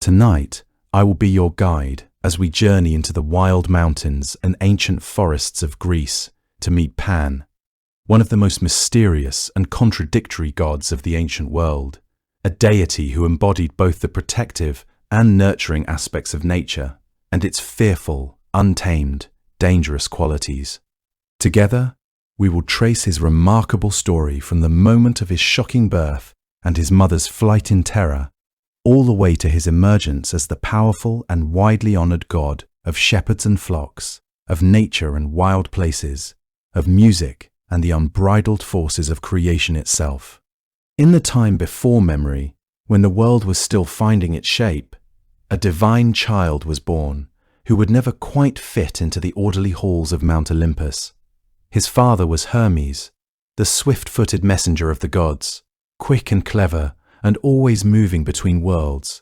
Tonight, I will be your guide as we journey into the wild mountains and ancient forests of Greece to meet Pan, one of the most mysterious and contradictory gods of the ancient world, a deity who embodied both the protective and nurturing aspects of nature and its fearful, untamed, dangerous qualities. Together, we will trace his remarkable story from the moment of his shocking birth and his mother's flight in terror, all the way to his emergence as the powerful and widely honored god of shepherds and flocks, of nature and wild places, of music and the unbridled forces of creation itself. In the time before memory, when the world was still finding its shape, a divine child was born who would never quite fit into the orderly halls of Mount Olympus. His father was Hermes, the swift-footed messenger of the gods, quick and clever and always moving between worlds.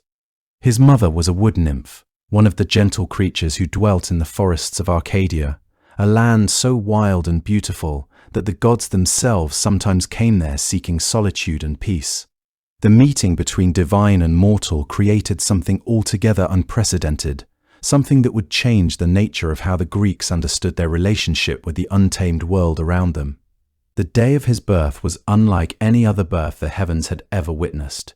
His mother was a wood nymph, one of the gentle creatures who dwelt in the forests of Arcadia, a land so wild and beautiful that the gods themselves sometimes came there seeking solitude and peace. The meeting between divine and mortal created something altogether unprecedented, something that would change the nature of how the Greeks understood their relationship with the untamed world around them. The day of his birth was unlike any other birth the heavens had ever witnessed.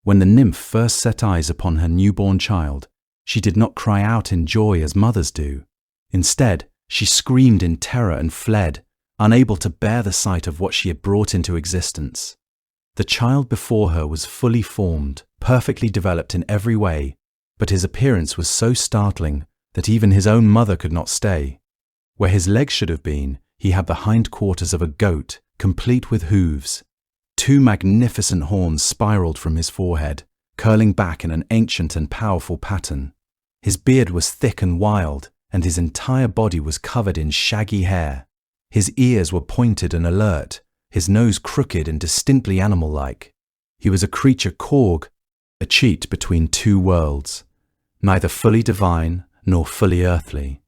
When the nymph first set eyes upon her newborn child, she did not cry out in joy as mothers do. Instead, she screamed in terror and fled, unable to bear the sight of what she had brought into existence. The child before her was fully formed, perfectly developed in every way, but his appearance was so startling that even his own mother could not stay. Where his legs should have been, he had the hindquarters of a goat, complete with hooves. 2 magnificent horns spiraled from his forehead, curling back in an ancient and powerful pattern. His beard was thick and wild, and his entire body was covered in shaggy hair. His ears were pointed and alert, his nose crooked and distinctly animal-like. He was a creature Korg, a cheat between 2 worlds, neither fully divine nor fully earthly,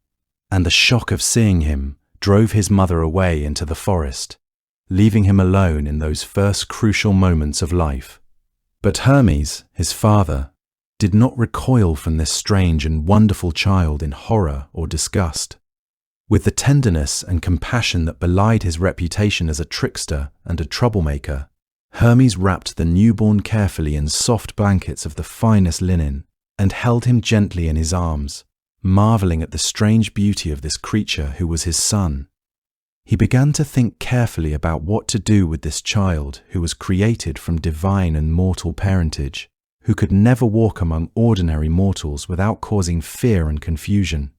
and the shock of seeing him drove his mother away into the forest, leaving him alone in those first crucial moments of life. But Hermes, his father, did not recoil from this strange and wonderful child in horror or disgust. With the tenderness and compassion that belied his reputation as a trickster and a troublemaker, Hermes wrapped the newborn carefully in soft blankets of the finest linen and held him gently in his arms, marveling at the strange beauty of this creature who was his son. He began to think carefully about what to do with this child who was created from divine and mortal parentage, who could never walk among ordinary mortals without causing fear and confusion.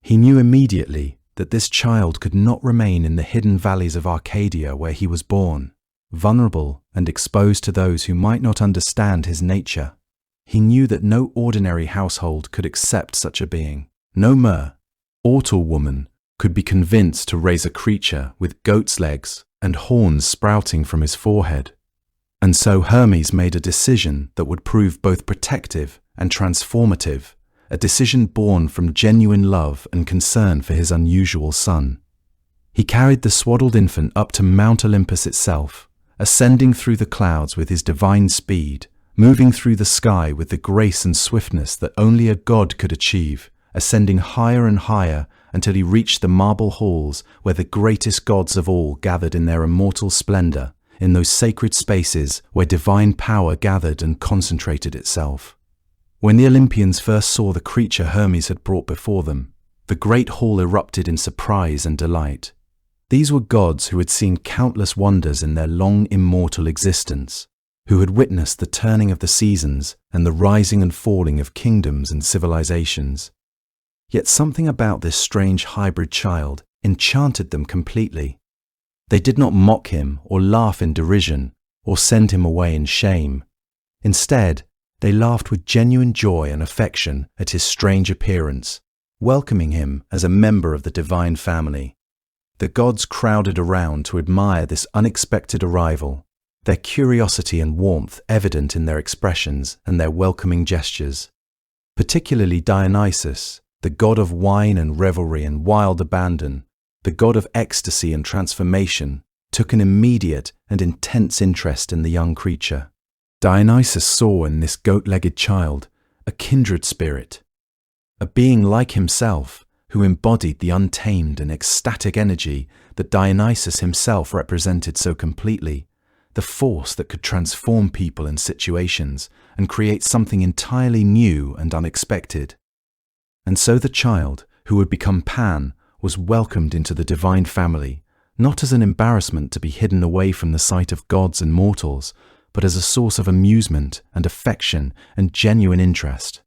He knew immediately that this child could not remain in the hidden valleys of Arcadia where he was born, vulnerable and exposed to those who might not understand his nature. He knew that no ordinary household could accept such a being. No mortal woman could be convinced to raise a creature with goat's legs and horns sprouting from his forehead. And so Hermes made a decision that would prove both protective and transformative, a decision born from genuine love and concern for his unusual son. He carried the swaddled infant up to Mount Olympus itself, ascending through the clouds with his divine speed, moving through the sky with the grace and swiftness that only a god could achieve, ascending higher and higher until he reached the marble halls where the greatest gods of all gathered in their immortal splendor, in those sacred spaces where divine power gathered and concentrated itself. When the Olympians first saw the creature Hermes had brought before them, the great hall erupted in surprise and delight. These were gods who had seen countless wonders in their long immortal existence, who had witnessed the turning of the seasons and the rising and falling of kingdoms and civilizations. Yet something about this strange hybrid child enchanted them completely. They did not mock him or laugh in derision or send him away in shame. Instead, they laughed with genuine joy and affection at his strange appearance, welcoming him as a member of the divine family. The gods crowded around to admire this unexpected arrival, their curiosity and warmth evident in their expressions and their welcoming gestures. Particularly Dionysus, the god of wine and revelry and wild abandon, the god of ecstasy and transformation, took an immediate and intense interest in the young creature. Dionysus saw in this goat-legged child a kindred spirit, a being like himself who embodied the untamed and ecstatic energy that Dionysus himself represented so completely, the force that could transform people and situations and create something entirely new and unexpected. And so the child, who would become Pan, was welcomed into the divine family, not as an embarrassment to be hidden away from the sight of gods and mortals, but as a source of amusement and affection and genuine interest.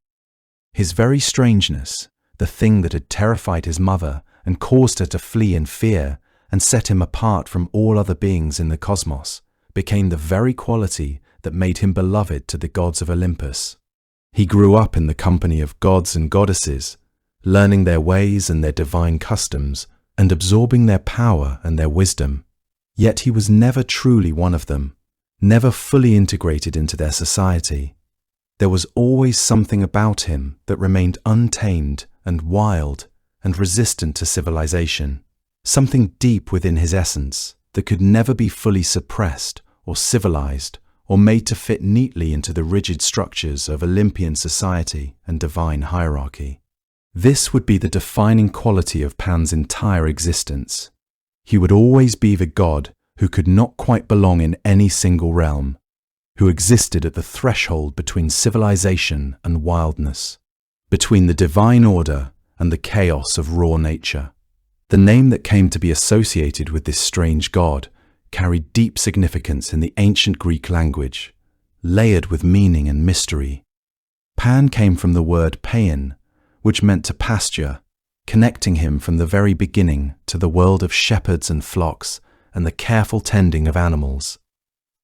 His very strangeness, the thing that had terrified his mother and caused her to flee in fear and set him apart from all other beings in the cosmos, became the very quality that made him beloved to the gods of Olympus. He grew up in the company of gods and goddesses, learning their ways and their divine customs, and absorbing their power and their wisdom. Yet he was never truly one of them, never fully integrated into their society. There was always something about him that remained untamed and wild and resistant to civilization, something deep within his essence that could never be fully suppressed or civilized or made to fit neatly into the rigid structures of Olympian society and divine hierarchy. This would be the defining quality of Pan's entire existence. He would always be the god who could not quite belong in any single realm, who existed at the threshold between civilization and wildness, between the divine order and the chaos of raw nature. The name that came to be associated with this strange god carried deep significance in the ancient Greek language, layered with meaning and mystery. Pan came from the word paean, which meant to pasture, connecting him from the very beginning to the world of shepherds and flocks and the careful tending of animals.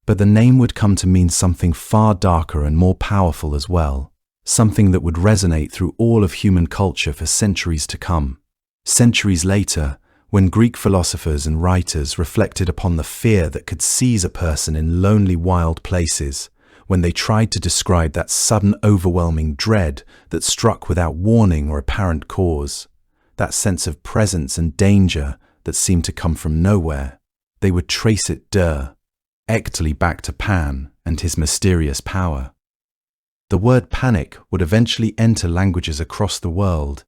But the name would come to mean something far darker and more powerful as well, something that would resonate through all of human culture for centuries to come. Centuries later, when Greek philosophers and writers reflected upon the fear that could seize a person in lonely wild places, when they tried to describe that sudden overwhelming dread that struck without warning or apparent cause, that sense of presence and danger that seemed to come from nowhere, they would trace it directly back to Pan and his mysterious power. The word panic would eventually enter languages across the world,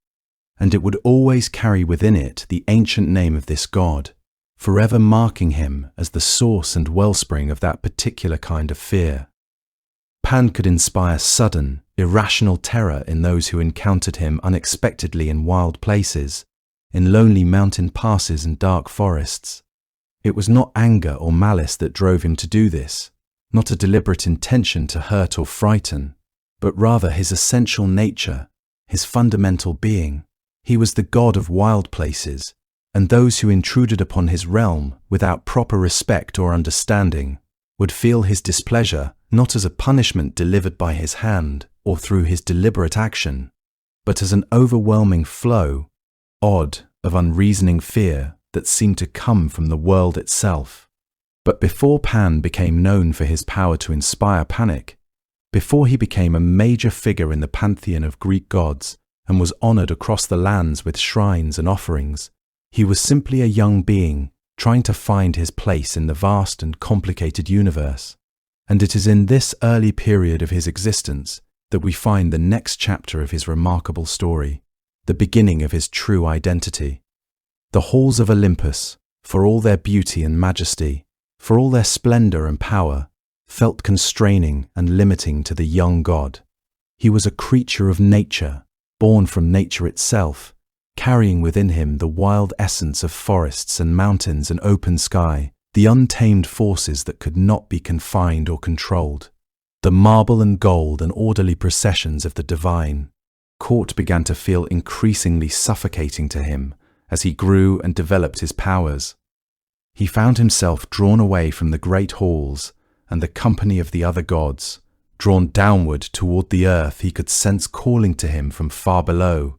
and it would always carry within it the ancient name of this god, forever marking him as the source and wellspring of that particular kind of fear. Pan could inspire sudden, irrational terror in those who encountered him unexpectedly in wild places, in lonely mountain passes and dark forests. It was not anger or malice that drove him to do this, not a deliberate intention to hurt or frighten, but rather his essential nature, his fundamental being. He was the god of wild places, and those who intruded upon his realm without proper respect or understanding would feel his displeasure not as a punishment delivered by his hand or through his deliberate action, but as an overwhelming flow, of unreasoning fear that seemed to come from the world itself. But before Pan became known for his power to inspire panic, before he became a major figure in the pantheon of Greek gods and was honored across the lands with shrines and offerings, he was simply a young being trying to find his place in the vast and complicated universe. And it is in this early period of his existence that we find the next chapter of his remarkable story, the beginning of his true identity. The halls of Olympus, for all their beauty and majesty, for all their splendor and power, felt constraining and limiting to the young god. He was a creature of nature, born from nature itself, carrying within him the wild essence of forests and mountains and open sky, the untamed forces that could not be confined or controlled. The marble and gold and orderly processions of the divine court began to feel increasingly suffocating to him as he grew and developed his powers. He found himself drawn away from the great halls and the company of the other gods, drawn downward toward the earth he could sense calling to him from far below,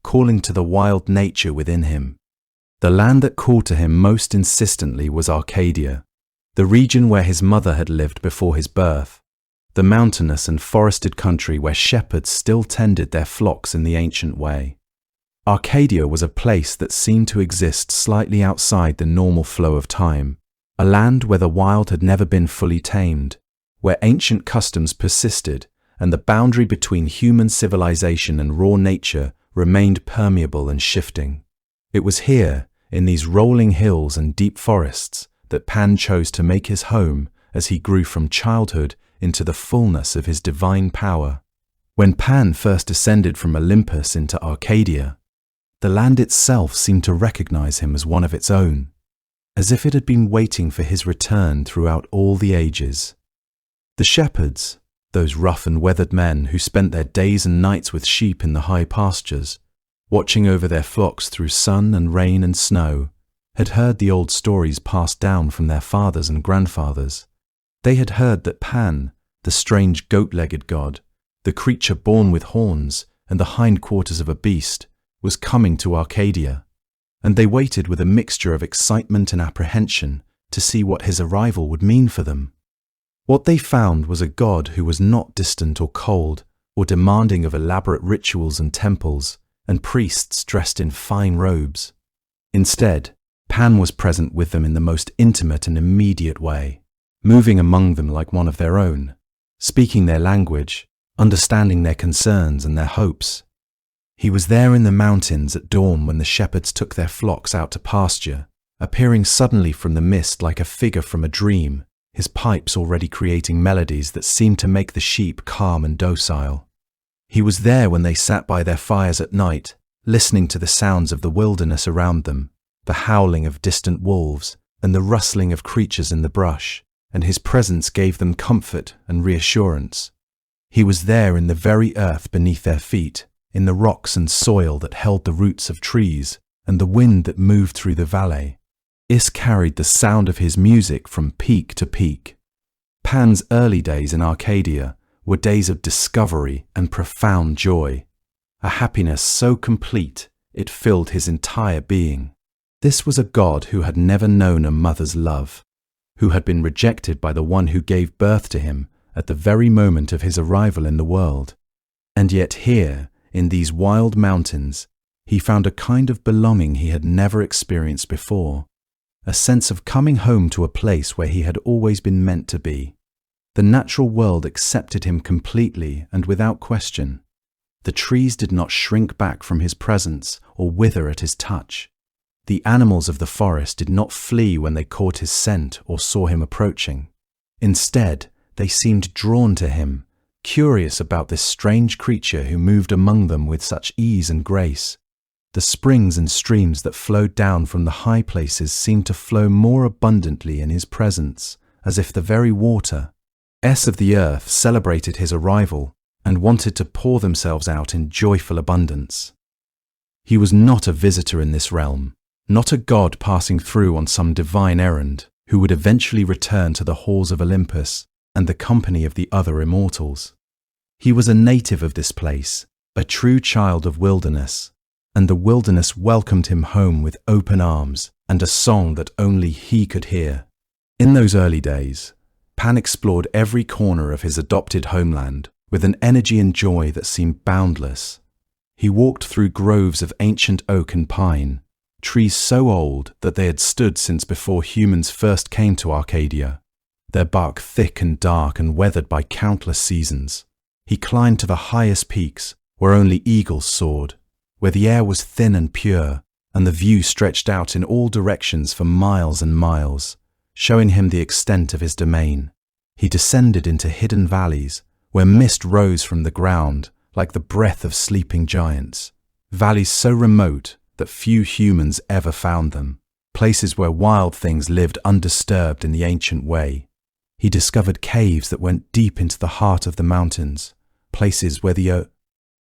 calling to the wild nature within him. The land that called to him most insistently was Arcadia, the region where his mother had lived before his birth, the mountainous and forested country where shepherds still tended their flocks in the ancient way. Arcadia was a place that seemed to exist slightly outside the normal flow of time, a land where the wild had never been fully tamed, where ancient customs persisted and the boundary between human civilization and raw nature remained permeable and shifting. It was here, in these rolling hills and deep forests, that Pan chose to make his home as he grew from childhood into the fullness of his divine power. When Pan first descended from Olympus into Arcadia, the land itself seemed to recognize him as one of its own, as if it had been waiting for his return throughout all the ages. The shepherds, those rough and weathered men who spent their days and nights with sheep in the high pastures, watching over their flocks through sun and rain and snow, had heard the old stories passed down from their fathers and grandfathers. They had heard that Pan, the strange goat-legged god, the creature born with horns and the hindquarters of a beast, was coming to Arcadia, and they waited with a mixture of excitement and apprehension to see what his arrival would mean for them. What they found was a god who was not distant or cold or demanding of elaborate rituals and temples and priests dressed in fine robes. Instead, Pan was present with them in the most intimate and immediate way, moving among them like one of their own, speaking their language, understanding their concerns and their hopes. He was there in the mountains at dawn when the shepherds took their flocks out to pasture, appearing suddenly from the mist like a figure from a dream, his pipes already creating melodies that seemed to make the sheep calm and docile. He was there when they sat by their fires at night, listening to the sounds of the wilderness around them, the howling of distant wolves and the rustling of creatures in the brush, and his presence gave them comfort and reassurance. He was there in the very earth beneath their feet, in the rocks and soil that held the roots of trees and the wind that moved through the valley. Is carried the sound of his music from peak to peak. Pan's early days in Arcadia were days of discovery and profound joy, a happiness so complete it filled his entire being. This was a god who had never known a mother's love, who had been rejected by the one who gave birth to him at the very moment of his arrival in the world. And yet here, in these wild mountains, he found a kind of belonging he had never experienced before, a sense of coming home to a place where he had always been meant to be. The natural world accepted him completely and without question. The trees did not shrink back from his presence or wither at his touch. The animals of the forest did not flee when they caught his scent or saw him approaching. Instead, they seemed drawn to him, curious about this strange creature who moved among them with such ease and grace. The springs and streams that flowed down from the high places seemed to flow more abundantly in his presence, as if the very waters of the earth celebrated his arrival and wanted to pour themselves out in joyful abundance. He was not a visitor in this realm, not a god passing through on some divine errand, who would eventually return to the halls of Olympus and the company of the other immortals. He was a native of this place, a true child of wilderness, and the wilderness welcomed him home with open arms and a song that only he could hear. In those early days, Pan explored every corner of his adopted homeland with an energy and joy that seemed boundless. He walked through groves of ancient oak and pine, trees so old that they had stood since before humans first came to Arcadia, their bark thick and dark and weathered by countless seasons. He climbed to the highest peaks where only eagles soared, where the air was thin and pure and the view stretched out in all directions for miles and miles, showing him the extent of his domain. He descended into hidden valleys where mist rose from the ground like the breath of sleeping giants, valleys so remote that few humans ever found them, places where wild things lived undisturbed in the ancient way. He discovered caves that went deep into the heart of the mountains, places where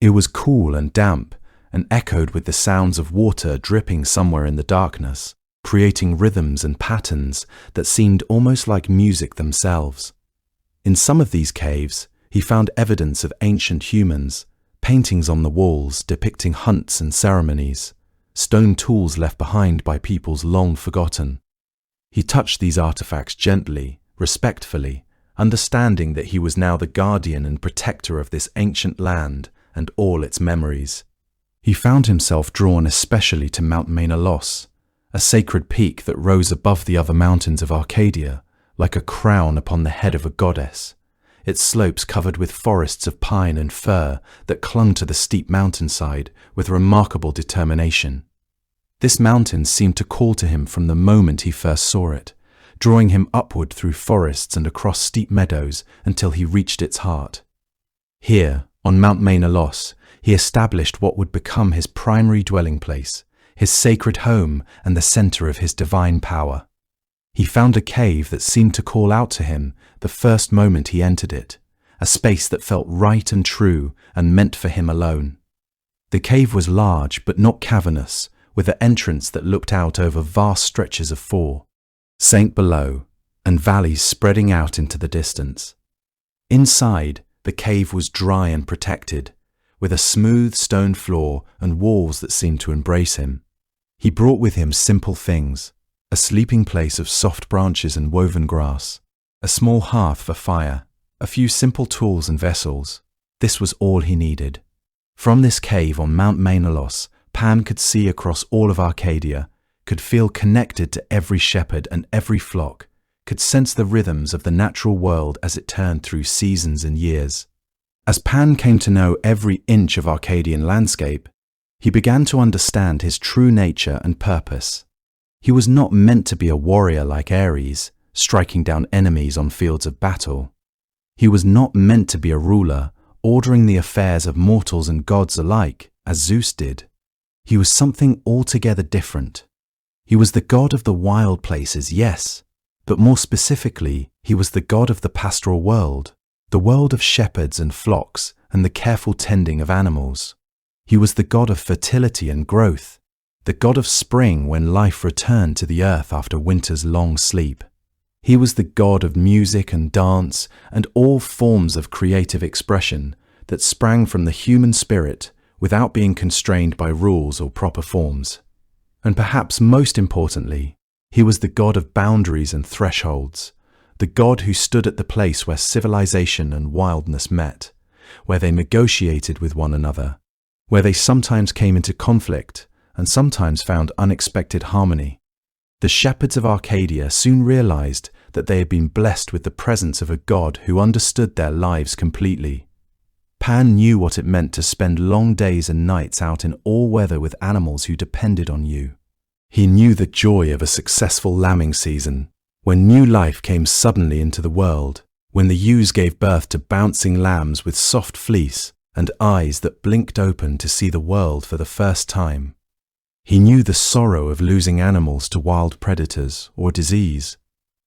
it was cool and damp and echoed with the sounds of water dripping somewhere in the darkness, creating rhythms and patterns that seemed almost like music themselves. In some of these caves, he found evidence of ancient humans, paintings on the walls depicting hunts and ceremonies, stone tools left behind by peoples long forgotten. He touched these artifacts gently, respectfully, understanding that he was now the guardian and protector of this ancient land and all its memories. He found himself drawn especially to Mount Menelaus, a sacred peak that rose above the other mountains of Arcadia, like a crown upon the head of a goddess. its slopes covered with forests of pine and fir that clung to the steep mountainside with remarkable determination. This mountain seemed to call to him from the moment he first saw it, drawing him upward through forests and across steep meadows until he reached its heart. Here, on Mount Mainalos, he established what would become his primary dwelling place, his sacred home and the center of his divine power. He found a cave that seemed to call out to him the first moment he entered it, a space that felt right and true and meant for him alone. The cave was large but not cavernous, with an entrance that looked out over vast stretches of sank below, and valleys spreading out into the distance. Inside, the cave was dry and protected, with a smooth stone floor and walls that seemed to embrace him. He brought with him simple things: a sleeping place of soft branches and woven grass, a small hearth for fire, a few simple tools and vessels. This was all he needed. From this cave on Mount Mainalos, Pan could see across all of Arcadia, could feel connected to every shepherd and every flock, could sense the rhythms of the natural world as it turned through seasons and years. As Pan came to know every inch of Arcadian landscape, he began to understand his true nature and purpose. He was not meant to be a warrior like Ares, striking down enemies on fields of battle. He was not meant to be a ruler, ordering the affairs of mortals and gods alike, as Zeus did. He was something altogether different. He was the god of the wild places, yes, but more specifically, he was the god of the pastoral world, the world of shepherds and flocks and the careful tending of animals. He was the god of fertility and growth, the god of spring when life returned to the earth after winter's long sleep. He was the god of music and dance and all forms of creative expression that sprang from the human spirit without being constrained by rules or proper forms. And perhaps most importantly, he was the god of boundaries and thresholds, the god who stood at the place where civilization and wildness met, where they negotiated with one another, where they sometimes came into conflict and sometimes found unexpected harmony. The shepherds of Arcadia soon realized that they had been blessed with the presence of a god who understood their lives completely. Pan knew what it meant to spend long days and nights out in all weather with animals who depended on you. He knew the joy of a successful lambing season, when new life came suddenly into the world, when the ewes gave birth to bouncing lambs with soft fleece and eyes that blinked open to see the world for the first time. He knew the sorrow of losing animals to wild predators or disease,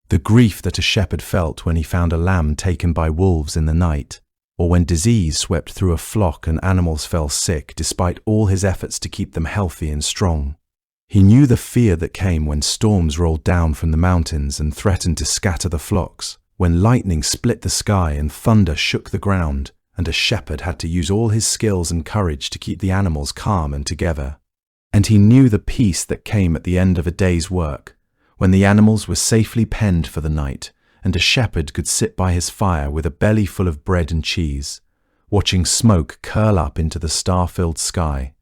the grief that a shepherd felt when he found a lamb taken by wolves in the night, or when disease swept through a flock and animals fell sick despite all his efforts to keep them healthy and strong. He knew the fear that came when storms rolled down from the mountains and threatened to scatter the flocks, when lightning split the sky and thunder shook the ground, and a shepherd had to use all his skills and courage to keep the animals calm and together. And he knew the peace that came at the end of a day's work, when the animals were safely penned for the night, and a shepherd could sit by his fire with a belly full of bread and cheese, watching smoke curl up into the star-filled sky,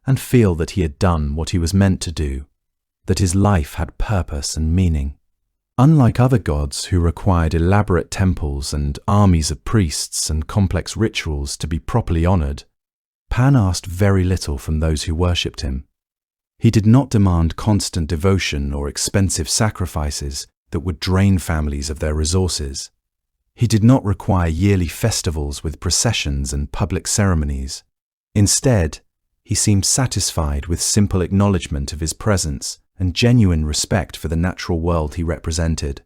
and feel that he had done what he was meant to do, that his life had purpose and meaning. Unlike other gods who required elaborate temples and armies of priests and complex rituals to be properly honored, Pan asked very little from those who worshipped him. He did not demand constant devotion or expensive sacrifices that would drain families of their resources. He did not require yearly festivals with processions and public ceremonies. Instead, he seemed satisfied with simple acknowledgement of his presence and genuine respect for the natural world he represented.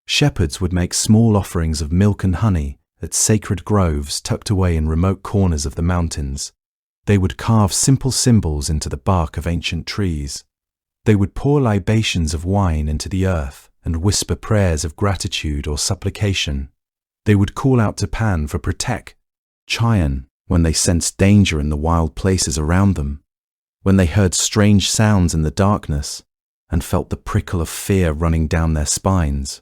Shepherds would make small offerings of milk and honey at sacred groves tucked away in remote corners of the mountains. They would carve simple symbols into the bark of ancient trees. They would pour libations of wine into the earth and whisper prayers of gratitude or supplication. They would call out to Pan for protection when they sensed danger in the wild places around them, when they heard strange sounds in the darkness and felt the prickle of fear running down their spines,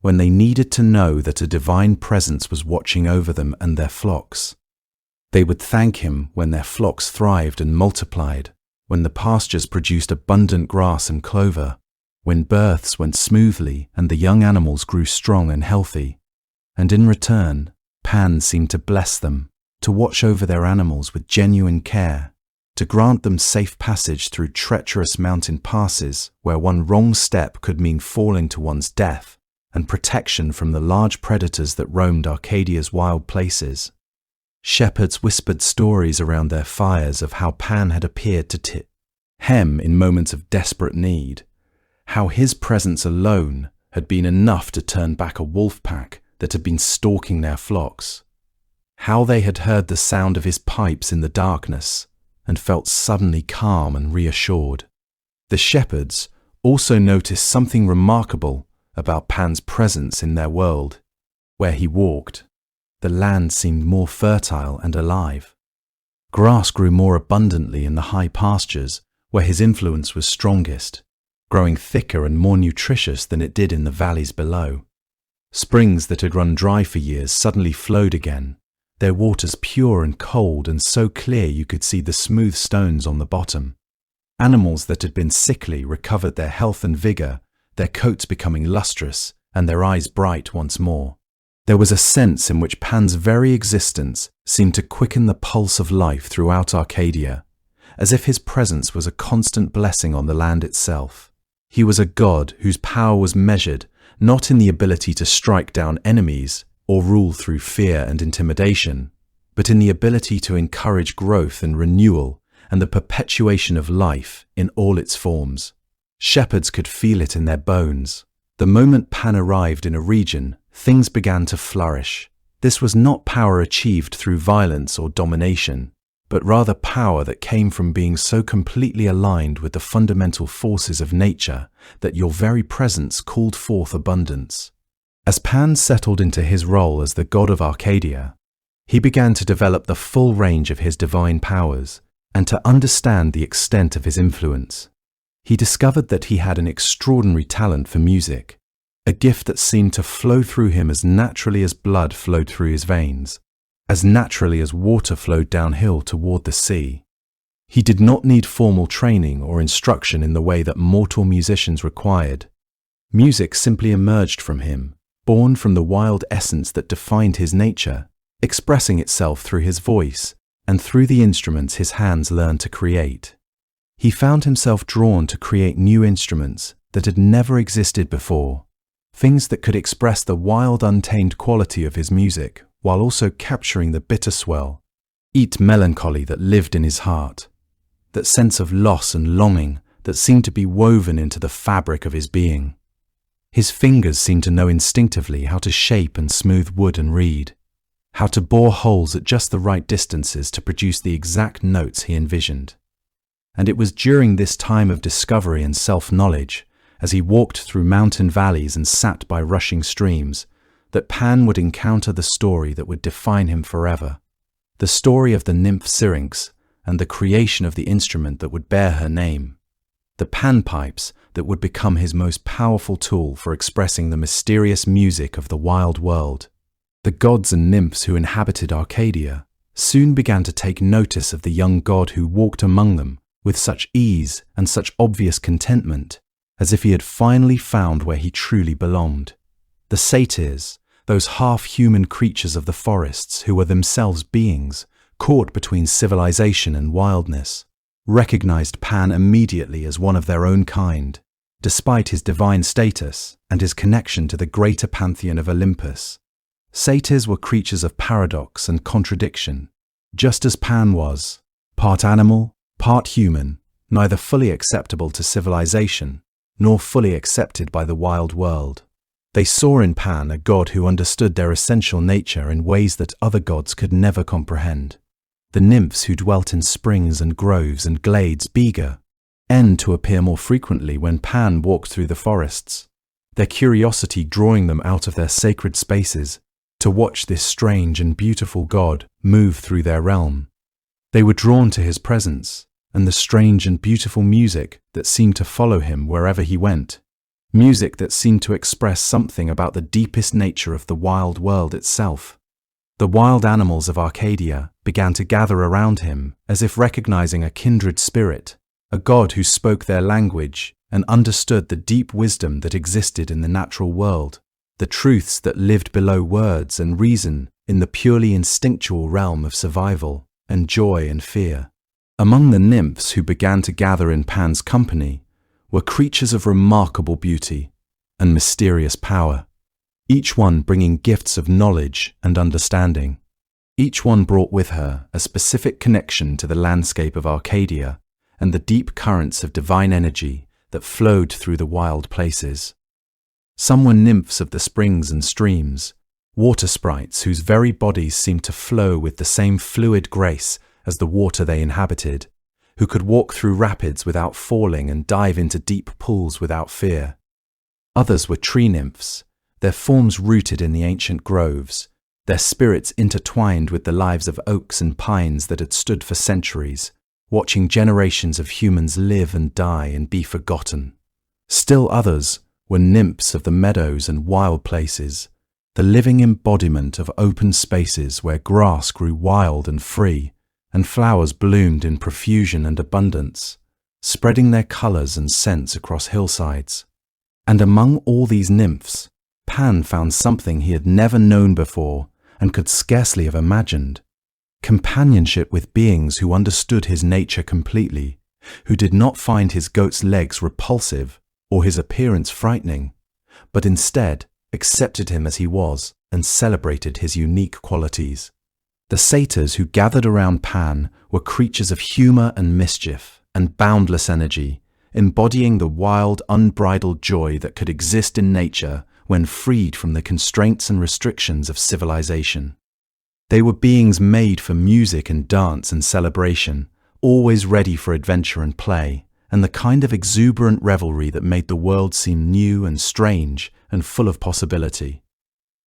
when they needed to know that a divine presence was watching over them and their flocks. They would thank him when their flocks thrived and multiplied, when the pastures produced abundant grass and clover, when births went smoothly and the young animals grew strong and healthy. And in return, Pan seemed to bless them, to watch over their animals with genuine care, to grant them safe passage through treacherous mountain passes where one wrong step could mean falling to one's death, and protection from the large predators that roamed Arcadia's wild places. Shepherds whispered stories around their fires of how Pan had appeared to tip hem in moments of desperate need, how his presence alone had been enough to turn back a wolf pack that had been stalking their flocks, how they had heard the sound of his pipes in the darkness and felt suddenly calm and reassured. The shepherds also noticed something remarkable about Pan's presence in their world. Where he walked, the land seemed more fertile and alive. Grass grew more abundantly in the high pastures where his influence was strongest, growing thicker and more nutritious than it did in the valleys below. Springs that had run dry for years suddenly flowed again, their waters pure and cold and so clear you could see the smooth stones on the bottom. Animals that had been sickly recovered their health and vigor, their coats becoming lustrous and their eyes bright once more. There was a sense in which Pan's very existence seemed to quicken the pulse of life throughout Arcadia, as if his presence was a constant blessing on the land itself. He was a god whose power was measured not in the ability to strike down enemies or rule through fear and intimidation, but in the ability to encourage growth and renewal and the perpetuation of life in all its forms. Shepherds could feel it in their bones. The moment Pan arrived in a region, things began to flourish. This was not power achieved through violence or domination, but rather power that came from being so completely aligned with the fundamental forces of nature that your very presence called forth abundance. As Pan settled into his role as the god of Arcadia, he began to develop the full range of his divine powers and to understand the extent of his influence. He discovered that he had an extraordinary talent for music, a gift that seemed to flow through him as naturally as blood flowed through his veins, as naturally as water flowed downhill toward the sea. He did not need formal training or instruction in the way that mortal musicians required. Music simply emerged from him, born from the wild essence that defined his nature, expressing itself through his voice and through the instruments his hands learned to create. He found himself drawn to create new instruments that had never existed before, things that could express the wild, untamed quality of his music while also capturing the bitter swell, melancholy that lived in his heart, that sense of loss and longing that seemed to be woven into the fabric of his being. His fingers seemed to know instinctively how to shape and smooth wood and reed, how to bore holes at just the right distances to produce the exact notes he envisioned. And it was during this time of discovery and self-knowledge, as he walked through mountain valleys and sat by rushing streams, that Pan would encounter the story that would define him forever, the story of the nymph Syrinx and the creation of the instrument that would bear her name, the panpipes that would become his most powerful tool for expressing the mysterious music of the wild world. The gods and nymphs who inhabited Arcadia soon began to take notice of the young god who walked among them with such ease and such obvious contentment, as if he had finally found where he truly belonged. The satyrs, those half-human creatures of the forests who were themselves beings, caught between civilization and wildness, recognized Pan immediately as one of their own kind, despite his divine status and his connection to the greater pantheon of Olympus. Satyrs were creatures of paradox and contradiction, just as Pan was, part animal, part human, neither fully acceptable to civilization, nor fully accepted by the wild world. They saw in Pan a god who understood their essential nature in ways that other gods could never comprehend. The nymphs who dwelt in springs and groves and glades began to appear more frequently when Pan walked through the forests, their curiosity drawing them out of their sacred spaces to watch this strange and beautiful god move through their realm. They were drawn to his presence and the strange and beautiful music that seemed to follow him wherever he went, music that seemed to express something about the deepest nature of the wild world itself. The wild animals of Arcadia began to gather around him as if recognizing a kindred spirit, a god who spoke their language and understood the deep wisdom that existed in the natural world, the truths that lived below words and reason in the purely instinctual realm of survival and joy and fear. Among the nymphs who began to gather in Pan's company were creatures of remarkable beauty and mysterious power, each one bringing gifts of knowledge and understanding. Each one brought with her a specific connection to the landscape of Arcadia and the deep currents of divine energy that flowed through the wild places. Some were nymphs of the springs and streams, water sprites whose very bodies seemed to flow with the same fluid grace as the water they inhabited, who could walk through rapids without falling and dive into deep pools without fear. Others were tree nymphs, their forms rooted in the ancient groves, their spirits intertwined with the lives of oaks and pines that had stood for centuries, watching generations of humans live and die and be forgotten. Still others were nymphs of the meadows and wild places, the living embodiment of open spaces where grass grew wild and free, and flowers bloomed in profusion and abundance, spreading their colours and scents across hillsides. And among all these nymphs, Pan found something he had never known before and could scarcely have imagined: companionship with beings who understood his nature completely, who did not find his goat's legs repulsive or his appearance frightening, but instead accepted him as he was and celebrated his unique qualities. The satyrs who gathered around Pan were creatures of humour and mischief and boundless energy, embodying the wild, unbridled joy that could exist in nature when freed from the constraints and restrictions of civilization. They were beings made for music and dance and celebration, always ready for adventure and play, and the kind of exuberant revelry that made the world seem new and strange and full of possibility.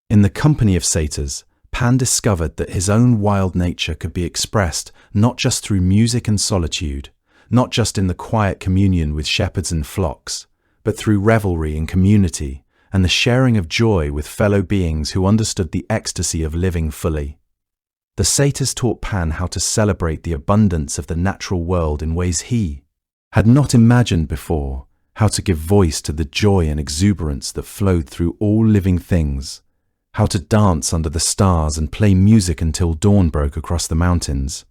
In the company of satyrs, Pan discovered that his own wild nature could be expressed not just through music and solitude, not just in the quiet communion with shepherds and flocks, but through revelry and community and the sharing of joy with fellow beings who understood the ecstasy of living fully. The satyrs taught Pan how to celebrate the abundance of the natural world in ways he had not imagined before, how to give voice to the joy and exuberance that flowed through all living things, how to dance under the stars and play music until dawn broke across the mountains.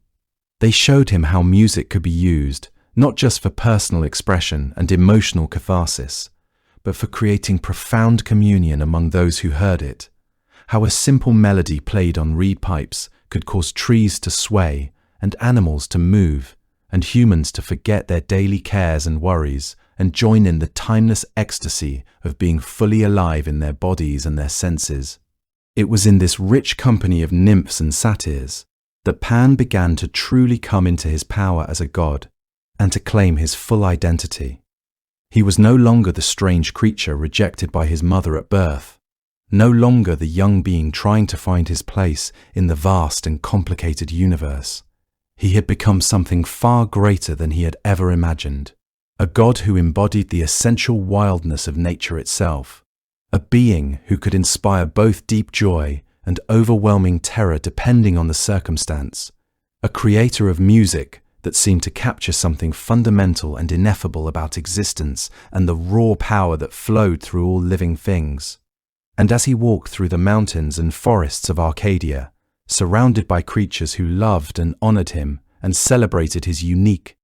They showed him how music could be used, not just for personal expression and emotional catharsis, but for creating profound communion among those who heard it, how a simple melody played on reed pipes could cause trees to sway and animals to move and humans to forget their daily cares and worries and join in the timeless ecstasy of being fully alive in their bodies and their senses. It was in this rich company of nymphs and satyrs that Pan began to truly come into his power as a god and to claim his full identity. He was no longer the strange creature rejected by his mother at birth, no longer the young being trying to find his place in the vast and complicated universe. He had become something far greater than he had ever imagined, a god who embodied the essential wildness of nature itself, a being who could inspire both deep joy and overwhelming terror depending on the circumstance, a creator of music that seemed to capture something fundamental and ineffable about existence and the raw power that flowed through all living things. And as he walked through the mountains and forests of Arcadia, surrounded by creatures who loved and honored him and celebrated his unique,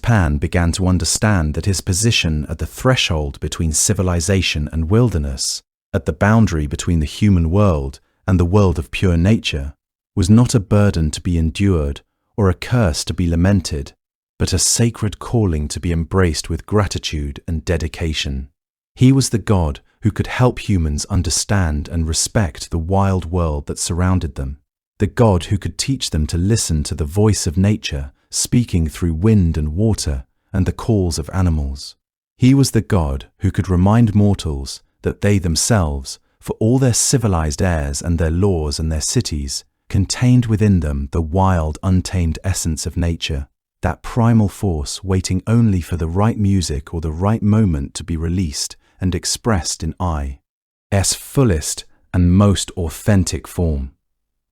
Pan began to understand that his position at the threshold between civilization and wilderness, at the boundary between the human world and the world of pure nature, was not a burden to be endured or a curse to be lamented, but a sacred calling to be embraced with gratitude and dedication. He was the god who could help humans understand and respect the wild world that surrounded them, the god who could teach them to listen to the voice of nature speaking through wind and water and the calls of animals. He was the god who could remind mortals that they themselves, for all their civilized airs and their laws and their cities, contained within them the wild, untamed essence of nature, that primal force waiting only for the right music or the right moment to be released and expressed in I's fullest and most authentic form.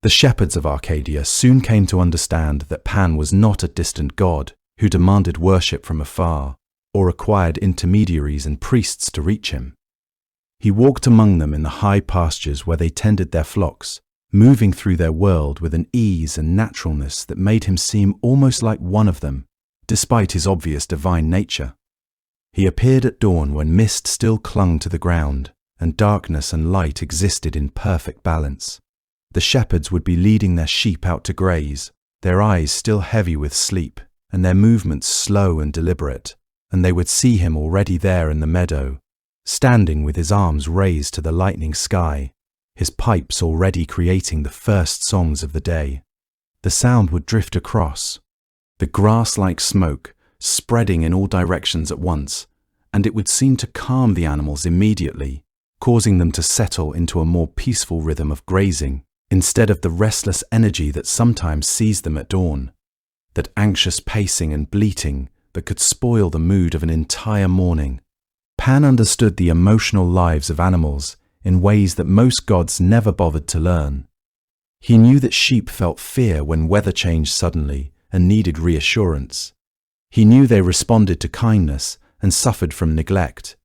The shepherds of Arcadia soon came to understand that Pan was not a distant god who demanded worship from afar or required intermediaries and priests to reach him. He walked among them in the high pastures where they tended their flocks, moving through their world with an ease and naturalness that made him seem almost like one of them, despite his obvious divine nature. He appeared at dawn when mist still clung to the ground, and darkness and light existed in perfect balance. The shepherds would be leading their sheep out to graze, their eyes still heavy with sleep, and their movements slow and deliberate, and they would see him already there in the meadow, standing with his arms raised to the lightening sky, his pipes already creating the first songs of the day. The sound would drift across, the grass-like smoke spreading in all directions at once, and it would seem to calm the animals immediately, causing them to settle into a more peaceful rhythm of grazing, instead of the restless energy that sometimes seized them at dawn, that anxious pacing and bleating that could spoil the mood of an entire morning. Pan understood the emotional lives of animals in ways that most gods never bothered to learn. He knew that sheep felt fear when weather changed suddenly and needed reassurance. He knew they responded to kindness and suffered from neglect.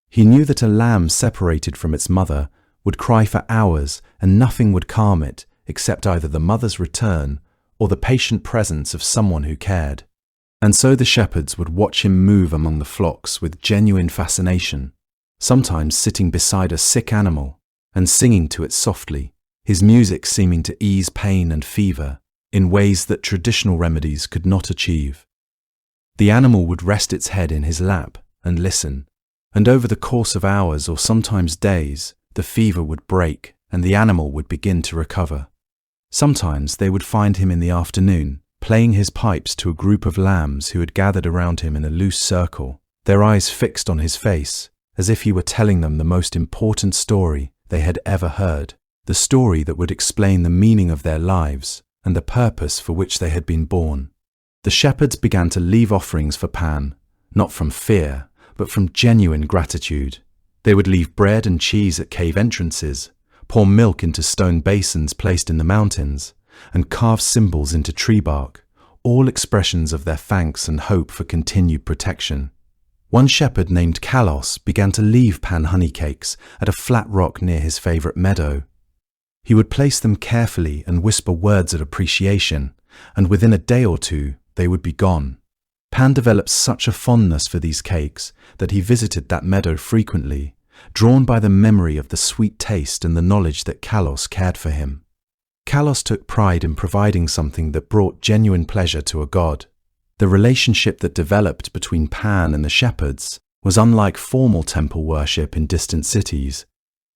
He knew that a lamb separated from its mother would cry for hours and nothing would calm it except either the mother's return or the patient presence of someone who cared. And so the shepherds would watch him move among the flocks with genuine fascination, sometimes sitting beside a sick animal and singing to it softly, his music seeming to ease pain and fever in ways that traditional remedies could not achieve. The animal would rest its head in his lap and listen, and over the course of hours or sometimes days, the fever would break and the animal would begin to recover. Sometimes they would find him in the afternoon, playing his pipes to a group of lambs who had gathered around him in a loose circle, their eyes fixed on his face, as if he were telling them the most important story they had ever heard, the story that would explain the meaning of their lives and the purpose for which they had been born. The shepherds began to leave offerings for Pan, not from fear, but from genuine gratitude. They would leave bread and cheese at cave entrances, pour milk into stone basins placed in the mountains, and carve symbols into tree bark, all expressions of their thanks and hope for continued protection. One shepherd named Kalos began to leave Pan honeycakes at a flat rock near his favorite meadow. He would place them carefully and whisper words of appreciation, and within a day or two they would be gone. Pan developed such a fondness for these cakes that he visited that meadow frequently, drawn by the memory of the sweet taste and the knowledge that Kalos cared for him. Kalos took pride in providing something that brought genuine pleasure to a god. The relationship that developed between Pan and the shepherds was unlike formal temple worship in distant cities.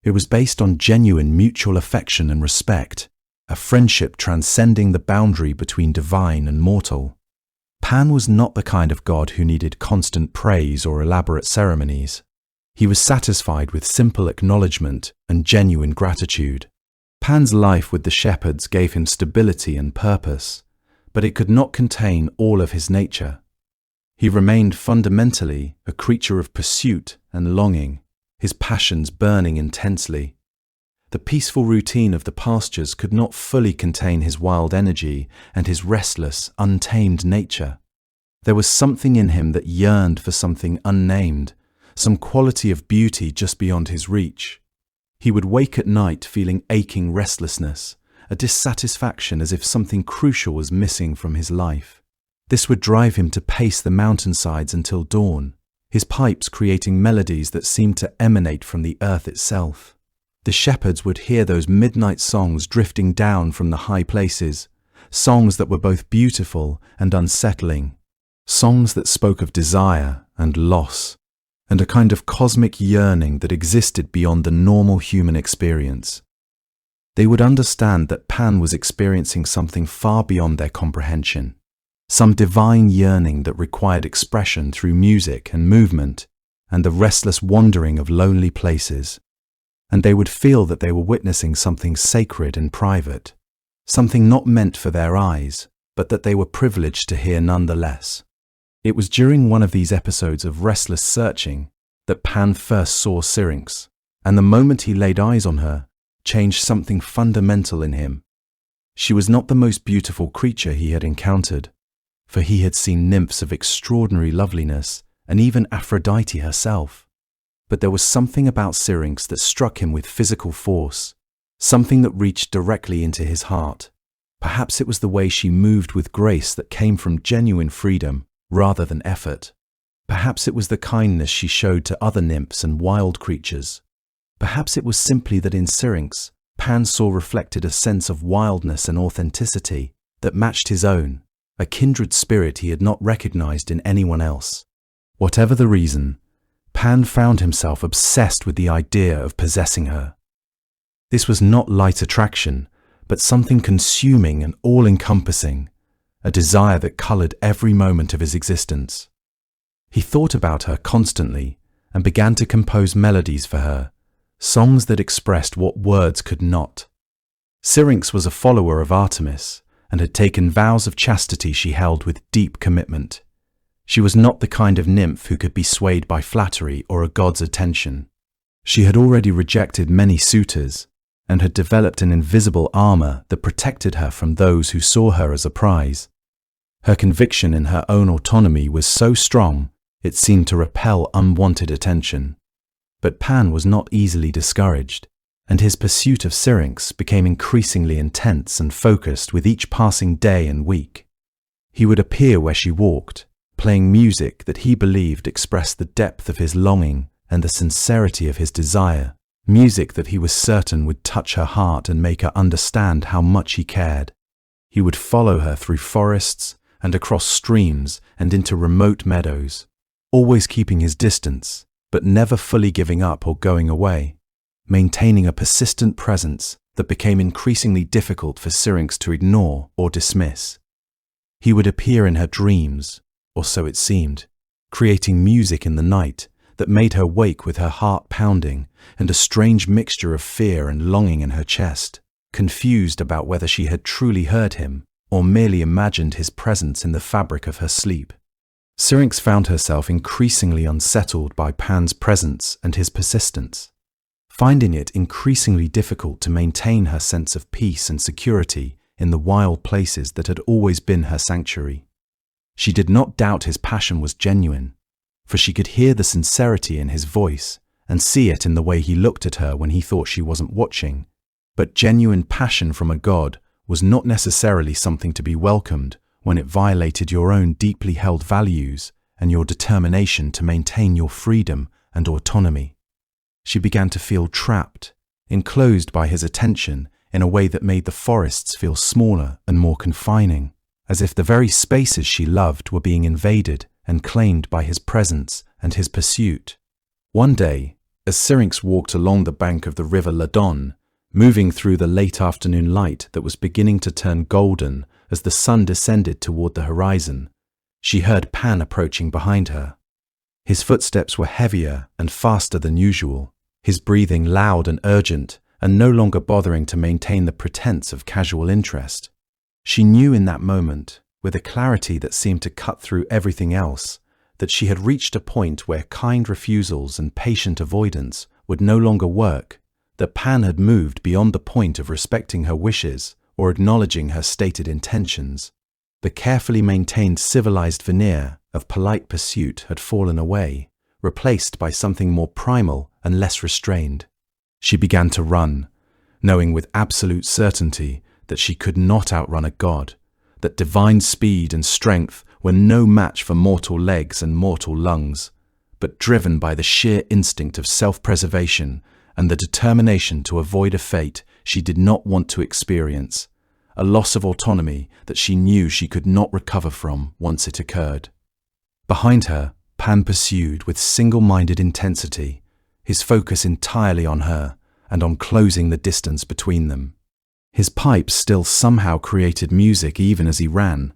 It was based on genuine mutual affection and respect, a friendship transcending the boundary between divine and mortal. Pan was not the kind of god who needed constant praise or elaborate ceremonies. He was satisfied with simple acknowledgement and genuine gratitude. Pan's life with the shepherds gave him stability and purpose, but it could not contain all of his nature. He remained fundamentally a creature of pursuit and longing, his passions burning intensely. The peaceful routine of the pastures could not fully contain his wild energy and his restless, untamed nature. There was something in him that yearned for something unnamed, some quality of beauty just beyond his reach. He would wake at night feeling aching restlessness, a dissatisfaction as if something crucial was missing from his life. This would drive him to pace the mountainsides until dawn, his pipes creating melodies that seemed to emanate from the earth itself. The shepherds would hear those midnight songs drifting down from the high places, songs that were both beautiful and unsettling, songs that spoke of desire and loss, and a kind of cosmic yearning that existed beyond the normal human experience. They would understand that Pan was experiencing something far beyond their comprehension, some divine yearning that required expression through music and movement and the restless wandering of lonely places. And they would feel that they were witnessing something sacred and private, something not meant for their eyes, but that they were privileged to hear nonetheless. It was during one of these episodes of restless searching that Pan first saw Syrinx, and the moment he laid eyes on her, changed something fundamental in him. She was not the most beautiful creature he had encountered, for he had seen nymphs of extraordinary loveliness and even Aphrodite herself. But there was something about Syrinx that struck him with physical force, something that reached directly into his heart. Perhaps it was the way she moved with grace that came from genuine freedom rather than effort. Perhaps it was the kindness she showed to other nymphs and wild creatures. Perhaps it was simply that in Syrinx, Pan saw reflected a sense of wildness and authenticity that matched his own, a kindred spirit he had not recognized in anyone else. Whatever the reason, Pan found himself obsessed with the idea of possessing her. This was not light attraction, but something consuming and all-encompassing, a desire that colored every moment of his existence. He thought about her constantly and began to compose melodies for her, songs that expressed what words could not. Syrinx was a follower of Artemis and had taken vows of chastity she held with deep commitment. She was not the kind of nymph who could be swayed by flattery or a god's attention. She had already rejected many suitors and had developed an invisible armor that protected her from those who saw her as a prize. Her conviction in her own autonomy was so strong it seemed to repel unwanted attention. But Pan was not easily discouraged, and his pursuit of Syrinx became increasingly intense and focused with each passing day and week. He would appear where she walked, playing music that he believed expressed the depth of his longing and the sincerity of his desire, music that he was certain would touch her heart and make her understand how much he cared. He would follow her through forests and across streams and into remote meadows, always keeping his distance, but never fully giving up or going away, maintaining a persistent presence that became increasingly difficult for Syrinx to ignore or dismiss. He would appear in her dreams, or so it seemed, creating music in the night that made her wake with her heart pounding and a strange mixture of fear and longing in her chest, confused about whether she had truly heard him or merely imagined his presence in the fabric of her sleep. Syrinx found herself increasingly unsettled by Pan's presence and his persistence, finding it increasingly difficult to maintain her sense of peace and security in the wild places that had always been her sanctuary. She did not doubt his passion was genuine, for she could hear the sincerity in his voice and see it in the way he looked at her when he thought she wasn't watching. But genuine passion from a god was not necessarily something to be welcomed when it violated your own deeply held values and your determination to maintain your freedom and autonomy. She began to feel trapped, enclosed by his attention in a way that made the forests feel smaller and more confining, as if the very spaces she loved were being invaded and claimed by his presence and his pursuit. One day, as Syrinx walked along the bank of the river Ladon, moving through the late afternoon light that was beginning to turn golden as the sun descended toward the horizon, she heard Pan approaching behind her. His footsteps were heavier and faster than usual, his breathing loud and urgent, and no longer bothering to maintain the pretense of casual interest. She knew in that moment, with a clarity that seemed to cut through everything else, that she had reached a point where kind refusals and patient avoidance would no longer work, that Pan had moved beyond the point of respecting her wishes or acknowledging her stated intentions. The carefully maintained civilized veneer of polite pursuit had fallen away, replaced by something more primal and less restrained. She began to run, knowing with absolute certainty that she could not outrun a god, that divine speed and strength were no match for mortal legs and mortal lungs, but driven by the sheer instinct of self-preservation and the determination to avoid a fate she did not want to experience, a loss of autonomy that she knew she could not recover from once it occurred. Behind her, Pan pursued with single-minded intensity, his focus entirely on her and on closing the distance between them. His pipes still somehow created music even as he ran,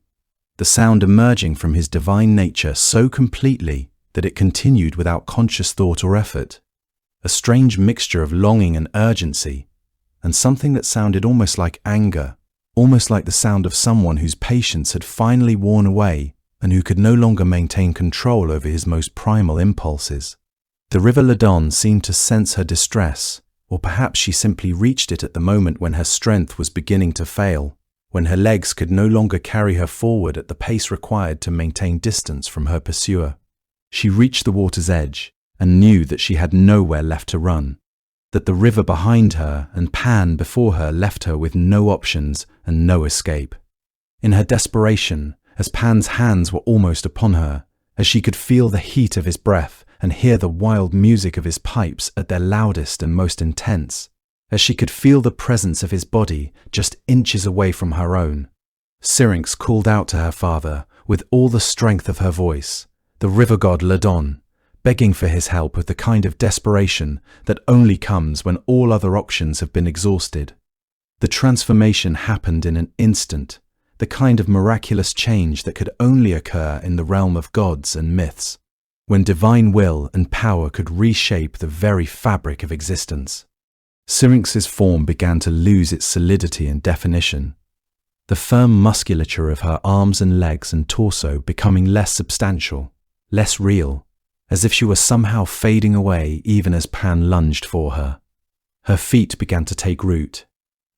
the sound emerging from his divine nature so completely that it continued without conscious thought or effort, a strange mixture of longing and urgency, and something that sounded almost like anger, almost like the sound of someone whose patience had finally worn away and who could no longer maintain control over his most primal impulses. The river Ladon seemed to sense her distress, or perhaps she simply reached it at the moment when her strength was beginning to fail, when her legs could no longer carry her forward at the pace required to maintain distance from her pursuer. She reached the water's edge and knew that she had nowhere left to run. that the river behind her and Pan before her left her with no options and no escape. In her desperation, as Pan's hands were almost upon her, as she could feel the heat of his breath and hear the wild music of his pipes at their loudest and most intense, as she could feel the presence of his body just inches away from her own, Syrinx called out to her father with all the strength of her voice, the river god Ladon, begging for his help with the kind of desperation that only comes when all other options have been exhausted. The transformation happened in an instant, the kind of miraculous change that could only occur in the realm of gods and myths, when divine will and power could reshape the very fabric of existence. Syrinx's form began to lose its solidity and definition, the firm musculature of her arms and legs and torso becoming less substantial, less real, as if she were somehow fading away even as Pan lunged for her. Her feet began to take root,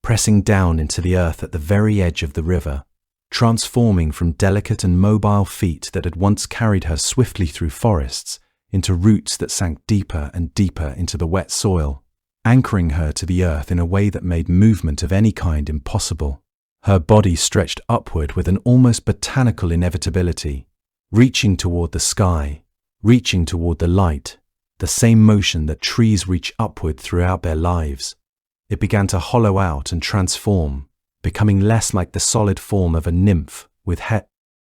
pressing down into the earth at the very edge of the river, transforming from delicate and mobile feet that had once carried her swiftly through forests into roots that sank deeper and deeper into the wet soil, anchoring her to the earth in a way that made movement of any kind impossible. Her body stretched upward with an almost botanical inevitability, reaching toward the sky, reaching toward the light, the same motion that trees reach upward throughout their lives. It began to hollow out and transform, becoming less like the solid form of a nymph with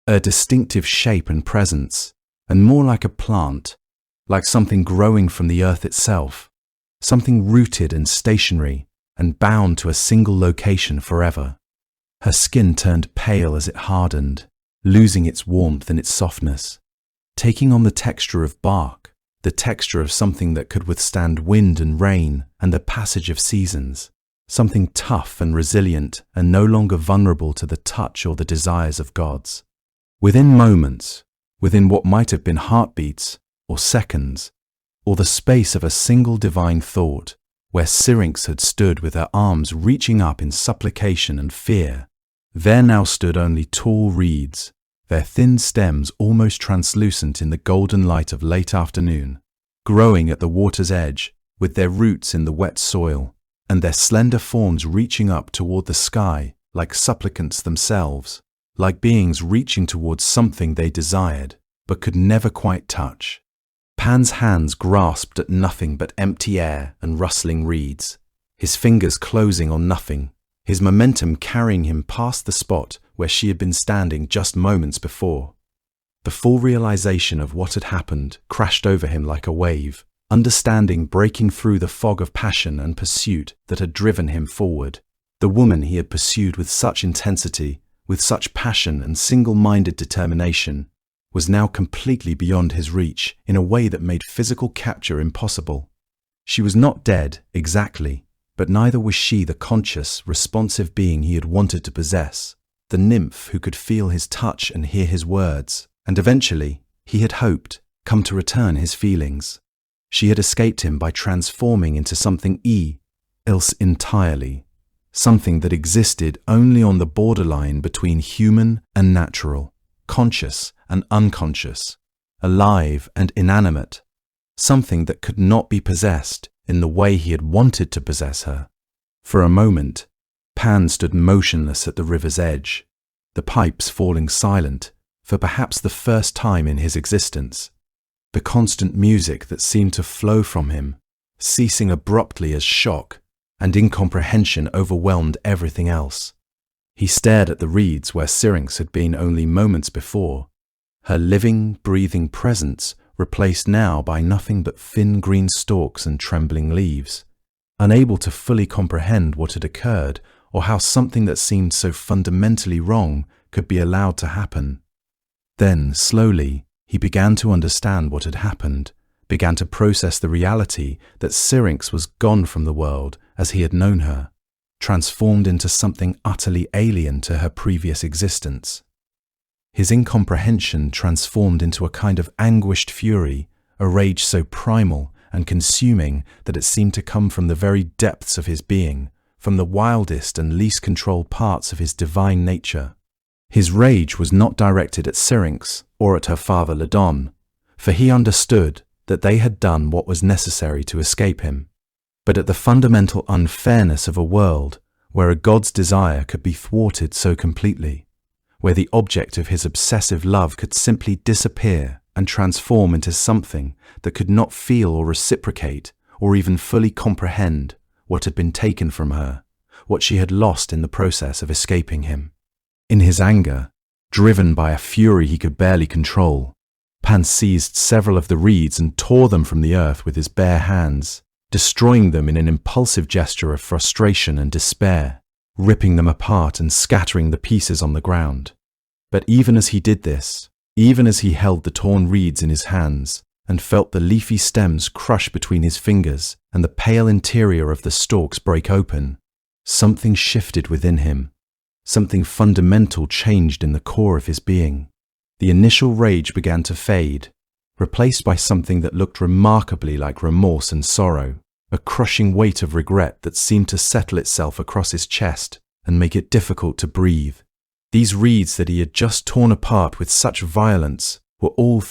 a distinctive shape and presence, and more like a plant, like something growing from the earth itself, something rooted and stationary and bound to a single location forever. Her skin turned pale as it hardened, losing its warmth and its softness, taking on the texture of bark, the texture of something that could withstand wind and rain and the passage of seasons, something tough and resilient and no longer vulnerable to the touch or the desires of gods. Within moments, within what might have been heartbeats or seconds, or the space of a single divine thought, where Syrinx had stood with her arms reaching up in supplication and fear, there now stood only tall reeds, their thin stems almost translucent in the golden light of late afternoon, growing at the water's edge, with their roots in the wet soil, and their slender forms reaching up toward the sky like supplicants themselves, like beings reaching towards something they desired, but could never quite touch. Pan's hands grasped at nothing but empty air and rustling reeds, his fingers closing on nothing, his momentum carrying him past the spot where she had been standing just moments before. The full realization of what had happened crashed over him like a wave, understanding breaking through the fog of passion and pursuit that had driven him forward. The woman he had pursued with such intensity, with such passion and single-minded determination, was now completely beyond his reach in a way that made physical capture impossible. She was not dead, exactly, but neither was she the conscious, responsive being he had wanted to possess, the nymph who could feel his touch and hear his words, and eventually, he had hoped, come to return his feelings. She had escaped him by transforming into something else entirely, something that existed only on the borderline between human and natural, conscious and unconscious, alive and inanimate, something that could not be possessed in the way he had wanted to possess her. For a moment, Pan stood motionless at the river's edge, the pipes falling silent for perhaps the first time in his existence, the constant music that seemed to flow from him, ceasing abruptly as shock and incomprehension overwhelmed everything else. He stared at the reeds where Syrinx had been only moments before, her living, breathing presence replaced now by nothing but thin green stalks and trembling leaves, unable to fully comprehend what had occurred or how something that seemed so fundamentally wrong could be allowed to happen. Then, slowly, he began to understand what had happened, began to process the reality that Syrinx was gone from the world as he had known her, transformed into something utterly alien to her previous existence. His incomprehension transformed into a kind of anguished fury, a rage so primal and consuming that it seemed to come from the very depths of his being, from the wildest and least controlled parts of his divine nature. His rage was not directed at Syrinx or at her father Ladon, for he understood that they had done what was necessary to escape him. but at the fundamental unfairness of a world where a god's desire could be thwarted so completely, where the object of his obsessive love could simply disappear and transform into something that could not feel or reciprocate or even fully comprehend what had been taken from her, what she had lost in the process of escaping him. In his anger, driven by a fury he could barely control, Pan seized several of the reeds and tore them from the earth with his bare hands, destroying them in an impulsive gesture of frustration and despair, ripping them apart and scattering the pieces on the ground. But even as he did this, even as he held the torn reeds in his hands and felt the leafy stems crush between his fingers and the pale interior of the stalks break open, something shifted within him. Something fundamental changed in the core of his being. The initial rage began to fade, replaced by something that looked remarkably like remorse and sorrow, a crushing weight of regret that seemed to settle itself across his chest and make it difficult to breathe. These reeds that he had just torn apart with such violence were all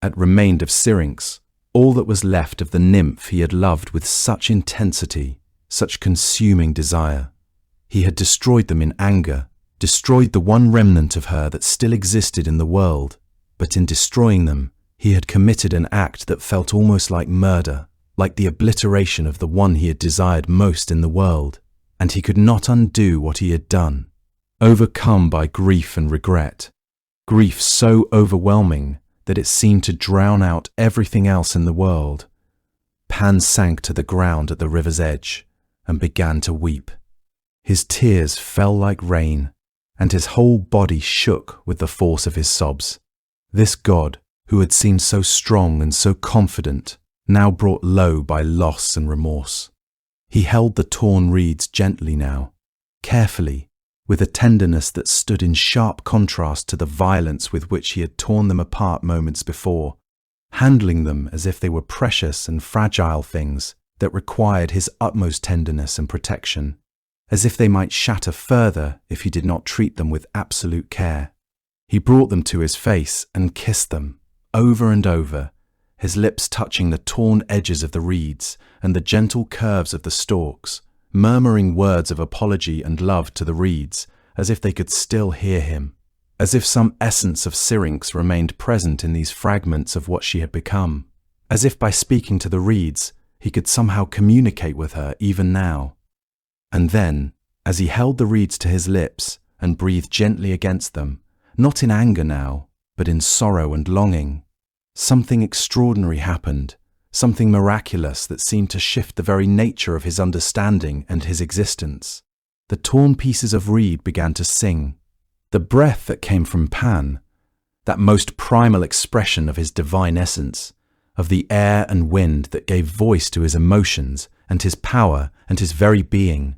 that remained of Syrinx, all that was left of the nymph he had loved with such intensity, such consuming desire. He had destroyed them in anger, destroyed the one remnant of her that still existed in the world, but in destroying them, he had committed an act that felt almost like murder, like the obliteration of the one he had desired most in the world, and he could not undo what he had done. Overcome by grief and regret, grief so overwhelming that it seemed to drown out everything else in the world, Pan sank to the ground at the river's edge and began to weep. His tears fell like rain, and his whole body shook with the force of his sobs. This god, who had seemed so strong and so confident, now brought low by loss and remorse. He held the torn reeds gently now, carefully, with a tenderness that stood in sharp contrast to the violence with which he had torn them apart moments before, handling them as if they were precious and fragile things that required his utmost tenderness and protection, as if they might shatter further if he did not treat them with absolute care. He brought them to his face and kissed them, over and over, his lips touching the torn edges of the reeds and the gentle curves of the stalks, murmuring words of apology and love to the reeds, as if they could still hear him, as if some essence of Syrinx remained present in these fragments of what she had become, as if by speaking to the reeds, he could somehow communicate with her even now. And then, as he held the reeds to his lips and breathed gently against them, not in anger now, but in sorrow and longing, something extraordinary happened, something miraculous that seemed to shift the very nature of his understanding and his existence. The torn pieces of reed began to sing. The breath that came from Pan, that most primal expression of his divine essence, of the air and wind that gave voice to his emotions and his power and his very being,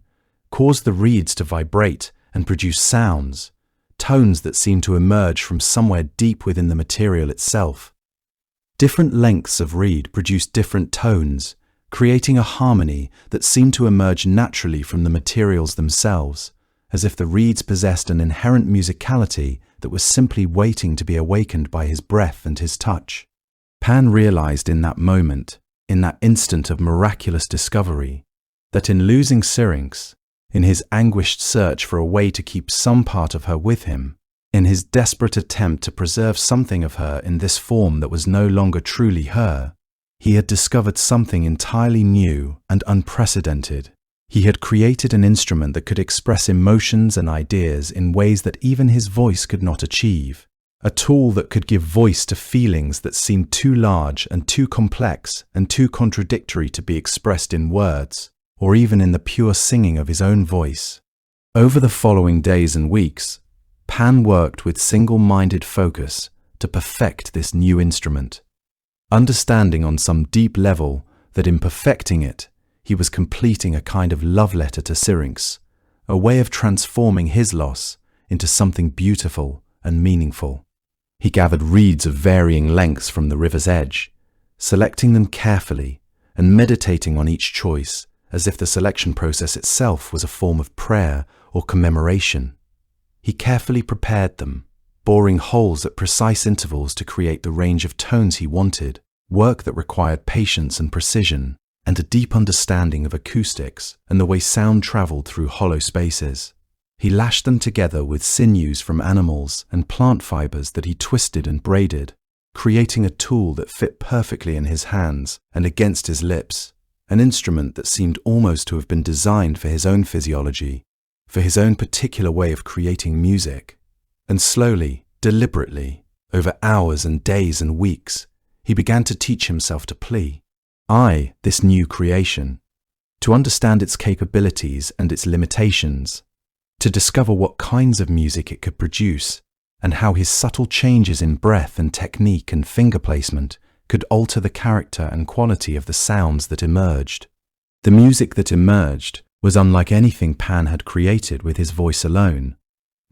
caused the reeds to vibrate and produce sounds, tones that seemed to emerge from somewhere deep within the material itself. Different lengths of reed produced different tones, creating a harmony that seemed to emerge naturally from the materials themselves, as if the reeds possessed an inherent musicality that was simply waiting to be awakened by his breath and his touch. Pan realized in that moment, in that instant of miraculous discovery, that in losing Syrinx, in his anguished search for a way to keep some part of her with him, in his desperate attempt to preserve something of her in this form that was no longer truly her, he had discovered something entirely new and unprecedented. He had created an instrument that could express emotions and ideas in ways that even his voice could not achieve, a tool that could give voice to feelings that seemed too large and too complex and too contradictory to be expressed in words, or even in the pure singing of his own voice. Over the following days and weeks, Pan worked with single-minded focus to perfect this new instrument, understanding on some deep level that in perfecting it, he was completing a kind of love letter to Syrinx, a way of transforming his loss into something beautiful and meaningful. He gathered reeds of varying lengths from the river's edge, selecting them carefully and meditating on each choice as if the selection process itself was a form of prayer or commemoration. He carefully prepared them, boring holes at precise intervals to create the range of tones he wanted, work that required patience and precision, and a deep understanding of acoustics and the way sound traveled through hollow spaces. He lashed them together with sinews from animals and plant fibers that he twisted and braided, creating a tool that fit perfectly in his hands and against his lips, an instrument that seemed almost to have been designed for his own physiology, for his own particular way of creating music. And slowly, deliberately, over hours and days and weeks, he began to teach himself to play. This new creation, to understand its capabilities and its limitations, to discover what kinds of music it could produce, and how his subtle changes in breath and technique and finger placement could alter the character and quality of the sounds that emerged. The music that emerged was unlike anything Pan had created with his voice alone,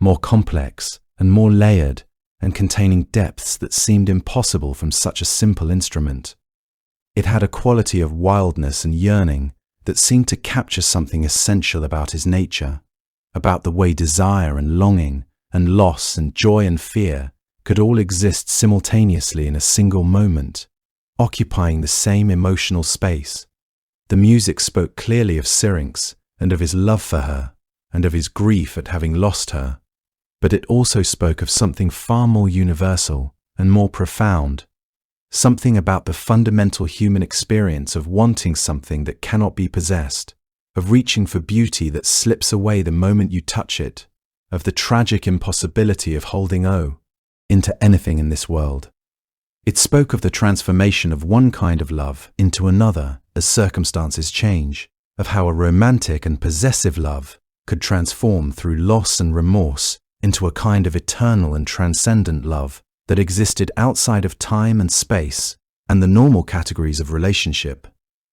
more complex and more layered and containing depths that seemed impossible from such a simple instrument. It had a quality of wildness and yearning that seemed to capture something essential about his nature, about the way desire and longing and loss and joy and fear could all exist simultaneously in a single moment, occupying the same emotional space. The music spoke clearly of Syrinx and of his love for her and of his grief at having lost her, but it also spoke of something far more universal and more profound, something about the fundamental human experience of wanting something that cannot be possessed, of reaching for beauty that slips away the moment you touch it, of the tragic impossibility of holding into anything in this world. It spoke of the transformation of one kind of love into another as circumstances change, of how a romantic and possessive love could transform through loss and remorse into a kind of eternal and transcendent love that existed outside of time and space and the normal categories of relationship.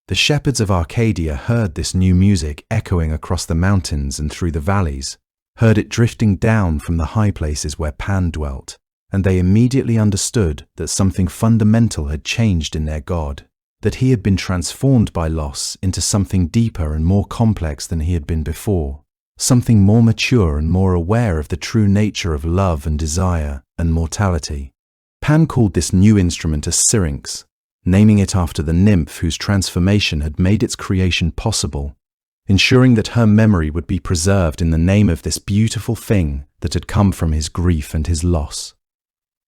The shepherds of Arcadia heard this new music echoing across the mountains and through the valleys, heard it drifting down from the high places where Pan dwelt, and they immediately understood that something fundamental had changed in their god, that he had been transformed by loss into something deeper and more complex than he had been before, something more mature and more aware of the true nature of love and desire and mortality. Pan called this new instrument a Syrinx, naming it after the nymph whose transformation had made its creation possible, ensuring that her memory would be preserved in the name of this beautiful thing that had come from his grief and his loss.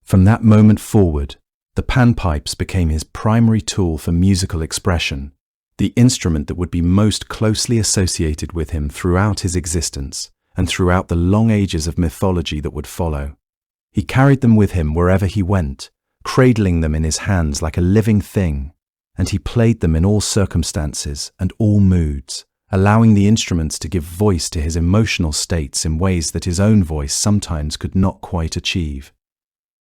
From that moment forward, the panpipes became his primary tool for musical expression, the instrument that would be most closely associated with him throughout his existence and throughout the long ages of mythology that would follow. He carried them with him wherever he went, cradling them in his hands like a living thing, and he played them in all circumstances and all moods, allowing the instruments to give voice to his emotional states in ways that his own voice sometimes could not quite achieve.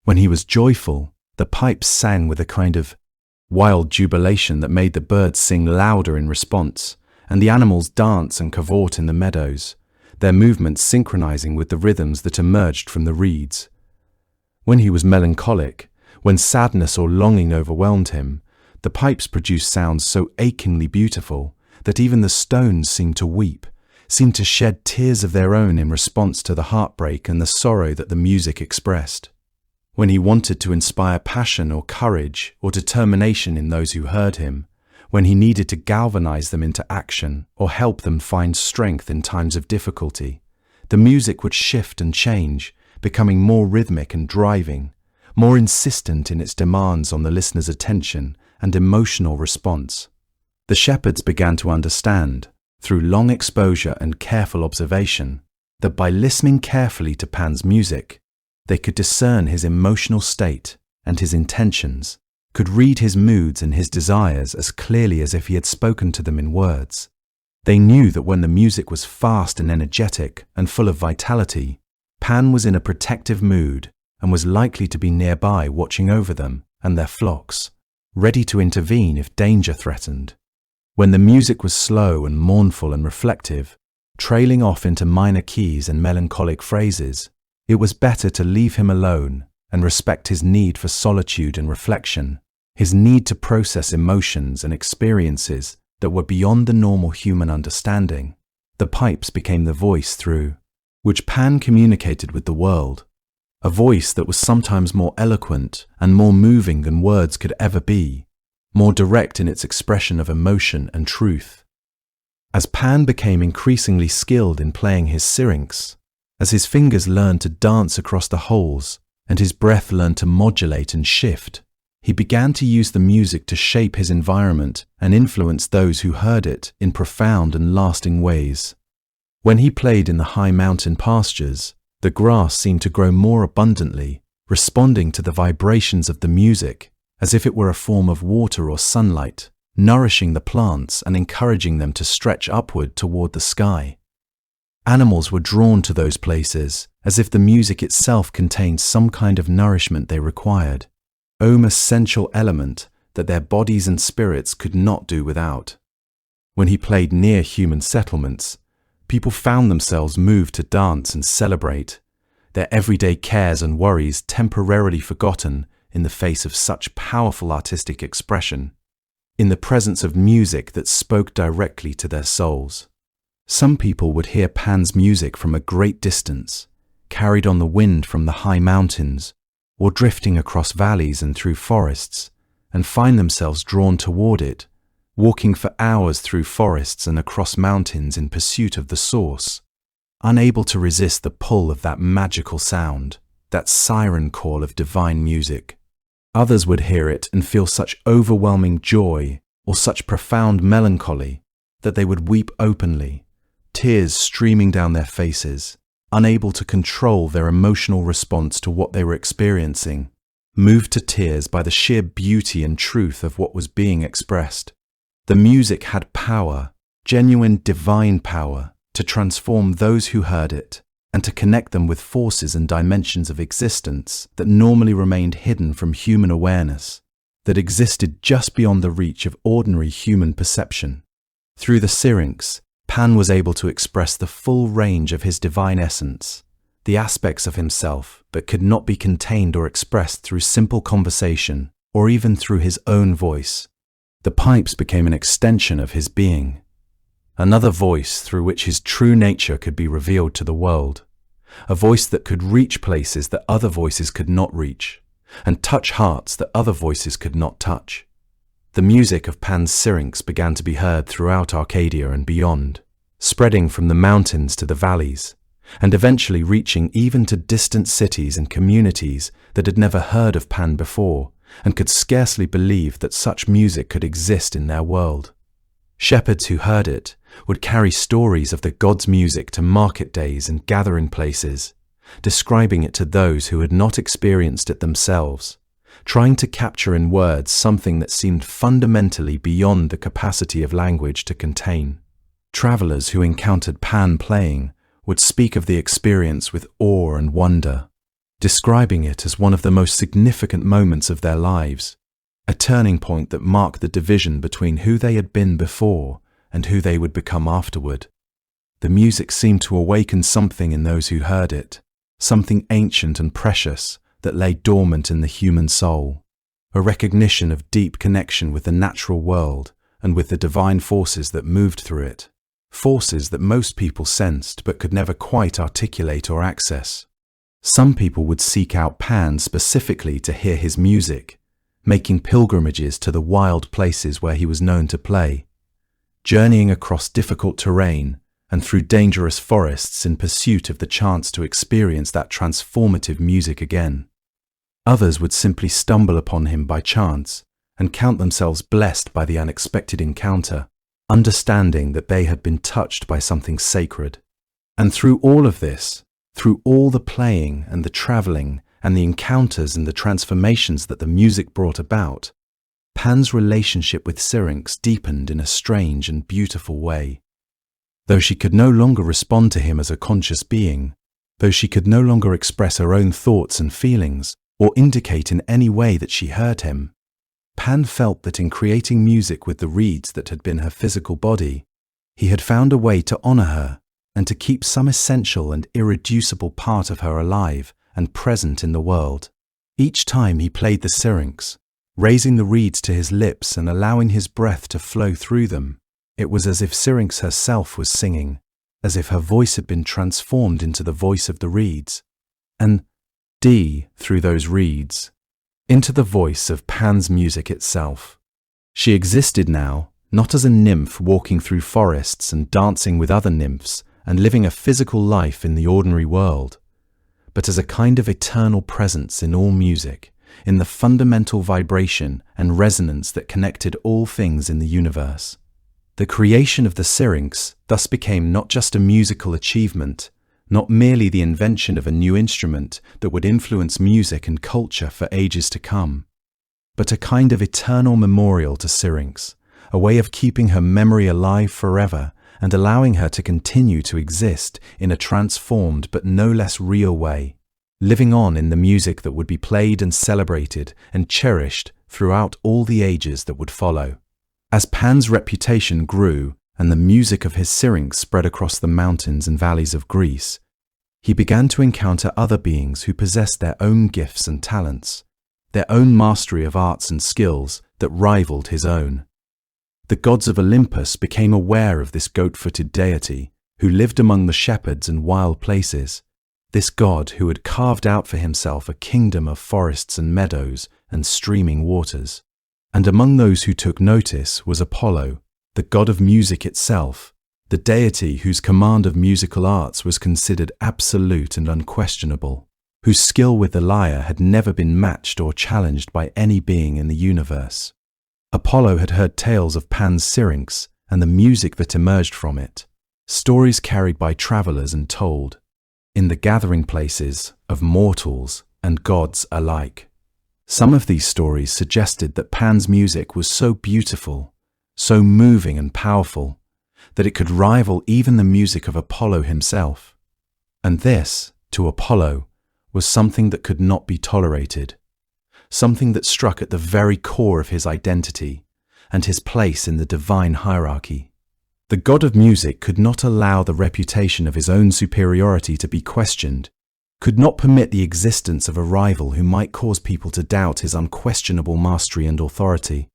When he was joyful, the pipes sang with a kind of wild jubilation that made the birds sing louder in response, and the animals dance and cavort in the meadows, their movements synchronizing with the rhythms that emerged from the reeds. When he was melancholic, when sadness or longing overwhelmed him, the pipes produced sounds so achingly beautiful that even the stones seemed to weep, seemed to shed tears of their own in response to the heartbreak and the sorrow that the music expressed. When he wanted to inspire passion or courage or determination in those who heard him, when he needed to galvanize them into action or help them find strength in times of difficulty, the music would shift and change, becoming more rhythmic and driving, more insistent in its demands on the listener's attention and emotional response. The shepherds began to understand, through long exposure and careful observation, that by listening carefully to Pan's music, they could discern his emotional state and his intentions, could read his moods and his desires as clearly as if he had spoken to them in words. They knew that when the music was fast and energetic and full of vitality, Pan was in a protective mood and was likely to be nearby watching over them and their flocks, ready to intervene if danger threatened. When the music was slow and mournful and reflective, trailing off into minor keys and melancholic phrases, it was better to leave him alone and respect his need for solitude and reflection, his need to process emotions and experiences that were beyond the normal human understanding. The pipes became the voice through which Pan communicated with the world, a voice that was sometimes more eloquent and more moving than words could ever be, more direct in its expression of emotion and truth. As Pan became increasingly skilled in playing his syrinx, as his fingers learned to dance across the holes and his breath learned to modulate and shift, he began to use the music to shape his environment and influence those who heard it in profound and lasting ways. When he played in the high mountain pastures, the grass seemed to grow more abundantly, responding to the vibrations of the music as if it were a form of water or sunlight, nourishing the plants and encouraging them to stretch upward toward the sky. Animals were drawn to those places as if the music itself contained some kind of nourishment they required, an essential element that their bodies and spirits could not do without. When he played near human settlements, people found themselves moved to dance and celebrate, their everyday cares and worries temporarily forgotten in the face of such powerful artistic expression, in the presence of music that spoke directly to their souls. Some people would hear Pan's music from a great distance, carried on the wind from the high mountains, or drifting across valleys and through forests, and find themselves drawn toward it, walking for hours through forests and across mountains in pursuit of the source, unable to resist the pull of that magical sound, that siren call of divine music. Others would hear it and feel such overwhelming joy or such profound melancholy that they would weep openly, tears streaming down their faces, unable to control their emotional response to what they were experiencing, moved to tears by the sheer beauty and truth of what was being expressed. The music had power, genuine divine power, to transform those who heard it and to connect them with forces and dimensions of existence that normally remained hidden from human awareness, that existed just beyond the reach of ordinary human perception. Through the syrinx, Pan was able to express the full range of his divine essence, the aspects of himself that could not be contained or expressed through simple conversation or even through his own voice. The pipes became an extension of his being, another voice through which his true nature could be revealed to the world, a voice that could reach places that other voices could not reach, and touch hearts that other voices could not touch. The music of Pan's syrinx began to be heard throughout Arcadia and beyond, spreading from the mountains to the valleys, and eventually reaching even to distant cities and communities that had never heard of Pan before and could scarcely believe that such music could exist in their world. Shepherds who heard it would carry stories of the god's music to market days and gathering places, describing it to those who had not experienced it themselves, trying to capture in words something that seemed fundamentally beyond the capacity of language to contain. Travelers who encountered Pan playing would speak of the experience with awe and wonder, describing it as one of the most significant moments of their lives, a turning point that marked the division between who they had been before and who they would become afterward. The music seemed to awaken something in those who heard it, something ancient and precious that lay dormant in the human soul, a recognition of deep connection with the natural world and with the divine forces that moved through it, forces that most people sensed but could never quite articulate or access. Some people would seek out Pan specifically to hear his music, making pilgrimages to the wild places where he was known to play, journeying across difficult terrain and through dangerous forests in pursuit of the chance to experience that transformative music again. Others would simply stumble upon him by chance and count themselves blessed by the unexpected encounter, understanding that they had been touched by something sacred. And through all of this, through all the playing and the traveling and the encounters and the transformations that the music brought about, Pan's relationship with Syrinx deepened in a strange and beautiful way. Though she could no longer respond to him as a conscious being, though she could no longer express her own thoughts and feelings or indicate in any way that she heard him, Pan felt that in creating music with the reeds that had been her physical body, he had found a way to honor her and to keep some essential and irreducible part of her alive and present in the world. Each time he played the syrinx, raising the reeds to his lips and allowing his breath to flow through them, it was as if Syrinx herself was singing, as if her voice had been transformed into the voice of the reeds, and through those reeds, into the voice of Pan's music itself. She existed now, not as a nymph walking through forests and dancing with other nymphs and living a physical life in the ordinary world, but as a kind of eternal presence in all music, in the fundamental vibration and resonance that connected all things in the universe. The creation of the syrinx thus became not just a musical achievement, not merely the invention of a new instrument that would influence music and culture for ages to come, but a kind of eternal memorial to Syrinx, a way of keeping her memory alive forever and allowing her to continue to exist in a transformed but no less real way, living on in the music that would be played and celebrated and cherished throughout all the ages that would follow. As Pan's reputation grew and the music of his Syrinx spread across the mountains and valleys of Greece, he began to encounter other beings who possessed their own gifts and talents, their own mastery of arts and skills that rivaled his own. The gods of Olympus became aware of this goat-footed deity who lived among the shepherds and wild places, this god who had carved out for himself a kingdom of forests and meadows and streaming waters. And among those who took notice was Apollo, the god of music itself, the deity whose command of musical arts was considered absolute and unquestionable, whose skill with the lyre had never been matched or challenged by any being in the universe. Apollo had heard tales of Pan's Syrinx and the music that emerged from it, stories carried by travelers and told, in the gathering places of mortals and gods alike. Some of these stories suggested that Pan's music was so beautiful, so moving and powerful, that it could rival even the music of Apollo himself. And this, to Apollo, was something that could not be tolerated, something that struck at the very core of his identity and his place in the divine hierarchy. The god of music could not allow the reputation of his own superiority to be questioned, could not permit the existence of a rival who might cause people to doubt his unquestionable mastery and authority.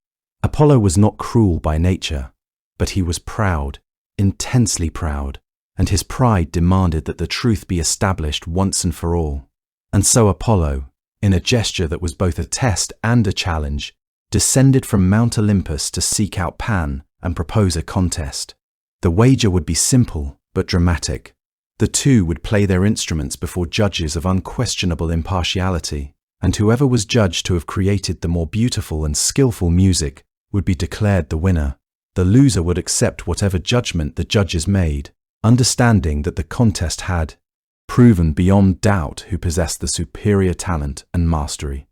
Apollo was not cruel by nature, but he was proud, intensely proud, and his pride demanded that the truth be established once and for all. And so Apollo, in a gesture that was both a test and a challenge, descended from Mount Olympus to seek out Pan and propose a contest. The wager would be simple but dramatic. The two would play their instruments before judges of unquestionable impartiality, and whoever was judged to have created the more beautiful and skillful music would be declared the winner. The loser would accept whatever judgment the judges made, understanding that the contest had proven beyond doubt who possessed the superior talent and mastery.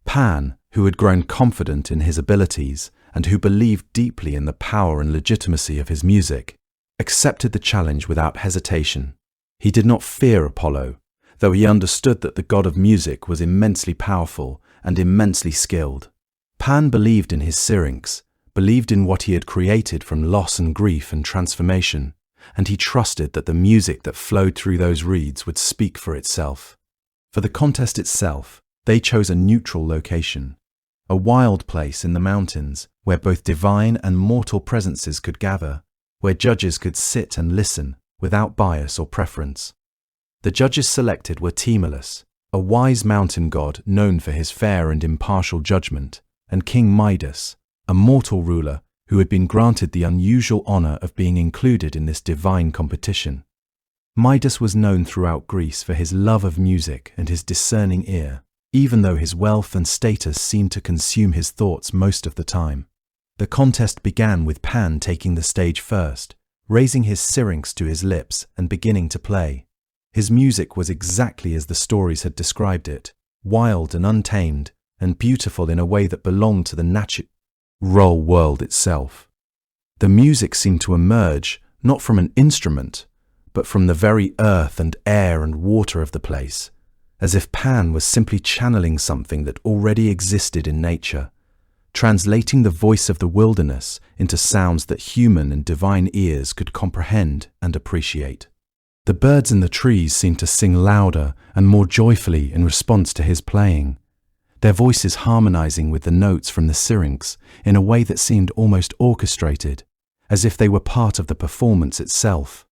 Pan, who had grown confident in his abilities and who believed deeply in the power and legitimacy of his music, accepted the challenge without hesitation. He did not fear Apollo, though he understood that the god of music was immensely powerful and immensely skilled. Pan believed in his Syrinx, believed in what he had created from loss and grief and transformation, and he trusted that the music that flowed through those reeds would speak for itself. For the contest itself, they chose a neutral location, a wild place in the mountains where both divine and mortal presences could gather, where judges could sit and listen without bias or preference. The judges selected were Timolus, a wise mountain god known for his fair and impartial judgment, and King Midas, a mortal ruler who had been granted the unusual honor of being included in this divine competition. Midas was known throughout Greece for his love of music and his discerning ear, even though his wealth and status seemed to consume his thoughts most of the time. The contest began with Pan taking the stage first, raising his Syrinx to his lips and beginning to play. His music was exactly as the stories had described it, wild and untamed, and beautiful in a way that belonged to the natural world itself. The music seemed to emerge not from an instrument, but from the very earth and air and water of the place, as if Pan was simply channeling something that already existed in nature, translating the voice of the wilderness into sounds that human and divine ears could comprehend and appreciate. The birds in the trees seemed to sing louder and more joyfully in response to his playing, their voices harmonizing with the notes from the Syrinx in a way that seemed almost orchestrated, as if they were part of the performance itself.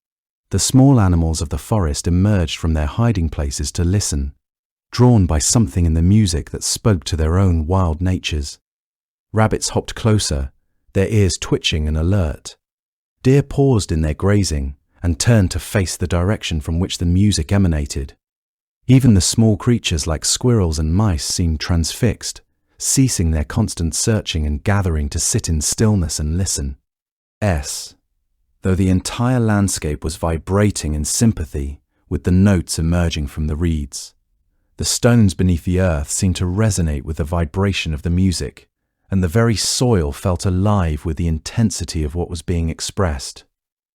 The small animals of the forest emerged from their hiding places to listen, drawn by something in the music that spoke to their own wild natures. Rabbits hopped closer their ears twitching and alert. Deer paused in their grazing and turned to face the direction from which the music emanated. Even the small creatures like squirrels and mice seemed transfixed, ceasing their constant searching and gathering to sit in stillness and listen. Though the entire landscape was vibrating in sympathy with the notes emerging from the reeds. The stones beneath the earth seemed to resonate with the vibration of the music, and the very soil felt alive with the intensity of what was being expressed.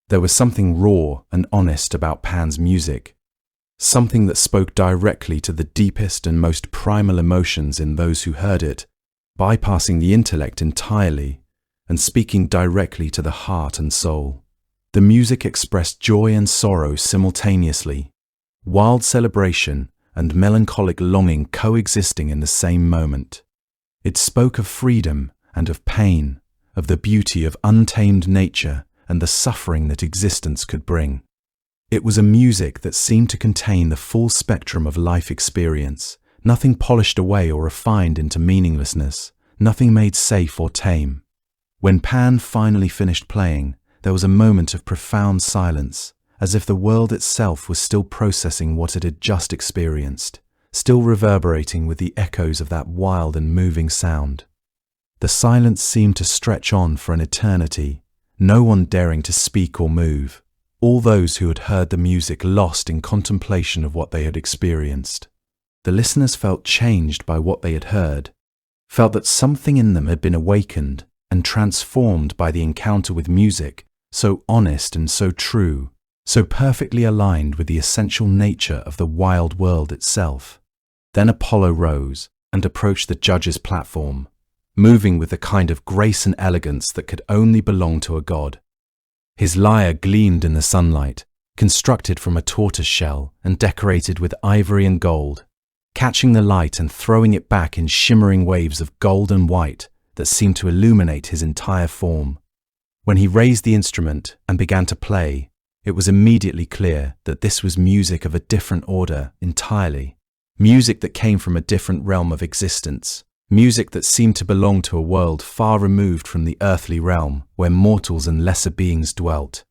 There was something raw and honest about Pan's music, something that spoke directly to the deepest and most primal emotions in those who heard it, bypassing the intellect entirely and speaking directly to the heart and soul. The music expressed joy and sorrow simultaneously, wild celebration and melancholic longing coexisting in the same moment. It spoke of freedom and of pain, of the beauty of untamed nature and the suffering that existence could bring. It was a music that seemed to contain the full spectrum of life experience, nothing polished away or refined into meaninglessness, nothing made safe or tame. When Pan finally finished playing, there was a moment of profound silence, as if the world itself was still processing what it had just experienced, still reverberating with the echoes of that wild and moving sound. The silence seemed to stretch on for an eternity, no one daring to speak or move, all those who had heard the music lost in contemplation of what they had experienced. The listeners felt changed by what they had heard, felt that something in them had been awakened and transformed by the encounter with music, so honest and so true, so perfectly aligned with the essential nature of the wild world itself. Then Apollo rose and approached the judges' platform, moving with the kind of grace and elegance that could only belong to a god. His lyre gleamed in the sunlight, constructed from a tortoise shell and decorated with ivory and gold, catching the light and throwing it back in shimmering waves of gold and white that seemed to illuminate his entire form. When he raised the instrument and began to play, it was immediately clear that this was music of a different order entirely, music that came from a different realm of existence, music that seemed to belong to a world far removed from the earthly realm where mortals and lesser beings dwelt.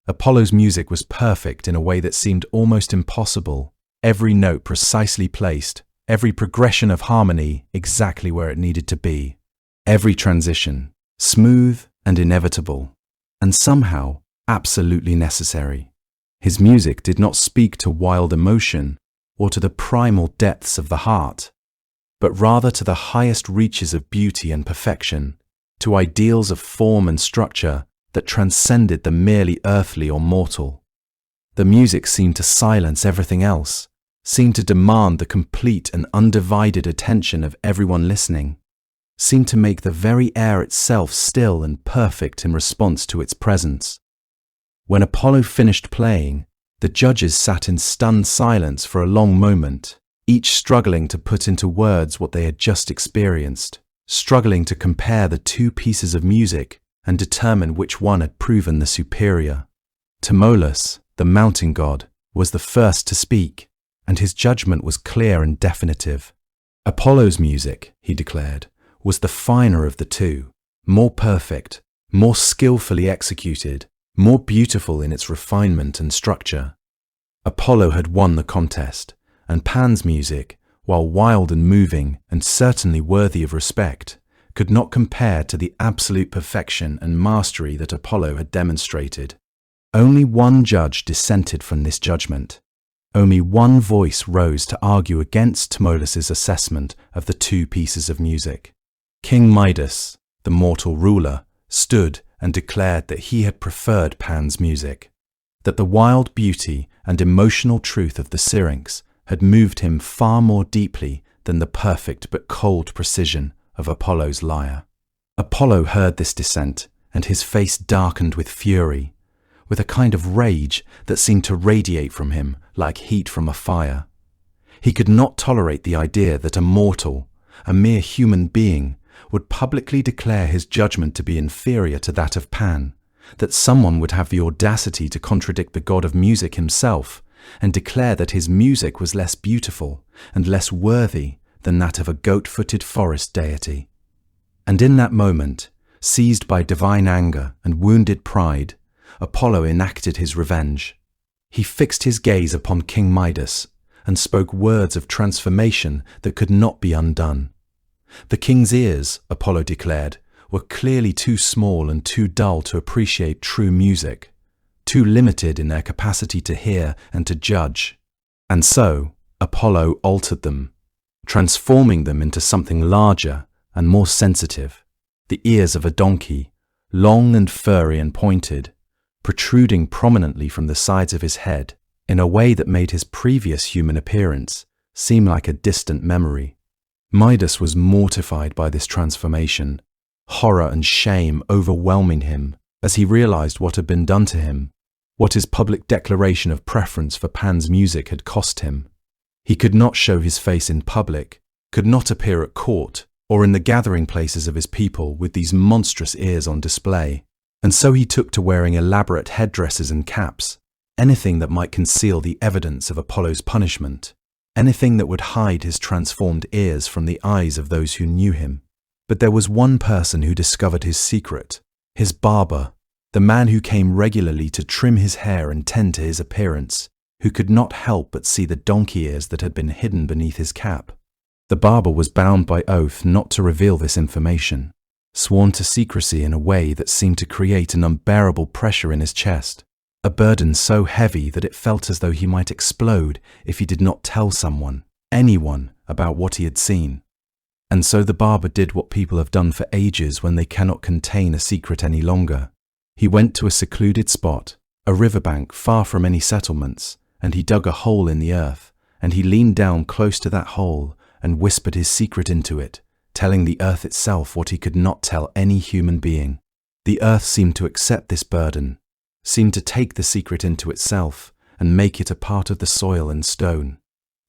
Apollo's music was perfect in a way that seemed almost impossible, every note precisely placed, every progression of harmony exactly where it needed to be, every transition smooth and inevitable, and somehow absolutely necessary. His music did not speak to wild emotion or to the primal depths of the heart, but rather to the highest reaches of beauty and perfection, to ideals of form and structure that transcended the merely earthly or mortal. The music seemed to silence everything else, seemed to demand the complete and undivided attention of everyone listening, seemed to make the very air itself still and perfect in response to its presence. When Apollo finished playing, the judges sat in stunned silence for a long moment, each struggling to put into words what they had just experienced, struggling to compare the two pieces of music and determine which one had proven the superior. Tmolus, the mountain god, was the first to speak, and his judgment was clear and definitive. Apollo's music, he declared, was the finer of the two, more perfect, more skillfully executed, more beautiful in its refinement and structure. Apollo had won the contest, and Pan's music, while wild and moving and certainly worthy of respect, could not compare to the absolute perfection and mastery that Apollo had demonstrated. Only one judge dissented from this judgment. Only one voice rose to argue against Tmolus's assessment of the two pieces of music. King Midas, the mortal ruler, stood and declared that he had preferred Pan's music, that the wild beauty and emotional truth of the Syrinx had moved him far more deeply than the perfect but cold precision of Apollo's lyre. Apollo heard this dissent, and his face darkened with fury, with a kind of rage that seemed to radiate from him like heat from a fire. He could not tolerate the idea that a mortal, a mere human being, would publicly declare his judgment to be inferior to that of Pan, that someone would have the audacity to contradict the god of music himself and declare that his music was less beautiful and less worthy than that of a goat-footed forest deity. And in that moment, seized by divine anger and wounded pride, Apollo enacted his revenge. He fixed his gaze upon King Midas and spoke words of transformation that could not be undone. The king's ears, Apollo declared, were clearly too small and too dull to appreciate true music, too limited in their capacity to hear and to judge. And so, Apollo altered them, transforming them into something larger and more sensitive. The ears of a donkey, long and furry and pointed, protruding prominently from the sides of his head in a way that made his previous human appearance seem like a distant memory. Midas was mortified by this transformation, horror and shame overwhelming him as he realized what had been done to him, what his public declaration of preference for Pan's music had cost him. He could not show his face in public, could not appear at court or in the gathering places of his people with these monstrous ears on display, and so he took to wearing elaborate headdresses and caps, anything that might conceal the evidence of Apollo's punishment, anything that would hide his transformed ears from the eyes of those who knew him. But there was one person who discovered his secret, his barber, the man who came regularly to trim his hair and tend to his appearance, who could not help but see the donkey ears that had been hidden beneath his cap. The barber was bound by oath not to reveal this information, sworn to secrecy in a way that seemed to create an unbearable pressure in his chest, a burden so heavy that it felt as though he might explode if he did not tell someone, anyone, about what he had seen. And so the barber did what people have done for ages when they cannot contain a secret any longer. He went to a secluded spot, a riverbank far from any settlements, and he dug a hole in the earth, and he leaned down close to that hole and whispered his secret into it, telling the earth itself what he could not tell any human being. The earth seemed to accept this burden, seemed to take the secret into itself and make it a part of the soil and stone.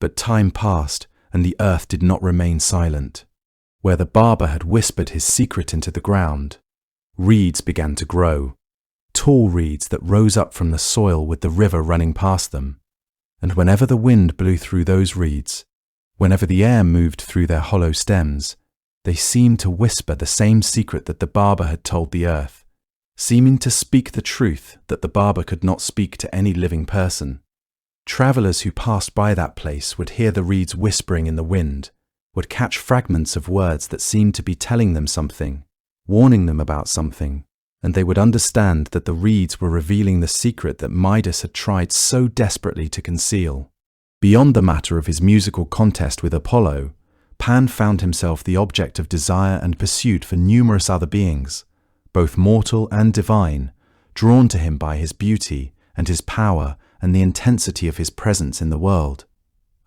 But time passed, and the earth did not remain silent. Where the barber had whispered his secret into the ground, reeds began to grow, tall reeds that rose up from the soil with the river running past them. And whenever the wind blew through those reeds, whenever the air moved through their hollow stems, they seemed to whisper the same secret that the barber had told the earth, seeming to speak the truth that the barber could not speak to any living person. Travelers who passed by that place would hear the reeds whispering in the wind, would catch fragments of words that seemed to be telling them something, warning them about something, and they would understand that the reeds were revealing the secret that Midas had tried so desperately to conceal. Beyond the matter of his musical contest with Apollo, Pan found himself the object of desire and pursuit for numerous other beings, both mortal and divine, drawn to him by his beauty and his power and the intensity of his presence in the world.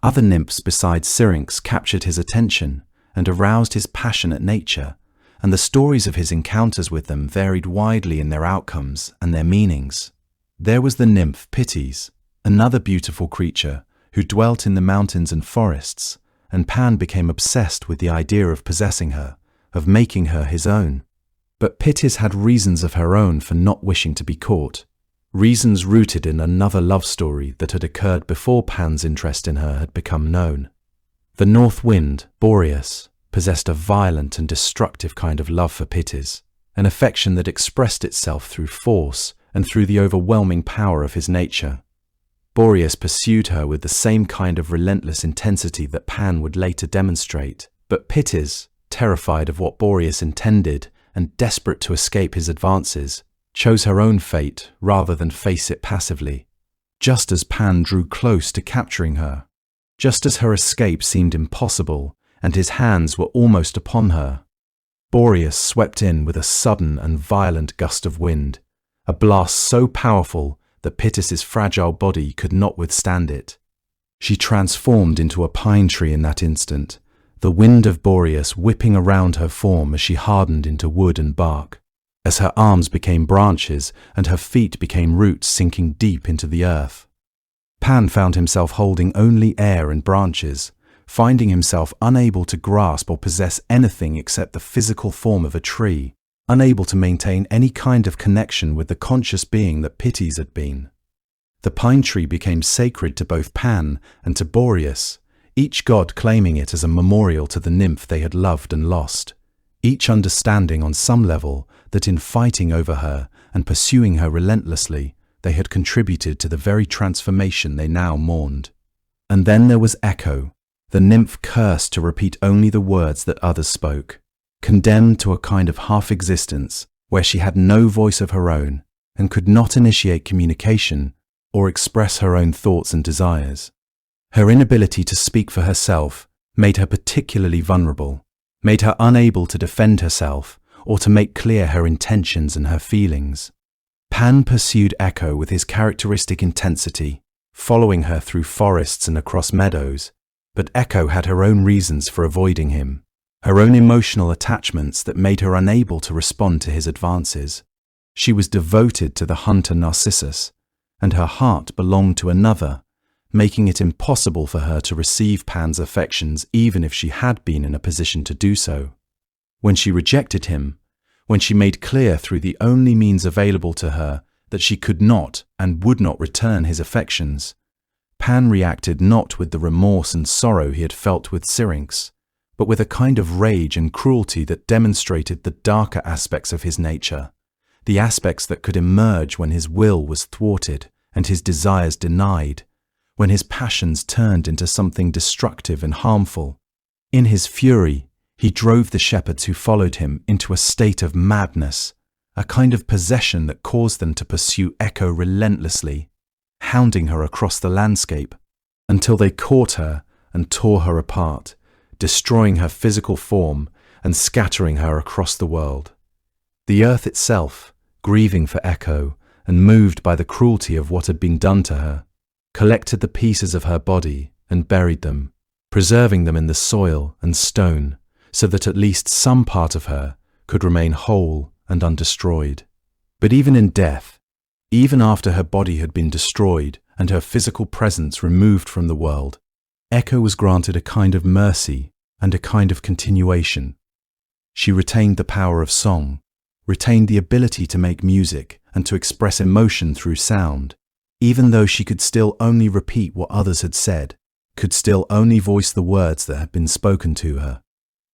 Other nymphs besides Syrinx captured his attention and aroused his passionate nature, and the stories of his encounters with them varied widely in their outcomes and their meanings. There was the nymph Pitys, another beautiful creature who dwelt in the mountains and forests, and Pan became obsessed with the idea of possessing her, of making her his own. But Pitys had reasons of her own for not wishing to be caught, reasons rooted in another love story that had occurred before Pan's interest in her had become known. The north wind, Boreas, possessed a violent and destructive kind of love for Pitys, an affection that expressed itself through force and through the overwhelming power of his nature. Boreas pursued her with the same kind of relentless intensity that Pan would later demonstrate, but Pitys, terrified of what Boreas intended and desperate to escape his advances, chose her own fate rather than face it passively. Just as Pan drew close to capturing her, just as her escape seemed impossible and his hands were almost upon her, Boreas swept in with a sudden and violent gust of wind, a blast so powerful that Pitys' fragile body could not withstand it. She transformed into a pine tree in that instant, the wind of Boreas whipping around her form as she hardened into wood and bark, as her arms became branches and her feet became roots sinking deep into the earth. Pan found himself holding only air and branches, finding himself unable to grasp or possess anything except the physical form of a tree, unable to maintain any kind of connection with the conscious being that Pitys had been. The pine tree became sacred to both Pan and to Boreas, each god claiming it as a memorial to the nymph they had loved and lost. each understanding on some level that in fighting over her and pursuing her relentlessly, they had contributed to the very transformation they now mourned. And then there was Echo, the nymph cursed to repeat only the words that others spoke, condemned to a kind of half-existence where she had no voice of her own and could not initiate communication or express her own thoughts and desires. Her inability to speak for herself made her particularly vulnerable, made her unable to defend herself or to make clear her intentions and her feelings. Pan pursued Echo with his characteristic intensity, following her through forests and across meadows, but Echo had her own reasons for avoiding him, her own emotional attachments that made her unable to respond to his advances. She was devoted to the hunter Narcissus, and her heart belonged to another, making it impossible for her to receive Pan's affections even if she had been in a position to do so. When she rejected him, when she made clear through the only means available to her that she could not and would not return his affections, Pan reacted not with the remorse and sorrow he had felt with Syrinx, but with a kind of rage and cruelty that demonstrated the darker aspects of his nature, the aspects that could emerge when his will was thwarted and his desires denied, when his passions turned into something destructive and harmful. In his fury, he drove the shepherds who followed him into a state of madness, a kind of possession that caused them to pursue Echo relentlessly, hounding her across the landscape, until they caught her and tore her apart, destroying her physical form and scattering her across the world. The earth itself, grieving for Echo and moved by the cruelty of what had been done to her, collected the pieces of her body and buried them, preserving them in the soil and stone, so that at least some part of her could remain whole and undestroyed. But even in death, even after her body had been destroyed and her physical presence removed from the world, Echo was granted a kind of mercy and a kind of continuation. She retained the power of song, retained the ability to make music and to express emotion through sound, even though she could still only repeat what others had said, could still only voice the words that had been spoken to her.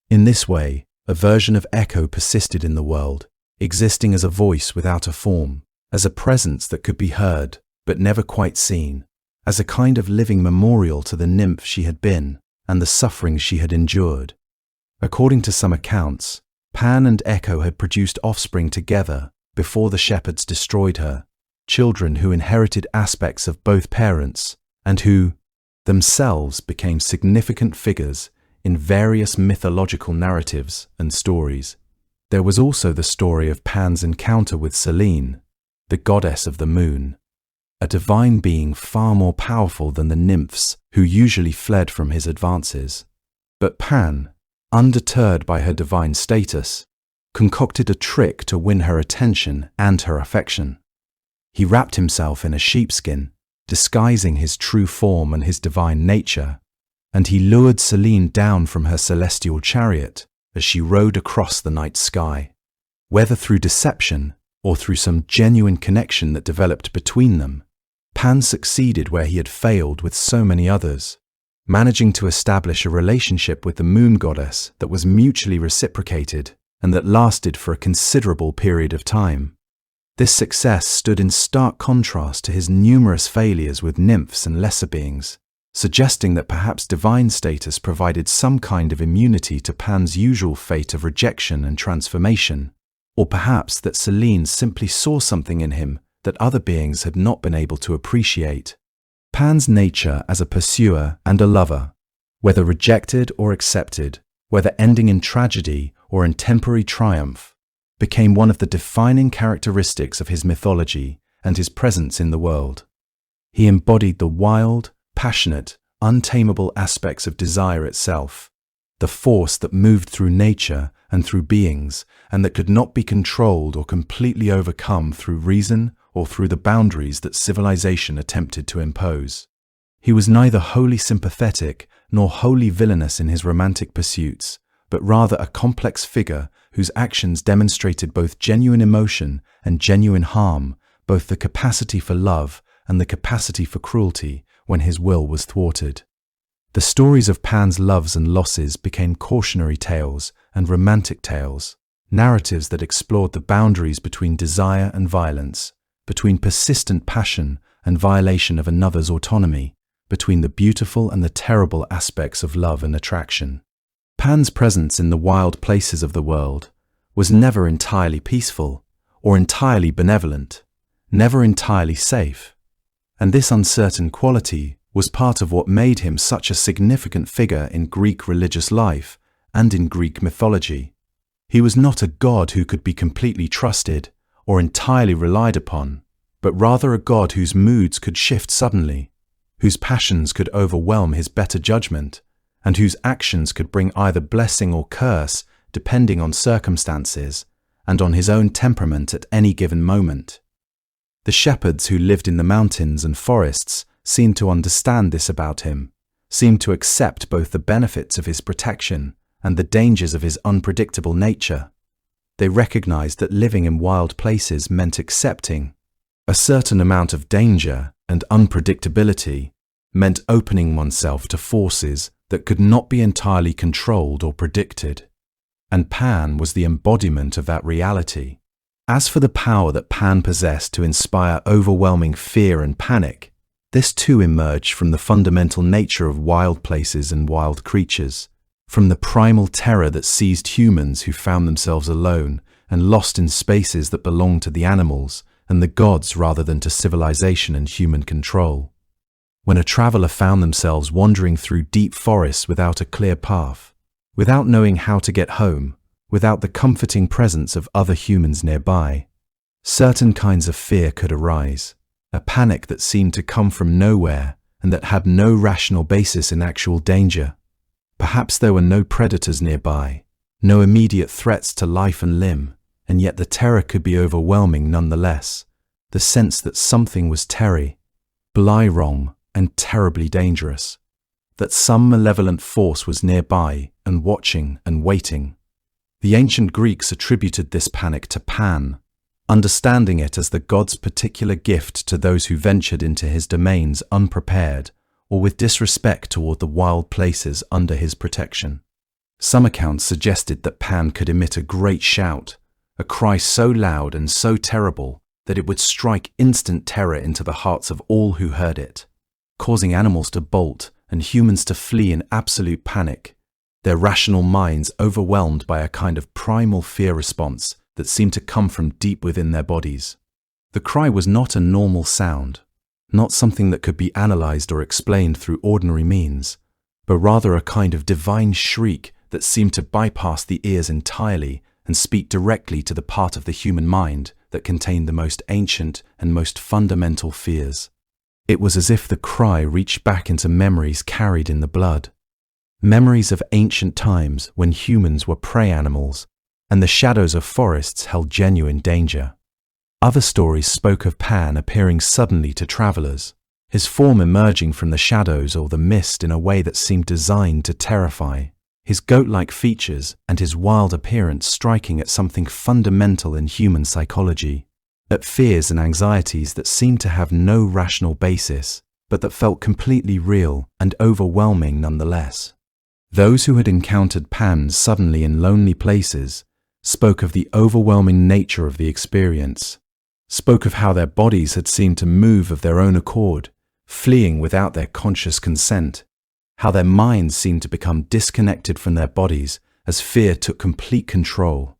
In this way, a version of Echo persisted in the world, existing as a voice without a form, as a presence that could be heard but never quite seen, as a kind of living memorial to the nymph she had been and the sufferings she had endured. According to some accounts, Pan and Echo had produced offspring together before the shepherds destroyed her, children who inherited aspects of both parents and who, themselves, became significant figures in various mythological narratives and stories. There was also the story of Pan's encounter with Selene, the goddess of the moon, a divine being far more powerful than the nymphs who usually fled from his advances. But Pan, undeterred by her divine status, concocted a trick to win her attention and her affection. He wrapped himself in a sheepskin, disguising his true form and his divine nature, and he lured Selene down from her celestial chariot as she rode across the night sky. Whether through deception or through some genuine connection that developed between them, Pan succeeded where he had failed with so many others, managing to establish a relationship with the moon goddess that was mutually reciprocated and that lasted for a considerable period of time. This success stood in stark contrast to his numerous failures with nymphs and lesser beings, suggesting that perhaps divine status provided some kind of immunity to Pan's usual fate of rejection and transformation, or perhaps that Selene simply saw something in him that other beings had not been able to appreciate. Pan's nature as a pursuer and a lover, whether rejected or accepted, whether ending in tragedy or in temporary triumph, became one of the defining characteristics of his mythology and his presence in the world. He embodied the wild, passionate, untamable aspects of desire itself, the force that moved through nature and through beings and that could not be controlled or completely overcome through reason or through the boundaries that civilization attempted to impose. He was neither wholly sympathetic nor wholly villainous in his romantic pursuits, but rather a complex figure whose actions demonstrated both genuine emotion and genuine harm, both the capacity for love and the capacity for cruelty when his will was thwarted. The stories of Pan's loves and losses became cautionary tales and romantic tales, narratives that explored the boundaries between desire and violence, between persistent passion and violation of another's autonomy, between the beautiful and the terrible aspects of love and attraction. Pan's presence in the wild places of the world was never entirely peaceful or entirely benevolent, never entirely safe, and this uncertain quality was part of what made him such a significant figure in Greek religious life and in Greek mythology. He was not a god who could be completely trusted or entirely relied upon, but rather a god whose moods could shift suddenly, whose passions could overwhelm his better judgment, and whose actions could bring either blessing or curse depending on circumstances and on his own temperament at any given moment. The shepherds who lived in the mountains and forests seemed to understand this about him, seemed to accept both the benefits of his protection and the dangers of his unpredictable nature. They recognized that living in wild places meant accepting a certain amount of danger, and unpredictability meant opening oneself to forces that could not be entirely controlled or predicted. And Pan was the embodiment of that reality. As for the power that Pan possessed to inspire overwhelming fear and panic, this too emerged from the fundamental nature of wild places and wild creatures, from the primal terror that seized humans who found themselves alone and lost in spaces that belonged to the animals and the gods rather than to civilization and human control. When a traveler found themselves wandering through deep forests without a clear path, without knowing how to get home, without the comforting presence of other humans nearby, certain kinds of fear could arise, a panic that seemed to come from nowhere and that had no rational basis in actual danger. Perhaps there were no predators nearby, no immediate threats to life and limb, and yet the terror could be overwhelming nonetheless, the sense that something was wrong and terribly dangerous, that some malevolent force was nearby and watching and waiting. The ancient Greeks attributed this panic to Pan, understanding it as the god's particular gift to those who ventured into his domains unprepared or with disrespect toward the wild places under his protection. Some accounts suggested that Pan could emit a great shout, a cry so loud and so terrible that it would strike instant terror into the hearts of all who heard it, causing animals to bolt and humans to flee in absolute panic, their rational minds overwhelmed by a kind of primal fear response that seemed to come from deep within their bodies. The cry was not a normal sound, not something that could be analyzed or explained through ordinary means, but rather a kind of divine shriek that seemed to bypass the ears entirely and speak directly to the part of the human mind that contained the most ancient and most fundamental fears. It was as if the cry reached back into memories carried in the blood, memories of ancient times when humans were prey animals and the shadows of forests held genuine danger. Other stories spoke of Pan appearing suddenly to travelers, his form emerging from the shadows or the mist in a way that seemed designed to terrify, his goat-like features and his wild appearance striking at something fundamental in human psychology, at fears and anxieties that seemed to have no rational basis, but that felt completely real and overwhelming nonetheless. Those who had encountered Pan suddenly in lonely places spoke of the overwhelming nature of the experience, spoke of how their bodies had seemed to move of their own accord, fleeing without their conscious consent, how their minds seemed to become disconnected from their bodies as fear took complete control.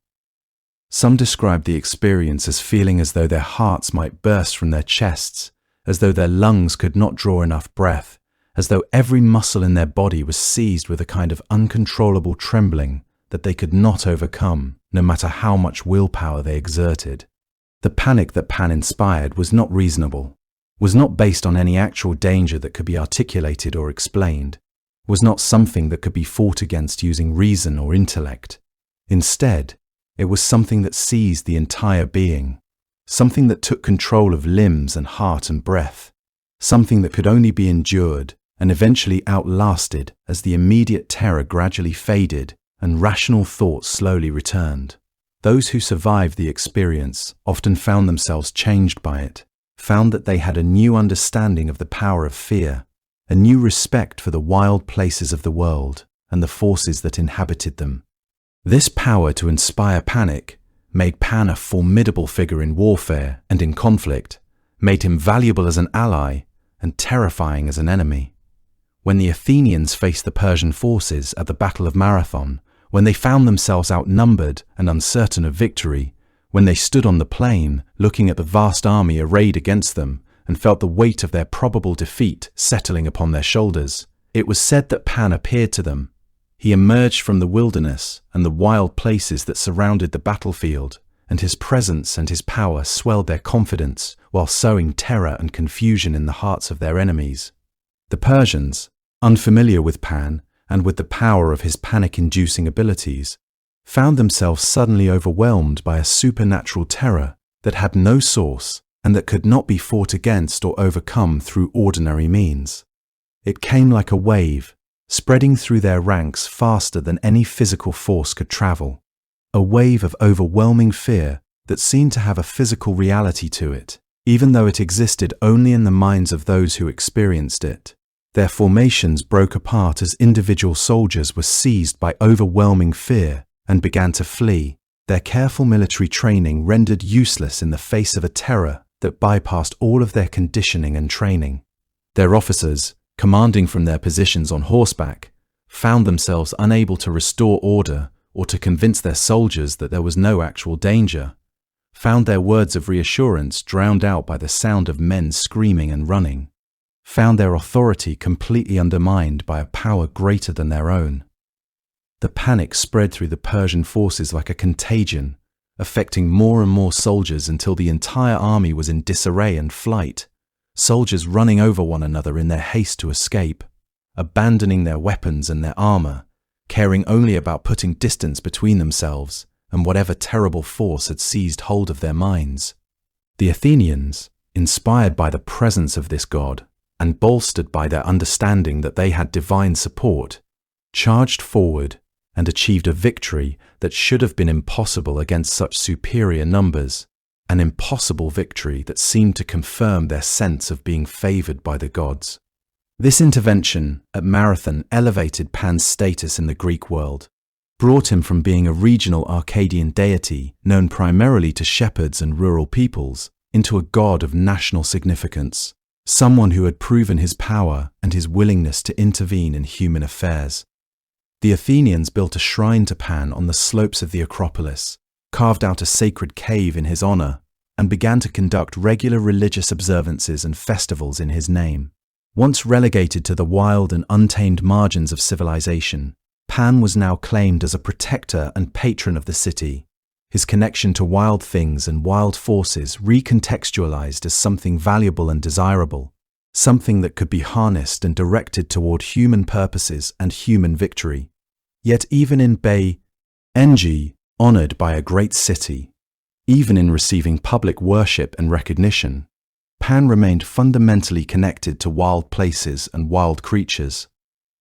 Some described the experience as feeling as though their hearts might burst from their chests, as though their lungs could not draw enough breath, as though every muscle in their body was seized with a kind of uncontrollable trembling that they could not overcome, no matter how much willpower they exerted. The panic that Pan inspired was not reasonable, was not based on any actual danger that could be articulated or explained, was not something that could be fought against using reason or intellect. Instead, it was something that seized the entire being, something that took control of limbs and heart and breath, something that could only be endured and eventually outlasted as the immediate terror gradually faded and rational thought slowly returned. Those who survived the experience often found themselves changed by it, found that they had a new understanding of the power of fear, a new respect for the wild places of the world and the forces that inhabited them. This power to inspire panic made Pan a formidable figure in warfare and in conflict, made him valuable as an ally and terrifying as an enemy. When the Athenians faced the Persian forces at the Battle of Marathon, when they found themselves outnumbered and uncertain of victory, when they stood on the plain looking at the vast army arrayed against them and felt the weight of their probable defeat settling upon their shoulders, it was said that Pan appeared to them. He emerged from the wilderness and the wild places that surrounded the battlefield, and his presence and his power swelled their confidence while sowing terror and confusion in the hearts of their enemies. The Persians, unfamiliar with Pan and with the power of his panic-inducing abilities, found themselves suddenly overwhelmed by a supernatural terror that had no source and that could not be fought against or overcome through ordinary means. It came like a wave, spreading through their ranks faster than any physical force could travel, a wave of overwhelming fear that seemed to have a physical reality to it, even though it existed only in the minds of those who experienced it. Their formations broke apart as individual soldiers were seized by overwhelming fear and began to flee, their careful military training rendered useless in the face of a terror that bypassed all of their conditioning and training. Their officers, commanding from their positions on horseback, found themselves unable to restore order or to convince their soldiers that there was no actual danger, found their words of reassurance drowned out by the sound of men screaming and running, found their authority completely undermined by a power greater than their own. The panic spread through the Persian forces like a contagion, affecting more and more soldiers until the entire army was in disarray and flight, soldiers running over one another in their haste to escape, abandoning their weapons and their armor, caring only about putting distance between themselves and whatever terrible force had seized hold of their minds. The Athenians, inspired by the presence of this god and bolstered by their understanding that they had divine support, charged forward and achieved a victory that should have been impossible against such superior numbers, an impossible victory that seemed to confirm their sense of being favored by the gods. This intervention at Marathon elevated Pan's status in the Greek world, brought him from being a regional Arcadian deity known primarily to shepherds and rural peoples into a god of national significance, someone who had proven his power and his willingness to intervene in human affairs. The Athenians built a shrine to Pan on the slopes of the Acropolis, carved out a sacred cave in his honor, and began to conduct regular religious observances and festivals in his name. Once relegated to the wild and untamed margins of civilization, Pan was now claimed as a protector and patron of the city, his connection to wild things and wild forces recontextualized as something valuable and desirable, something that could be harnessed and directed toward human purposes and human victory. Yet even in Ng, honored by a great city, even in receiving public worship and recognition, Pan remained fundamentally connected to wild places and wild creatures,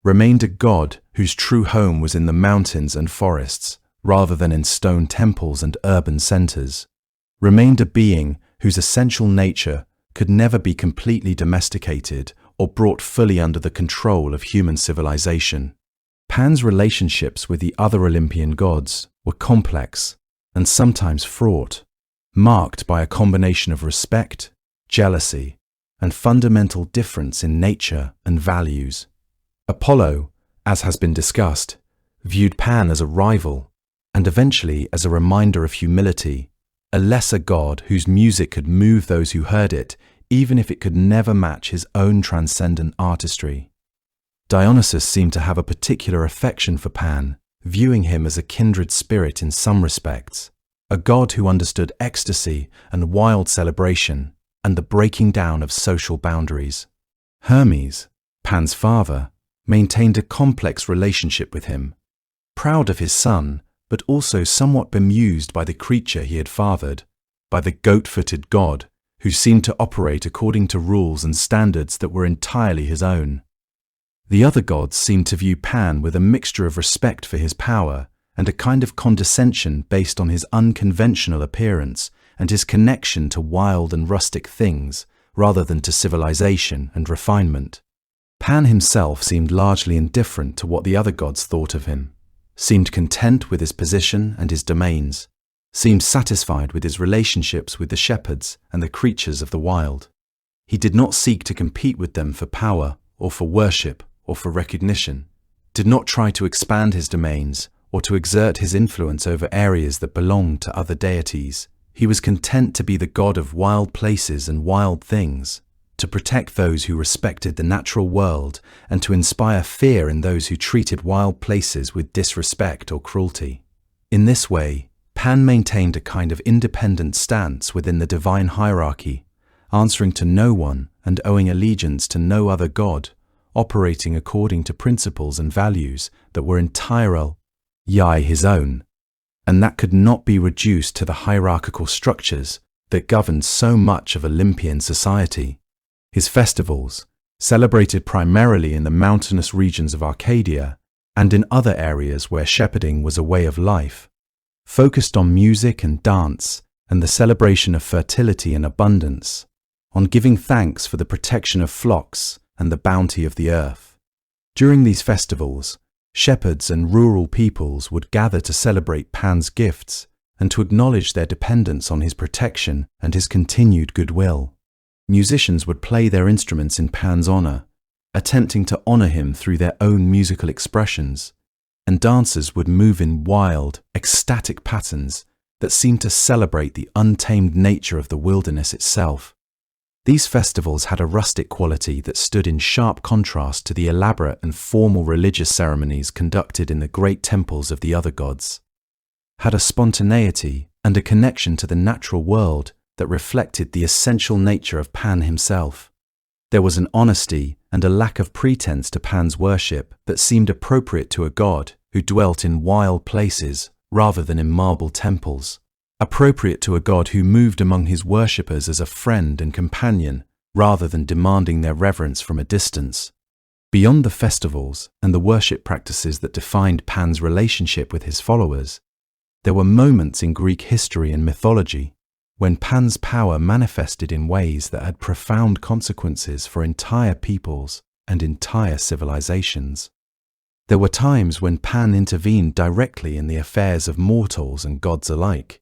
remained a god whose true home was in the mountains and forests rather than in stone temples and urban centers, remained a being whose essential nature could never be completely domesticated or brought fully under the control of human civilization. Pan's relationships with the other Olympian gods were complex and sometimes fraught, marked by a combination of respect, jealousy, and fundamental difference in nature and values. Apollo, as has been discussed, viewed Pan as a rival and eventually as a reminder of humility, a lesser god whose music could move those who heard it, even if it could never match his own transcendent artistry. Dionysus seemed to have a particular affection for Pan, viewing him as a kindred spirit in some respects, a god who understood ecstasy and wild celebration and the breaking down of social boundaries. Hermes, Pan's father, maintained a complex relationship with him, proud of his son, but also somewhat bemused by the creature he had fathered, by the goat-footed god who seemed to operate according to rules and standards that were entirely his own. The other gods seemed to view Pan with a mixture of respect for his power and a kind of condescension based on his unconventional appearance and his connection to wild and rustic things rather than to civilization and refinement. Pan himself seemed largely indifferent to what the other gods thought of him, seemed content with his position and his domains, seemed satisfied with his relationships with the shepherds and the creatures of the wild. He did not seek to compete with them for power or for worship or for recognition, did not try to expand his domains or to exert his influence over areas that belonged to other deities. He was content to be the god of wild places and wild things, to protect those who respected the natural world and to inspire fear in those who treated wild places with disrespect or cruelty. In this way, Pan maintained a kind of independent stance within the divine hierarchy, answering to no one and owing allegiance to no other god, operating according to principles and values that were entirely his own, and that could not be reduced to the hierarchical structures that governed so much of Olympian society. His festivals, celebrated primarily in the mountainous regions of Arcadia and in other areas where shepherding was a way of life, focused on music and dance and the celebration of fertility and abundance, on giving thanks for the protection of flocks and the bounty of the earth. During these festivals, shepherds and rural peoples would gather to celebrate Pan's gifts and to acknowledge their dependence on his protection and his continued goodwill. Musicians would play their instruments in Pan's honor, attempting to honor him through their own musical expressions, and dancers would move in wild, ecstatic patterns that seemed to celebrate the untamed nature of the wilderness itself. These festivals had a rustic quality that stood in sharp contrast to the elaborate and formal religious ceremonies conducted in the great temples of the other gods, had a spontaneity and a connection to the natural world that reflected the essential nature of Pan himself. There was an honesty and a lack of pretense to Pan's worship that seemed appropriate to a god who dwelt in wild places rather than in marble temples, appropriate to a god who moved among his worshippers as a friend and companion rather than demanding their reverence from a distance. Beyond the festivals and the worship practices that defined Pan's relationship with his followers, there were moments in Greek history and mythology when Pan's power manifested in ways that had profound consequences for entire peoples and entire civilizations. There were times when Pan intervened directly in the affairs of mortals and gods alike,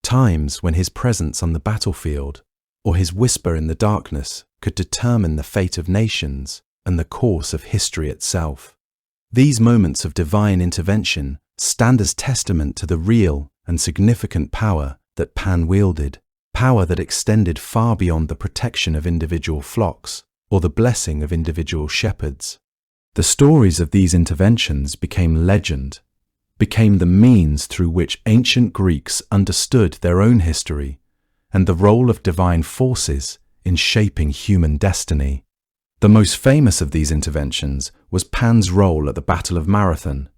times when his presence on the battlefield or his whisper in the darkness could determine the fate of nations and the course of history itself. These moments of divine intervention stand as testament to the real and significant power that Pan wielded, power that extended far beyond the protection of individual flocks or the blessing of individual shepherds. The stories of these interventions became legend, became the means through which ancient Greeks understood their own history and the role of divine forces in shaping human destiny. The most famous of these interventions was Pan's role at the Battle of Marathon,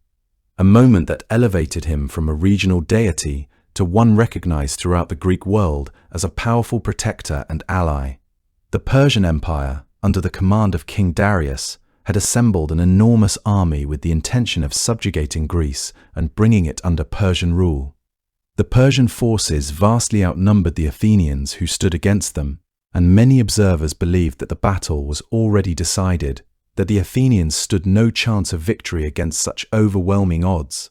a moment that elevated him from a regional deity to one recognized throughout the Greek world as a powerful protector and ally. The Persian Empire, under the command of King Darius, had assembled an enormous army with the intention of subjugating Greece and bringing it under Persian rule. The Persian forces vastly outnumbered the Athenians who stood against them, and many observers believed that the battle was already decided, that the Athenians stood no chance of victory against such overwhelming odds.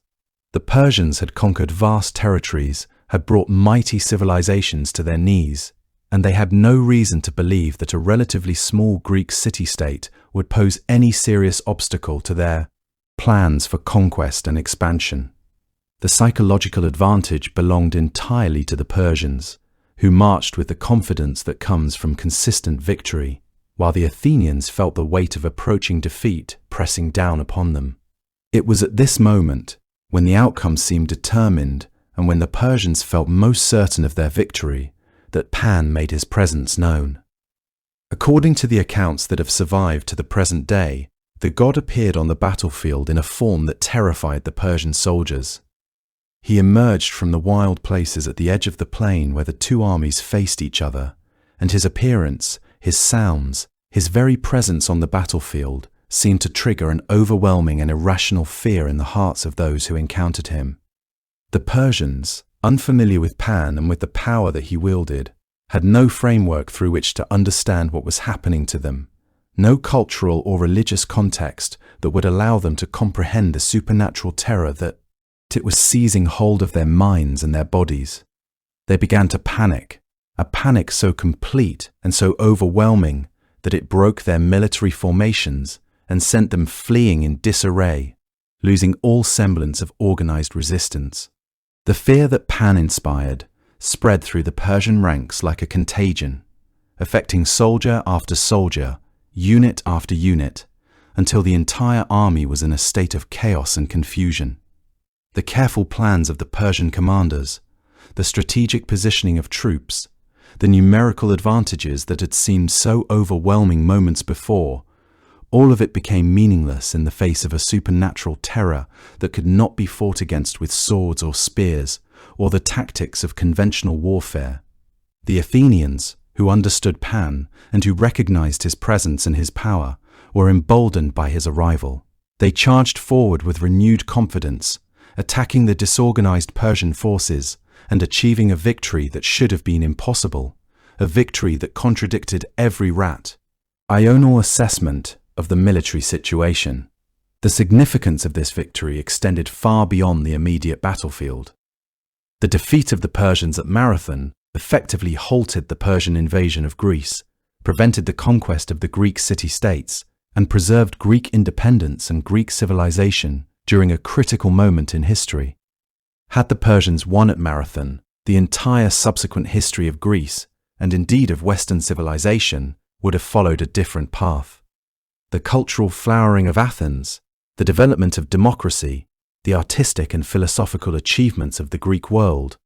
The Persians had conquered vast territories, had brought mighty civilizations to their knees, and they had no reason to believe that a relatively small Greek city-state would pose any serious obstacle to their plans for conquest and expansion. The psychological advantage belonged entirely to the Persians, who marched with the confidence that comes from consistent victory, while the Athenians felt the weight of approaching defeat pressing down upon them. It was at this moment, when the outcome seemed determined and when the Persians felt most certain of their victory, that Pan made his presence known. According to the accounts that have survived to the present day, the god appeared on the battlefield in a form that terrified the Persian soldiers. He emerged from the wild places at the edge of the plain where the two armies faced each other, and his appearance, his sounds, his very presence on the battlefield seemed to trigger an overwhelming and irrational fear in the hearts of those who encountered him. The Persians, unfamiliar with Pan and with the power that he wielded, had no framework through which to understand what was happening to them, no cultural or religious context that would allow them to comprehend the supernatural terror that it was seizing hold of their minds and their bodies. They began to panic, a panic so complete and so overwhelming that it broke their military formations and sent them fleeing in disarray, losing all semblance of organized resistance. The fear that Pan inspired spread through the Persian ranks like a contagion, affecting soldier after soldier, unit after unit, until the entire army was in a state of chaos and confusion. The careful plans of the Persian commanders, the strategic positioning of troops, the numerical advantages that had seemed so overwhelming moments before, all of it became meaningless in the face of a supernatural terror that could not be fought against with swords or spears, or the tactics of conventional warfare. The Athenians, who understood Pan and who recognized his presence and his power, were emboldened by his arrival. They charged forward with renewed confidence, attacking the disorganized Persian forces and achieving a victory that should have been impossible, a victory that contradicted every rational assessment of the military situation. The significance of this victory extended far beyond the immediate battlefield. The defeat of the Persians at Marathon effectively halted the Persian invasion of Greece, prevented the conquest of the Greek city-states, and preserved Greek independence and Greek civilization during a critical moment in history. Had the Persians won at Marathon, the entire subsequent history of Greece, and indeed of Western civilization, would have followed a different path. The cultural flowering of Athens, the development of democracy, the artistic and philosophical achievements of the Greek world,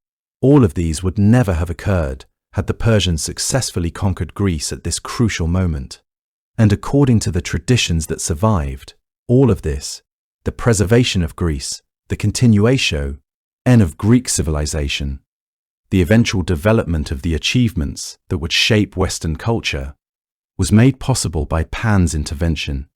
all of these would never have occurred had the Persians successfully conquered Greece at this crucial moment. And according to the traditions that survived, all of this, the preservation of Greece, the continuation of Greek civilization, the eventual development of the achievements that would shape Western culture, was made possible by Pan's intervention,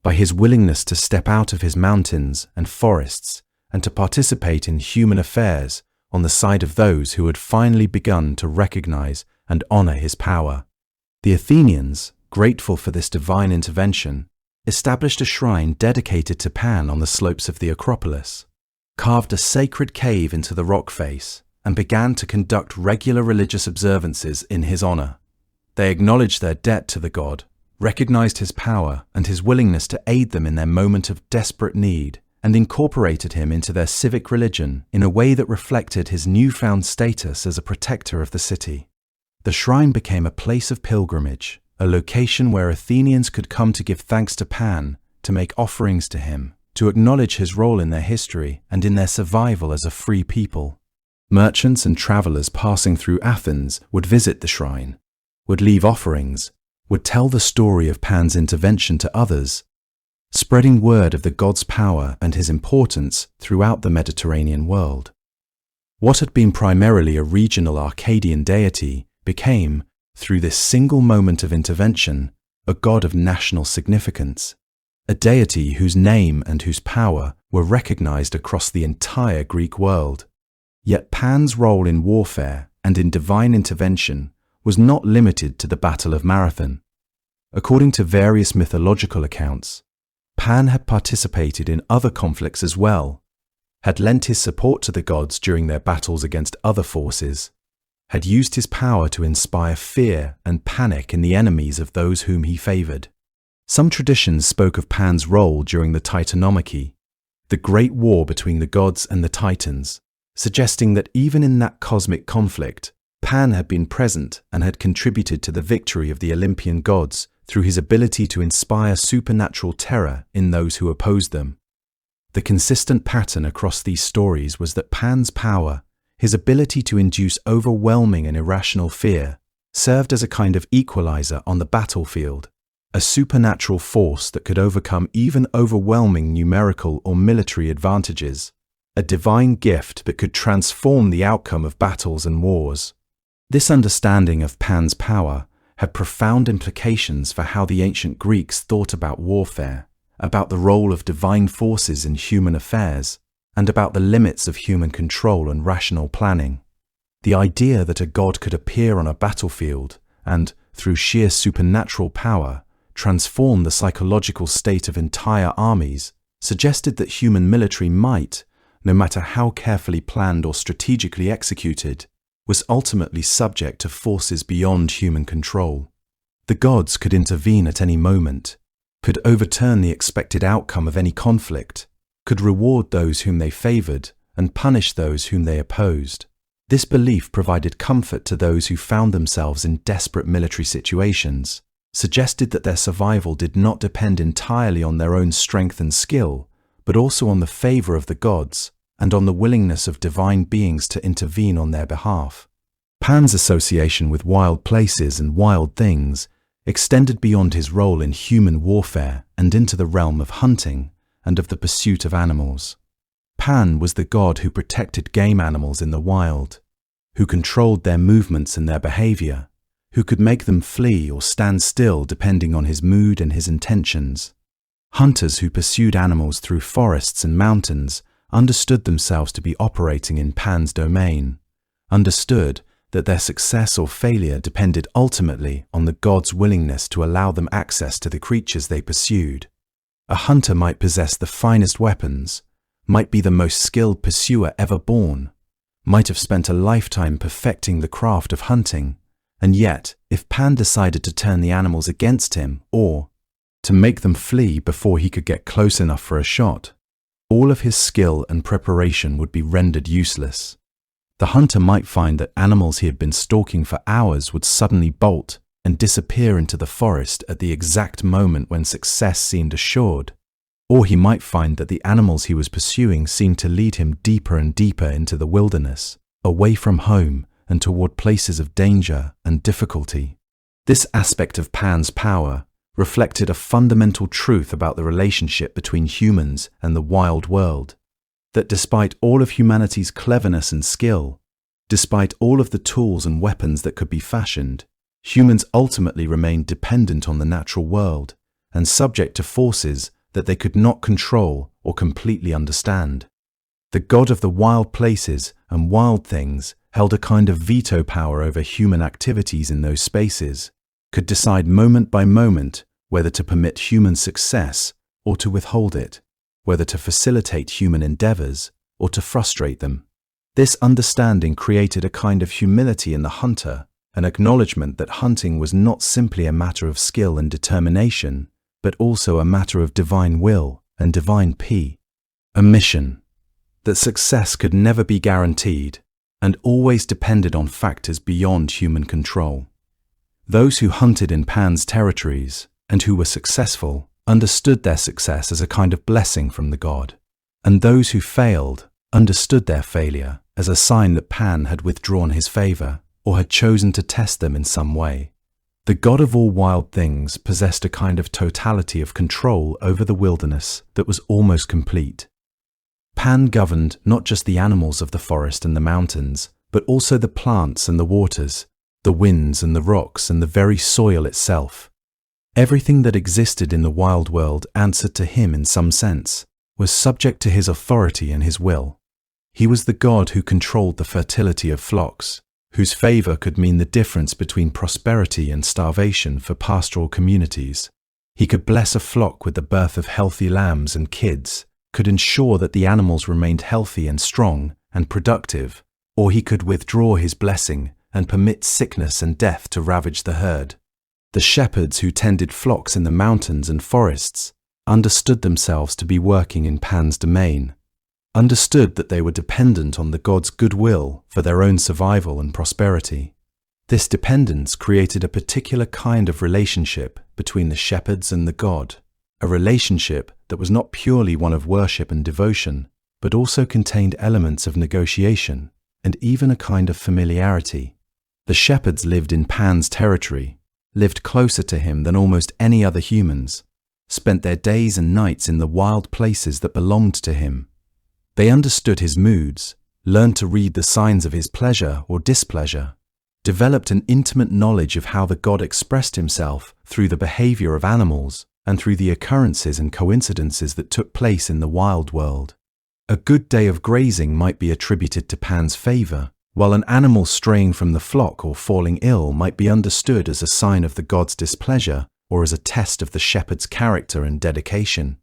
by his willingness to step out of his mountains and forests and to participate in human affairs on the side of those who had finally begun to recognize and honor his power. The Athenians, grateful for this divine intervention, established a shrine dedicated to Pan on the slopes of the Acropolis, carved a sacred cave into the rock face, and began to conduct regular religious observances in his honor. They acknowledged their debt to the god, recognized his power and his willingness to aid them in their moment of desperate need, and incorporated him into their civic religion in a way that reflected his newfound status as a protector of the city. The shrine became a place of pilgrimage, a location where Athenians could come to give thanks to Pan, to make offerings to him, to acknowledge his role in their history and in their survival as a free people. Merchants and travelers passing through Athens would visit the shrine, would leave offerings, would tell the story of Pan's intervention to others, spreading word of the god's power and his importance throughout the Mediterranean world. What had been primarily a regional Arcadian deity became, through this single moment of intervention, a god of national significance, a deity whose name and whose power were recognized across the entire Greek world. Yet Pan's role in warfare and in divine intervention was not limited to the Battle of Marathon. According to various mythological accounts, Pan had participated in other conflicts as well, had lent his support to the gods during their battles against other forces, had used his power to inspire fear and panic in the enemies of those whom he favored. Some traditions spoke of Pan's role during the Titanomachy, the great war between the gods and the Titans, suggesting that even in that cosmic conflict, Pan had been present and had contributed to the victory of the Olympian gods through his ability to inspire supernatural terror in those who opposed them. The consistent pattern across these stories was that Pan's power, his ability to induce overwhelming and irrational fear, served as a kind of equalizer on the battlefield, a supernatural force that could overcome even overwhelming numerical or military advantages, a divine gift that could transform the outcome of battles and wars. This understanding of Pan's power had profound implications for how the ancient Greeks thought about warfare, about the role of divine forces in human affairs, and about the limits of human control and rational planning. The idea that a god could appear on a battlefield and, through sheer supernatural power, transform the psychological state of entire armies, suggested that human military might, no matter how carefully planned or strategically executed, was ultimately subject to forces beyond human control. The gods could intervene at any moment, could overturn the expected outcome of any conflict, could reward those whom they favored and punish those whom they opposed. This belief provided comfort to those who found themselves in desperate military situations, suggested that their survival did not depend entirely on their own strength and skill, but also on the favor of the gods and on the willingness of divine beings to intervene on their behalf. Pan's association with wild places and wild things extended beyond his role in human warfare and into the realm of hunting and of the pursuit of animals. Pan was the god who protected game animals in the wild, who controlled their movements and their behavior, who could make them flee or stand still depending on his mood and his intentions. Hunters who pursued animals through forests and mountains understood themselves to be operating in Pan's domain, understood that their success or failure depended ultimately on the god's willingness to allow them access to the creatures they pursued. A hunter might possess the finest weapons, might be the most skilled pursuer ever born, might have spent a lifetime perfecting the craft of hunting, and yet, if Pan decided to turn the animals against him or to make them flee before he could get close enough for a shot, all of his skill and preparation would be rendered useless. The hunter might find that animals he had been stalking for hours would suddenly bolt and disappear into the forest at the exact moment when success seemed assured, or he might find that the animals he was pursuing seemed to lead him deeper and deeper into the wilderness, away from home and toward places of danger and difficulty. This aspect of Pan's power reflected a fundamental truth about the relationship between humans and the wild world, that despite all of humanity's cleverness and skill, despite all of the tools and weapons that could be fashioned, humans ultimately remained dependent on the natural world and subject to forces that they could not control or completely understand. The god of the wild places and wild things held a kind of veto power over human activities in those spaces, could decide moment by moment whether to permit human success or to withhold it, whether to facilitate human endeavors or to frustrate them. This understanding created a kind of humility in the hunter, an acknowledgement that hunting was not simply a matter of skill and determination, but also a matter of divine will and divine a mission, that success could never be guaranteed and always depended on factors beyond human control. Those who hunted in Pan's territories and who were successful understood their success as a kind of blessing from the god, and those who failed understood their failure as a sign that Pan had withdrawn his favor or had chosen to test them in some way. The god of all wild things possessed a kind of totality of control over the wilderness that was almost complete. Pan governed not just the animals of the forest and the mountains, but also the plants and the waters, the winds and the rocks and the very soil itself. Everything that existed in the wild world answered to him in some sense, was subject to his authority and his will. He was the god who controlled the fertility of flocks, whose favor could mean the difference between prosperity and starvation for pastoral communities. He could bless a flock with the birth of healthy lambs and kids, could ensure that the animals remained healthy and strong and productive, or he could withdraw his blessing and permit sickness and death to ravage the herd. The shepherds who tended flocks in the mountains and forests understood themselves to be working in Pan's domain, understood that they were dependent on the god's goodwill for their own survival and prosperity. This dependence created a particular kind of relationship between the shepherds and the god, a relationship that was not purely one of worship and devotion, but also contained elements of negotiation and even a kind of familiarity. The shepherds lived in Pan's territory, lived closer to him than almost any other humans, spent their days and nights in the wild places that belonged to him. They understood his moods, learned to read the signs of his pleasure or displeasure, developed an intimate knowledge of how the god expressed himself through the behavior of animals and through the occurrences and coincidences that took place in the wild world. A good day of grazing might be attributed to Pan's favor, while an animal straying from the flock or falling ill might be understood as a sign of the god's displeasure or as a test of the shepherd's character and dedication.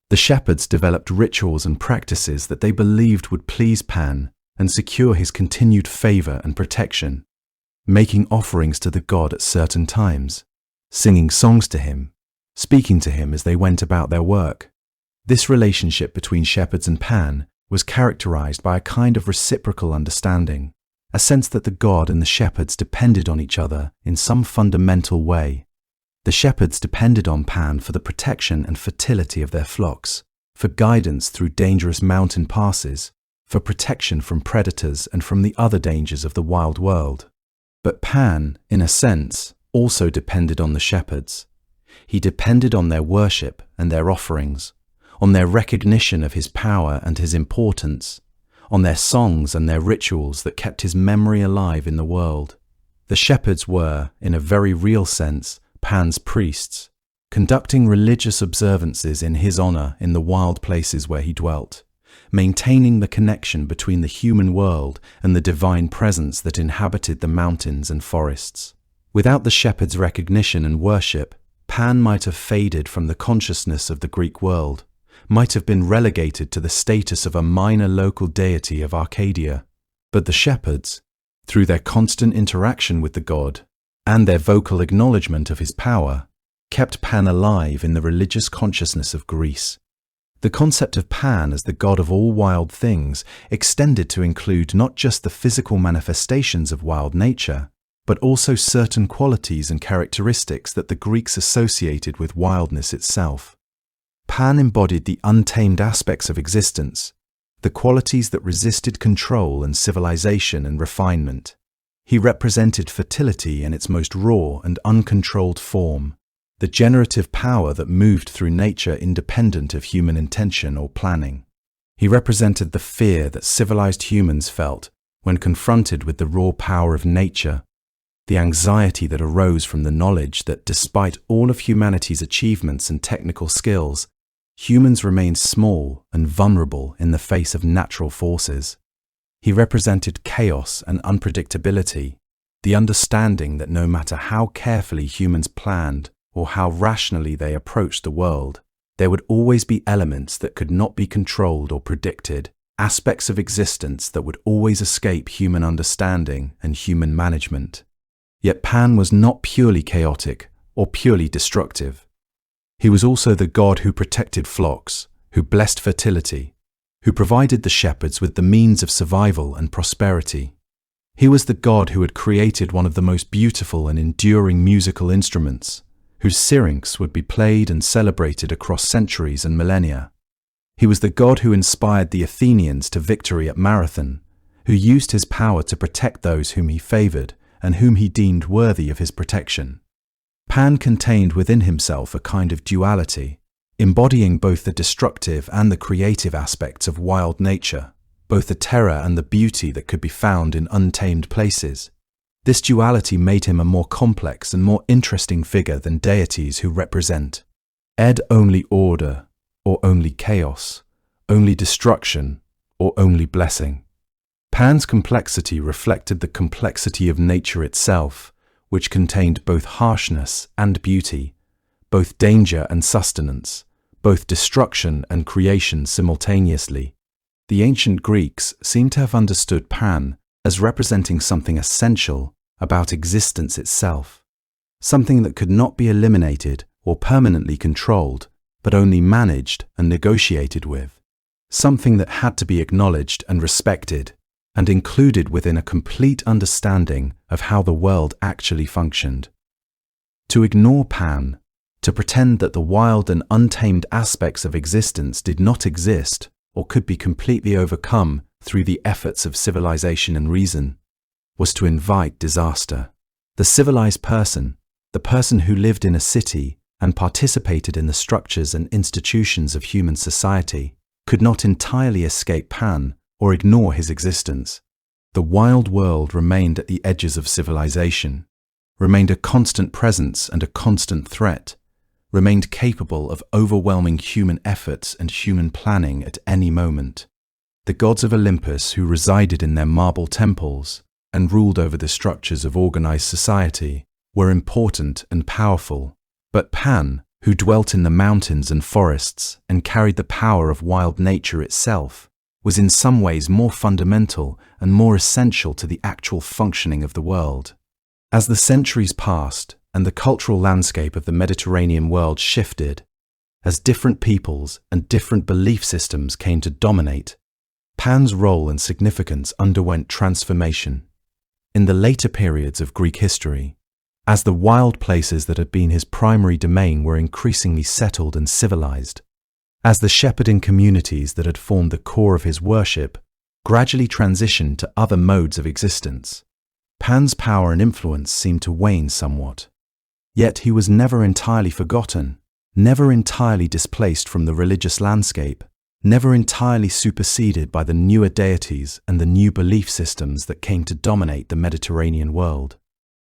The shepherds developed rituals and practices that they believed would please Pan and secure his continued favor and protection, making offerings to the god at certain times, singing songs to him, speaking to him as they went about their work. This relationship between shepherds and Pan was characterized by a kind of reciprocal understanding, a sense that the god and the shepherds depended on each other in some fundamental way. The shepherds depended on Pan for the protection and fertility of their flocks, for guidance through dangerous mountain passes, for protection from predators and from the other dangers of the wild world. But Pan, in a sense, also depended on the shepherds. He depended on their worship and their offerings, on their recognition of his power and his importance, on their songs and their rituals that kept his memory alive in the world. The shepherds were, in a very real sense, Pan's priests, conducting religious observances in his honor in the wild places where he dwelt, maintaining the connection between the human world and the divine presence that inhabited the mountains and forests. Without the shepherds' recognition and worship, Pan might have faded from the consciousness of the Greek world, might have been relegated to the status of a minor local deity of Arcadia. But the shepherds, through their constant interaction with the god and their vocal acknowledgement of his power, kept Pan alive in the religious consciousness of Greece. The concept of Pan as the god of all wild things extended to include not just the physical manifestations of wild nature, but also certain qualities and characteristics that the Greeks associated with wildness itself. Pan embodied the untamed aspects of existence, the qualities that resisted control and civilization and refinement. He represented fertility in its most raw and uncontrolled form, the generative power that moved through nature independent of human intention or planning. He represented the fear that civilized humans felt when confronted with the raw power of nature, the anxiety that arose from the knowledge that despite all of humanity's achievements and technical skills, humans remained small and vulnerable in the face of natural forces. He represented chaos and unpredictability, the understanding that no matter how carefully humans planned or how rationally they approached the world, there would always be elements that could not be controlled or predicted, aspects of existence that would always escape human understanding and human management. Yet Pan was not purely chaotic or purely destructive. He was also the god who protected flocks, who blessed fertility, who provided the shepherds with the means of survival and prosperity. He was the god who had created one of the most beautiful and enduring musical instruments, whose syrinx would be played and celebrated across centuries and millennia. He was the god who inspired the Athenians to victory at Marathon, who used his power to protect those whom he favored and whom he deemed worthy of his protection. Pan contained within himself a kind of duality, embodying both the destructive and the creative aspects of wild nature, both the terror and the beauty that could be found in untamed places. This duality made him a more complex and more interesting figure than deities who represent only order or only chaos, only destruction or only blessing. Pan's complexity reflected the complexity of nature itself, which contained both harshness and beauty, both danger and sustenance, both destruction and creation simultaneously. The ancient Greeks seem to have understood Pan as representing something essential about existence itself, something that could not be eliminated or permanently controlled, but only managed and negotiated with, something that had to be acknowledged and respected, and included within a complete understanding of how the world actually functioned. To ignore Pan, to pretend that the wild and untamed aspects of existence did not exist or could be completely overcome through the efforts of civilization and reason, was to invite disaster. The civilized person, the person who lived in a city and participated in the structures and institutions of human society, could not entirely escape Pan or ignore his existence. The wild world remained at the edges of civilization, remained a constant presence and a constant threat, remained capable of overwhelming human efforts and human planning at any moment. The gods of Olympus who resided in their marble temples and ruled over the structures of organized society were important and powerful, But Pan, who dwelt in the mountains and forests and carried the power of wild nature itself, was in some ways more fundamental and more essential to the actual functioning of the world. As the centuries passed and the cultural landscape of the Mediterranean world shifted, as different peoples and different belief systems came to dominate, Pan's role and significance underwent transformation. In the later periods of Greek history, as the wild places that had been his primary domain were increasingly settled and civilized, as the shepherding communities that had formed the core of his worship gradually transitioned to other modes of existence, Pan's power and influence seemed to wane somewhat. Yet he was never entirely forgotten, never entirely displaced from the religious landscape, never entirely superseded by the newer deities and the new belief systems that came to dominate the Mediterranean world.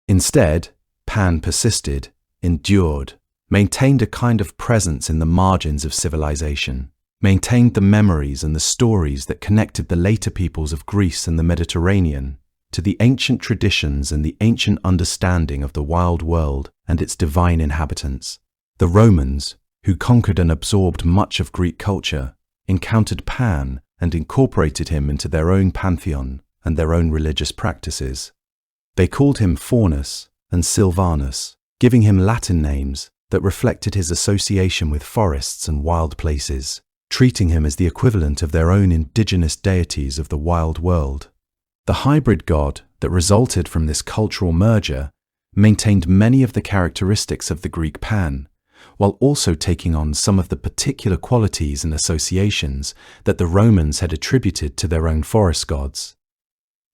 Instead, Pan persisted, endured, maintained a kind of presence in the margins of civilization, maintained the memories and the stories that connected the later peoples of Greece and the Mediterranean to the ancient traditions and the ancient understanding of the wild world and its divine inhabitants. The Romans, who conquered and absorbed much of Greek culture, encountered Pan and incorporated him into their own pantheon and their own religious practices. They called him Faunus and Silvanus, giving him Latin names that reflected his association with forests and wild places, treating him as the equivalent of their own indigenous deities of the wild world. The hybrid god that resulted from this cultural merger maintained many of the characteristics of the Greek Pan, while also taking on some of the particular qualities and associations that the Romans had attributed to their own forest gods.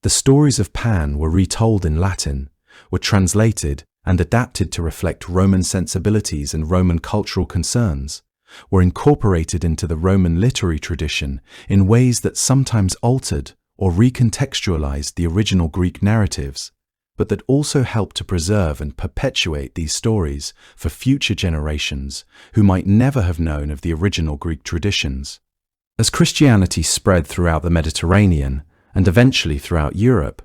The stories of Pan were retold in Latin, were translated and adapted to reflect Roman sensibilities and Roman cultural concerns, were incorporated into the Roman literary tradition in ways that sometimes altered or recontextualized the original Greek narratives, but that also helped to preserve and perpetuate these stories for future generations who might never have known of the original Greek traditions. As Christianity spread throughout the Mediterranean and eventually throughout Europe,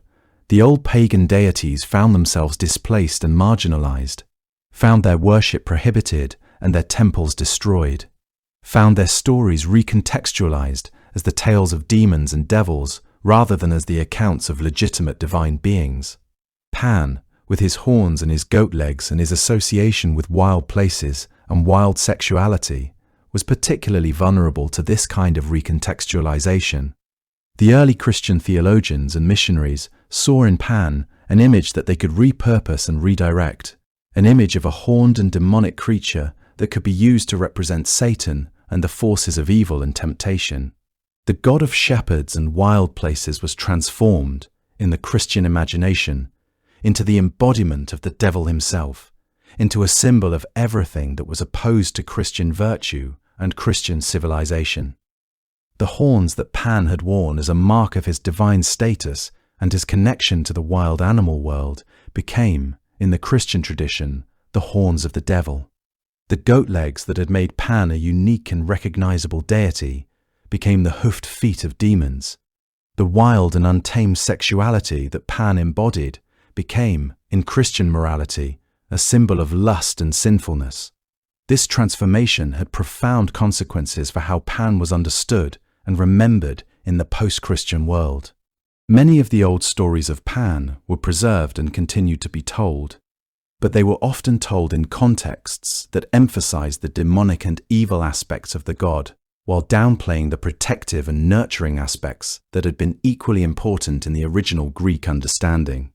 the old pagan deities found themselves displaced and marginalized, found their worship prohibited and their temples destroyed, found their stories recontextualized as the tales of demons and devils rather than as the accounts of legitimate divine beings. Pan, with his horns and his goat legs and his association with wild places and wild sexuality, was particularly vulnerable to this kind of recontextualization. The early Christian theologians and missionaries saw in Pan an image that they could repurpose and redirect, an image of a horned and demonic creature that could be used to represent Satan and the forces of evil and temptation. The god of shepherds and wild places was transformed, in the Christian imagination, into the embodiment of the devil himself, into a symbol of everything that was opposed to Christian virtue and Christian civilization. The horns that Pan had worn as a mark of his divine status and his connection to the wild animal world became, in the Christian tradition, the horns of the devil. The goat legs that had made Pan a unique and recognizable deity became the hoofed feet of demons. The wild and untamed sexuality that Pan embodied became, in Christian morality, a symbol of lust and sinfulness. This transformation had profound consequences for how Pan was understood and remembered in the post-Christian world. Many of the old stories of Pan were preserved and continued to be told, but they were often told in contexts that emphasized the demonic and evil aspects of the god, while downplaying the protective and nurturing aspects that had been equally important in the original Greek understanding.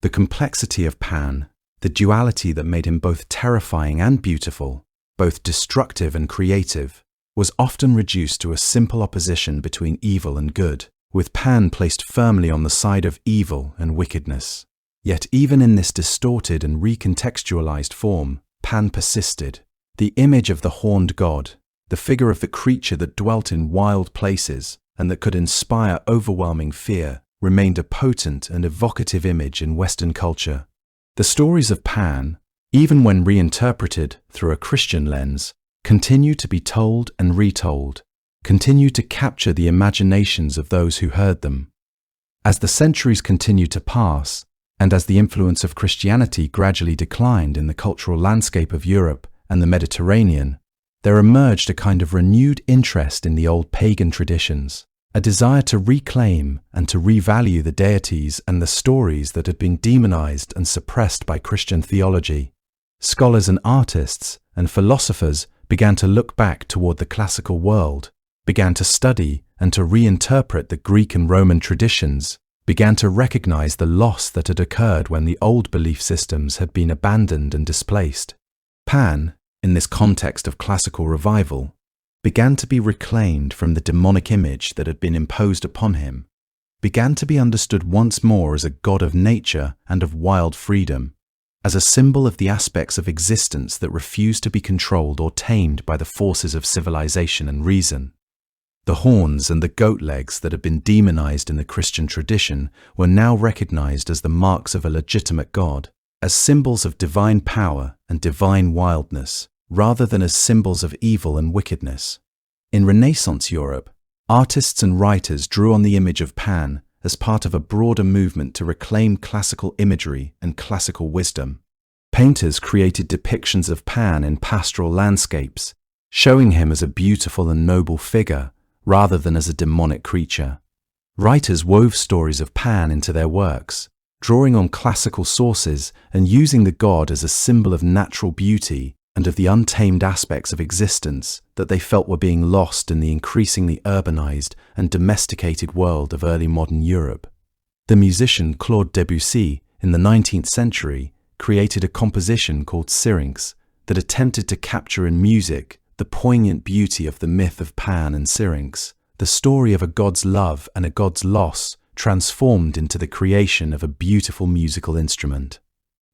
The complexity of Pan, the duality that made him both terrifying and beautiful, both destructive and creative, was often reduced to a simple opposition between evil and good, with Pan placed firmly on the side of evil and wickedness. Yet even in this distorted and recontextualized form, Pan persisted. The image of the horned god, the figure of the creature that dwelt in wild places and that could inspire overwhelming fear, remained a potent and evocative image in Western culture. The stories of Pan, even when reinterpreted through a Christian lens, continue to be told and retold, continue to capture the imaginations of those who heard them. As the centuries continue to pass, And as the influence of Christianity gradually declined in the cultural landscape of Europe and the Mediterranean, there emerged a kind of renewed interest in the old pagan traditions, a desire to reclaim and to revalue the deities and the stories that had been demonized and suppressed by Christian theology. Scholars and artists and philosophers began to look back toward the classical world, began to study and to reinterpret the Greek and Roman traditions, began to recognize the loss that had occurred when the old belief systems had been abandoned and displaced. Pan, in this context of classical revival, began to be reclaimed from the demonic image that had been imposed upon him, began to be understood once more as a god of nature and of wild freedom, as a symbol of the aspects of existence that refused to be controlled or tamed by the forces of civilization and reason. The horns and the goat legs that had been demonized in the Christian tradition were now recognized as the marks of a legitimate god, as symbols of divine power and divine wildness, rather than as symbols of evil and wickedness. In Renaissance Europe, artists and writers drew on the image of Pan as part of a broader movement to reclaim classical imagery and classical wisdom. Painters created depictions of Pan in pastoral landscapes, showing him as a beautiful and noble figure, rather than as a demonic creature. Writers wove stories of Pan into their works, drawing on classical sources and using the god as a symbol of natural beauty and of the untamed aspects of existence that they felt were being lost in the increasingly urbanized and domesticated world of early modern Europe. The musician Claude Debussy, in the 19th century, created a composition called Syrinx that attempted to capture in music the poignant beauty of the myth of Pan and Syrinx, the story of a god's love and a god's loss transformed into the creation of a beautiful musical instrument.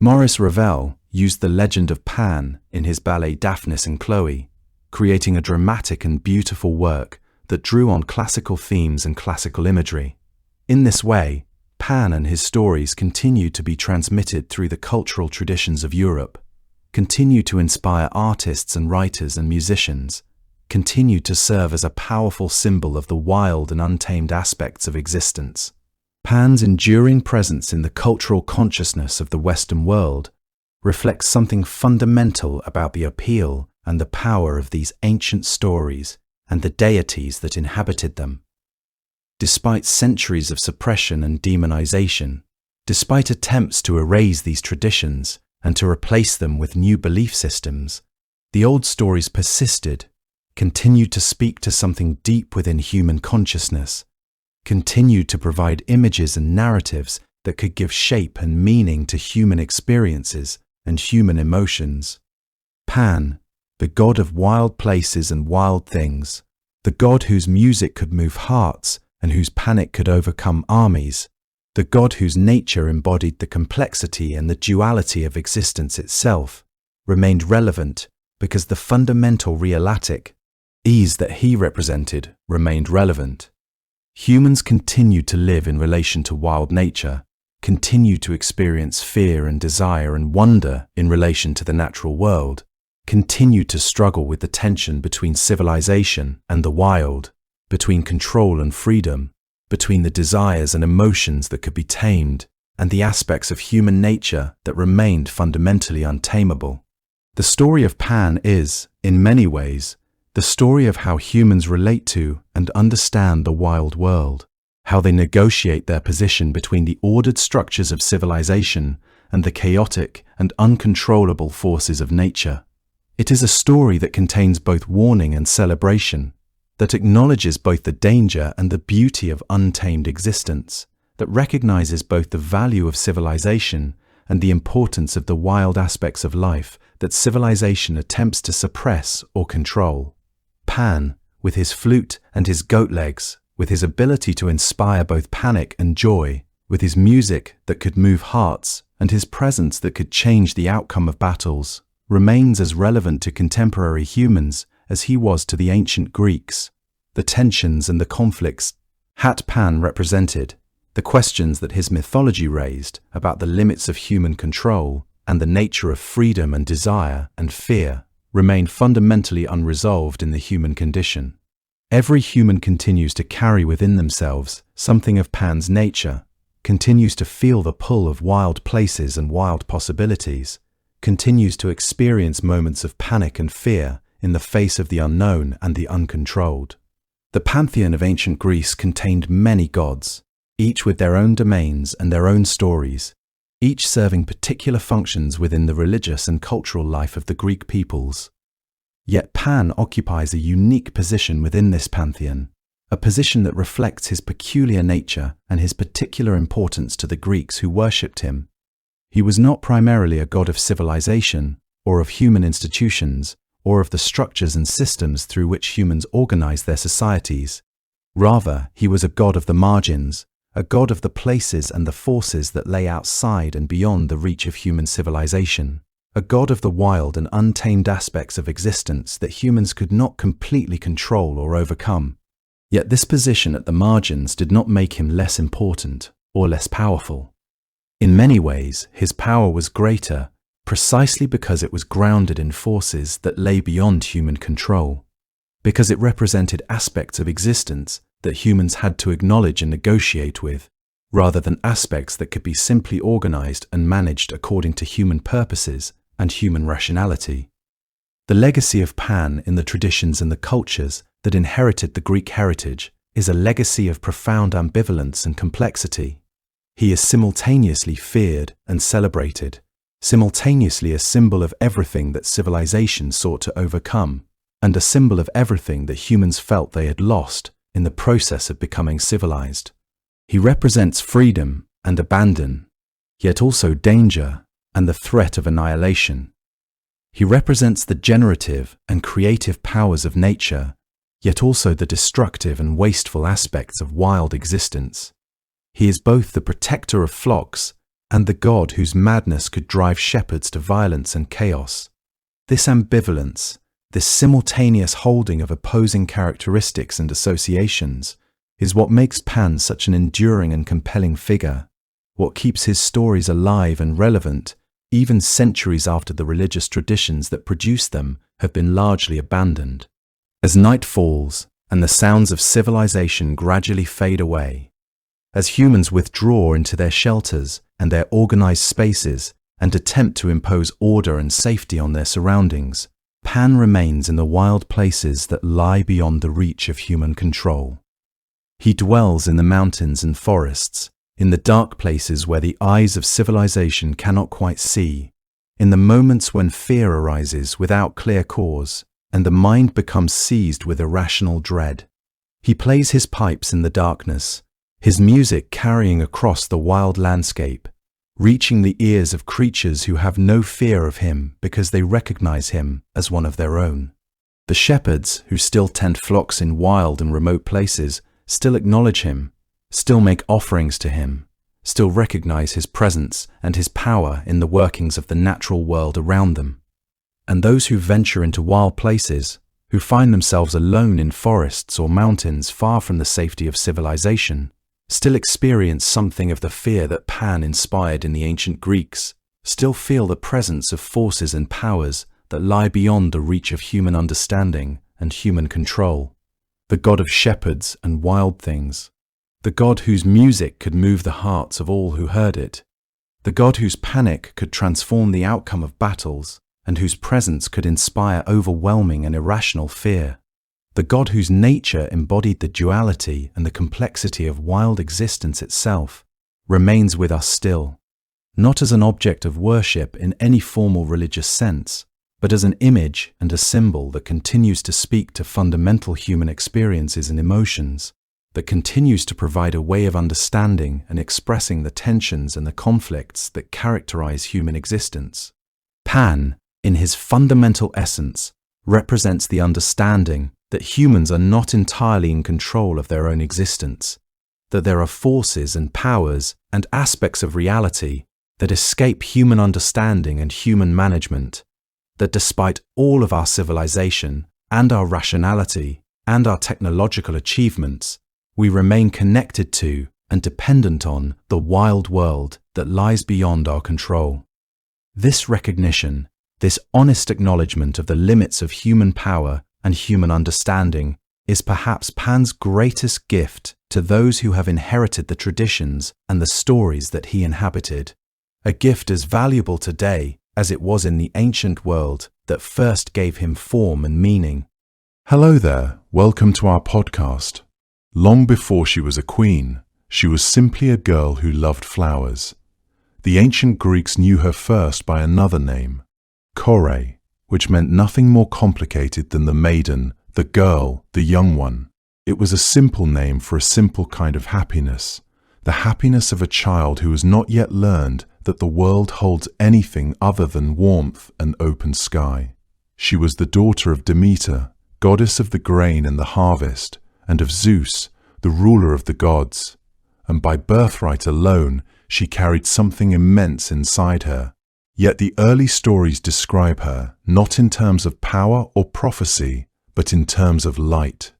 Maurice Ravel used the legend of Pan in his ballet Daphnis and Chloe, creating a dramatic and beautiful work that drew on classical themes and classical imagery. In this way, Pan and his stories continued to be transmitted through the cultural traditions of Europe, continued to inspire artists and writers and musicians, continued to serve as a powerful symbol of the wild and untamed aspects of existence. Pan's enduring presence in the cultural consciousness of the Western world reflects something fundamental about the appeal and the power of these ancient stories and the deities that inhabited them. Despite centuries of suppression and demonization, despite attempts to erase these traditions and to replace them with new belief systems, the old stories persisted, continued to speak to something deep within human consciousness, continued to provide images and narratives that could give shape and meaning to human experiences and human emotions. Pan, the god of wild places and wild things, the god whose music could move hearts and whose panic could overcome armies, the god whose nature embodied the complexity and the duality of existence itself, remained relevant because the fundamental realitic ease that he represented remained relevant. Humans continued to live in relation to wild nature, continued to experience fear and desire and wonder in relation to the natural world, continued to struggle with the tension between civilization and the wild, between control and freedom, between the desires and emotions that could be tamed and the aspects of human nature that remained fundamentally untamable. The story of Pan is, in many ways, the story of how humans relate to and understand the wild world, how they negotiate their position between the ordered structures of civilization and the chaotic and uncontrollable forces of nature. It is a story that contains both warning and celebration, that acknowledges both the danger and the beauty of untamed existence, that recognizes both the value of civilization and the importance of the wild aspects of life that civilization attempts to suppress or control. Pan, with his flute and his goat legs, with his ability to inspire both panic and joy, with his music that could move hearts and his presence that could change the outcome of battles, remains as relevant to contemporary humans as he was to the ancient Greeks. The tensions and the conflicts Pan represented, the questions that his mythology raised about the limits of human control and the nature of freedom and desire and fear, remain fundamentally unresolved in the human condition. Every human continues to carry within themselves something of Pan's nature, continues to feel the pull of wild places and wild possibilities, continues to experience moments of panic and fear in the face of the unknown and the uncontrolled. The pantheon of ancient Greece contained many gods, each with their own domains and their own stories, each serving particular functions within the religious and cultural life of the Greek peoples. Yet Pan occupies a unique position within this pantheon, a position that reflects his peculiar nature and his particular importance to the Greeks who worshipped him. He was not primarily a god of civilization, or of human institutions, or of the structures and systems through which humans organize their societies. Rather, he was a god of the margins, a god of the places and the forces that lay outside and beyond the reach of human civilization, a god of the wild and untamed aspects of existence that humans could not completely control or overcome. Yet this position at the margins did not make him less important or less powerful. In many ways, his power was greater precisely because it was grounded in forces that lay beyond human control, because it represented aspects of existence that humans had to acknowledge and negotiate with, rather than aspects that could be simply organized and managed according to human purposes and human rationality. The legacy of Pan in the traditions and the cultures that inherited the Greek heritage is a legacy of profound ambivalence and complexity. He is simultaneously feared and celebrated, simultaneously a symbol of everything that civilization sought to overcome, and a symbol of everything that humans felt they had lost in the process of becoming civilized. He represents freedom and abandon, yet also danger and the threat of annihilation. He represents the generative and creative powers of nature, yet also the destructive and wasteful aspects of wild existence. He is both the protector of flocks and the god whose madness could drive shepherds to violence and chaos. This ambivalence, this simultaneous holding of opposing characteristics and associations, is what makes Pan such an enduring and compelling figure, what keeps his stories alive and relevant even centuries after the religious traditions that produced them have been largely abandoned. As night falls and the sounds of civilization gradually fade away, as humans withdraw into their shelters and their organized spaces and attempt to impose order and safety on their surroundings, Pan remains in the wild places that lie beyond the reach of human control. He dwells in the mountains and forests, in the dark places where the eyes of civilization cannot quite see, in the moments when fear arises without clear cause, and the mind becomes seized with irrational dread. He plays his pipes in the darkness, his music carrying across the wild landscape, reaching the ears of creatures who have no fear of him because they recognize him as one of their own. The shepherds who still tend flocks in wild and remote places still acknowledge him, still make offerings to him, still recognize his presence and his power in the workings of the natural world around them. And those who venture into wild places, who find themselves alone in forests or mountains far from the safety of civilization, still experience something of the fear that Pan inspired in the ancient Greeks, still feel the presence of forces and powers that lie beyond the reach of human understanding and human control. The god of shepherds and wild things, the god whose music could move the hearts of all who heard it, the god whose panic could transform the outcome of battles and whose presence could inspire overwhelming and irrational fear, the god whose nature embodied the duality and the complexity of wild existence itself, remains with us still, not as an object of worship in any formal religious sense, but as an image and a symbol that continues to speak to fundamental human experiences and emotions, that continues to provide a way of understanding and expressing the tensions and the conflicts that characterize human existence. Pan, in his fundamental essence, represents the understanding that humans are not entirely in control of their own existence, that there are forces and powers and aspects of reality that escape human understanding and human management, that despite all of our civilization and our rationality and our technological achievements, we remain connected to and dependent on the wild world that lies beyond our control. This recognition, this honest acknowledgement of the limits of human power and human understanding, is perhaps Pan's greatest gift to those who have inherited the traditions and the stories that he inhabited. A gift as valuable today as it was in the ancient world that first gave him form and meaning. Hello there, welcome to our podcast. Long before she was a queen, she was simply a girl who loved flowers. The ancient Greeks knew her first by another name, Kore, which meant nothing more complicated than the maiden, the girl, the young one. It was a simple name for a simple kind of happiness, the happiness of a child who has not yet learned that the world holds anything other than warmth and open sky. She was the daughter of Demeter, goddess of the grain and the harvest, and of Zeus, the ruler of the gods. And by birthright alone, she carried something immense inside her. Yet the early stories describe her not in terms of power or prophecy, but in terms of light.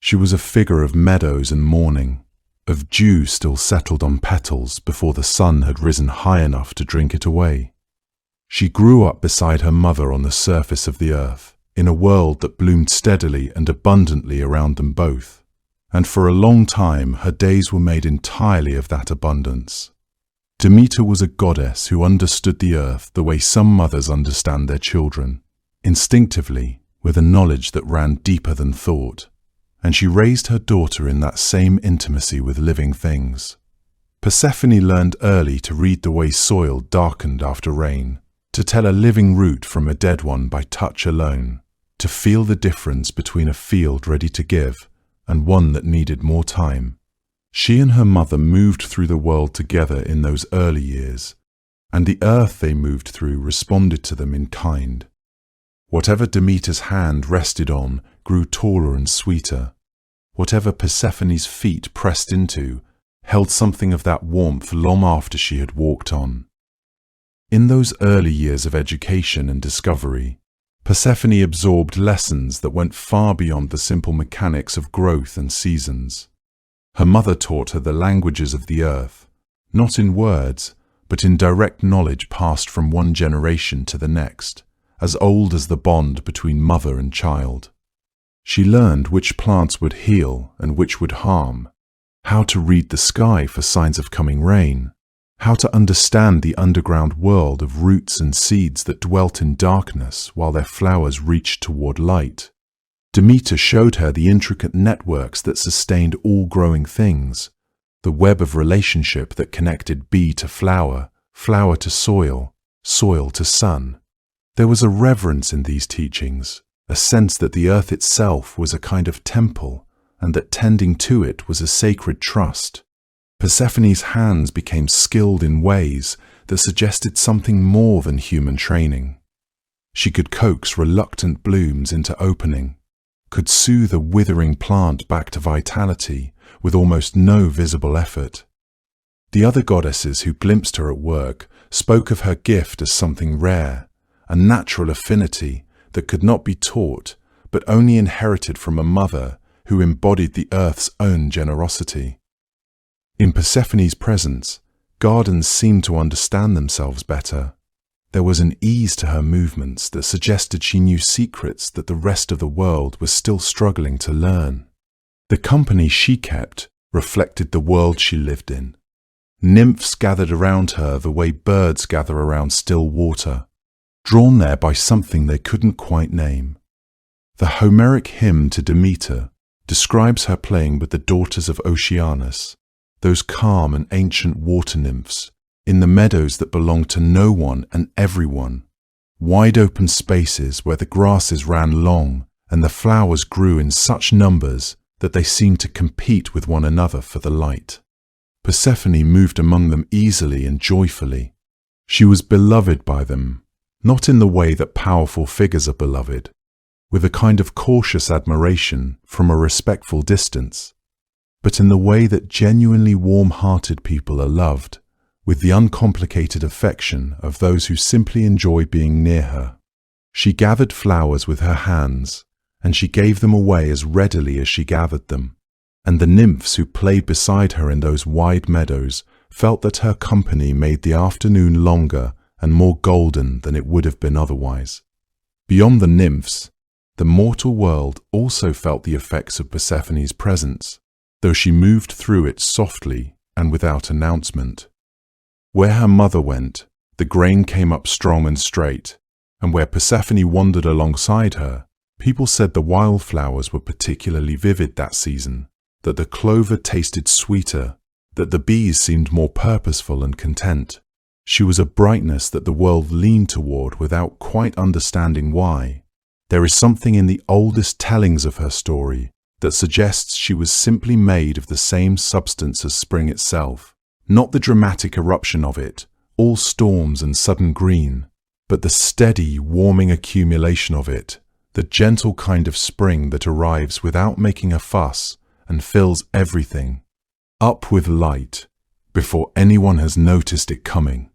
She was a figure of meadows and morning, of dew still settled on petals before the sun had risen high enough to drink it away. She grew up beside her mother on the surface of the earth, in a world that bloomed steadily and abundantly around them both. And for a long time her days were made entirely of that abundance. Demeter was a goddess who understood the earth the way some mothers understand their children, instinctively, with a knowledge that ran deeper than thought, and she raised her daughter in that same intimacy with living things. Persephone learned early to read the way soil darkened after rain, to tell a living root from a dead one by touch alone, to feel the difference between a field ready to give and one that needed more time. She and her mother moved through the world together in those early years, and the earth they moved through responded to them in kind. Whatever Demeter's hand rested on grew taller and sweeter. Whatever Persephone's feet pressed into held something of that warmth long after she had walked on. In those early years of education and discovery, Persephone absorbed lessons that went far beyond the simple mechanics of growth and seasons. Her mother taught her the languages of the earth, not in words, but in direct knowledge passed from one generation to the next, as old as the bond between mother and child. She learned which plants would heal and which would harm, how to read the sky for signs of coming rain, how to understand the underground world of roots and seeds that dwelt in darkness while their flowers reached toward light. Demeter showed her the intricate networks that sustained all growing things, the web of relationship that connected bee to flower, flower to soil, soil to sun. There was a reverence in these teachings, a sense that the earth itself was a kind of temple, and that tending to it was a sacred trust. Persephone's hands became skilled in ways that suggested something more than human training. She could coax reluctant blooms into opening, could soothe a withering plant back to vitality with almost no visible effort. The other goddesses who glimpsed her at work spoke of her gift as something rare, a natural affinity that could not be taught but only inherited from a mother who embodied the earth's own generosity. In Persephone's presence, gardens seemed to understand themselves better. There was an ease to her movements that suggested she knew secrets that the rest of the world was still struggling to learn. The company she kept reflected the world she lived in. Nymphs gathered around her the way birds gather around still water, drawn there by something they couldn't quite name. The Homeric hymn to Demeter describes her playing with the daughters of Oceanus, those calm and ancient water nymphs, in the meadows that belonged to no one and everyone, wide open spaces where the grasses ran long and the flowers grew in such numbers that they seemed to compete with one another for the light. Persephone moved among them easily and joyfully. She was beloved by them, not in the way that powerful figures are beloved, with a kind of cautious admiration from a respectful distance, but in the way that genuinely warm-hearted people are loved, with the uncomplicated affection of those who simply enjoy being near her. She gathered flowers with her hands, and she gave them away as readily as she gathered them, and the nymphs who played beside her in those wide meadows felt that her company made the afternoon longer and more golden than it would have been otherwise. Beyond the nymphs, the mortal world also felt the effects of Persephone's presence. though she moved through it softly and without announcement. Where her mother went, the grain came up strong and straight, and where Persephone wandered alongside her, people said the wildflowers were particularly vivid that season, that the clover tasted sweeter, that the bees seemed more purposeful and content. She was a brightness that the world leaned toward without quite understanding why. There is something in the oldest tellings of her story that suggests she was simply made of the same substance as spring itself, not the dramatic eruption of it, all storms and sudden green, but the steady, warming accumulation of it, the gentle kind of spring that arrives without making a fuss and fills everything, up with light, before anyone has noticed it coming.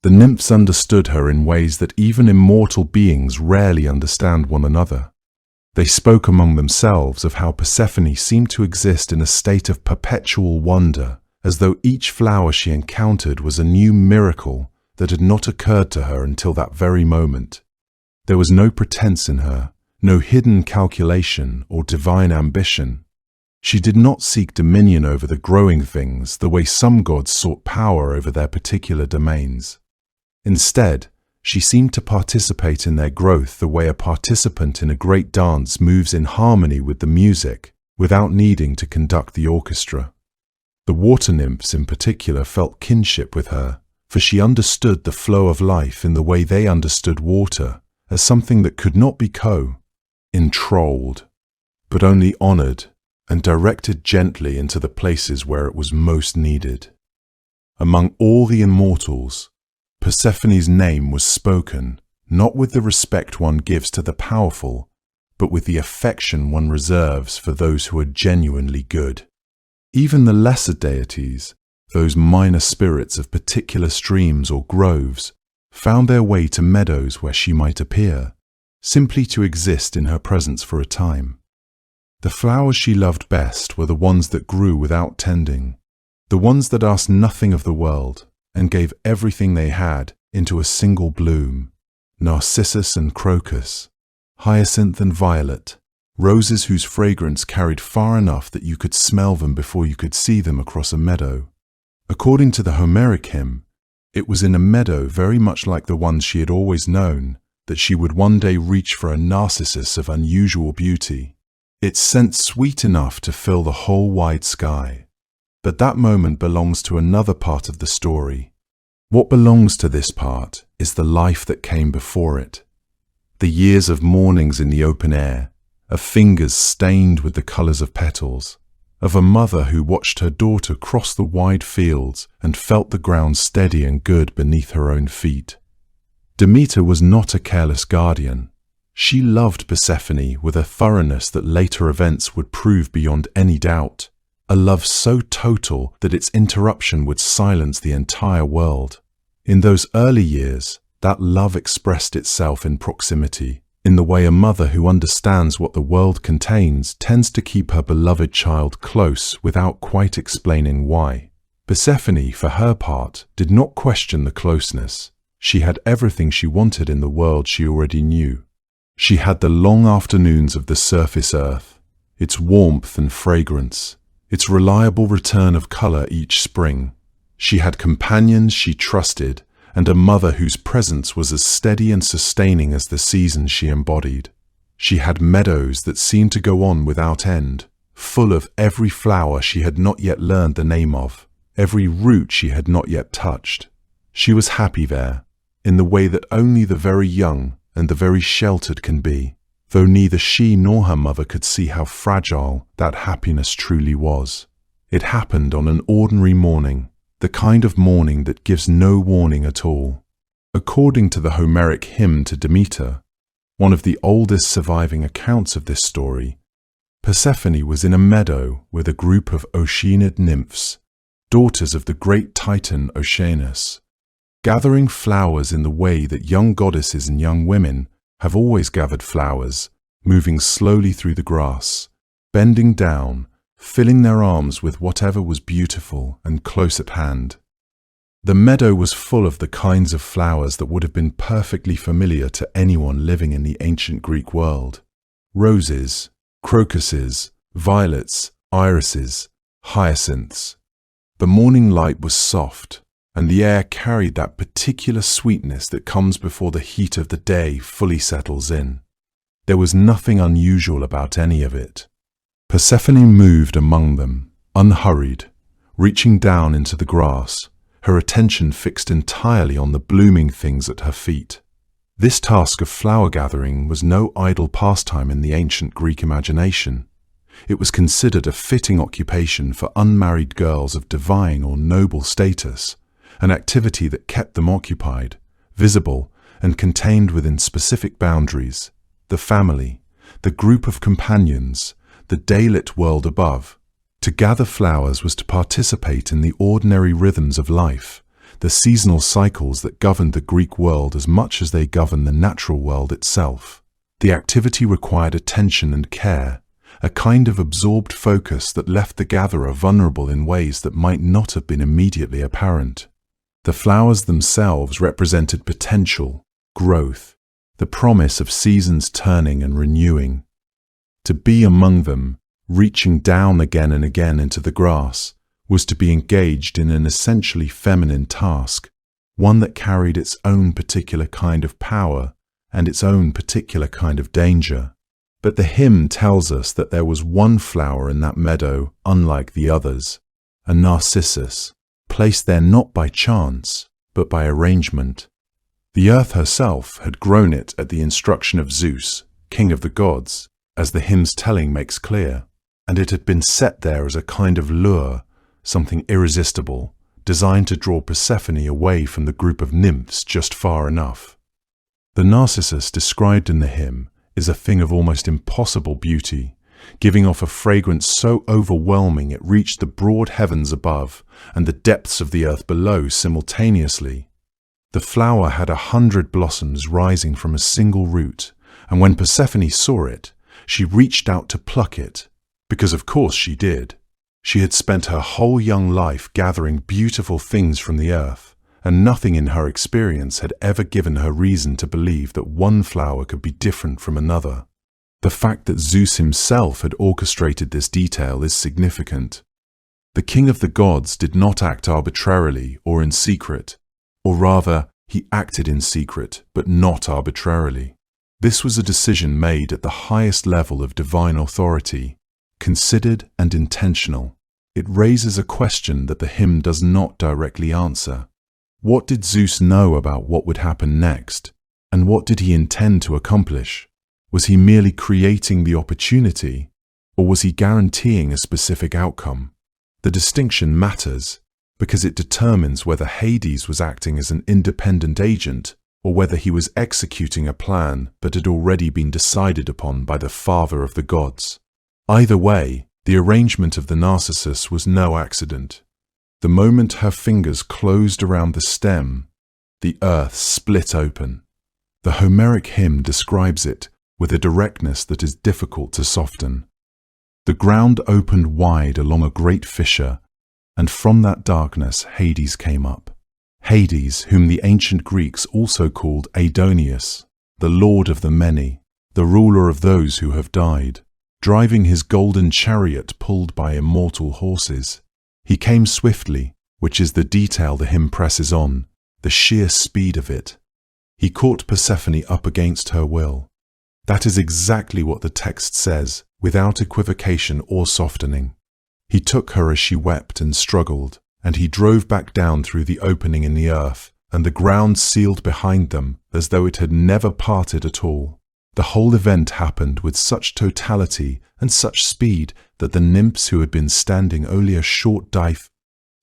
The nymphs understood her in ways that even immortal beings rarely understand one another. They spoke among themselves of how Persephone seemed to exist in a state of perpetual wonder, as though each flower she encountered was a new miracle that had not occurred to her until that very moment. There was no pretense in her, no hidden calculation or divine ambition. She did not seek dominion over the growing things the way some gods sought power over their particular domains. Instead, she seemed to participate in their growth the way a participant in a great dance moves in harmony with the music without needing to conduct the orchestra. The water nymphs in particular felt kinship with her, for she understood the flow of life in the way they understood water, as something that could not be controlled, but only honored and directed gently into the places where it was most needed. Among all the immortals, Persephone's name was spoken, not with the respect one gives to the powerful, but with the affection one reserves for those who are genuinely good. Even the lesser deities, those minor spirits of particular streams or groves, found their way to meadows where she might appear, simply to exist in her presence for a time. The flowers she loved best were the ones that grew without tending, the ones that asked nothing of the world and gave everything they had into a single bloom: narcissus and crocus, hyacinth and violet, roses whose fragrance carried far enough that you could smell them before you could see them across a meadow. According to the Homeric hymn, it was in a meadow very much like the ones she had always known that she would one day reach for a narcissus of unusual beauty, its scent sweet enough to fill the whole wide sky. But that moment belongs to another part of the story. What belongs to this part is the life that came before it. The years of mornings in the open air, of fingers stained with the colors of petals, of a mother who watched her daughter cross the wide fields and felt the ground steady and good beneath her own feet. Demeter was not a careless guardian. She loved Persephone with a thoroughness that later events would prove beyond any doubt, a love so total that its interruption would silence the entire world. In those early years, that love expressed itself in proximity, in the way a mother who understands what the world contains tends to keep her beloved child close without quite explaining why. Persephone, for her part, did not question the closeness. She had everything she wanted in the world she already knew. She had the long afternoons of the surface earth, its warmth and fragrance, its reliable return of color each spring. She had companions she trusted, and a mother whose presence was as steady and sustaining as the seasons she embodied. She had meadows that seemed to go on without end, full of every flower she had not yet learned the name of, every root she had not yet touched. She was happy there, in the way that only the very young and the very sheltered can be, though neither she nor her mother could see how fragile that happiness truly was. It happened on an ordinary morning, the kind of morning that gives no warning at all. According to the Homeric hymn to Demeter, one of the oldest surviving accounts of this story, Persephone was in a meadow with a group of Oceanid nymphs, daughters of the great Titan Oceanus, gathering flowers in the way that young goddesses and young women have always gathered flowers, moving slowly through the grass, bending down, filling their arms with whatever was beautiful and close at hand. The meadow was full of the kinds of flowers that would have been perfectly familiar to anyone living in the ancient Greek world: roses, crocuses, violets, irises, hyacinths. The morning light was soft, and the air carried that particular sweetness that comes before the heat of the day fully settles in. There was nothing unusual about any of it. Persephone moved among them, unhurried, reaching down into the grass, her attention fixed entirely on the blooming things at her feet. This task of flower gathering was no idle pastime in the ancient Greek imagination. It was considered a fitting occupation for unmarried girls of divine or noble status, an activity that kept them occupied, visible, and contained within specific boundaries: the family, the group of companions, the daylit world above. To gather flowers was to participate in the ordinary rhythms of life, the seasonal cycles that governed the Greek world as much as they governed the natural world itself. The activity required attention and care, a kind of absorbed focus that left the gatherer vulnerable in ways that might not have been immediately apparent. The flowers themselves represented potential, growth, the promise of seasons turning and renewing. To be among them, reaching down again and again into the grass, was to be engaged in an essentially feminine task, one that carried its own particular kind of power and its own particular kind of danger. But the hymn tells us that there was one flower in that meadow unlike the others, a narcissus, placed there not by chance, but by arrangement. The earth herself had grown it at the instruction of Zeus, king of the gods, as the hymn's telling makes clear, and it had been set there as a kind of lure, something irresistible, designed to draw Persephone away from the group of nymphs just far enough. The narcissus described in the hymn is a thing of almost impossible beauty, giving off a fragrance so overwhelming it reached the broad heavens above and the depths of the earth below simultaneously. The flower had 100 blossoms rising from a single root, and when Persephone saw it, she reached out to pluck it, because of course she did. She had spent her whole young life gathering beautiful things from the earth, and nothing in her experience had ever given her reason to believe that one flower could be different from another. The fact that Zeus himself had orchestrated this detail is significant. The king of the gods did not act arbitrarily or in secret, or rather, he acted in secret, but not arbitrarily. This was a decision made at the highest level of divine authority, considered and intentional. It raises a question that the hymn does not directly answer. What did Zeus know about what would happen next, and what did he intend to accomplish? Was he merely creating the opportunity, or was he guaranteeing a specific outcome? The distinction matters because it determines whether Hades was acting as an independent agent or whether he was executing a plan that had already been decided upon by the father of the gods. Either way, the arrangement of the narcissus was no accident. The moment her fingers closed around the stem, the earth split open. The Homeric hymn describes it with a directness that is difficult to soften. The ground opened wide along a great fissure, and from that darkness Hades came up. Hades, whom the ancient Greeks also called Adonis, the lord of the many, the ruler of those who have died, driving his golden chariot pulled by immortal horses. He came swiftly, which is the detail the hymn presses on, the sheer speed of it. He caught Persephone up against her will. That is exactly what the text says, without equivocation or softening. He took her as she wept and struggled, and he drove back down through the opening in the earth, and the ground sealed behind them as though it had never parted at all. The whole event happened with such totality and such speed that the nymphs who had been standing only a short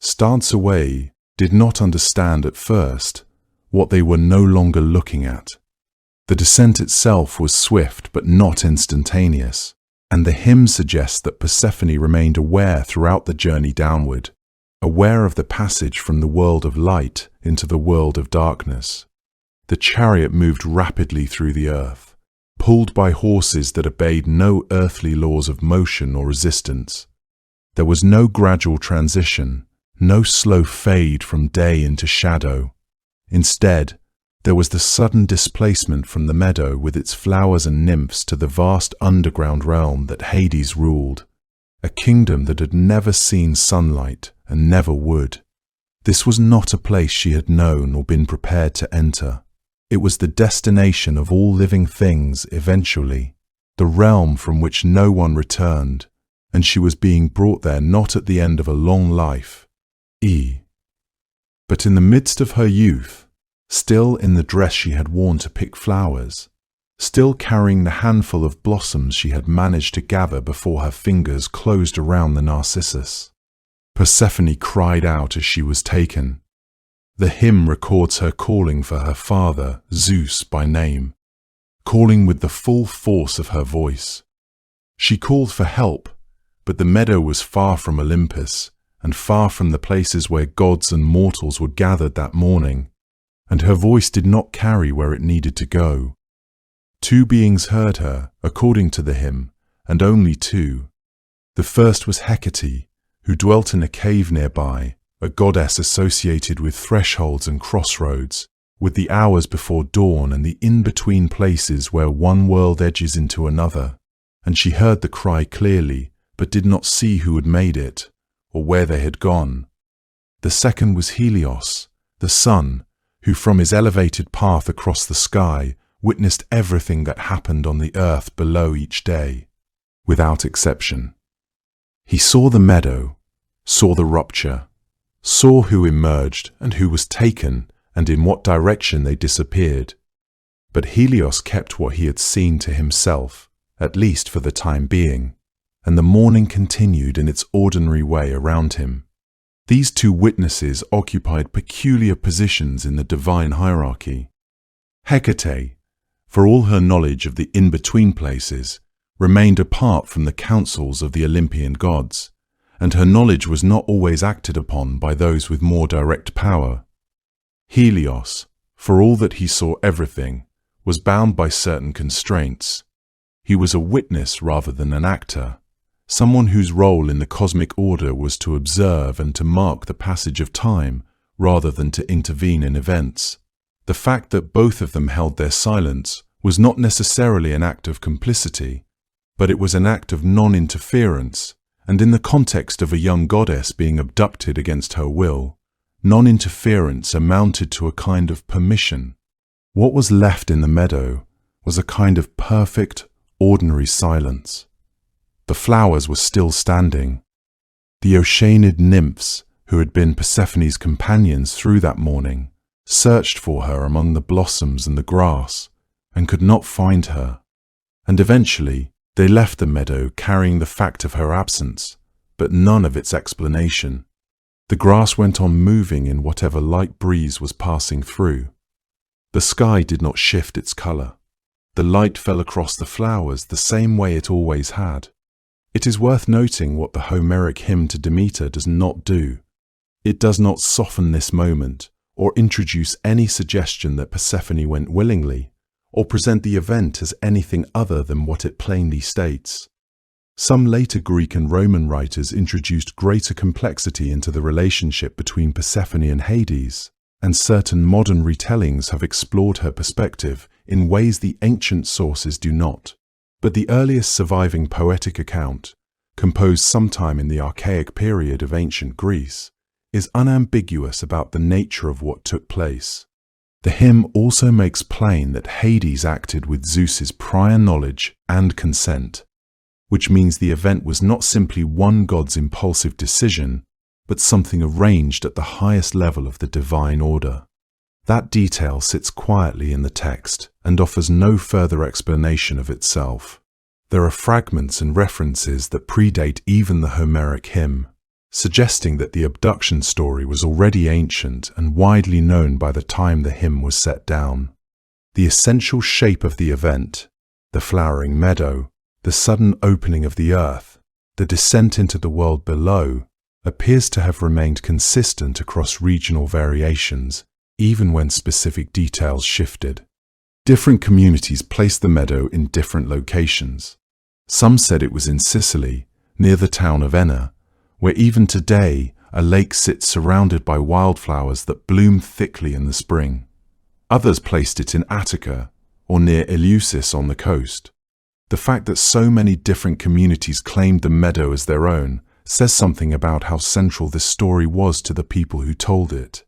stance away did not understand at first what they were no longer looking at. The descent itself was swift but not instantaneous, and the hymn suggests that Persephone remained aware throughout the journey downward, aware of the passage from the world of light into the world of darkness. The chariot moved rapidly through the earth, pulled by horses that obeyed no earthly laws of motion or resistance. There was no gradual transition, no slow fade from day into shadow. Instead, there was the sudden displacement from the meadow with its flowers and nymphs to the vast underground realm that Hades ruled. a kingdom that had never seen sunlight and never would. This was not a place she had known or been prepared to enter. It was the destination of all living things eventually, the realm from which no one returned, and she was being brought there not at the end of a long life, but in the midst of her youth, still in the dress she had worn to pick flowers, still carrying the handful of blossoms she had managed to gather before her fingers closed around the narcissus. Persephone cried out as she was taken. The hymn records her calling for her father, Zeus by name, calling with the full force of her voice. She called for help, but the meadow was far from Olympus and far from the places where gods and mortals were gathered that morning, and her voice did not carry where it needed to go. Two beings heard her, according to the hymn, and only two. The first was Hecate, who dwelt in a cave nearby, a goddess associated with thresholds and crossroads, with the hours before dawn and the in-between places where one world edges into another, and she heard the cry clearly, but did not see who had made it, or where they had gone. The second was Helios, the sun, who from his elevated path across the sky witnessed everything that happened on the earth below each day, without exception. He saw the meadow, saw the rupture, saw who emerged and who was taken and in what direction they disappeared. But Helios kept what he had seen to himself, at least for the time being, and the morning continued in its ordinary way around him. These two witnesses occupied peculiar positions in the divine hierarchy. Hecate, for all her knowledge of the in-between places, remained apart from the councils of the Olympian gods, and her knowledge was not always acted upon by those with more direct power. Helios, for all that he saw everything, was bound by certain constraints. He was a witness rather than an actor, someone whose role in the cosmic order was to observe and to mark the passage of time rather than to intervene in events. The fact that both of them held their silence was not necessarily an act of complicity, but it was an act of non-interference, and in the context of a young goddess being abducted against her will, non-interference amounted to a kind of permission. What was left in the meadow was a kind of perfect, ordinary silence. The flowers were still standing. The Oceanid nymphs, who had been Persephone's companions through that morning, searched for her among the blossoms and the grass, and could not find her, and eventually they left the meadow carrying the fact of her absence, but none of its explanation. The grass went on moving in whatever light breeze was passing through. The sky did not shift its colour. The light fell across the flowers the same way it always had. It is worth noting what the Homeric hymn to Demeter does not do. It does not soften this moment, or introduce any suggestion that Persephone went willingly, or present the event as anything other than what it plainly states. Some later Greek and Roman writers introduced greater complexity into the relationship between Persephone and Hades, and certain modern retellings have explored her perspective in ways the ancient sources do not. But the earliest surviving poetic account, composed sometime in the archaic period of ancient Greece, is unambiguous about the nature of what took place. The hymn also makes plain that Hades acted with Zeus's prior knowledge and consent, which means the event was not simply one god's impulsive decision, but something arranged at the highest level of the divine order. That detail sits quietly in the text and offers no further explanation of itself. There are fragments and references that predate even the Homeric hymn, suggesting that the abduction story was already ancient and widely known by the time the hymn was set down. The essential shape of the event, the flowering meadow, the sudden opening of the earth, the descent into the world below, appears to have remained consistent across regional variations, even when specific details shifted. Different communities placed the meadow in different locations. Some said it was in Sicily, near the town of Enna, where even today a lake sits surrounded by wildflowers that bloom thickly in the spring. Others placed it in Attica, or near Eleusis on the coast. The fact that so many different communities claimed the meadow as their own says something about how central this story was to the people who told it,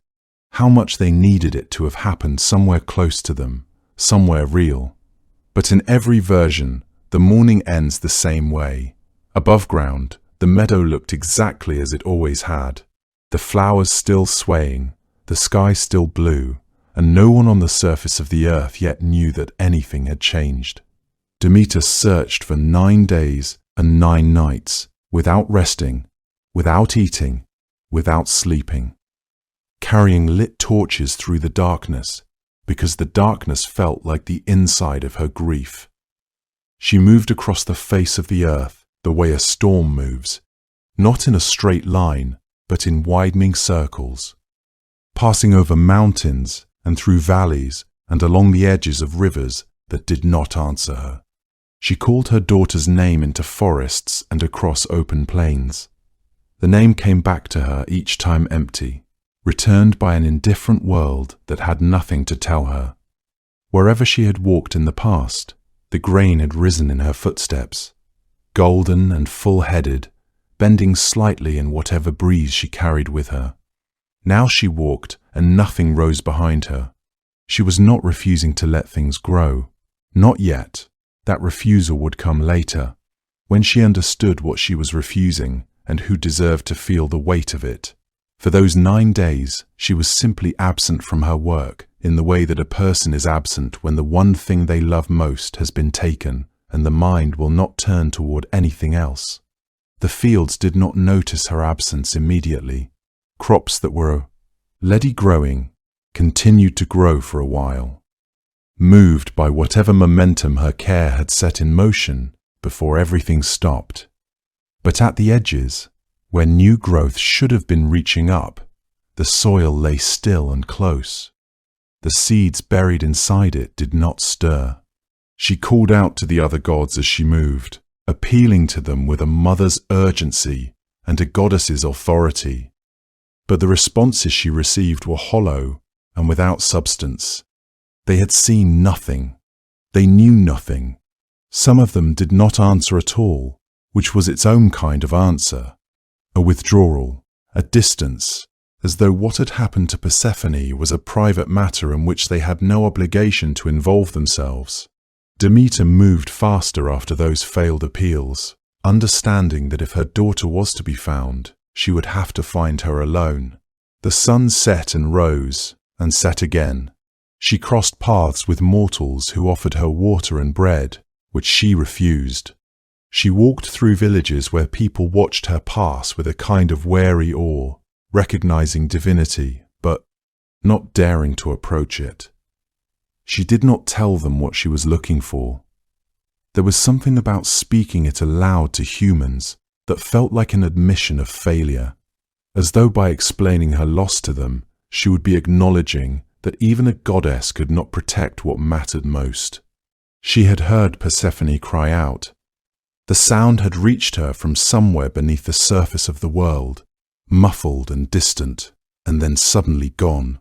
how much they needed it to have happened somewhere close to them, somewhere real. But in every version, the morning ends the same way. Above ground, the meadow looked exactly as it always had. The flowers still swaying, the sky still blue, and no one on the surface of the earth yet knew that anything had changed. Demeter searched for 9 days and 9 nights, without resting, without eating, without sleeping, carrying lit torches through the darkness, because the darkness felt like the inside of her grief. She moved across the face of the earth the way a storm moves, not in a straight line, but in widening circles, passing over mountains and through valleys and along the edges of rivers that did not answer her. She called her daughter's name into forests and across open plains. The name came back to her each time empty, returned by an indifferent world that had nothing to tell her. Wherever she had walked in the past, the grain had risen in her footsteps, golden and full-headed, bending slightly in whatever breeze she carried with her. Now she walked, and nothing rose behind her. She was not refusing to let things grow. Not yet. That refusal would come later, when she understood what she was refusing and who deserved to feel the weight of it. For those 9 days, she was simply absent from her work, in the way that a person is absent when the one thing they love most has been taken, and the mind will not turn toward anything else. The fields did not notice her absence immediately. Crops that were already growing continued to grow for a while, moved by whatever momentum her care had set in motion before everything stopped. But at the edges, where new growth should have been reaching up, the soil lay still and close. The seeds buried inside it did not stir. She called out to the other gods as she moved, appealing to them with a mother's urgency and a goddess's authority. But the responses she received were hollow and without substance. They had seen nothing. They knew nothing. Some of them did not answer at all, which was its own kind of answer. A withdrawal, a distance, as though what had happened to Persephone was a private matter in which they had no obligation to involve themselves. Demeter moved faster after those failed appeals, understanding that if her daughter was to be found, she would have to find her alone. The sun set and rose, and set again. She crossed paths with mortals who offered her water and bread, which she refused. She walked through villages where people watched her pass with a kind of wary awe, recognizing divinity, but not daring to approach it. She did not tell them what she was looking for. There was something about speaking it aloud to humans that felt like an admission of failure, as though by explaining her loss to them, she would be acknowledging that even a goddess could not protect what mattered most. She had heard Persephone cry out. The sound had reached her from somewhere beneath the surface of the world, muffled and distant, and then suddenly gone.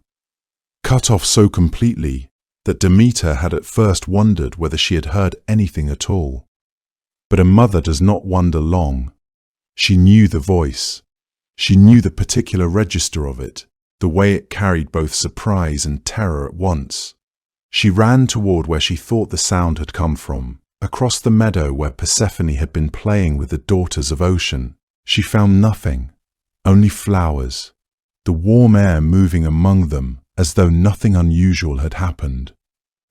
Cut off so completely that Demeter had at first wondered whether she had heard anything at all. But a mother does not wonder long. She knew the voice. She knew the particular register of it, the way it carried both surprise and terror at once. She ran toward where she thought the sound had come from, across the meadow where Persephone had been playing with the daughters of ocean. She found nothing, only flowers, the warm air moving among them as though nothing unusual had happened,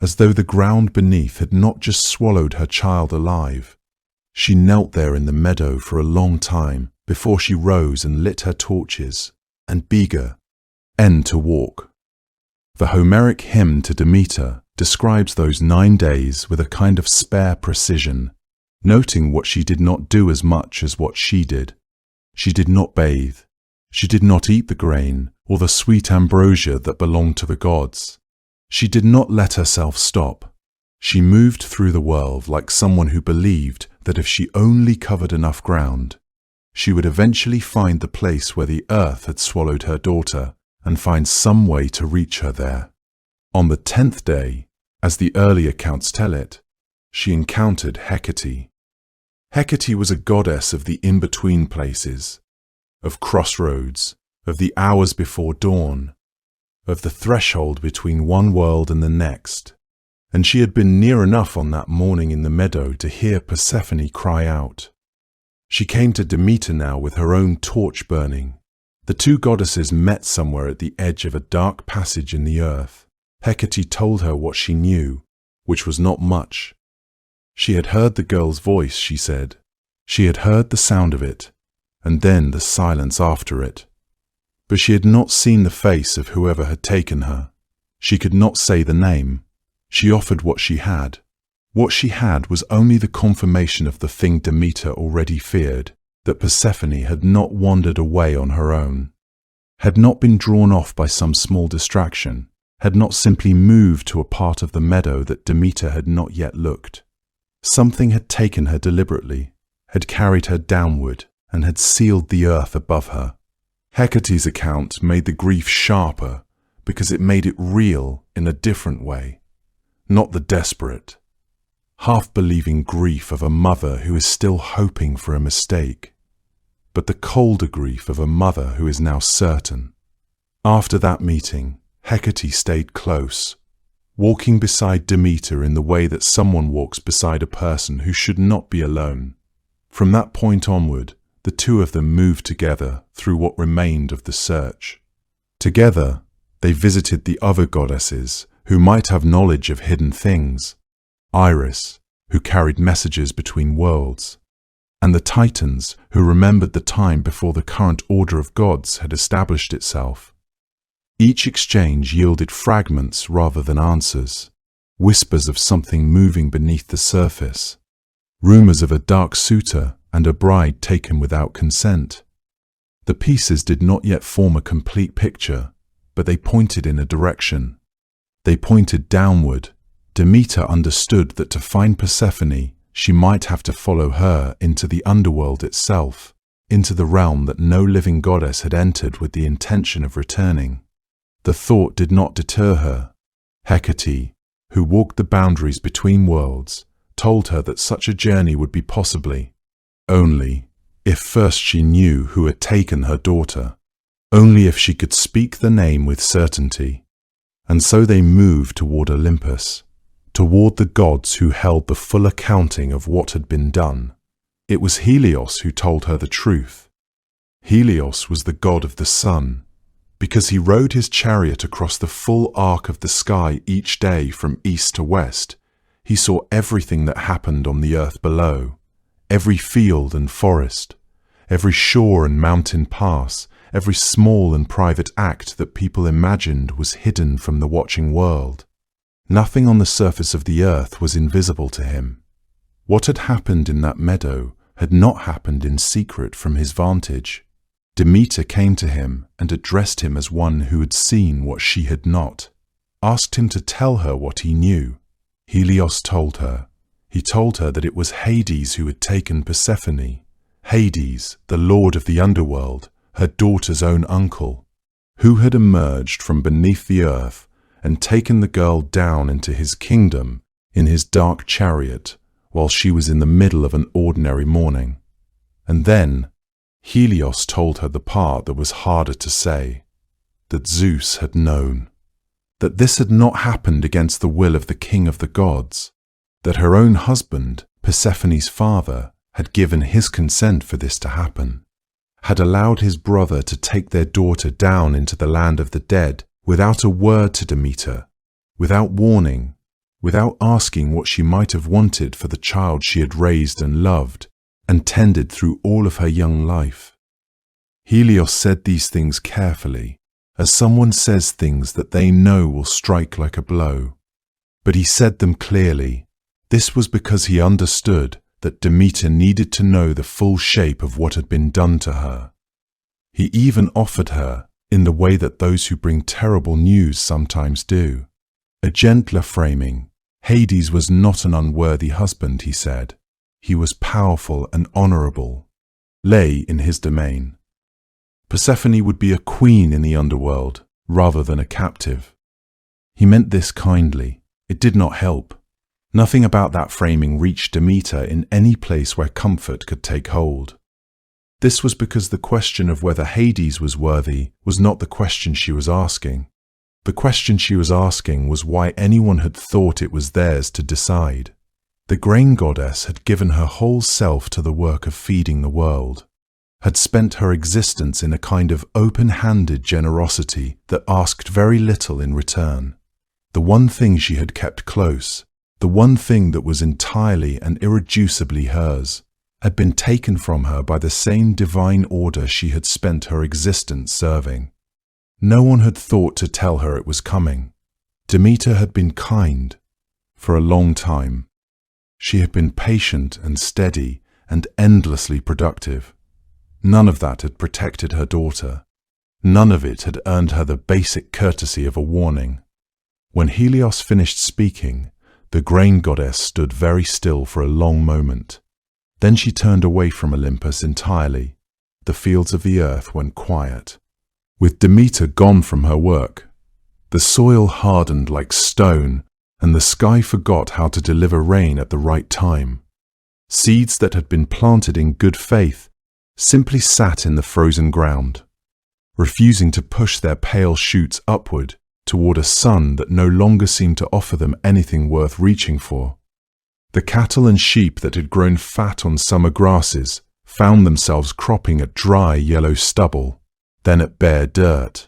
as though the ground beneath had not just swallowed her child alive. She knelt there in the meadow for a long time before she rose and lit her torches, and began to walk. The Homeric hymn to Demeter describes those 9 days with a kind of spare precision, noting what she did not do as much as what she did. She did not bathe. She did not eat the grain or the sweet ambrosia that belonged to the gods. She did not let herself stop. She moved through the world like someone who believed that if she only covered enough ground, she would eventually find the place where the earth had swallowed her daughter and find some way to reach her there. On the 10th day, as the early accounts tell it, she encountered Hecate. Hecate was a goddess of the in-between places, of crossroads, of the hours before dawn, of the threshold between one world and the next, and she had been near enough on that morning in the meadow to hear Persephone cry out. She came to Demeter now with her own torch burning. The two goddesses met somewhere at the edge of a dark passage in the earth. Hecate told her what she knew, which was not much. She had heard the girl's voice, she said. She had heard the sound of it, and then the silence after it. But she had not seen the face of whoever had taken her. She could not say the name. She offered what she had. What she had was only the confirmation of the thing Demeter already feared, that Persephone had not wandered away on her own, had not been drawn off by some small distraction, had not simply moved to a part of the meadow that Demeter had not yet looked. Something had taken her deliberately, had carried her downward, and had sealed the earth above her. Hecate's account made the grief sharper because it made it real in a different way, not the desperate, half-believing grief of a mother who is still hoping for a mistake, but the colder grief of a mother who is now certain. After that meeting, Hecate stayed close, walking beside Demeter in the way that someone walks beside a person who should not be alone. From that point onward, the two of them moved together through what remained of the search. Together, they visited the other goddesses who might have knowledge of hidden things, Iris, who carried messages between worlds, and the Titans, who remembered the time before the current order of gods had established itself. Each exchange yielded fragments rather than answers, whispers of something moving beneath the surface, rumors of a dark suitor and a bride taken without consent. The pieces did not yet form a complete picture, but they pointed in a direction. They pointed downward. Demeter understood that to find Persephone, she might have to follow her into the underworld itself, into the realm that no living goddess had entered with the intention of returning. The thought did not deter her. Hecate, who walked the boundaries between worlds, told her that such a journey would be possibly only if first she knew who had taken her daughter, only if she could speak the name with certainty. And so they moved toward Olympus, toward the gods who held the full accounting of what had been done. It was Helios who told her the truth. Helios was the god of the sun, because he rode his chariot across the full arc of the sky each day from east to west. He saw everything that happened on the earth below, every field and forest, every shore and mountain pass, every small and private act that people imagined was hidden from the watching world. Nothing on the surface of the earth was invisible to him. What had happened in that meadow had not happened in secret from his vantage. Demeter came to him and addressed him as one who had seen what she had not, asked him to tell her what he knew. Helios told her. He told her that it was Hades who had taken Persephone, Hades, the lord of the underworld, her daughter's own uncle, who had emerged from beneath the earth and taken the girl down into his kingdom in his dark chariot while she was in the middle of an ordinary morning. And then Helios told her the part that was harder to say, that Zeus had known, that this had not happened against the will of the king of the gods, that her own husband, Persephone's father, had given his consent for this to happen, had allowed his brother to take their daughter down into the land of the dead without a word to Demeter, without warning, without asking what she might have wanted for the child she had raised and loved and tended through all of her young life. Helios said these things carefully, as someone says things that they know will strike like a blow. But he said them clearly. This was because he understood that Demeter needed to know the full shape of what had been done to her. He even offered her, in the way that those who bring terrible news sometimes do, a gentler framing. Hades was not an unworthy husband, he said. He was powerful and honorable, lay in his domain. Persephone would be a queen in the underworld rather than a captive. He meant this kindly. It did not help. Nothing about that framing reached Demeter in any place where comfort could take hold. This was because the question of whether Hades was worthy was not the question she was asking. The question she was asking was why anyone had thought it was theirs to decide. The grain goddess had given her whole self to the work of feeding the world, had spent her existence in a kind of open-handed generosity that asked very little in return. The one thing she had kept close, the one thing that was entirely and irreducibly hers, had been taken from her by the same divine order she had spent her existence serving. No one had thought to tell her it was coming. Demeter had been kind for a long time. She had been patient and steady and endlessly productive. None of that had protected her daughter. None of it had earned her the basic courtesy of a warning. When Helios finished speaking, the grain goddess stood very still for a long moment. Then she turned away from Olympus entirely. The fields of the earth went quiet. With Demeter gone from her work, the soil hardened like stone, and the sky forgot how to deliver rain at the right time. Seeds that had been planted in good faith simply sat in the frozen ground, refusing to push their pale shoots upward toward a sun that no longer seemed to offer them anything worth reaching for. The cattle and sheep that had grown fat on summer grasses found themselves cropping at dry yellow stubble, then at bare dirt.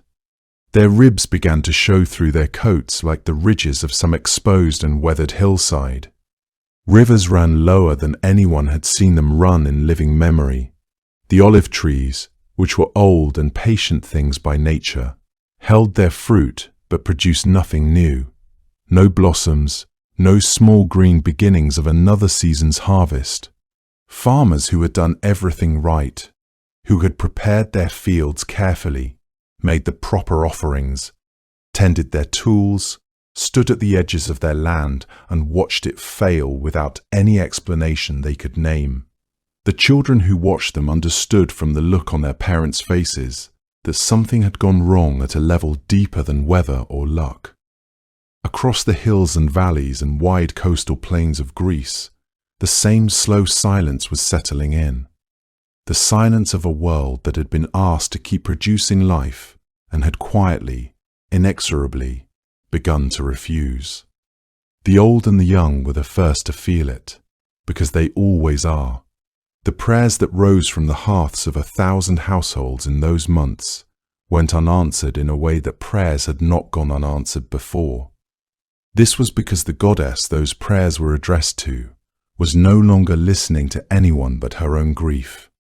Their ribs began to show through their coats like the ridges of some exposed and weathered hillside. Rivers ran lower than anyone had seen them run in living memory. The olive trees, which were old and patient things by nature, held their fruit but produced nothing new. No blossoms, no small green beginnings of another season's harvest. Farmers who had done everything right, who had prepared their fields carefully, made the proper offerings, tended their tools, stood at the edges of their land and watched it fail without any explanation they could name. The children who watched them understood from the look on their parents' faces that something had gone wrong at a level deeper than weather or luck. Across the hills and valleys and wide coastal plains of Greece, the same slow silence was settling in. The silence of a world that had been asked to keep producing life and had quietly, inexorably, begun to refuse. The old and the young were the first to feel it, because they always are. The prayers that rose from the hearths of 1,000 households in those months went unanswered in a way that prayers had not gone unanswered before. This was because the goddess those prayers were addressed to was no longer listening to anyone but her own grief.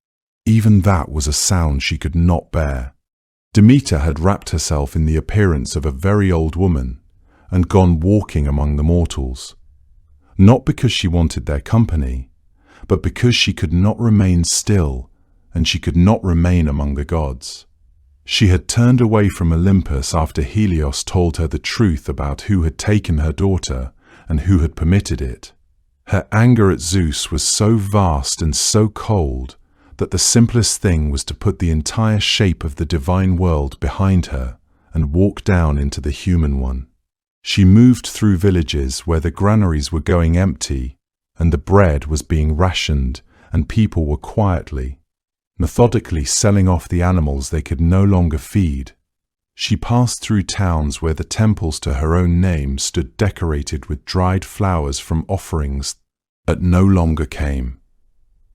Even that was a sound she could not bear. Demeter had wrapped herself in the appearance of a very old woman and gone walking among the mortals, not because she wanted their company, but because she could not remain still and she could not remain among the gods. She had turned away from Olympus after Helios told her the truth about who had taken her daughter and who had permitted it. Her anger at Zeus was so vast and so cold that the simplest thing was to put the entire shape of the divine world behind her and walk down into the human one. She moved through villages where the granaries were going empty and the bread was being rationed and people were quietly, methodically selling off the animals they could no longer feed. She passed through towns where the temples to her own name stood decorated with dried flowers from offerings that no longer came.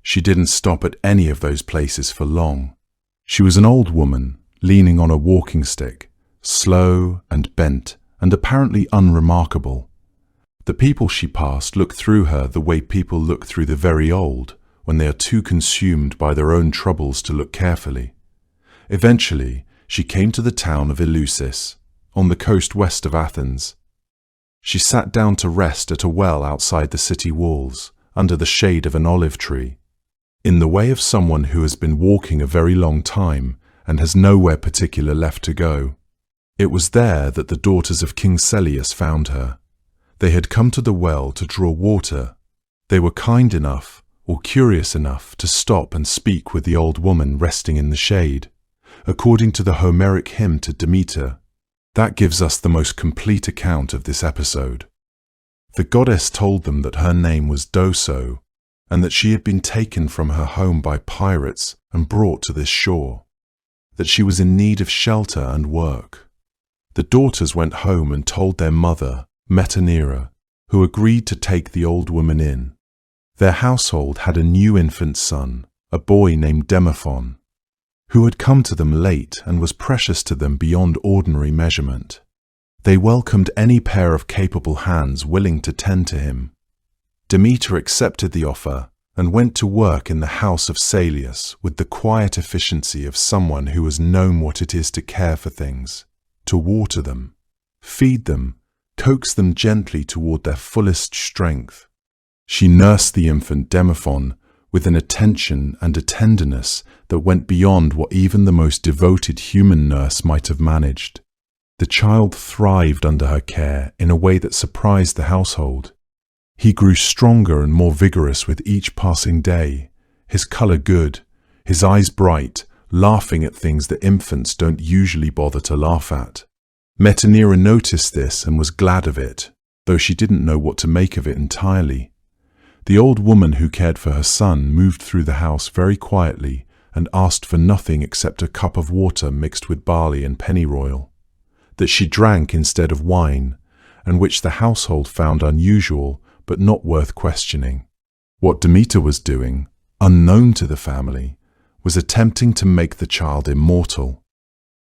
She didn't stop at any of those places for long. She was an old woman, leaning on a walking stick, slow and bent and apparently unremarkable. The people she passed looked through her the way people look through the very old when they are too consumed by their own troubles to look carefully. Eventually, she came to the town of Eleusis, on the coast west of Athens. She sat down to rest at a well outside the city walls, under the shade of an olive tree, in the way of someone who has been walking a very long time and has nowhere particular left to go. It was there that the daughters of King Celeus found her. They had come to the well to draw water. They were kind enough, or curious enough, to stop and speak with the old woman resting in the shade, according to the Homeric hymn to Demeter. That gives us the most complete account of this episode. The goddess told them that her name was Doso, and that she had been taken from her home by pirates and brought to this shore, that she was in need of shelter and work. The daughters went home and told their mother, Metanira, who agreed to take the old woman in. Their household had a new infant son, a boy named Demophon, who had come to them late and was precious to them beyond ordinary measurement. They welcomed any pair of capable hands willing to tend to him. Demeter accepted the offer and went to work in the house of Salius with the quiet efficiency of someone who has known what it is to care for things, to water them, feed them, coax them gently toward their fullest strength. She nursed the infant Demophon with an attention and a tenderness that went beyond what even the most devoted human nurse might have managed. The child thrived under her care in a way that surprised the household. He grew stronger and more vigorous with each passing day, his color good, his eyes bright, laughing at things that infants don't usually bother to laugh at. Metanira noticed this and was glad of it, though she didn't know what to make of it entirely. The old woman who cared for her son moved through the house very quietly and asked for nothing except a cup of water mixed with barley and pennyroyal, that she drank instead of wine, and which the household found unusual but not worth questioning. What Demeter was doing, unknown to the family, was attempting to make the child immortal.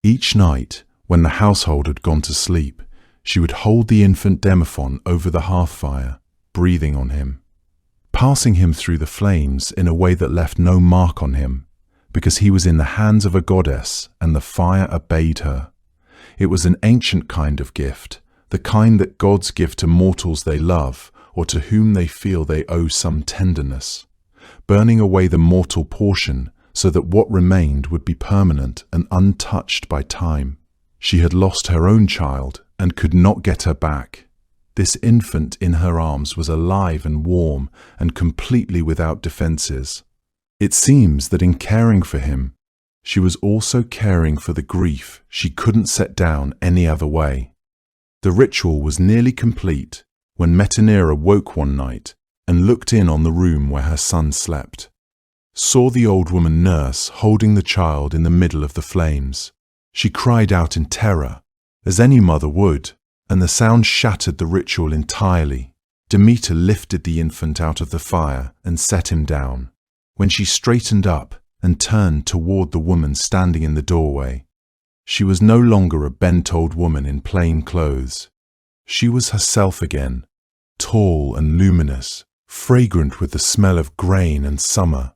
Each night, when the household had gone to sleep, she would hold the infant Demophon over the hearth fire, breathing on him, passing him through the flames in a way that left no mark on him, because he was in the hands of a goddess and the fire obeyed her. It was an ancient kind of gift, the kind that gods give to mortals they love or to whom they feel they owe some tenderness, burning away the mortal portion so that what remained would be permanent and untouched by time. She had lost her own child and could not get her back. This infant in her arms was alive and warm and completely without defenses. It seems that in caring for him, she was also caring for the grief she couldn't set down any other way. The ritual was nearly complete when Metanira woke one night and looked in on the room where her son slept, saw the old woman nurse holding the child in the middle of the flames. She cried out in terror, as any mother would, and the sound shattered the ritual entirely. Demeter lifted the infant out of the fire and set him down. When she straightened up and turned toward the woman standing in the doorway, she was no longer a bent old woman in plain clothes. She was herself again, tall and luminous, fragrant with the smell of grain and summer,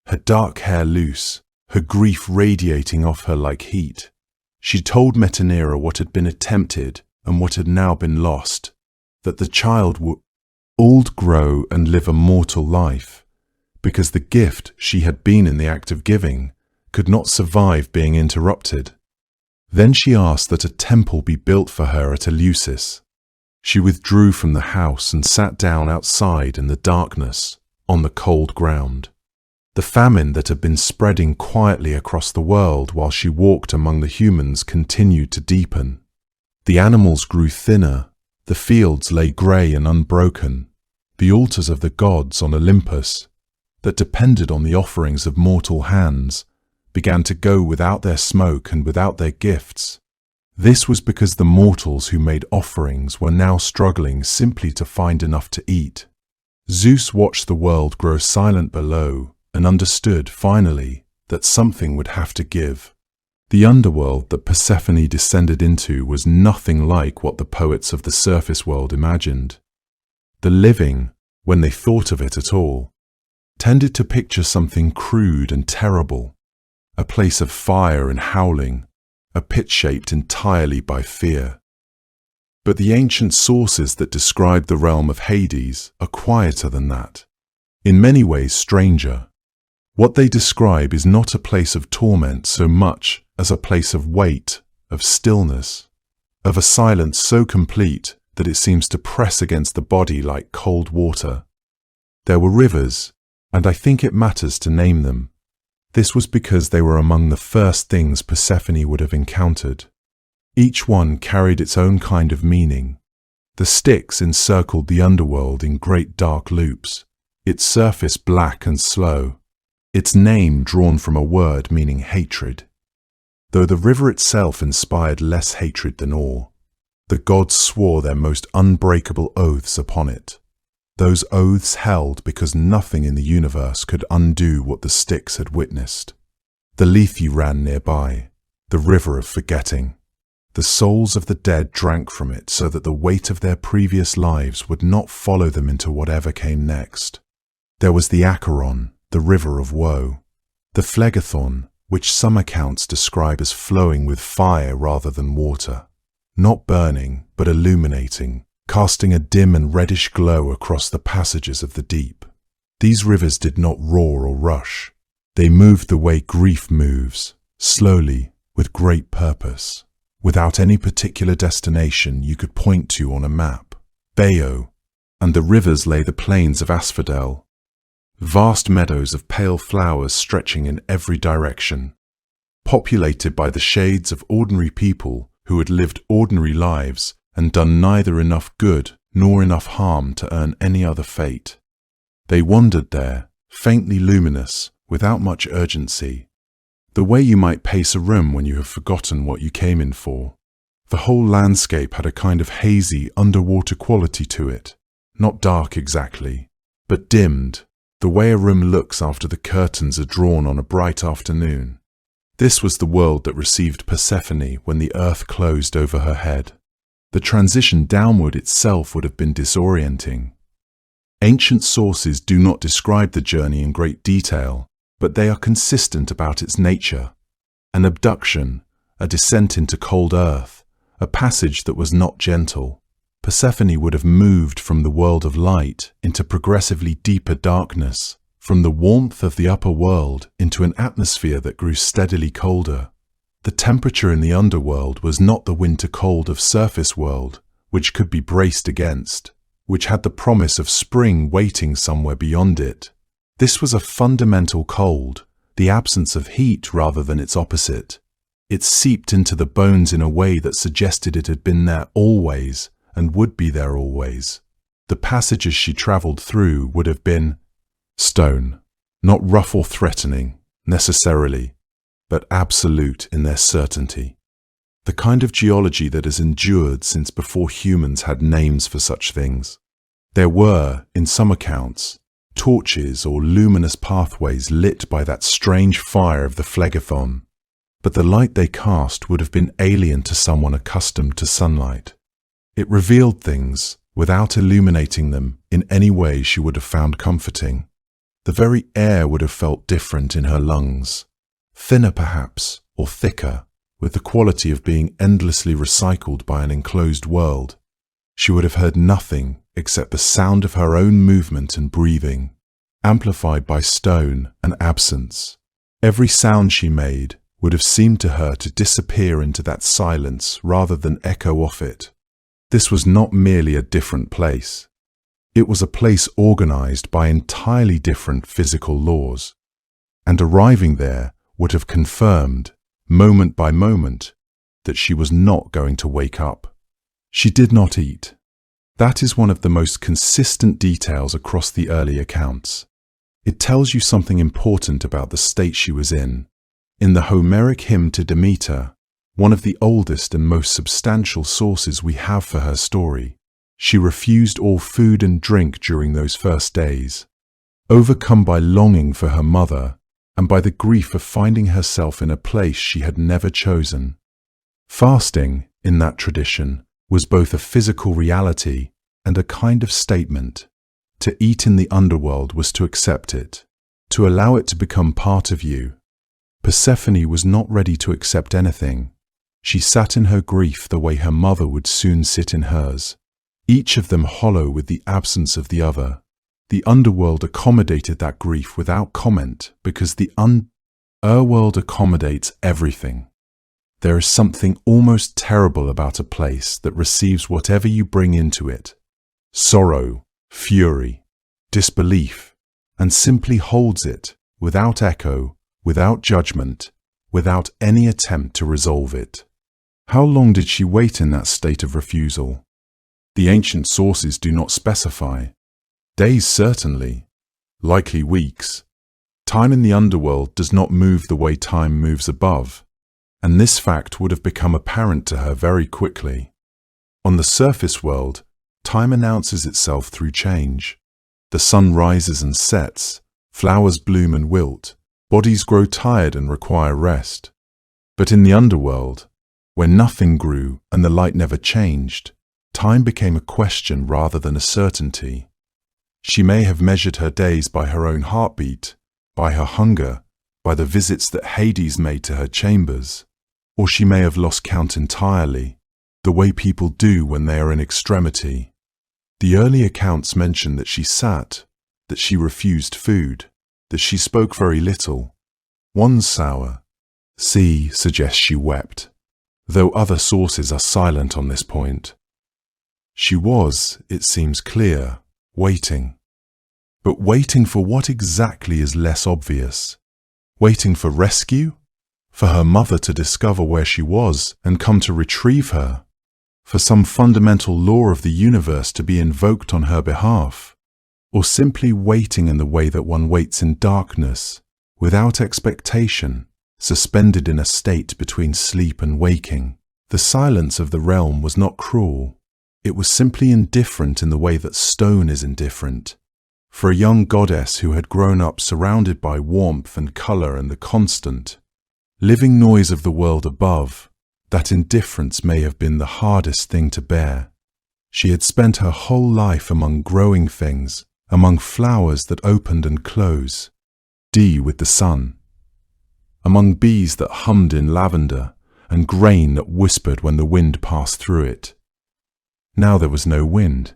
her dark hair loose, her grief radiating off her like heat. She told Metanira what had been attempted and what had now been lost, that the child would old grow and live a mortal life, because the gift she had been in the act of giving could not survive being interrupted. Then she asked that a temple be built for her at Eleusis. She withdrew from the house and sat down outside in the darkness, on the cold ground. The famine that had been spreading quietly across the world while she walked among the humans continued to deepen. The animals grew thinner, the fields lay grey and unbroken. The altars of the gods on Olympus, that depended on the offerings of mortal hands, began to go without their smoke and without their gifts. This was because the mortals who made offerings were now struggling simply to find enough to eat. Zeus watched the world grow silent below and understood, finally, that something would have to give. The underworld that Persephone descended into was nothing like what the poets of the surface world imagined. The living, when they thought of it at all, tended to picture something crude and terrible, a place of fire and howling, a pit shaped entirely by fear. But the ancient sources that describe the realm of Hades are quieter than that, in many ways stranger. What they describe is not a place of torment so much as a place of wait, of stillness, of a silence so complete that it seems to press against the body like cold water. There were rivers, and I think it matters to name them. This was because they were among the first things Persephone would have encountered. Each one carried its own kind of meaning. The Styx encircled the underworld in great dark loops, its surface black and slow, its name drawn from a word meaning hatred. Though the river itself inspired less hatred than awe, the gods swore their most unbreakable oaths upon it. Those oaths held because nothing in the universe could undo what the Styx had witnessed. The Lethe ran nearby, the river of forgetting. The souls of the dead drank from it so that the weight of their previous lives would not follow them into whatever came next. There was the Acheron, the river of woe, the Phlegethon, which some accounts describe as flowing with fire rather than water, not burning but illuminating, casting a dim and reddish glow across the passages of the deep. These rivers did not roar or rush. They moved the way grief moves, slowly, with great purpose, without any particular destination you could point to on a map. Bayo, and the rivers lay the plains of Asphodel, vast meadows of pale flowers stretching in every direction, populated by the shades of ordinary people who had lived ordinary lives and done neither enough good nor enough harm to earn any other fate. They wandered there, faintly luminous, without much urgency, the way you might pace a room when you have forgotten what you came in for. The whole landscape had a kind of hazy, underwater quality to it, not dark exactly, but dimmed, the way a room looks after the curtains are drawn on a bright afternoon. This was the world that received Persephone when the earth closed over her head. The transition downward itself would have been disorienting. Ancient sources do not describe the journey in great detail, but they are consistent about its nature. An abduction, a descent into cold earth, a passage that was not gentle. Persephone would have moved from the world of light into progressively deeper darkness, from the warmth of the upper world into an atmosphere that grew steadily colder. The temperature in the underworld was not the winter cold of surface world, which could be braced against, which had the promise of spring waiting somewhere beyond it. This was a fundamental cold, the absence of heat rather than its opposite. It seeped into the bones in a way that suggested it had been there always and would be there always. The passages she travelled through would have been stone, not rough or threatening, necessarily, but absolute in their certainty. The kind of geology that has endured since before humans had names for such things. There were, in some accounts, torches or luminous pathways lit by that strange fire of the Phlegethon, but the light they cast would have been alien to someone accustomed to sunlight. It revealed things without illuminating them in any way she would have found comforting. The very air would have felt different in her lungs, thinner perhaps, or thicker, with the quality of being endlessly recycled by an enclosed world. She would have heard nothing except the sound of her own movement and breathing, amplified by stone and absence. Every sound she made would have seemed to her to disappear into that silence rather than echo off it. This was not merely a different place. It was a place organized by entirely different physical laws, and arriving there would have confirmed, moment by moment, that she was not going to wake up. She did not eat. That is one of the most consistent details across the early accounts. It tells you something important about the state she was in. In the Homeric hymn to Demeter, one of the oldest and most substantial sources we have for her story, she refused all food and drink during those first days, overcome by longing for her mother and by the grief of finding herself in a place she had never chosen. Fasting, in that tradition, was both a physical reality and a kind of statement. To eat in the underworld was to accept it, to allow it to become part of you. Persephone was not ready to accept anything. She sat in her grief the way her mother would soon sit in hers, each of them hollow with the absence of the other. The underworld accommodated that grief without comment because the underworld accommodates everything. There is something almost terrible about a place that receives whatever you bring into it. Sorrow, fury, disbelief, and simply holds it without echo, without judgment, without any attempt to resolve it. How long did she wait in that state of refusal? The ancient sources do not specify. Days certainly, likely weeks. Time in the underworld does not move the way time moves above, and this fact would have become apparent to her very quickly. On the surface world, time announces itself through change. The sun rises and sets, flowers bloom and wilt, bodies grow tired and require rest. But in the underworld, where nothing grew and the light never changed, time became a question rather than a certainty. She may have measured her days by her own heartbeat, by her hunger, by the visits that Hades made to her chambers, or she may have lost count entirely, the way people do when they are in extremity. The early accounts mention that she sat, that she refused food, that she spoke very little. One sour sea suggests she wept, though other sources are silent on this point. She was, it seems clear, waiting. But waiting for what exactly is less obvious? Waiting for rescue? For her mother to discover where she was and come to retrieve her? For some fundamental law of the universe to be invoked on her behalf? Or simply waiting in the way that one waits in darkness, without expectation, suspended in a state between sleep and waking? The silence of the realm was not cruel. It was simply indifferent in the way that stone is indifferent. For a young goddess who had grown up surrounded by warmth and colour and the constant, living noise of the world above, that indifference may have been the hardest thing to bear. She had spent her whole life among growing things, among flowers that opened and close, with the sun, among bees that hummed in lavender and grain that whispered when the wind passed through it. Now there was no wind,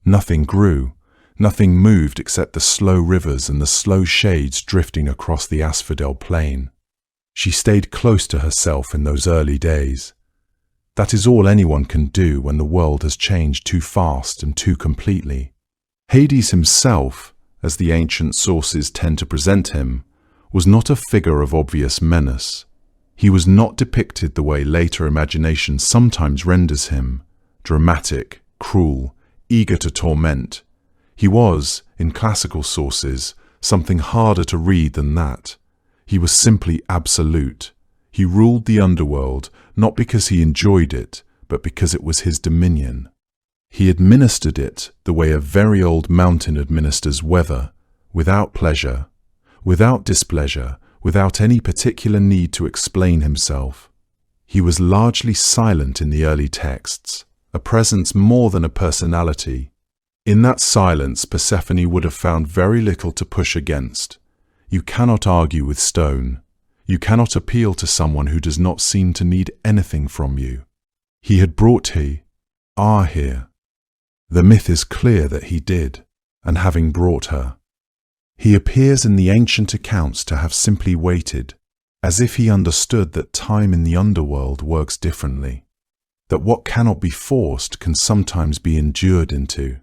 nothing grew, nothing moved except the slow rivers and the slow shades drifting across the asphodel plain. She stayed close to herself in those early days. That is all anyone can do when the world has changed too fast and too completely. Hades himself, as the ancient sources tend to present him, was not a figure of obvious menace. He was not depicted the way later imagination sometimes renders him, dramatic, cruel, eager to torment. He was, in classical sources, something harder to read than that. He was simply absolute. He ruled the underworld not because he enjoyed it, but because it was his dominion. He administered it the way a very old mountain administers weather, without pleasure, without displeasure, without any particular need to explain himself. He was largely silent in the early texts, a presence more than a personality. In that silence, Persephone would have found very little to push against. You cannot argue with stone. You cannot appeal to someone who does not seem to need anything from you. He had brought her here. The myth is clear that he did, and having brought her. He appears in the ancient accounts to have simply waited, as if he understood that time in the underworld works differently, that what cannot be forced can sometimes be endured into.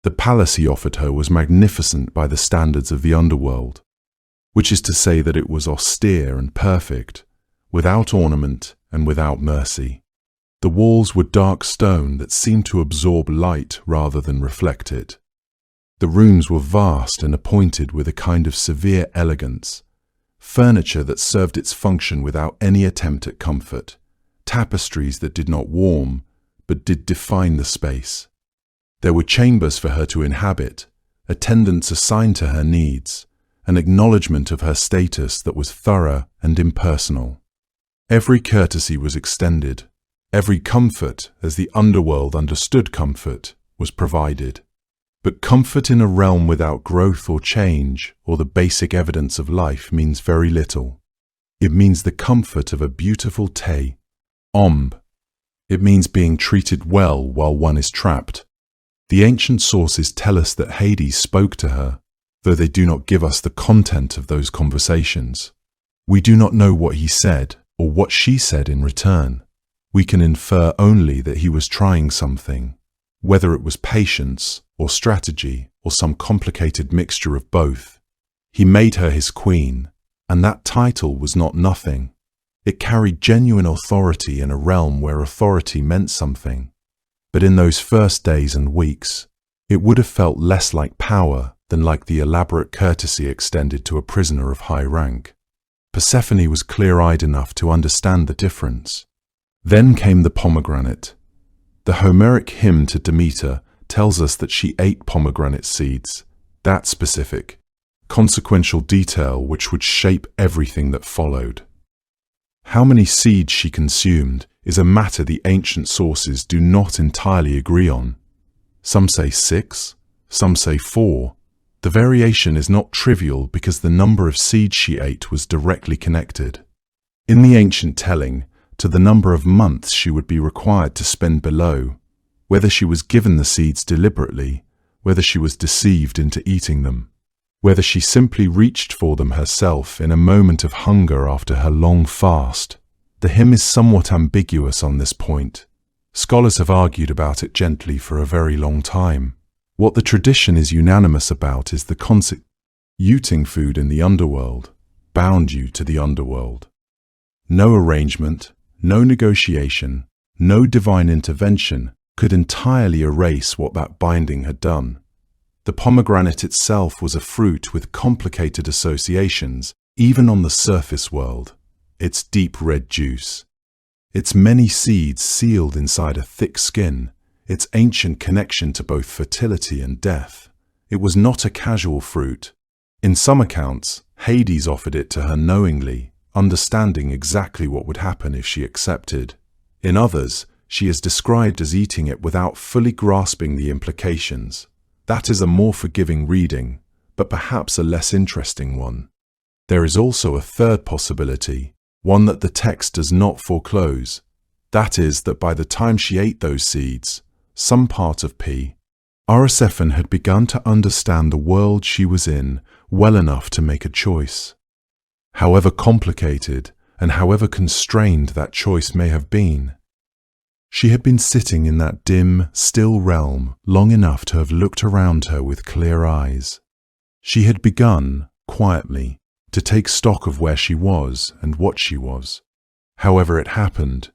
The palace he offered her was magnificent by the standards of the underworld, which is to say that it was austere and perfect, without ornament and without mercy. The walls were dark stone that seemed to absorb light rather than reflect it. The rooms were vast and appointed with a kind of severe elegance, furniture that served its function without any attempt at comfort, tapestries that did not warm, but did define the space. There were chambers for her to inhabit, attendants assigned to her needs, an acknowledgement of her status that was thorough and impersonal. Every courtesy was extended. Every comfort, as the underworld understood comfort, was provided. But comfort in a realm without growth or change or the basic evidence of life means very little. It means the comfort of a beautiful omb. It means being treated well while one is trapped. The ancient sources tell us that Hades spoke to her, though they do not give us the content of those conversations. We do not know what he said or what she said in return. We can infer only that he was trying something, whether it was patience or strategy or some complicated mixture of both. He made her his queen, and that title was not nothing. It carried genuine authority in a realm where authority meant something. but in those first days and weeks, it would have felt less like power than like the elaborate courtesy extended to a prisoner of high rank. Persephone was clear-eyed enough to understand the difference. Then came the pomegranate. The Homeric hymn to Demeter tells us that she ate pomegranate seeds, that specific, consequential detail which would shape everything that followed. How many seeds she consumed is a matter the ancient sources do not entirely agree on. Some say 6, some say 4. The variation is not trivial because the number of seeds she ate was directly connected, in the ancient telling, to the number of months she would be required to spend below, whether she was given the seeds deliberately, whether she was deceived into eating them, whether she simply reached for them herself in a moment of hunger after her long fast. The hymn is somewhat ambiguous on this point. Scholars have argued about it gently for a very long time. What the tradition is unanimous about is the concept eating food in the underworld bound you to the underworld. No arrangement, no negotiation, no divine intervention could entirely erase what that binding had done. The pomegranate itself was a fruit with complicated associations, even on the surface world. Its deep red juice, its many seeds sealed inside a thick skin, its ancient connection to both fertility and death. It was not a casual fruit. In some accounts, Hades offered it to her knowingly, understanding exactly what would happen if she accepted. In others, she is described as eating it without fully grasping the implications. That is a more forgiving reading, but perhaps a less interesting one. There is also a third possibility, one that the text does not foreclose. That is that by the time she ate those seeds, some part of Persephone had begun to understand the world she was in well enough to make a choice. However complicated and however constrained that choice may have been, she had been sitting in that dim, still realm long enough to have looked around her with clear eyes. She had begun, quietly, to take stock of where she was and what she was. However it happened,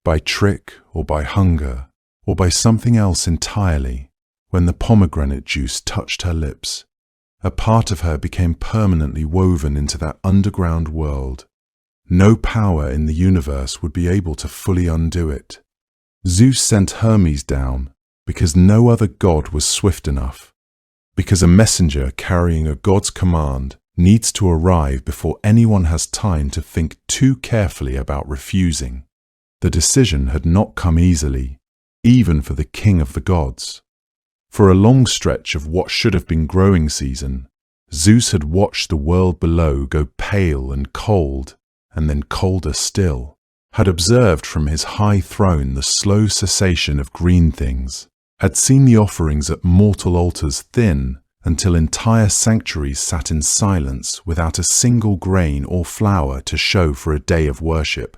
by trick or by hunger, or by something else entirely, when the pomegranate juice touched her lips, a part of her became permanently woven into that underground world. No power in the universe would be able to fully undo it. Zeus sent Hermes down because no other god was swift enough, because a messenger carrying a god's command needs to arrive before anyone has time to think too carefully about refusing. The decision had not come easily, even for the king of the gods. For a long stretch of what should have been growing season, Zeus had watched the world below go pale and cold, and then colder still, had observed from his high throne the slow cessation of green things, had seen the offerings at mortal altars thin until entire sanctuaries sat in silence without a single grain or flower to show for a day of worship.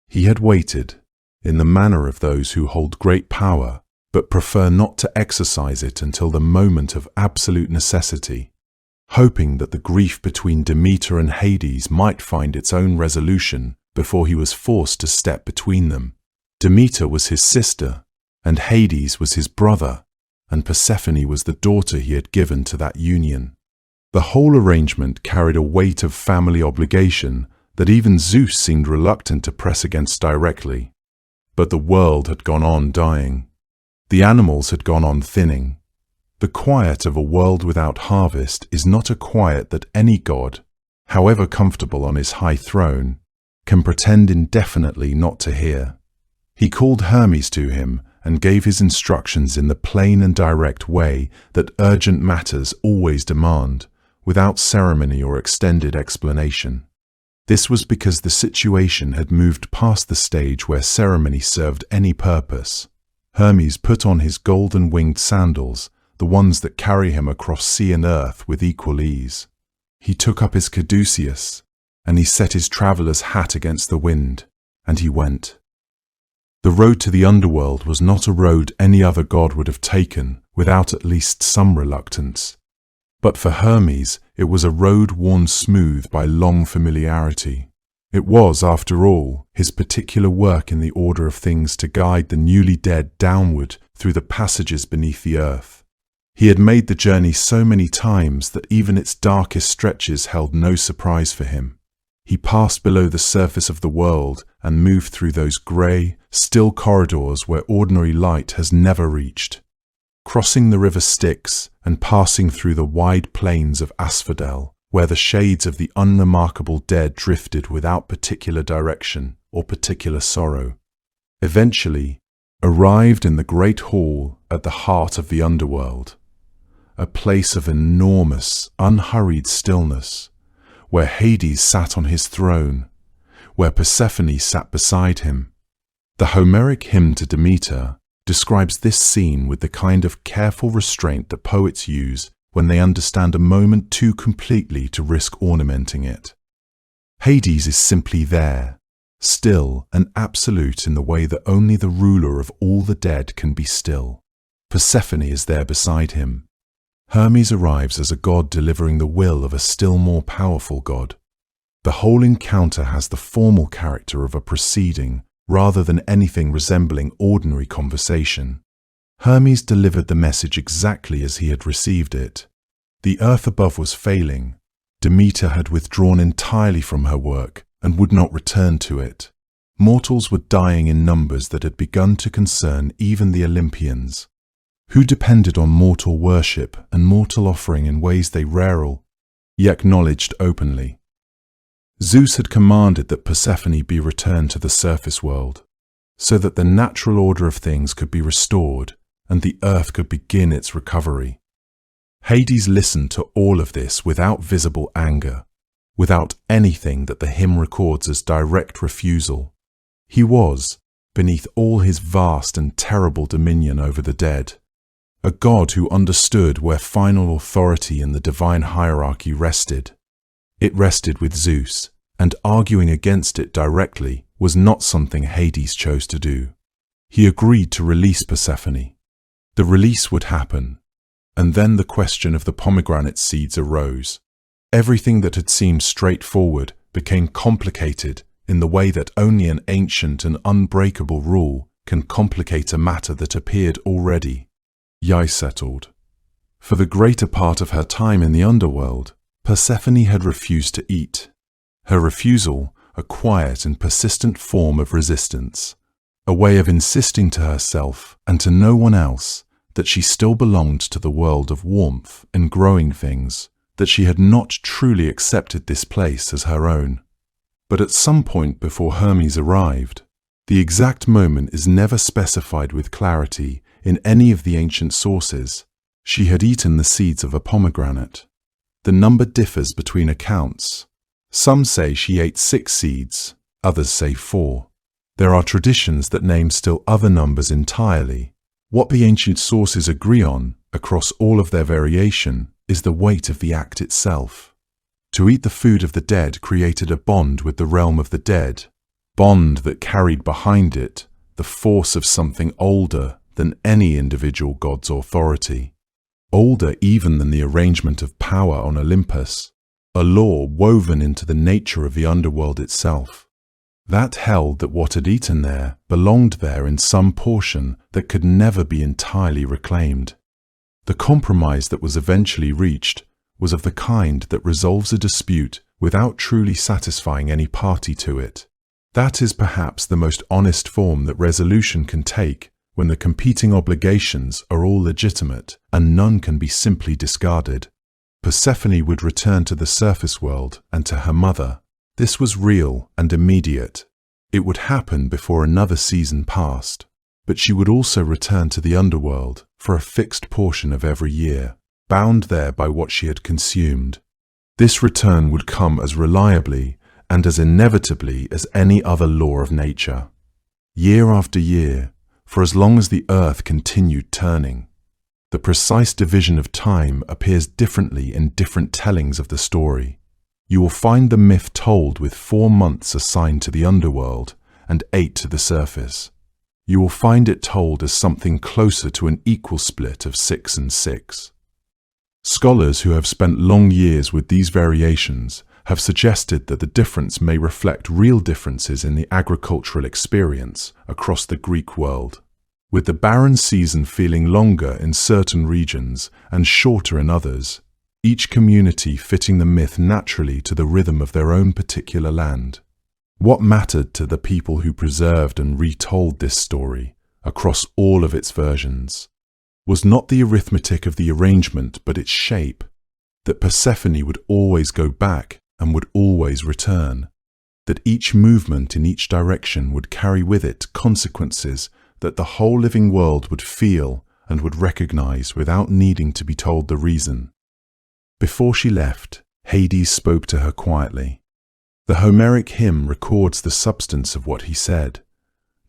He had waited, in the manner of those who hold great power, but prefer not to exercise it until the moment of absolute necessity, hoping that the grief between Demeter and Hades might find its own resolution before he was forced to step between them. Demeter was his sister, and Hades was his brother, and Persephone was the daughter he had given to that union. The whole arrangement carried a weight of family obligation that even Zeus seemed reluctant to press against directly. But the world had gone on dying. The animals had gone on thinning. The quiet of a world without harvest is not a quiet that any god, however comfortable on his high throne, can pretend indefinitely not to hear. He called Hermes to him and gave his instructions in the plain and direct way that urgent matters always demand, without ceremony or extended explanation. This was because the situation had moved past the stage where ceremony served any purpose. Hermes put on his golden winged sandals, the ones that carry him across sea and earth with equal ease. He took up his caduceus, and he set his traveller's hat against the wind, and he went. The road to the underworld was not a road any other god would have taken without at least some reluctance. But for Hermes, it was a road worn smooth by long familiarity. It was, after all, his particular work in the order of things to guide the newly dead downward through the passages beneath the earth. He had made the journey so many times that even its darkest stretches held no surprise for him. He passed below the surface of the world and moved through those grey, still corridors where ordinary light has never reached, crossing the river Styx and passing through the wide plains of Asphodel, where the shades of the unremarkable dead drifted without particular direction or particular sorrow. Eventually, arrived in the great hall at the heart of the underworld, a place of enormous, unhurried stillness, where Hades sat on his throne, where Persephone sat beside him. The Homeric hymn to Demeter describes this scene with the kind of careful restraint that poets use when they understand a moment too completely to risk ornamenting it. Hades is simply there, still and absolute in the way that only the ruler of all the dead can be still. Persephone is there beside him. Hermes arrives as a god delivering the will of a still more powerful god. The whole encounter has the formal character of a proceeding rather than anything resembling ordinary conversation. Hermes delivered the message exactly as he had received it. The earth above was failing. Demeter had withdrawn entirely from her work and would not return to it. Mortals were dying in numbers that had begun to concern even the Olympians, who depended on mortal worship and mortal offering in ways they rarely, yet acknowledged openly. Zeus had commanded that Persephone be returned to the surface world, so that the natural order of things could be restored and the earth could begin its recovery. Hades listened to all of this without visible anger, without anything that the hymn records as direct refusal. He was, beneath all his vast and terrible dominion over the dead, a god who understood where final authority in the divine hierarchy rested. It rested with Zeus, and arguing against it directly was not something Hades chose to do. He agreed to release Persephone. The release would happen, and then the question of the pomegranate seeds arose. Everything that had seemed straightforward became complicated in the way that only an ancient and unbreakable rule can complicate a matter that appeared already settled. For the greater part of her time in the underworld, Persephone had refused to eat. Her refusal, a quiet and persistent form of resistance, a way of insisting to herself and to no one else that she still belonged to the world of warmth and growing things, that she had not truly accepted this place as her own. But at some point before Hermes arrived, the exact moment is never specified with clarity in any of the ancient sources, she had eaten the seeds of a pomegranate. The number differs between accounts. Some say she ate 6 seeds, others say 4. There are traditions that name still other numbers entirely. What the ancient sources agree on, across all of their variation, is the weight of the act itself. To eat the food of the dead created a bond with the realm of the dead, bond that carried behind it the force of something older than any individual god's authority, older even than the arrangement of power on Olympus, a law woven into the nature of the underworld itself. That held that what had eaten there belonged there in some portion that could never be entirely reclaimed. The compromise that was eventually reached was of the kind that resolves a dispute without truly satisfying any party to it. That is perhaps the most honest form that resolution can take when the competing obligations are all legitimate and none can be simply discarded. Persephone would return to the surface world and to her mother. This was real and immediate. It would happen before another season passed, but she would also return to the underworld for a fixed portion of every year, bound there by what she had consumed. This return would come as reliably and as inevitably as any other law of nature. Year after year, for as long as the earth continued turning. The precise division of time appears differently in different tellings of the story. You will find the myth told with 4 months assigned to the underworld and 8 to the surface. You will find it told as something closer to an equal split of 6 and 6. Scholars who have spent long years with these variations have suggested that the difference may reflect real differences in the agricultural experience across the Greek world, with the barren season feeling longer in certain regions and shorter in others, each community fitting the myth naturally to the rhythm of their own particular land. What mattered to the people who preserved and retold this story across all of its versions was not the arithmetic of the arrangement but its shape, that Persephone would always go back and would always return, that each movement in each direction would carry with it consequences that the whole living world would feel and would recognize without needing to be told the reason. Before she left, Hades spoke to her quietly. The Homeric hymn records the substance of what he said,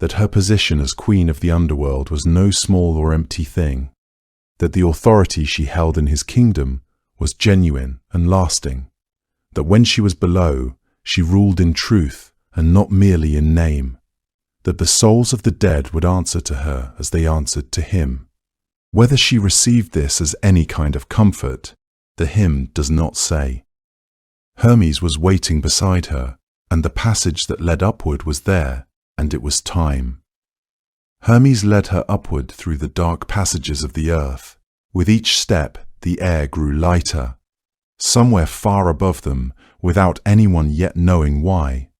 that her position as queen of the underworld was no small or empty thing, that the authority she held in his kingdom was genuine and lasting, that when she was below, she ruled in truth and not merely in name, that the souls of the dead would answer to her as they answered to him. Whether she received this as any kind of comfort, the hymn does not say. Hermes was waiting beside her, and the passage that led upward was there, and it was time. Hermes led her upward through the dark passages of the earth. With each step, the air grew lighter. Somewhere far above them, without anyone yet knowing why,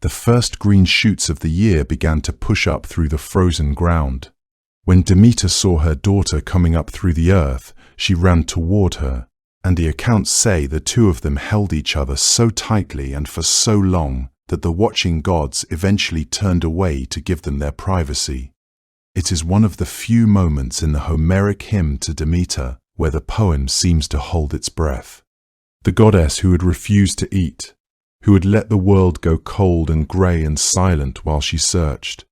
the first green shoots of the year began to push up through the frozen ground. When Demeter saw her daughter coming up through the earth, she ran toward her, and the accounts say the two of them held each other so tightly and for so long that the watching gods eventually turned away to give them their privacy. It is one of the few moments in the Homeric hymn to Demeter where the poem seems to hold its breath. The goddess who had refused to eat, who had let the world go cold and grey and silent while she searched,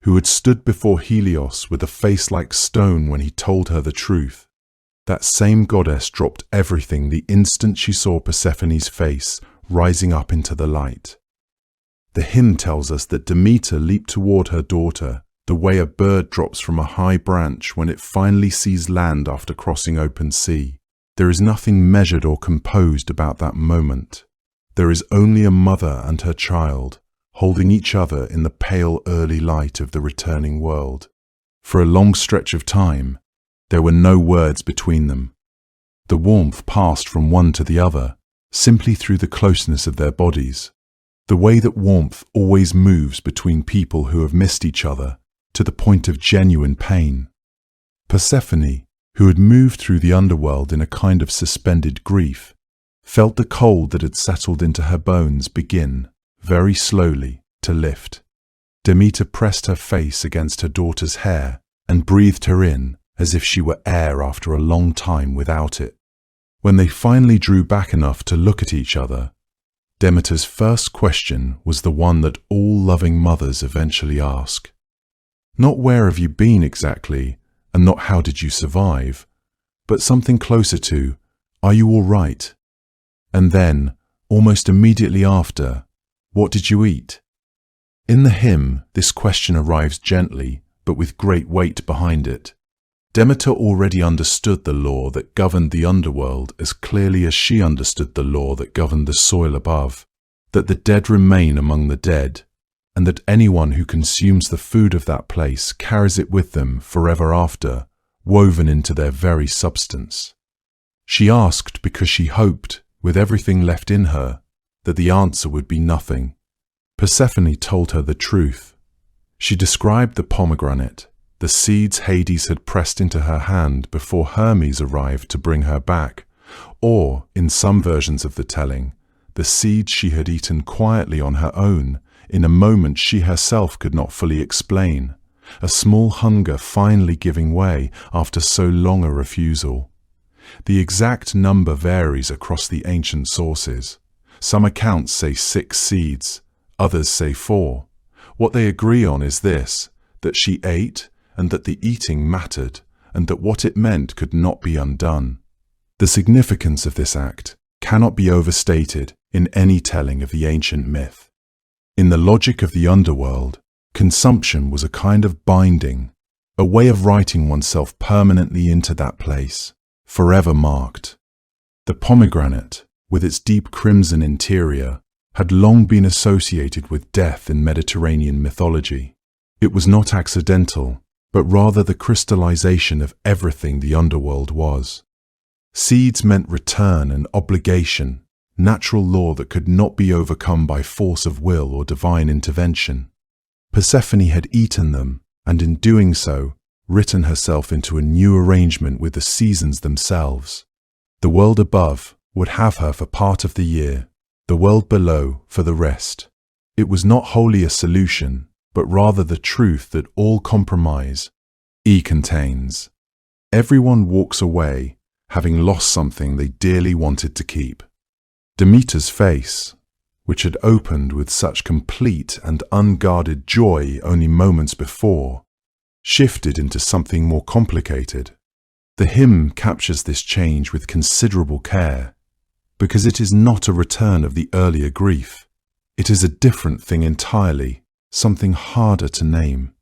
who had stood before Helios with a face like stone when he told her the truth. That same goddess dropped everything the instant she saw Persephone's face rising up into the light. The hymn tells us that Demeter leaped toward her daughter the way a bird drops from a high branch when it finally sees land after crossing open sea. There is nothing measured or composed about that moment. There is only a mother and her child, holding each other in the pale early light of the returning world. For a long stretch of time, there were no words between them. The warmth passed from one to the other, simply through the closeness of their bodies. The way that warmth always moves between people who have missed each other, to the point of genuine pain. Persephone, who had moved through the underworld in a kind of suspended grief, felt the cold that had settled into her bones begin, very slowly, to lift. Demeter pressed her face against her daughter's hair and breathed her in as if she were air after a long time without it. When they finally drew back enough to look at each other, Demeter's first question was the one that all loving mothers eventually ask. Not where have you been exactly, and not how did you survive, but something closer to, are you all right? And then, almost immediately after, what did you eat? In the hymn, this question arrives gently, but with great weight behind it. Demeter already understood the law that governed the underworld as clearly as she understood the law that governed the soil above, that the dead remain among the dead, and that anyone who consumes the food of that place carries it with them forever after, woven into their very substance. She asked because she hoped, with everything left in her, that the answer would be nothing. Persephone told her the truth. She described the pomegranate, the seeds Hades had pressed into her hand before Hermes arrived to bring her back, or, in some versions of the telling, the seeds she had eaten quietly on her own, in a moment she herself could not fully explain, a small hunger finally giving way after so long a refusal. The exact number varies across the ancient sources. Some accounts say 6 seeds, others say 4. What they agree on is this, that she ate, and that the eating mattered, and that what it meant could not be undone. The significance of this act cannot be overstated in any telling of the ancient myth. In the logic of the underworld, consumption was a kind of binding, a way of writing oneself permanently into that place, forever marked. The pomegranate, with its deep crimson interior, had long been associated with death in Mediterranean mythology. It was not accidental, but rather the crystallization of everything the underworld was. Seeds meant return and obligation, natural law that could not be overcome by force of will or divine intervention. Persephone had eaten them, and in doing so, written herself into a new arrangement with the seasons themselves. The world above would have her for part of the year, the world below for the rest. It was not wholly a solution, but rather the truth that all compromise contains. Everyone walks away, having lost something they dearly wanted to keep. Demeter's face, which had opened with such complete and unguarded joy only moments before, shifted into something more complicated. The hymn captures this change with considerable care, because it is not a return of the earlier grief. It is a different thing entirely, something harder to name.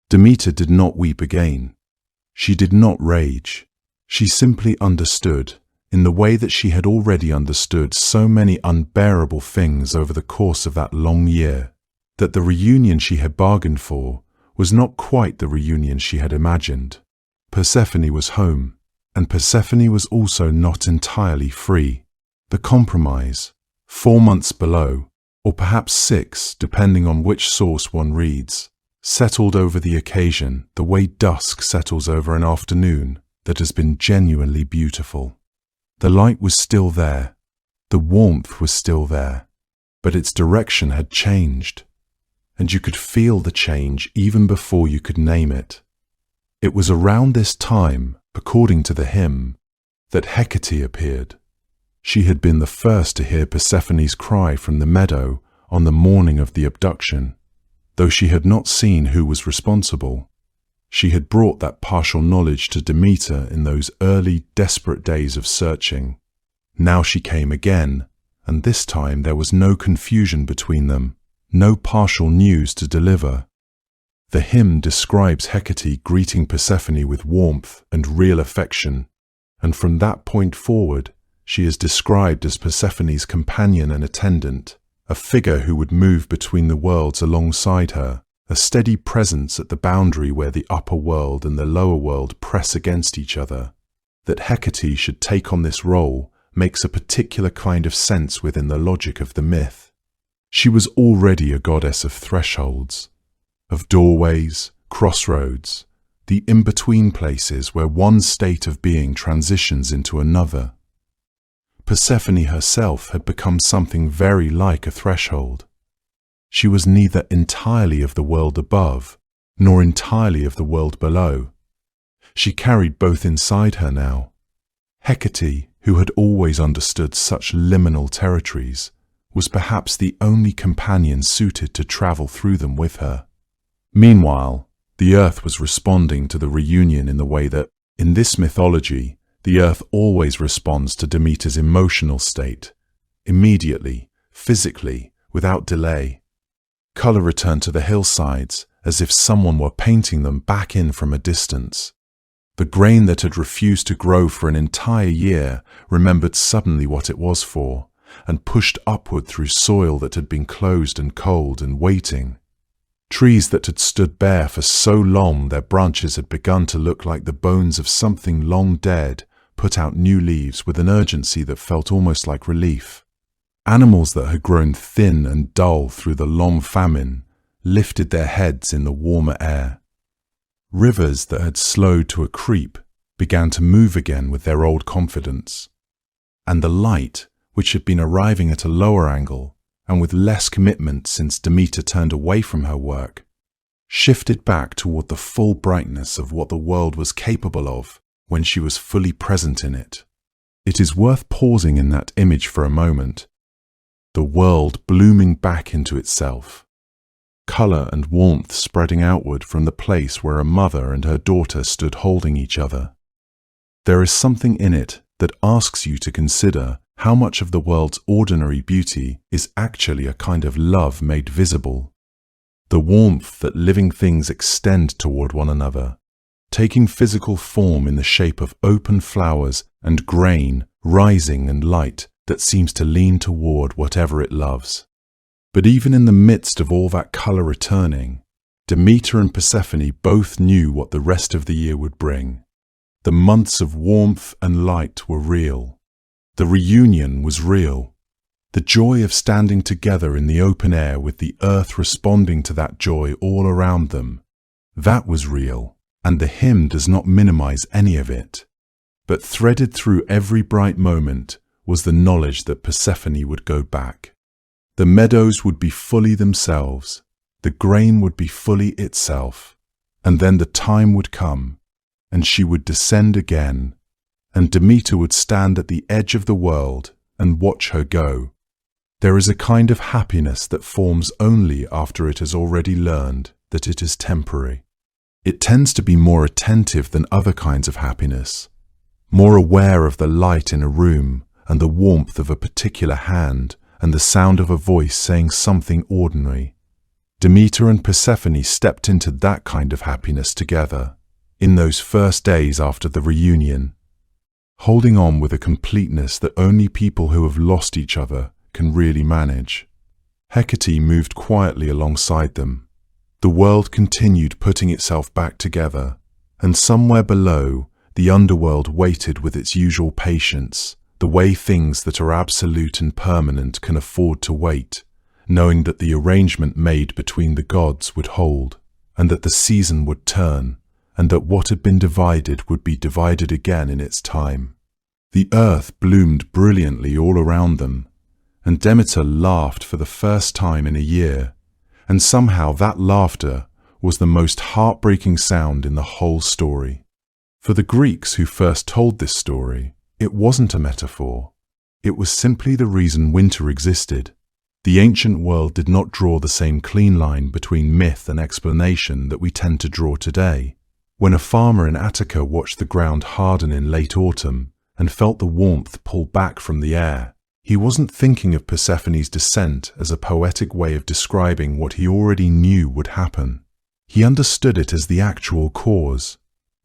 Demeter did not weep again. She did not rage. She simply understood, in the way that she had already understood so many unbearable things over the course of that long year, that the reunion she had bargained for was not quite the reunion she had imagined. Persephone was home, and Persephone was also not entirely free. The compromise, 4 months below, or perhaps 6, depending on which source one reads, settled over the occasion the way dusk settles over an afternoon that has been genuinely beautiful. The light was still there, the warmth was still there, but its direction had changed, and you could feel the change even before you could name it. It was around this time, according to the hymn, that Hecate appeared. She had been the first to hear Persephone's cry from the meadow on the morning of the abduction. Though she had not seen who was responsible, she had brought that partial knowledge to Demeter in those early, desperate days of searching. Now she came again, and this time there was no confusion between them, no partial news to deliver. The hymn describes Hecate greeting Persephone with warmth and real affection, and from that point forward, she is described as Persephone's companion and attendant, a figure who would move between the worlds alongside her, a steady presence at the boundary where the upper world and the lower world press against each other. That Hecate should take on this role makes a particular kind of sense within the logic of the myth. She was already a goddess of thresholds, of doorways, crossroads, the in-between places where one state of being transitions into another. Persephone herself had become something very like a threshold. She was neither entirely of the world above, nor entirely of the world below. She carried both inside her now. Hecate, who had always understood such liminal territories, was perhaps the only companion suited to travel through them with her. Meanwhile, the earth was responding to the reunion in the way that, in this mythology, the earth always responds to Demeter's emotional state, immediately, physically, without delay. Colour returned to the hillsides, as if someone were painting them back in from a distance. The grain that had refused to grow for an entire year remembered suddenly what it was for, and pushed upward through soil that had been closed and cold and waiting. Trees that had stood bare for so long their branches had begun to look like the bones of something long dead, put out new leaves with an urgency that felt almost like relief. Animals that had grown thin and dull through the long famine lifted their heads in the warmer air. Rivers that had slowed to a creep began to move again with their old confidence. And the light, which had been arriving at a lower angle and with less commitment since Demeter turned away from her work, shifted back toward the full brightness of what the world was capable of when she was fully present in it. It is worth pausing in that image for a moment. The world blooming back into itself. Colour and warmth spreading outward from the place where a mother and her daughter stood holding each other. There is something in it that asks you to consider how much of the world's ordinary beauty is actually a kind of love made visible. The warmth that living things extend toward one another, taking physical form in the shape of open flowers and grain rising and light that seems to lean toward whatever it loves. But even in the midst of all that color returning, Demeter and Persephone both knew what the rest of the year would bring. The months of warmth and light were real. The reunion was real. The joy of standing together in the open air with the earth responding to that joy all around them, that was real, and the hymn does not minimize any of it. But threaded through every bright moment was the knowledge that Persephone would go back. The meadows would be fully themselves, the grain would be fully itself, and then the time would come, and she would descend again, and Demeter would stand at the edge of the world and watch her go. There is a kind of happiness that forms only after it has already learned that it is temporary. It tends to be more attentive than other kinds of happiness, more aware of the light in a room and the warmth of a particular hand and the sound of a voice saying something ordinary. Demeter and Persephone stepped into that kind of happiness together in those first days after the reunion, holding on with a completeness that only people who have lost each other can really manage. Hecate moved quietly alongside them. The world continued putting itself back together, and somewhere below, the underworld waited with its usual patience, the way things that are absolute and permanent can afford to wait, knowing that the arrangement made between the gods would hold, and that the season would turn, and that what had been divided would be divided again in its time. The earth bloomed brilliantly all around them, and Demeter laughed for the first time in a year, and somehow that laughter was the most heartbreaking sound in the whole story. For the Greeks who first told this story, it wasn't a metaphor. It was simply the reason winter existed. The ancient world did not draw the same clean line between myth and explanation that we tend to draw today. When a farmer in Attica watched the ground harden in late autumn and felt the warmth pull back from the air, he wasn't thinking of Persephone's descent as a poetic way of describing what he already knew would happen. He understood it as the actual cause.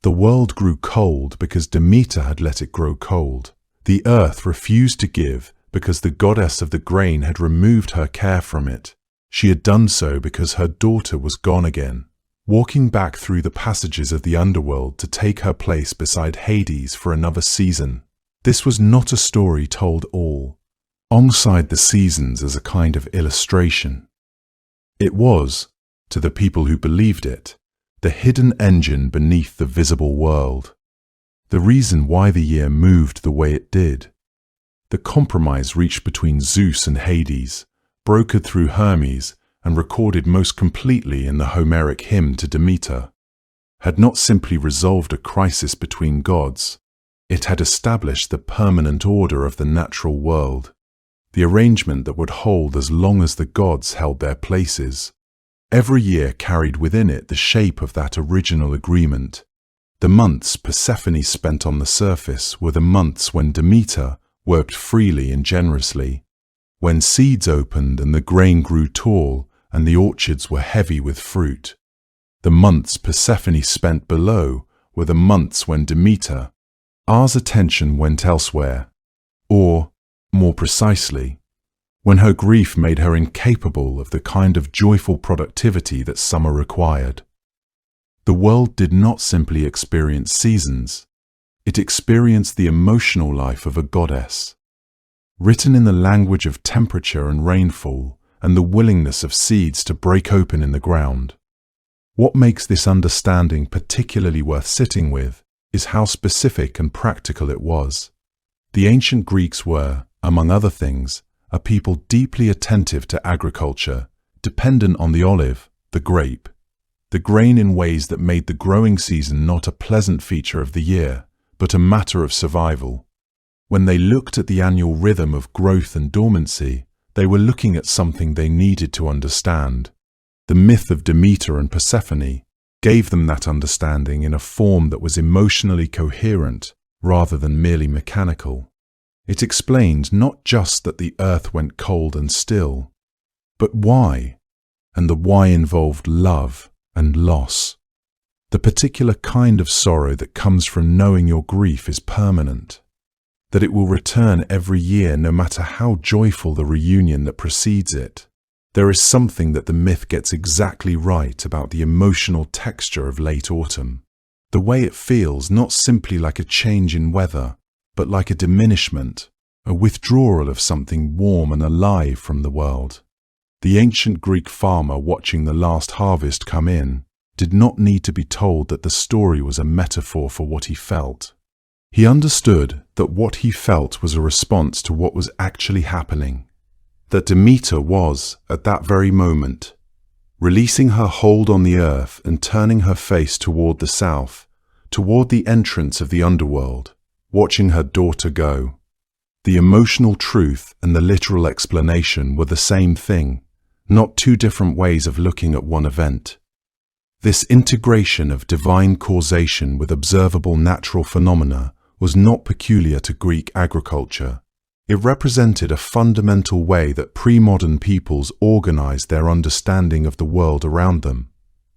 The world grew cold because Demeter had let it grow cold. The earth refused to give because the goddess of the grain had removed her care from it. She had done so because her daughter was gone again, walking back through the passages of the underworld to take her place beside Hades for another season. This was not a story told all, alongside the seasons as a kind of illustration. It was, to the people who believed it, the hidden engine beneath the visible world, the reason why the year moved the way it did. The compromise reached between Zeus and Hades, brokered through Hermes and recorded most completely in the Homeric hymn to Demeter, had not simply resolved a crisis between gods, it had established the permanent order of the natural world, the arrangement that would hold as long as the gods held their places. Every year carried within it the shape of that original agreement. The months Persephone spent on the surface were the months when Demeter worked freely and generously, when seeds opened and the grain grew tall and the orchards were heavy with fruit. The months Persephone spent below were the months when Demeter, ours attention went elsewhere, or, more precisely, when her grief made her incapable of the kind of joyful productivity that summer required. The world did not simply experience seasons, it experienced the emotional life of a goddess. Written in the language of temperature and rainfall and the willingness of seeds to break open in the ground. What makes this understanding particularly worth sitting with is how specific and practical it was. The ancient Greeks were, among other things, a people deeply attentive to agriculture, dependent on the olive, the grape, the grain in ways that made the growing season not a pleasant feature of the year, but a matter of survival. When they looked at the annual rhythm of growth and dormancy, they were looking at something they needed to understand. The myth of Demeter and Persephone gave them that understanding in a form that was emotionally coherent rather than merely mechanical. It explained not just that the earth went cold and still, but why, and the why involved love and loss. The particular kind of sorrow that comes from knowing your grief is permanent. that it will return every year no matter how joyful the reunion that precedes it. There is something that the myth gets exactly right about the emotional texture of late autumn. The way it feels not simply like a change in weather, but like a diminishment, a withdrawal of something warm and alive from the world. The ancient Greek farmer watching the last harvest come in did not need to be told that the story was a metaphor for what he felt. He understood that what he felt was a response to what was actually happening, that Demeter was, at that very moment, releasing her hold on the earth and turning her face toward the south, toward the entrance of the underworld, watching her daughter go. The emotional truth and the literal explanation were the same thing, not two different ways of looking at one event. This integration of divine causation with observable natural phenomena was not peculiar to Greek agriculture. It represented a fundamental way that pre-modern peoples organized their understanding of the world around them.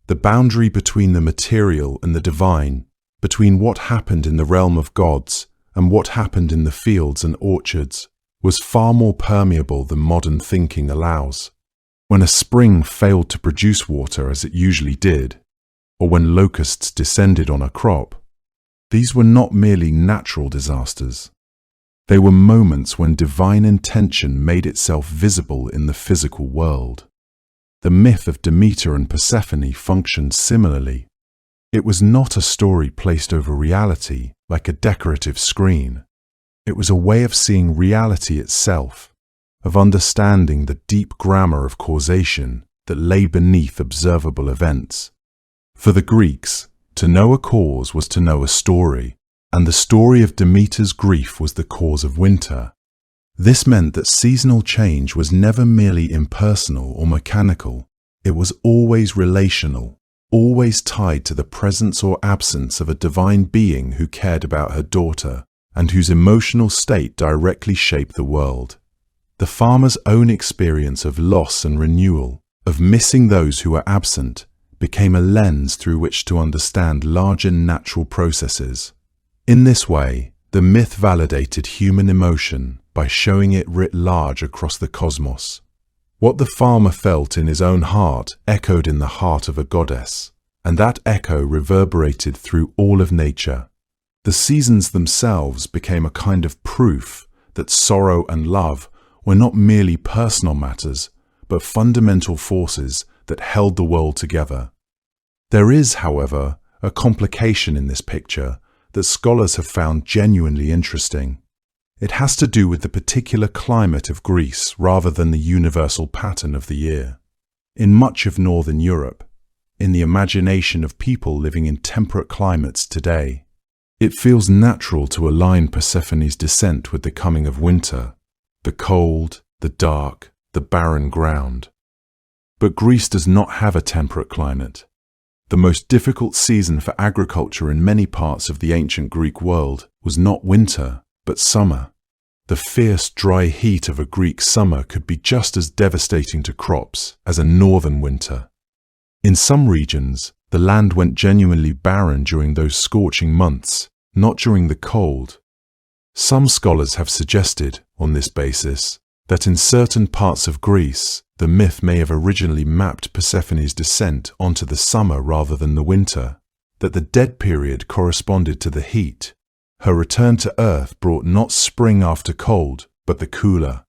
The boundary between the material and the divine, between what happened in the realm of gods and what happened in the fields and orchards, was far more permeable than modern thinking allows. When a spring failed to produce water as it usually did, or when locusts descended on a crop, these were not merely natural disasters. They were moments when divine intention made itself visible in the physical world. The myth of Demeter and Persephone functioned similarly. It was not a story placed over reality like a decorative screen. It was a way of seeing reality itself, of understanding the deep grammar of causation that lay beneath observable events. For the Greeks, to know a cause was to know a story, and the story of Demeter's grief was the cause of winter. This meant that seasonal change was never merely impersonal or mechanical. It was always relational, always tied to the presence or absence of a divine being who cared about her daughter and whose emotional state directly shaped the world. The farmer's own experience of loss and renewal, of missing those who were absent, became a lens through which to understand larger natural processes. In this way, the myth validated human emotion by showing it writ large across the cosmos. What the farmer felt in his own heart echoed in the heart of a goddess, and that echo reverberated through all of nature. The seasons themselves became a kind of proof that sorrow and love were not merely personal matters, but fundamental forces that held the world together. There is, however, a complication in this picture that scholars have found genuinely interesting. It has to do with the particular climate of Greece rather than the universal pattern of the year. In much of northern Europe, in the imagination of people living in temperate climates today, it feels natural to align Persephone's descent with the coming of winter, the cold, the dark, the barren ground. But Greece does not have a temperate climate. The most difficult season for agriculture in many parts of the ancient Greek world was not winter, but summer. The fierce, dry heat of a Greek summer could be just as devastating to crops as a northern winter. In some regions, the land went genuinely barren during those scorching months, not during the cold. Some scholars have suggested, on this basis, that in certain parts of Greece, the myth may have originally mapped Persephone's descent onto the summer rather than the winter, that the dead period corresponded to the heat. Her return to earth brought not spring after cold, but the cooler,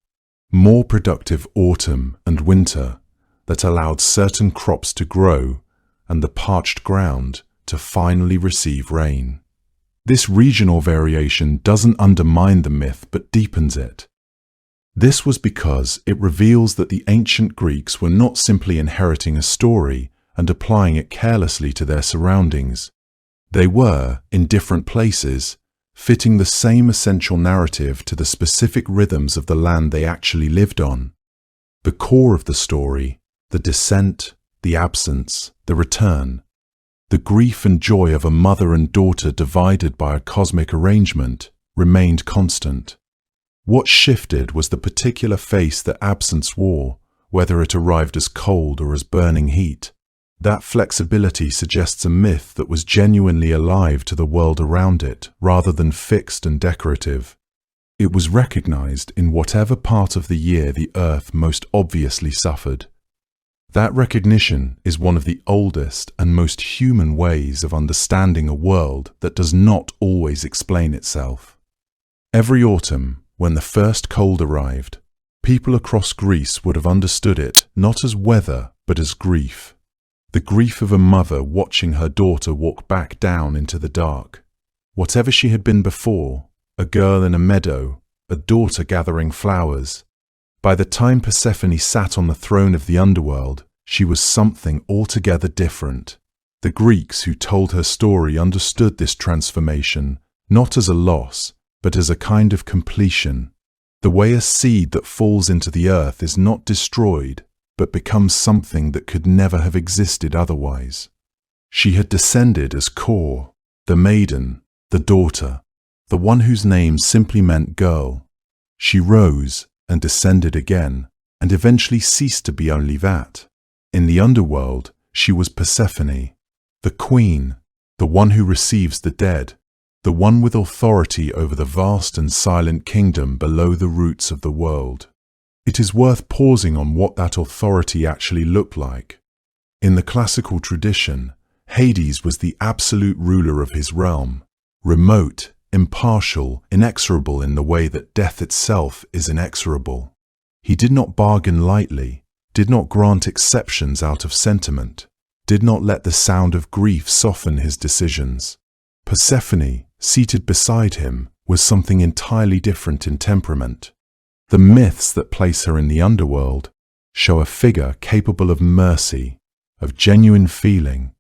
more productive autumn and winter that allowed certain crops to grow and the parched ground to finally receive rain. This regional variation doesn't undermine the myth but deepens it. This was because it reveals that the ancient Greeks were not simply inheriting a story and applying it carelessly to their surroundings. They were, in different places, fitting the same essential narrative to the specific rhythms of the land they actually lived on. The core of the story, the descent, the absence, the return, the grief and joy of a mother and daughter divided by a cosmic arrangement, remained constant. What shifted was the particular face that absence wore, whether it arrived as cold or as burning heat. That flexibility suggests a myth that was genuinely alive to the world around it, rather than fixed and decorative. It was recognized in whatever part of the year the earth most obviously suffered. That recognition is one of the oldest and most human ways of understanding a world that does not always explain itself. Every autumn, when the first cold arrived, people across Greece would have understood it not as weather but as grief. The grief of a mother watching her daughter walk back down into the dark. Whatever she had been before, a girl in a meadow, a daughter gathering flowers. By the time Persephone sat on the throne of the underworld, she was something altogether different. The Greeks who told her story understood this transformation not as a loss, but as a kind of completion. The way a seed that falls into the earth is not destroyed, but becomes something that could never have existed otherwise. She had descended as Kor, the maiden, the daughter, the one whose name simply meant girl. She rose and descended again, and eventually ceased to be only that. In the underworld, she was Persephone, the queen, the one who receives the dead, the one with authority over the vast and silent kingdom below the roots of the world. It is worth pausing on what that authority actually looked like. In the classical tradition, Hades was the absolute ruler of his realm, remote, impartial, inexorable in the way that death itself is inexorable. He did not bargain lightly, did not grant exceptions out of sentiment, did not let the sound of grief soften his decisions. Persephone, seated beside him, was something entirely different in temperament. The myths that place her in the underworld show a figure capable of mercy, of genuine feeling,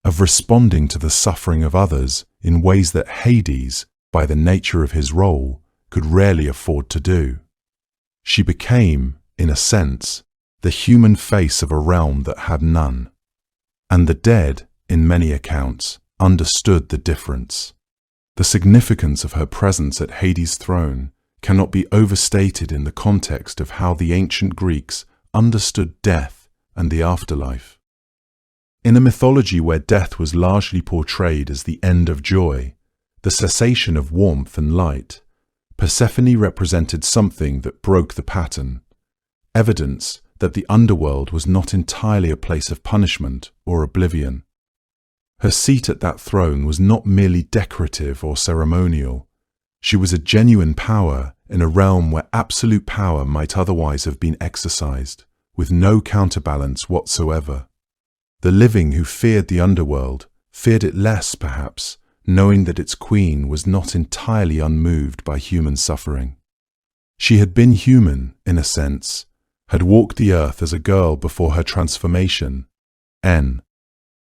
of responding to the suffering of others in ways that Hades, by the nature of his role, could rarely afford to do. She became, in a sense, the human face of a realm that had none. And the dead, in many accounts, understood the difference. The significance of her presence at Hades' throne cannot be overstated in the context of how the ancient Greeks understood death and the afterlife. In a mythology where death was largely portrayed as the end of joy, the cessation of warmth and light, Persephone represented something that broke the pattern, evidence that the underworld was not entirely a place of punishment or oblivion. Her seat at that throne was not merely decorative or ceremonial. She was a genuine power in a realm where absolute power might otherwise have been exercised, with no counterbalance whatsoever. The living who feared the underworld feared it less, perhaps, knowing that its queen was not entirely unmoved by human suffering. She had been human, in a sense, had walked the earth as a girl before her transformation, and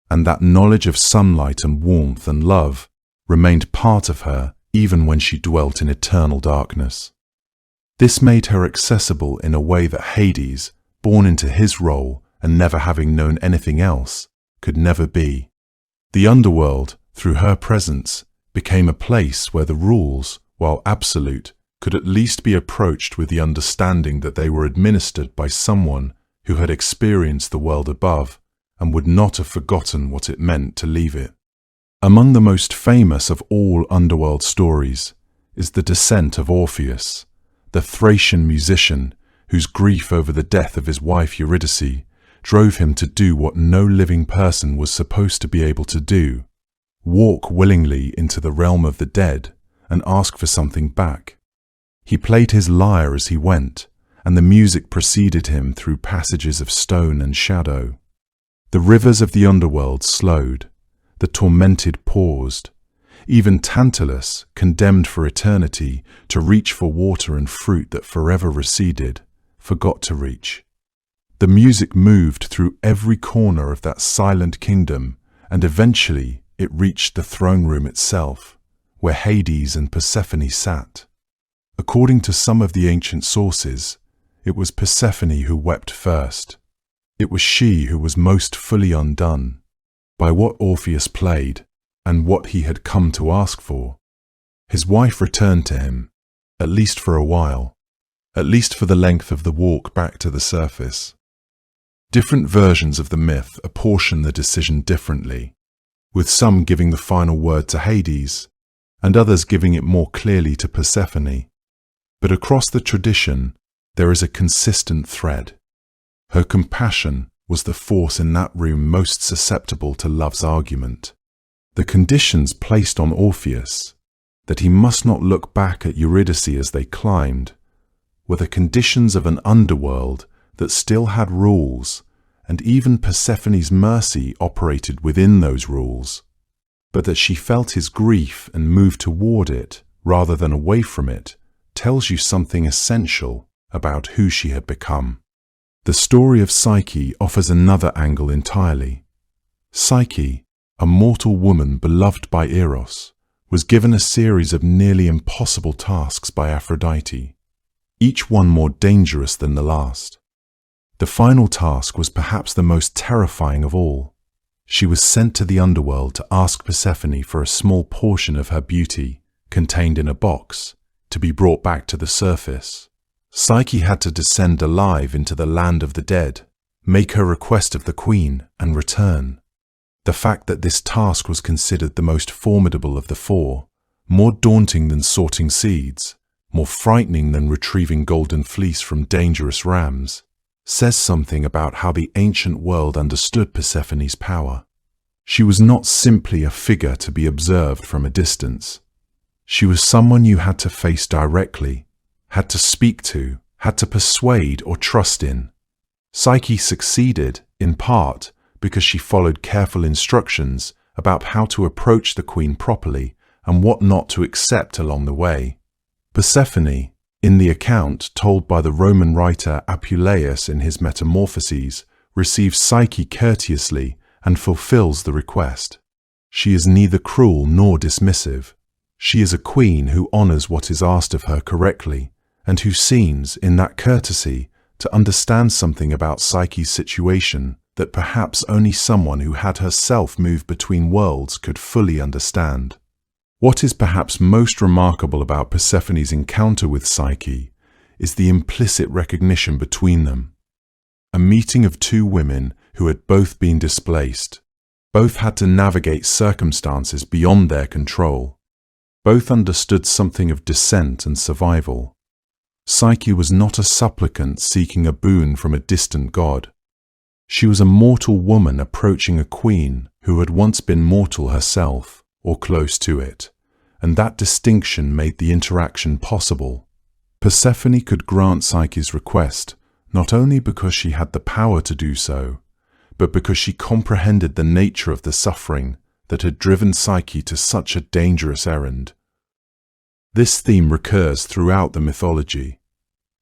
that knowledge of sunlight and warmth and love remained part of her even when she dwelt in eternal darkness. This made her accessible in a way that Hades, born into his role and never having known anything else, could never be. The underworld, through her presence, became a place where the rules, while absolute, could at least be approached with the understanding that they were administered by someone who had experienced the world above and would not have forgotten what it meant to leave it. Among the most famous of all underworld stories is the descent of Orpheus, the Thracian musician whose grief over the death of his wife Eurydice drove him to do what no living person was supposed to be able to do: walk willingly into the realm of the dead and ask for something back. He played his lyre as he went, and the music preceded him through passages of stone and shadow. The rivers of the underworld slowed, the tormented paused. Even Tantalus, condemned for eternity to reach for water and fruit that forever receded, forgot to reach. The music moved through every corner of that silent kingdom, and eventually it reached the throne room itself, where Hades and Persephone sat. According to some of the ancient sources, it was Persephone who wept first. It was she who was most fully undone by what Orpheus played and what he had come to ask for. His wife returned to him, at least for a while, at least for the length of the walk back to the surface. Different versions of the myth apportion the decision differently, with some giving the final word to Hades, and others giving it more clearly to Persephone. But across the tradition, there is a consistent thread. Her compassion was the force in that room most susceptible to love's argument. The conditions placed on Orpheus, that he must not look back at Eurydice as they climbed, were the conditions of an underworld that still had rules, and even Persephone's mercy operated within those rules, but that she felt his grief and moved toward it rather than away from it tells you something essential about who she had become. The story of Psyche offers another angle entirely. Psyche, a mortal woman beloved by Eros, was given a series of nearly impossible tasks by Aphrodite, each one more dangerous than the last. The final task was perhaps the most terrifying of all. She was sent to the underworld to ask Persephone for a small portion of her beauty, contained in a box, to be brought back to the surface. Psyche had to descend alive into the land of the dead, make her request of the queen, and return. The fact that this task was considered the most formidable of the four, more daunting than sorting seeds, more frightening than retrieving golden fleece from dangerous rams, says something about how the ancient world understood Persephone's power. She was not simply a figure to be observed from a distance. She was someone you had to face directly, had to speak to, had to persuade or trust in. Psyche succeeded, in part, because she followed careful instructions about how to approach the queen properly and what not to accept along the way. Persephone, in the account told by the Roman writer Apuleius in his Metamorphoses, receives Psyche courteously and fulfills the request. She is neither cruel nor dismissive. She is a queen who honors what is asked of her correctly, and who seems, in that courtesy, to understand something about Psyche's situation that perhaps only someone who had herself moved between worlds could fully understand. What is perhaps most remarkable about Persephone's encounter with Psyche is the implicit recognition between them. A meeting of two women who had both been displaced. Both had to navigate circumstances beyond their control. Both understood something of descent and survival. Psyche was not a supplicant seeking a boon from a distant god. She was a mortal woman approaching a queen who had once been mortal herself, or close to it, and that distinction made the interaction possible. Persephone could grant Psyche's request not only because she had the power to do so, but because she comprehended the nature of the suffering that had driven Psyche to such a dangerous errand. This theme recurs throughout the mythology.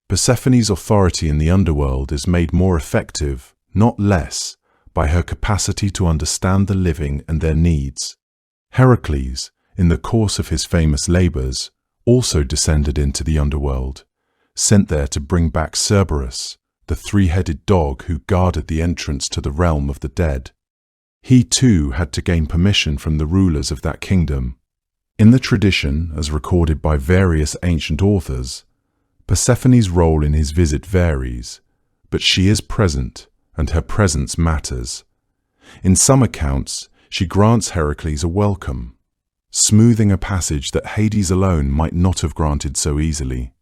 Persephone's authority in the underworld is made more effective, not less, by her capacity to understand the living and their needs. Heracles, in the course of his famous labors, also descended into the underworld, sent there to bring back Cerberus, the three-headed dog who guarded the entrance to the realm of the dead. He too had to gain permission from the rulers of that kingdom. In the tradition, as recorded by various ancient authors, Persephone's role in his visit varies, but she is present, and her presence matters. In some accounts, she grants Heracles a welcome, smoothing a passage that Hades alone might not have granted so easily.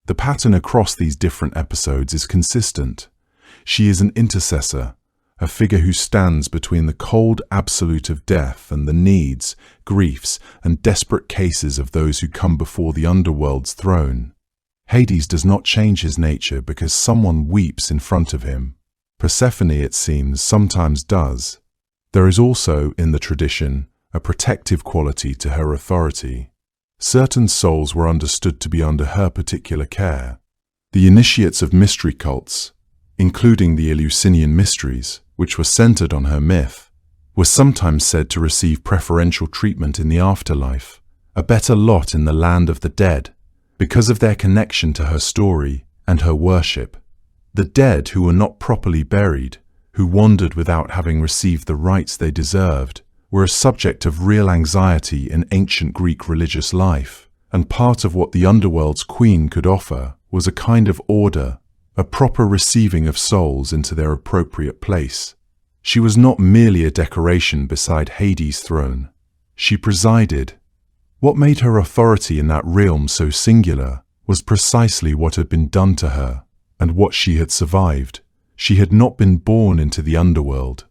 The pattern across these different episodes is consistent. She is an intercessor, a figure who stands between the cold absolute of death and the needs, griefs, and desperate cases of those who come before the underworld's throne. Hades does not change his nature because someone weeps in front of him. Persephone, it seems, sometimes does. There is also, in the tradition, a protective quality to her authority. Certain souls were understood to be under her particular care. The initiates of mystery cults, including the Eleusinian mysteries, which were centered on her myth, were sometimes said to receive preferential treatment in the afterlife, a better lot in the land of the dead, because of their connection to her story and her worship. The dead who were not properly buried, who wandered without having received the rites they deserved, were a subject of real anxiety in ancient Greek religious life, and part of what the underworld's queen could offer was a kind of order, a proper receiving of souls into their appropriate place. She was not merely a decoration beside Hades' throne. She presided. What made her authority in that realm so singular was precisely what had been done to her and what she had survived. She had not been born into the underworld.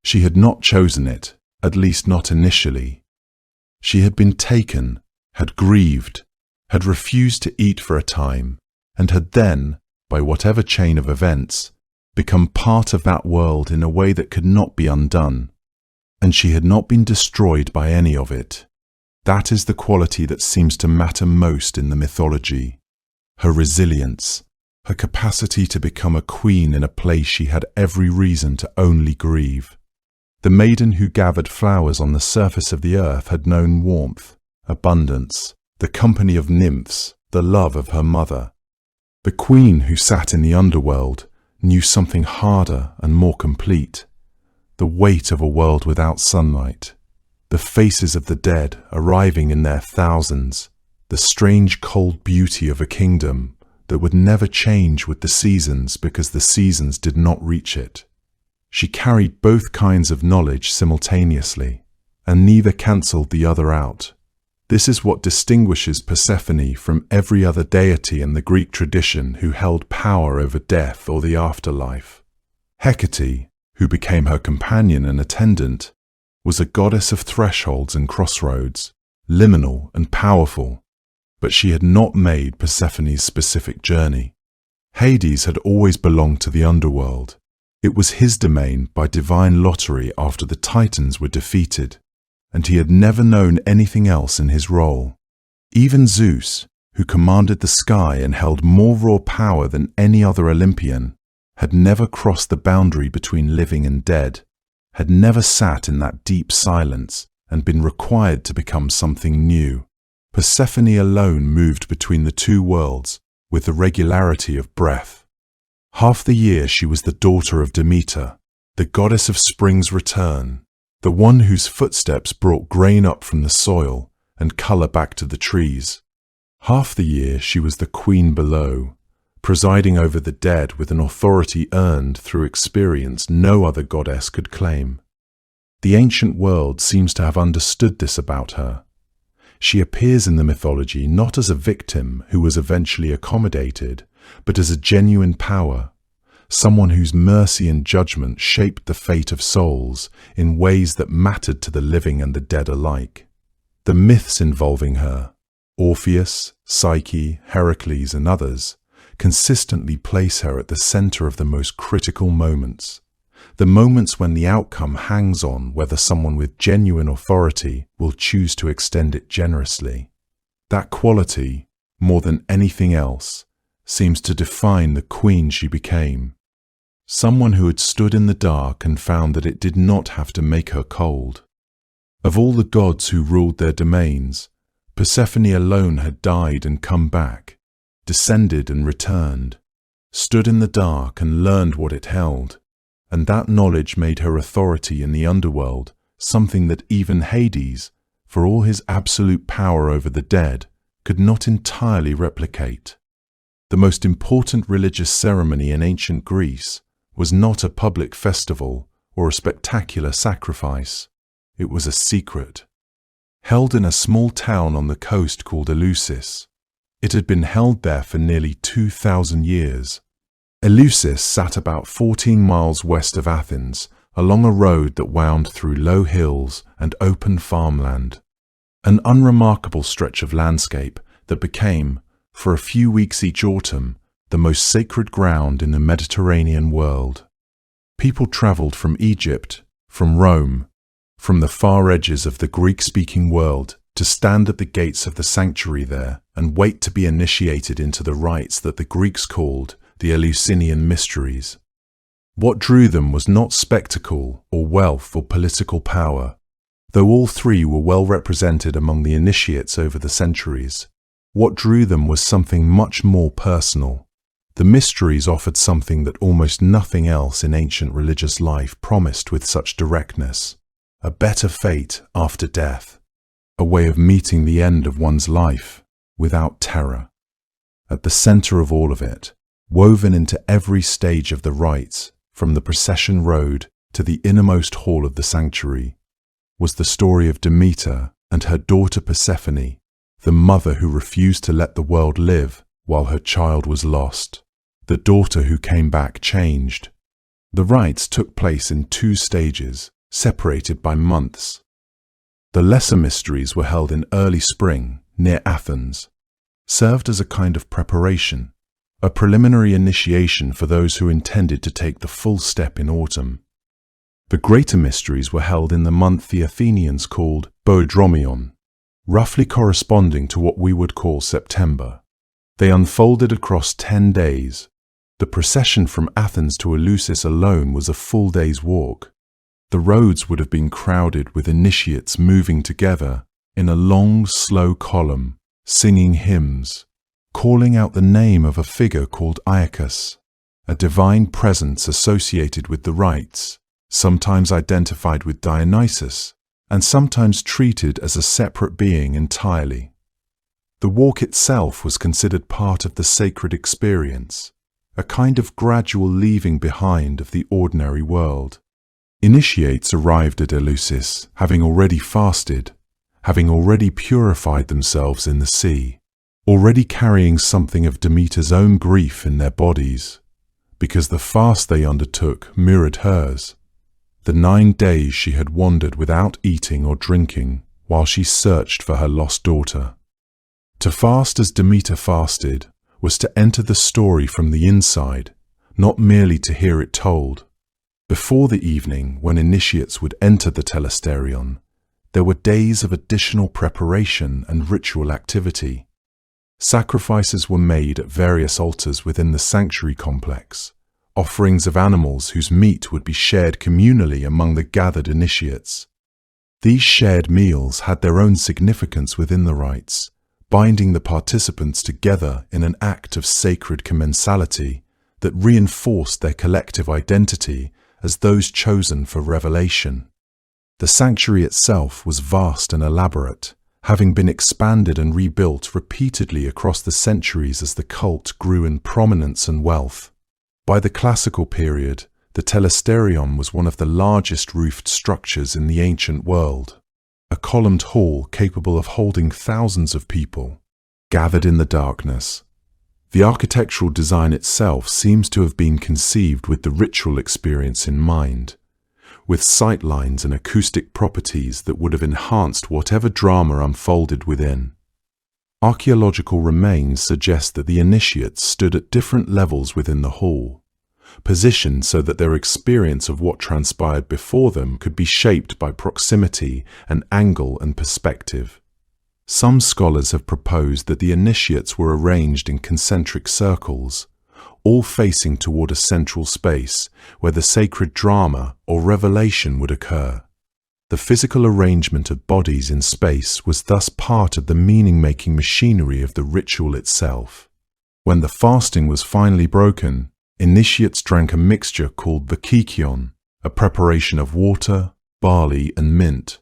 She had not chosen it, at least not initially. She had been taken, had grieved, had refused to eat for a time, and had then, by whatever chain of events, become part of that world in a way that could not be undone. And she had not been destroyed by any of it. That is the quality that seems to matter most in the mythology. Her resilience, her capacity to become a queen in a place she had every reason to only grieve. The maiden who gathered flowers on the surface of the earth had known warmth, abundance, the company of nymphs, the love of her mother. The queen who sat in the underworld knew something harder and more complete, the weight of a world without sunlight, the faces of the dead arriving in their thousands, the strange cold beauty of a kingdom that would never change with the seasons because the seasons did not reach it. She carried both kinds of knowledge simultaneously, and neither cancelled the other out. This is what distinguishes Persephone from every other deity in the Greek tradition who held power over death or the afterlife. Hecate, who became her companion and attendant, was a goddess of thresholds and crossroads, liminal and powerful, but she had not made Persephone's specific journey. Hades had always belonged to the underworld. It was his domain by divine lottery after the Titans were defeated, and he had never known anything else in his role. Even Zeus, who commanded the sky and held more raw power than any other Olympian, had never crossed the boundary between living and dead, had never sat in that deep silence and been required to become something new. Persephone alone moved between the two worlds with the regularity of breath. Half the year she was the daughter of Demeter, the goddess of spring's return, the one whose footsteps brought grain up from the soil and colour back to the trees. Half the year she was the queen below, presiding over the dead with an authority earned through experience no other goddess could claim. The ancient world seems to have understood this about her. She appears in the mythology not as a victim who was eventually accommodated, but as a genuine power, someone whose mercy and judgment shaped the fate of souls in ways that mattered to the living and the dead alike. The myths involving her, Orpheus, Psyche, Heracles, and others, consistently place her at the center of the most critical moments, the moments when the outcome hangs on whether someone with genuine authority will choose to extend it generously. That quality, more than anything else, seems to define the queen she became. Someone who had stood in the dark and found that it did not have to make her cold. Of all the gods who ruled their domains, Persephone alone had died and come back, descended and returned, stood in the dark and learned what it held, and that knowledge made her authority in the underworld something that even Hades, for all his absolute power over the dead, could not entirely replicate. The most important religious ceremony in ancient Greece was not a public festival or a spectacular sacrifice. It was a secret, held in a small town on the coast called Eleusis. It had been held there for nearly 2,000 years. Eleusis sat about 14 miles west of Athens, along a road that wound through low hills and open farmland, an unremarkable stretch of landscape that became, for a few weeks each autumn, the most sacred ground in the Mediterranean world. People travelled from Egypt, from Rome, from the far edges of the Greek-speaking world to stand at the gates of the sanctuary there and wait to be initiated into the rites that the Greeks called the Eleusinian mysteries. What drew them was not spectacle or wealth or political power, though all three were well represented among the initiates over the centuries. What drew them was something much more personal. The mysteries offered something that almost nothing else in ancient religious life promised with such directness: a better fate after death, a way of meeting the end of one's life without terror. At the center of all of it, woven into every stage of the rites, from the procession road to the innermost hall of the sanctuary, was the story of Demeter and her daughter Persephone, the mother who refused to let the world live while her child was lost. The daughter who came back changed. The rites took place in 2 stages, separated by months. The lesser mysteries were held in early spring, near Athens, served as a kind of preparation, a preliminary initiation for those who intended to take the full step in autumn. The greater mysteries were held in the month the Athenians called Boedromion, roughly corresponding to what we would call September. They unfolded across 10 days. The procession from Athens to Eleusis alone was a full day's walk. The roads would have been crowded with initiates moving together in a long, slow column, singing hymns, calling out the name of a figure called Iacchus, a divine presence associated with the rites, sometimes identified with Dionysus, and sometimes treated as a separate being entirely. The walk itself was considered part of the sacred experience, a kind of gradual leaving behind of the ordinary world. Initiates arrived at Eleusis having already fasted, having already purified themselves in the sea, already carrying something of Demeter's own grief in their bodies, because the fast they undertook mirrored hers. The 9 days she had wandered without eating or drinking while she searched for her lost daughter. To fast as Demeter fasted was to enter the story from the inside, not merely to hear it told. Before the evening, when initiates would enter the telesterion, there were days of additional preparation and ritual activity. Sacrifices were made at various altars within the sanctuary complex, offerings of animals whose meat would be shared communally among the gathered initiates. These shared meals had their own significance within the rites, binding the participants together in an act of sacred commensality that reinforced their collective identity as those chosen for revelation. The sanctuary itself was vast and elaborate, having been expanded and rebuilt repeatedly across the centuries as the cult grew in prominence and wealth. By the classical period, the telesterion was one of the largest roofed structures in the ancient world, a columned hall capable of holding thousands of people, gathered in the darkness. The architectural design itself seems to have been conceived with the ritual experience in mind, with sightlines and acoustic properties that would have enhanced whatever drama unfolded within. Archaeological remains suggest that the initiates stood at different levels within the hall, positioned so that their experience of what transpired before them could be shaped by proximity and angle and perspective. Some scholars have proposed that the initiates were arranged in concentric circles, all facing toward a central space where the sacred drama or revelation would occur. The physical arrangement of bodies in space was thus part of the meaning-making machinery of the ritual itself. When the fasting was finally broken, initiates drank a mixture called the kykion, a preparation of water, barley, and mint.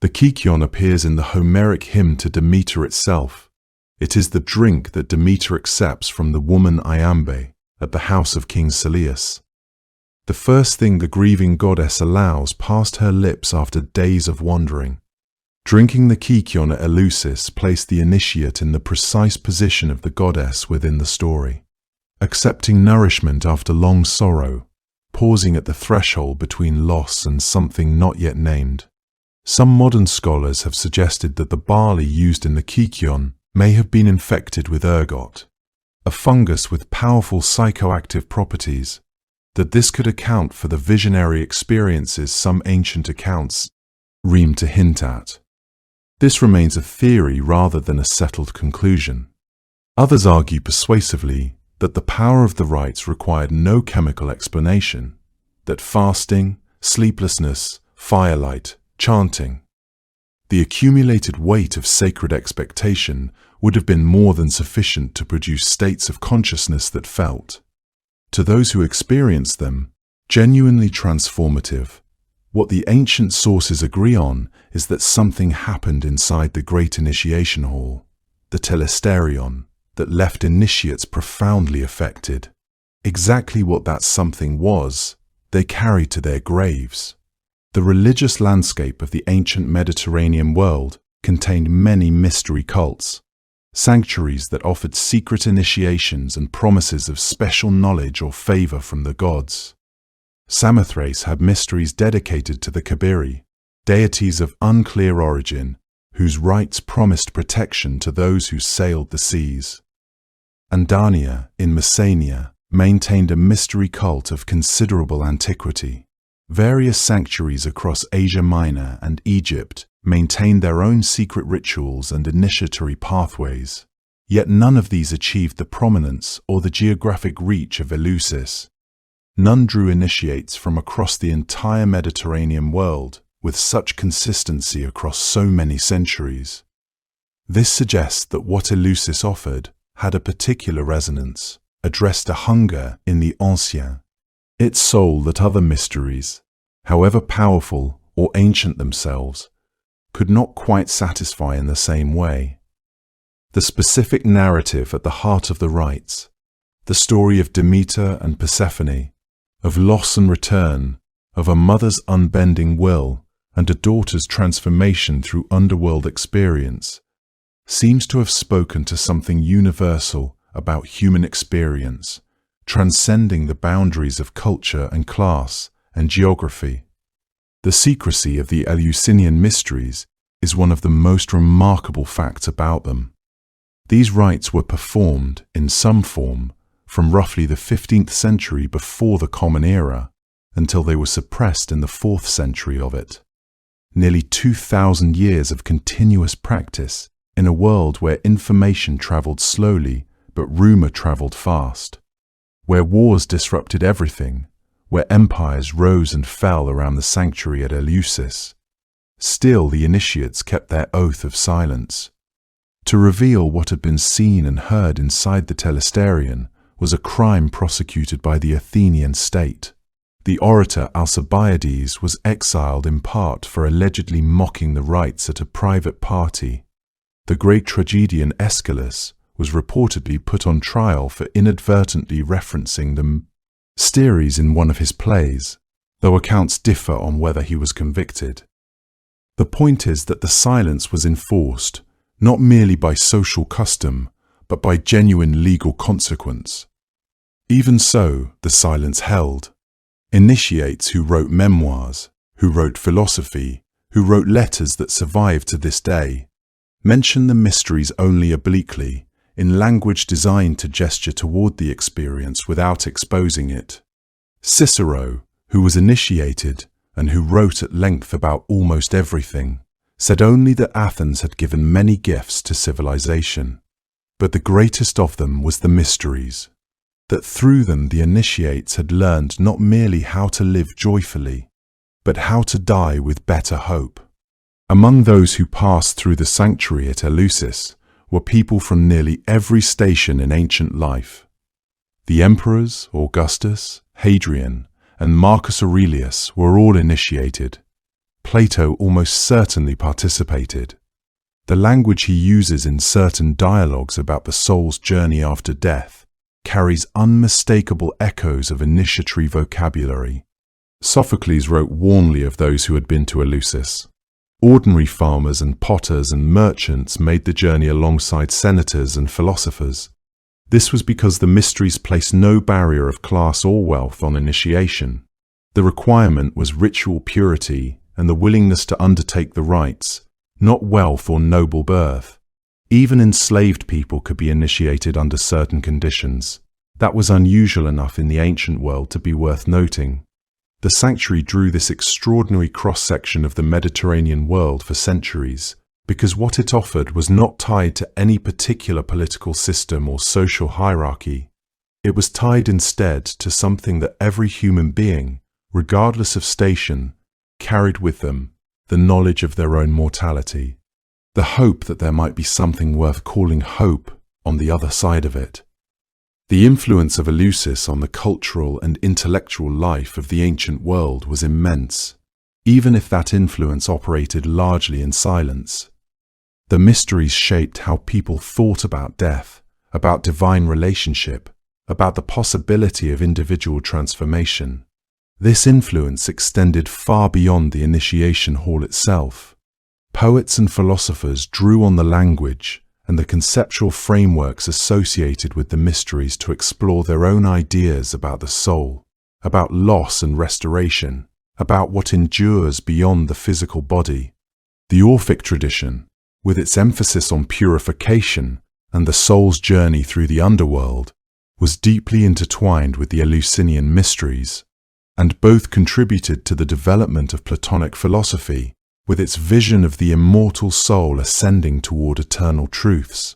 The kykion appears in the Homeric hymn to Demeter itself. It is the drink that Demeter accepts from the woman Iambe at the house of King Celeus. The first thing the grieving goddess allows past her lips after days of wandering. Drinking the kykion at Eleusis placed the initiate in the precise position of the goddess within the story, accepting nourishment after long sorrow, pausing at the threshold between loss and something not yet named. Some modern scholars have suggested that the barley used in the kykion may have been infected with ergot, a fungus with powerful psychoactive properties, that this could account for the visionary experiences some ancient accounts seem to hint at. This remains a theory rather than a settled conclusion. Others argue persuasively that the power of the rites required no chemical explanation, that fasting, sleeplessness, firelight, chanting, the accumulated weight of sacred expectation would have been more than sufficient to produce states of consciousness that felt, to those who experienced them, genuinely transformative. What the ancient sources agree on is that something happened inside the great initiation hall, the telesterion, that left initiates profoundly affected. Exactly what that something was, they carried to their graves. The religious landscape of the ancient Mediterranean world contained many mystery cults. sanctuaries that offered secret initiations and promises of special knowledge or favor from the gods. Samothrace had mysteries dedicated to the Kabiri, deities of unclear origin, whose rites promised protection to those who sailed the seas. Andania, in Messenia, maintained a mystery cult of considerable antiquity. Various sanctuaries across Asia Minor and Egypt maintained their own secret rituals and initiatory pathways, yet none of these achieved the prominence or the geographic reach of Eleusis. None drew initiates from across the entire Mediterranean world with such consistency across so many centuries. This suggests that what Eleusis offered had a particular resonance, addressed a hunger in the ancien, its soul that other mysteries, however powerful or ancient themselves, could not quite satisfy in the same way. The specific narrative at the heart of the rites, the story of Demeter and Persephone, of loss and return, of a mother's unbending will and a daughter's transformation through underworld experience, seems to have spoken to something universal about human experience, transcending the boundaries of culture and class and geography. The secrecy of the Eleusinian mysteries is one of the most remarkable facts about them. These rites were performed, in some form, from roughly the 15th century before the Common Era until they were suppressed in the 4th century of it. Nearly 2,000 years of continuous practice in a world where information traveled slowly but rumor traveled fast, where wars disrupted everything, where empires rose and fell around the sanctuary at Eleusis. Still the initiates kept their oath of silence. To reveal what had been seen and heard inside the telesterion was a crime prosecuted by the Athenian state. The orator Alcibiades was exiled in part for allegedly mocking the rites at a private party. The great tragedian Aeschylus was reportedly put on trial for inadvertently referencing the Mysteries in one of his plays, though accounts differ on whether he was convicted. The point is that the silence was enforced not merely by social custom, but by genuine legal consequence. Even so, the silence held. Initiates who wrote memoirs, who wrote philosophy, who wrote letters that survive to this day, mention the mysteries only obliquely, in language designed to gesture toward the experience without exposing it. Cicero, who was initiated and who wrote at length about almost everything, said only that Athens had given many gifts to civilization, but the greatest of them was the mysteries, that through them the initiates had learned not merely how to live joyfully, but how to die with better hope. Among those who passed through the sanctuary at Eleusis were people from nearly every station in ancient life. The emperors, Augustus, Hadrian, and Marcus Aurelius were all initiated. Plato almost certainly participated. The language he uses in certain dialogues about the soul's journey after death carries unmistakable echoes of initiatory vocabulary. Sophocles wrote warmly of those who had been to Eleusis. Ordinary farmers and potters and merchants made the journey alongside senators and philosophers. This was because the mysteries placed no barrier of class or wealth on initiation. The requirement was ritual purity and the willingness to undertake the rites, not wealth or noble birth. Even enslaved people could be initiated under certain conditions. That was unusual enough in the ancient world to be worth noting. The sanctuary drew this extraordinary cross-section of the Mediterranean world for centuries, because what it offered was not tied to any particular political system or social hierarchy. It was tied instead to something that every human being, regardless of station, carried with them, the knowledge of their own mortality, the hope that there might be something worth calling hope on the other side of it. The influence of Eleusis on the cultural and intellectual life of the ancient world was immense, even if that influence operated largely in silence. The mysteries shaped how people thought about death, about divine relationship, about the possibility of individual transformation. This influence extended far beyond the initiation hall itself. Poets and philosophers drew on the language and the conceptual frameworks associated with the mysteries to explore their own ideas about the soul, about loss and restoration, about what endures beyond the physical body. The Orphic tradition, with its emphasis on purification and the soul's journey through the underworld, was deeply intertwined with the Eleusinian mysteries, and both contributed to the development of Platonic philosophy, with its vision of the immortal soul ascending toward eternal truths.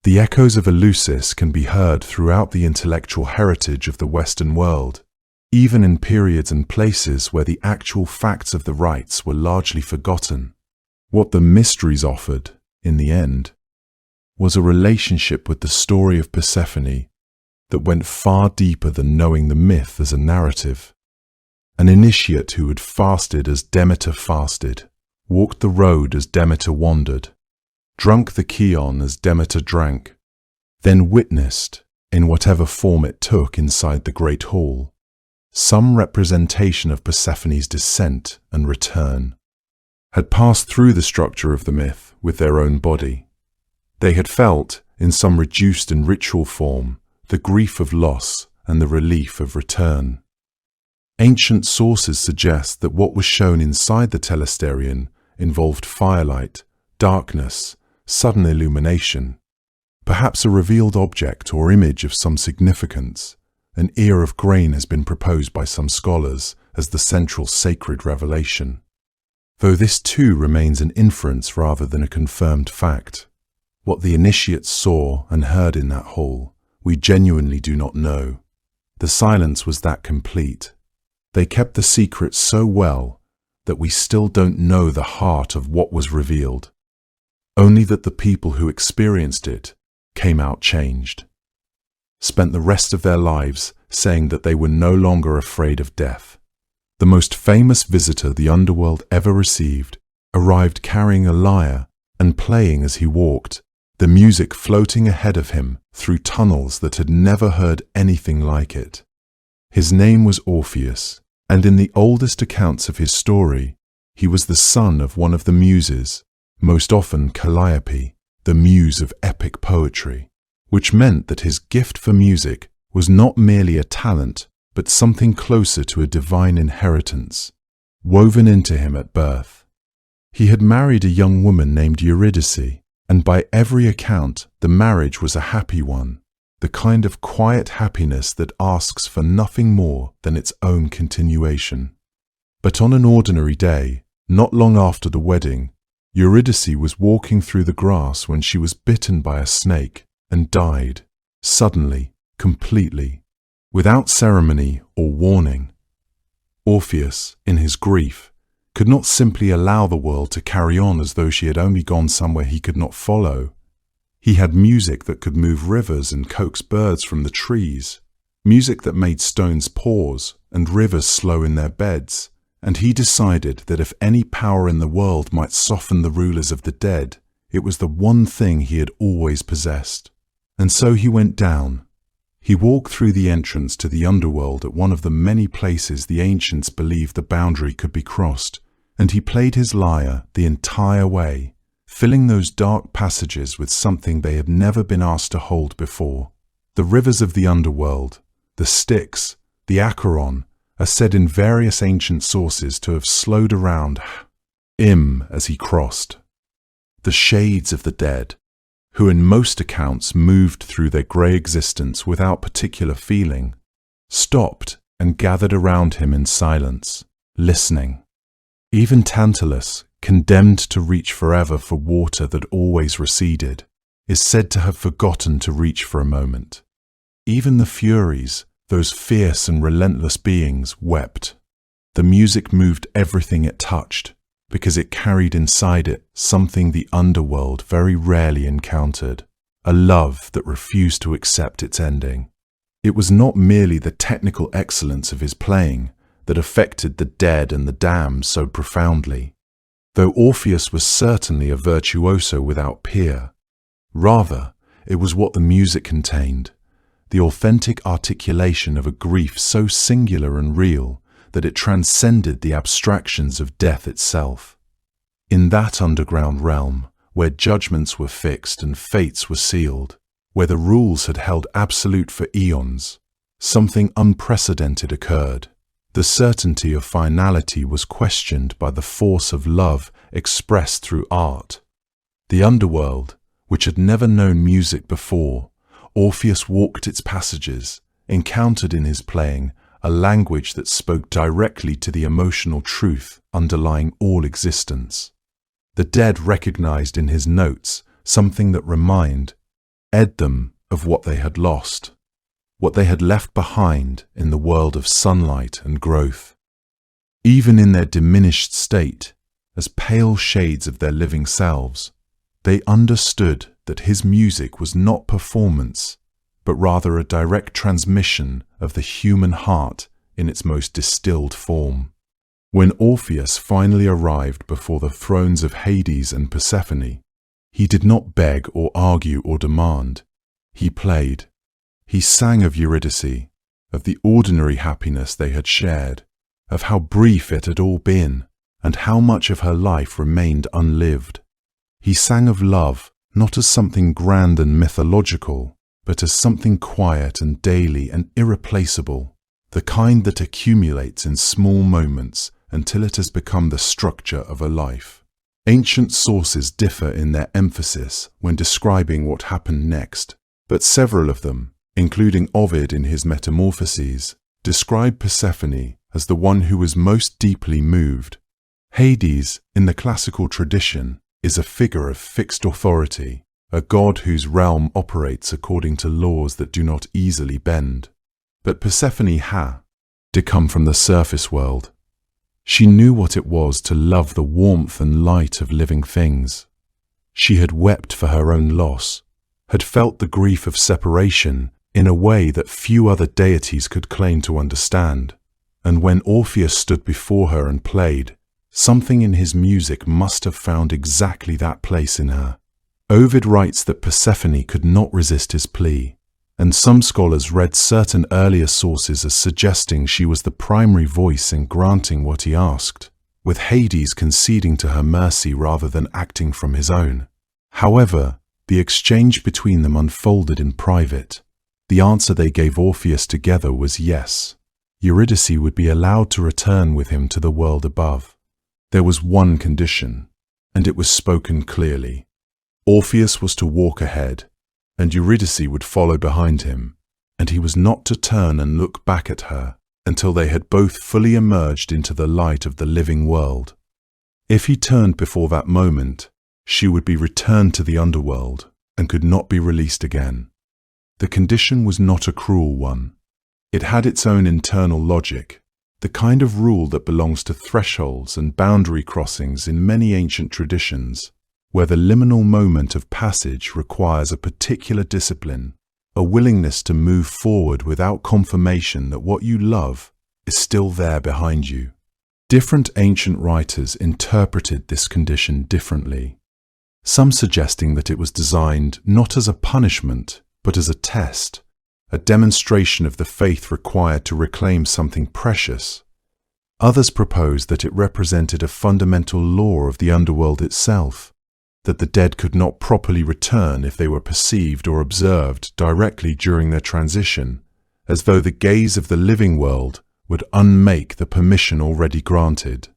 The echoes of Eleusis can be heard throughout the intellectual heritage of the Western world, even in periods and places where the actual facts of the rites were largely forgotten. What the mysteries offered, in the end, was a relationship with the story of Persephone that went far deeper than knowing the myth as a narrative. An initiate who had fasted as Demeter fasted, walked the road as Demeter wandered, drunk the Chion as Demeter drank, then witnessed, in whatever form it took inside the great hall, some representation of Persephone's descent and return, had passed through the structure of the myth with their own body. They had felt, in some reduced and ritual form, the grief of loss and the relief of return. Ancient sources suggest that what was shown inside the telesterion involved firelight, darkness, sudden illumination, perhaps a revealed object or image of some significance. An ear of grain has been proposed by some scholars as the central sacred revelation, though this too remains an inference rather than a confirmed fact. What the initiates saw and heard in that hall, we genuinely do not know. The silence was that complete. They kept the secret so well that we still don't know the heart of what was revealed, only that the people who experienced it came out changed, spent the rest of their lives saying that they were no longer afraid of death. The most famous visitor the underworld ever received arrived carrying a lyre and playing as he walked, the music floating ahead of him through tunnels that had never heard anything like it. His name was Orpheus, and in the oldest accounts of his story, he was the son of one of the muses, most often Calliope, the muse of epic poetry, which meant that his gift for music was not merely a talent, but something closer to a divine inheritance, woven into him at birth. He had married a young woman named Eurydice, and by every account, the marriage was a happy one, the kind of quiet happiness that asks for nothing more than its own continuation. But on an ordinary day, not long after the wedding, Eurydice was walking through the grass when she was bitten by a snake and died, suddenly, completely, without ceremony or warning. Orpheus, in his grief, could not simply allow the world to carry on as though she had only gone somewhere he could not follow. He had music that could move rivers and coax birds from the trees, music that made stones pause and rivers slow in their beds, and he decided that if any power in the world might soften the rulers of the dead, it was the one thing he had always possessed. And so he went down. He walked through the entrance to the underworld at one of the many places the ancients believed the boundary could be crossed, and he played his lyre the entire way, filling those dark passages with something they had never been asked to hold before. The rivers of the underworld, the Styx, the Acheron, are said in various ancient sources to have slowed around him as he crossed. The shades of the dead, who in most accounts moved through their grey existence without particular feeling, stopped and gathered around him in silence, listening. Even Tantalus, condemned to reach forever for water that always receded, is said to have forgotten to reach for a moment. Even the Furies, those fierce and relentless beings, wept. The music moved everything it touched, because it carried inside it something the underworld very rarely encountered, a love that refused to accept its ending. It was not merely the technical excellence of his playing that affected the dead and the damned so profoundly, though Orpheus was certainly a virtuoso without peer. Rather, it was what the music contained, the authentic articulation of a grief so singular and real that it transcended the abstractions of death itself. In that underground realm, where judgments were fixed and fates were sealed, where the rules had held absolute for eons, something unprecedented occurred. The certainty of finality was questioned by the force of love expressed through art. The underworld, which had never known music before, Orpheus walked its passages, encountered in his playing a language that spoke directly to the emotional truth underlying all existence. The dead recognized in his notes something that reminded them of what they had lost, what they had left behind in the world of sunlight and growth. Even in their diminished state, as pale shades of their living selves, they understood that his music was not performance, but rather a direct transmission of the human heart in its most distilled form. When Orpheus finally arrived before the thrones of Hades and Persephone, he did not beg or argue or demand. He played. He sang of Eurydice, of the ordinary happiness they had shared, of how brief it had all been, and how much of her life remained unlived. He sang of love, not as something grand and mythological, but as something quiet and daily and irreplaceable, the kind that accumulates in small moments until it has become the structure of a life. Ancient sources differ in their emphasis when describing what happened next, but several of them, including Ovid in his Metamorphoses, describe Persephone as the one who was most deeply moved. Hades, in the classical tradition, is a figure of fixed authority, a god whose realm operates according to laws that do not easily bend. But Persephone did come from the surface world. She knew what it was to love the warmth and light of living things. She had wept for her own loss, had felt the grief of separation in a way that few other deities could claim to understand. And when Orpheus stood before her and played, something in his music must have found exactly that place in her. Ovid writes that Persephone could not resist his plea, and some scholars read certain earlier sources as suggesting she was the primary voice in granting what he asked, with Hades conceding to her mercy rather than acting from his own. However, the exchange between them unfolded in private. The answer they gave Orpheus together was yes. Eurydice would be allowed to return with him to the world above. There was one condition, and it was spoken clearly. Orpheus was to walk ahead, and Eurydice would follow behind him, and he was not to turn and look back at her until they had both fully emerged into the light of the living world. If he turned before that moment, she would be returned to the underworld and could not be released again. The condition was not a cruel one. It had its own internal logic, the kind of rule that belongs to thresholds and boundary crossings in many ancient traditions, where the liminal moment of passage requires a particular discipline, a willingness to move forward without confirmation that what you love is still there behind you. Different ancient writers interpreted this condition differently, some suggesting that it was designed not as a punishment, but as a test, a demonstration of the faith required to reclaim something precious. Others proposed that it represented a fundamental law of the underworld itself, that the dead could not properly return if they were perceived or observed directly during their transition, as though the gaze of the living world would unmake the permission already granted.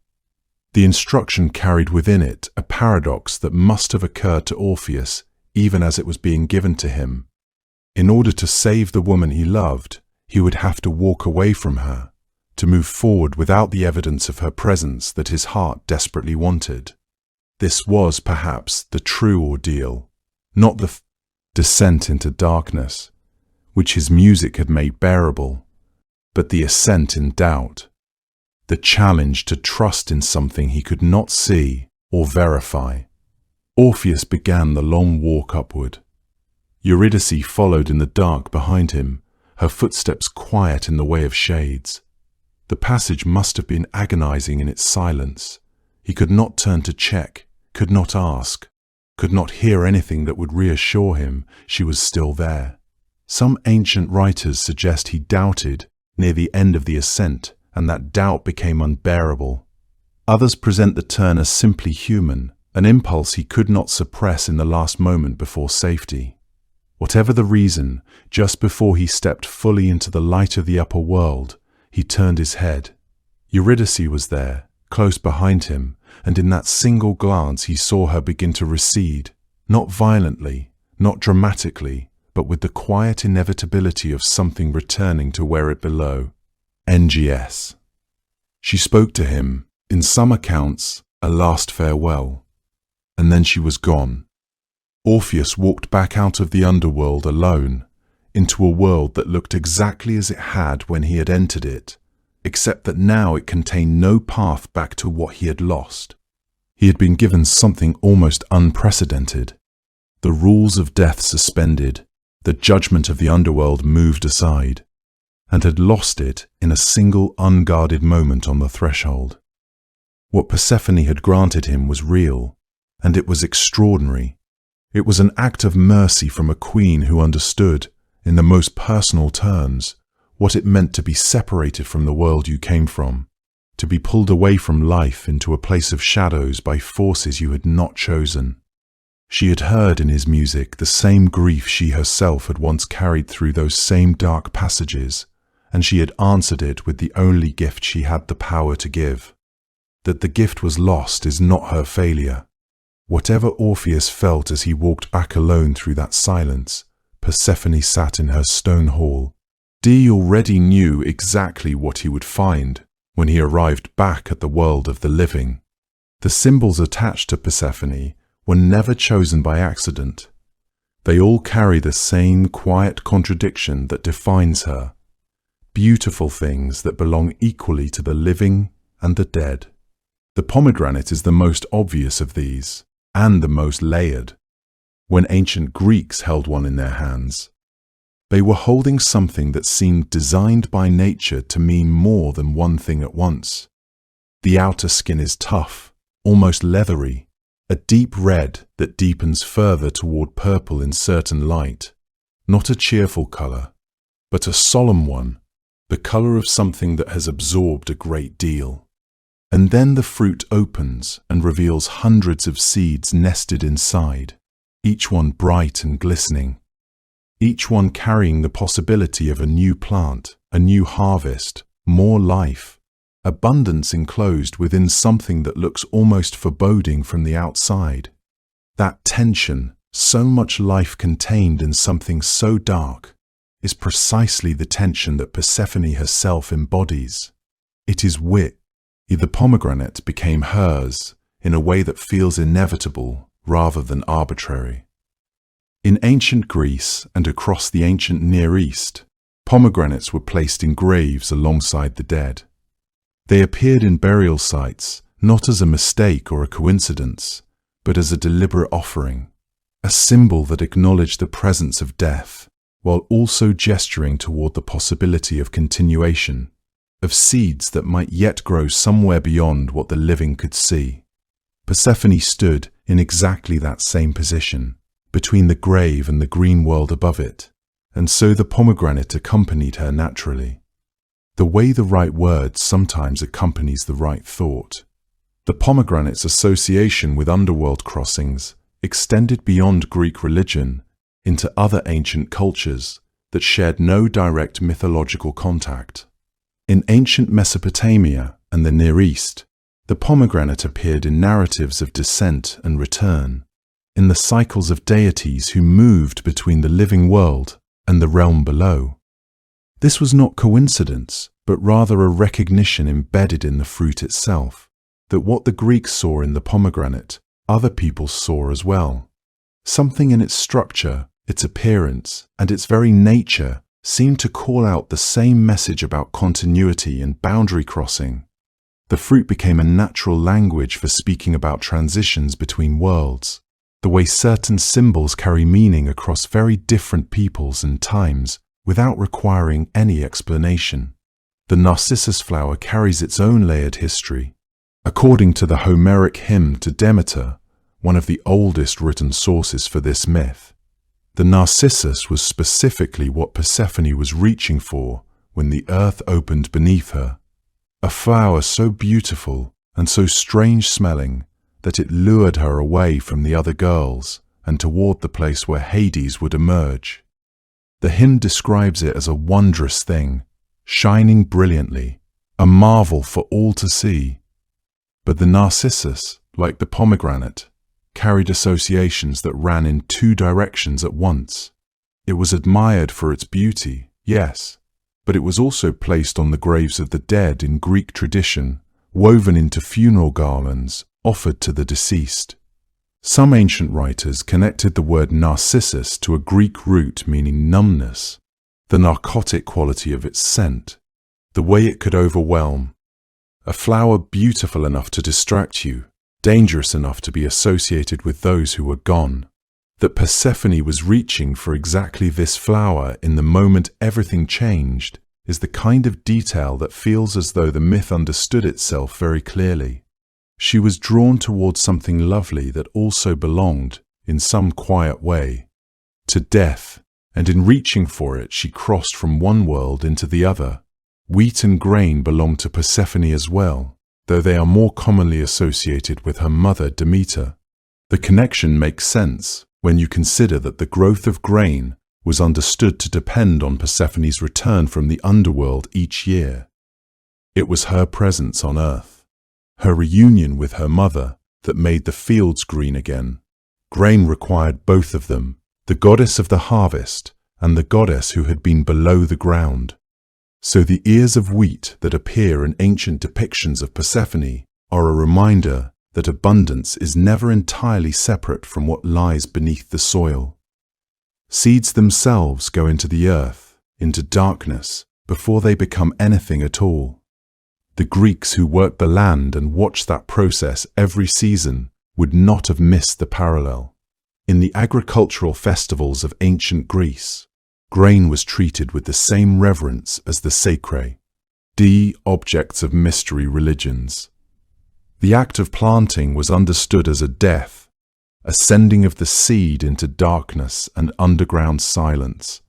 The instruction carried within it a paradox that must have occurred to Orpheus even as it was being given to him. In order to save the woman he loved, he would have to walk away from her, to move forward without the evidence of her presence that his heart desperately wanted. This was, perhaps, the true ordeal, not the descent into darkness, which his music had made bearable, but the ascent in doubt, the challenge to trust in something he could not see or verify. Orpheus began the long walk upward. Eurydice followed in the dark behind him, her footsteps quiet in the way of shades. The passage must have been agonizing in its silence. He could not turn to check, could not ask, could not hear anything that would reassure him she was still there. Some ancient writers suggest he doubted near the end of the ascent, and that doubt became unbearable. Others present the turn as simply human, an impulse he could not suppress in the last moment before safety. Whatever the reason, just before he stepped fully into the light of the upper world, he turned his head. Eurydice was there, close behind him, and in that single glance he saw her begin to recede, not violently, not dramatically, but with the quiet inevitability of something returning to where it belonged. NGS. She spoke to him, in some accounts, a last farewell, and then she was gone. Orpheus walked back out of the underworld alone, into a world that looked exactly as it had when he had entered it, except that now it contained no path back to what he had lost. He had been given something almost unprecedented. The rules of death suspended, the judgment of the underworld moved aside, and had lost it in a single unguarded moment on the threshold. What Persephone had granted him was real, and it was extraordinary. It was an act of mercy from a queen who understood, in the most personal terms, what it meant to be separated from the world you came from, to be pulled away from life into a place of shadows by forces you had not chosen. She had heard in his music the same grief she herself had once carried through those same dark passages, and she had answered it with the only gift she had the power to give. That the gift was lost is not her failure. Whatever Orpheus felt as he walked back alone through that silence, Persephone sat in her stone hall. Dee already knew exactly what he would find when he arrived back at the world of the living. The symbols attached to Persephone were never chosen by accident. They all carry the same quiet contradiction that defines her. Beautiful things that belong equally to the living and the dead. The pomegranate is the most obvious of these, and the most layered. When ancient Greeks held one in their hands, they were holding something that seemed designed by nature to mean more than one thing at once. The outer skin is tough, almost leathery, a deep red that deepens further toward purple in certain light. Not a cheerful color, but a solemn one, the color of something that has absorbed a great deal. And then the fruit opens and reveals hundreds of seeds nested inside, each one bright and glistening, each one carrying the possibility of a new plant, a new harvest, more life, abundance enclosed within something that looks almost foreboding from the outside. That tension, so much life contained in something so dark, is precisely the tension that Persephone herself embodies. It is wit. The pomegranate became hers in a way that feels inevitable rather than arbitrary. In ancient Greece and across the ancient Near East, pomegranates were placed in graves alongside the dead. They appeared in burial sites not as a mistake or a coincidence, but as a deliberate offering, a symbol that acknowledged the presence of death, while also gesturing toward the possibility of continuation, of seeds that might yet grow somewhere beyond what the living could see. Persephone stood in exactly that same position, between the grave and the green world above it, and so the pomegranate accompanied her naturally. The way the right word sometimes accompanies the right thought. The pomegranate's association with underworld crossings extended beyond Greek religion into other ancient cultures that shared no direct mythological contact. In ancient Mesopotamia and the Near East, the pomegranate appeared in narratives of descent and return, in the cycles of deities who moved between the living world and the realm below. This was not coincidence, but rather a recognition embedded in the fruit itself, that what the Greeks saw in the pomegranate, other people saw as well. Something in its structure, its appearance, and its very nature seemed to call out the same message about continuity and boundary crossing. The fruit became a natural language for speaking about transitions between worlds, the way certain symbols carry meaning across very different peoples and times without requiring any explanation. The narcissus flower carries its own layered history. According to the Homeric hymn to Demeter, one of the oldest written sources for this myth, the narcissus was specifically what Persephone was reaching for when the earth opened beneath her, a flower so beautiful and so strange-smelling that it lured her away from the other girls and toward the place where Hades would emerge. The hymn describes it as a wondrous thing, shining brilliantly, a marvel for all to see. But the narcissus, like the pomegranate, carried associations that ran in two directions at once. It was admired for its beauty, yes, but it was also placed on the graves of the dead in Greek tradition, woven into funeral garlands offered to the deceased. Some ancient writers connected the word narcissus to a Greek root meaning numbness, the narcotic quality of its scent, the way it could overwhelm. A flower beautiful enough to distract you, dangerous enough to be associated with those who were gone. That Persephone was reaching for exactly this flower in the moment everything changed is the kind of detail that feels as though the myth understood itself very clearly. She was drawn towards something lovely that also belonged, in some quiet way, to death, and in reaching for it she crossed from one world into the other. Wheat and grain belong to Persephone as well, though they are more commonly associated with her mother Demeter. The connection makes sense when you consider that the growth of grain was understood to depend on Persephone's return from the underworld each year. It was her presence on earth, her reunion with her mother, that made the fields green again. Grain required both of them, the goddess of the harvest and the goddess who had been below the ground. So the ears of wheat that appear in ancient depictions of Persephone are a reminder that abundance is never entirely separate from what lies beneath the soil. Seeds themselves go into the earth, into darkness, before they become anything at all. The Greeks who worked the land and watched that process every season would not have missed the parallel. In the agricultural festivals of ancient Greece, grain was treated with the same reverence as the sacred, objects of mystery religions. The act of planting was understood as a death, a sending of the seed into darkness and underground silence.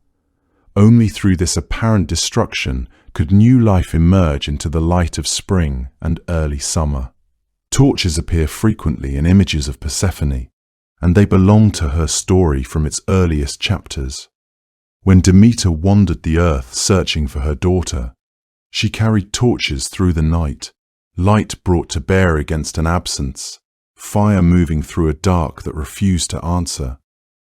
Only through this apparent destruction could new life emerge into the light of spring and early summer. Torches appear frequently in images of Persephone, and they belong to her story from its earliest chapters. When Demeter wandered the earth searching for her daughter, she carried torches through the night, light brought to bear against an absence, fire moving through a dark that refused to answer.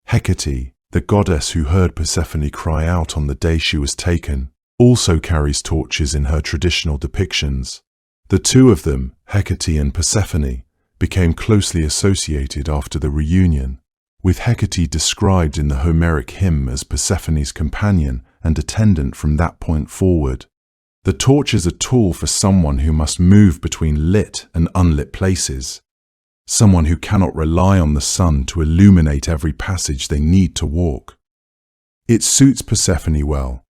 Hecate, the goddess who heard Persephone cry out on the day she was taken, also carries torches in her traditional depictions. The two of them, Hecate and Persephone, became closely associated after the reunion, with Hecate described in the Homeric hymn as Persephone's companion and attendant from that point forward. The torch is a tool for someone who must move between lit and unlit places, someone who cannot rely on the sun to illuminate every passage they need to walk. It suits Persephone well.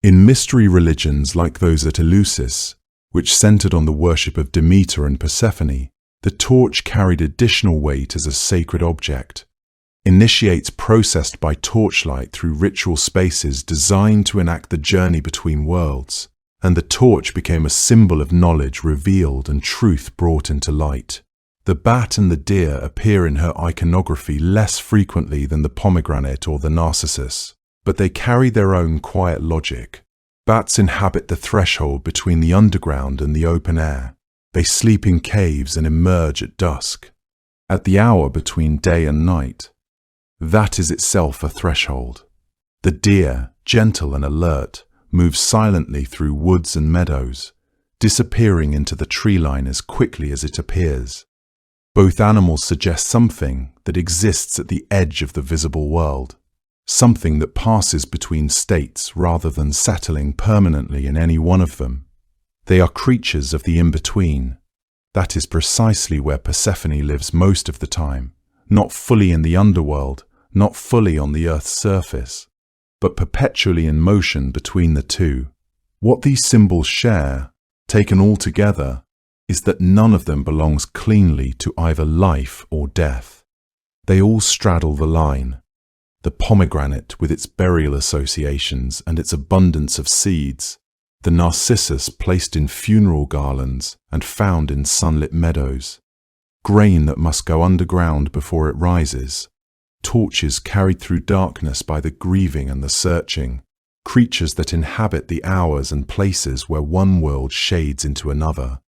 In mystery religions like those at Eleusis, which centered on the worship of Demeter and Persephone, the torch carried additional weight as a sacred object. Initiates processed by torchlight through ritual spaces designed to enact the journey between worlds, and the torch became a symbol of knowledge revealed and truth brought into light. The bat and the deer appear in her iconography less frequently than the pomegranate or the narcissus, but they carry their own quiet logic. Bats inhabit the threshold between the underground and the open air. They sleep in caves and emerge at dusk, at the hour between day and night. That is itself a threshold. The deer, gentle and alert, moves silently through woods and meadows, disappearing into the tree line as quickly as it appears. Both animals suggest something that exists at the edge of the visible world, something that passes between states rather than settling permanently in any one of them. They are creatures of the in-between. That is precisely where Persephone lives most of the time, not fully in the underworld, not fully on the earth's surface, but perpetually in motion between the two. What these symbols share, taken all together, is that none of them belongs cleanly to either life or death. They all straddle the line. The pomegranate with its burial associations and its abundance of seeds, the narcissus placed in funeral garlands and found in sunlit meadows, grain that must go underground before it rises, torches carried through darkness by the grieving and the searching, creatures that inhabit the hours and places where one world shades into another.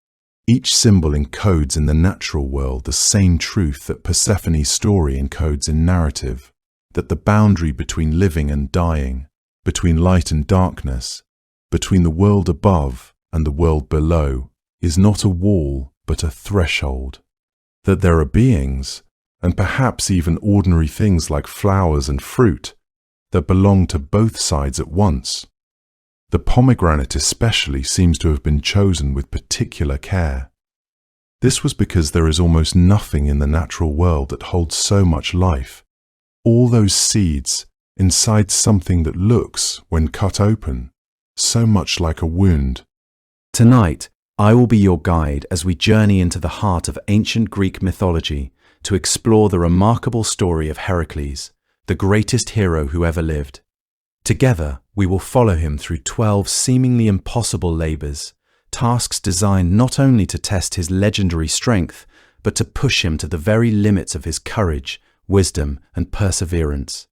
Each symbol encodes in the natural world the same truth that Persephone's story encodes in narrative, that the boundary between living and dying, between light and darkness, between the world above and the world below, is not a wall but a threshold. That there are beings, and perhaps even ordinary things like flowers and fruit, that belong to both sides at once. The pomegranate especially seems to have been chosen with particular care. This was because there is almost nothing in the natural world that holds so much life. All those seeds inside something that looks, when cut open, so much like a wound. Tonight, I will be your guide as we journey into the heart of ancient Greek mythology to explore the remarkable story of Heracles, the greatest hero who ever lived. Together, we will follow him through 12 seemingly impossible labors, tasks designed not only to test his legendary strength, but to push him to the very limits of his courage, wisdom, and perseverance.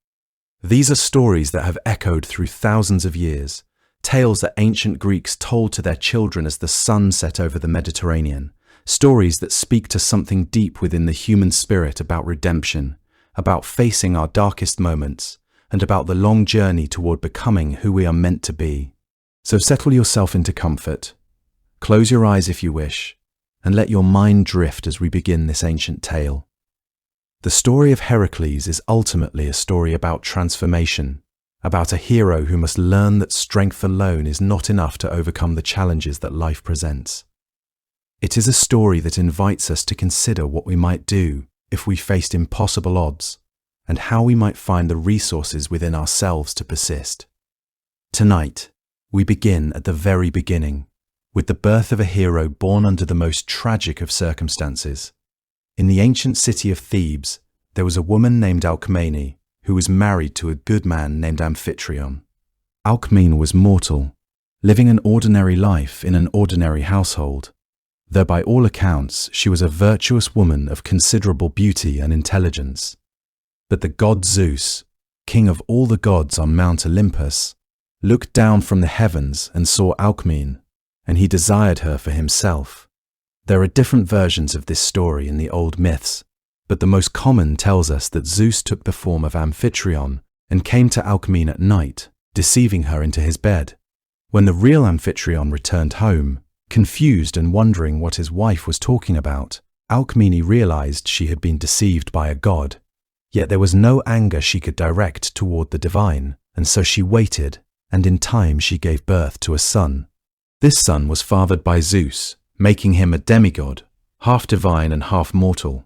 These are stories that have echoed through thousands of years, tales that ancient Greeks told to their children as the sun set over the Mediterranean, stories that speak to something deep within the human spirit about redemption, about facing our darkest moments, and about the long journey toward becoming who we are meant to be. So settle yourself into comfort, close your eyes if you wish, and let your mind drift as we begin this ancient tale. The story of Heracles is ultimately a story about transformation, about a hero who must learn that strength alone is not enough to overcome the challenges that life presents. It is a story that invites us to consider what we might do if we faced impossible odds, and how we might find the resources within ourselves to persist. Tonight, we begin at the very beginning, with the birth of a hero born under the most tragic of circumstances. In the ancient city of Thebes, there was a woman named Alcmene who was married to a good man named Amphitryon. Alcmene was mortal, living an ordinary life in an ordinary household, though by all accounts she was a virtuous woman of considerable beauty and intelligence. But the god Zeus, king of all the gods on Mount Olympus, looked down from the heavens and saw Alcmene, and he desired her for himself. There are different versions of this story in the old myths, but the most common tells us that Zeus took the form of Amphitryon and came to Alcmene at night, deceiving her into his bed. When the real Amphitryon returned home, confused and wondering what his wife was talking about, Alcmene realized she had been deceived by a god. Yet there was no anger she could direct toward the divine, and so she waited, and in time she gave birth to a son. This son was fathered by Zeus, making him a demigod, half divine and half mortal,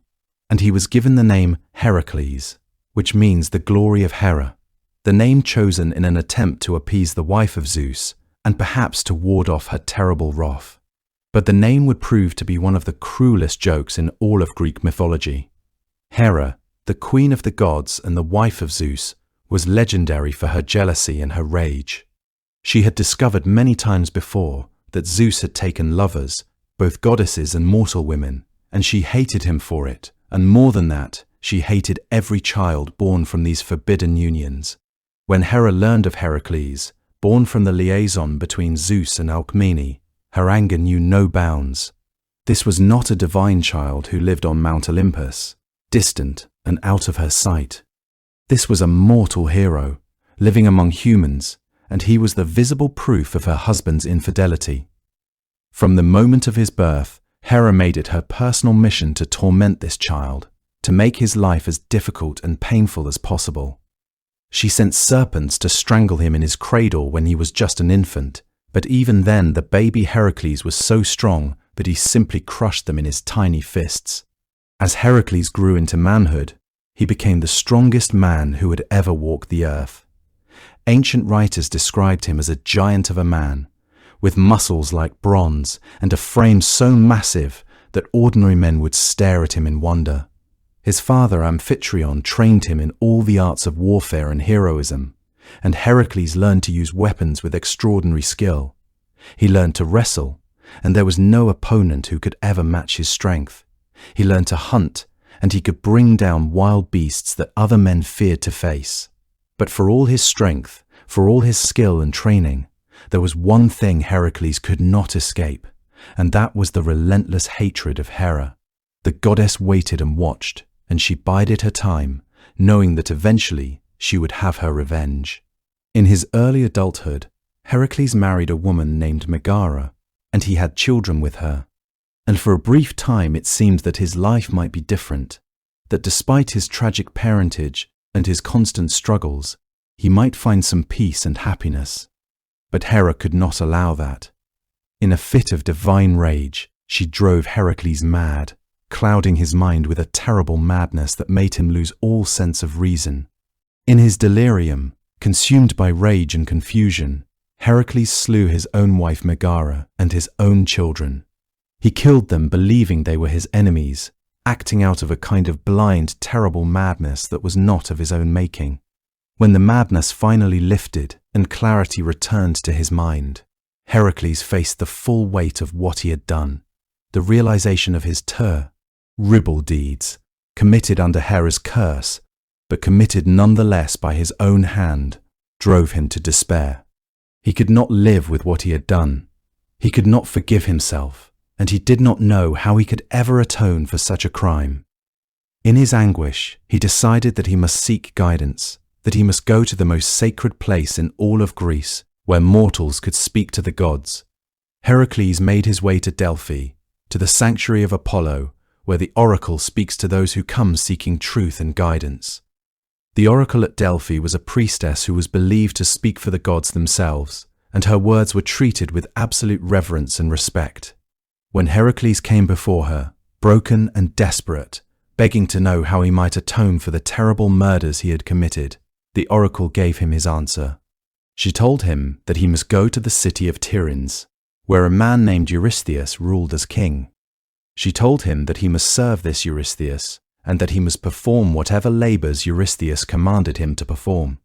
and he was given the name Heracles, which means the glory of Hera, the name chosen in an attempt to appease the wife of Zeus, and perhaps to ward off her terrible wrath. But the name would prove to be one of the cruelest jokes in all of Greek mythology. Hera, the queen of the gods and the wife of Zeus, was legendary for her jealousy and her rage. She had discovered many times before that Zeus had taken lovers, both goddesses and mortal women, and she hated him for it, and more than that, she hated every child born from these forbidden unions. When Hera learned of Heracles, born from the liaison between Zeus and Alcmene, her anger knew no bounds. This was not a divine child who lived on Mount Olympus, distant and out of her sight. This was a mortal hero, living among humans, and he was the visible proof of her husband's infidelity. From the moment of his birth, Hera made it her personal mission to torment this child, to make his life as difficult and painful as possible. She sent serpents to strangle him in his cradle when he was just an infant, but even then the baby Heracles was so strong that he simply crushed them in his tiny fists. As Heracles grew into manhood, he became the strongest man who had ever walked the earth. Ancient writers described him as a giant of a man, with muscles like bronze and a frame so massive that ordinary men would stare at him in wonder. His father Amphitryon trained him in all the arts of warfare and heroism, and Heracles learned to use weapons with extraordinary skill. He learned to wrestle, and there was no opponent who could ever match his strength. He learned to hunt, and he could bring down wild beasts that other men feared to face. But for all his strength, for all his skill and training, there was one thing Heracles could not escape, and that was the relentless hatred of Hera. The goddess waited and watched, and she bided her time, knowing that eventually she would have her revenge. In his early adulthood, Heracles married a woman named Megara, and he had children with her. And for a brief time it seemed that his life might be different, that despite his tragic parentage and his constant struggles, he might find some peace and happiness. But Hera could not allow that. In a fit of divine rage, she drove Heracles mad, clouding his mind with a terrible madness that made him lose all sense of reason. In his delirium, consumed by rage and confusion, Heracles slew his own wife Megara and his own children. He killed them believing they were his enemies, acting out of a kind of blind, terrible madness that was not of his own making. When the madness finally lifted and clarity returned to his mind, Heracles faced the full weight of what he had done, the realization of his terrible deeds, committed under Hera's curse, but committed nonetheless by his own hand, drove him to despair. He could not live with what he had done. He could not forgive himself, and he did not know how he could ever atone for such a crime. In his anguish, he decided that he must seek guidance, that he must go to the most sacred place in all of Greece, where mortals could speak to the gods. Heracles made his way to Delphi, to the sanctuary of Apollo, where the oracle speaks to those who come seeking truth and guidance. The oracle at Delphi was a priestess who was believed to speak for the gods themselves, and her words were treated with absolute reverence and respect. When Heracles came before her, broken and desperate, begging to know how he might atone for the terrible murders he had committed, the oracle gave him his answer. She told him that he must go to the city of Tiryns, where a man named Eurystheus ruled as king. She told him that he must serve this Eurystheus, and that he must perform whatever labors Eurystheus commanded him to perform.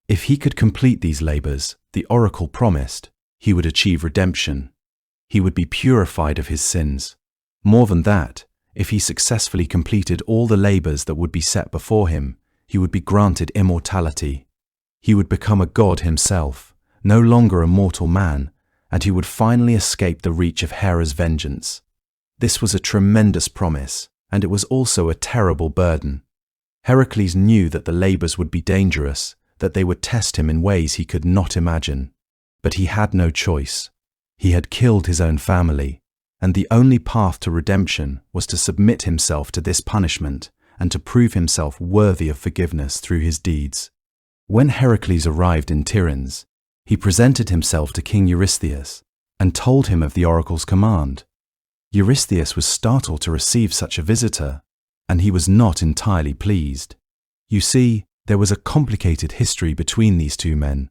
If he could complete these labors, the oracle promised, he would achieve redemption. He would be purified of his sins. More than that, if he successfully completed all the labors that would be set before him, he would be granted immortality. He would become a god himself, no longer a mortal man, and he would finally escape the reach of Hera's vengeance. This was a tremendous promise, and it was also a terrible burden. Heracles knew that the labors would be dangerous, that they would test him in ways he could not imagine. But he had no choice. He had killed his own family, and the only path to redemption was to submit himself to this punishment and to prove himself worthy of forgiveness through his deeds. When Heracles arrived in Tiryns, he presented himself to King Eurystheus and told him of the oracle's command. Eurystheus was startled to receive such a visitor, and he was not entirely pleased. You see, there was a complicated history between these two men.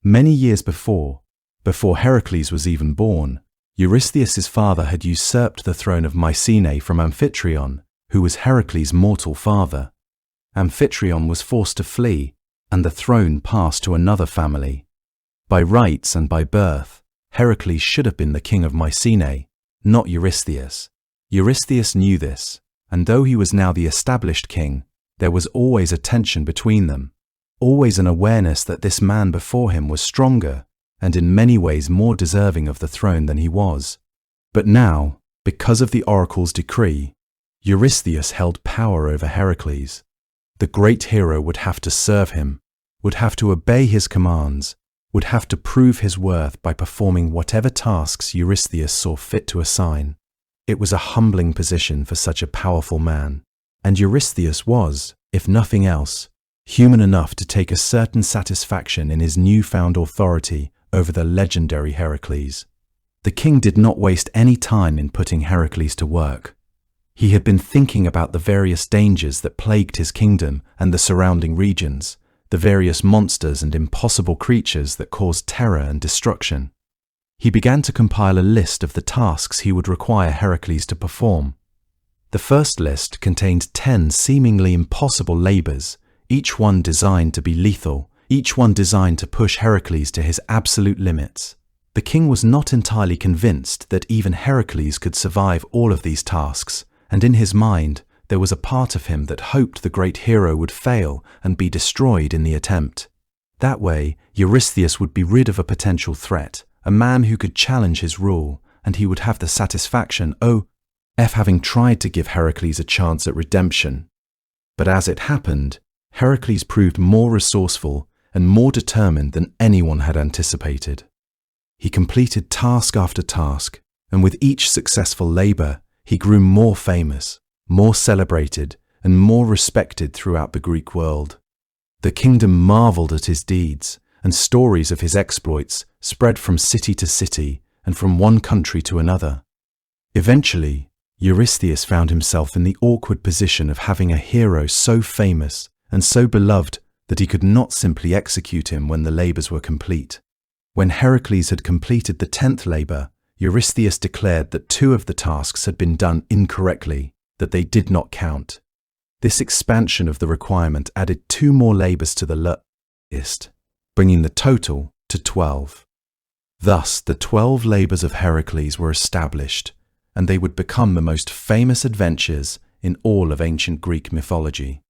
Many years before Heracles was even born, Eurystheus' father had usurped the throne of Mycenae from Amphitryon, who was Heracles' mortal father. Amphitryon was forced to flee, and the throne passed to another family. By rights and by birth, Heracles should have been the king of Mycenae, not Eurystheus. Eurystheus knew this, and though he was now the established king, there was always a tension between them, always an awareness that this man before him was stronger and in many ways more deserving of the throne than he was. But now, because of the oracle's decree, Eurystheus held power over Heracles. The great hero would have to serve him, would have to obey his commands, would have to prove his worth by performing whatever tasks Eurystheus saw fit to assign. It was a humbling position for such a powerful man, and Eurystheus was, if nothing else, human enough to take a certain satisfaction in his newfound authority over the legendary Heracles. The king did not waste any time in putting Heracles to work. He had been thinking about the various dangers that plagued his kingdom and the surrounding regions, the various monsters and impossible creatures that caused terror and destruction. He began to compile a list of the tasks he would require Heracles to perform. The first list contained 10 seemingly impossible labors, each one designed to be lethal, each one designed to push Heracles to his absolute limits. The king was not entirely convinced that even Heracles could survive all of these tasks, and in his mind there was a part of him that hoped the great hero would fail and be destroyed in the attempt. That way, Eurystheus would be rid of a potential threat, a man who could challenge his rule, and he would have the satisfaction of having tried to give Heracles a chance at redemption. But as it happened, Heracles proved more resourceful and more determined than anyone had anticipated. He completed task after task, and with each successful labor, he grew more famous, more celebrated, and more respected throughout the Greek world. The kingdom marveled at his deeds, and stories of his exploits spread from city to city and from one country to another. Eventually, Eurystheus found himself in the awkward position of having a hero so famous and so beloved that he could not simply execute him when the labors were complete. When Heracles had completed the 10th labor, Eurystheus declared that 2 of the tasks had been done incorrectly, that they did not count. This expansion of the requirement added 2 more labors to the list, bringing the total to 12. Thus, the 12 labors of Heracles were established, and they would become the most famous adventures in all of ancient Greek mythology.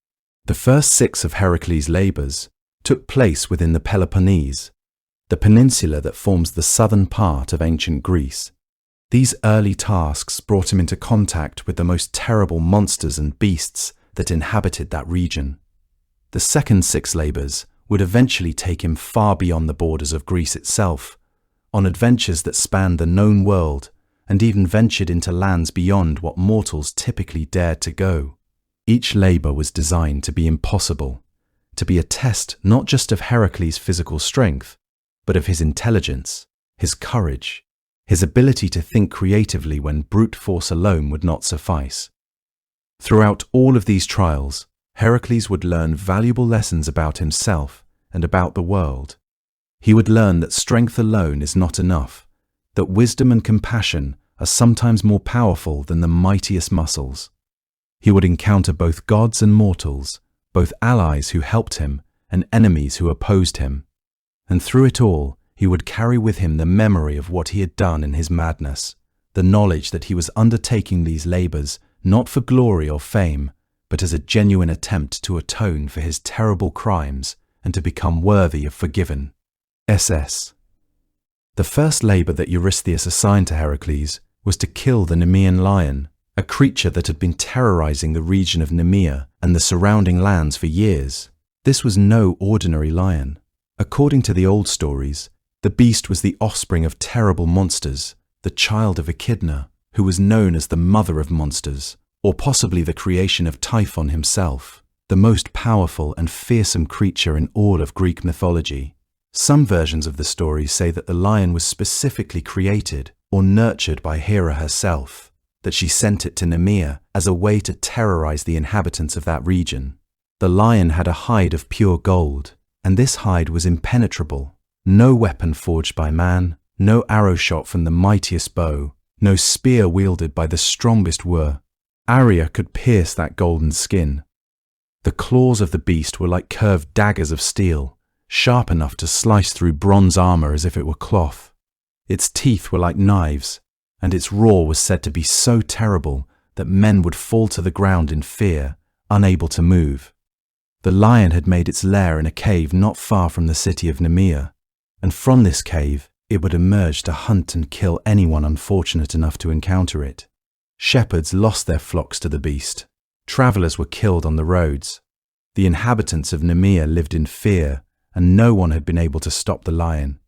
The first 6 of Heracles' labors took place within the Peloponnese, the peninsula that forms the southern part of ancient Greece. These early tasks brought him into contact with the most terrible monsters and beasts that inhabited that region. The second 6 labors would eventually take him far beyond the borders of Greece itself, on adventures that spanned the known world and even ventured into lands beyond what mortals typically dared to go. Each labor was designed to be impossible, to be a test not just of Heracles' physical strength, but of his intelligence, his courage, his ability to think creatively when brute force alone would not suffice. Throughout all of these trials, Heracles would learn valuable lessons about himself and about the world. He would learn that strength alone is not enough, that wisdom and compassion are sometimes more powerful than the mightiest muscles. He would encounter both gods and mortals, both allies who helped him and enemies who opposed him. And through it all, he would carry with him the memory of what he had done in his madness, the knowledge that he was undertaking these labors not for glory or fame, but as a genuine attempt to atone for his terrible crimes and to become worthy of forgiven. SS. The first labor that Eurystheus assigned to Heracles was to kill the Nemean lion, a creature that had been terrorizing the region of Nemea and the surrounding lands for years. This was no ordinary lion. According to the old stories, the beast was the offspring of terrible monsters, the child of Echidna, who was known as the mother of monsters, or possibly the creation of Typhon himself, the most powerful and fearsome creature in all of Greek mythology. Some versions of the story say that the lion was specifically created or nurtured by Hera herself, that she sent it to Nemea as a way to terrorize the inhabitants of that region. The lion had a hide of pure gold, and this hide was impenetrable. No weapon forged by man, no arrow shot from the mightiest bow, no spear wielded by the strongest warrior could pierce that golden skin. The claws of the beast were like curved daggers of steel, sharp enough to slice through bronze armor as if it were cloth. Its teeth were like knives, and its roar was said to be so terrible that men would fall to the ground in fear, unable to move. The lion had made its lair in a cave not far from the city of Nemea, and from this cave it would emerge to hunt and kill anyone unfortunate enough to encounter it. Shepherds lost their flocks to the beast. Travelers were killed on the roads. The inhabitants of Nemea lived in fear, and no one had been able to stop the lion.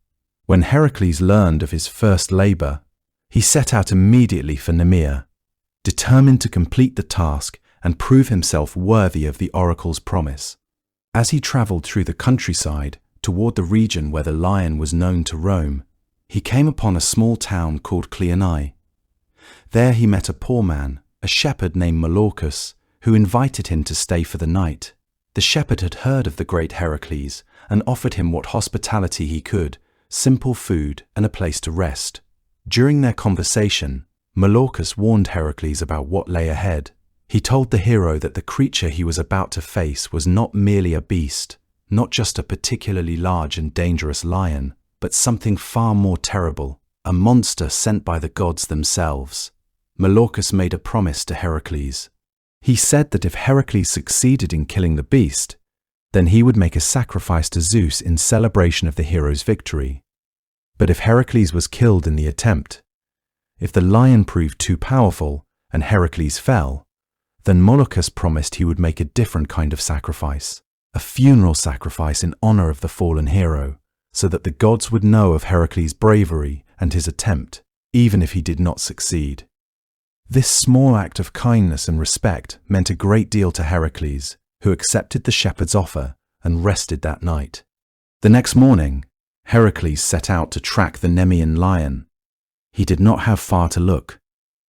When Heracles learned of his first labor, he set out immediately for Nemea, determined to complete the task and prove himself worthy of the oracle's promise. As he traveled through the countryside toward the region where the lion was known to roam, he came upon a small town called Cleonae. There he met a poor man, a shepherd named Molochus, who invited him to stay for the night. The shepherd had heard of the great Heracles and offered him what hospitality he could, simple food and a place to rest. During their conversation, Molochus warned Heracles about what lay ahead. He told the hero that the creature he was about to face was not merely a beast, not just a particularly large and dangerous lion, but something far more terrible, a monster sent by the gods themselves. Malochus made a promise to Heracles. He said that if Heracles succeeded in killing the beast, then he would make a sacrifice to Zeus in celebration of the hero's victory. But if Heracles was killed in the attempt, if the lion proved too powerful and Heracles fell, then Molochus promised he would make a different kind of sacrifice, a funeral sacrifice in honor of the fallen hero, so that the gods would know of Heracles' bravery and his attempt, even if he did not succeed. This small act of kindness and respect meant a great deal to Heracles, who accepted the shepherd's offer and rested that night. The next morning, Heracles set out to track the Nemean lion. He did not have far to look.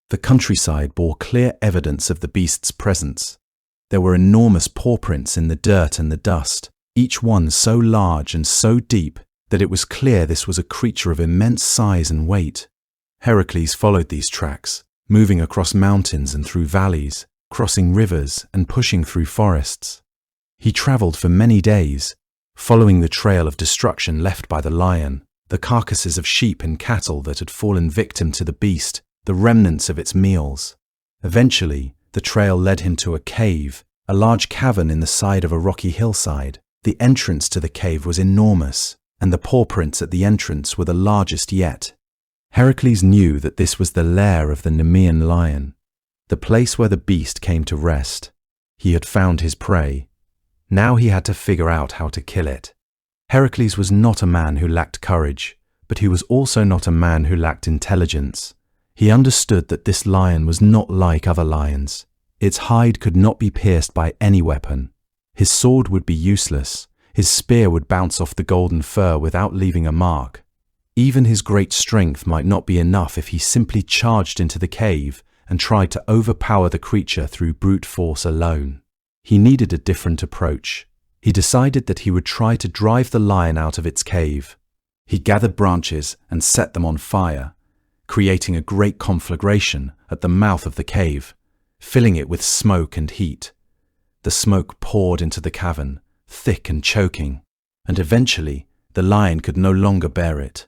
The countryside bore clear evidence of the beast's presence. There were enormous paw prints in the dirt and the dust, each one so large and so deep that it was clear this was a creature of immense size and weight. Heracles followed these tracks, moving across mountains and through valleys, crossing rivers and pushing through forests. He traveled for many days, following the trail of destruction left by the lion, the carcasses of sheep and cattle that had fallen victim to the beast, the remnants of its meals. Eventually, the trail led him to a cave, a large cavern in the side of a rocky hillside. The entrance to the cave was enormous, and the paw prints at the entrance were the largest yet. Heracles knew that this was the lair of the Nemean lion, the place where the beast came to rest. He had found his prey. Now he had to figure out how to kill it. Heracles was not a man who lacked courage, but he was also not a man who lacked intelligence. He understood that this lion was not like other lions. Its hide could not be pierced by any weapon. His sword would be useless. His spear would bounce off the golden fur without leaving a mark. Even his great strength might not be enough if he simply charged into the cave and tried to overpower the creature through brute force alone. He needed a different approach. He decided that he would try to drive the lion out of its cave. He gathered branches and set them on fire, creating a great conflagration at the mouth of the cave, filling it with smoke and heat. The smoke poured into the cavern, thick and choking, and eventually the lion could no longer bear it.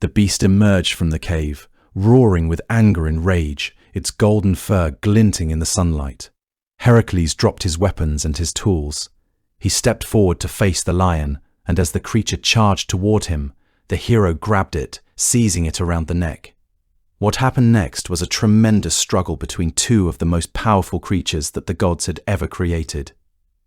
The beast emerged from the cave, roaring with anger and rage, its golden fur glinting in the sunlight. Heracles dropped his weapons and his tools. He stepped forward to face the lion, and as the creature charged toward him, the hero grabbed it, seizing it around the neck. What happened next was a tremendous struggle between two of the most powerful creatures that the gods had ever created.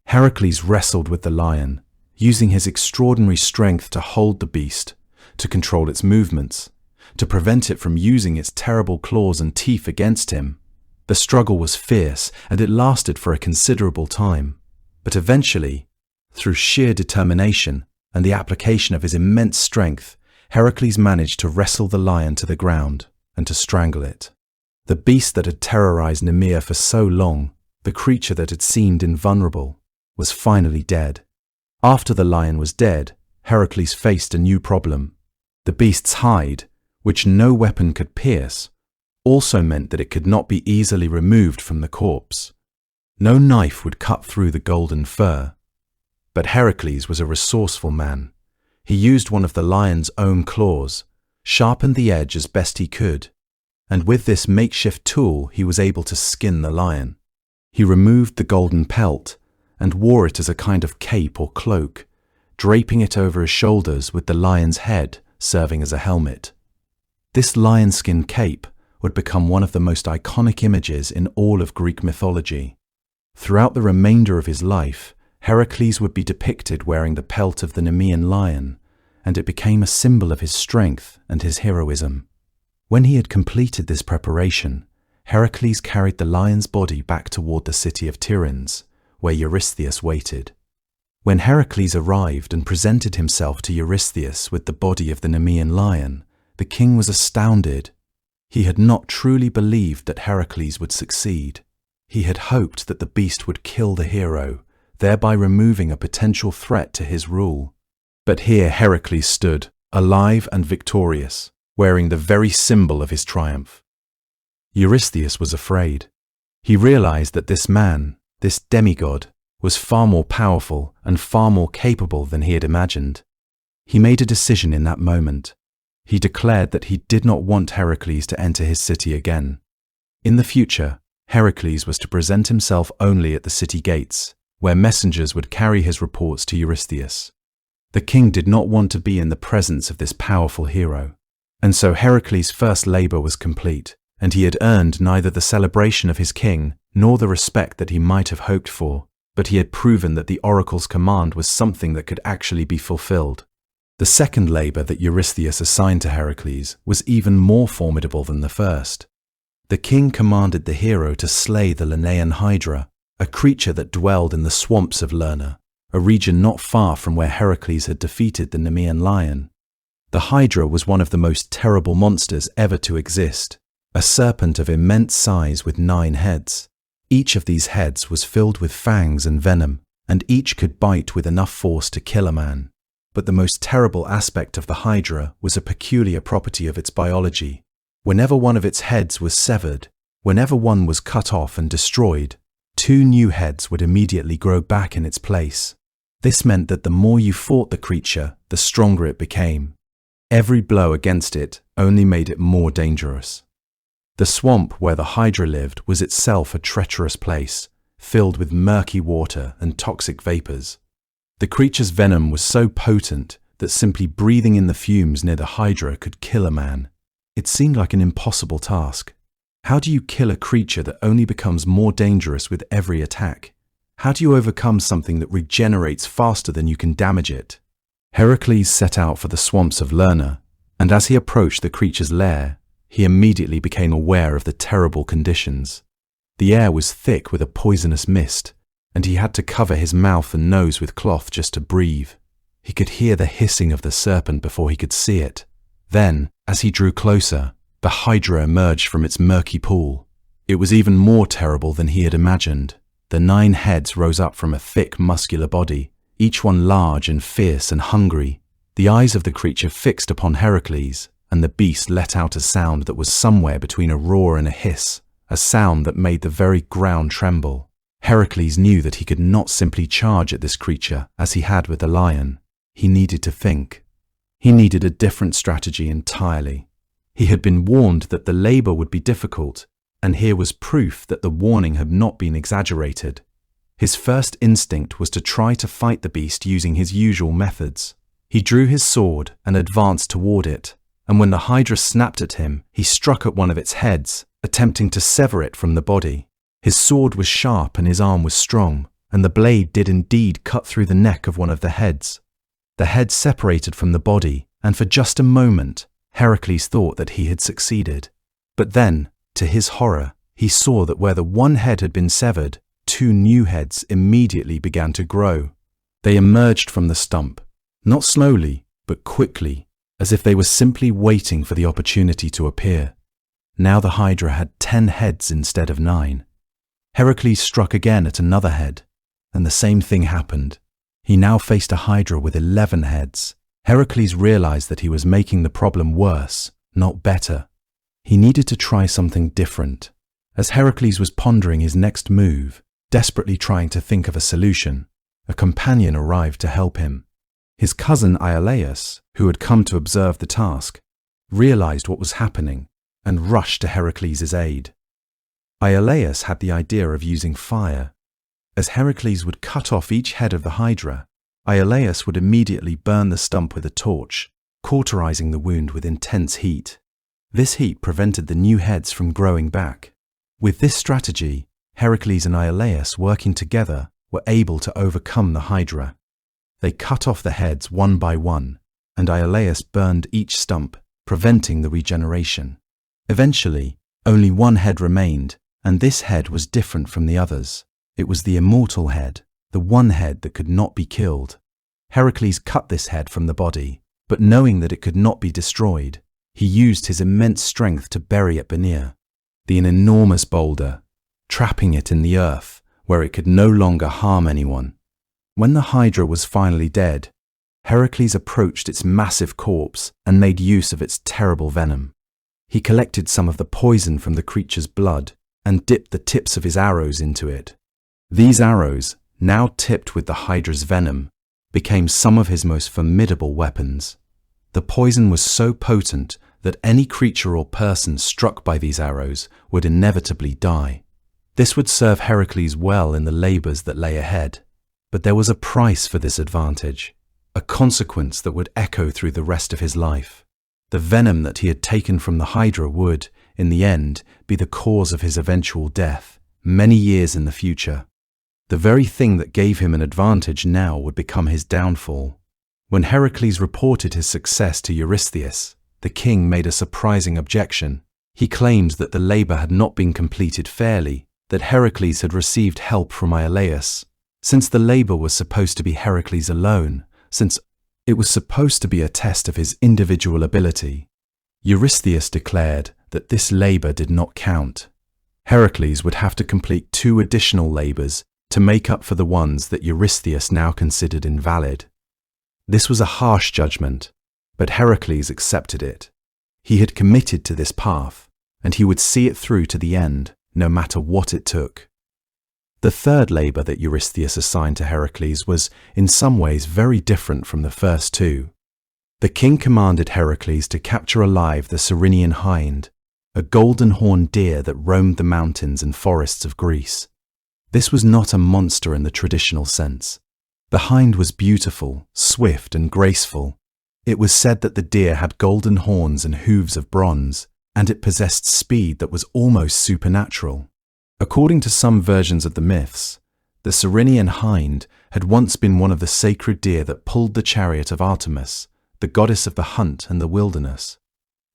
Heracles wrestled with the lion, using his extraordinary strength to hold the beast, to control its movements, to prevent it from using its terrible claws and teeth against him. The struggle was fierce, and it lasted for a considerable time. But eventually, through sheer determination and the application of his immense strength, Heracles managed to wrestle the lion to the ground and to strangle it. The beast that had terrorized Nemea for so long, the creature that had seemed invulnerable, was finally dead. After the lion was dead, Heracles faced a new problem. The beast's hide, which no weapon could pierce, also meant that it could not be easily removed from the corpse. No knife would cut through the golden fur. But Heracles was a resourceful man. He used one of the lion's own claws, sharpened the edge as best he could, and with this makeshift tool he was able to skin the lion. He removed the golden pelt and wore it as a kind of cape or cloak, draping it over his shoulders with the lion's head serving as a helmet. This lion-skin cape would become one of the most iconic images in all of Greek mythology. Throughout the remainder of his life, Heracles would be depicted wearing the pelt of the Nemean lion, and it became a symbol of his strength and his heroism. When he had completed this preparation, Heracles carried the lion's body back toward the city of Tiryns, where Eurystheus waited. When Heracles arrived and presented himself to Eurystheus with the body of the Nemean lion, the king was astounded. He had not truly believed that Heracles would succeed. He had hoped that the beast would kill the hero, thereby removing a potential threat to his rule. But here Heracles stood, alive and victorious, wearing the very symbol of his triumph. Eurystheus was afraid. He realized that this man, this demigod, was far more powerful and far more capable than he had imagined. He made a decision in that moment. He declared that he did not want Heracles to enter his city again. In the future, Heracles was to present himself only at the city gates, where messengers would carry his reports to Eurystheus. The king did not want to be in the presence of this powerful hero, and so Heracles' first labor was complete, and he had earned neither the celebration of his king nor the respect that he might have hoped for, but he had proven that the oracle's command was something that could actually be fulfilled. The second labor that Eurystheus assigned to Heracles was even more formidable than the first. The king commanded the hero to slay the Lernaean Hydra, a creature that dwelled in the swamps of Lerna, a region not far from where Heracles had defeated the Nemean lion. The Hydra was one of the most terrible monsters ever to exist, a serpent of immense size with 9 heads. Each of these heads was filled with fangs and venom, and each could bite with enough force to kill a man. But the most terrible aspect of the Hydra was a peculiar property of its biology. Whenever one of its heads was severed, whenever one was cut off and destroyed, 2 new heads would immediately grow back in its place. This meant that the more you fought the creature, the stronger it became. Every blow against it only made it more dangerous. The swamp where the Hydra lived was itself a treacherous place, filled with murky water and toxic vapors. The creature's venom was so potent that simply breathing in the fumes near the Hydra could kill a man. It seemed like an impossible task. How do you kill a creature that only becomes more dangerous with every attack? How do you overcome something that regenerates faster than you can damage it? Heracles set out for the swamps of Lerna, and as he approached the creature's lair, he immediately became aware of the terrible conditions. The air was thick with a poisonous mist, and he had to cover his mouth and nose with cloth just to breathe. He could hear the hissing of the serpent before he could see it. Then, as he drew closer, the Hydra emerged from its murky pool. It was even more terrible than he had imagined. The 9 heads rose up from a thick, muscular body, each one large and fierce and hungry. The eyes of the creature fixed upon Heracles, and the beast let out a sound that was somewhere between a roar and a hiss, a sound that made the very ground tremble. Heracles knew that he could not simply charge at this creature as he had with the lion. He needed to think. He needed a different strategy entirely. He had been warned that the labor would be difficult, and here was proof that the warning had not been exaggerated. His first instinct was to try to fight the beast using his usual methods. He drew his sword and advanced toward it, and when the Hydra snapped at him, he struck at one of its heads, attempting to sever it from the body. His sword was sharp and his arm was strong, and the blade did indeed cut through the neck of one of the heads. The head separated from the body, and for just a moment, Heracles thought that he had succeeded. But then, to his horror, he saw that where the one head had been severed, 2 new heads immediately began to grow. They emerged from the stump, not slowly, but quickly, as if they were simply waiting for the opportunity to appear. Now the Hydra had 10 heads instead of 9. Heracles struck again at another head, and the same thing happened. He now faced a Hydra with 11 heads. Heracles realized that he was making the problem worse, not better. He needed to try something different. As Heracles was pondering his next move, desperately trying to think of a solution, a companion arrived to help him. His cousin Iolaus, who had come to observe the task, realized what was happening and rushed to Heracles' aid. Iolaus had the idea of using fire. As Heracles would cut off each head of the Hydra, Iolaus would immediately burn the stump with a torch, cauterizing the wound with intense heat. This heat prevented the new heads from growing back. With this strategy, Heracles and Iolaus working together were able to overcome the Hydra. They cut off the heads one by one, and Iolaus burned each stump, preventing the regeneration. Eventually, only one head remained, and this head was different from the others. It was the immortal head, the one head that could not be killed. Heracles cut this head from the body, but knowing that it could not be destroyed, he used his immense strength to bury it beneath an enormous boulder, trapping it in the earth where it could no longer harm anyone. When the Hydra was finally dead, Heracles approached its massive corpse and made use of its terrible venom. He collected some of the poison from the creature's blood and dipped the tips of his arrows into it. These arrows, now tipped with the Hydra's venom, became some of his most formidable weapons. The poison was so potent that any creature or person struck by these arrows would inevitably die. This would serve Heracles well in the labors that lay ahead. But there was a price for this advantage, a consequence that would echo through the rest of his life. The venom that he had taken from the Hydra would, in the end, be the cause of his eventual death, many years in the future. The very thing that gave him an advantage now would become his downfall. When Heracles reported his success to Eurystheus, the king made a surprising objection. He claimed that the labor had not been completed fairly, that Heracles had received help from Iolaus. Since the labor was supposed to be Heracles alone, since it was supposed to be a test of his individual ability, Eurystheus declared that this labor did not count. Heracles would have to complete 2 additional labors to make up for the ones that Eurystheus now considered invalid. This was a harsh judgment, but Heracles accepted it. He had committed to this path, and he would see it through to the end, no matter what it took. The third labor that Eurystheus assigned to Heracles was, in some ways, very different from the first 2. The king commanded Heracles to capture alive the Cyrenian hind, a golden-horned deer that roamed the mountains and forests of Greece. This was not a monster in the traditional sense. The hind was beautiful, swift, and graceful. It was said that the deer had golden horns and hooves of bronze, and it possessed speed that was almost supernatural. According to some versions of the myths, the Cyrenian hind had once been one of the sacred deer that pulled the chariot of Artemis, the goddess of the hunt and the wilderness.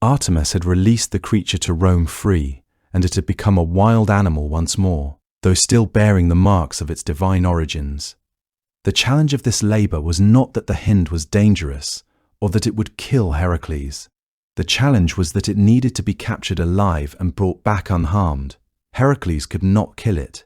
Artemis had released the creature to roam free, and it had become a wild animal once more, though still bearing the marks of its divine origins. The challenge of this labor was not that the hind was dangerous, or that it would kill Heracles. The challenge was that it needed to be captured alive and brought back unharmed. Heracles could not kill it.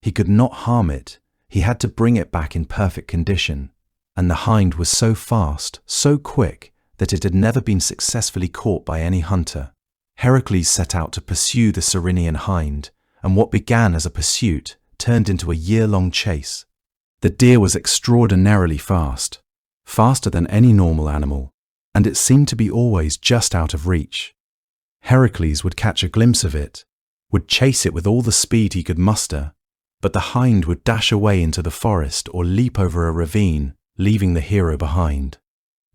He could not harm it. He had to bring it back in perfect condition. And the hind was so fast, so quick, that it had never been successfully caught by any hunter. Heracles set out to pursue the Cyrenian hind, and what began as a pursuit turned into a year-long chase. The deer was extraordinarily fast, faster than any normal animal, and it seemed to be always just out of reach. Heracles would catch a glimpse of it, would chase it with all the speed he could muster, but the hind would dash away into the forest or leap over a ravine, leaving the hero behind.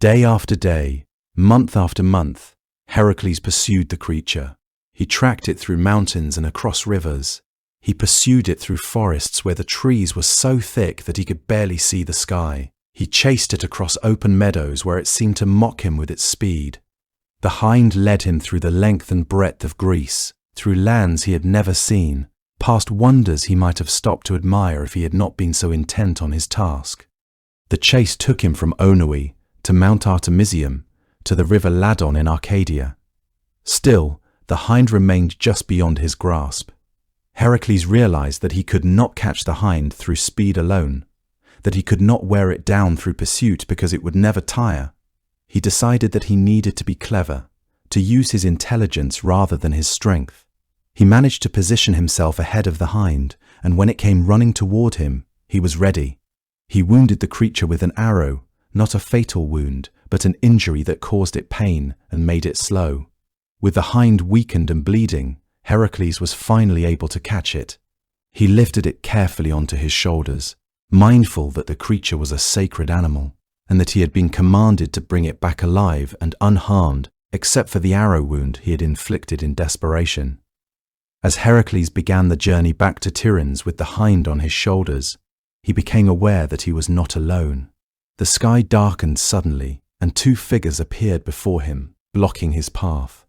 Day after day, month after month, Heracles pursued the creature. He tracked it through mountains and across rivers. He pursued it through forests where the trees were so thick that he could barely see the sky. He chased it across open meadows where it seemed to mock him with its speed. The hind led him through the length and breadth of Greece, through lands he had never seen, past wonders he might have stopped to admire if he had not been so intent on his task. The chase took him from Oenoe to Mount Artemisium to the river Ladon in Arcadia. Still, the hind remained just beyond his grasp. Heracles realized that he could not catch the hind through speed alone, that he could not wear it down through pursuit because it would never tire. He decided that he needed to be clever, to use his intelligence rather than his strength. He managed to position himself ahead of the hind, and when it came running toward him, he was ready. He wounded the creature with an arrow, not a fatal wound, but an injury that caused it pain and made it slow. With the hind weakened and bleeding, Heracles was finally able to catch it. He lifted it carefully onto his shoulders, mindful that the creature was a sacred animal, and that he had been commanded to bring it back alive and unharmed, except for the arrow wound he had inflicted in desperation. As Heracles began the journey back to Tiryns with the hind on his shoulders, he became aware that he was not alone. The sky darkened suddenly, and 2 figures appeared before him, blocking his path.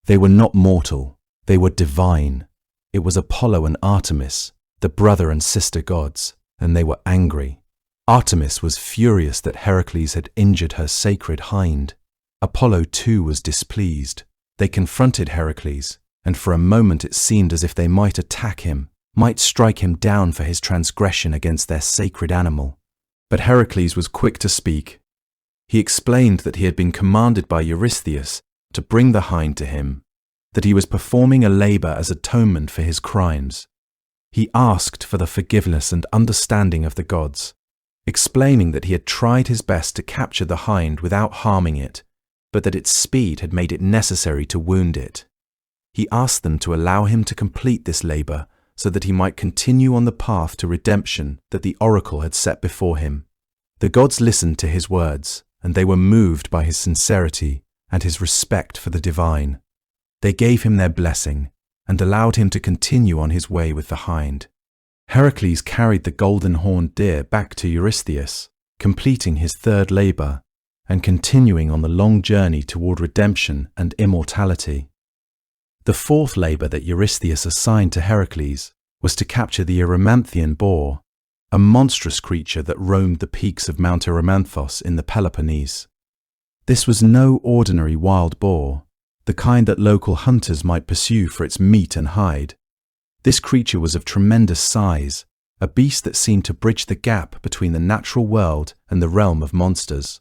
They were not mortal, they were divine. It was Apollo and Artemis, the brother and sister gods, and they were angry. Artemis was furious that Heracles had injured her sacred hind. Apollo too was displeased. They confronted Heracles, and for a moment it seemed as if they might attack him, might strike him down for his transgression against their sacred animal. But Heracles was quick to speak. He explained that he had been commanded by Eurystheus to bring the hind to him, that he was performing a labor as atonement for his crimes. He asked for the forgiveness and understanding of the gods, explaining that he had tried his best to capture the hind without harming it, but that its speed had made it necessary to wound it. He asked them to allow him to complete this labor so that he might continue on the path to redemption that the oracle had set before him. The gods listened to his words, and they were moved by his sincerity and his respect for the divine. They gave him their blessing and allowed him to continue on his way with the hind. Heracles carried the golden-horned deer back to Eurystheus, completing his third labor and continuing on the long journey toward redemption and immortality. The fourth labor that Eurystheus assigned to Heracles was to capture the Erymanthian boar, a monstrous creature that roamed the peaks of Mount Erymanthos in the Peloponnese. This was no ordinary wild boar, the kind that local hunters might pursue for its meat and hide. This creature was of tremendous size, a beast that seemed to bridge the gap between the natural world and the realm of monsters.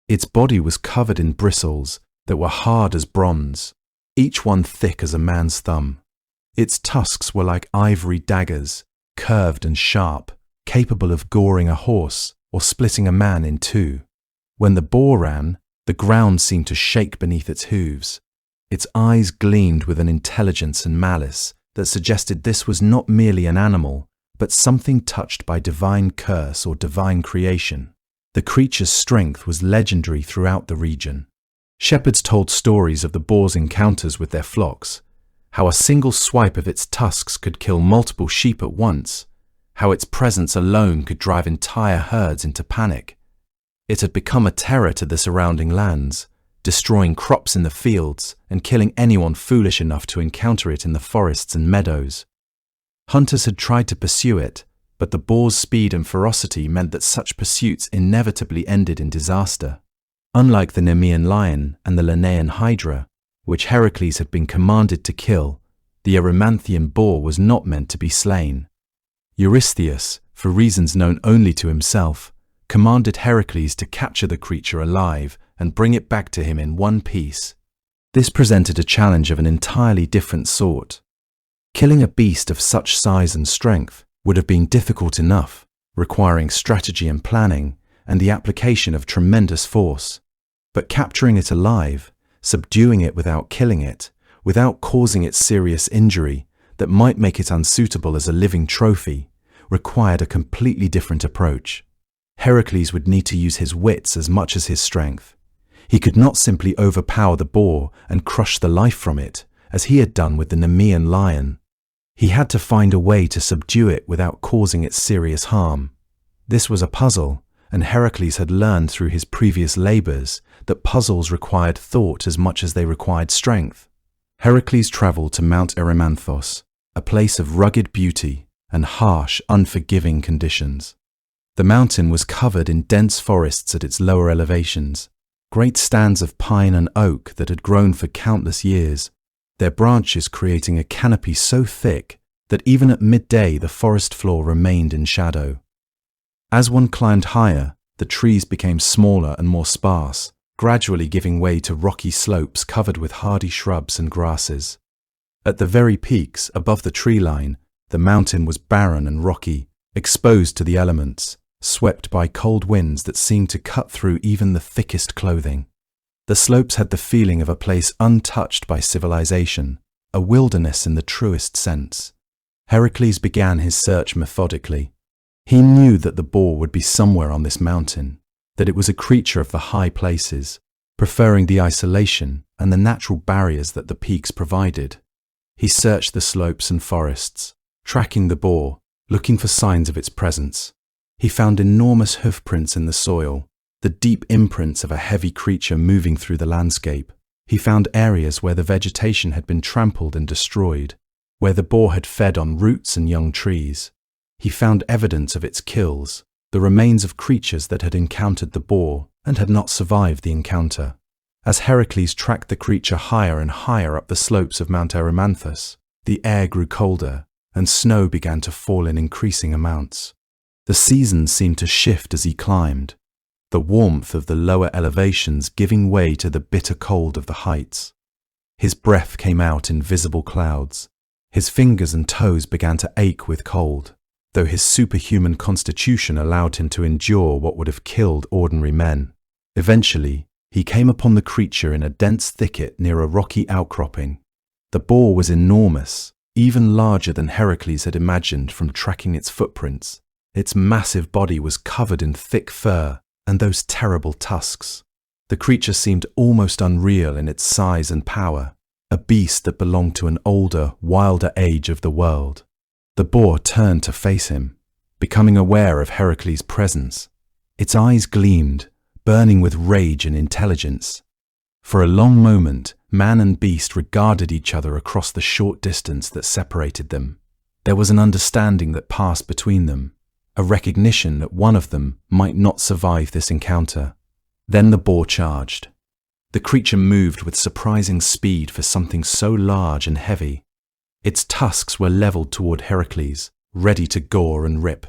Its body was covered in bristles that were hard as bronze, each one thick as a man's thumb. Its tusks were like ivory daggers, curved and sharp, capable of goring a horse or splitting a man in two. When the boar ran, the ground seemed to shake beneath its hooves. Its eyes gleamed with an intelligence and malice that suggested this was not merely an animal, but something touched by divine curse or divine creation. The creature's strength was legendary throughout the region. Shepherds told stories of the boar's encounters with their flocks, how a single swipe of its tusks could kill multiple sheep at once, how its presence alone could drive entire herds into panic. It had become a terror to the surrounding lands, destroying crops in the fields and killing anyone foolish enough to encounter it in the forests and meadows. Hunters had tried to pursue it, but the boar's speed and ferocity meant that such pursuits inevitably ended in disaster. Unlike the Nemean lion and the Lenaean hydra, which Heracles had been commanded to kill, the Erymanthian boar was not meant to be slain. Eurystheus, for reasons known only to himself, commanded Heracles to capture the creature alive and bring it back to him in one piece. This presented a challenge of an entirely different sort. Killing a beast of such size and strength would have been difficult enough, requiring strategy and planning and the application of tremendous force. But capturing it alive, subduing it without killing it, without causing it serious injury that might make it unsuitable as a living trophy, required a completely different approach. Heracles would need to use his wits as much as his strength. He could not simply overpower the boar and crush the life from it, as he had done with the Nemean lion. He had to find a way to subdue it without causing it serious harm. This was a puzzle, and Heracles had learned through his previous labors that puzzles required thought as much as they required strength. Heracles traveled to Mount Erymanthos, a place of rugged beauty and harsh, unforgiving conditions. The mountain was covered in dense forests at its lower elevations, great stands of pine and oak that had grown for countless years, their branches creating a canopy so thick that even at midday the forest floor remained in shadow. As one climbed higher, the trees became smaller and more sparse, gradually giving way to rocky slopes covered with hardy shrubs and grasses. At the very peaks, above the tree line, the mountain was barren and rocky, exposed to the elements, swept by cold winds that seemed to cut through even the thickest clothing. The slopes had the feeling of a place untouched by civilization, a wilderness in the truest sense. Heracles began his search methodically. He knew that the boar would be somewhere on this mountain, that it was a creature of the high places, preferring the isolation and the natural barriers that the peaks provided. He searched the slopes and forests, tracking the boar, looking for signs of its presence. He found enormous hoofprints in the soil, the deep imprints of a heavy creature moving through the landscape. He found areas where the vegetation had been trampled and destroyed, where the boar had fed on roots and young trees. He found evidence of its kills, the remains of creatures that had encountered the boar and had not survived the encounter. As Heracles tracked the creature higher and higher up the slopes of Mount Erymanthos, the air grew colder and snow began to fall in increasing amounts. The seasons seemed to shift as he climbed, the warmth of the lower elevations giving way to the bitter cold of the heights. His breath came out in visible clouds. His fingers and toes began to ache with cold, though his superhuman constitution allowed him to endure what would have killed ordinary men. Eventually, He came upon the creature in a dense thicket near a rocky outcropping. The boar was enormous, even larger than Heracles had imagined from tracking its footprints. Its massive body was covered in thick fur and those terrible tusks. The creature seemed almost unreal in its size and power, a beast that belonged to an older, wilder age of the world. The boar turned to face him, becoming aware of Heracles' presence. Its eyes gleamed, burning with rage and intelligence. For a long moment, man and beast regarded each other across the short distance that separated them. There was an understanding that passed between them, a recognition that one of them might not survive this encounter. Then the boar charged. The creature moved with surprising speed for something so large and heavy. Its tusks were leveled toward Heracles, ready to gore and rip.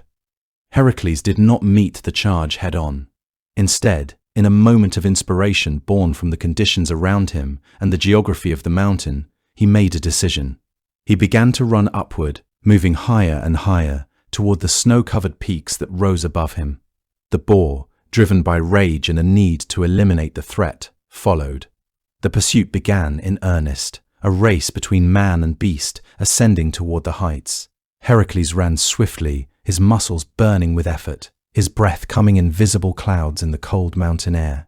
Heracles did not meet the charge head-on. Instead, in a moment of inspiration born from the conditions around him and the geography of the mountain, he made a decision. He began to run upward, moving higher and higher toward the snow-covered peaks that rose above him. The boar, driven by rage and a need to eliminate the threat, followed. The pursuit began in earnest, a race between man and beast ascending toward the heights. Heracles ran swiftly, his muscles burning with effort, his breath coming in visible clouds in the cold mountain air.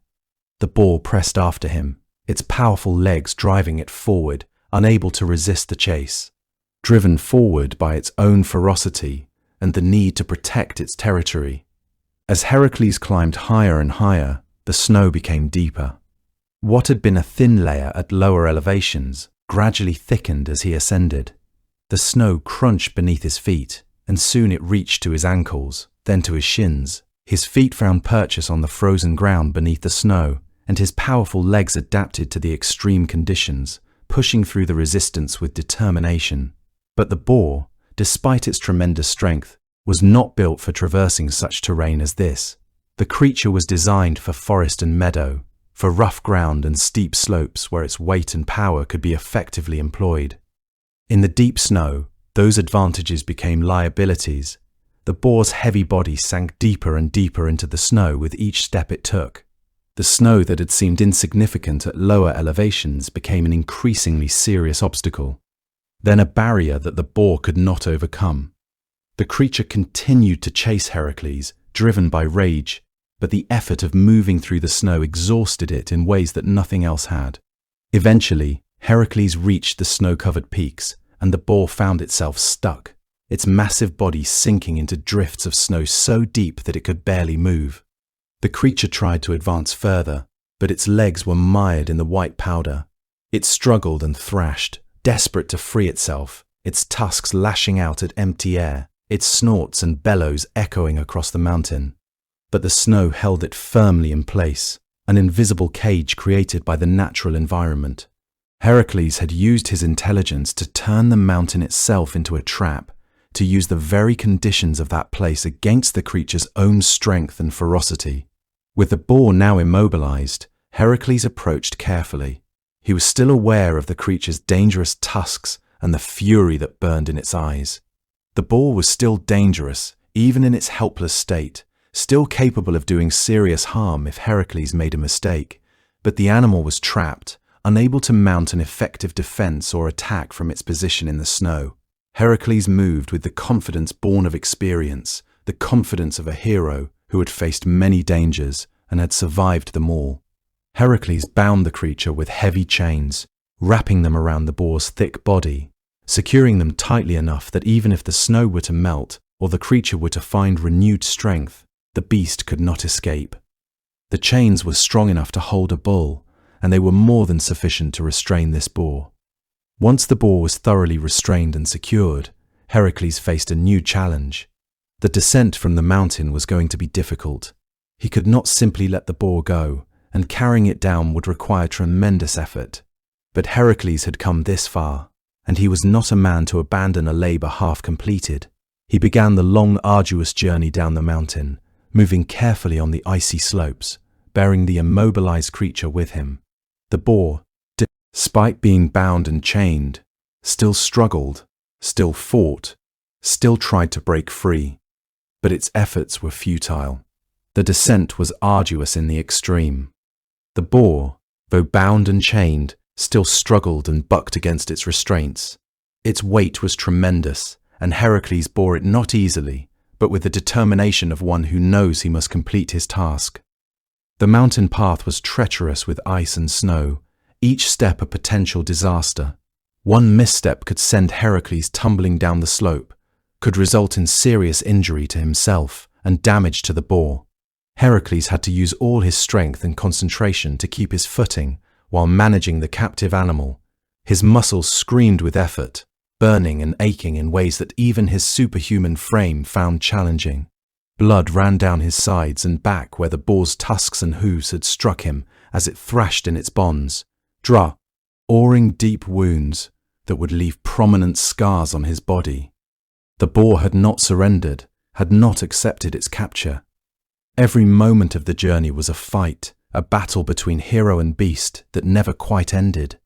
The boar pressed after him, its powerful legs driving it forward, unable to resist the chase. Driven forward by its own ferocity and the need to protect its territory. As Heracles climbed higher and higher, the snow became deeper. What had been a thin layer at lower elevations gradually thickened as he ascended. The snow crunched beneath his feet, and soon it reached to his ankles, then to his shins. His feet found purchase on the frozen ground beneath the snow, and his powerful legs adapted to the extreme conditions, pushing through the resistance with determination. But the boar, despite its tremendous strength, was not built for traversing such terrain as this. The creature was designed for forest and meadow, for rough ground and steep slopes where its weight and power could be effectively employed. In the deep snow, those advantages became liabilities. The boar's heavy body sank deeper and deeper into the snow with each step it took. The snow that had seemed insignificant at lower elevations became an increasingly serious obstacle, then a barrier that the boar could not overcome. The creature continued to chase Heracles, driven by rage, but the effort of moving through the snow exhausted it in ways that nothing else had. Eventually, Heracles reached the snow-covered peaks, and the boar found itself stuck, its massive body sinking into drifts of snow so deep that it could barely move. The creature tried to advance further, but its legs were mired in the white powder. It struggled and thrashed, desperate to free itself, its tusks lashing out at empty air, its snorts and bellows echoing across the mountain. But the snow held it firmly in place, an invisible cage created by the natural environment. Heracles had used his intelligence to turn the mountain itself into a trap, to use the very conditions of that place against the creature's own strength and ferocity. With the boar now immobilized, Heracles approached carefully. He was still aware of the creature's dangerous tusks and the fury that burned in its eyes. The boar was still dangerous, even in its helpless state, still capable of doing serious harm if Heracles made a mistake, but the animal was trapped, unable to mount an effective defense or attack from its position in the snow. Heracles moved with the confidence born of experience, the confidence of a hero who had faced many dangers and had survived them all. Heracles bound the creature with heavy chains, wrapping them around the boar's thick body, securing them tightly enough that even if the snow were to melt or the creature were to find renewed strength, the beast could not escape. The chains were strong enough to hold a bull, and they were more than sufficient to restrain this boar. Once the boar was thoroughly restrained and secured, Heracles faced a new challenge. The descent from the mountain was going to be difficult. He could not simply let the boar go, and carrying it down would require tremendous effort. But Heracles had come this far, and he was not a man to abandon a labor half completed. He began the long, arduous journey down the mountain, moving carefully on the icy slopes, bearing the immobilized creature with him. The boar, despite being bound and chained, still struggled, still fought, still tried to break free. But its efforts were futile. The descent was arduous in the extreme. The boar, though bound and chained, still struggled and bucked against its restraints. Its weight was tremendous, and Heracles bore it not easily, but with the determination of one who knows he must complete his task. The mountain path was treacherous with ice and snow, each step a potential disaster. One misstep could send Heracles tumbling down the slope, could result in serious injury to himself and damage to the boar. Heracles had to use all his strength and concentration to keep his footing while managing the captive animal. His muscles screamed with effort, burning and aching in ways that even his superhuman frame found challenging. Blood ran down his sides and back where the boar's tusks and hooves had struck him as it thrashed in its bonds, awing deep wounds that would leave prominent scars on his body. The boar had not surrendered, had not accepted its capture. Every moment of the journey was a fight, a battle between hero and beast that never quite ended.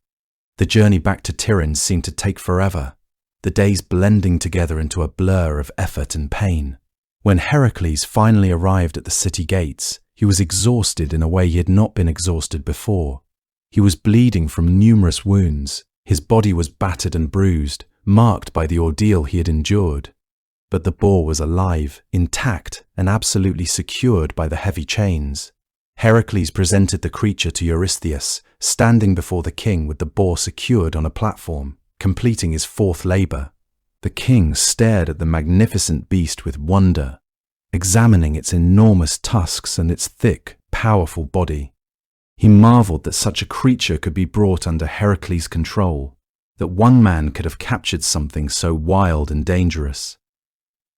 The journey back to Tiryns seemed to take forever, the days blending together into a blur of effort and pain. When Heracles finally arrived at the city gates, he was exhausted in a way he had not been exhausted before. He was bleeding from numerous wounds. His body was battered and bruised, marked by the ordeal he had endured. But the boar was alive, intact, and absolutely secured by the heavy chains. Heracles presented the creature to Eurystheus, standing before the king with the boar secured on a platform, completing his fourth labor. The king stared at the magnificent beast with wonder, examining its enormous tusks and its thick, powerful body. He marveled that such a creature could be brought under Heracles' control, that one man could have captured something so wild and dangerous.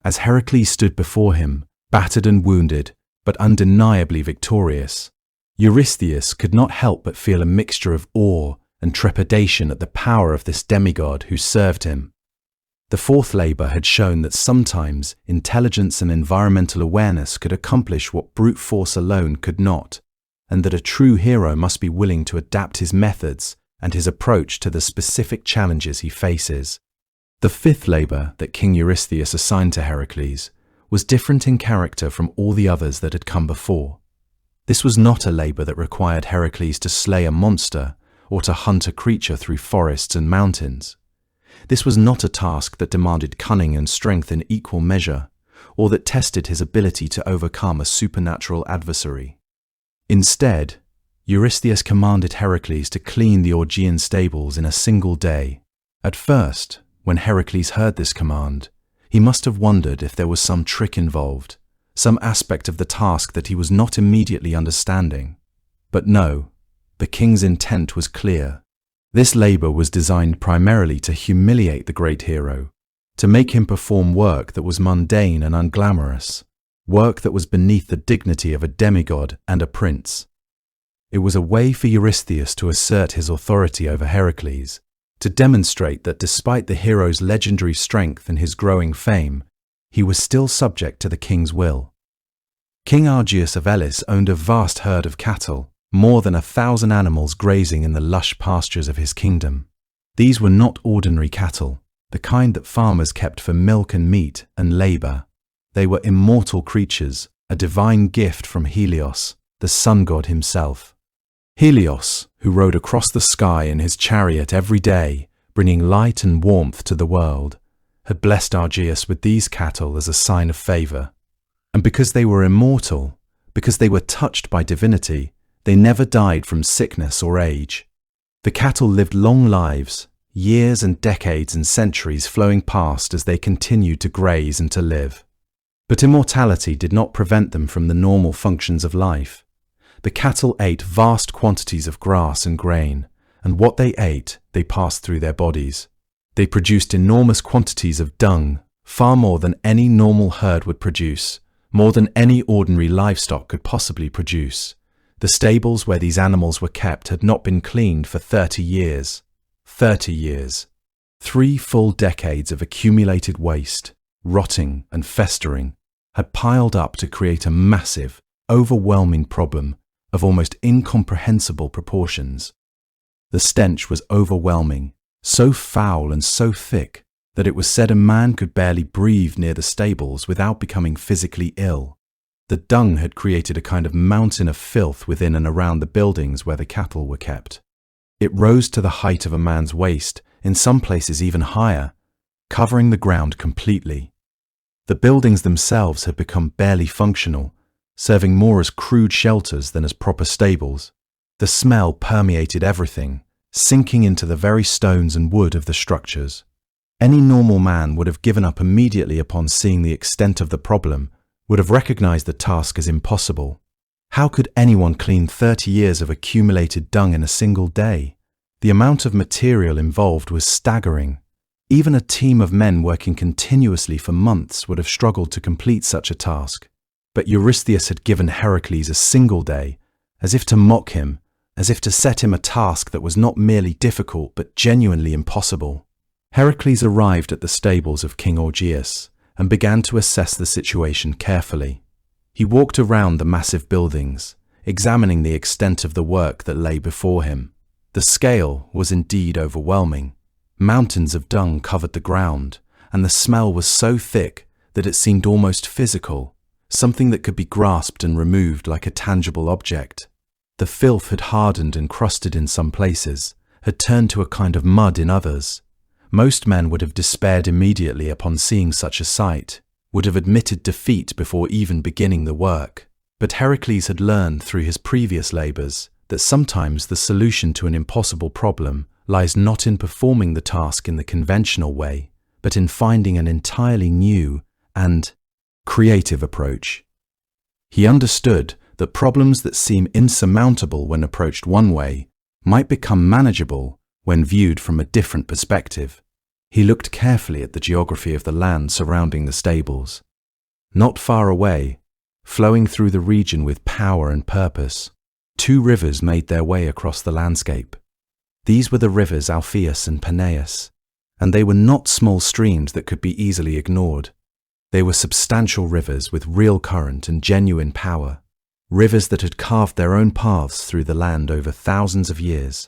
As Heracles stood before him, battered and wounded, but undeniably victorious, Eurystheus could not help but feel a mixture of awe and trepidation at the power of this demigod who served him. The fourth labor had shown that sometimes intelligence and environmental awareness could accomplish what brute force alone could not, and that a true hero must be willing to adapt his methods and his approach to the specific challenges he faces. The fifth labor that King Eurystheus assigned to Heracles was different in character from all the others that had come before. This was not a labor that required Heracles to slay a monster or to hunt a creature through forests and mountains. This was not a task that demanded cunning and strength in equal measure, or that tested his ability to overcome a supernatural adversary. Instead, Eurystheus commanded Heracles to clean the Augean stables in a single day. At first, when Heracles heard this command, he must have wondered if there was some trick involved, some aspect of the task that he was not immediately understanding. But no, the king's intent was clear. This labor was designed primarily to humiliate the great hero, to make him perform work that was mundane and unglamorous, work that was beneath the dignity of a demigod and a prince. It was a way for Eurystheus to assert his authority over Heracles, to demonstrate that despite the hero's legendary strength and his growing fame, he was still subject to the king's will. King Argeus of Elis owned a vast herd of cattle, more than 1,000 animals grazing in the lush pastures of his kingdom. These were not ordinary cattle, the kind that farmers kept for milk and meat and labor. They were immortal creatures, a divine gift from Helios, the sun god himself. Helios, who rode across the sky in his chariot every day, bringing light and warmth to the world, had blessed Argeus with these cattle as a sign of favor. And because they were immortal, because they were touched by divinity, they never died from sickness or age. The cattle lived long lives, years and decades and centuries flowing past as they continued to graze and to live. But immortality did not prevent them from the normal functions of life. The cattle ate vast quantities of grass and grain, and what they ate, they passed through their bodies. They produced enormous quantities of dung, far more than any normal herd would produce, more than any ordinary livestock could possibly produce. The stables where these animals were kept had not been cleaned for 30 years. 30 years. 3 full decades of accumulated waste, rotting and festering, had piled up to create a massive, overwhelming problem of almost incomprehensible proportions. The stench was overwhelming, so foul and so thick that it was said a man could barely breathe near the stables without becoming physically ill. The dung had created a kind of mountain of filth within and around the buildings where the cattle were kept. It rose to the height of a man's waist, in some places even higher, covering the ground completely. The buildings themselves had become barely functional, serving more as crude shelters than as proper stables. The smell permeated everything, sinking into the very stones and wood of the structures. Any normal man would have given up immediately upon seeing the extent of the problem, would have recognized the task as impossible. How could anyone clean 30 years of accumulated dung in a single day? The amount of material involved was staggering. Even a team of men working continuously for months would have struggled to complete such a task. But Eurystheus had given Heracles a single day, as if to mock him, as if to set him a task that was not merely difficult but genuinely impossible. Heracles arrived at the stables of King Augeas and began to assess the situation carefully. He walked around the massive buildings, examining the extent of the work that lay before him. The scale was indeed overwhelming. Mountains of dung covered the ground, and the smell was so thick that it seemed almost physical, something that could be grasped and removed like a tangible object. The filth had hardened and crusted in some places, had turned to a kind of mud in others. Most men would have despaired immediately upon seeing such a sight, would have admitted defeat before even beginning the work. But Heracles had learned through his previous labours that sometimes the solution to an impossible problem lies not in performing the task in the conventional way, but in finding an entirely new and creative approach. He understood that problems that seem insurmountable when approached one way might become manageable when viewed from a different perspective. He looked carefully at the geography of the land surrounding the stables. Not far away, flowing through the region with power and purpose, 2 rivers made their way across the landscape. These were the rivers Alpheus and Peneus, and they were not small streams that could be easily ignored. They were substantial rivers with real current and genuine power, rivers that had carved their own paths through the land over thousands of years.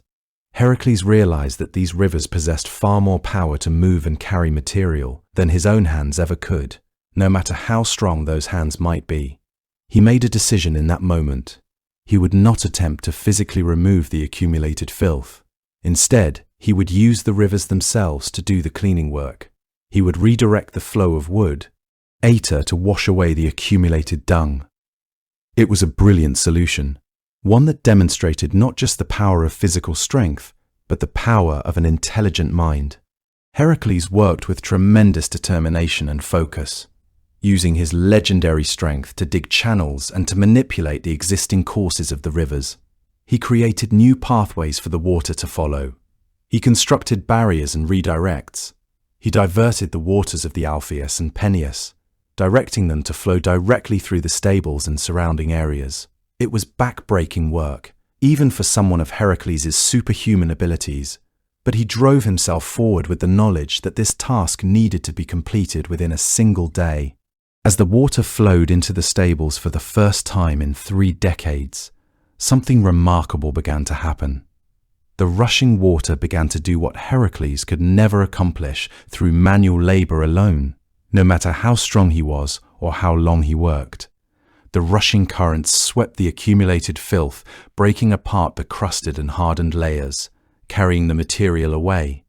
Heracles realized that these rivers possessed far more power to move and carry material than his own hands ever could, no matter how strong those hands might be. He made a decision in that moment. He would not attempt to physically remove the accumulated filth. Instead, he would use the rivers themselves to do the cleaning work. He would redirect the flow of wood, aether to wash away the accumulated dung. It was a brilliant solution, one that demonstrated not just the power of physical strength, but the power of an intelligent mind. Heracles worked with tremendous determination and focus, using his legendary strength to dig channels and to manipulate the existing courses of the rivers. He created new pathways for the water to follow. He constructed barriers and redirects. He diverted the waters of the Alpheus and Peneus, directing them to flow directly through the stables and surrounding areas. It was back-breaking work, even for someone of Heracles' superhuman abilities, but he drove himself forward with the knowledge that this task needed to be completed within a single day. As the water flowed into the stables for the first time in 3 decades, something remarkable began to happen. The rushing water began to do what Heracles could never accomplish through manual labor alone, no matter how strong he was or how long he worked. The rushing currents swept the accumulated filth, breaking apart the crusted and hardened layers, carrying the material away.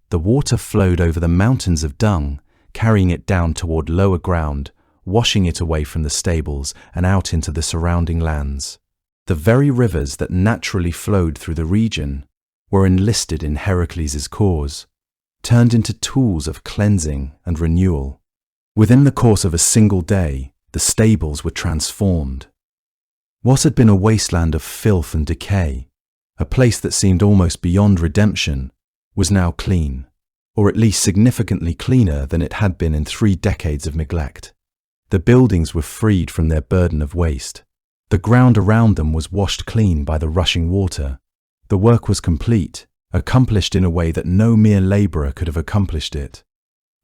The water flowed over the mountains of dung, carrying it down toward lower ground, washing it away from the stables and out into the surrounding lands. The very rivers that naturally flowed through the region were enlisted in Heracles' cause, turned into tools of cleansing and renewal. Within the course of a single day, the stables were transformed. What had been a wasteland of filth and decay, a place that seemed almost beyond redemption, was now clean, or at least significantly cleaner than it had been in 3 decades of neglect. The buildings were freed from their burden of waste. The ground around them was washed clean by the rushing water. The work was complete, accomplished in a way that no mere laborer could have accomplished it.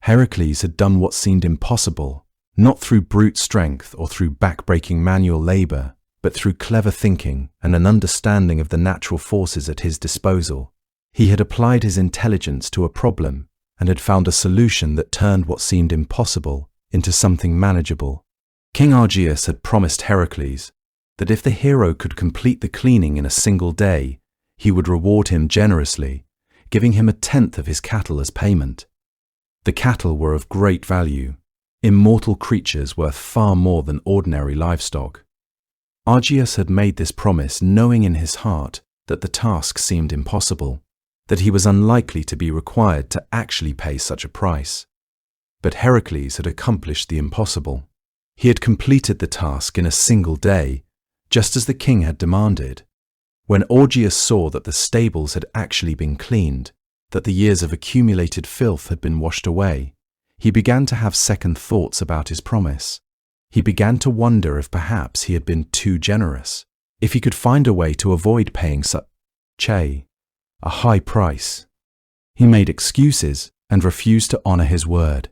Heracles had done what seemed impossible, not through brute strength or through back-breaking manual labor, but through clever thinking and an understanding of the natural forces at his disposal. He had applied his intelligence to a problem and had found a solution that turned what seemed impossible into something manageable. King Argius had promised Heracles that if the hero could complete the cleaning in a single day, he would reward him generously, giving him 1/10 of his cattle as payment. The cattle were of great value, immortal creatures worth far more than ordinary livestock. Argius had made this promise knowing in his heart that the task seemed impossible, that he was unlikely to be required to actually pay such a price. But Heracles had accomplished the impossible. He had completed the task in a single day, just as the king had demanded. When Argius saw that the stables had actually been cleaned, that the years of accumulated filth had been washed away, he began to have second thoughts about his promise. He began to wonder if perhaps he had been too generous, if he could find a way to avoid paying such a high price. He made excuses and refused to honor his word.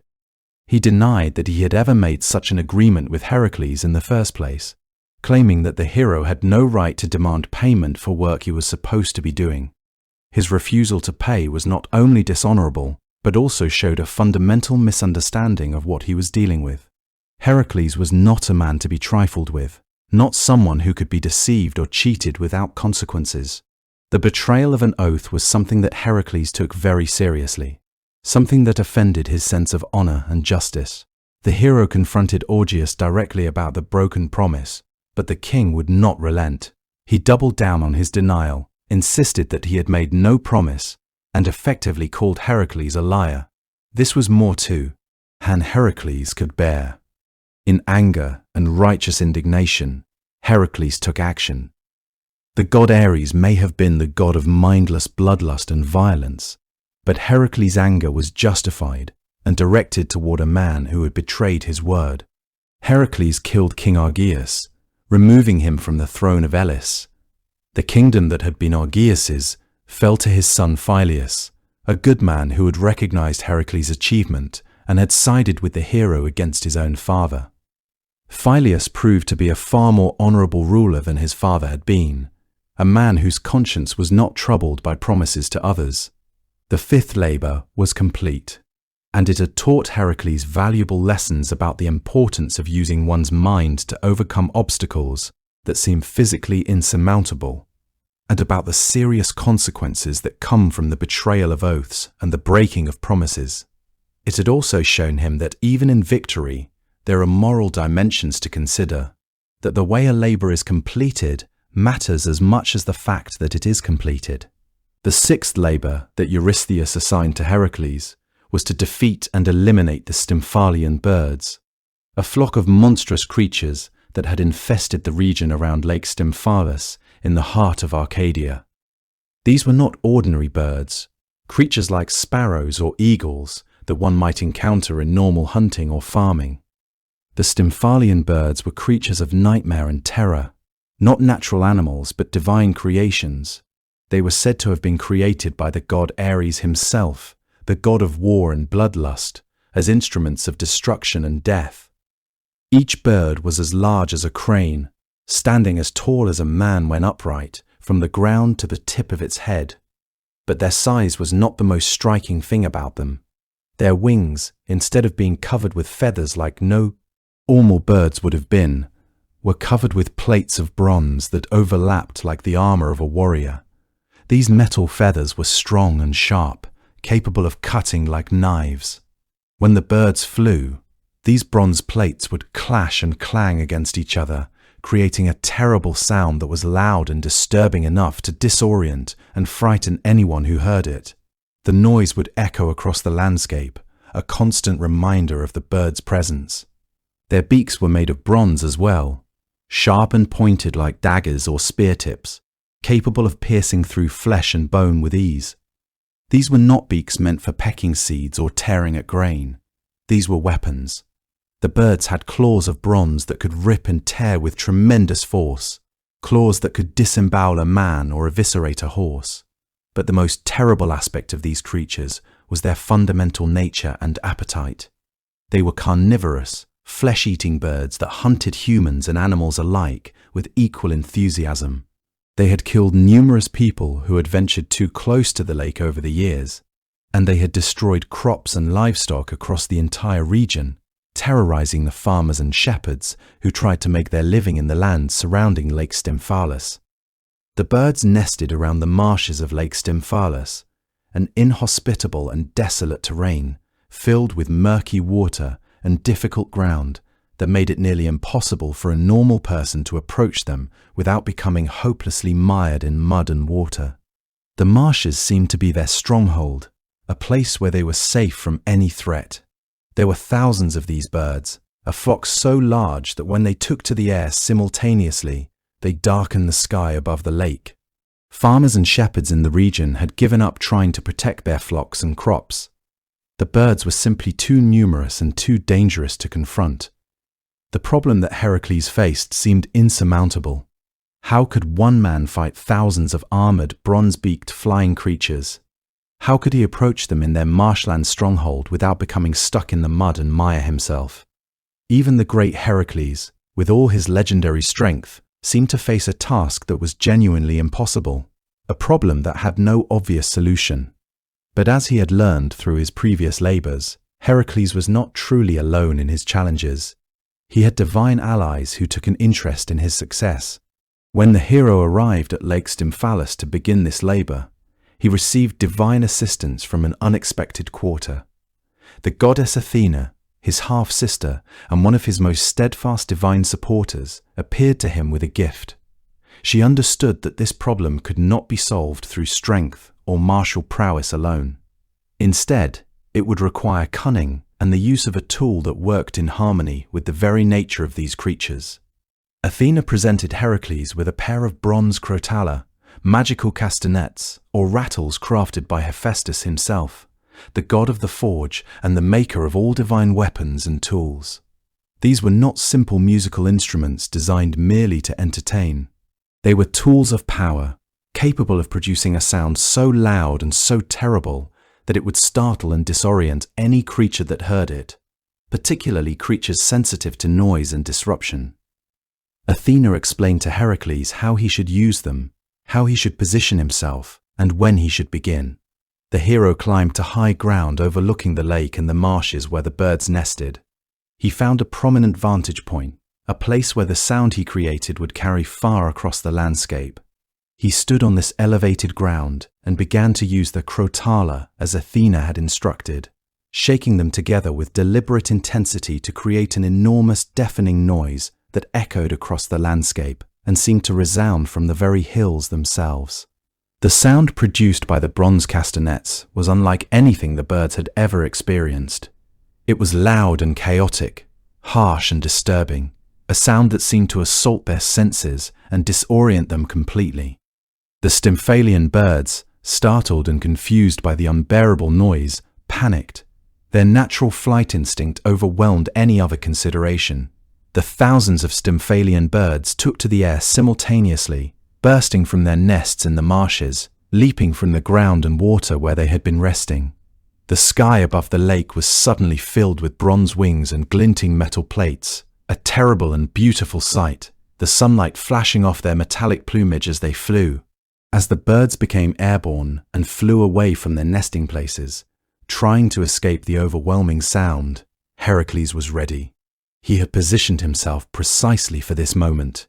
He denied that he had ever made such an agreement with Heracles in the first place, claiming that the hero had no right to demand payment for work he was supposed to be doing. His refusal to pay was not only dishonorable, but also showed a fundamental misunderstanding of what he was dealing with. Heracles was not a man to be trifled with, not someone who could be deceived or cheated without consequences. The betrayal of an oath was something that Heracles took very seriously, something that offended his sense of honor and justice. The hero confronted Argius directly about the broken promise, but the king would not relent. He doubled down on his denial, insisted that he had made no promise, and effectively called Heracles a liar. This was more than Heracles could bear. In anger and righteous indignation, Heracles took action. The god Ares may have been the god of mindless bloodlust and violence, but Heracles' anger was justified and directed toward a man who had betrayed his word. Heracles killed King Argius, removing him from the throne of Elis. The kingdom that had been Argius's fell to his son Phyleus, a good man who had recognized Heracles' achievement and had sided with the hero against his own father. Phyleus proved to be a far more honorable ruler than his father had been, a man whose conscience was not troubled by promises to others. The fifth labor was complete, and it had taught Heracles valuable lessons about the importance of using one's mind to overcome obstacles that seem physically insurmountable, and about the serious consequences that come from the betrayal of oaths and the breaking of promises. It had also shown him that even in victory, there are moral dimensions to consider, that the way a labor is completed matters as much as the fact that it is completed. The sixth labor that Eurystheus assigned to Heracles was to defeat and eliminate the Stymphalian birds, a flock of monstrous creatures that had infested the region around Lake Stymphalus in the heart of Arcadia. These were not ordinary birds, creatures like sparrows or eagles that one might encounter in normal hunting or farming. The Stymphalian birds were creatures of nightmare and terror, not natural animals but divine creations. They were said to have been created by the god Ares himself, the god of war and bloodlust, as instruments of destruction and death. Each bird was as large as a crane, standing as tall as a man when upright, from the ground to the tip of its head. But their size was not the most striking thing about them. Their wings, instead of being covered with feathers like normal birds would have been, were covered with plates of bronze that overlapped like the armor of a warrior. These metal feathers were strong and sharp, capable of cutting like knives. When the birds flew, these bronze plates would clash and clang against each other, creating a terrible sound that was loud and disturbing enough to disorient and frighten anyone who heard it. The noise would echo across the landscape, a constant reminder of the birds' presence. Their beaks were made of bronze as well, sharp and pointed like daggers or spear tips, capable of piercing through flesh and bone with ease. These were not beaks meant for pecking seeds or tearing at grain. These were weapons. The birds had claws of bronze that could rip and tear with tremendous force, claws that could disembowel a man or eviscerate a horse. But the most terrible aspect of these creatures was their fundamental nature and appetite. They were carnivorous, flesh-eating birds that hunted humans and animals alike with equal enthusiasm. They had killed numerous people who had ventured too close to the lake over the years, and they had destroyed crops and livestock across the entire region, terrorizing the farmers and shepherds who tried to make their living in the land surrounding Lake Stymphalis. The birds nested around the marshes of Lake Stymphalis, an inhospitable and desolate terrain filled with murky water and difficult ground that made it nearly impossible for a normal person to approach them without becoming hopelessly mired in mud and water. The marshes seemed to be their stronghold, a place where they were safe from any threat. There were thousands of these birds, a flock so large that when they took to the air simultaneously, they darkened the sky above the lake. Farmers and shepherds in the region had given up trying to protect their flocks and crops. The birds were simply too numerous and too dangerous to confront. The problem that Heracles faced seemed insurmountable. How could one man fight thousands of armored, bronze-beaked flying creatures? How could he approach them in their marshland stronghold without becoming stuck in the mud and mire himself? Even the great Heracles, with all his legendary strength, seemed to face a task that was genuinely impossible, a problem that had no obvious solution. But as he had learned through his previous labors, Heracles was not truly alone in his challenges. He had divine allies who took an interest in his success. When the hero arrived at Lake Stymphalis to begin this labor, he received divine assistance from an unexpected quarter. The goddess Athena, his half-sister and one of his most steadfast divine supporters, appeared to him with a gift. She understood that this problem could not be solved through strength or martial prowess alone. Instead, it would require cunning and the use of a tool that worked in harmony with the very nature of these creatures. Athena presented Heracles with a pair of bronze crotala, magical castanets, or rattles crafted by Hephaestus himself, the god of the forge and the maker of all divine weapons and tools. These were not simple musical instruments designed merely to entertain. They were tools of power, capable of producing a sound so loud and so terrible that it would startle and disorient any creature that heard it, particularly creatures sensitive to noise and disruption. Athena explained to Heracles how he should use them, how he should position himself, and when he should begin. The hero climbed to high ground overlooking the lake and the marshes where the birds nested. He found a prominent vantage point, a place where the sound he created would carry far across the landscape. He stood on this elevated ground and began to use the crotala as Athena had instructed, shaking them together with deliberate intensity to create an enormous deafening noise that echoed across the landscape and seemed to resound from the very hills themselves. The sound produced by the bronze castanets was unlike anything the birds had ever experienced. It was loud and chaotic, harsh and disturbing, a sound that seemed to assault their senses and disorient them completely. The Stymphalian birds, startled and confused by the unbearable noise, panicked. Their natural flight instinct overwhelmed any other consideration. The thousands of Stymphalian birds took to the air simultaneously, bursting from their nests in the marshes, leaping from the ground and water where they had been resting. The sky above the lake was suddenly filled with bronze wings and glinting metal plates, a terrible and beautiful sight, the sunlight flashing off their metallic plumage as they flew. As the birds became airborne and flew away from their nesting places, trying to escape the overwhelming sound, Heracles was ready. He had positioned himself precisely for this moment.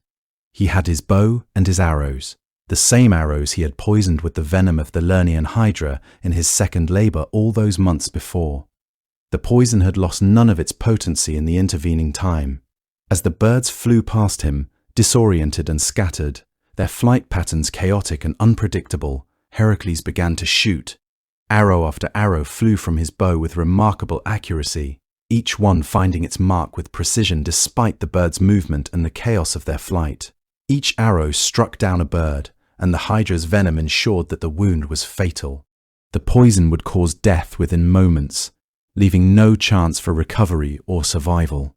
He had his bow and his arrows, the same arrows he had poisoned with the venom of the Lernaean hydra in his second labor all those months before. The poison had lost none of its potency in the intervening time. As the birds flew past him, disoriented and scattered, their flight patterns chaotic and unpredictable, Heracles began to shoot. Arrow after arrow flew from his bow with remarkable accuracy, each one finding its mark with precision despite the bird's movement and the chaos of their flight. Each arrow struck down a bird, and the hydra's venom ensured that the wound was fatal. The poison would cause death within moments, leaving no chance for recovery or survival.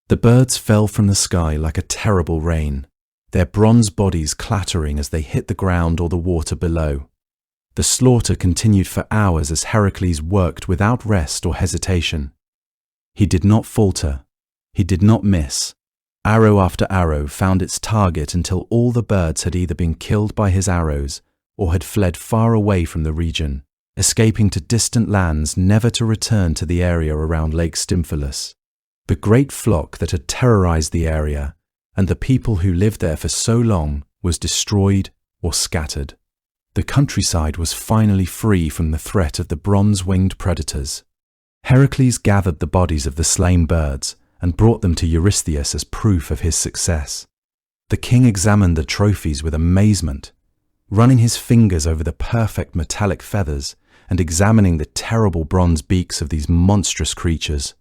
The birds fell from the sky like a terrible rain, their bronze bodies clattering as they hit the ground or the water below. The slaughter continued for hours as Heracles worked without rest or hesitation. He did not falter. He did not miss. Arrow after arrow found its target until all the birds had either been killed by his arrows or had fled far away from the region, escaping to distant lands never to return to the area around Lake Stymphalis. The great flock that had terrorized the area and the people who lived there for so long was destroyed or scattered. The countryside was finally free from the threat of the bronze-winged predators. Heracles gathered the bodies of the slain birds and brought them to Eurystheus as proof of his success. The king examined the trophies with amazement, running his fingers over the perfect metallic feathers and examining the terrible bronze beaks of these monstrous creatures.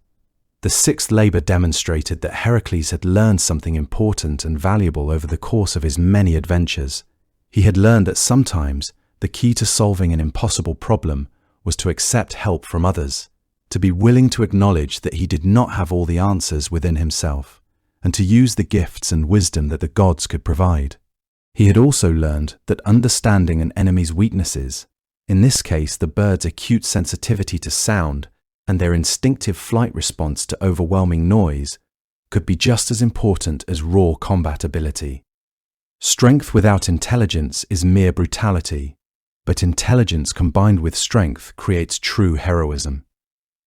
The sixth labor demonstrated that Heracles had learned something important and valuable over the course of his many adventures. He had learned that sometimes the key to solving an impossible problem was to accept help from others, to be willing to acknowledge that he did not have all the answers within himself, and to use the gifts and wisdom that the gods could provide. He had also learned that understanding an enemy's weaknesses, in this case the bird's acute sensitivity to sound and their instinctive flight response to overwhelming noise, could be just as important as raw combat ability. Strength without intelligence is mere brutality, but intelligence combined with strength creates true heroism.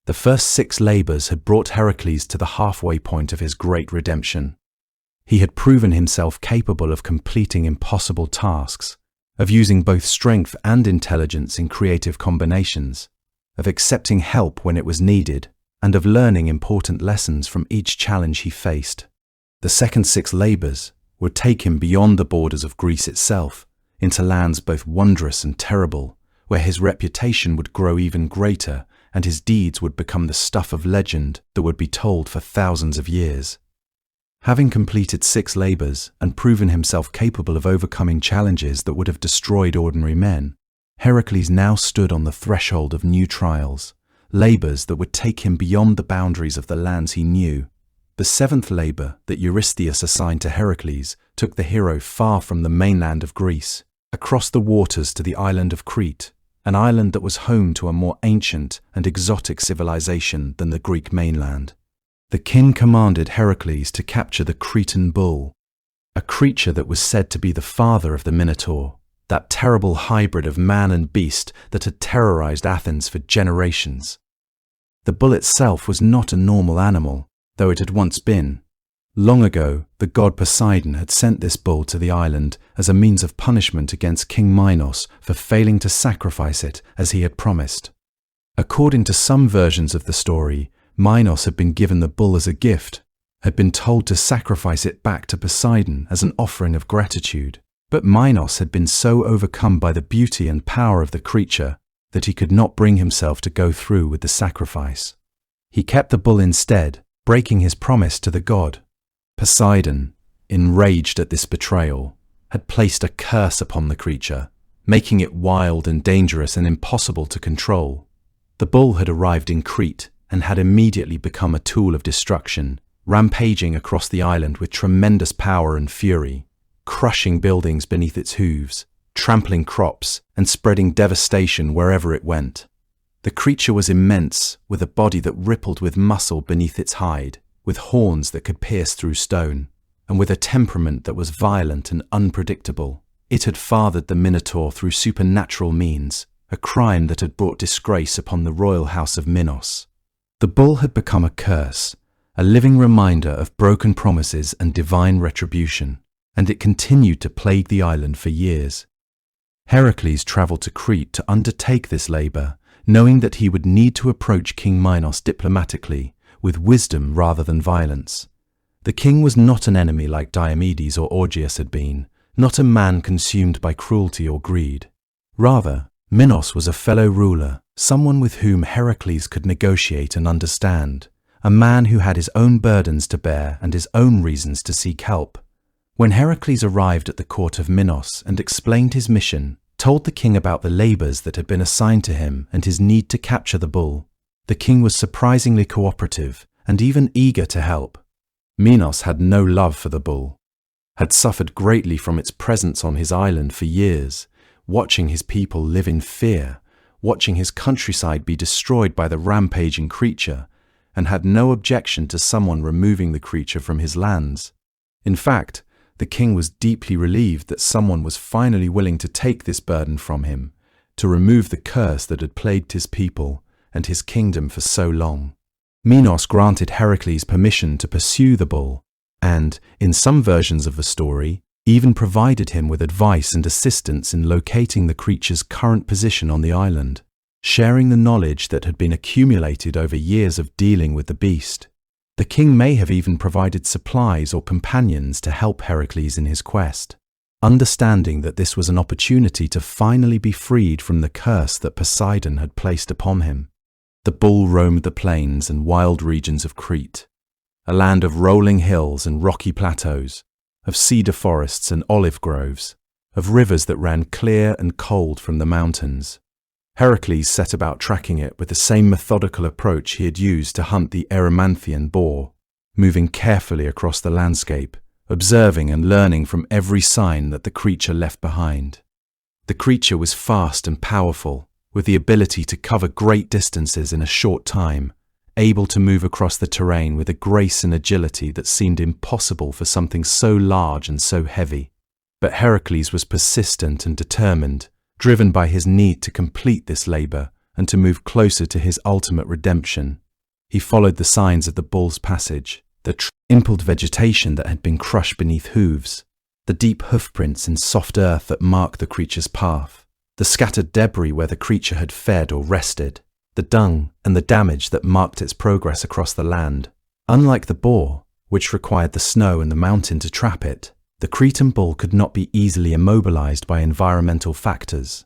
The first 6 labors had brought Heracles to the halfway point of his great redemption. He had proven himself capable of completing impossible tasks, of using both strength and intelligence in creative combinations, of accepting help when it was needed, and of learning important lessons from each challenge he faced. The second 6 labors would take him beyond the borders of Greece itself, into lands both wondrous and terrible, where his reputation would grow even greater and his deeds would become the stuff of legend that would be told for thousands of years. Having completed 6 labors and proven himself capable of overcoming challenges that would have destroyed ordinary men, Heracles now stood on the threshold of new trials, labors that would take him beyond the boundaries of the lands he knew. The 7th labor that Eurystheus assigned to Heracles took the hero far from the mainland of Greece, across the waters to the island of Crete, an island that was home to a more ancient and exotic civilization than the Greek mainland. The king commanded Heracles to capture the Cretan bull, a creature that was said to be the father of the Minotaur, that terrible hybrid of man and beast that had terrorized Athens for generations. The bull itself was not a normal animal, though it had once been. Long ago, the god Poseidon had sent this bull to the island as a means of punishment against King Minos for failing to sacrifice it as he had promised. According to some versions of the story, Minos had been given the bull as a gift, had been told to sacrifice it back to Poseidon as an offering of gratitude. But Minos had been so overcome by the beauty and power of the creature that he could not bring himself to go through with the sacrifice. He kept the bull instead, breaking his promise to the god. Poseidon, enraged at this betrayal, had placed a curse upon the creature, making it wild and dangerous and impossible to control. The bull had arrived in Crete and had immediately become a tool of destruction, rampaging across the island with tremendous power and fury, crushing buildings beneath its hooves, trampling crops, and spreading devastation wherever it went. The creature was immense, with a body that rippled with muscle beneath its hide, with horns that could pierce through stone, and with a temperament that was violent and unpredictable. It had fathered the Minotaur through supernatural means, a crime that had brought disgrace upon the royal house of Minos. The bull had become a curse, a living reminder of broken promises and divine retribution, and it continued to plague the island for years. Heracles travelled to Crete to undertake this labor, knowing that he would need to approach King Minos diplomatically, with wisdom rather than violence. The king was not an enemy like Diomedes or Augeas had been, not a man consumed by cruelty or greed. Rather, Minos was a fellow ruler, someone with whom Heracles could negotiate and understand, a man who had his own burdens to bear and his own reasons to seek help. When Heracles arrived at the court of Minos and explained his mission, told the king about the labors that had been assigned to him and his need to capture the bull, the king was surprisingly cooperative and even eager to help. Minos had no love for the bull, had suffered greatly from its presence on his island for years, watching his people live in fear, watching his countryside be destroyed by the rampaging creature, and had no objection to someone removing the creature from his lands. In fact, the king was deeply relieved that someone was finally willing to take this burden from him, to remove the curse that had plagued his people and his kingdom for so long. Minos granted Heracles permission to pursue the bull, and, in some versions of the story, even provided him with advice and assistance in locating the creature's current position on the island, sharing the knowledge that had been accumulated over years of dealing with the beast. The king may have even provided supplies or companions to help Heracles in his quest, understanding that this was an opportunity to finally be freed from the curse that Poseidon had placed upon him. The bull roamed the plains and wild regions of Crete, a land of rolling hills and rocky plateaus, of cedar forests and olive groves, of rivers that ran clear and cold from the mountains. Heracles set about tracking it with the same methodical approach he had used to hunt the Erymanthian boar, moving carefully across the landscape, observing and learning from every sign that the creature left behind. The creature was fast and powerful, with the ability to cover great distances in a short time, able to move across the terrain with a grace and agility that seemed impossible for something so large and so heavy. But Heracles was persistent and determined, driven by his need to complete this labor and to move closer to his ultimate redemption. He followed the signs of the bull's passage, the trampled vegetation that had been crushed beneath hooves, the deep hoofprints in soft earth that marked the creature's path, the scattered debris where the creature had fed or rested, the dung and the damage that marked its progress across the land. Unlike the boar, which required the snow and the mountain to trap it, the Cretan bull could not be easily immobilized by environmental factors.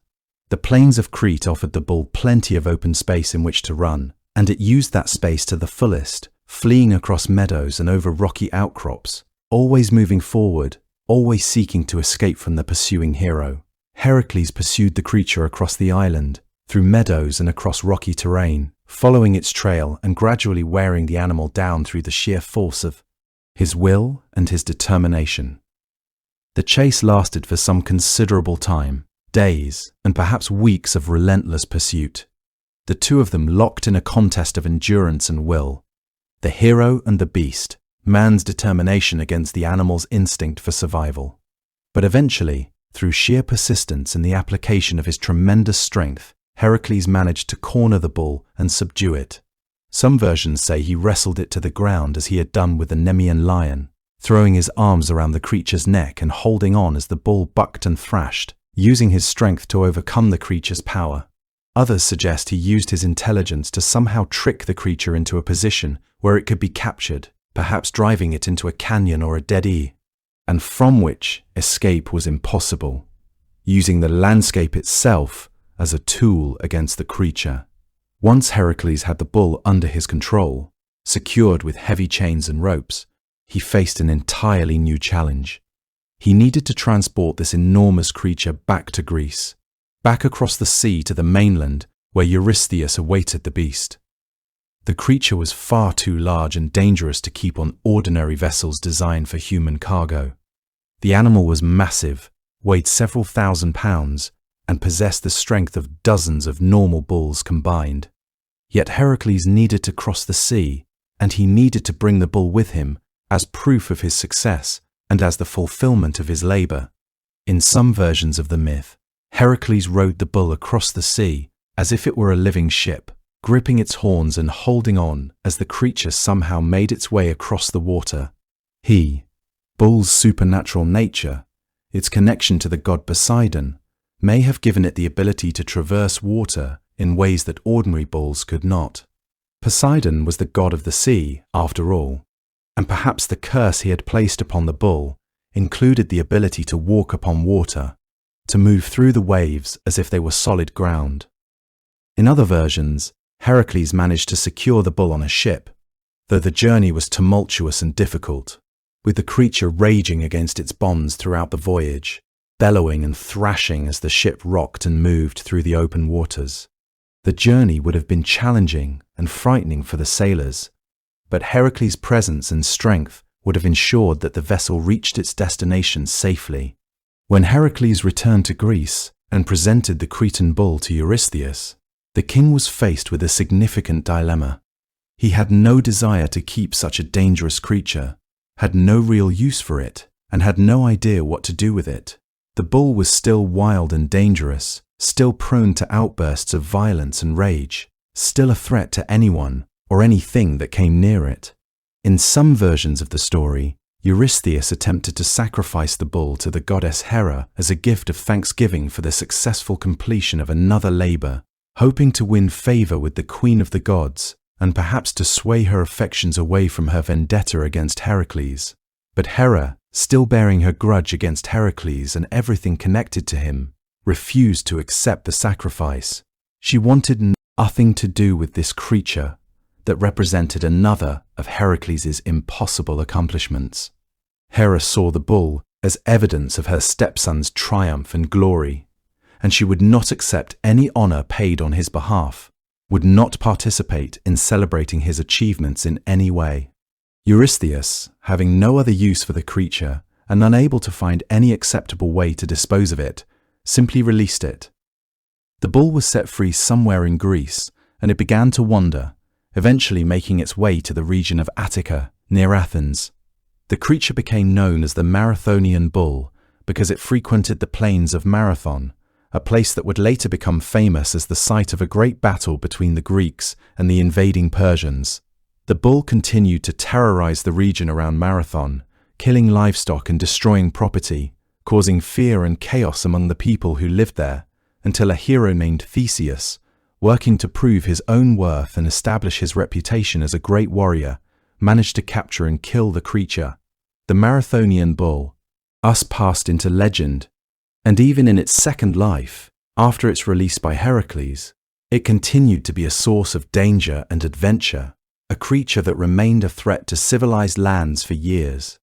The plains of Crete offered the bull plenty of open space in which to run, and it used that space to the fullest, fleeing across meadows and over rocky outcrops, always moving forward, always seeking to escape from the pursuing hero. Heracles pursued the creature across the island, through meadows and across rocky terrain, following its trail and gradually wearing the animal down through the sheer force of his will and his determination. The chase lasted for some considerable time, days and perhaps weeks of relentless pursuit. The two of them locked in a contest of endurance and will. The hero and the beast, man's determination against the animal's instinct for survival. But eventually, through sheer persistence and the application of his tremendous strength, Heracles managed to corner the bull and subdue it. Some versions say he wrestled it to the ground as he had done with the Nemean lion, throwing his arms around the creature's neck and holding on as the bull bucked and thrashed, using his strength to overcome the creature's power. Others suggest he used his intelligence to somehow trick the creature into a position where it could be captured, perhaps driving it into a canyon or a dead-end, and from which escape was impossible, using the landscape itself as a tool against the creature. Once Heracles had the bull under his control, secured with heavy chains and ropes, he faced an entirely new challenge. He needed to transport this enormous creature back to Greece, back across the sea to the mainland where Eurystheus awaited the beast. The creature was far too large and dangerous to keep on ordinary vessels designed for human cargo. The animal was massive, weighed several thousand pounds, and possessed the strength of dozens of normal bulls combined. Yet Heracles needed to cross the sea, and he needed to bring the bull with him as proof of his success and as the fulfillment of his labor. In some versions of the myth, Heracles rode the bull across the sea as if it were a living ship, gripping its horns and holding on as the creature somehow made its way across the water. Bull's supernatural nature, its connection to the god Poseidon, may have given it the ability to traverse water in ways that ordinary bulls could not. Poseidon was the god of the sea, after all, and perhaps the curse he had placed upon the bull included the ability to walk upon water, to move through the waves as if they were solid ground. In other versions, Heracles managed to secure the bull on a ship, though the journey was tumultuous and difficult, with the creature raging against its bonds throughout the voyage, bellowing and thrashing as the ship rocked and moved through the open waters. The journey would have been challenging and frightening for the sailors, but Heracles' presence and strength would have ensured that the vessel reached its destination safely. When Heracles returned to Greece and presented the Cretan bull to Eurystheus, the king was faced with a significant dilemma. He had no desire to keep such a dangerous creature, had no real use for it, and had no idea what to do with it. The bull was still wild and dangerous, still prone to outbursts of violence and rage, still a threat to anyone, or anything that came near it. In some versions of the story, Eurystheus attempted to sacrifice the bull to the goddess Hera as a gift of thanksgiving for the successful completion of another labor, hoping to win favor with the queen of the gods and perhaps to sway her affections away from her vendetta against Heracles. But Hera, still bearing her grudge against Heracles and everything connected to him, refused to accept the sacrifice. She wanted nothing to do with this creature that represented another of Heracles' impossible accomplishments. Hera saw the bull as evidence of her stepson's triumph and glory, and she would not accept any honor paid on his behalf, would not participate in celebrating his achievements in any way. Eurystheus, having no other use for the creature and unable to find any acceptable way to dispose of it, simply released it. The bull was set free somewhere in Greece, and it began to wander, eventually making its way to the region of Attica, near Athens. The creature became known as the Marathonian bull because it frequented the plains of Marathon, a place that would later become famous as the site of a great battle between the Greeks and the invading Persians. The bull continued to terrorize the region around Marathon, killing livestock and destroying property, causing fear and chaos among the people who lived there, until a hero named Theseus, working to prove his own worth and establish his reputation as a great warrior, managed to capture and kill the creature. The Marathonian bull thus passed into legend, and even in its second life, after its release by Heracles, it continued to be a source of danger and adventure, a creature that remained a threat to civilized lands for years.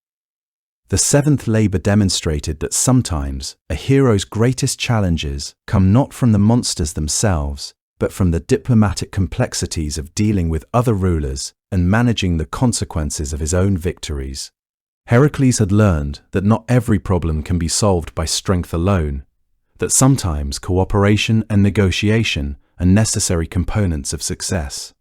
The seventh labor demonstrated that sometimes a hero's greatest challenges come not from the monsters themselves, but from the diplomatic complexities of dealing with other rulers and managing the consequences of his own victories. Heracles had learned that not every problem can be solved by strength alone, that sometimes cooperation and negotiation are necessary components of success.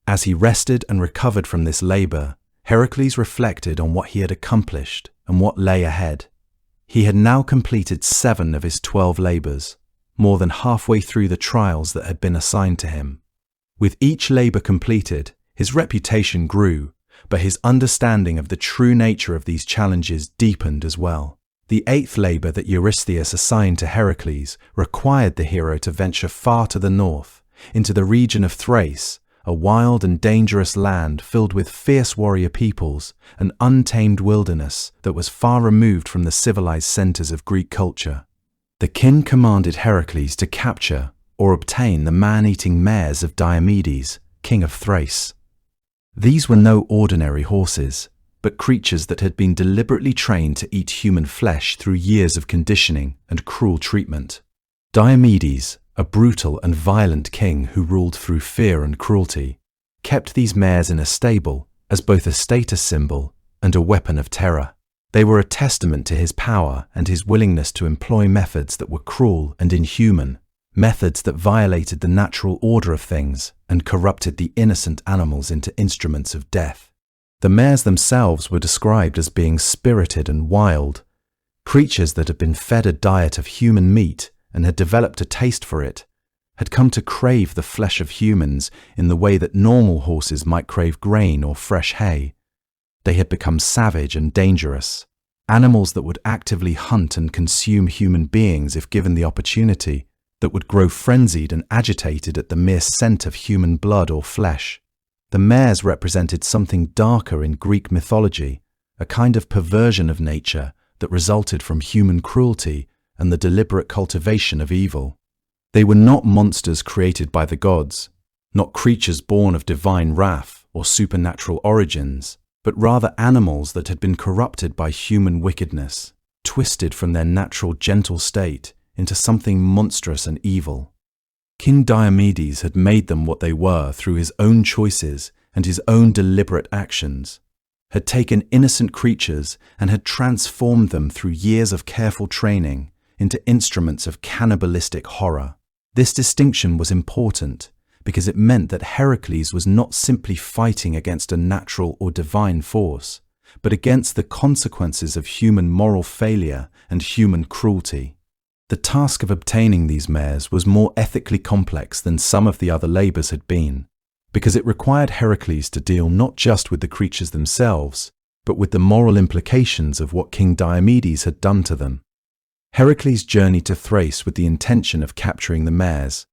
As he rested and recovered from this labor, Heracles reflected on what he had accomplished and what lay ahead. He had now completed 7 of his 12 labors, more than halfway through the trials that had been assigned to him. With each labor completed, his reputation grew, but his understanding of the true nature of these challenges deepened as well. The 8th labor that Eurystheus assigned to Heracles required the hero to venture far to the north, into the region of Thrace, a wild and dangerous land filled with fierce warrior peoples, an untamed wilderness that was far removed from the civilized centers of Greek culture. The king commanded Heracles to capture or obtain the man-eating mares of Diomedes, king of Thrace. These were no ordinary horses, but creatures that had been deliberately trained to eat human flesh through years of conditioning and cruel treatment. Diomedes, a brutal and violent king who ruled through fear and cruelty, kept these mares in a stable as both a status symbol and a weapon of terror. They were a testament to his power and his willingness to employ methods that were cruel and inhuman, methods that violated the natural order of things and corrupted the innocent animals into instruments of death. The mares themselves were described as being spirited and wild, creatures that had been fed a diet of human meat and had developed a taste for it, had come to crave the flesh of humans in the way that normal horses might crave grain or fresh hay. They had become savage and dangerous, animals that would actively hunt and consume human beings if given the opportunity, that would grow frenzied and agitated at the mere scent of human blood or flesh. The mares represented something darker in Greek mythology, a kind of perversion of nature that resulted from human cruelty and the deliberate cultivation of evil. They were not monsters created by the gods, not creatures born of divine wrath or supernatural origins, but rather animals that had been corrupted by human wickedness, twisted from their natural gentle state into something monstrous and evil. King Diomedes had made them what they were through his own choices and his own deliberate actions, had taken innocent creatures and had transformed them through years of careful training into instruments of cannibalistic horror. This distinction was important because it meant that Heracles was not simply fighting against a natural or divine force, but against the consequences of human moral failure and human cruelty. The task of obtaining these mares was more ethically complex than some of the other labors had been. because it required Heracles to deal not just with the creatures themselves, but with the moral implications of what King Diomedes had done to them. Heracles journeyed to Thrace with the intention of capturing the mares.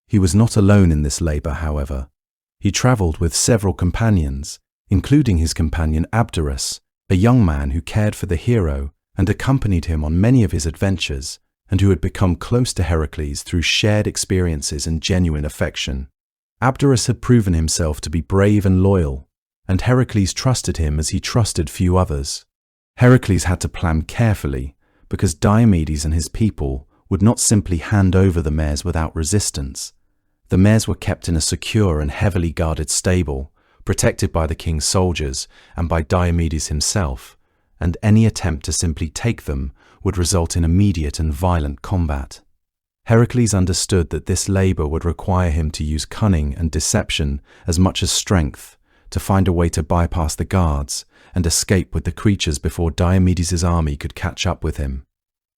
He was not alone in this labor, however. He traveled with several companions, including his companion Abderus, a young man who cared for the hero and accompanied him on many of his adventures, and who had become close to Heracles through shared experiences and genuine affection. Abderus had proven himself to be brave and loyal, and Heracles trusted him as he trusted few others. Heracles had to plan carefully, because Diomedes and his people would not simply hand over the mares without resistance. The mares were kept in a secure and heavily guarded stable, protected by the king's soldiers and by Diomedes himself, and any attempt to simply take them would result in immediate and violent combat. Heracles understood that this labor would require him to use cunning and deception as much as strength, to find a way to bypass the guards and escape with the creatures before Diomedes' army could catch up with him.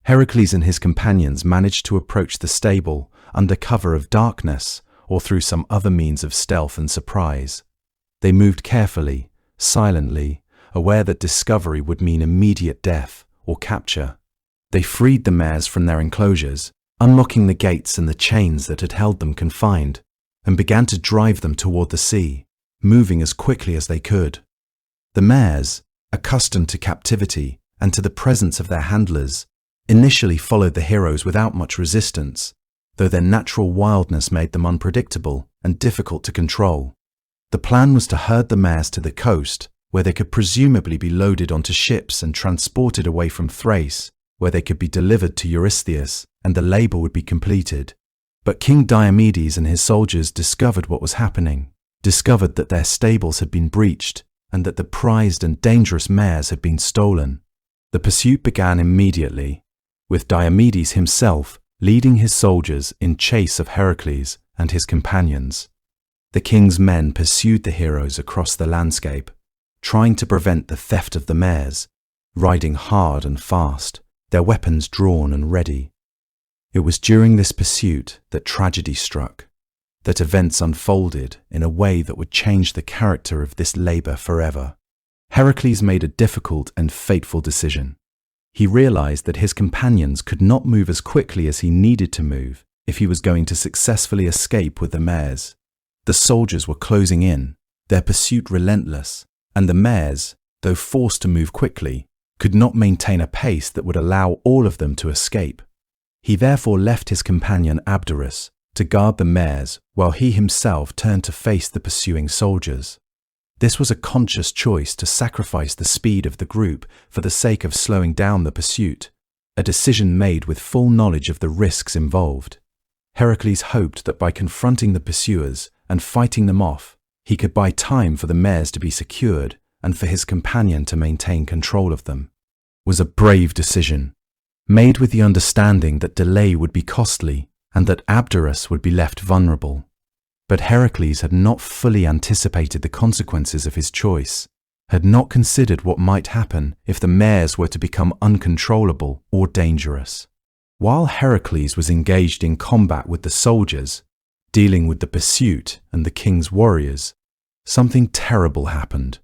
Heracles and his companions managed to approach the stable under cover of darkness or through some other means of stealth and surprise. They moved carefully, silently, aware that discovery would mean immediate death or capture. They freed the mares from their enclosures, unlocking the gates and the chains that had held them confined, and began to drive them toward the sea, moving as quickly as they could. The mares, accustomed to captivity and to the presence of their handlers, initially followed the heroes without much resistance, though their natural wildness made them unpredictable and difficult to control. The plan was to herd the mares to the coast, where they could presumably be loaded onto ships and transported away from Thrace, where they could be delivered to Eurystheus, and the labor would be completed. But King Diomedes and his soldiers discovered what was happening, discovered that their stables had been breached, and that the prized and dangerous mares had been stolen. The pursuit began immediately, with Diomedes himself leading his soldiers in chase of Heracles and his companions. The king's men pursued the heroes across the landscape, trying to prevent the theft of the mares, riding hard and fast, their weapons drawn and ready. It was during this pursuit that tragedy struck, that events unfolded in a way that would change the character of this labor forever. Heracles made a difficult and fateful decision. He realized that his companions could not move as quickly as he needed to move if he was going to successfully escape with the mares. The soldiers were closing in, their pursuit relentless, and the mares, though forced to move quickly, could not maintain a pace that would allow all of them to escape. He therefore left his companion Abderus to guard the mares while he himself turned to face the pursuing soldiers. This was a conscious choice to sacrifice the speed of the group for the sake of slowing down the pursuit, a decision made with full knowledge of the risks involved. Heracles hoped that by confronting the pursuers and fighting them off, he could buy time for the mares to be secured and for his companion to maintain control of them. It was a brave decision, made with the understanding that delay would be costly and that Abderus would be left vulnerable. But Heracles had not fully anticipated the consequences of his choice, had not considered what might happen if the mares were to become uncontrollable or dangerous. While Heracles was engaged in combat with the soldiers, dealing with the pursuit and the king's warriors, something terrible happened.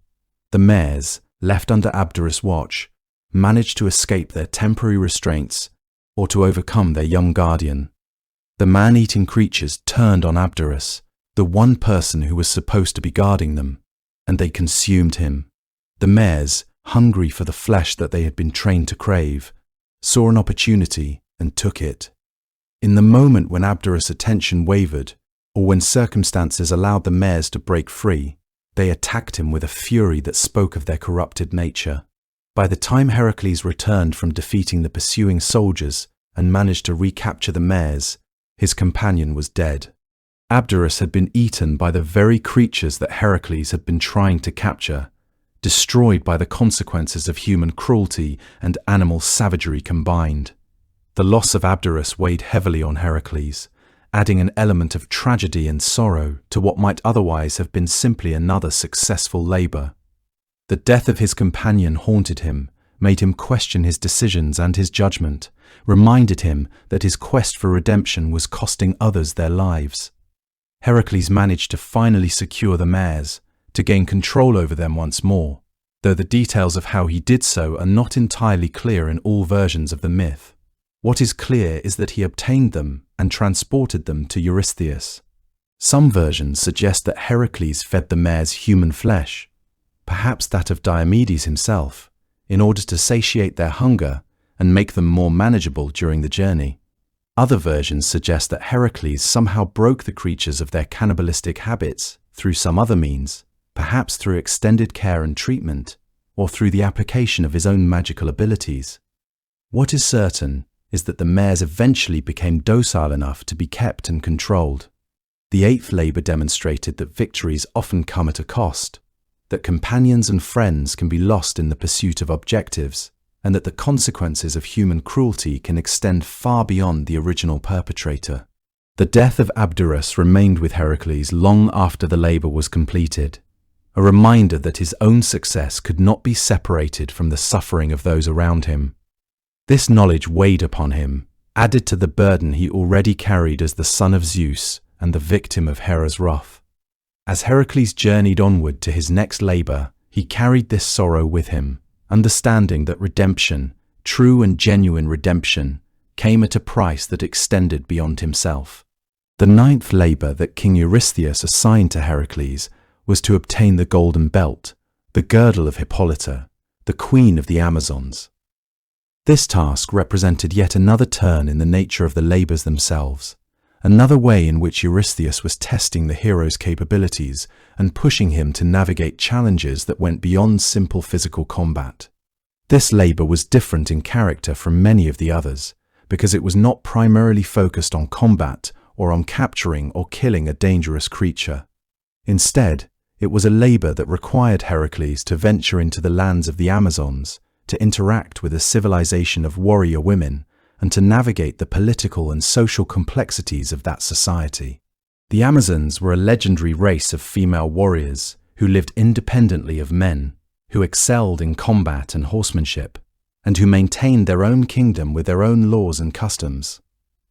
The mares, left under Abderus' watch, managed to escape their temporary restraints or to overcome their young guardian. The man-eating creatures turned on Abderus, the one person who was supposed to be guarding them, and they consumed him. The mares, hungry for the flesh that they had been trained to crave, saw an opportunity and took it. In the moment when Abderus' attention wavered, or when circumstances allowed the mares to break free, they attacked him with a fury that spoke of their corrupted nature. By the time Heracles returned from defeating the pursuing soldiers and managed to recapture the mares, his companion was dead. Abderus had been eaten by the very creatures that Heracles had been trying to capture, destroyed by the consequences of human cruelty and animal savagery combined. The loss of Abderus weighed heavily on Heracles, adding an element of tragedy and sorrow to what might otherwise have been simply another successful labor. The death of his companion haunted him, made him question his decisions and his judgment, reminded him that his quest for redemption was costing others their lives. Heracles managed to finally secure the mares, to gain control over them once more, though the details of how he did so are not entirely clear in all versions of the myth. What is clear is that he obtained them and transported them to Eurystheus. Some versions suggest that Heracles fed the mares human flesh, perhaps that of Diomedes himself, in order to satiate their hunger and make them more manageable during the journey. Other versions suggest that Heracles somehow broke the creatures of their cannibalistic habits through some other means, perhaps through extended care and treatment, or through the application of his own magical abilities. What is certain is that the mares eventually became docile enough to be kept and controlled. The eighth labor demonstrated that victories often come at a cost, that companions and friends can be lost in the pursuit of objectives, and that the consequences of human cruelty can extend far beyond the original perpetrator. The death of Abderus remained with Heracles long after the labor was completed, a reminder that his own success could not be separated from the suffering of those around him. This knowledge weighed upon him, added to the burden he already carried as the son of Zeus and the victim of Hera's wrath. As Heracles journeyed onward to his next labor, he carried this sorrow with him, understanding that redemption, true and genuine redemption, came at a price that extended beyond himself. The ninth labor that King Eurystheus assigned to Heracles was to obtain the golden belt, the girdle of Hippolyta, the queen of the Amazons. This task represented yet another turn in the nature of the labors themselves, another way in which Eurystheus was testing the hero's capabilities and pushing him to navigate challenges that went beyond simple physical combat. This labor was different in character from many of the others, because it was not primarily focused on combat or on capturing or killing a dangerous creature. Instead, it was a labor that required Heracles to venture into the lands of the Amazons, to interact with a civilization of warrior women, and to navigate the political and social complexities of that society. The Amazons were a legendary race of female warriors who lived independently of men, who excelled in combat and horsemanship, and who maintained their own kingdom with their own laws and customs.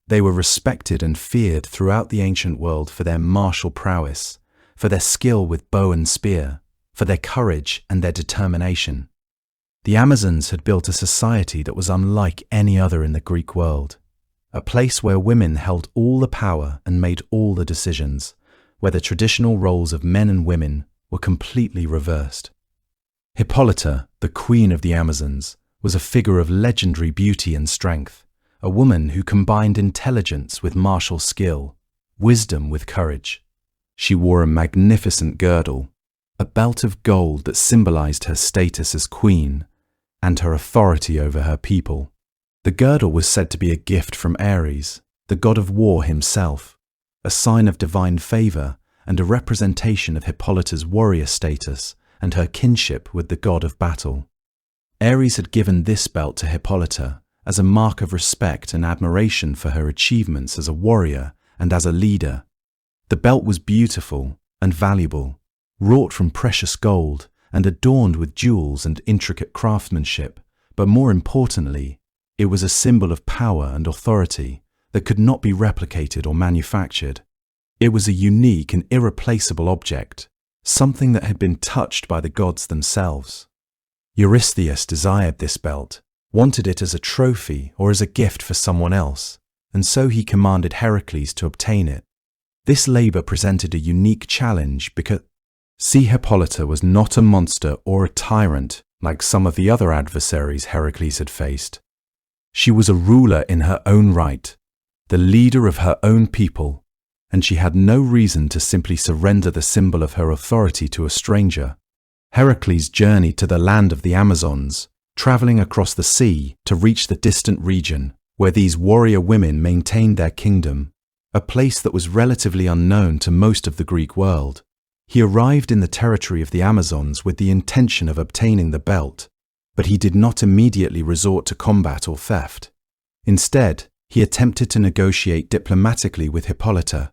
They were respected and feared throughout the ancient world for their martial prowess, for their skill with bow and spear, for their courage and their determination. The Amazons had built a society that was unlike any other in the Greek world, a place where women held all the power and made all the decisions, where the traditional roles of men and women were completely reversed. Hippolyta, the queen of the Amazons, was a figure of legendary beauty and strength, a woman who combined intelligence with martial skill, wisdom with courage. She wore a magnificent girdle, a belt of gold that symbolized her status as queen and her authority over her people. The girdle was said to be a gift from Ares, the god of war himself, a sign of divine favor and a representation of Hippolyta's warrior status and her kinship with the god of battle. Ares had given this belt to Hippolyta as a mark of respect and admiration for her achievements as a warrior and as a leader. The belt was beautiful and valuable, wrought from precious gold and adorned with jewels and intricate craftsmanship, but more importantly, it was a symbol of power and authority that could not be replicated or manufactured. It was a unique and irreplaceable object, something that had been touched by the gods themselves. Eurystheus desired this belt, wanted it as a trophy or as a gift for someone else, and so he commanded Heracles to obtain it. This labor presented a unique challenge because Hippolyta was not a monster or a tyrant like some of the other adversaries Heracles had faced. She was a ruler in her own right, the leader of her own people, and she had no reason to simply surrender the symbol of her authority to a stranger. Heracles journeyed to the land of the Amazons, traveling across the sea to reach the distant region where these warrior women maintained their kingdom, a place that was relatively unknown to most of the Greek world. He arrived in the territory of the Amazons with the intention of obtaining the belt, but he did not immediately resort to combat or theft. Instead, he attempted to negotiate diplomatically with Hippolyta,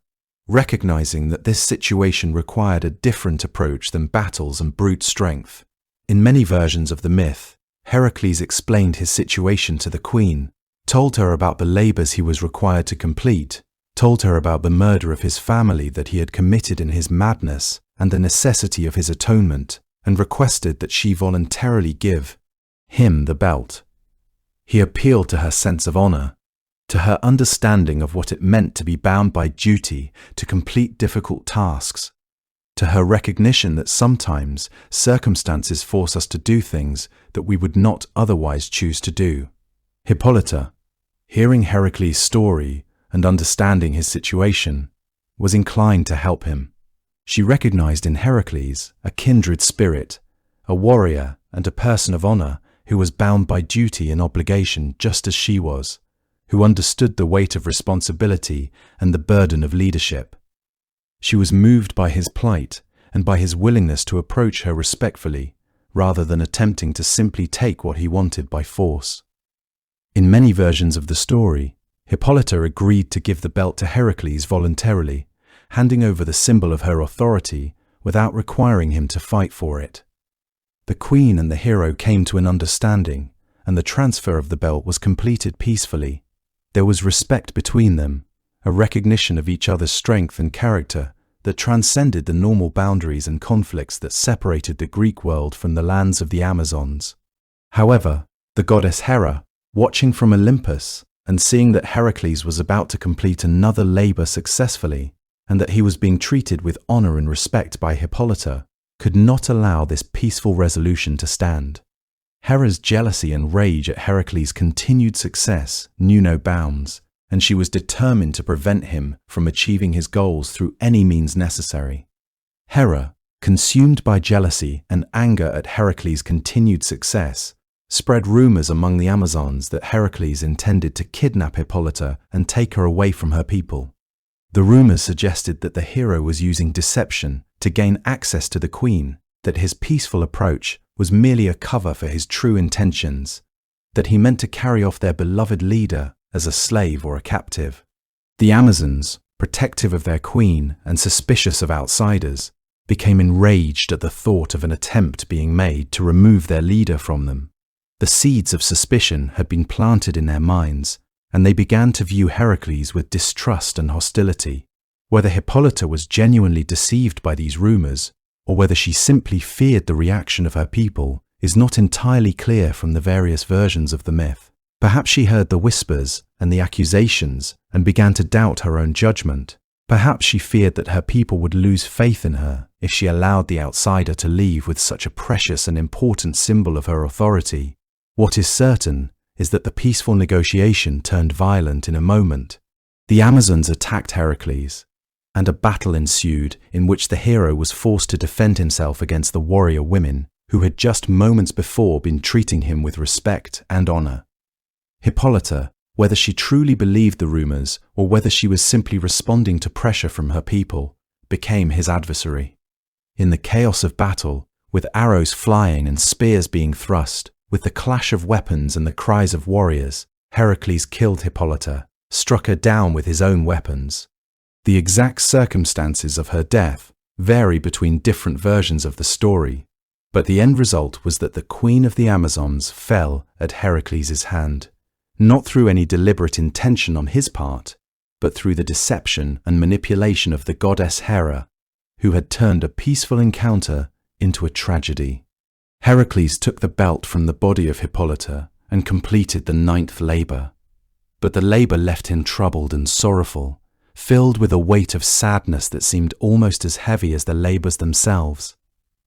recognizing that this situation required a different approach than battles and brute strength. In many versions of the myth, Heracles explained his situation to the queen, told her about the labors he was required to complete, told her about the murder of his family that he had committed in his madness and the necessity of his atonement, and requested that she voluntarily give him the belt. He appealed to her sense of honor, to her understanding of what it meant to be bound by duty to complete difficult tasks, to her recognition that sometimes circumstances force us to do things that we would not otherwise choose to do. Hippolyta, hearing Heracles' story and understanding his situation, was inclined to help him. She recognized in Heracles a kindred spirit, a warrior and a person of honor who was bound by duty and obligation just as she was, who understood the weight of responsibility and the burden of leadership. She was moved by his plight and by his willingness to approach her respectfully, rather than attempting to simply take what he wanted by force. In many versions of the story, Hippolyta agreed to give the belt to Heracles voluntarily, handing over the symbol of her authority without requiring him to fight for it. The queen and the hero came to an understanding, and the transfer of the belt was completed peacefully. There was respect between them, a recognition of each other's strength and character that transcended the normal boundaries and conflicts that separated the Greek world from the lands of the Amazons. However, the goddess Hera, watching from Olympus and seeing that Heracles was about to complete another labor successfully, and that he was being treated with honor and respect by Hippolyta, could not allow this peaceful resolution to stand. Hera's jealousy and rage at Heracles' continued success knew no bounds, and she was determined to prevent him from achieving his goals through any means necessary. Hera, consumed by jealousy and anger at Heracles' continued success, spread rumors among the Amazons that Heracles intended to kidnap Hippolyta and take her away from her people. The rumors suggested that the hero was using deception to gain access to the queen, that his peaceful approach was merely a cover for his true intentions, that he meant to carry off their beloved leader as a slave or a captive. The Amazons, protective of their queen and suspicious of outsiders, became enraged at the thought of an attempt being made to remove their leader from them. The seeds of suspicion had been planted in their minds, and they began to view Heracles with distrust and hostility. Whether Hippolyta was genuinely deceived by these rumors, or whether she simply feared the reaction of her people, is not entirely clear from the various versions of the myth. Perhaps she heard the whispers and the accusations and began to doubt her own judgment. Perhaps she feared that her people would lose faith in her if she allowed the outsider to leave with such a precious and important symbol of her authority. What is certain is that the peaceful negotiation turned violent in a moment. The Amazons attacked Heracles, and a battle ensued in which the hero was forced to defend himself against the warrior women who had just moments before been treating him with respect and honor. Hippolyta, whether she truly believed the rumors or whether she was simply responding to pressure from her people, became his adversary. In the chaos of battle, with arrows flying and spears being thrust, with the clash of weapons and the cries of warriors, Heracles killed Hippolyta, struck her down with his own weapons. The exact circumstances of her death vary between different versions of the story, but the end result was that the queen of the Amazons fell at Heracles' hand, not through any deliberate intention on his part, but through the deception and manipulation of the goddess Hera, who had turned a peaceful encounter into a tragedy. Heracles took the belt from the body of Hippolyta and completed the 9th labor. But the labor left him troubled and sorrowful, filled with a weight of sadness that seemed almost as heavy as the labors themselves.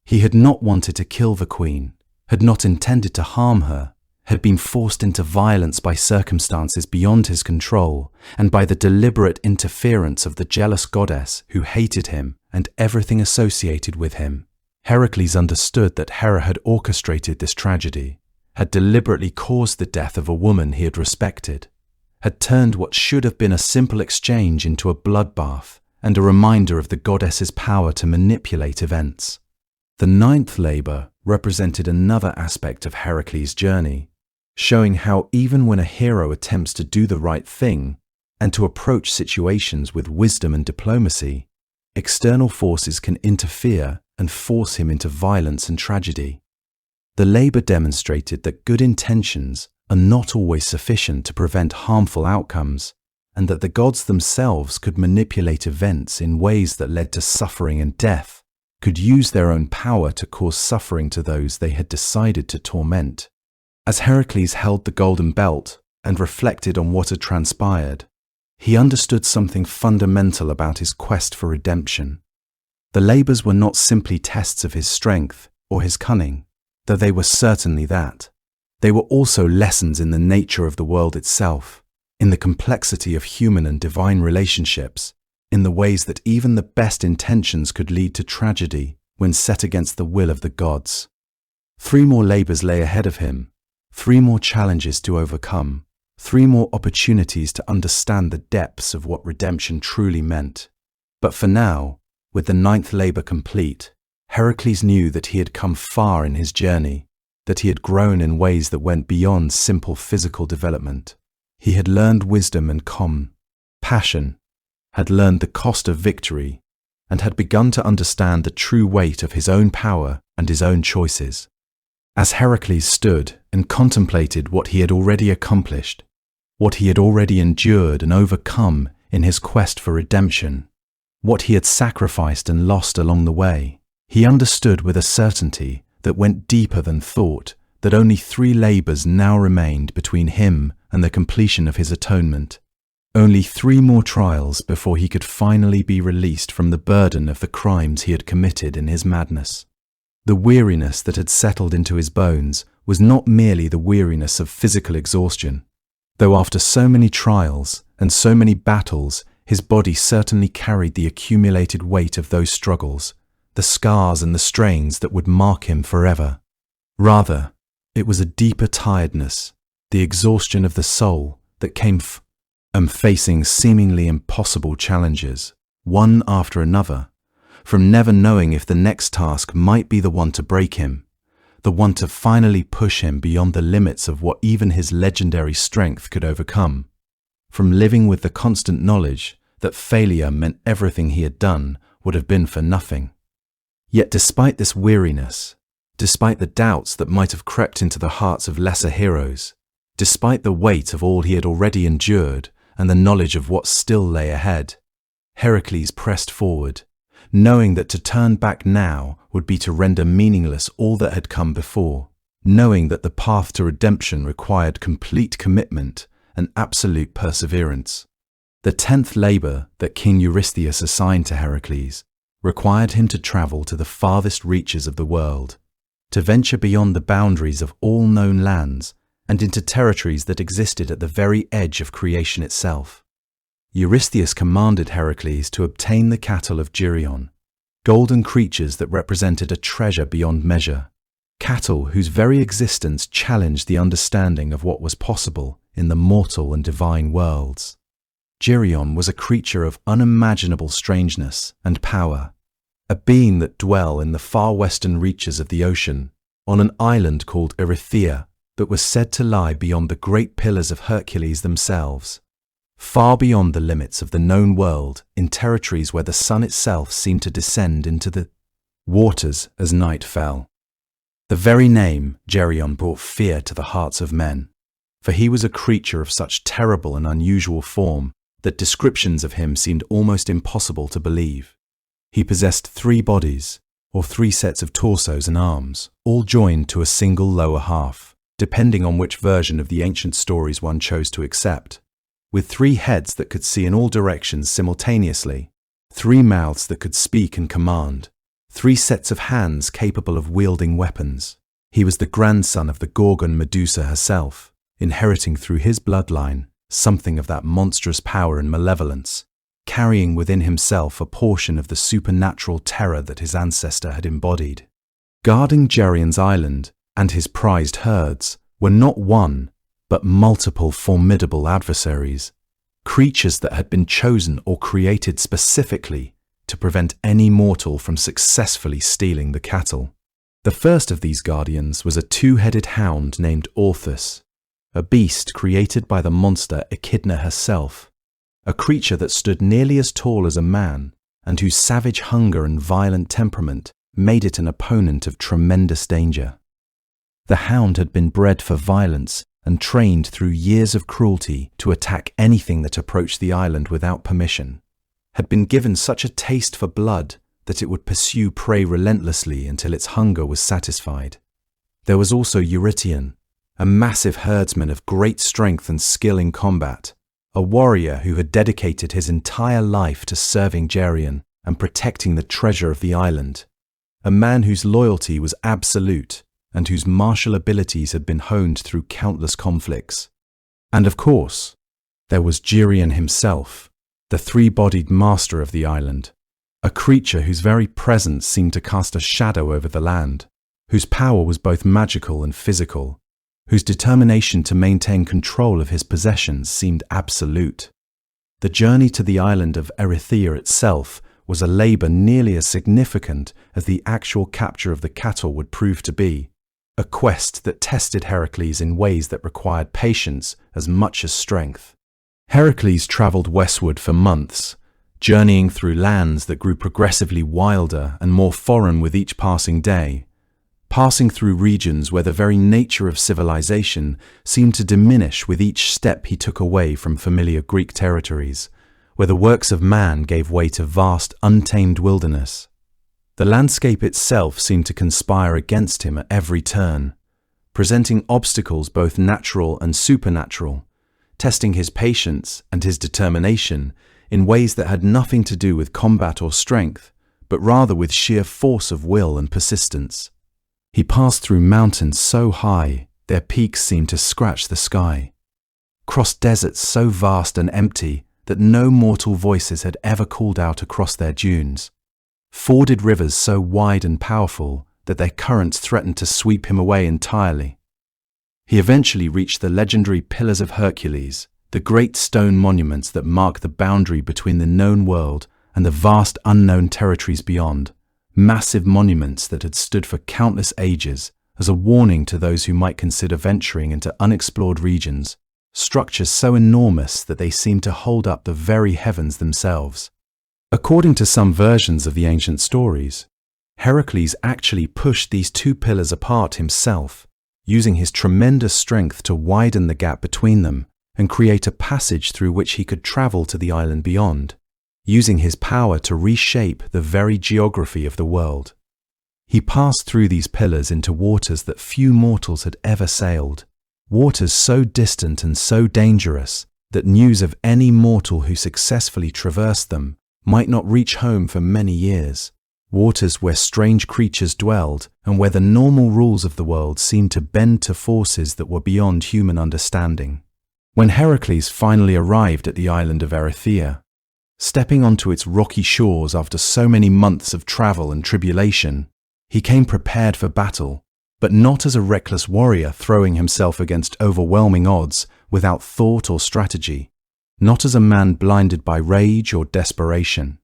He had not wanted to kill the queen, had not intended to harm her, had been forced into violence by circumstances beyond his control and by the deliberate interference of the jealous goddess who hated him and everything associated with him. Heracles understood that Hera had orchestrated this tragedy, had deliberately caused the death of a woman he had respected, had turned what should have been a simple exchange into a bloodbath and a reminder of the goddess's power to manipulate events. The 9th labor represented another aspect of Heracles' journey, showing how even when a hero attempts to do the right thing and to approach situations with wisdom and diplomacy, external forces can interfere and force him into violence and tragedy. The labor demonstrated that good intentions are not always sufficient to prevent harmful outcomes, and that the gods themselves could manipulate events in ways that led to suffering and death, could use their own power to cause suffering to those they had decided to torment. As Heracles held the golden belt and reflected on what had transpired, he understood something fundamental about his quest for redemption. The labors were not simply tests of his strength or his cunning, though they were certainly that. They were also lessons in the nature of the world itself, in the complexity of human and divine relationships, in the ways that even the best intentions could lead to tragedy when set against the will of the gods. 3 more labors lay ahead of him, 3 more challenges to overcome, 3 more opportunities to understand the depths of what redemption truly meant. But for now, with the 9th labor complete, Heracles knew that he had come far in his journey, that he had grown in ways that went beyond simple physical development. He had learned wisdom and compassion, had learned the cost of victory, and had begun to understand the true weight of his own power and his own choices. As Heracles stood and contemplated what he had already accomplished, what he had already endured and overcome in his quest for redemption, what he had sacrificed and lost along the way, he understood with a certainty that went deeper than thought that only 3 labors now remained between him and the completion of his atonement. Only 3 more trials before he could finally be released from the burden of the crimes he had committed in his madness. The weariness that had settled into his bones was not merely the weariness of physical exhaustion, though after so many trials and so many battles, his body certainly carried the accumulated weight of those struggles, the scars and the strains that would mark him forever. Rather, it was a deeper tiredness, the exhaustion of the soul that came from facing seemingly impossible challenges, one after another, from never knowing if the next task might be the one to break him, the one to finally push him beyond the limits of what even his legendary strength could overcome, from living with the constant knowledge that failure meant everything he had done would have been for nothing. Yet despite this weariness, despite the doubts that might have crept into the hearts of lesser heroes, despite the weight of all he had already endured and the knowledge of what still lay ahead, Heracles pressed forward, knowing that to turn back now would be to render meaningless all that had come before, knowing that the path to redemption required complete commitment and absolute perseverance. The 10th labor that King Eurystheus assigned to Heracles required him to travel to the farthest reaches of the world, to venture beyond the boundaries of all known lands and into territories that existed at the very edge of creation itself. Eurystheus commanded Heracles to obtain the cattle of Geryon, golden creatures that represented a treasure beyond measure, cattle whose very existence challenged the understanding of what was possible in the mortal and divine worlds. Geryon was a creature of unimaginable strangeness and power, a being that dwelt in the far western reaches of the ocean, on an island called Erythea that was said to lie beyond the great pillars of Hercules themselves, far beyond the limits of the known world in territories where the sun itself seemed to descend into the waters as night fell. The very name Geryon brought fear to the hearts of men, for he was a creature of such terrible and unusual form that descriptions of him seemed almost impossible to believe. He possessed 3 bodies, or 3 sets of torsos and arms, all joined to a single lower half, depending on which version of the ancient stories one chose to accept, with 3 heads that could see in all directions simultaneously, 3 mouths that could speak and command, 3 sets of hands capable of wielding weapons. He was the grandson of the Gorgon Medusa herself, inheriting through his bloodline something of that monstrous power and malevolence, carrying within himself a portion of the supernatural terror that his ancestor had embodied. Guarding Geryon's island and his prized herds were not one, but multiple formidable adversaries, creatures that had been chosen or created specifically to prevent any mortal from successfully stealing the cattle. The first of these guardians was a 2-headed hound named Orthus, a beast created by the monster Echidna herself, a creature that stood nearly as tall as a man and whose savage hunger and violent temperament made it an opponent of tremendous danger. The hound had been bred for violence and trained through years of cruelty to attack anything that approached the island without permission, had been given such a taste for blood that it would pursue prey relentlessly until its hunger was satisfied. There was also Eurytion, a massive herdsman of great strength and skill in combat, a warrior who had dedicated his entire life to serving Geryon and protecting the treasure of the island, a man whose loyalty was absolute and whose martial abilities had been honed through countless conflicts. And of course, there was Geryon himself, the three-bodied master of the island, a creature whose very presence seemed to cast a shadow over the land, whose power was both magical and physical, whose determination to maintain control of his possessions seemed absolute. The journey to the island of Erythea itself was a labor nearly as significant as the actual capture of the cattle would prove to be, a quest that tested Heracles in ways that required patience as much as strength. Heracles traveled westward for months, journeying through lands that grew progressively wilder and more foreign with each passing day, passing through regions where the very nature of civilization seemed to diminish with each step he took away from familiar Greek territories, where the works of man gave way to vast, untamed wilderness. The landscape itself seemed to conspire against him at every turn, presenting obstacles both natural and supernatural, testing his patience and his determination in ways that had nothing to do with combat or strength, but rather with sheer force of will and persistence. He passed through mountains so high their peaks seemed to scratch the sky, crossed deserts so vast and empty that no mortal voices had ever called out across their dunes, forded rivers so wide and powerful that their currents threatened to sweep him away entirely. He eventually reached the legendary Pillars of Hercules, the great stone monuments that mark the boundary between the known world and the vast unknown territories beyond, massive monuments that had stood for countless ages as a warning to those who might consider venturing into unexplored regions, structures so enormous that they seemed to hold up the very heavens themselves. According to some versions of the ancient stories, Heracles actually pushed these two pillars apart himself, using his tremendous strength to widen the gap between them and create a passage through which he could travel to the island beyond, using his power to reshape the very geography of the world. He passed through these pillars into waters that few mortals had ever sailed, waters so distant and so dangerous that news of any mortal who successfully traversed them might not reach home for many years, waters where strange creatures dwelled and where the normal rules of the world seemed to bend to forces that were beyond human understanding. When Heracles finally arrived at the island of Erythea, stepping onto its rocky shores after so many months of travel and tribulation, he came prepared for battle, but not as a reckless warrior throwing himself against overwhelming odds without thought or strategy, not as a man blinded by rage or desperation.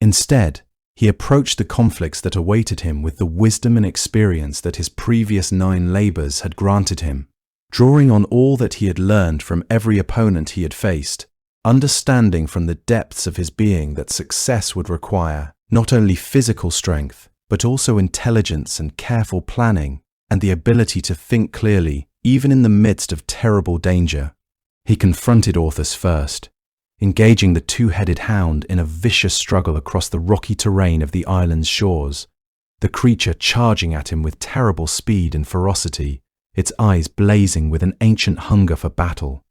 Instead, he approached the conflicts that awaited him with the wisdom and experience that his previous 9 labors had granted him, drawing on all that he had learned from every opponent he had faced, understanding from the depths of his being that success would require not only physical strength, but also intelligence and careful planning, and the ability to think clearly, even in the midst of terrible danger. He confronted Orthus first, engaging the two-headed hound in a vicious struggle across the rocky terrain of the island's shores, the creature charging at him with terrible speed and ferocity, its eyes blazing with an ancient hunger for battle.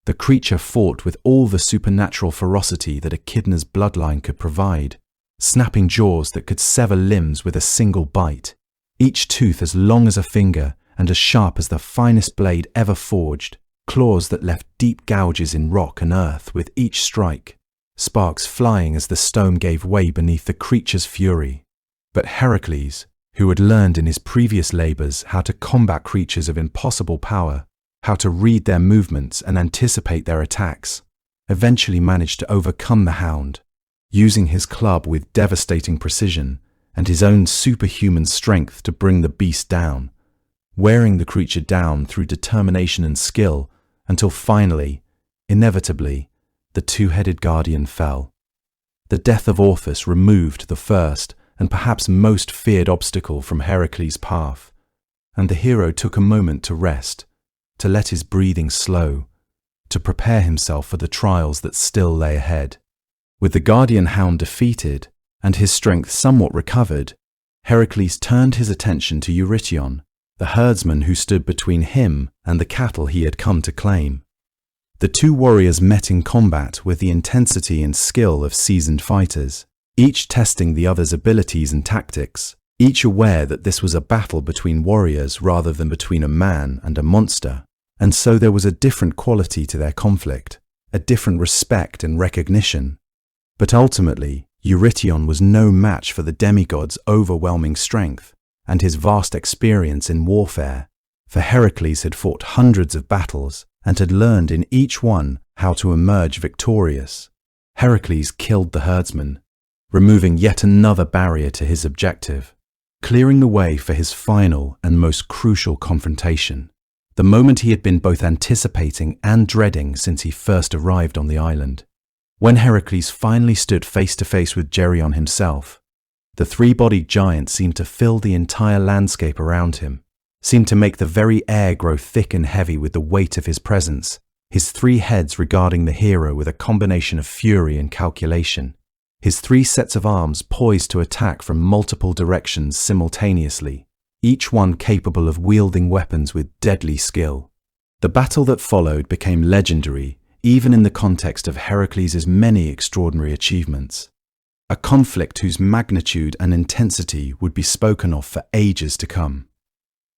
The creature fought with all the supernatural ferocity that Echidna's bloodline could provide, snapping jaws that could sever limbs with a single bite, each tooth as long as a finger and as sharp as the finest blade ever forged, claws that left deep gouges in rock and earth with each strike, sparks flying as the stone gave way beneath the creature's fury. But Heracles, who had learned in his previous labors how to combat creatures of impossible power, how to read their movements and anticipate their attacks, eventually managed to overcome the hound, using his club with devastating precision and his own superhuman strength to bring the beast down, wearing the creature down through determination and skill until finally, inevitably, the two-headed guardian fell. The death of Orthus removed the first and perhaps most feared obstacle from Heracles' path, and the hero took a moment to rest, to let his breathing slow, to prepare himself for the trials that still lay ahead. With the guardian hound defeated and his strength somewhat recovered, Heracles turned his attention to Eurytion, the herdsman who stood between him and the cattle he had come to claim. The two warriors met in combat with the intensity and skill of seasoned fighters, each testing the other's abilities and tactics, each aware that this was a battle between warriors rather than between a man and a monster, and so there was a different quality to their conflict, a different respect and recognition. But ultimately, Eurytion was no match for the demigod's overwhelming strength and his vast experience in warfare, for Heracles had fought hundreds of battles and had learned in each one how to emerge victorious. Heracles killed the herdsman, removing yet another barrier to his objective, clearing the way for his final and most crucial confrontation, the moment he had been both anticipating and dreading since he first arrived on the island. When Heracles finally stood face to face with Geryon himself, the three-bodied giant seemed to fill the entire landscape around him, seemed to make the very air grow thick and heavy with the weight of his presence, his three heads regarding the hero with a combination of fury and calculation, his three sets of arms poised to attack from multiple directions simultaneously, each one capable of wielding weapons with deadly skill. The battle that followed became legendary, even in the context of Heracles' many extraordinary achievements. A conflict whose magnitude and intensity would be spoken of for ages to come.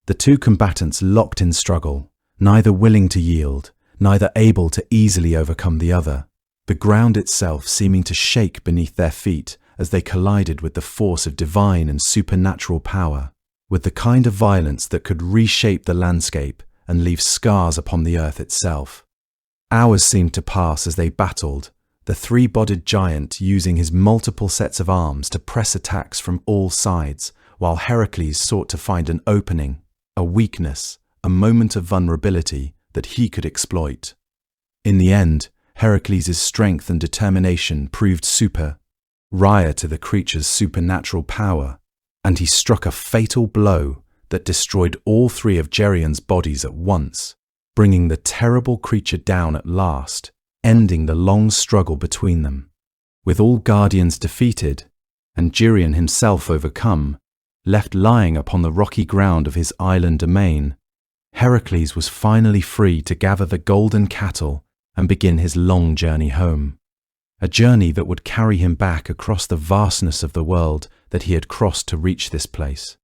The two combatants locked in struggle, neither willing to yield, neither able to easily overcome the other, the ground itself seeming to shake beneath their feet as they collided with the force of divine and supernatural power, with the kind of violence that could reshape the landscape and leave scars upon the earth itself. Hours seemed to pass as they battled, the three-bodied giant using his multiple sets of arms to press attacks from all sides, while Heracles sought to find an opening, a weakness, a moment of vulnerability that he could exploit. In the end, Heracles' strength and determination proved superior to the creature's supernatural power, and he struck a fatal blow that destroyed all three of Geryon's bodies at once, bringing the terrible creature down at last, ending the long struggle between them. With all guardians defeated, and Geryon himself overcome, left lying upon the rocky ground of his island domain, Heracles was finally free to gather the golden cattle and begin his long journey home, a journey that would carry him back across the vastness of the world that he had crossed to reach this place.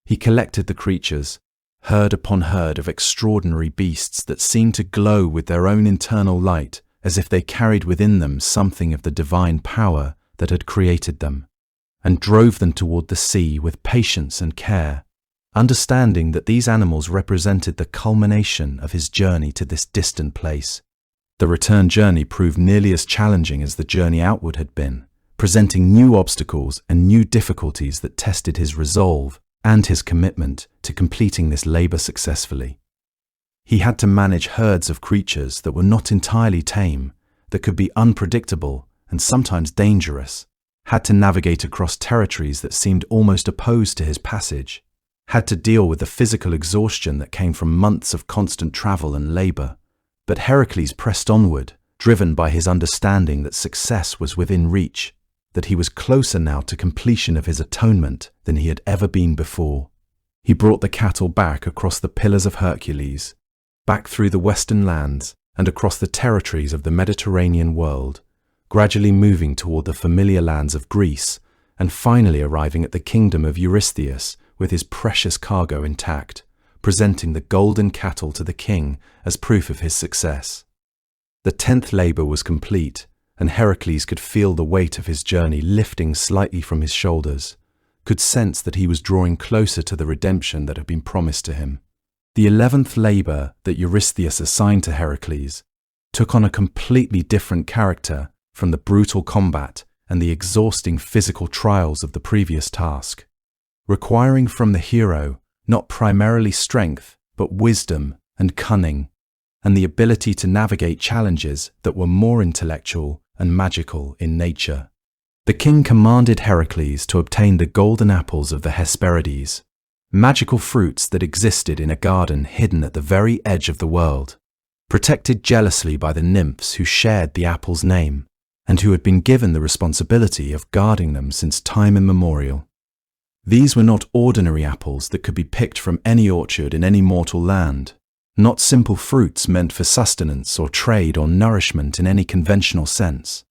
He collected the creatures, herd upon herd of extraordinary beasts that seemed to glow with their own internal light as if they carried within them something of the divine power that had created them, and drove them toward the sea with patience and care, understanding that these animals represented the culmination of his journey to this distant place. The return journey proved nearly as challenging as the journey outward had been, presenting new obstacles and new difficulties that tested his resolve and his commitment to completing this labor successfully. He had to manage herds of creatures that were not entirely tame, that could be unpredictable and sometimes dangerous, had to navigate across territories that seemed almost opposed to his passage, had to deal with the physical exhaustion that came from months of constant travel and labor. But Heracles pressed onward, driven by his understanding that success was within reach, that he was closer now to completion of his atonement than he had ever been before. He brought the cattle back across the Pillars of Hercules, back through the western lands and across the territories of the Mediterranean world, gradually moving toward the familiar lands of Greece and finally arriving at the kingdom of Eurystheus with his precious cargo intact, presenting the golden cattle to the king as proof of his success. The 10th labor was complete, and Heracles could feel the weight of his journey lifting slightly from his shoulders, could sense that he was drawing closer to the redemption that had been promised to him. The 11th labor that Eurystheus assigned to Heracles took on a completely different character from the brutal combat and the exhausting physical trials of the previous task, requiring from the hero not primarily strength, but wisdom and cunning, and the ability to navigate challenges that were more intellectual and magical in nature. The king commanded Heracles to obtain the golden apples of the Hesperides, magical fruits that existed in a garden hidden at the very edge of the world, protected jealously by the nymphs who shared the apple's name, and who had been given the responsibility of guarding them since time immemorial. These were not ordinary apples that could be picked from any orchard in any mortal land, not simple fruits meant for sustenance or trade or nourishment in any conventional sense.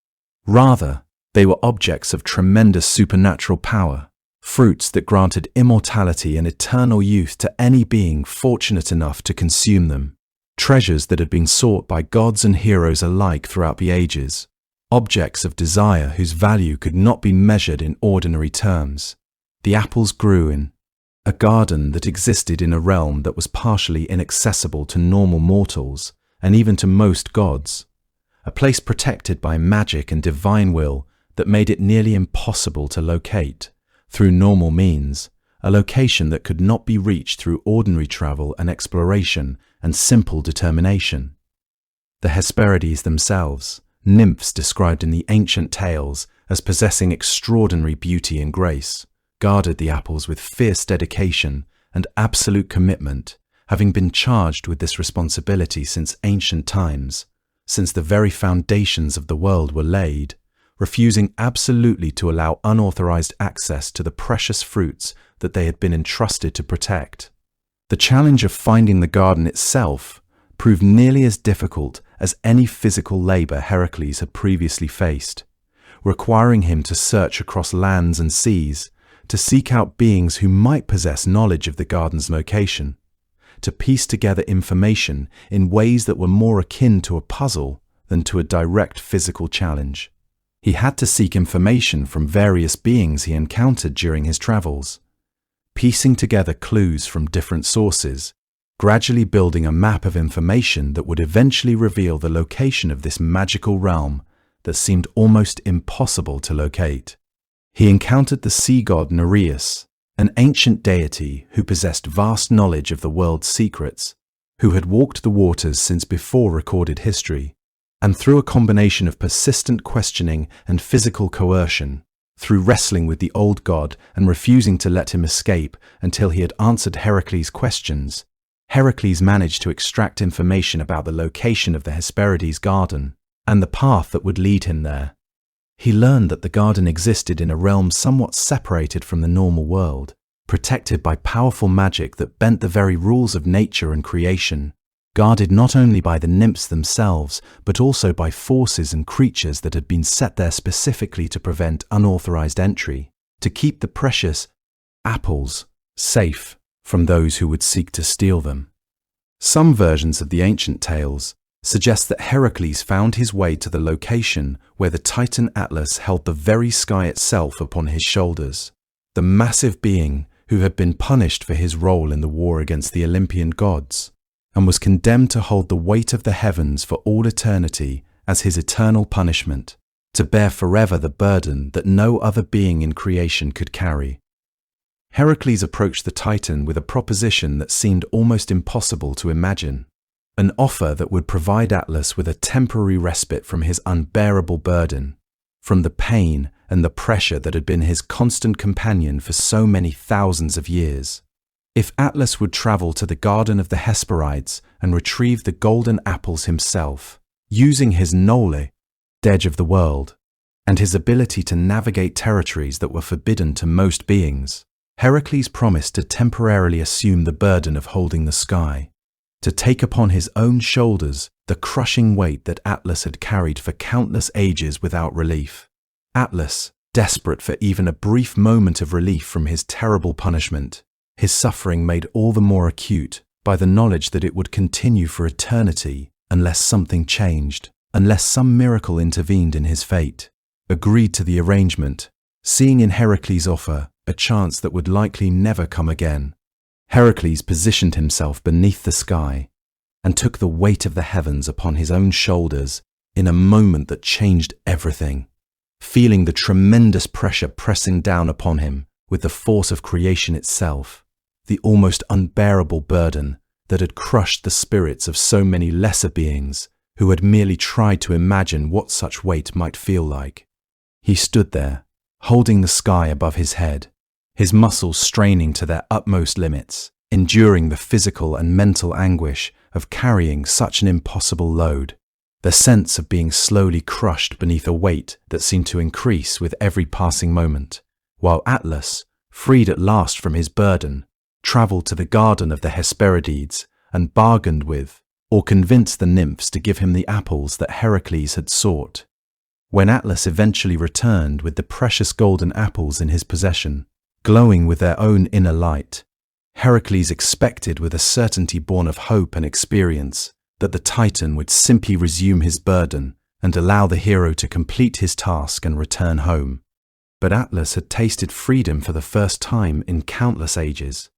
Rather, they were objects of tremendous supernatural power, fruits that granted immortality and eternal youth to any being fortunate enough to consume them, treasures that had been sought by gods and heroes alike throughout the ages, objects of desire whose value could not be measured in ordinary terms. The apples grew in a garden that existed in a realm that was partially inaccessible to normal mortals and even to most gods, a place protected by magic and divine will that made it nearly impossible to locate, through normal means, a location that could not be reached through ordinary travel and exploration and simple determination. The Hesperides themselves, nymphs described in the ancient tales as possessing extraordinary beauty and grace, guarded the apples with fierce dedication and absolute commitment, having been charged with this responsibility since ancient times, since the very foundations of the world were laid, refusing absolutely to allow unauthorized access to the precious fruits that they had been entrusted to protect. The challenge of finding the garden itself proved nearly as difficult as any physical labor Heracles had previously faced, requiring him to search across lands and seas, to seek out beings who might possess knowledge of the garden's location, to piece together information in ways that were more akin to a puzzle than to a direct physical challenge. He had to seek information from various beings he encountered during his travels, piecing together clues from different sources, gradually building a map of information that would eventually reveal the location of this magical realm that seemed almost impossible to locate. He encountered the sea god Nereus, an ancient deity who possessed vast knowledge of the world's secrets, who had walked the waters since before recorded history, and through a combination of persistent questioning and physical coercion, through wrestling with the old god and refusing to let him escape until he had answered Heracles' questions, Heracles managed to extract information about the location of the Hesperides garden and the path that would lead him there. He learned that the garden existed in a realm somewhat separated from the normal world, protected by powerful magic that bent the very rules of nature and creation, guarded not only by the nymphs themselves, but also by forces and creatures that had been set there specifically to prevent unauthorized entry, to keep the precious apples safe from those who would seek to steal them. Some versions of the ancient tales suggest that Heracles found his way to the location where the Titan Atlas held the very sky itself upon his shoulders, the massive being who had been punished for his role in the war against the Olympian gods, and was condemned to hold the weight of the heavens for all eternity as his eternal punishment, to bear forever the burden that no other being in creation could carry. Heracles approached the Titan with a proposition that seemed almost impossible to imagine, an offer that would provide Atlas with a temporary respite from his unbearable burden, from the pain and the pressure that had been his constant companion for so many thousands of years. If Atlas would travel to the Garden of the Hesperides and retrieve the golden apples himself, using his Nole, edge of the world, and his ability to navigate territories that were forbidden to most beings, Heracles promised to temporarily assume the burden of holding the sky, to take upon his own shoulders the crushing weight that Atlas had carried for countless ages without relief. Atlas, desperate for even a brief moment of relief from his terrible punishment, his suffering made all the more acute by the knowledge that it would continue for eternity unless something changed, unless some miracle intervened in his fate, agreed to the arrangement, seeing in Heracles' offer a chance that would likely never come again. Heracles positioned himself beneath the sky and took the weight of the heavens upon his own shoulders in a moment that changed everything, feeling the tremendous pressure pressing down upon him with the force of creation itself, the almost unbearable burden that had crushed the spirits of so many lesser beings who had merely tried to imagine what such weight might feel like. He stood there, holding the sky above his head, his muscles straining to their utmost limits, enduring the physical and mental anguish of carrying such an impossible load. The sense of being slowly crushed beneath a weight that seemed to increase with every passing moment, while Atlas, freed at last from his burden, travelled to the garden of the Hesperides and bargained with, or convinced the nymphs to give him the apples that Heracles had sought. When Atlas eventually returned with the precious golden apples in his possession, glowing with their own inner light, Heracles expected with a certainty born of hope and experience that the Titan would simply resume his burden and allow the hero to complete his task and return home. But Atlas had tasted freedom for the first time in countless ages,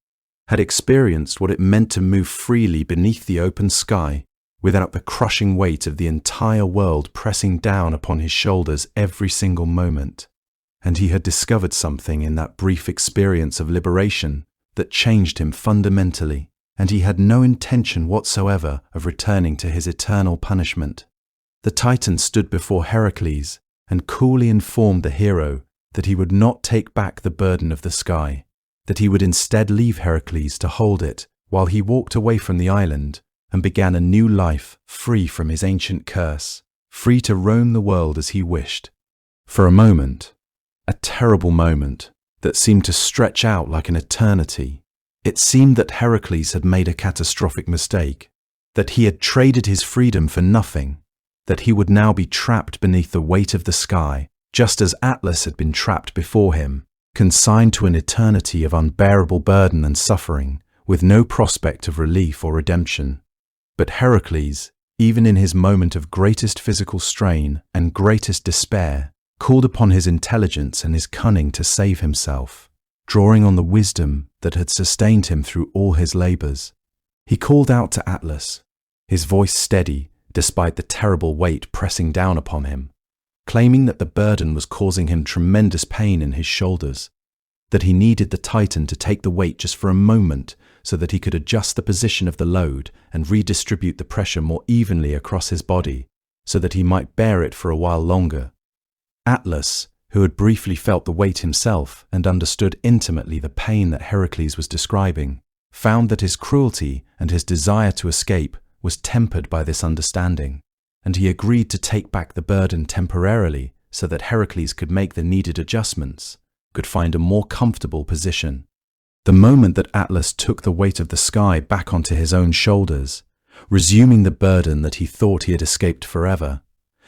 had experienced what it meant to move freely beneath the open sky without the crushing weight of the entire world pressing down upon his shoulders every single moment. And he had discovered something in that brief experience of liberation that changed him fundamentally, and he had no intention whatsoever of returning to his eternal punishment. The Titan stood before Heracles and coolly informed the hero that he would not take back the burden of the sky, that he would instead leave Heracles to hold it while he walked away from the island and began a new life free from his ancient curse, free to roam the world as he wished. For a moment, a terrible moment that seemed to stretch out like an eternity, it seemed that Heracles had made a catastrophic mistake, that he had traded his freedom for nothing, that he would now be trapped beneath the weight of the sky, just as Atlas had been trapped before him, consigned to an eternity of unbearable burden and suffering, with no prospect of relief or redemption. But Heracles, even in his moment of greatest physical strain and greatest despair, called upon his intelligence and his cunning to save himself, drawing on the wisdom that had sustained him through all his labors. He called out to Atlas, his voice steady despite the terrible weight pressing down upon him, claiming that the burden was causing him tremendous pain in his shoulders, that he needed the Titan to take the weight just for a moment so that he could adjust the position of the load and redistribute the pressure more evenly across his body so that he might bear it for a while longer. Atlas, who had briefly felt the weight himself and understood intimately the pain that Heracles was describing, found that his cruelty and his desire to escape was tempered by this understanding, and he agreed to take back the burden temporarily so that Heracles could make the needed adjustments, could find a more comfortable position. The moment that Atlas took the weight of the sky back onto his own shoulders, resuming the burden that he thought he had escaped forever,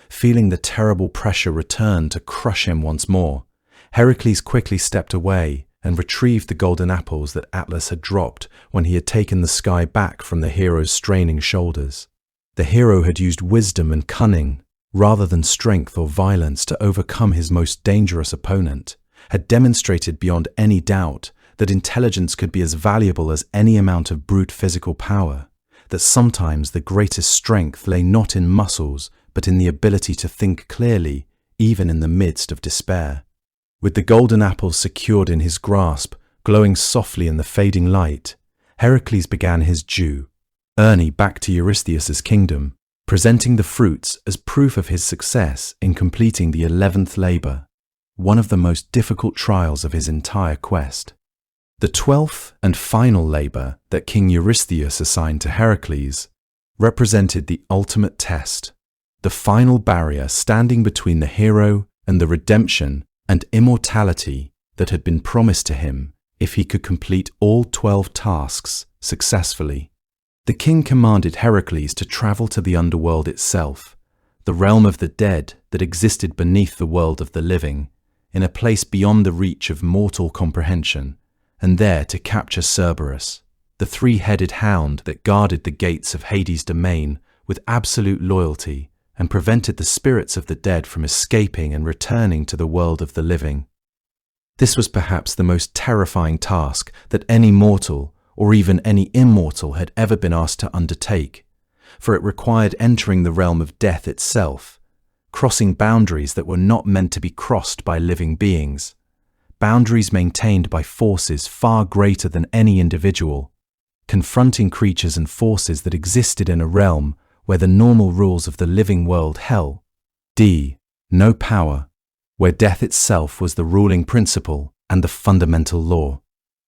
feeling the terrible pressure return to crush him once more, Heracles quickly stepped away and retrieved the golden apples that Atlas had dropped when he had taken the sky back from the hero's straining shoulders. The hero had used wisdom and cunning, rather than strength or violence, to overcome his most dangerous opponent, had demonstrated beyond any doubt that intelligence could be as valuable as any amount of brute physical power, that sometimes the greatest strength lay not in muscles, but in the ability to think clearly, even in the midst of despair. With the golden apples secured in his grasp, glowing softly in the fading light, Heracles began his journey back to Eurystheus' kingdom, presenting the fruits as proof of his success in completing the 11th labor, one of the most difficult trials of his entire quest. The 12th and final labor that King Eurystheus assigned to Heracles represented the ultimate test, the final barrier standing between the hero and the redemption and immortality that had been promised to him if he could complete all 12 tasks successfully. The king commanded Heracles to travel to the underworld itself, the realm of the dead that existed beneath the world of the living, in a place beyond the reach of mortal comprehension, and there to capture Cerberus, the three-headed hound that guarded the gates of Hades' domain with absolute loyalty and prevented the spirits of the dead from escaping and returning to the world of the living. This was perhaps the most terrifying task that any mortal, or even any immortal, had ever been asked to undertake, for it required entering the realm of death itself, crossing boundaries that were not meant to be crossed by living beings, boundaries maintained by forces far greater than any individual, confronting creatures and forces that existed in a realm where the normal rules of the living world held no power, where death itself was the ruling principle, and the fundamental law.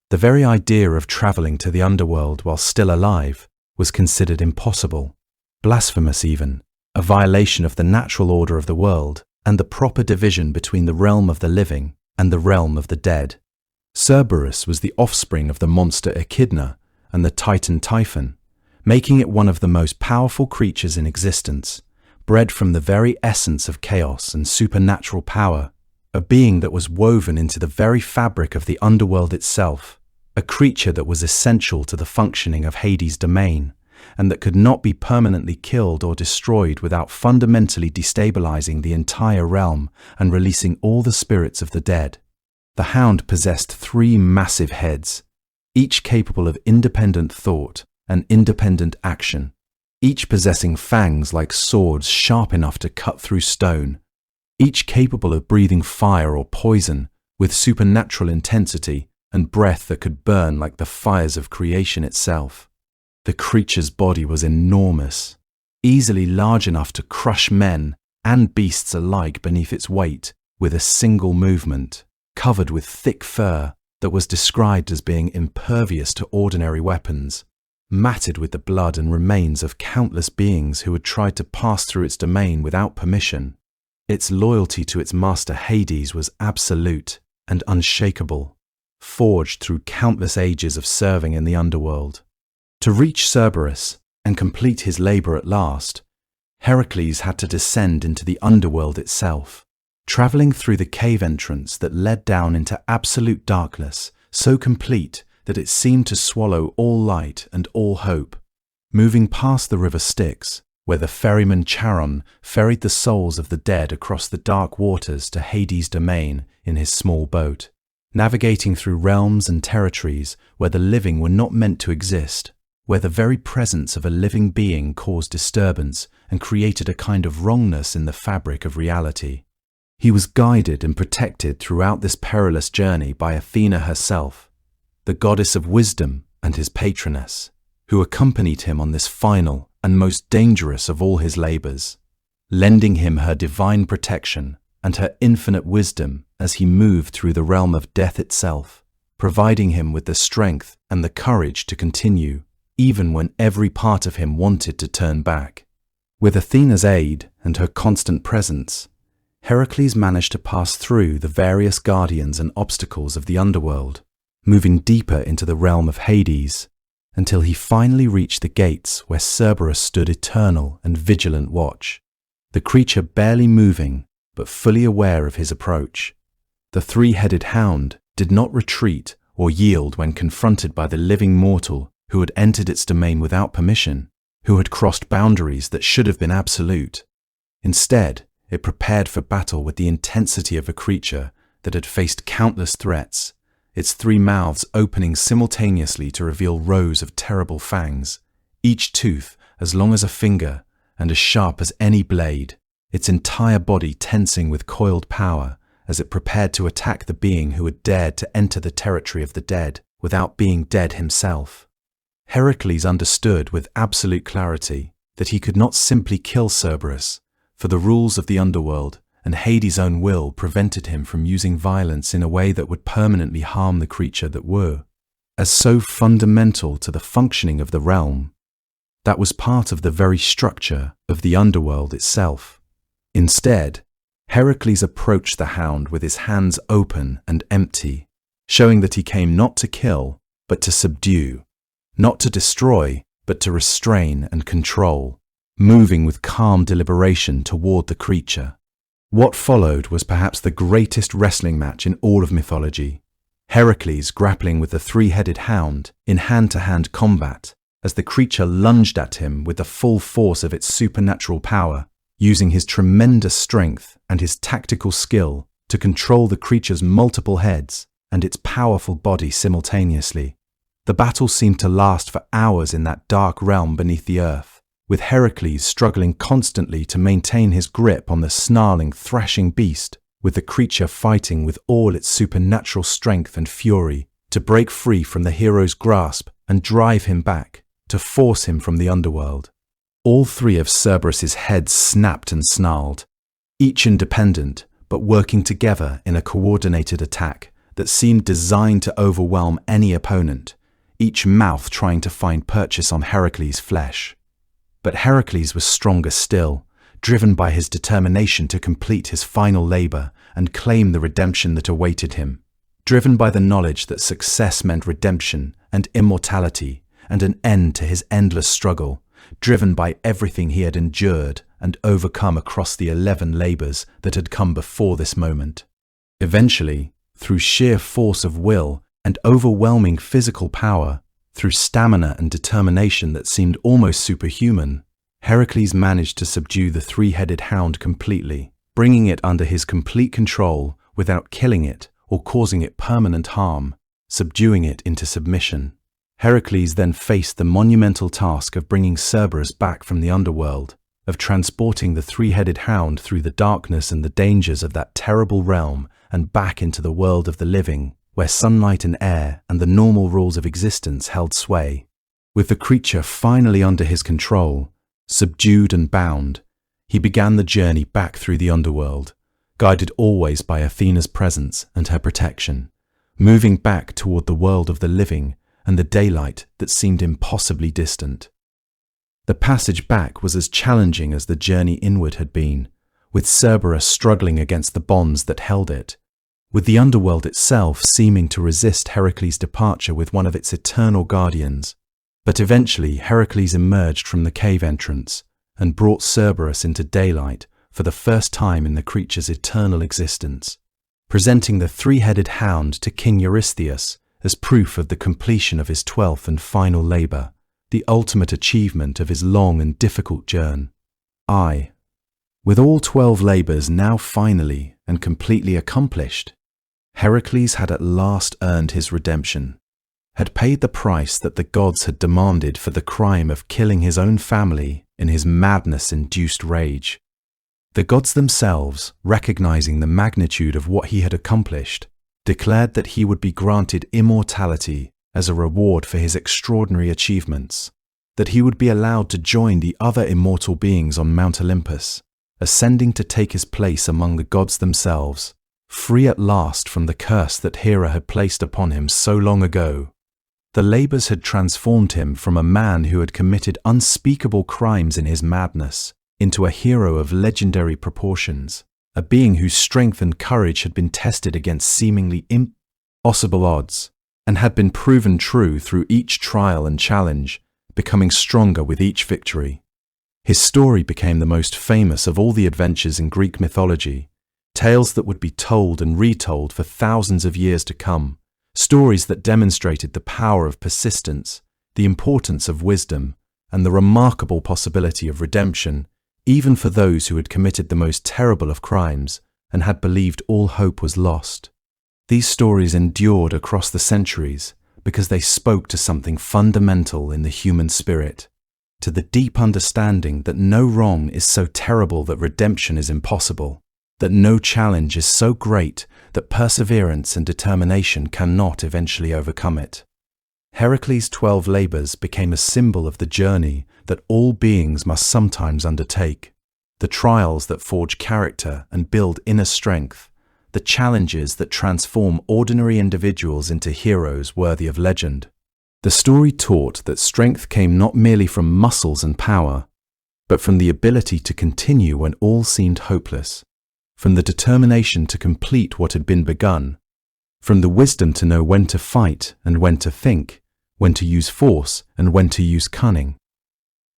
The very idea of traveling to the underworld while still alive was considered impossible, blasphemous even, a violation of the natural order of the world and the proper division between the realm of the living and the realm of the dead. Cerberus was the offspring of the monster Echidna and the Titan Typhon, making it one of the most powerful creatures in existence, bred from the very essence of chaos and supernatural power, a being that was woven into the very fabric of the underworld itself, a creature that was essential to the functioning of Hades' domain, and that could not be permanently killed or destroyed without fundamentally destabilizing the entire realm and releasing all the spirits of the dead. The hound possessed 3 massive heads, each capable of independent thought and independent action, each possessing fangs like swords sharp enough to cut through stone, each capable of breathing fire or poison with supernatural intensity and breath that could burn like the fires of creation itself. The creature's body was enormous, easily large enough to crush men and beasts alike beneath its weight with a single movement, covered with thick fur that was described as being impervious to ordinary weapons, matted with the blood and remains of countless beings who had tried to pass through its domain without permission. Its loyalty to its master Hades was absolute and unshakable, forged through countless ages of serving in the underworld. To reach Cerberus and complete his labor at last, Heracles had to descend into the underworld itself, traveling through the cave entrance that led down into absolute darkness, so complete that it seemed to swallow all light and all hope, moving past the river Styx, where the ferryman Charon ferried the souls of the dead across the dark waters to Hades' domain in his small boat, navigating through realms and territories where the living were not meant to exist, where the very presence of a living being caused disturbance and created a kind of wrongness in the fabric of reality. He was guided and protected throughout this perilous journey by Athena herself, the goddess of wisdom and his patroness, who accompanied him on this final and most dangerous of all his labors, lending him her divine protection and her infinite wisdom as he moved through the realm of death itself, providing him with the strength and the courage to continue, even when every part of him wanted to turn back. With Athena's aid and her constant presence, Heracles managed to pass through the various guardians and obstacles of the underworld, moving deeper into the realm of Hades, until he finally reached the gates where Cerberus stood eternal and vigilant watch, the creature barely moving but fully aware of his approach. The 3-headed hound did not retreat or yield when confronted by the living mortal who had entered its domain without permission, who had crossed boundaries that should have been absolute. Instead, it prepared for battle with the intensity of a creature that had faced countless threats, its 3 mouths opening simultaneously to reveal rows of terrible fangs, each tooth as long as a finger and as sharp as any blade, its entire body tensing with coiled power as it prepared to attack the being who had dared to enter the territory of the dead without being dead himself. Heracles understood with absolute clarity that he could not simply kill Cerberus, for the rules of the underworld and Hades' own will prevented him from using violence in a way that would permanently harm the creature that were, as so fundamental to the functioning of the realm. That was part of the very structure of the underworld itself. Instead, Heracles approached the hound with his hands open and empty, showing that he came not to kill, but to subdue, not to destroy, but to restrain and control, moving with calm deliberation toward the creature. What followed was perhaps the greatest wrestling match in all of mythology, Heracles grappling with the 3-headed hound in hand-to-hand combat as the creature lunged at him with the full force of its supernatural power, using his tremendous strength and his tactical skill to control the creature's multiple heads and its powerful body simultaneously. The battle seemed to last for hours in that dark realm beneath the earth, with Heracles struggling constantly to maintain his grip on the snarling, thrashing beast, with the creature fighting with all its supernatural strength and fury to break free from the hero's grasp and drive him back, to force him from the underworld. All 3 of Cerberus's heads snapped and snarled, each independent but working together in a coordinated attack that seemed designed to overwhelm any opponent, each mouth trying to find purchase on Heracles' flesh. But Heracles was stronger still, driven by his determination to complete his final labor and claim the redemption that awaited him, driven by the knowledge that success meant redemption and immortality and an end to his endless struggle, driven by everything he had endured and overcome across the 11 labors that had come before this moment. Eventually, through sheer force of will and overwhelming physical power, through stamina and determination that seemed almost superhuman, Heracles managed to subdue the three-headed hound completely, bringing it under his complete control without killing it or causing it permanent harm, subduing it into submission. Heracles then faced the monumental task of bringing Cerberus back from the underworld, of transporting the three-headed hound through the darkness and the dangers of that terrible realm and back into the world of the living, where sunlight and air and the normal rules of existence held sway. With the creature finally under his control, subdued and bound, he began the journey back through the underworld, guided always by Athena's presence and her protection, moving back toward the world of the living and the daylight that seemed impossibly distant. The passage back was as challenging as the journey inward had been, with Cerberus struggling against the bonds that held it, with the underworld itself seeming to resist Heracles' departure with one of its eternal guardians. But eventually Heracles emerged from the cave entrance and brought Cerberus into daylight for the first time in the creature's eternal existence, presenting the three-headed hound to King Eurystheus as proof of the completion of his 12th and final labor, the ultimate achievement of his long and difficult journey. With all 12 labors now finally and completely accomplished, Heracles had at last earned his redemption, had paid the price that the gods had demanded for the crime of killing his own family in his madness-induced rage. The gods themselves, recognizing the magnitude of what he had accomplished, declared that he would be granted immortality as a reward for his extraordinary achievements, that he would be allowed to join the other immortal beings on Mount Olympus, ascending to take his place among the gods themselves, free at last from the curse that Hera had placed upon him so long ago. The labors had transformed him from a man who had committed unspeakable crimes in his madness into a hero of legendary proportions, a being whose strength and courage had been tested against seemingly impossible odds, and had been proven true through each trial and challenge, becoming stronger with each victory. His story became the most famous of all the adventures in Greek mythology, tales that would be told and retold for thousands of years to come, stories that demonstrated the power of persistence, the importance of wisdom, and the remarkable possibility of redemption, even for those who had committed the most terrible of crimes and had believed all hope was lost. These stories endured across the centuries because they spoke to something fundamental in the human spirit, to the deep understanding that no wrong is so terrible that redemption is impossible, that no challenge is so great that perseverance and determination cannot eventually overcome it. Heracles' 12 labors became a symbol of the journey that all beings must sometimes undertake, the trials that forge character and build inner strength, the challenges that transform ordinary individuals into heroes worthy of legend. The story taught that strength came not merely from muscles and power, but from the ability to continue when all seemed hopeless, from the determination to complete what had been begun, from the wisdom to know when to fight and when to think, when to use force and when to use cunning.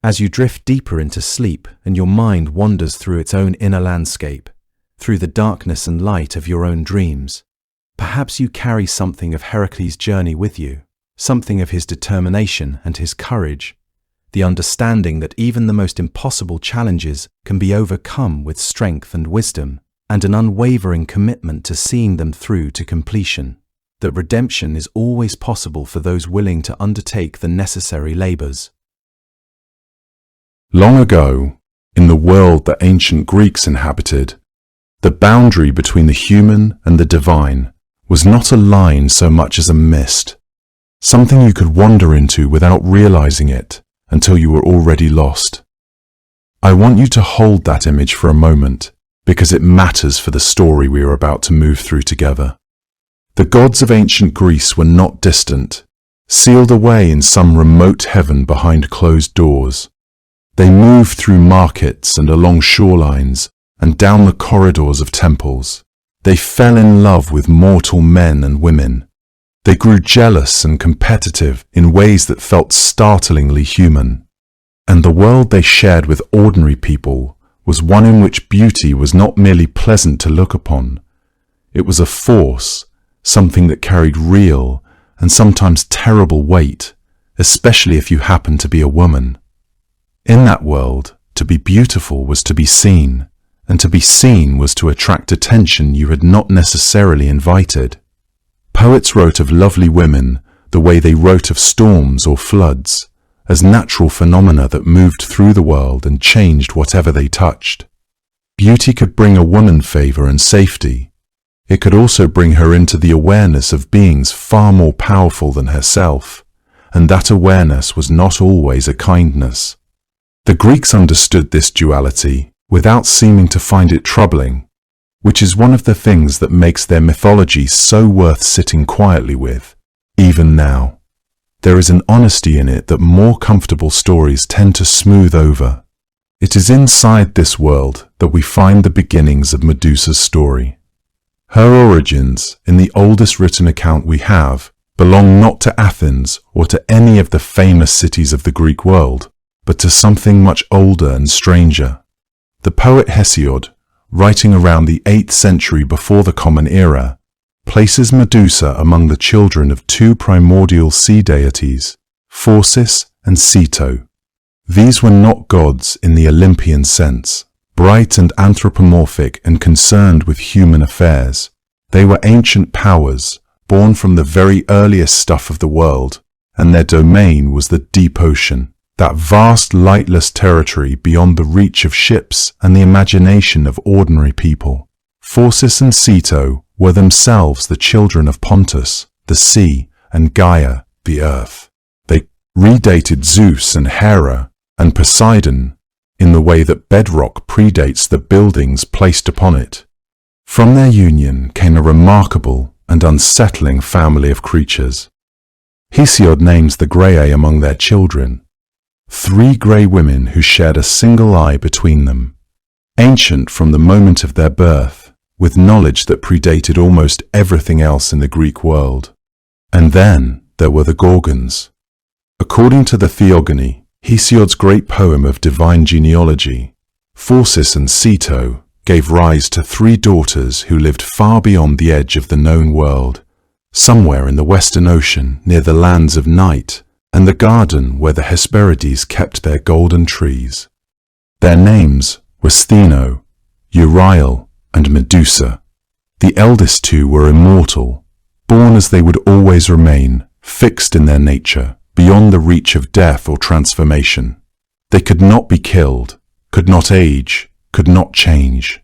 As you drift deeper into sleep and your mind wanders through its own inner landscape, through the darkness and light of your own dreams, perhaps you carry something of Heracles' journey with you, something of his determination and his courage, the understanding that even the most impossible challenges can be overcome with strength and wisdom, and an unwavering commitment to seeing them through to completion, that redemption is always possible for those willing to undertake the necessary labors. Long ago, in the world that ancient Greeks inhabited, the boundary between the human and the divine was not a line so much as a mist, something you could wander into without realizing it until you were already lost. I want you to hold that image for a moment, because it matters for the story we are about to move through together. The gods of ancient Greece were not distant, sealed away in some remote heaven behind closed doors. They moved through markets and along shorelines and down the corridors of temples. They fell in love with mortal men and women. They grew jealous and competitive in ways that felt startlingly human. And the world they shared with ordinary people was one in which beauty was not merely pleasant to look upon. It was a force, something that carried real and sometimes terrible weight, especially if you happened to be a woman. In that world, to be beautiful was to be seen, and to be seen was to attract attention you had not necessarily invited. Poets wrote of lovely women the way they wrote of storms or floods, as natural phenomena that moved through the world and changed whatever they touched. Beauty could bring a woman favor and safety. It could also bring her into the awareness of beings far more powerful than herself, and that awareness was not always a kindness. The Greeks understood this duality without seeming to find it troubling, which is one of the things that makes their mythology so worth sitting quietly with, even now. There is an honesty in it that more comfortable stories tend to smooth over. It is inside this world that we find the beginnings of Medusa's story. Her origins, in the oldest written account we have, belong not to Athens or to any of the famous cities of the Greek world, but to something much older and stranger. The poet Hesiod, writing around the 8th century before the Common Era, places Medusa among the children of two primordial sea deities, Phorcys and Ceto. These were not gods in the Olympian sense, bright and anthropomorphic and concerned with human affairs. They were ancient powers, born from the very earliest stuff of the world, and their domain was the deep ocean, that vast lightless territory beyond the reach of ships and the imagination of ordinary people. Phorcys and Ceto were themselves the children of Pontus, the sea, and Gaia, the earth. They redated Zeus and Hera and Poseidon in the way that bedrock predates the buildings placed upon it. From their union came a remarkable and unsettling family of creatures. Hesiod names the Graeae among their children, 3 grey women who shared a single eye between them, ancient from the moment of their birth, with knowledge that predated almost everything else in the Greek world. And then there were the Gorgons. According to the Theogony, Hesiod's great poem of divine genealogy, Phorcys and Ceto gave rise to 3 daughters who lived far beyond the edge of the known world, somewhere in the Western Ocean near the lands of Night and the garden where the Hesperides kept their golden trees. Their names were Stheno, Uriel, and Medusa. The eldest 2 were immortal, born as they would always remain, fixed in their nature, beyond the reach of death or transformation. They could not be killed, could not age, could not change.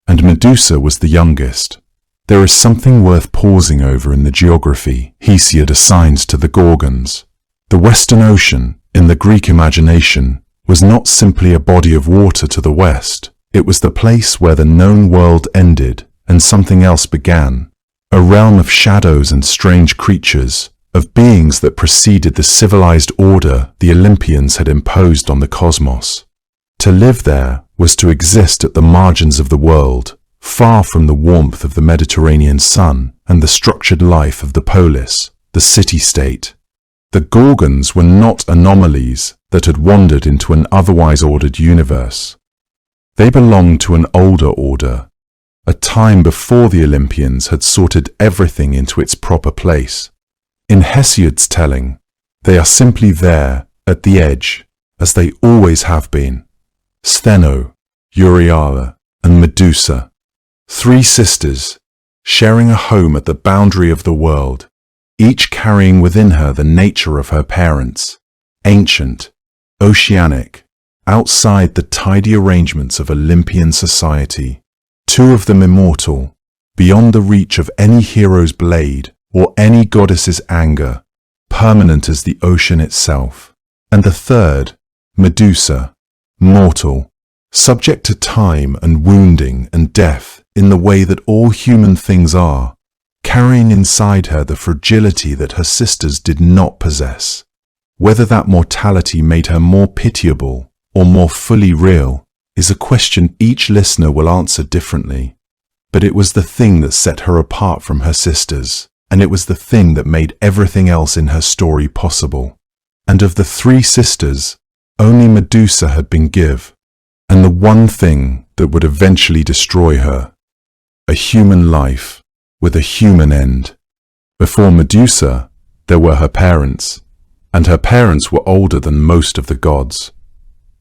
And Medusa was the youngest. There is something worth pausing over in the geography Hesiod assigns to the Gorgons. The Western Ocean, in the Greek imagination, was not simply a body of water to the west. It was the place where the known world ended and something else began, a realm of shadows and strange creatures, of beings that preceded the civilized order the Olympians had imposed on the cosmos. To live there was to exist at the margins of the world, far from the warmth of the Mediterranean sun and the structured life of the polis, the city-state. The Gorgons were not anomalies that had wandered into an otherwise ordered universe. They belonged to an older order, a time before the Olympians had sorted everything into its proper place. In Hesiod's telling, they are simply there, at the edge, as they always have been. Stheno, Euryala, and Medusa, 3 sisters, sharing a home at the boundary of the world, each carrying within her the nature of her parents, ancient, oceanic, outside the tidy arrangements of Olympian society. 2 of them immortal, beyond the reach of any hero's blade or any goddess's anger, permanent as the ocean itself. And the third, Medusa, mortal, subject to time and wounding and death in the way that all human things are, carrying inside her the fragility that her sisters did not possess. Whether that mortality made her more pitiable or more fully real is a question each listener will answer differently. But it was the thing that set her apart from her sisters, and it was the thing that made everything else in her story possible. And of the three sisters, only Medusa had been given, and the one thing that would eventually destroy her: a human life with a human end. Before Medusa, there were her parents, and her parents were older than most of the gods.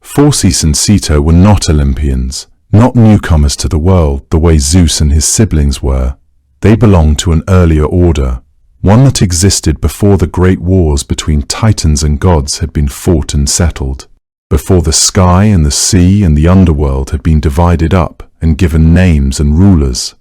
Phorcys and Ceto were not Olympians, not newcomers to the world the way Zeus and his siblings were. They belonged to an earlier order, one that existed before the great wars between titans and gods had been fought and settled, before the sky and the sea and the underworld had been divided up and given names and rulers.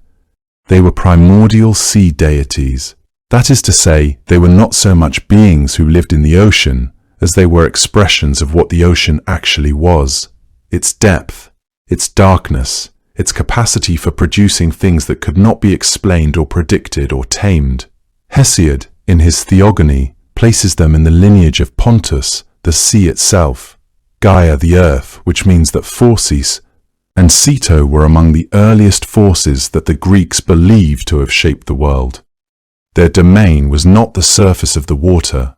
They were primordial sea deities. That is to say, they were not so much beings who lived in the ocean as they were expressions of what the ocean actually was: its depth, its darkness, its capacity for producing things that could not be explained or predicted or tamed. Hesiod, in his Theogony, places them in the lineage of Pontus, the sea itself, Gaia the earth, which means that Phorcys and Ceto were among the earliest forces that the Greeks believed to have shaped the world. Their domain was not the surface of the water.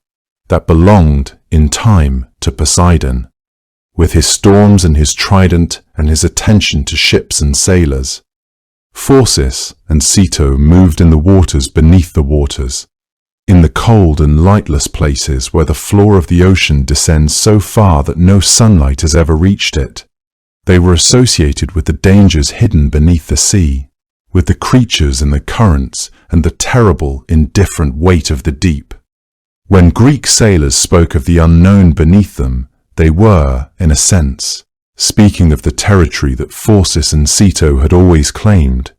That belonged, in time, to Poseidon, with his storms and his trident and his attention to ships and sailors. Phorcys and Ceto moved in the waters beneath the waters, in the cold and lightless places where the floor of the ocean descends so far that no sunlight has ever reached it. They were associated with the dangers hidden beneath the sea, with the creatures and the currents and the terrible, indifferent weight of the deep. When Greek sailors spoke of the unknown beneath them, they were, in a sense, speaking of the territory that Phorcys and Ceto had always claimed.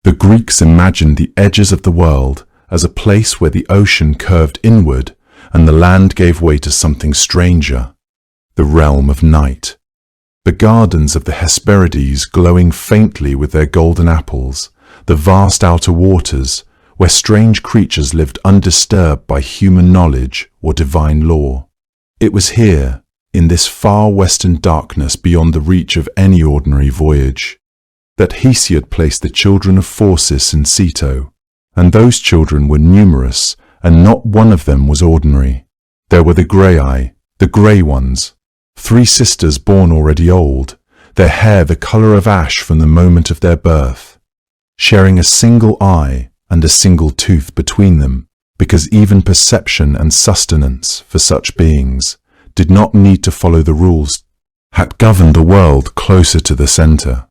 The Greeks imagined the edges of the world as a place where the ocean curved inward and the land gave way to something stranger: the realm of night. The gardens of the Hesperides glowing faintly with their golden apples, the vast outer waters where strange creatures lived undisturbed by human knowledge or divine law. It was here, in this far western darkness beyond the reach of any ordinary voyage, that Hesiod placed the children of Phorcys and Ceto, and those children were numerous, and not one of them was ordinary. There were the Graeae, the grey ones, 3 sisters born already old, their hair the colour of ash from the moment of their birth, sharing a single eye and a single tooth between them, because even perception and sustenance for such beings did not need to follow the rules that governed the world closer to the centre.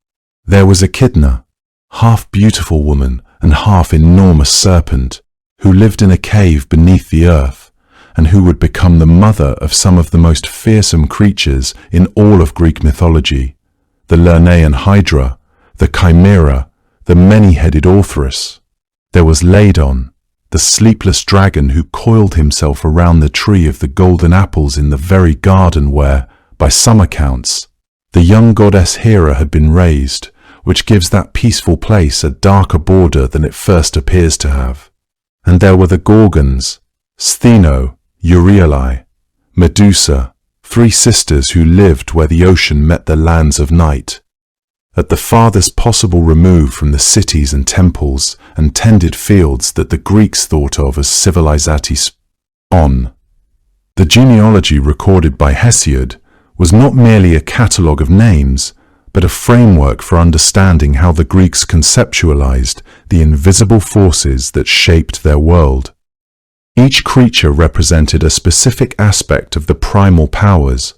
There was Echidna, half beautiful woman and half enormous serpent, who lived in a cave beneath the earth, and who would become the mother of some of the most fearsome creatures in all of Greek mythology: the Lernaean Hydra, the Chimera, the many-headed Orthrus. There was Ladon, the sleepless dragon who coiled himself around the tree of the golden apples in the very garden where, by some accounts, the young goddess Hera had been raised, which gives that peaceful place a darker border than it first appears to have. And there were the Gorgons, Stheno, Euryale, Medusa, 3 sisters who lived where the ocean met the lands of night, at the farthest possible remove from the cities and temples and tended fields that the Greeks thought of as civilizatis. The genealogy recorded by Hesiod was not merely a catalogue of names, but a framework for understanding how the Greeks conceptualized the invisible forces that shaped their world. Each creature represented a specific aspect of the primal powers,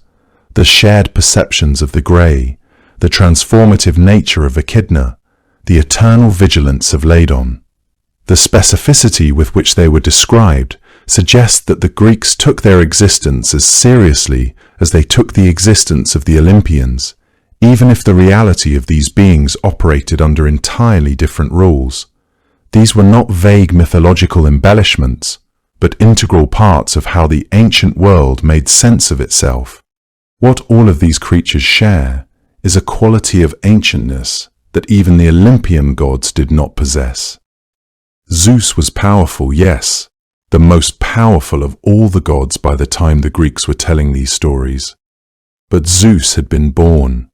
the shared perceptions of the grey, the transformative nature of Echidna, the eternal vigilance of Ladon. The specificity with which they were described suggests that the Greeks took their existence as seriously as they took the existence of the Olympians, even if the reality of these beings operated under entirely different rules. These were not vague mythological embellishments, but integral parts of how the ancient world made sense of itself. What all of these creatures share is a quality of ancientness that even the Olympian gods did not possess. Zeus was powerful, yes, the most powerful of all the gods by the time the Greeks were telling these stories. But Zeus had been born.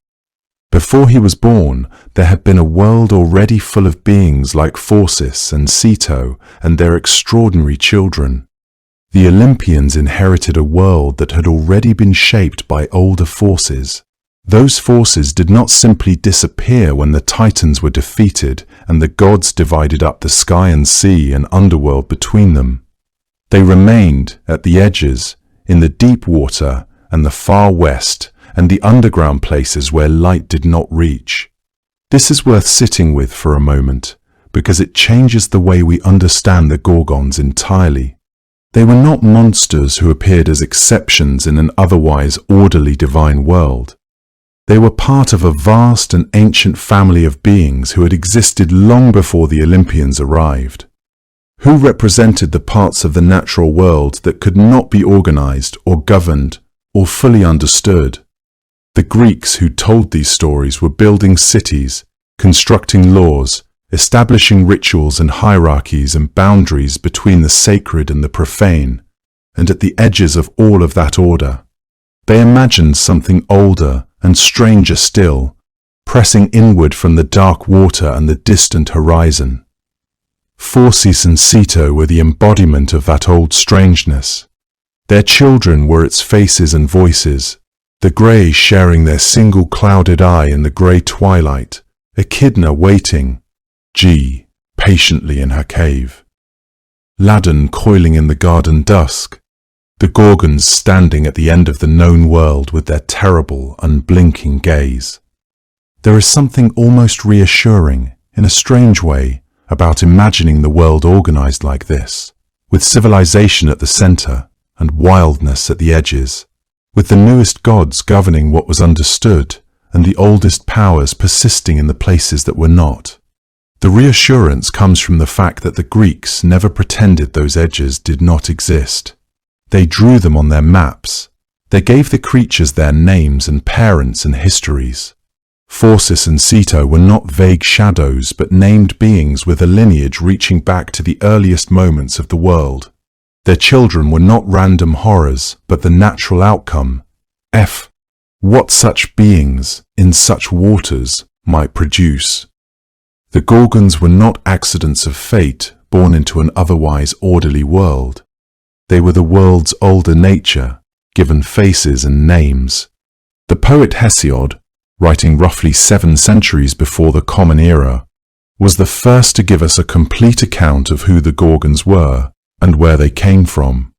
Before he was born, there had been a world already full of beings like Phorcys and Ceto and their extraordinary children. The Olympians inherited a world that had already been shaped by older forces. Those forces did not simply disappear when the Titans were defeated and the gods divided up the sky and sea and underworld between them. They remained at the edges, in the deep water and the far west, and the underground places where light did not reach. This is worth sitting with for a moment, because it changes the way we understand the Gorgons entirely. They were not monsters who appeared as exceptions in an otherwise orderly divine world. They were part of a vast and ancient family of beings who had existed long before the Olympians arrived. Who represented the parts of the natural world that could not be organized or governed or fully understood? The Greeks who told these stories were building cities, constructing laws, establishing rituals and hierarchies and boundaries between the sacred and the profane, and at the edges of all of that order, they imagined something older and stranger still, pressing inward from the dark water and the distant horizon. Phorcys and Ceto were the embodiment of that old strangeness. Their children were its faces and voices, the grey sharing their single clouded eye in the grey twilight, Echidna waiting, patiently in her cave, Ladon coiling in the garden dusk, the Gorgons standing at the end of the known world with their terrible, unblinking gaze. There is something almost reassuring, in a strange way, about imagining the world organized like this, with civilization at the center and wildness at the edges, with the newest gods governing what was understood and the oldest powers persisting in the places that were not. The reassurance comes from the fact that the Greeks never pretended those edges did not exist. They drew them on their maps. They gave the creatures their names and parents and histories. Phorcys and Ceto were not vague shadows but named beings with a lineage reaching back to the earliest moments of the world. Their children were not random horrors, but the natural outcome. What such beings, in such waters, might produce. The Gorgons were not accidents of fate born into an otherwise orderly world. They were the world's older nature, given faces and names. The poet Hesiod, writing roughly 7 centuries before the Common Era, was the first to give us a complete account of who the Gorgons were and where they came from.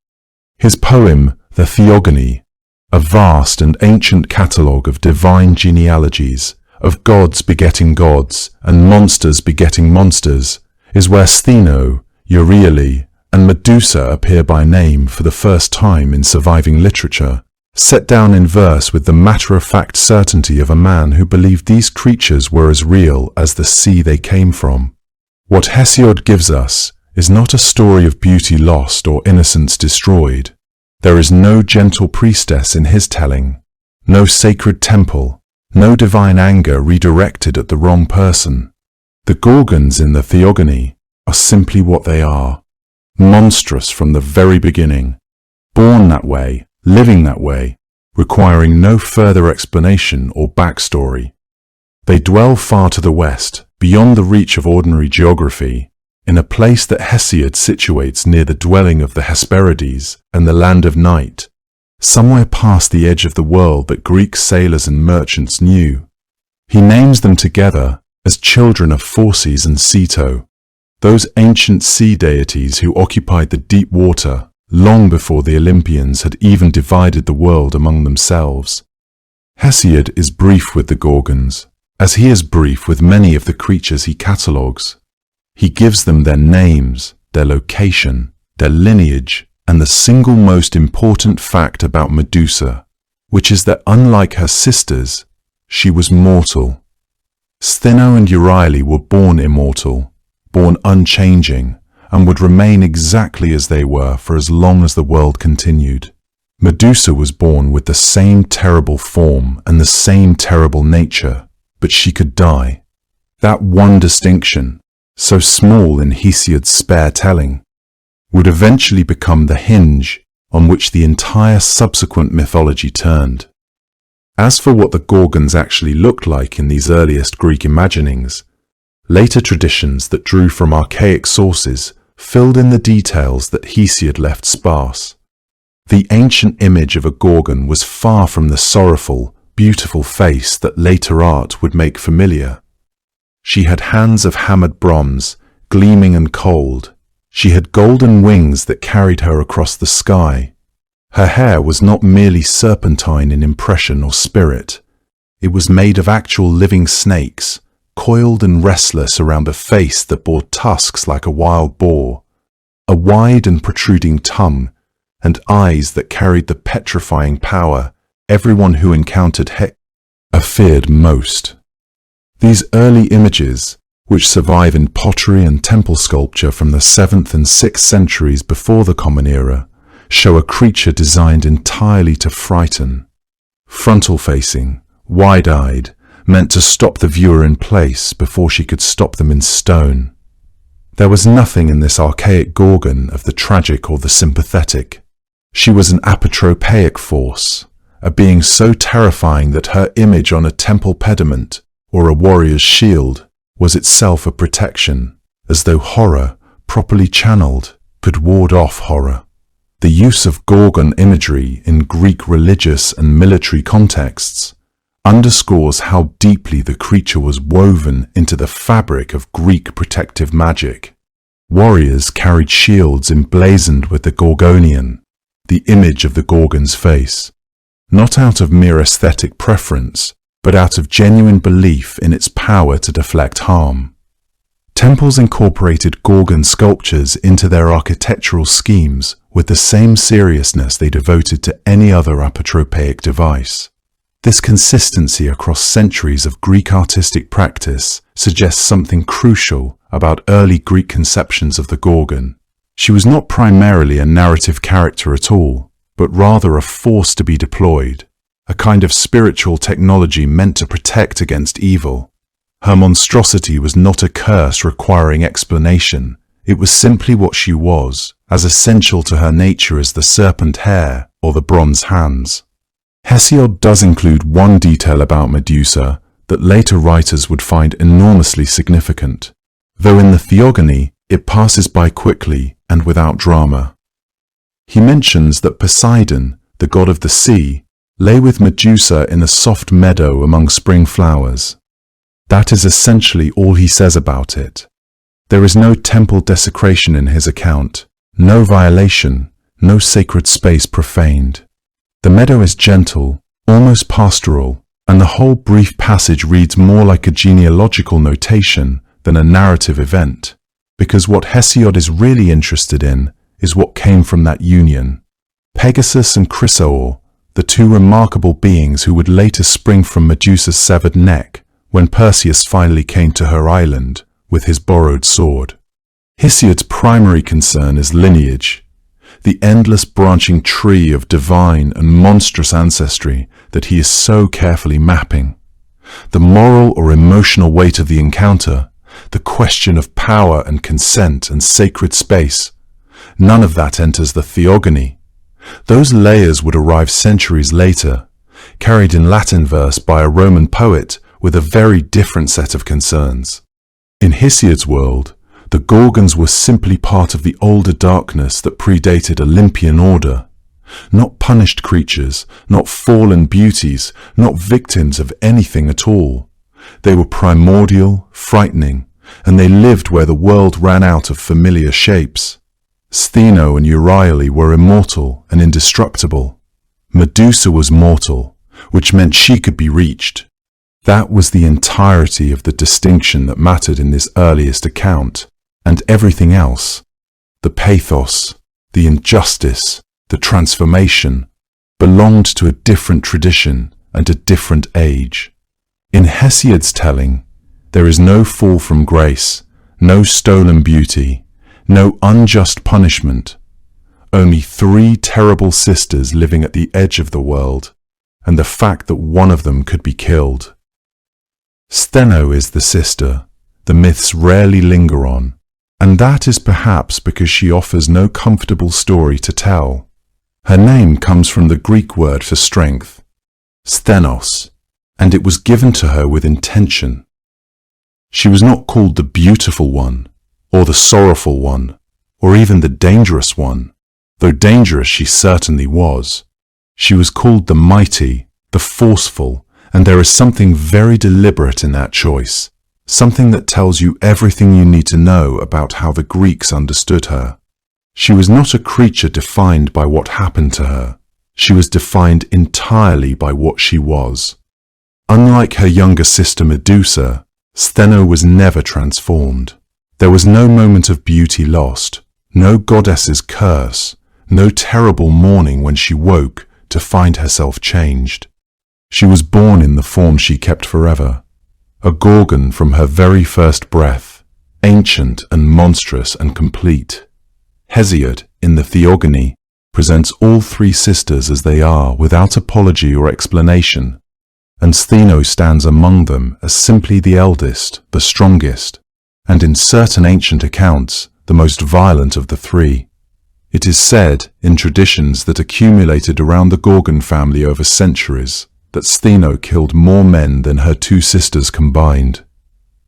His poem, The Theogony, a vast and ancient catalogue of divine genealogies, of gods begetting gods and monsters begetting monsters, is where Stheno, Euryale, and Medusa appear by name for the first time in surviving literature, set down in verse with the matter-of-fact certainty of a man who believed these creatures were as real as the sea they came from. What Hesiod gives us is not a story of beauty lost or innocence destroyed. There is no gentle priestess in his telling, no sacred temple, no divine anger redirected at the wrong person. The Gorgons in the Theogony are simply what they are, monstrous from the very beginning, born that way, living that way, requiring no further explanation or backstory. They dwell far to the west, beyond the reach of ordinary geography, in a place that Hesiod situates near the dwelling of the Hesperides and the land of night, somewhere past the edge of the world that Greek sailors and merchants knew. He names them together as children of Phorcys and Ceto, those ancient sea deities who occupied the deep water long before the Olympians had even divided the world among themselves. Hesiod is brief with the Gorgons, as he is brief with many of the creatures he catalogues. He gives them their names, their location, their lineage, and the single most important fact about Medusa, which is that unlike her sisters, she was mortal. Stheno and Euryale were born immortal, born unchanging, and would remain exactly as they were for as long as the world continued. Medusa was born with the same terrible form and the same terrible nature, but she could die. That one distinction, so small in Hesiod's spare telling, would eventually become the hinge on which the entire subsequent mythology turned. As for what the Gorgons actually looked like in these earliest Greek imaginings, later traditions that drew from archaic sources filled in the details that Hesiod left sparse. The ancient image of a Gorgon was far from the sorrowful, beautiful face that later art would make familiar. She had hands of hammered bronze, gleaming and cold. She had golden wings that carried her across the sky. Her hair was not merely serpentine in impression or spirit. It was made of actual living snakes, coiled and restless around a face that bore tusks like a wild boar, a wide and protruding tongue, and eyes that carried the petrifying power everyone who encountered feared most. These early images, which survive in pottery and temple sculpture from the 7th and 6th centuries before the Common Era, show a creature designed entirely to frighten. Frontal-facing, wide-eyed, meant to stop the viewer in place before she could stop them in stone. There was nothing in this archaic Gorgon of the tragic or the sympathetic. She was an apotropaic force, a being so terrifying that her image on a temple pediment or a warrior's shield was itself a protection, as though horror, properly channeled, could ward off horror. The use of Gorgon imagery in Greek religious and military contexts underscores how deeply the creature was woven into the fabric of Greek protective magic. Warriors carried shields emblazoned with the Gorgonian, the image of the Gorgon's face, not out of mere aesthetic preference, but out of genuine belief in its power to deflect harm. Temples incorporated Gorgon sculptures into their architectural schemes with the same seriousness they devoted to any other apotropaic device. This consistency across centuries of Greek artistic practice suggests something crucial about early Greek conceptions of the Gorgon. She was not primarily a narrative character at all, but rather a force to be deployed, a kind of spiritual technology meant to protect against evil. Her monstrosity was not a curse requiring explanation. It was simply what she was, as essential to her nature as the serpent hair or the bronze hands. Hesiod does include one detail about Medusa that later writers would find enormously significant, though in the Theogony it passes by quickly and without drama. He mentions that Poseidon, the god of the sea, lay with Medusa in a soft meadow among spring flowers. That is essentially all he says about it. There is no temple desecration in his account, no violation, no sacred space profaned. The meadow is gentle, almost pastoral, and the whole brief passage reads more like a genealogical notation than a narrative event, because what Hesiod is really interested in is what came from that union. Pegasus and Chrysaor, the two remarkable beings who would later spring from Medusa's severed neck when Perseus finally came to her island with his borrowed sword. Hesiod's primary concern is lineage, the endless branching tree of divine and monstrous ancestry that he is so carefully mapping. The moral or emotional weight of the encounter, the question of power and consent and sacred space, none of that enters the Theogony. Those layers would arrive centuries later, carried in Latin verse by a Roman poet with a very different set of concerns. In Hesiod's world, the Gorgons were simply part of the older darkness that predated Olympian order. Not punished creatures, not fallen beauties, not victims of anything at all. They were primordial, frightening, and they lived where the world ran out of familiar shapes. Stheno and Euryale were immortal and indestructible. Medusa was mortal, which meant she could be reached. That was the entirety of the distinction that mattered in this earliest account, and everything else, the pathos, the injustice, the transformation, belonged to a different tradition and a different age. In Hesiod's telling, there is no fall from grace, no stolen beauty, no unjust punishment, only three terrible sisters living at the edge of the world, and the fact that one of them could be killed. Stheno is the sister, the myths rarely linger on, and that is perhaps because she offers no comfortable story to tell. Her name comes from the Greek word for strength, sthenos, and it was given to her with intention. She was not called the beautiful one, or the sorrowful one, or even the dangerous one, though dangerous she certainly was. She was called the mighty, the forceful, and there is something very deliberate in that choice, something that tells you everything you need to know about how the Greeks understood her. She was not a creature defined by what happened to her. She was defined entirely by what she was. Unlike her younger sister Medusa, Stheno was never transformed. There was no moment of beauty lost, no goddess's curse, no terrible mourning when she woke to find herself changed. She was born in the form she kept forever, a Gorgon from her very first breath, ancient and monstrous and complete. Hesiod, in the Theogony, presents all three sisters as they are without apology or explanation, and Stheno stands among them as simply the eldest, the strongest, and in certain ancient accounts, the most violent of the three. It is said, in traditions that accumulated around the Gorgon family over centuries, that Stheno killed more men than her two sisters combined.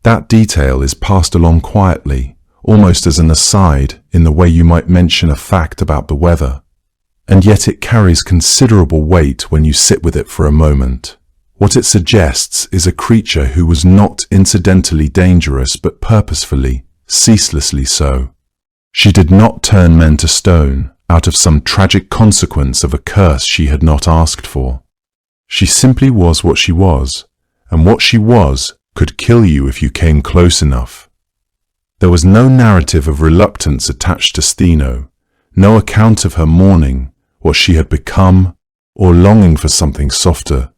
That detail is passed along quietly, almost as an aside in the way you might mention a fact about the weather. And yet it carries considerable weight when you sit with it for a moment. What it suggests is a creature who was not incidentally dangerous but purposefully, ceaselessly so. She did not turn men to stone out of some tragic consequence of a curse she had not asked for. She simply was what she was, and what she was could kill you if you came close enough. There was no narrative of reluctance attached to Stheno, no account of her mourning, what she had become, or longing for something softer.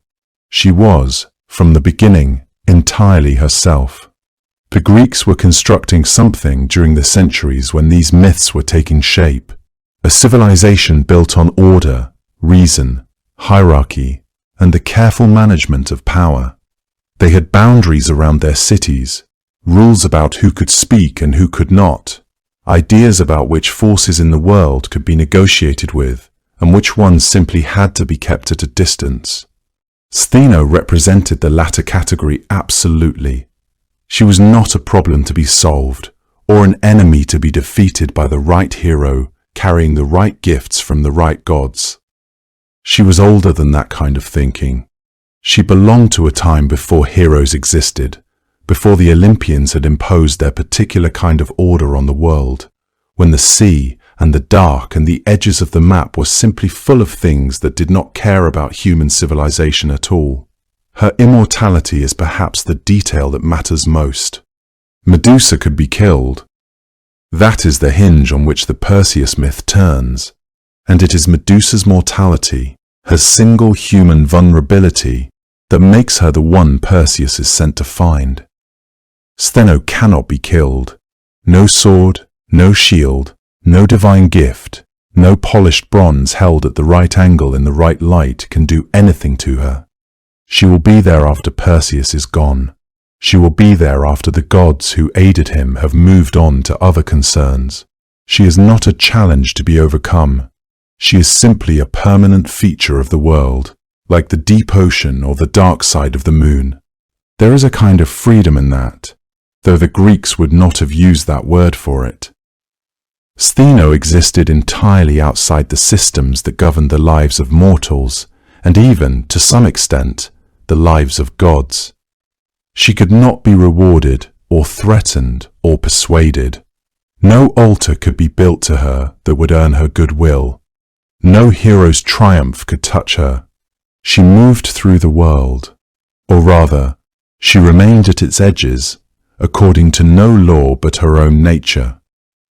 She was, from the beginning, entirely herself. The Greeks were constructing something during the centuries when these myths were taking shape, a civilization built on order, reason, hierarchy, and the careful management of power. They had boundaries around their cities, rules about who could speak and who could not, ideas about which forces in the world could be negotiated with, and which ones simply had to be kept at a distance. Stheno represented the latter category absolutely. She was not a problem to be solved, or an enemy to be defeated by the right hero carrying the right gifts from the right gods. She was older than that kind of thinking. She belonged to a time before heroes existed, before the Olympians had imposed their particular kind of order on the world, when the sea and the dark and the edges of the map were simply full of things that did not care about human civilization at all. Her immortality is perhaps the detail that matters most. Medusa could be killed. That is the hinge on which the Perseus myth turns, and it is Medusa's mortality, her single human vulnerability, that makes her the one Perseus is sent to find. Stheno cannot be killed. No sword, no shield, no divine gift, no polished bronze held at the right angle in the right light can do anything to her. She will be there after Perseus is gone. She will be there after the gods who aided him have moved on to other concerns. She is not a challenge to be overcome. She is simply a permanent feature of the world, like the deep ocean or the dark side of the moon. There is a kind of freedom in that, though the Greeks would not have used that word for it. Stheno existed entirely outside the systems that governed the lives of mortals, and even, to some extent, the lives of gods. She could not be rewarded, or threatened, or persuaded. No altar could be built to her that would earn her goodwill. No hero's triumph could touch her. She moved through the world, or rather, she remained at its edges, according to no law but her own nature,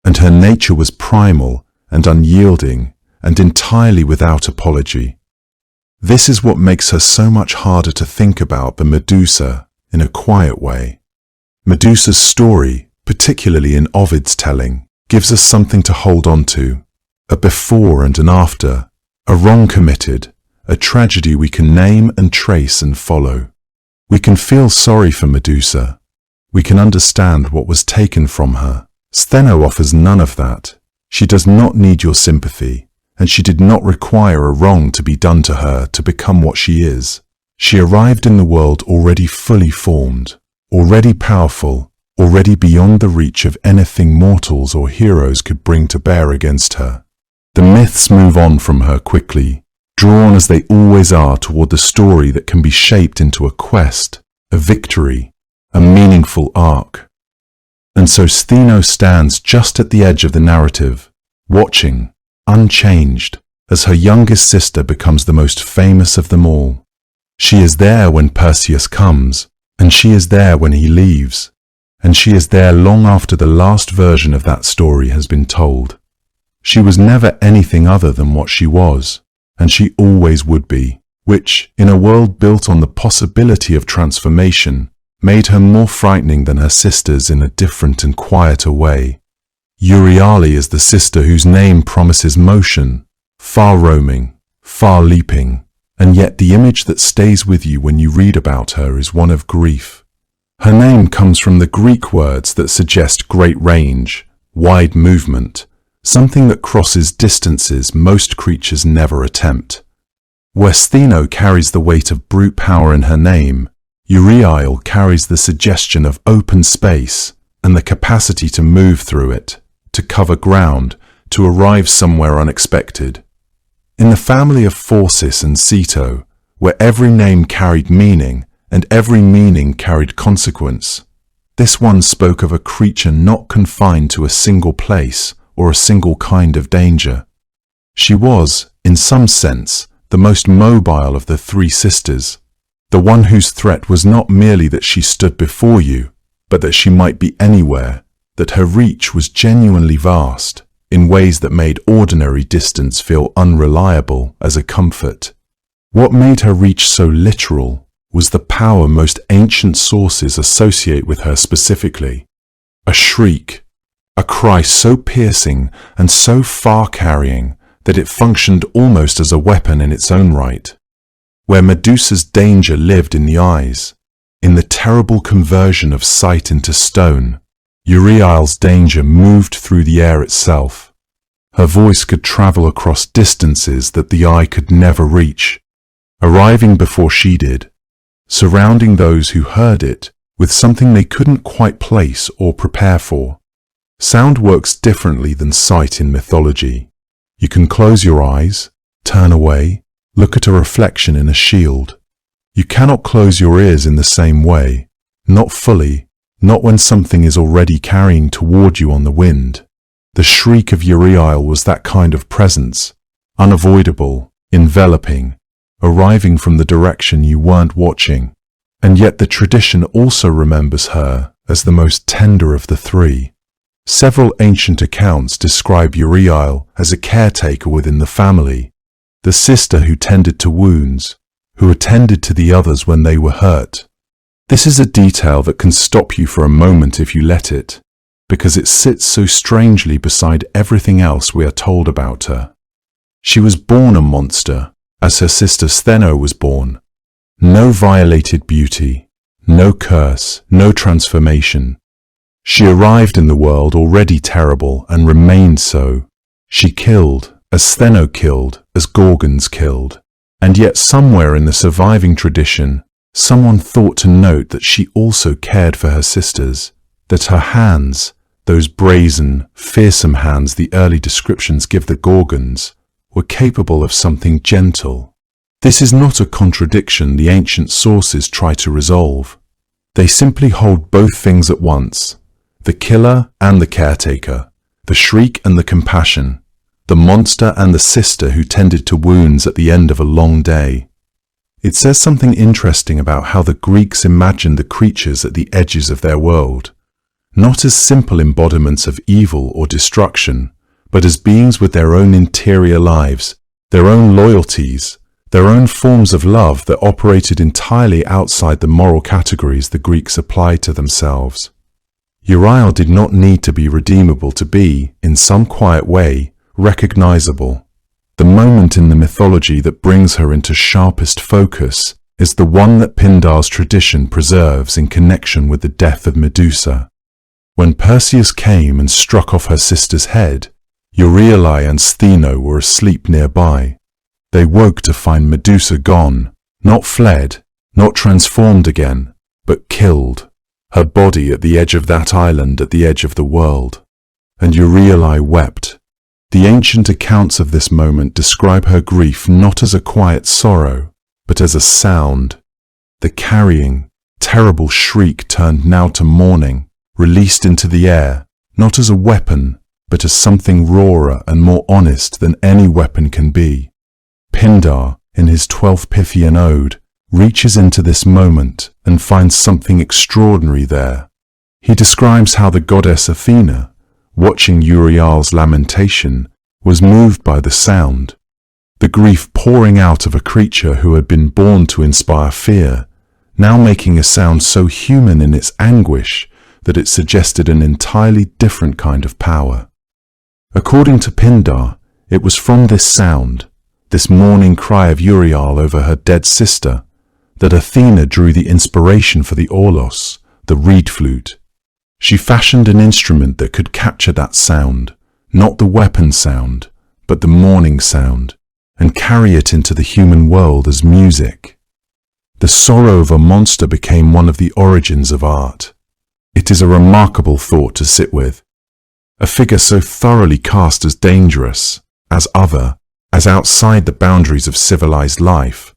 and her nature was primal and unyielding and entirely without apology. This is what makes her so much harder to think about than Medusa in a quiet way. Medusa's story, particularly in Ovid's telling, gives us something to hold on to, a before and an after, a wrong committed, a tragedy we can name and trace and follow. We can feel sorry for Medusa. we can understand what was taken from her. Stheno offers none of that. She does not need your sympathy, and she did not require a wrong to be done to her to become what she is. She arrived in the world already fully formed, already powerful, already beyond the reach of anything mortals or heroes could bring to bear against her. The myths move on from her quickly, drawn as they always are toward the story that can be shaped into a quest, a victory, a meaningful arc. And so Stheno stands just at the edge of the narrative, watching, unchanged, as her youngest sister becomes the most famous of them all. She is there when Perseus comes, and she is there when he leaves, and she is there long after the last version of that story has been told. She was never anything other than what she was, and she always would be, which, in a world built on the possibility of transformation, made her more frightening than her sisters in a different and quieter way. Euryale is the sister whose name promises motion, far roaming, far leaping, and yet the image that stays with you when you read about her is one of grief. Her name comes from the Greek words that suggest great range, wide movement, something that crosses distances most creatures never attempt. Where Stheno carries the weight of brute power in her name, Euryale carries the suggestion of open space and the capacity to move through it, to cover ground, to arrive somewhere unexpected. In the family of Phorcys and Ceto, where every name carried meaning and every meaning carried consequence, this one spoke of a creature not confined to a single place or a single kind of danger. She was, in some sense, the most mobile of the three sisters, the one whose threat was not merely that she stood before you, but that she might be anywhere, that her reach was genuinely vast, in ways that made ordinary distance feel unreliable as a comfort. What made her reach so literal was the power most ancient sources associate with her specifically. A shriek, a cry so piercing and so far-carrying that it functioned almost as a weapon in its own right. Where Medusa's danger lived in the eyes, in the terrible conversion of sight into stone, Euryale's danger moved through the air itself. Her voice could travel across distances that the eye could never reach, arriving before she did, surrounding those who heard it with something they couldn't quite place or prepare for. Sound works differently than sight in mythology. You can close your eyes, turn away, look at a reflection in a shield. You cannot close your ears in the same way, not fully, not when something is already carrying toward you on the wind. The shriek of Euryale was that kind of presence, unavoidable, enveloping, arriving from the direction you weren't watching. And yet the tradition also remembers her as the most tender of the three. Several ancient accounts describe Euryale as a caretaker within the family, the sister who tended to wounds, who attended to the others when they were hurt. This is a detail that can stop you for a moment if you let it, because it sits so strangely beside everything else we are told about her. She was born a monster, as her sister Stheno was born. No violated beauty, no curse, no transformation. She arrived in the world already terrible and remained so. She killed, as Stheno killed, as Gorgons killed. And yet somewhere in the surviving tradition, someone thought to note that she also cared for her sisters, that her hands, those brazen, fearsome hands the early descriptions give the Gorgons, were capable of something gentle. This is not a contradiction the ancient sources try to resolve. They simply hold both things at once, the killer and the caretaker, the shriek and the compassion, the monster and the sister who tended to wounds at the end of a long day. It says something interesting about how the Greeks imagined the creatures at the edges of their world, not as simple embodiments of evil or destruction, but as beings with their own interior lives, their own loyalties, their own forms of love that operated entirely outside the moral categories the Greeks applied to themselves. Euryale did not need to be redeemable to be, in some quiet way, recognizable. The moment in the mythology that brings her into sharpest focus is the one that Pindar's tradition preserves in connection with the death of Medusa. When Perseus came and struck off her sister's head, Euryale and Stheno were asleep nearby. They woke to find Medusa gone, not fled, not transformed again, but killed, her body at the edge of that island at the edge of the world. And Euryale wept. The ancient accounts of this moment describe her grief not as a quiet sorrow, but as a sound. The carrying, terrible shriek turned now to mourning, released into the air, not as a weapon, but as something rawer and more honest than any weapon can be. Pindar, in his 12th Pythian ode, reaches into this moment and finds something extraordinary there. He describes how the goddess Athena, watching Euryale's lamentation, was moved by the sound. The grief pouring out of a creature who had been born to inspire fear, now making a sound so human in its anguish that it suggested an entirely different kind of power. According to Pindar, it was from this sound, this mourning cry of Euryale over her dead sister, that Athena drew the inspiration for the aulos, the reed flute. She fashioned an instrument that could capture that sound, not the weapon sound, but the mourning sound, and carry it into the human world as music. The sorrow of a monster became one of the origins of art. It is a remarkable thought to sit with. A figure so thoroughly cast as dangerous, as other, as outside the boundaries of civilized life,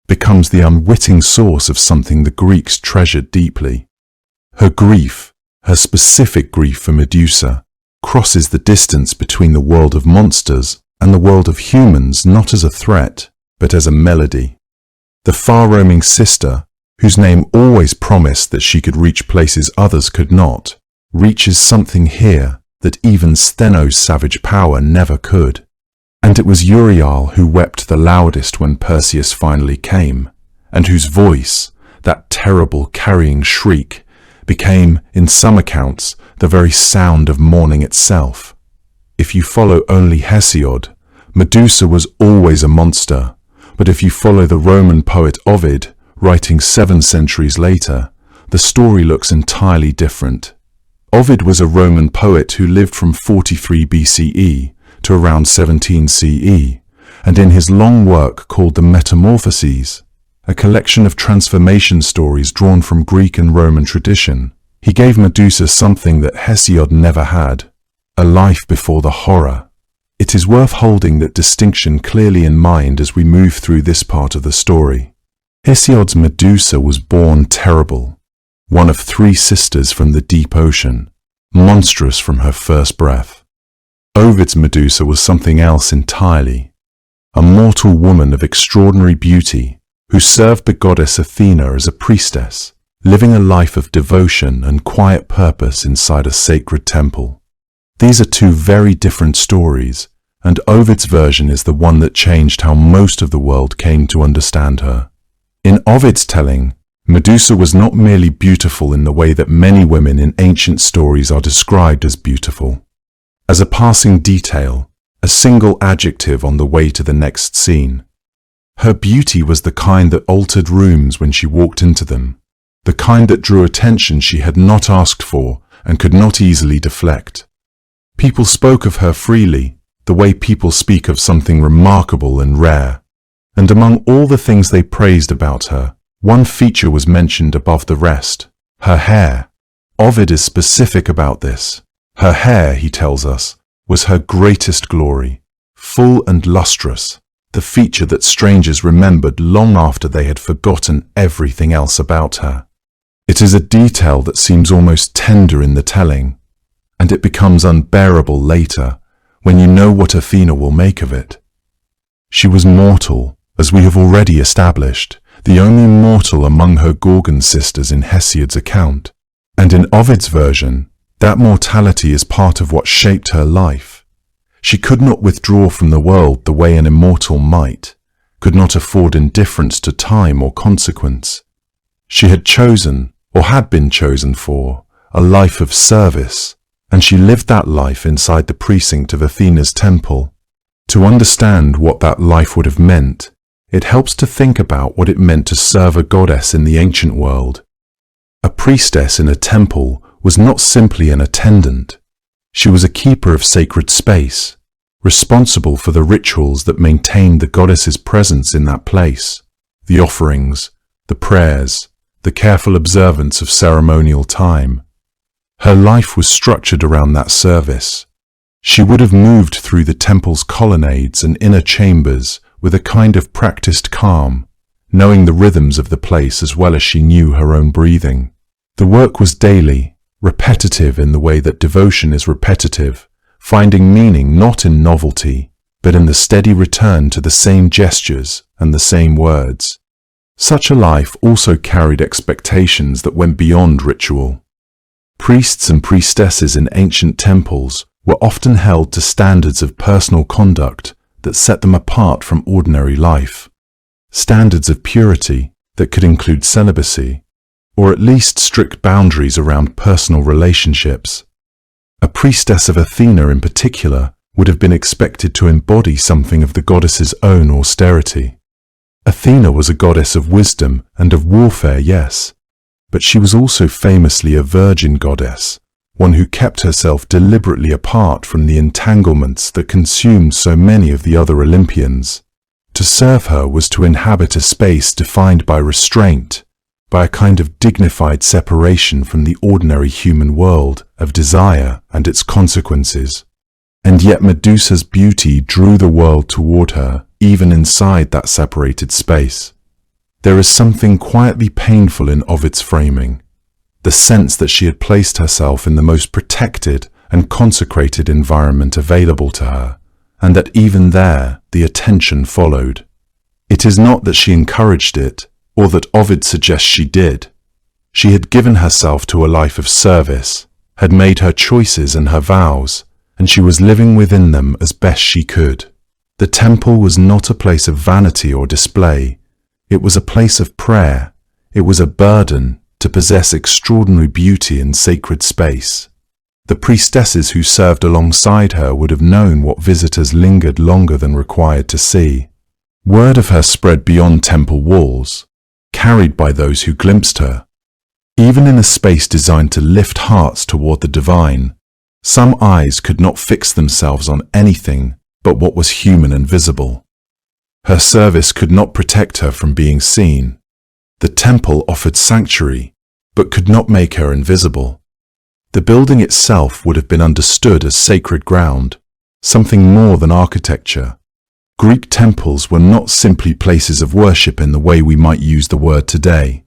becomes the unwitting source of something the Greeks treasured deeply. Her grief, her specific grief for Medusa, crosses the distance between the world of monsters and the world of humans not as a threat, but as a melody. The far-roaming sister, whose name always promised that she could reach places others could not, reaches something here that even Stheno's savage power never could. And it was Euryale who wept the loudest when Perseus finally came, and whose voice, that terrible carrying shriek, became, in some accounts, the very sound of mourning itself. If you follow only Hesiod, Medusa was always a monster, but if you follow the Roman poet Ovid, writing 7 centuries later, the story looks entirely different. Ovid was a Roman poet who lived from 43 BCE to around 17 CE, and in his long work called the Metamorphoses, a collection of transformation stories drawn from Greek and Roman tradition, he gave Medusa something that Hesiod never had, a life before the horror. It is worth holding that distinction clearly in mind as we move through this part of the story. Hesiod's Medusa was born terrible, one of 3 sisters from the deep ocean, monstrous from her first breath. Ovid's Medusa was something else entirely, a mortal woman of extraordinary beauty who served the goddess Athena as a priestess, living a life of devotion and quiet purpose inside a sacred temple. These are 2 very different stories, and Ovid's version is the one that changed how most of the world came to understand her. In Ovid's telling, Medusa was not merely beautiful in the way that many women in ancient stories are described as beautiful. As a passing detail, a single adjective on the way to the next scene. Her beauty was the kind that altered rooms when she walked into them, the kind that drew attention she had not asked for and could not easily deflect. People spoke of her freely, the way people speak of something remarkable and rare. And among all the things they praised about her, one feature was mentioned above the rest: her hair. Ovid is specific about this. Her hair, he tells us, was her greatest glory, full and lustrous, the feature that strangers remembered long after they had forgotten everything else about her. It is a detail that seems almost tender in the telling, and it becomes unbearable later when you know what Athena will make of it. She was mortal, as we have already established, the only mortal among her Gorgon sisters in Hesiod's account, and in Ovid's version, that mortality is part of what shaped her life. She could not withdraw from the world the way an immortal might, could not afford indifference to time or consequence. She had chosen, or had been chosen for, a life of service, and she lived that life inside the precinct of Athena's temple. To understand what that life would have meant, it helps to think about what it meant to serve a goddess in the ancient world. A priestess in a temple was not simply an attendant. She was a keeper of sacred space, responsible for the rituals that maintained the goddess's presence in that place, the offerings, the prayers, the careful observance of ceremonial time. Her life was structured around that service. She would have moved through the temple's colonnades and inner chambers with a kind of practiced calm, knowing the rhythms of the place as well as she knew her own breathing. The work was daily, repetitive in the way that devotion is repetitive, finding meaning not in novelty, but in the steady return to the same gestures and the same words. Such a life also carried expectations that went beyond ritual. Priests and priestesses in ancient temples were often held to standards of personal conduct that set them apart from ordinary life. Standards of purity that could include celibacy, or at least strict boundaries around personal relationships. A priestess of Athena in particular would have been expected to embody something of the goddess's own austerity. Athena was a goddess of wisdom and of warfare, yes, but she was also famously a virgin goddess, one who kept herself deliberately apart from the entanglements that consumed so many of the other Olympians. To serve her was to inhabit a space defined by restraint, by a kind of dignified separation from the ordinary human world of desire and its consequences. And yet Medusa's beauty drew the world toward her, even inside that separated space. There is something quietly painful in Ovid's framing, the sense that she had placed herself in the most protected and consecrated environment available to her, and that even there the attention followed. It is not that she encouraged it, or that Ovid suggests she did. She had given herself to a life of service, had made her choices and her vows, and she was living within them as best she could. The temple was not a place of vanity or display. It was a place of prayer. It was a burden to possess extraordinary beauty in sacred space. The priestesses who served alongside her would have known what visitors lingered longer than required to see. Word of her spread beyond temple walls, carried by those who glimpsed her. Even in a space designed to lift hearts toward the divine, some eyes could not fix themselves on anything but what was human and visible. Her service could not protect her from being seen. The temple offered sanctuary, but could not make her invisible. The building itself would have been understood as sacred ground, something more than architecture. Greek temples were not simply places of worship in the way we might use the word today.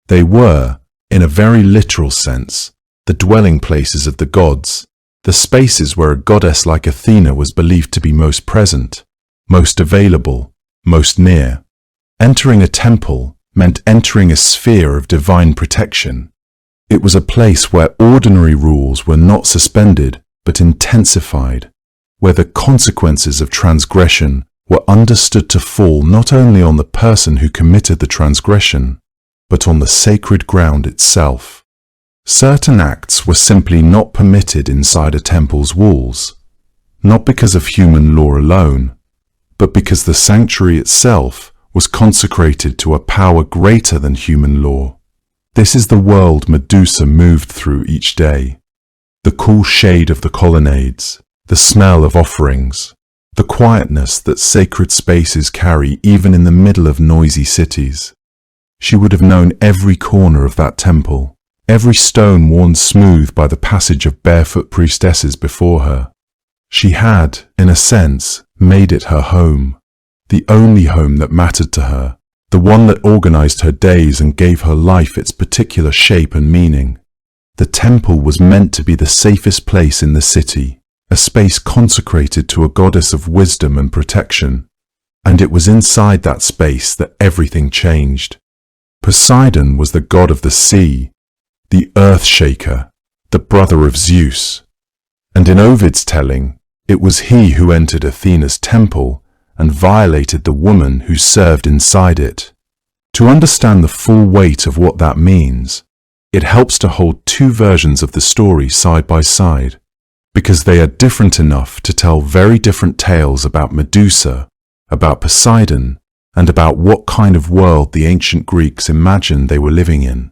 They were, in a very literal sense, the dwelling places of the gods, the spaces where a goddess like Athena was believed to be most present, most available, most near. Entering a temple meant entering a sphere of divine protection. It was a place where ordinary rules were not suspended but intensified, where the consequences of transgression were understood to fall not only on the person who committed the transgression, but on the sacred ground itself. Certain acts were simply not permitted inside a temple's walls, not because of human law alone, but because the sanctuary itself was consecrated to a power greater than human law. This is the world Medusa moved through each day. The cool shade of the colonnades, the smell of offerings, the quietness that sacred spaces carry even in the middle of noisy cities. She would have known every corner of that temple, every stone worn smooth by the passage of barefoot priestesses before her. She had, in a sense, made it her home, the only home that mattered to her, the one that organized her days and gave her life its particular shape and meaning. The temple was meant to be the safest place in the city, a space consecrated to a goddess of wisdom and protection. And it was inside that space that everything changed. Poseidon was the god of the sea, the earth shaker, the brother of Zeus. And in Ovid's telling, it was he who entered Athena's temple and violated the woman who served inside it. To understand the full weight of what that means, it helps to hold two versions of the story side by side, because they are different enough to tell very different tales about Medusa, about Poseidon, and about what kind of world the ancient Greeks imagined they were living in.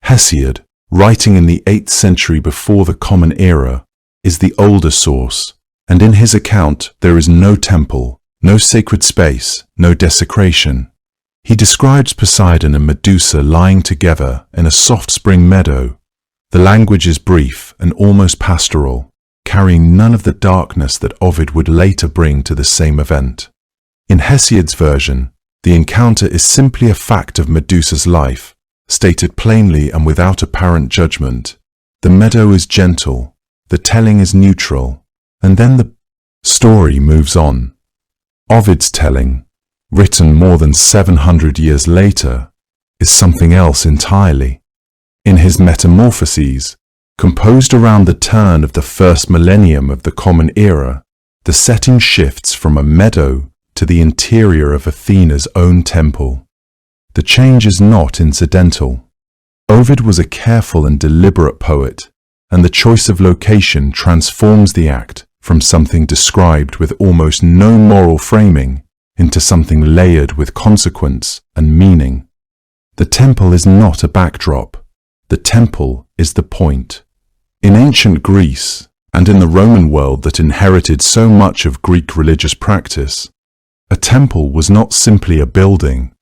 Hesiod, writing in the 8th century before the Common Era, is the older source, and in his account there is no temple, no sacred space, no desecration. He describes Poseidon and Medusa lying together in a soft spring meadow. The language is brief and almost pastoral, carrying none of the darkness that Ovid would later bring to the same event. In Hesiod's version, the encounter is simply a fact of Medusa's life, stated plainly and without apparent judgment. The meadow is gentle, the telling is neutral, and then the story moves on. Ovid's telling, written more than 700 years later, is something else entirely. In his Metamorphoses, composed around the turn of the first millennium of the Common Era, the setting shifts from a meadow to the interior of Athena's own temple. The change is not incidental. Ovid was a careful and deliberate poet, and the choice of location transforms the act from something described with almost no moral framing into something layered with consequence and meaning. The temple is not a backdrop. The temple is the point. In ancient Greece, and in the Roman world that inherited so much of Greek religious practice, a temple was not simply a building.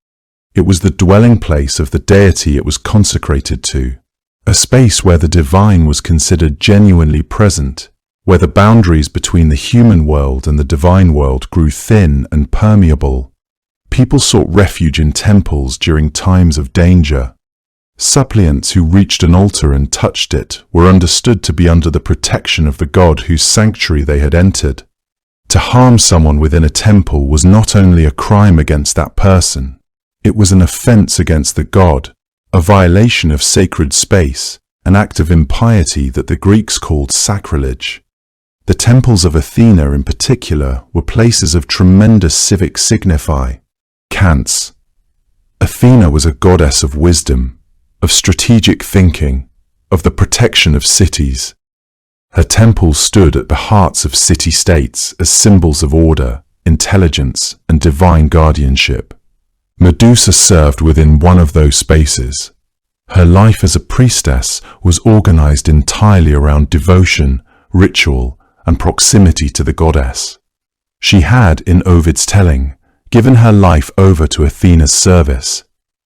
It was the dwelling place of the deity it was consecrated to, a space where the divine was considered genuinely present, where the boundaries between the human world and the divine world grew thin and permeable. People sought refuge in temples during times of danger. Suppliants who reached an altar and touched it were understood to be under the protection of the god whose sanctuary they had entered. To harm someone within a temple was not only a crime against that person, it was an offense against the god, a violation of sacred space, an act of impiety that the Greeks called sacrilege. The temples of Athena in particular were places of tremendous civic signifi. Cants. Athena was a goddess of wisdom, of strategic thinking, of the protection of cities. Her temples stood at the hearts of city-states as symbols of order, intelligence, and divine guardianship. Medusa served within one of those spaces. Her life as a priestess was organized entirely around devotion, ritual, and proximity to the goddess. She had, in Ovid's telling, given her life over to Athena's service,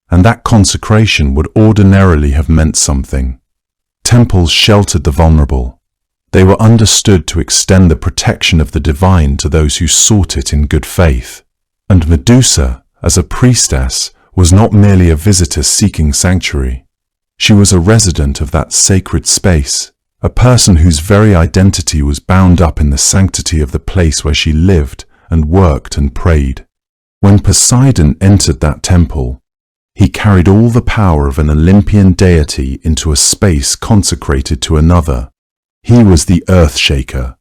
and that consecration would ordinarily have meant something. Temples sheltered the vulnerable. They were understood to extend the protection of the divine to those who sought it in good faith. And Medusa, as a priestess, was not merely a visitor seeking sanctuary. She was a resident of that sacred space, a person whose very identity was bound up in the sanctity of the place where she lived and worked and prayed. When Poseidon entered that temple, he carried all the power of an Olympian deity into a space consecrated to another. He was the earth shaker,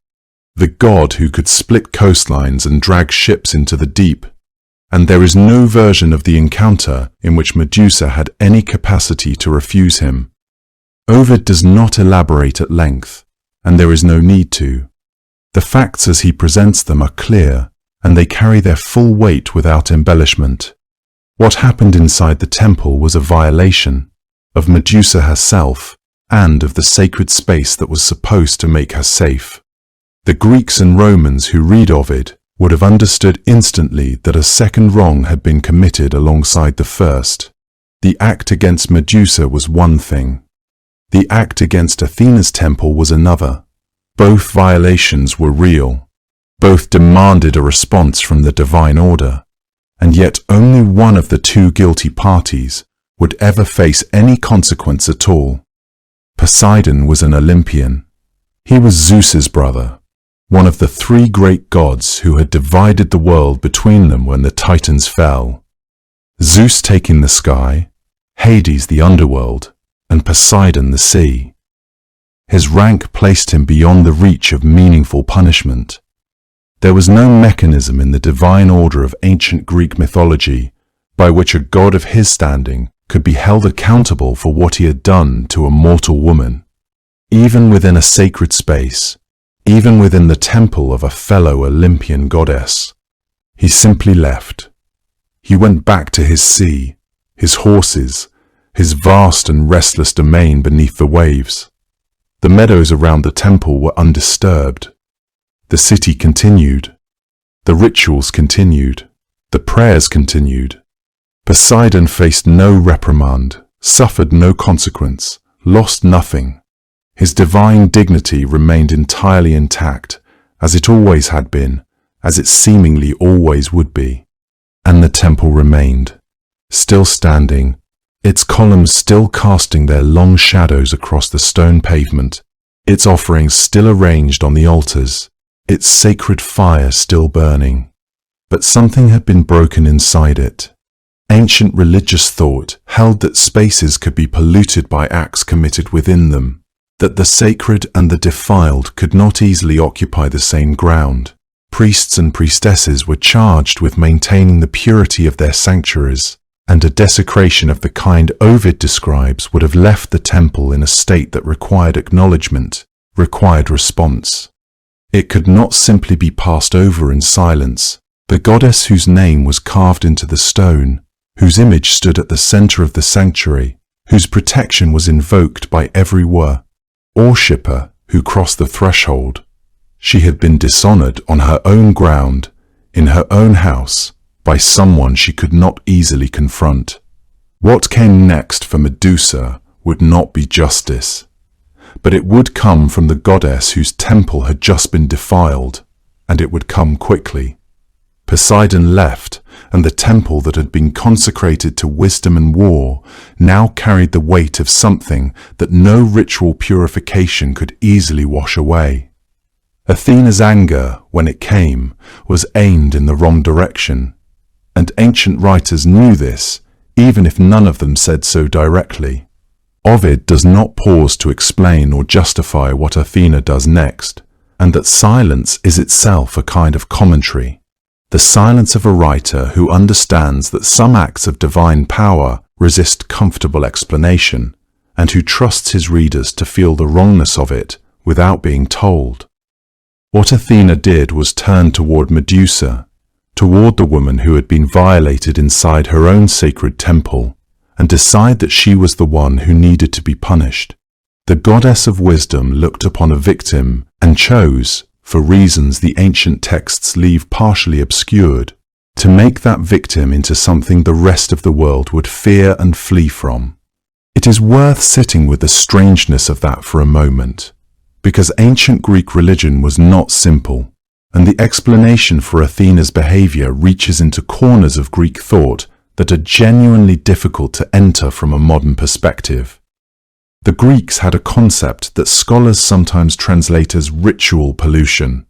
the god who could split coastlines and drag ships into the deep. And there is no version of the encounter in which Medusa had any capacity to refuse him. Ovid does not elaborate at length, and there is no need to. The facts as he presents them are clear, and they carry their full weight without embellishment. What happened inside the temple was a violation of Medusa herself and of the sacred space that was supposed to make her safe. The Greeks and Romans who read Ovid would have understood instantly that a second wrong had been committed alongside the first. The act against Medusa was one thing. The act against Athena's temple was another. Both violations were real. Both demanded a response from the divine order. And yet only one of the two guilty parties would ever face any consequence at all. Poseidon was an Olympian. He was Zeus's brother, one of the three great gods who had divided the world between them when the Titans fell. Zeus taking the sky, Hades the underworld, and Poseidon the sea. His rank placed him beyond the reach of meaningful punishment. There was no mechanism in the divine order of ancient Greek mythology by which a god of his standing could be held accountable for what he had done to a mortal woman. Even within a sacred space, even within the temple of a fellow Olympian goddess, he simply left. He went back to his sea, his horses, his vast and restless domain beneath the waves. The meadows around the temple were undisturbed. The city continued. The rituals continued. The prayers continued. Poseidon faced no reprimand, suffered no consequence, lost nothing. His divine dignity remained entirely intact, as it always had been, as it seemingly always would be. And the temple remained, still standing, its columns still casting their long shadows across the stone pavement, its offerings still arranged on the altars, its sacred fire still burning. But something had been broken inside it. Ancient religious thought held that spaces could be polluted by acts committed within them, that the sacred and the defiled could not easily occupy the same ground. Priests and priestesses were charged with maintaining the purity of their sanctuaries, and a desecration of the kind Ovid describes would have left the temple in a state that required acknowledgement, required response. It could not simply be passed over in silence. The goddess whose name was carved into the stone, whose image stood at the center of the sanctuary, whose protection was invoked by every worshipper who crossed the threshold. She had been dishonored on her own ground, in her own house, by someone she could not easily confront. What came next for Medusa would not be justice, but it would come from the goddess whose temple had just been defiled, and it would come quickly. Poseidon left, and the temple that had been consecrated to wisdom and war now carried the weight of something that no ritual purification could easily wash away. Athena's anger, when it came, was aimed in the wrong direction, and ancient writers knew this, even if none of them said so directly. Ovid does not pause to explain or justify what Athena does next, and that silence is itself a kind of commentary. The silence of a writer who understands that some acts of divine power resist comfortable explanation, and who trusts his readers to feel the wrongness of it without being told. What Athena did was turn toward Medusa, toward the woman who had been violated inside her own sacred temple, and decide that she was the one who needed to be punished. The goddess of wisdom looked upon a victim and chose, for reasons the ancient texts leave partially obscured, to make that victim into something the rest of the world would fear and flee from. It is worth sitting with the strangeness of that for a moment, because ancient Greek religion was not simple, and the explanation for Athena's behavior reaches into corners of Greek thought that are genuinely difficult to enter from a modern perspective. The Greeks had a concept that scholars sometimes translate as ritual pollution,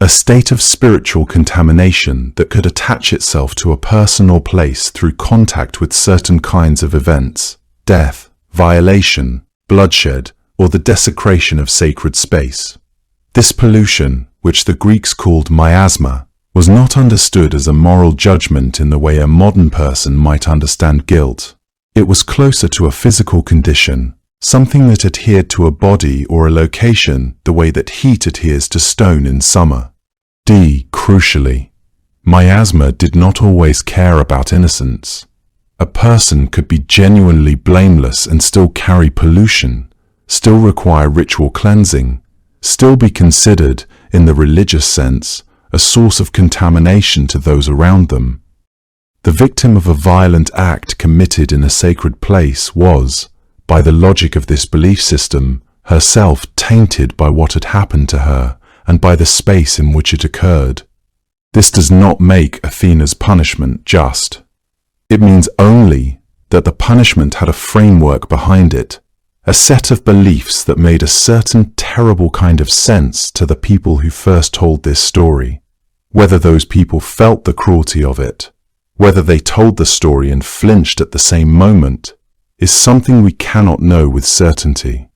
a state of spiritual contamination that could attach itself to a person or place through contact with certain kinds of events, death, violation, bloodshed, or the desecration of sacred space. This pollution, which the Greeks called miasma, was not understood as a moral judgment in the way a modern person might understand guilt. It was closer to a physical condition, something that adhered to a body or a location the way that heat adheres to stone in summer. Crucially, miasma did not always care about innocence. A person could be genuinely blameless and still carry pollution, still require ritual cleansing, still be considered, in the religious sense, a source of contamination to those around them. The victim of a violent act committed in a sacred place was, by the logic of this belief system, herself tainted by what had happened to her and by the space in which it occurred. This does not make Athena's punishment just. It means only that the punishment had a framework behind it, a set of beliefs that made a certain terrible kind of sense to the people who first told this story. Whether those people felt the cruelty of it, whether they told the story and flinched at the same moment, is something we cannot know with certainty.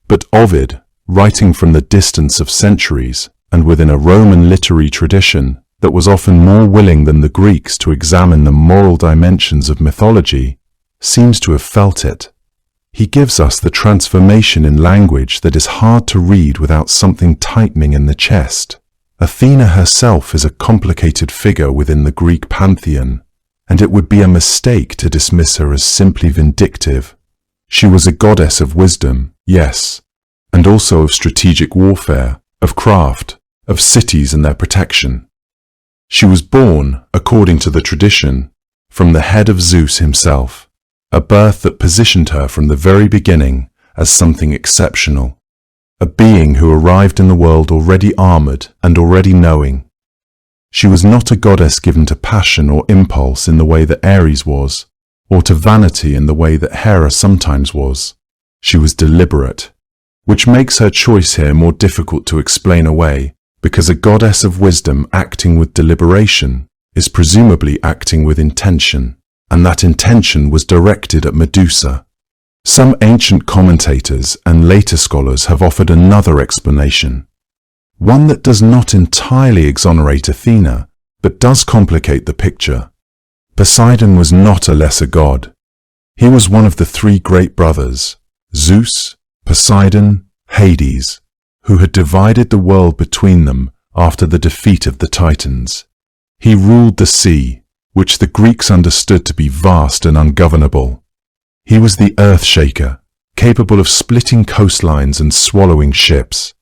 But Ovid, writing from the distance of centuries and within a Roman literary tradition that was often more willing than the Greeks to examine the moral dimensions of mythology, seems to have felt it. He gives us the transformation in language that is hard to read without something tightening in the chest. Athena herself is a complicated figure within the Greek pantheon. and it would be a mistake to dismiss her as simply vindictive. She was a goddess of wisdom, yes, and also of strategic warfare, of craft, of cities and their protection. She was born, according to the tradition, from the head of Zeus himself, a birth that positioned her from the very beginning as something exceptional, a being who arrived in the world already armored and already knowing. She was not a goddess given to passion or impulse in the way that Ares was, or to vanity in the way that Hera sometimes was. She was deliberate, which makes her choice here more difficult to explain away, because a goddess of wisdom acting with deliberation is presumably acting with intention, and that intention was directed at Medusa. Some ancient commentators and later scholars have offered another explanation, one that does not entirely exonerate Athena, but does complicate the picture. Poseidon was not a lesser god. He was one of the three great brothers, Zeus, Poseidon, Hades, who had divided the world between them after the defeat of the Titans. He ruled the sea, which the Greeks understood to be vast and ungovernable. He was the earth shaker, capable of splitting coastlines and swallowing ships.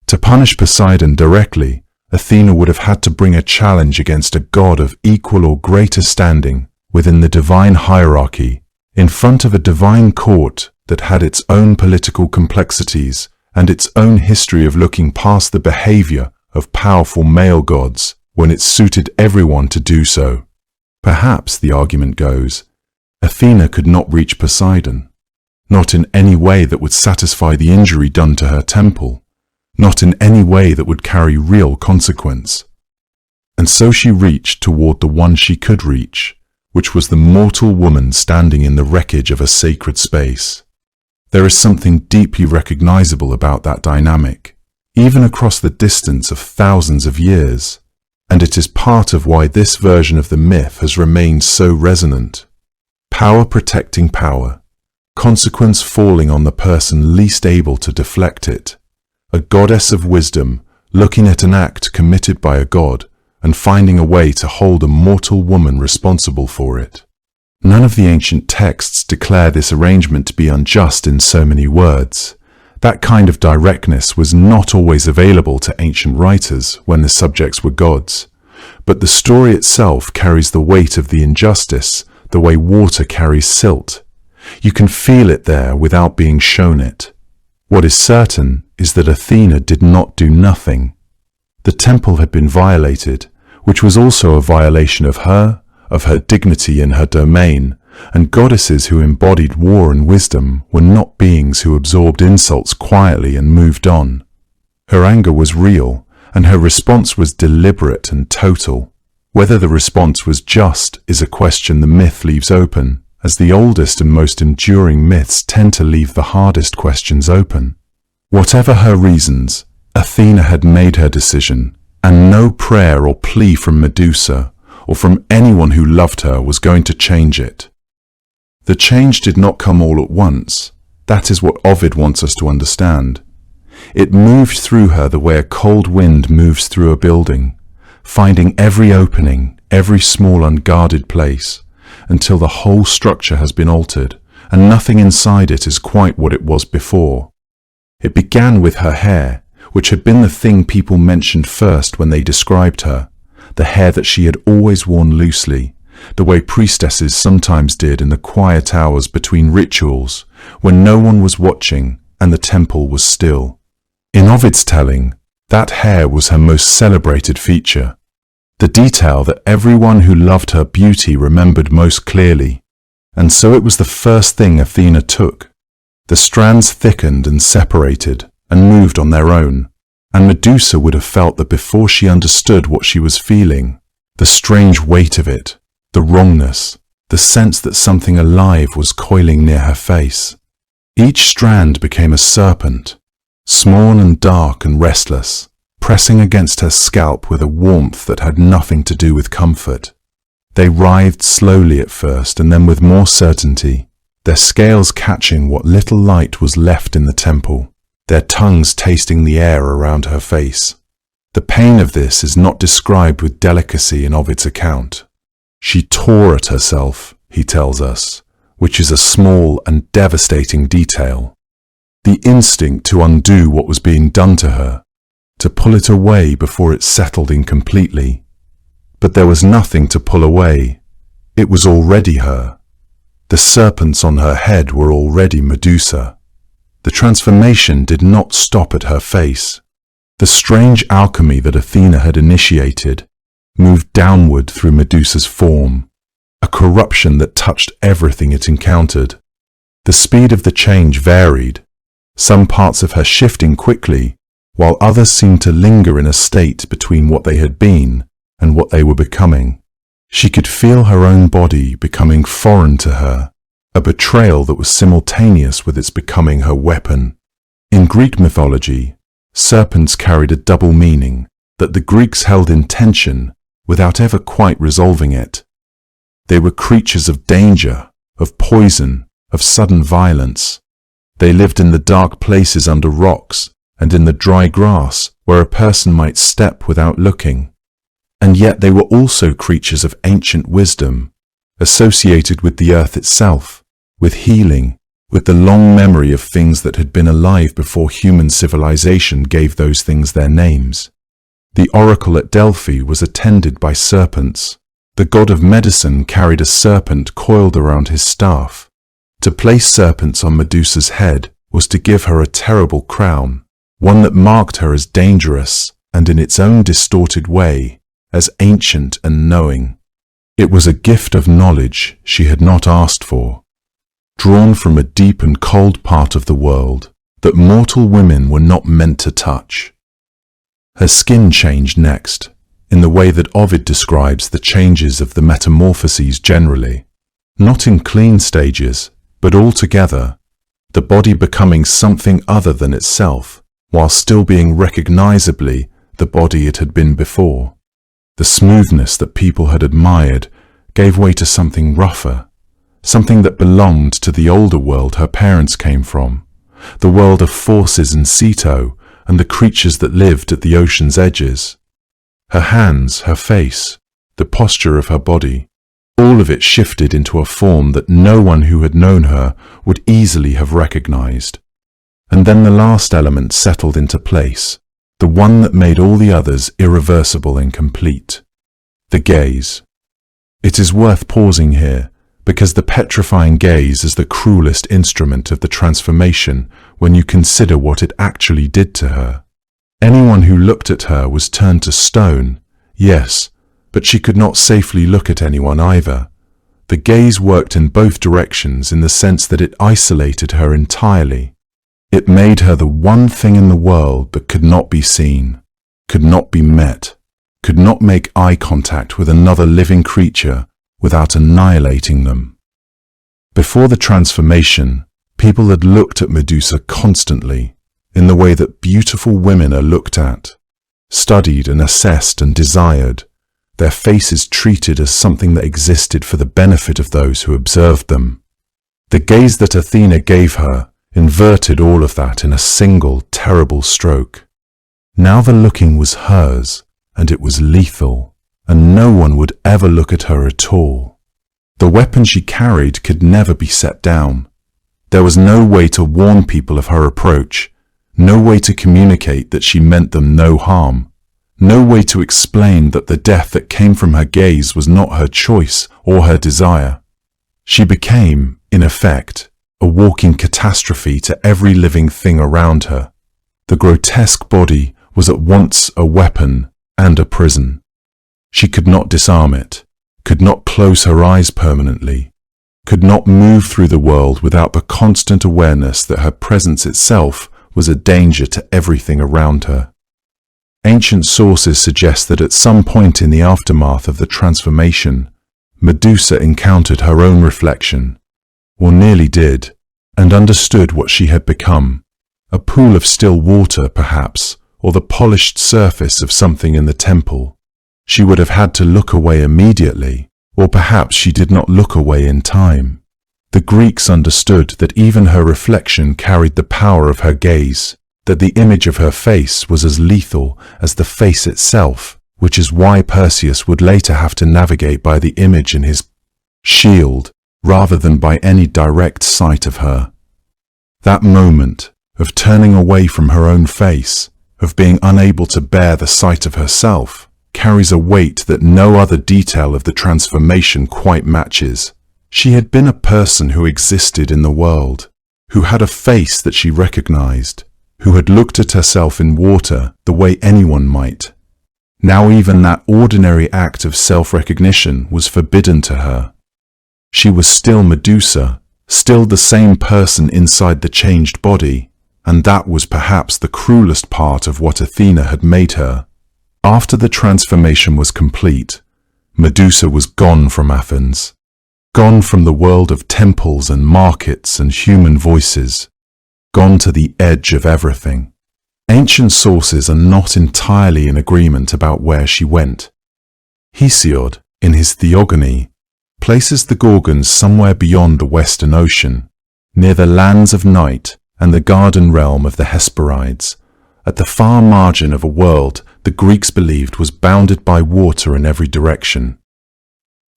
To punish Poseidon directly, Athena would have had to bring a challenge against a god of equal or greater standing within the divine hierarchy, in front of a divine court that had its own political complexities and its own history of looking past the behavior of powerful male gods when it suited everyone to do so. Perhaps, the argument goes, Athena could not reach Poseidon, not in any way that would satisfy the injury done to her temple, not in any way that would carry real consequence. And so she reached toward the one she could reach, which was the mortal woman standing in the wreckage of a sacred space. There is something deeply recognizable about that dynamic, even across the distance of thousands of years, and it is part of why this version of the myth has remained so resonant. Power protecting power, consequence falling on the person least able to deflect it. A goddess of wisdom looking at an act committed by a god and finding a way to hold a mortal woman responsible for it. None of the ancient texts declare this arrangement to be unjust in so many words. That kind of directness was not always available to ancient writers when the subjects were gods, but the story itself carries the weight of the injustice the way water carries silt. You can feel it there without being shown it. What is certain is that Athena did not do nothing. The temple had been violated, which was also a violation of her dignity in her domain, and goddesses who embodied war and wisdom were not beings who absorbed insults quietly and moved on. Her anger was real, and her response was deliberate and total. Whether the response was just is a question the myth leaves open, as the oldest and most enduring myths tend to leave the hardest questions open. Whatever her reasons, Athena had made her decision, and no prayer or plea from Medusa, or from anyone who loved her, was going to change it. The change did not come all at once. That is what Ovid wants us to understand. It moved through her the way a cold wind moves through a building, finding every opening, every small unguarded place, until the whole structure has been altered, and nothing inside it is quite what it was before. It began with her hair, which had been the thing people mentioned first when they described her, the hair that she had always worn loosely, the way priestesses sometimes did in the quiet hours between rituals, when no one was watching and the temple was still. In Ovid's telling, that hair was her most celebrated feature, the detail that everyone who loved her beauty remembered most clearly, and so it was the first thing Athena took. The strands thickened and separated and moved on their own, and Medusa would have felt that before she understood what she was feeling, the strange weight of it, the wrongness, the sense that something alive was coiling near her face. Each strand became a serpent, small and dark and restless, pressing against her scalp with a warmth that had nothing to do with comfort. They writhed slowly at first, and then with more certainty, their scales catching what little light was left in the temple, their tongues tasting the air around her face. The pain of this is not described with delicacy in Ovid's account. She tore at herself, he tells us, which is a small and devastating detail. The instinct to undo what was being done to her, to pull it away before it settled in completely. But there was nothing to pull away. It was already her. The serpents on her head were already Medusa. The transformation did not stop at her face. The strange alchemy that Athena had initiated moved downward through Medusa's form, a corruption that touched everything it encountered. The speed of the change varied, some parts of her shifting quickly, while others seemed to linger in a state between what they had been and what they were becoming. She could feel her own body becoming foreign to her, a betrayal that was simultaneous with its becoming her weapon. In Greek mythology, serpents carried a double meaning that the Greeks held in tension without ever quite resolving it. They were creatures of danger, of poison, of sudden violence. They lived in the dark places under rocks and in the dry grass where a person might step without looking. And yet they were also creatures of ancient wisdom, associated with the earth itself, with healing, with the long memory of things that had been alive before human civilization gave those things their names. The oracle at Delphi was attended by serpents. The god of medicine carried a serpent coiled around his staff. To place serpents on Medusa's head was to give her a terrible crown, one that marked her as dangerous and in its own distorted way, as ancient and knowing. It was a gift of knowledge she had not asked for, drawn from a deep and cold part of the world that mortal women were not meant to touch. Her skin changed next, in the way that Ovid describes the changes of the metamorphoses generally, not in clean stages, but altogether, the body becoming something other than itself, while still being recognizably the body it had been before. The smoothness that people had admired gave way to something rougher, something that belonged to the older world her parents came from, the world of Phorcys and Ceto and the creatures that lived at the ocean's edges. Her hands, her face, the posture of her body, all of it shifted into a form that no one who had known her would easily have recognized. And then the last element settled into place, the one that made all the others irreversible and complete: the gaze. It is worth pausing here, because the petrifying gaze is the cruelest instrument of the transformation when you consider what it actually did to her. Anyone who looked at her was turned to stone, yes, but she could not safely look at anyone either. The gaze worked in both directions in the sense that it isolated her entirely. It made her the one thing in the world that could not be seen, could not be met, could not make eye contact with another living creature without annihilating them. Before the transformation, people had looked at Medusa constantly, in the way that beautiful women are looked at, studied and assessed and desired, their faces treated as something that existed for the benefit of those who observed them. The gaze that Athena gave her inverted all of that in a single terrible stroke. Now the looking was hers, and it was lethal, and no one would ever look at her at all. The weapon she carried could never be set down. There was no way to warn people of her approach, no way to communicate that she meant them no harm, no way to explain that the death that came from her gaze was not her choice or her desire. She became, in effect, a walking catastrophe to every living thing around her. The grotesque body was at once a weapon and a prison. She could not disarm it, could not close her eyes permanently, could not move through the world without the constant awareness that her presence itself was a danger to everything around her. Ancient sources suggest that at some point in the aftermath of the transformation, Medusa encountered her own reflection, or nearly did, and understood what she had become: a pool of still water, perhaps, or the polished surface of something in the temple. She would have had to look away immediately, or perhaps she did not look away in time. The Greeks understood that even her reflection carried the power of her gaze, that the image of her face was as lethal as the face itself, which is why Perseus would later have to navigate by the image in his shield rather than by any direct sight of her. That moment of turning away from her own face, of being unable to bear the sight of herself, carries a weight that no other detail of the transformation quite matches. She had been a person who existed in the world, who had a face that she recognized, who had looked at herself in water the way anyone might. Now even that ordinary act of self-recognition was forbidden to her. She was still Medusa, still the same person inside the changed body, and that was perhaps the cruelest part of what Athena had made her. After the transformation was complete, Medusa was gone from Athens, gone from the world of temples and markets and human voices, gone to the edge of everything. Ancient sources are not entirely in agreement about where she went. Hesiod, in his Theogony, places the Gorgons somewhere beyond the Western Ocean, near the lands of night and the garden realm of the Hesperides, at the far margin of a world the Greeks believed was bounded by water in every direction.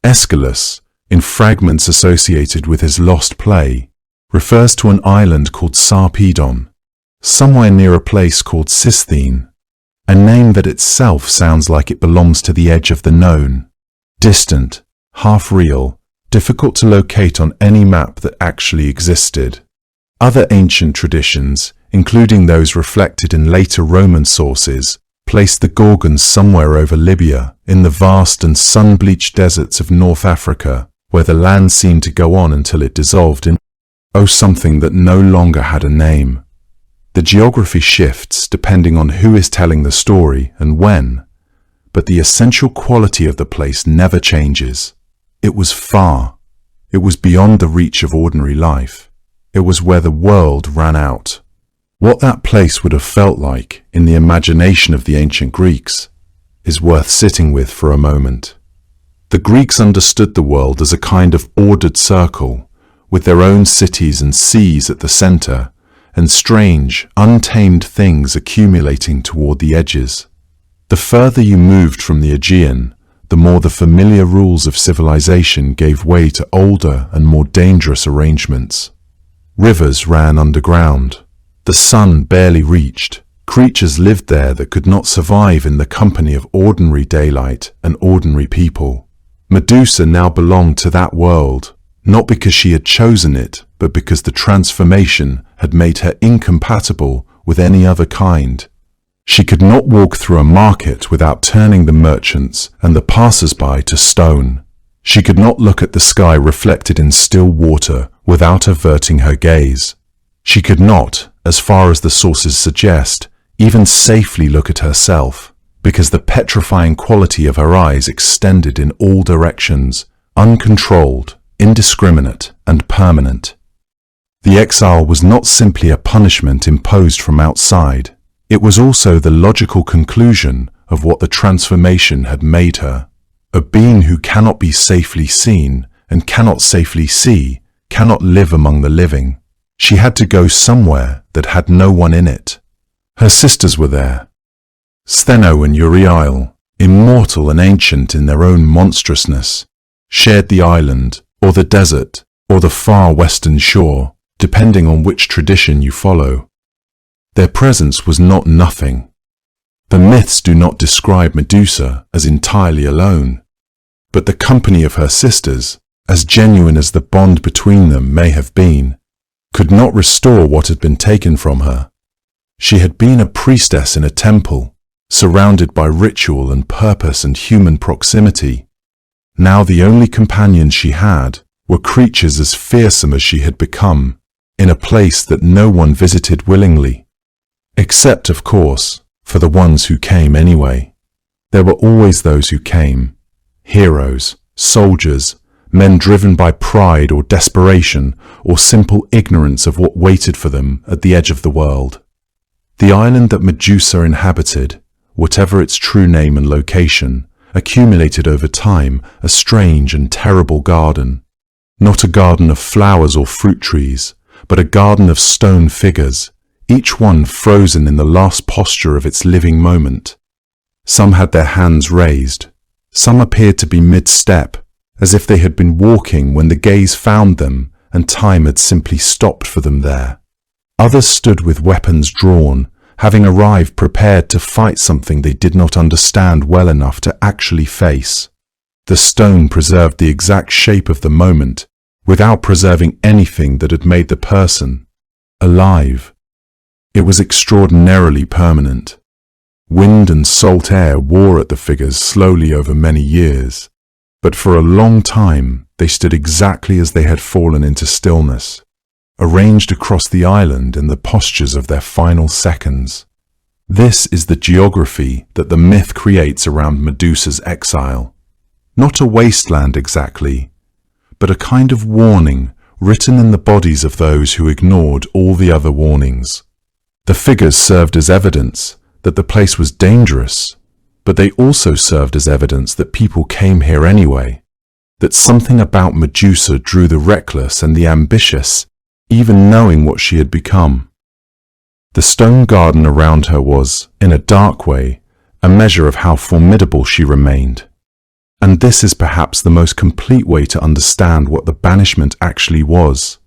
Aeschylus, in fragments associated with his lost play, refers to an island called Sarpedon, somewhere near a place called Sisthene, a name that itself sounds like it belongs to the edge of the known, distant, half real, difficult to locate on any map that actually existed. Other ancient traditions, including those reflected in later Roman sources, placed the Gorgons somewhere over Libya, in the vast and sun-bleached deserts of North Africa, where the land seemed to go on until it dissolved in something that no longer had a name. The geography shifts depending on who is telling the story and when, but the essential quality of the place never changes. It was far. It was beyond the reach of ordinary life. It was where the world ran out. What that place would have felt like in the imagination of the ancient Greeks is worth sitting with for a moment. The Greeks understood the world as a kind of ordered circle, with their own cities and seas at the center, and strange, untamed things accumulating toward the edges. The further you moved from the Aegean, the more the familiar rules of civilization gave way to older and more dangerous arrangements. Rivers ran underground. The sun barely reached. Creatures lived there that could not survive in the company of ordinary daylight and ordinary people. Medusa now belonged to that world, not because she had chosen it, but because the transformation had made her incompatible with any other kind. She could not walk through a market without turning the merchants and the passers-by to stone. She could not look at the sky reflected in still water without averting her gaze. She could not, as far as the sources suggest, even safely look at herself, because the petrifying quality of her eyes extended in all directions, uncontrolled, indiscriminate, and permanent. The exile was not simply a punishment imposed from outside. It was also the logical conclusion of what the transformation had made her. A being who cannot be safely seen and cannot safely see, cannot live among the living. She had to go somewhere that had no one in it. Her sisters were there. Stheno and Euryale, immortal and ancient in their own monstrousness, shared the island, or the desert, or the far western shore, depending on which tradition you follow. Their presence was not nothing. The myths do not describe Medusa as entirely alone, but the company of her sisters, as genuine as the bond between them may have been, could not restore what had been taken from her. She had been a priestess in a temple, surrounded by ritual and purpose and human proximity. Now the only companions she had were creatures as fearsome as she had become, in a place that no one visited willingly. Except, of course, for the ones who came anyway. There were always those who came. Heroes, soldiers, men driven by pride or desperation or simple ignorance of what waited for them at the edge of the world. The island that Medusa inhabited, whatever its true name and location, accumulated over time a strange and terrible garden. Not a garden of flowers or fruit trees, but a garden of stone figures, each one frozen in the last posture of its living moment. Some had their hands raised. Some appeared to be mid-step, as if they had been walking when the gaze found them and time had simply stopped for them there. Others stood with weapons drawn, having arrived prepared to fight something they did not understand well enough to actually face. The stone preserved the exact shape of the moment, without preserving anything that had made the person alive. It was extraordinarily permanent. Wind and salt air wore at the figures slowly over many years, but for a long time they stood exactly as they had fallen into stillness, arranged across the island in the postures of their final seconds. This is the geography that the myth creates around Medusa's exile. Not a wasteland exactly, but a kind of warning written in the bodies of those who ignored all the other warnings. The figures served as evidence that the place was dangerous, but they also served as evidence that people came here anyway, that something about Medusa drew the reckless and the ambitious, even knowing what she had become. The stone garden around her was, in a dark way, a measure of how formidable she remained. And this is perhaps the most complete way to understand what the banishment actually was.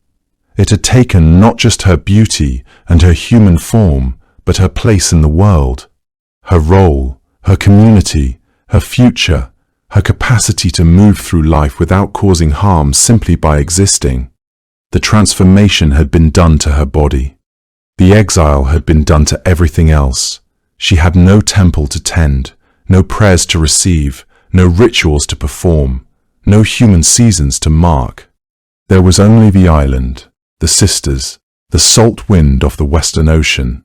It had taken not just her beauty and her human form, but her place in the world, her role, her community, her future, her capacity to move through life without causing harm simply by existing. The transformation had been done to her body. The exile had been done to everything else. She had no temple to tend, no prayers to receive, no rituals to perform, no human seasons to mark. There was only the island, the sisters, the salt wind off the Western Ocean,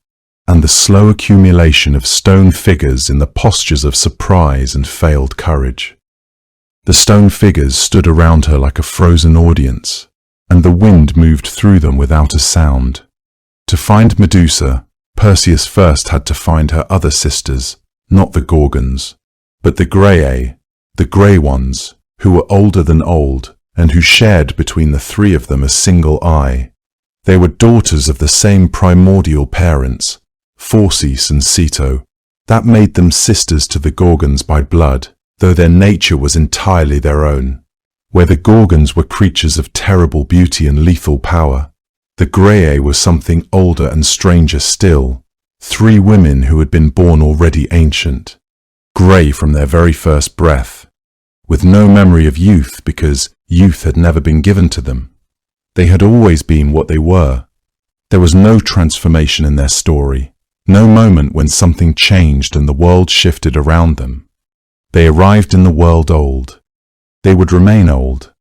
and the slow accumulation of stone figures in the postures of surprise and failed courage. The stone figures stood around her like a frozen audience, and the wind moved through them without a sound. To find Medusa, Perseus first had to find her other sisters, not the Gorgons, but the Graeae, the grey ones, who were older than old, and who shared between the three of them a single eye. They were daughters of the same primordial parents, Phorcys and Ceto. That made them sisters to the Gorgons by blood, though their nature was entirely their own. Where the Gorgons were creatures of terrible beauty and lethal power, the Graeae were something older and stranger still, three women who had been born already ancient, grey from their very first breath, with no memory of youth because youth had never been given to them. They had always been what they were. There was no transformation in their story, no moment when something changed and the world shifted around them. They arrived in the world old. They would remain old.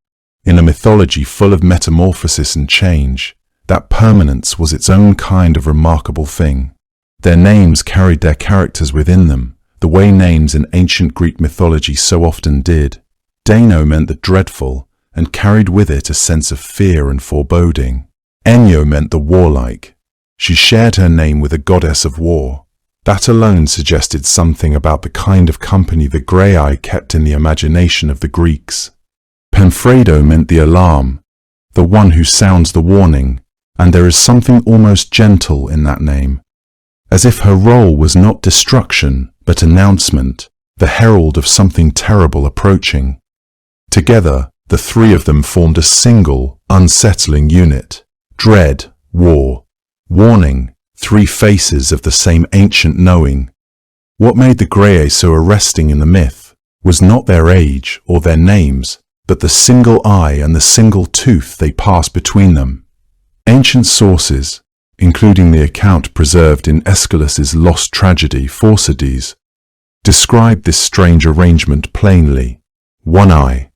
In a mythology full of metamorphosis and change, that permanence was its own kind of remarkable thing. Their names carried their characters within them, the way names in ancient Greek mythology so often did. Dano meant the dreadful, and carried with it a sense of fear and foreboding. Enyo meant the warlike. She shared her name with a goddess of war. That alone suggested something about the kind of company the Graeae kept in the imagination of the Greeks. Penfredo meant the alarm, the one who sounds the warning, and there is something almost gentle in that name, as if her role was not destruction, but announcement, the herald of something terrible approaching. Together, the three of them formed a single, unsettling unit. Dread, war, warning, three faces of the same ancient knowing. What made the Graeae so arresting in the myth was not their age or their names, but the single eye and the single tooth they passed between them. Ancient sources, including the account preserved in Aeschylus's lost tragedy Phorcides, describe this strange arrangement plainly. One eye,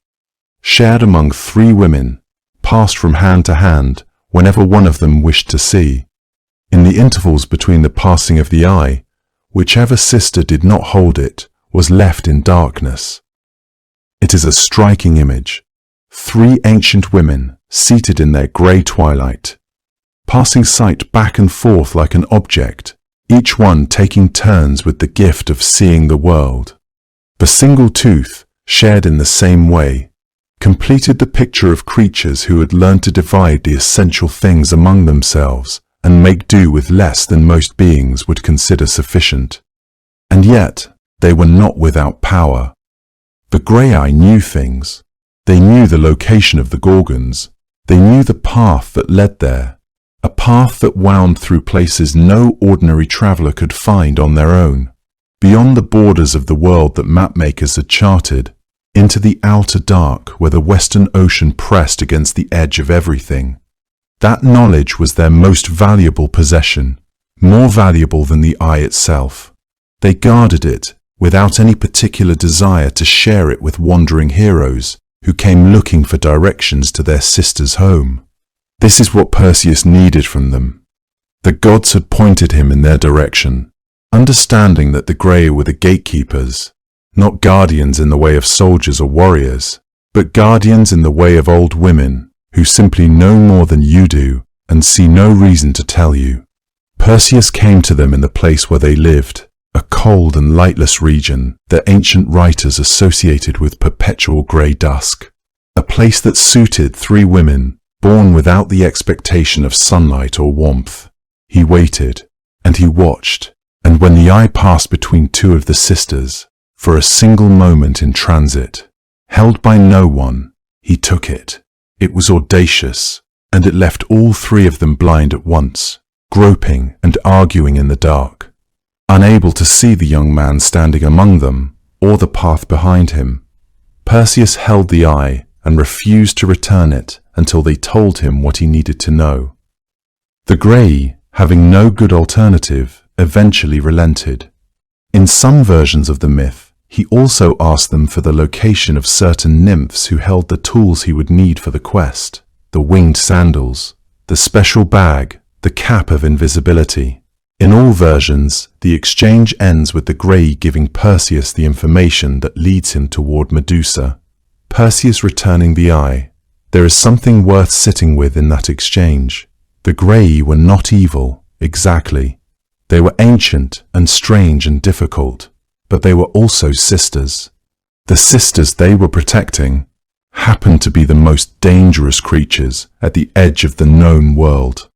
shared among three women, passed from hand to hand whenever one of them wished to see. In the intervals between the passing of the eye, whichever sister did not hold it was left in darkness. It is a striking image. Three ancient women seated in their grey twilight, passing sight back and forth like an object, each one taking turns with the gift of seeing the world. The single tooth, shared in the same way, completed the picture of creatures who had learned to divide the essential things among themselves and make do with less than most beings would consider sufficient. And yet, they were not without power. The Grey knew things. They knew the location of the Gorgons. They knew the path that led there, a path that wound through places no ordinary traveller could find on their own, beyond the borders of the world that mapmakers had charted, into the outer dark where the Western Ocean pressed against the edge of everything. That knowledge was their most valuable possession, more valuable than the eye itself. They guarded it without any particular desire to share it with wandering heroes who came looking for directions to their sister's home. This is what Perseus needed from them. The gods had pointed him in their direction, understanding that the Grey were the gatekeepers, not guardians in the way of soldiers or warriors, but guardians in the way of old women who simply know more than you do and see no reason to tell you. Perseus came to them in the place where they lived, a cold and lightless region that ancient writers associated with perpetual grey dusk, a place that suited 3 women born without the expectation of sunlight or warmth. He waited, and he watched, and when the eye passed between 2 of the sisters, for a single moment in transit, held by no one, he took it. It was audacious, and it left all 3 of them blind at once, groping and arguing in the dark, unable to see the young man standing among them or the path behind him. Perseus held the eye and refused to return it until they told him what he needed to know. The Grey, having no good alternative, eventually relented. In some versions of the myth, he also asked them for the location of certain nymphs who held the tools he would need for the quest, the winged sandals, the special bag, the cap of invisibility. In all versions, the exchange ends with the Grey giving Perseus the information that leads him toward Medusa. Perseus returning the eye. There is something worth sitting with in that exchange. The Grey were not evil, exactly. They were ancient and strange and difficult, but they were also sisters. The sisters they were protecting happened to be the most dangerous creatures at the edge of the known world.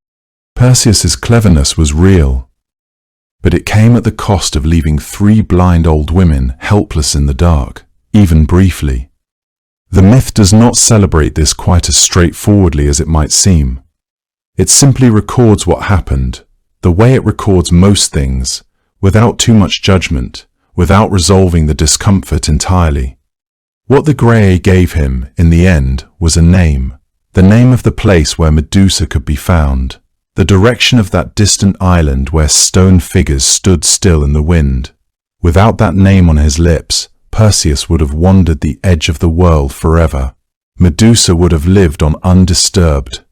Perseus's cleverness was real, but it came at the cost of leaving 3 blind old women helpless in the dark, even briefly. The myth does not celebrate this quite as straightforwardly as it might seem. It simply records what happened, the way it records most things, without too much judgment, without resolving the discomfort entirely. What the Grey gave him, in the end, was a name, the name of the place where Medusa could be found, the direction of that distant island where stone figures stood still in the wind. Without that name on his lips, Perseus would have wandered the edge of the world forever. Medusa would have lived on undisturbed.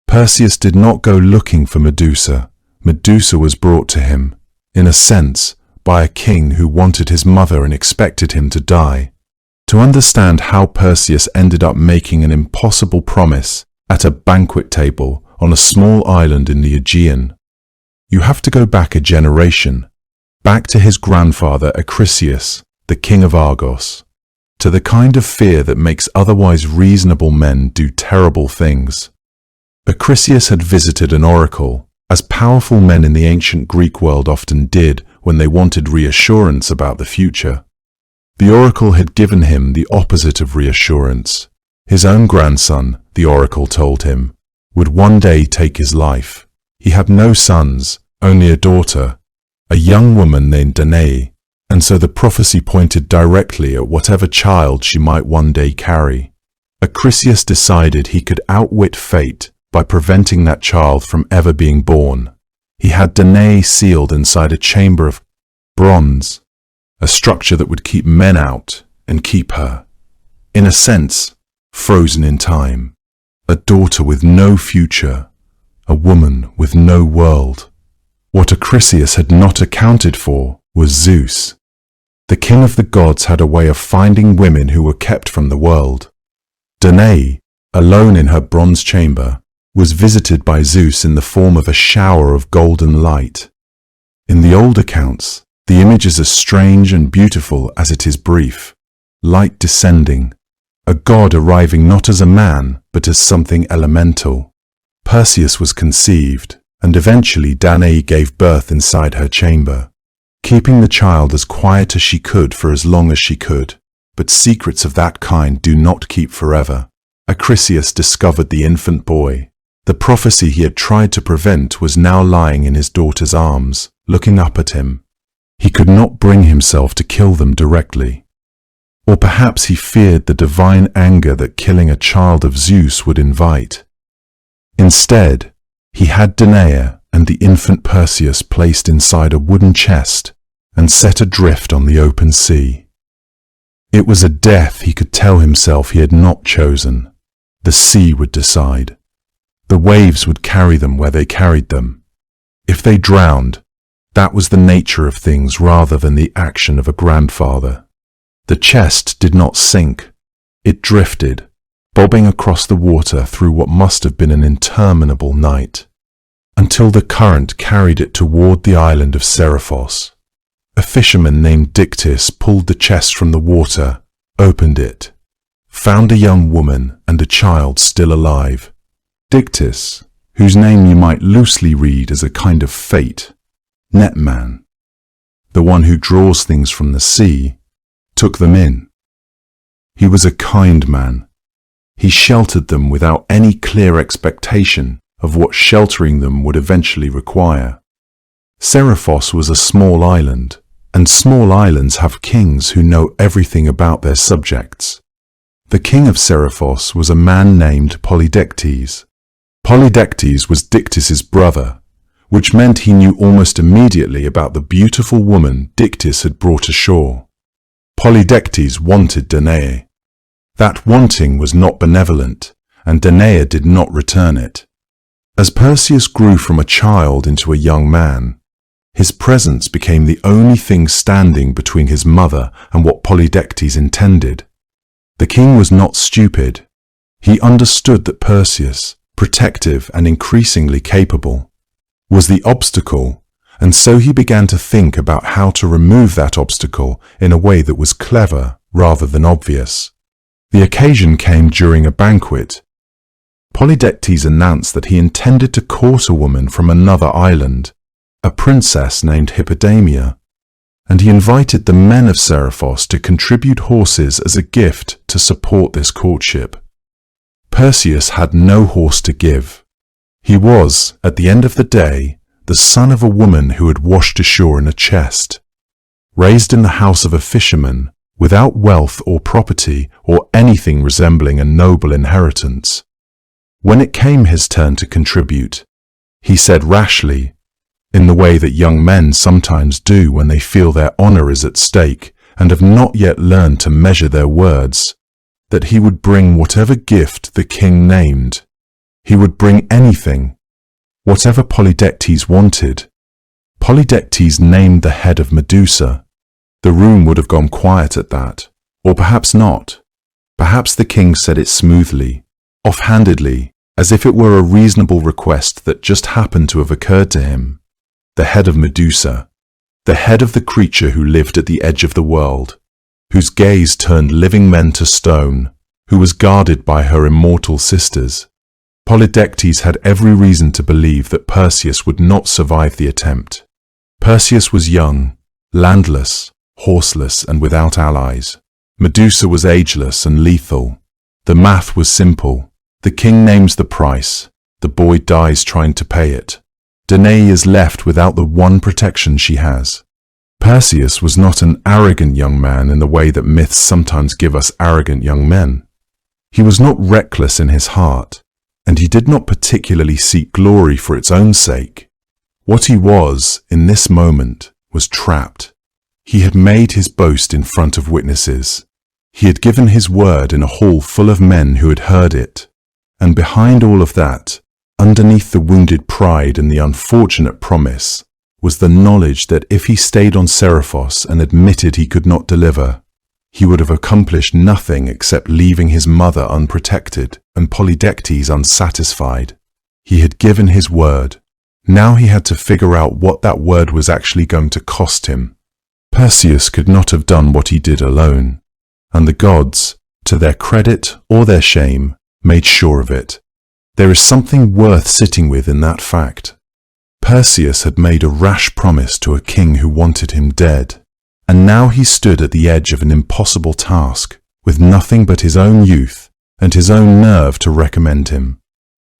Perseus did not go looking for Medusa. Medusa was brought to him, in a sense, by a king who wanted his mother and expected him to die. To understand how Perseus ended up making an impossible promise at a banquet table on a small island in the Aegean, you have to go back a generation, back to his grandfather Acrisius, the king of Argos, to the kind of fear that makes otherwise reasonable men do terrible things. Acrisius had visited an oracle, as powerful men in the ancient Greek world often did when they wanted reassurance about the future. The oracle had given him the opposite of reassurance. His own grandson, the oracle told him, would one day take his life. He had no sons, only a daughter, a young woman named Danae, and so the prophecy pointed directly at whatever child she might one day carry. Acrisius decided he could outwit fate by preventing that child from ever being born. He had Danae sealed inside a chamber of bronze, a structure that would keep men out and keep her, in a sense, frozen in time. A daughter with no future, a woman with no world. What Acrisius had not accounted for was Zeus. The king of the gods had a way of finding women who were kept from the world. Danae, alone in her bronze chamber, was visited by Zeus in the form of a shower of golden light. In the old accounts, the image is as strange and beautiful as it is brief. Light descending, a god arriving not as a man, but as something elemental. Perseus was conceived, and eventually Danae gave birth inside her chamber. keeping the child as quiet as she could for as long as she could. But secrets of that kind do not keep forever. Acrisius discovered the infant boy. The prophecy he had tried to prevent was now lying in his daughter's arms, looking up at him. He could not bring himself to kill them directly. Or perhaps he feared the divine anger that killing a child of Zeus would invite. Instead, he had Danae and the infant Perseus placed inside a wooden chest and set adrift on the open sea. It was a death he could tell himself he had not chosen. The sea would decide. The waves would carry them where they carried them. If they drowned, that was the nature of things rather than the action of a grandfather. The chest did not sink. It drifted, bobbing across the water through what must have been an interminable night, until the current carried it toward the island of Seriphos. A fisherman named Dictys pulled the chest from the water, opened it, found a young woman and a child still alive. Dictys, whose name you might loosely read as a kind of fate, netman, the one who draws things from the sea, took them in. He was a kind man. He sheltered them without any clear expectation of what sheltering them would eventually require. Seriphos was a small island, and small islands have kings who know everything about their subjects. The king of Seriphos was a man named Polydectes. Polydectes was Dictys's brother, which meant he knew almost immediately about the beautiful woman Dictys had brought ashore. Polydectes wanted Danae. That wanting was not benevolent, and Danae did not return it. As Perseus grew from a child into a young man, his presence became the only thing standing between his mother and what Polydectes intended. The king was not stupid. He understood that Perseus, protective and increasingly capable, was the obstacle, and so he began to think about how to remove that obstacle in a way that was clever rather than obvious. The occasion came during a banquet. Polydectes announced that he intended to court a woman from another island, a princess named Hippodamia, and he invited the men of Seriphos to contribute horses as a gift to support this courtship. Perseus had no horse to give. He was, at the end of the day, the son of a woman who had washed ashore in a chest. Raised in the house of a fisherman, without wealth or property or anything resembling a noble inheritance. When it came his turn to contribute, he said rashly, in the way that young men sometimes do when they feel their honor is at stake and have not yet learned to measure their words, that he would bring whatever gift the king named. He would bring anything, whatever Polydectes wanted. Polydectes named the head of Medusa. The room would have gone quiet at that, or perhaps not. Perhaps the king said it smoothly, offhandedly, as if it were a reasonable request that just happened to have occurred to him. The head of Medusa, the head of the creature who lived at the edge of the world, whose gaze turned living men to stone, who was guarded by her immortal sisters. Polydectes had every reason to believe that Perseus would not survive the attempt. Perseus was young, landless, horseless, and without allies. Medusa was ageless and lethal. The math was simple. The king names the price. The boy dies trying to pay it. Danae is left without the one protection she has. Perseus was not an arrogant young man in the way that myths sometimes give us arrogant young men. He was not reckless in his heart, and he did not particularly seek glory for its own sake. What he was, in this moment, was trapped. He had made his boast in front of witnesses. He had given his word in a hall full of men who had heard it. And behind all of that, underneath the wounded pride and the unfortunate promise, was the knowledge that if he stayed on Seriphos and admitted he could not deliver, he would have accomplished nothing except leaving his mother unprotected and Polydectes unsatisfied. He had given his word. Now he had to figure out what that word was actually going to cost him. Perseus could not have done what he did alone, and the gods, to their credit or their shame, made sure of it. There is something worth sitting with in that fact. Perseus had made a rash promise to a king who wanted him dead, and now he stood at the edge of an impossible task, with nothing but his own youth and his own nerve to recommend him.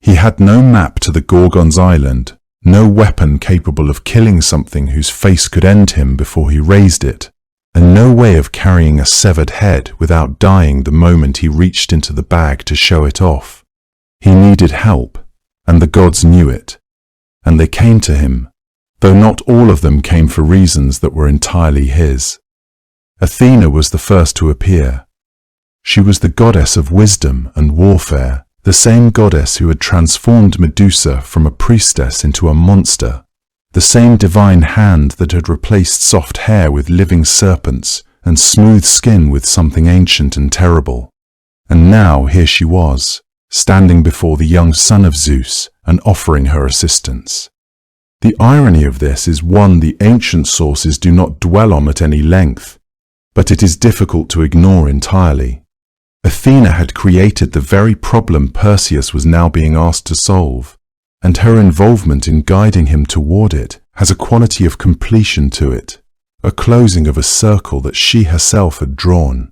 He had no map to the Gorgon's island, no weapon capable of killing something whose face could end him before he raised it, and no way of carrying a severed head without dying the moment he reached into the bag to show it off. He needed help, and the gods knew it, and they came to him, though not all of them came for reasons that were entirely his. Athena was the first to appear. She was the goddess of wisdom and warfare, the same goddess who had transformed Medusa from a priestess into a monster, the same divine hand that had replaced soft hair with living serpents and smooth skin with something ancient and terrible. And now here she was, standing before the young son of Zeus and offering her assistance. The irony of this is one the ancient sources do not dwell on at any length, but it is difficult to ignore entirely. Athena had created the very problem Perseus was now being asked to solve, and her involvement in guiding him toward it has a quality of completion to it, a closing of a circle that she herself had drawn.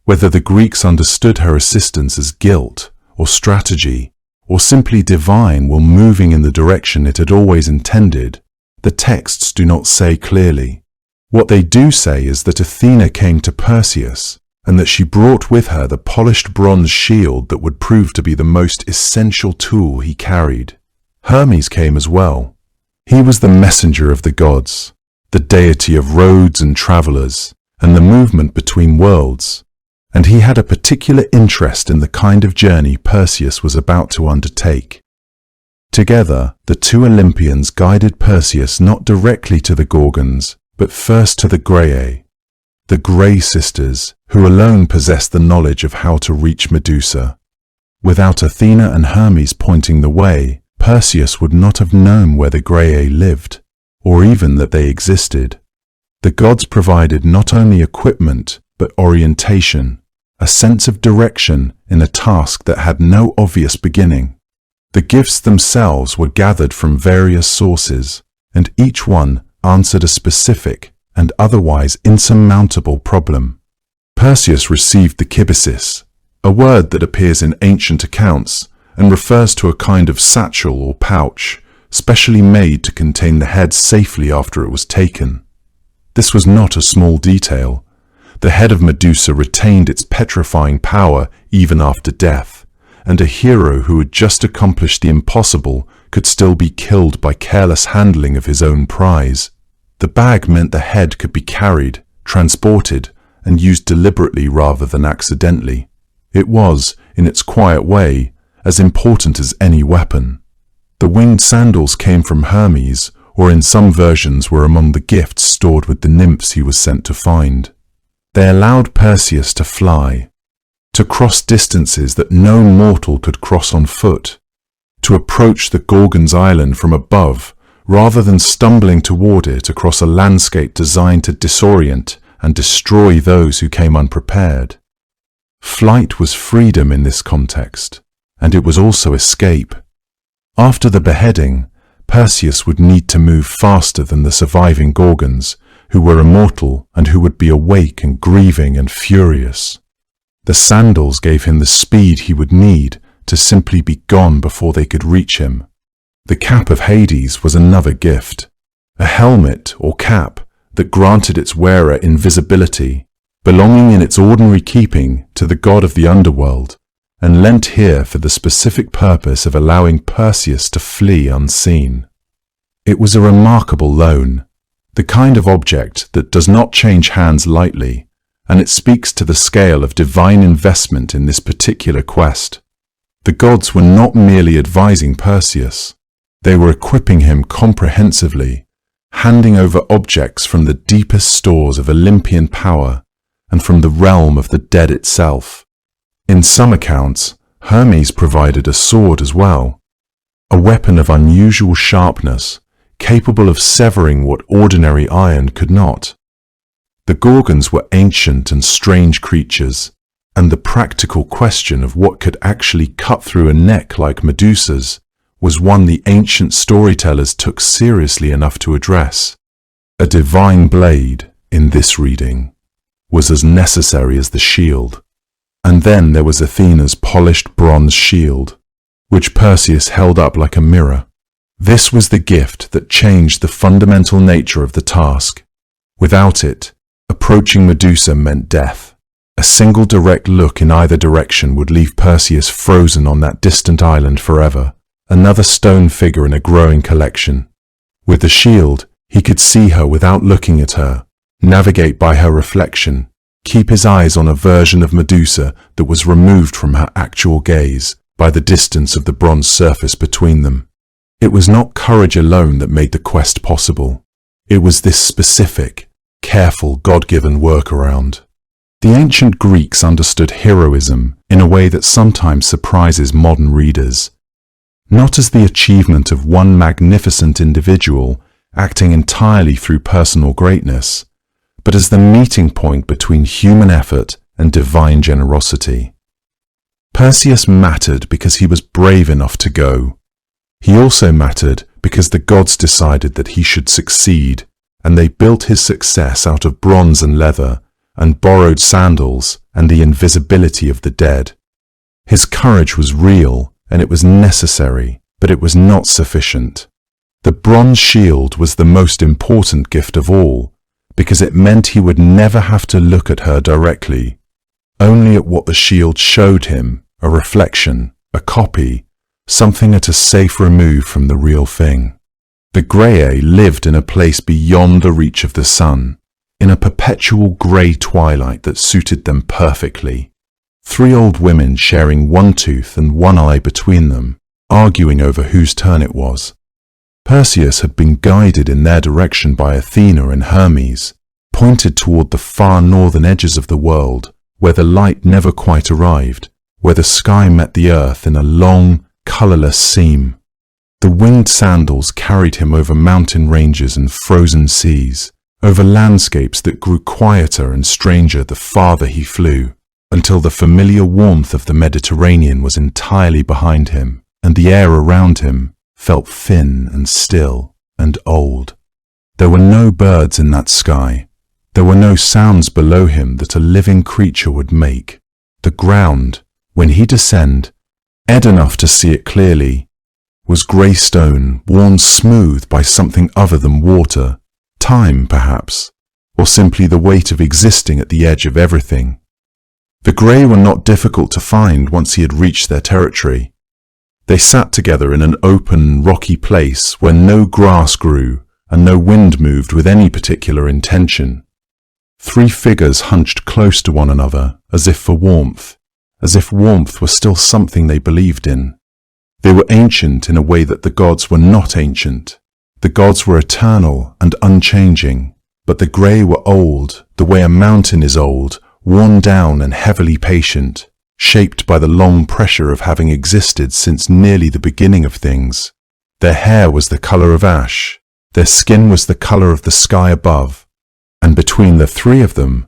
Whether the Greeks understood her assistance as guilt, or strategy, or simply divine while moving in the direction it had always intended, the texts do not say clearly. What they do say is that Athena came to Perseus, and that she brought with her the polished bronze shield that would prove to be the most essential tool he carried. Hermes came as well. He was the messenger of the gods, the deity of roads and travelers, and the movement between worlds, and he had a particular interest in the kind of journey Perseus was about to undertake. Together, the two Olympians guided Perseus not directly to the Gorgons, but first to the Graeae, the Grey sisters, who alone possessed the knowledge of how to reach Medusa. Without Athena and Hermes pointing the way, Perseus would not have known where the Graeae lived, or even that they existed. The gods provided not only equipment, but orientation, a sense of direction in a task that had no obvious beginning. The gifts themselves were gathered from various sources, and each one answered a specific and otherwise insurmountable problem. Perseus received the kibisis, a word that appears in ancient accounts and refers to a kind of satchel or pouch, specially made to contain the head safely after it was taken. This was not a small detail. The head of Medusa retained its petrifying power even after death, and a hero who had just accomplished the impossible could still be killed by careless handling of his own prize. The bag meant the head could be carried, transported, and used deliberately rather than accidentally. It was, in its quiet way, as important as any weapon. The winged sandals came from Hermes, or in some versions were among the gifts stored with the nymphs he was sent to find. They allowed Perseus to fly, to cross distances that no mortal could cross on foot, to approach the Gorgon's island from above, rather than stumbling toward it across a landscape designed to disorient and destroy those who came unprepared. Flight was freedom in this context, and it was also escape. After the beheading, Perseus would need to move faster than the surviving Gorgons, who were immortal and who would be awake and grieving and furious. The sandals gave him the speed he would need to simply be gone before they could reach him. The cap of Hades was another gift, a helmet or cap that granted its wearer invisibility, belonging in its ordinary keeping to the god of the underworld, and lent here for the specific purpose of allowing Perseus to flee unseen. It was a remarkable loan, the kind of object that does not change hands lightly, and it speaks to the scale of divine investment in this particular quest. The gods were not merely advising Perseus, they were equipping him comprehensively, handing over objects from the deepest stores of Olympian power and from the realm of the dead itself. In some accounts, Hermes provided a sword as well, a weapon of unusual sharpness, capable of severing what ordinary iron could not. The Gorgons were ancient and strange creatures, and the practical question of what could actually cut through a neck like Medusa's was one the ancient storytellers took seriously enough to address. A divine blade, in this reading, was as necessary as the shield. And then there was Athena's polished bronze shield, which Perseus held up like a mirror. This was the gift that changed the fundamental nature of the task. Without it, approaching Medusa meant death. A single direct look in either direction would leave Perseus frozen on that distant island forever, another stone figure in a growing collection. With the shield, he could see her without looking at her, navigate by her reflection, keep his eyes on a version of Medusa that was removed from her actual gaze by the distance of the bronze surface between them. It was not courage alone that made the quest possible. It was this specific, careful, God-given workaround. The ancient Greeks understood heroism in a way that sometimes surprises modern readers. Not as the achievement of one magnificent individual acting entirely through personal greatness, but as the meeting point between human effort and divine generosity. Perseus mattered because he was brave enough to go. He also mattered because the gods decided that he should succeed, and they built his success out of bronze and leather, and borrowed sandals and the invisibility of the dead. His courage was real, and it was necessary, but it was not sufficient. The bronze shield was the most important gift of all, because it meant he would never have to look at her directly, only at what the shield showed him, a reflection, a copy, something at a safe remove from the real thing. The Graeae lived in a place beyond the reach of the sun, in a perpetual grey twilight that suited them perfectly. 3 old women sharing one tooth and one eye between them, arguing over whose turn it was. Perseus had been guided in their direction by Athena and Hermes, pointed toward the far northern edges of the world, where the light never quite arrived, where the sky met the earth in a long, colourless seam. The winged sandals carried him over mountain ranges and frozen seas, over landscapes that grew quieter and stranger the farther he flew, until the familiar warmth of the Mediterranean was entirely behind him, and the air around him felt thin and still and old. There were no birds in that sky. There were no sounds below him that a living creature would make. The ground, when he descended, enough to see it clearly, was grey stone worn smooth by something other than water, time perhaps, or simply the weight of existing at the edge of everything. The Graeae were not difficult to find once he had reached their territory. They sat together in an open, rocky place where no grass grew and no wind moved with any particular intention. 3 figures hunched close to one another, as if for warmth, as if warmth were still something they believed in. They were ancient in a way that the gods were not ancient. The gods were eternal and unchanging, but the Graeae were old, the way a mountain is old, worn down and heavily patient, shaped by the long pressure of having existed since nearly the beginning of things. Their hair was the colour of ash, their skin was the colour of the sky above, and between the 3 of them,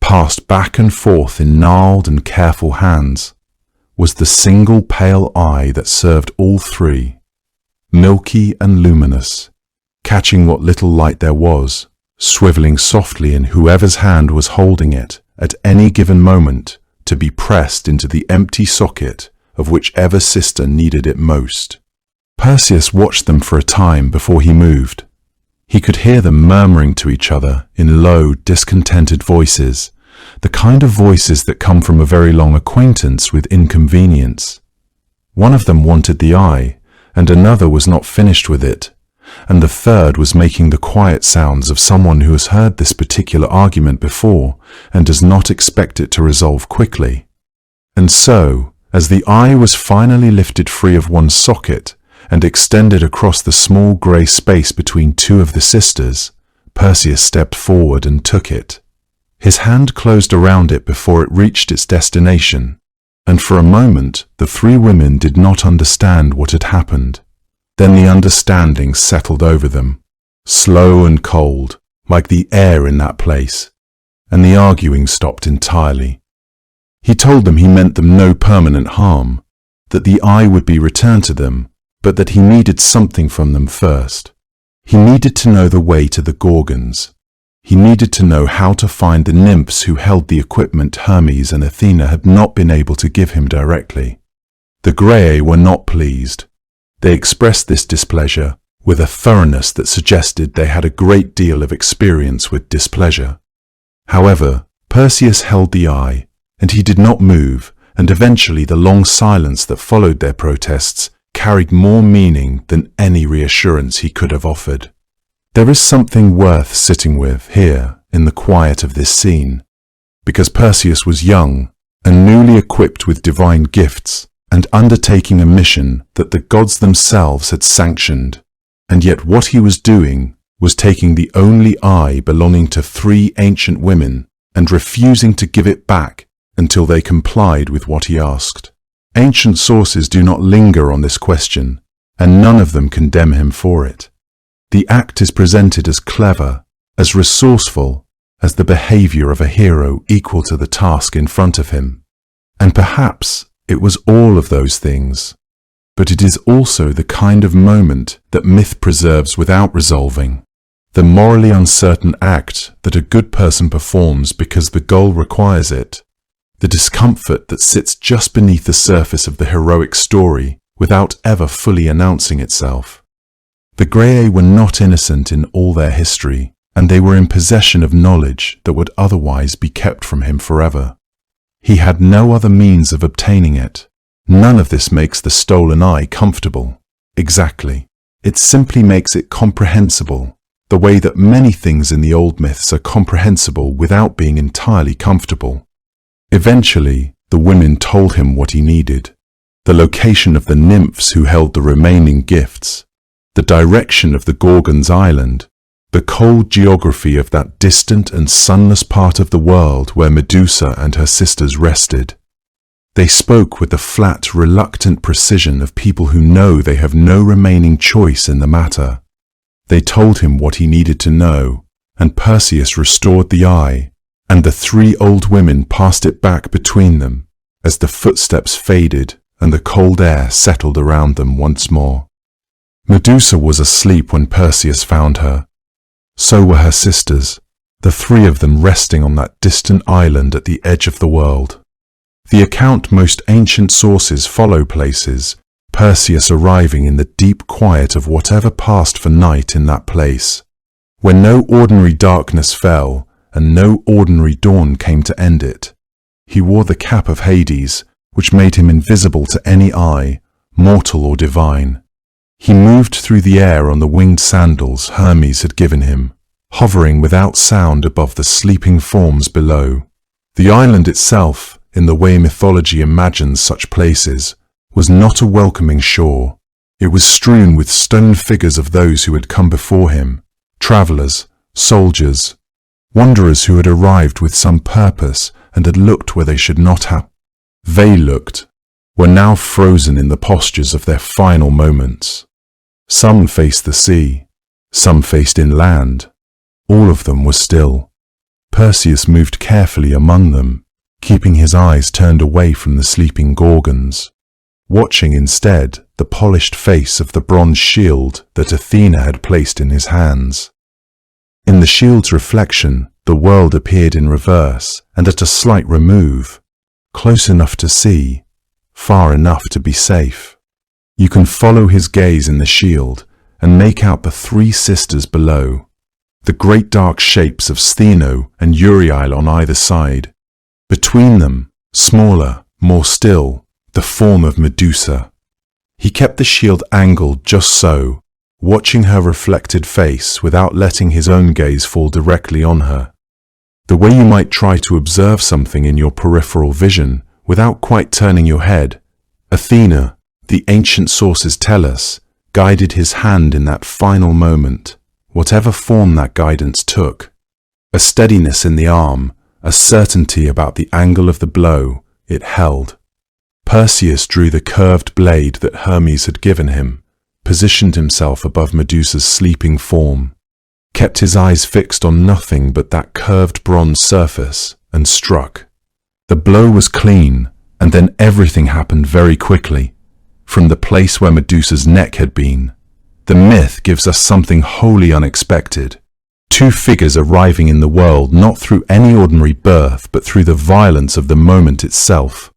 passed back and forth in gnarled and careful hands, was the single pale eye that served all 3, milky and luminous, catching what little light there was, swivelling softly in whoever's hand was holding it at any given moment to be pressed into the empty socket of whichever sister needed it most. Perseus watched them for a time before he moved. He could hear them murmuring to each other in low, discontented voices, the kind of voices that come from a very long acquaintance with inconvenience. One of them wanted the eye, and another was not finished with it, and the third was making the quiet sounds of someone who has heard this particular argument before and does not expect it to resolve quickly. And so, as the eye was finally lifted free of one socket and extended across the small grey space between 2 of the sisters, Perseus stepped forward and took it. His hand closed around it before it reached its destination, and for a moment the 3 women did not understand what had happened. Then the understanding settled over them, slow and cold, like the air in that place, and the arguing stopped entirely. He told them he meant them no permanent harm, that the eye would be returned to them, but that he needed something from them first. He needed to know the way to the Gorgons. He needed to know how to find the nymphs who held the equipment Hermes and Athena had not been able to give him directly. The Graeae were not pleased. They expressed this displeasure with a thoroughness that suggested they had a great deal of experience with displeasure. However, Perseus held the eye, and he did not move, and eventually the long silence that followed their protests carried more meaning than any reassurance he could have offered. There is something worth sitting with here in the quiet of this scene, because Perseus was young and newly equipped with divine gifts and undertaking a mission that the gods themselves had sanctioned, and yet what he was doing was taking the only eye belonging to 3 ancient women and refusing to give it back until they complied with what he asked. Ancient sources do not linger on this question, and none of them condemn him for it. The act is presented as clever, as resourceful, as the behavior of a hero equal to the task in front of him. And perhaps it was all of those things, but it is also the kind of moment that myth preserves without resolving, the morally uncertain act that a good person performs because the goal requires it, the discomfort that sits just beneath the surface of the heroic story without ever fully announcing itself. The Graeae were not innocent in all their history, and they were in possession of knowledge that would otherwise be kept from him forever. He had no other means of obtaining it. None of this makes the stolen eye comfortable. Exactly. It simply makes it comprehensible, the way that many things in the old myths are comprehensible without being entirely comfortable. Eventually, the women told him what he needed: the location of the nymphs who held the remaining gifts, the direction of the Gorgons' island, the cold geography of that distant and sunless part of the world where Medusa and her sisters rested. They spoke with the flat, reluctant precision of people who know they have no remaining choice in the matter. They told him what he needed to know, and Perseus restored the eye, and the 3 old women passed it back between them as the footsteps faded and the cold air settled around them once more. Medusa was asleep when Perseus found her. So were her sisters, the 3 of them resting on that distant island at the edge of the world. The account most ancient sources follow places Perseus arriving in the deep quiet of whatever passed for night in that place, when no ordinary darkness fell and no ordinary dawn came to end it. He wore the cap of Hades, which made him invisible to any eye, mortal or divine. He moved through the air on the winged sandals Hermes had given him, hovering without sound above the sleeping forms below. The island itself, in the way mythology imagines such places, was not a welcoming shore. It was strewn with stone figures of those who had come before him, travellers, soldiers, wanderers who had arrived with some purpose and had looked where they should not have. They looked, were now frozen in the postures of their final moments. Some faced the sea, some faced inland. All of them were still. Perseus moved carefully among them, keeping his eyes turned away from the sleeping Gorgons, watching instead the polished face of the bronze shield that Athena had placed in his hands. In the shield's reflection, the world appeared in reverse and at a slight remove, close enough to see, far enough to be safe. You can follow his gaze in the shield and make out the 3 sisters below, the great dark shapes of Stheno and Euryale on either side. Between them, smaller, more still, the form of Medusa. He kept the shield angled just so, watching her reflected face without letting his own gaze fall directly on her. The way you might try to observe something in your peripheral vision without quite turning your head. Athena, the ancient sources tell us, guided his hand in that final moment, whatever form that guidance took. A steadiness in the arm, a certainty about the angle of the blow it held. Perseus drew the curved blade that Hermes had given him, positioned himself above Medusa's sleeping form, kept his eyes fixed on nothing but that curved bronze surface, and struck. The blow was clean, and then everything happened very quickly. from the place where Medusa's neck had been. The myth gives us something wholly unexpected. Two figures arriving in the world not through any ordinary birth but through the violence of the moment itself.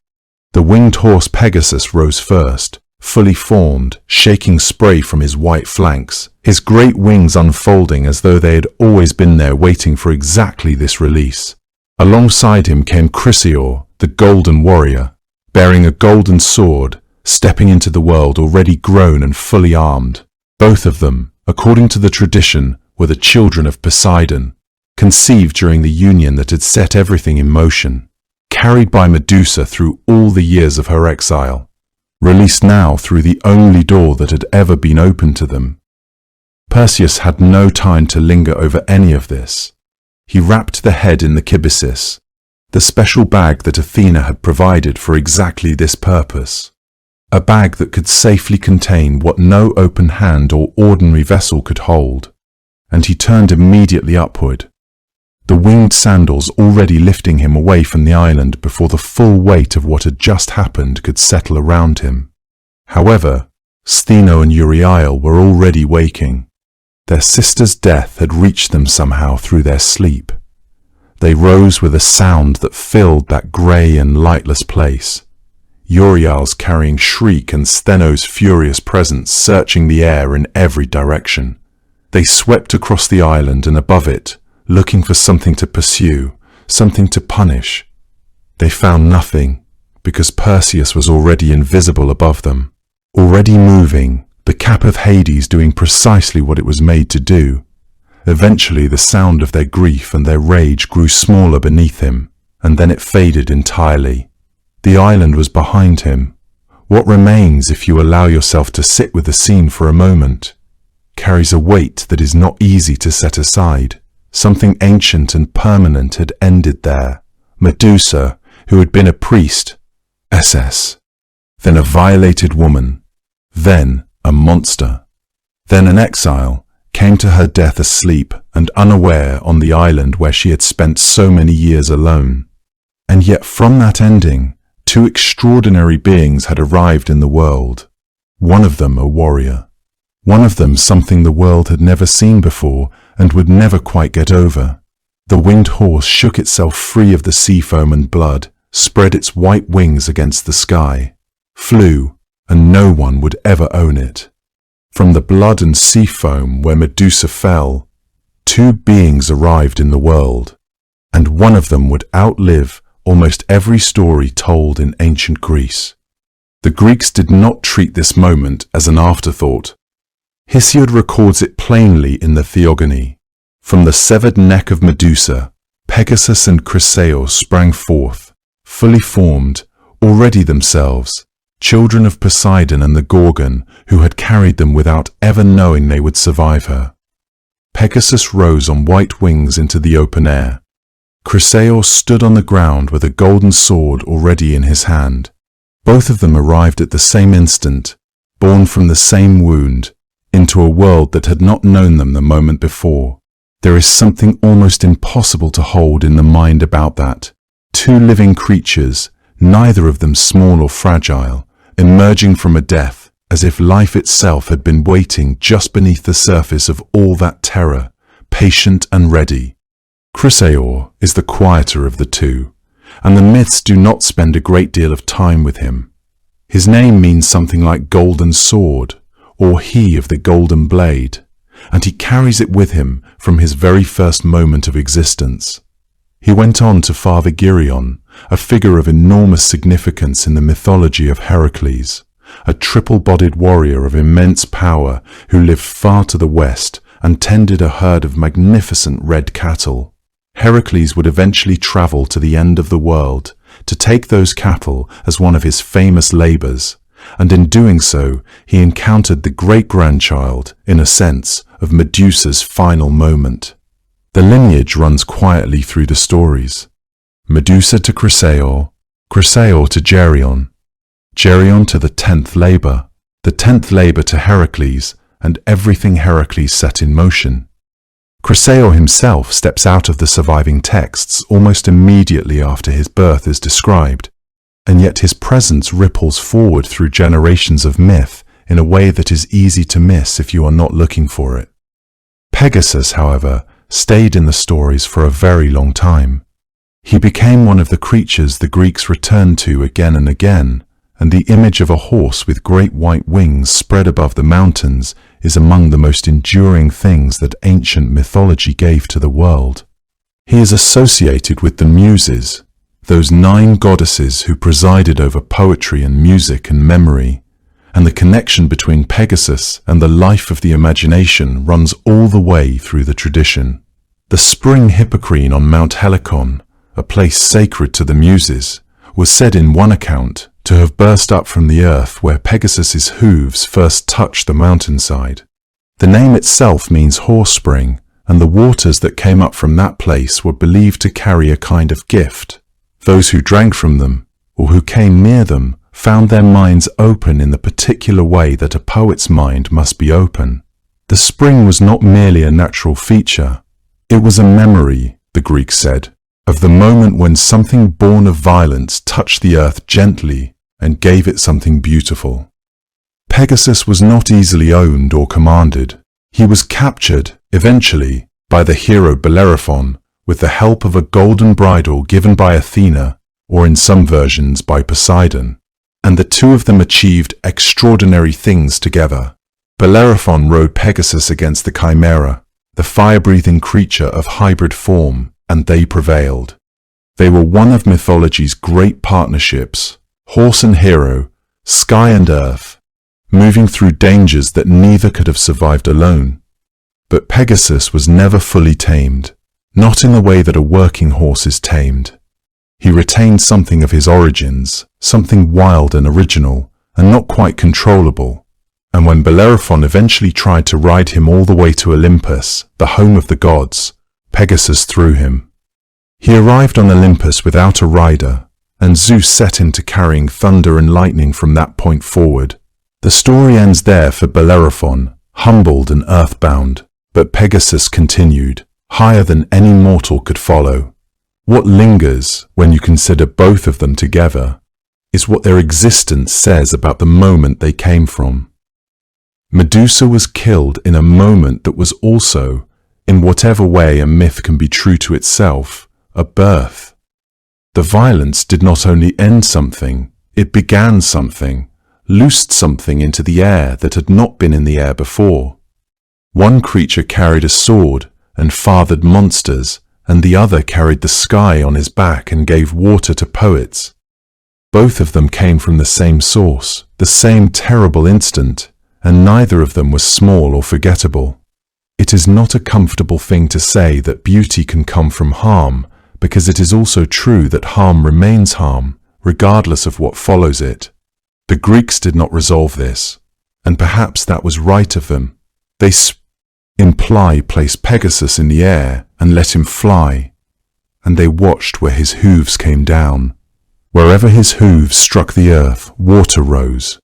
The winged horse Pegasus rose first, fully formed, shaking spray from his white flanks, his great wings unfolding as though they had always been there waiting for exactly this release. Alongside him came Chrysaor, the golden warrior, bearing a golden sword, stepping into the world already grown and fully armed. Both of them, according to the tradition, were the children of Poseidon, conceived during the union that had set everything in motion, carried by Medusa through all the years of her exile, released now through the only door that had ever been opened to them. Perseus had no time to linger over any of this. He wrapped the head in the kibisis, the special bag that Athena had provided for exactly this purpose, a bag that could safely contain what no open hand or ordinary vessel could hold, and he turned immediately upward, the winged sandals already lifting him away from the island before the full weight of what had just happened could settle around him. However, Stheno and Euryale were already waking. Their sister's death had reached them somehow through their sleep. They rose with a sound that filled that grey and lightless place, Euryale's carrying shriek and Stheno's furious presence searching the air in every direction. They swept across the island and above it, looking for something to pursue, something to punish. They found nothing, because Perseus was already invisible above them, already moving, the cap of Hades doing precisely what it was made to do. Eventually the sound of their grief and their rage grew smaller beneath him, and then it faded entirely. The island was behind him. What remains if you allow yourself to sit with the scene for a moment carries a weight that is not easy to set aside. Something ancient and permanent had ended there. Medusa, who had been a priest, SS, then a violated woman, then a monster, then an exile, came to her death asleep and unaware on the island where she had spent so many years alone. And yet from that ending, two extraordinary beings had arrived in the world. One of them a warrior. One of them something the world had never seen before and would never quite get over. The winged horse shook itself free of the sea foam and blood, spread its white wings against the sky, flew, and no one would ever own it. From the blood and sea foam where Medusa fell, two beings arrived in the world, and one of them would outlive almost every story told in ancient Greece. The Greeks did not treat this moment as an afterthought. Hesiod records it plainly in the Theogony. From the severed neck of Medusa, Pegasus and Chrysaor sprang forth, fully formed, already themselves, children of Poseidon and the Gorgon, who had carried them without ever knowing they would survive her. Pegasus rose on white wings into the open air. Chrysaor stood on the ground with a golden sword already in his hand. Both of them arrived at the same instant, born from the same wound, into a world that had not known them the moment before. There is something almost impossible to hold in the mind about that. Two living creatures, neither of them small or fragile, emerging from a death, as if life itself had been waiting just beneath the surface of all that terror, patient and ready. Chrysaor is the quieter of the two, and the myths do not spend a great deal of time with him. His name means something like golden sword, or he of the golden blade, and he carries it with him from his very first moment of existence. He went on to father Geryon, a figure of enormous significance in the mythology of Heracles, a triple-bodied warrior of immense power who lived far to the west and tended a herd of magnificent red cattle. Heracles would eventually travel to the end of the world to take those cattle as one of his famous labors, and in doing so he encountered the great-grandchild, in a sense, of Medusa's final moment. The lineage runs quietly through the stories. Medusa to Chrysaor, Chrysaor to Geryon, Geryon to the 10th labor, the 10th labor to Heracles, and everything Heracles set in motion. Chrysaor himself steps out of the surviving texts almost immediately after his birth is described. and yet his presence ripples forward through generations of myth in a way that is easy to miss if you are not looking for it. Pegasus, however, stayed in the stories for a very long time. He became one of the creatures the Greeks returned to again and again, and the image of a horse with great white wings spread above the mountains is among the most enduring things that ancient mythology gave to the world. He is associated with the Muses, those 9 goddesses who presided over poetry and music and memory, and the connection between Pegasus and the life of the imagination runs all the way through the tradition. The spring hippocrene on Mount Helicon, a place sacred to the Muses, was said in one account to have burst up from the earth where Pegasus's hooves first touched the mountainside. The name itself means horse spring, and the waters that came up from that place were believed to carry a kind of gift. Those who drank from them, or who came near them, found their minds open in the particular way that a poet's mind must be open. The spring was not merely a natural feature. It was a memory, the Greeks said, of the moment when something born of violence touched the earth gently and gave it something beautiful. Pegasus was not easily owned or commanded. He was captured, eventually, by the hero Bellerophon with the help of a golden bridle given by Athena, or in some versions by Poseidon, and the two of them achieved extraordinary things together. Bellerophon rode Pegasus against the Chimera, the fire-breathing creature of hybrid form, and they prevailed. They were one of mythology's great partnerships, horse and hero, sky and earth, moving through dangers that neither could have survived alone. But Pegasus was never fully tamed, not in the way that a working horse is tamed. He retained something of his origins, something wild and original, and not quite controllable. And when Bellerophon eventually tried to ride him all the way to Olympus, the home of the gods, Pegasus threw him. He arrived on Olympus without a rider, and Zeus set him to carrying thunder and lightning from that point forward. The story ends there for Bellerophon, humbled and earthbound, but Pegasus continued, higher than any mortal could follow. What lingers, when you consider both of them together, is what their existence says about the moment they came from. Medusa was killed in a moment that was also, in whatever way a myth can be true to itself, a birth. The violence did not only end something, it began something, loosed something into the air that had not been in the air before. One creature carried a sword and fathered monsters, and the other carried the sky on his back and gave water to poets. Both of them came from the same source, the same terrible instant, and neither of them was small or forgettable. It is not a comfortable thing to say that beauty can come from harm, because it is also true that harm remains harm, regardless of what follows it. The Greeks did not resolve this, and perhaps that was right of them. They placed Pegasus in the air and let him fly, and they watched where his hooves came down. Wherever his hooves struck the earth, water rose,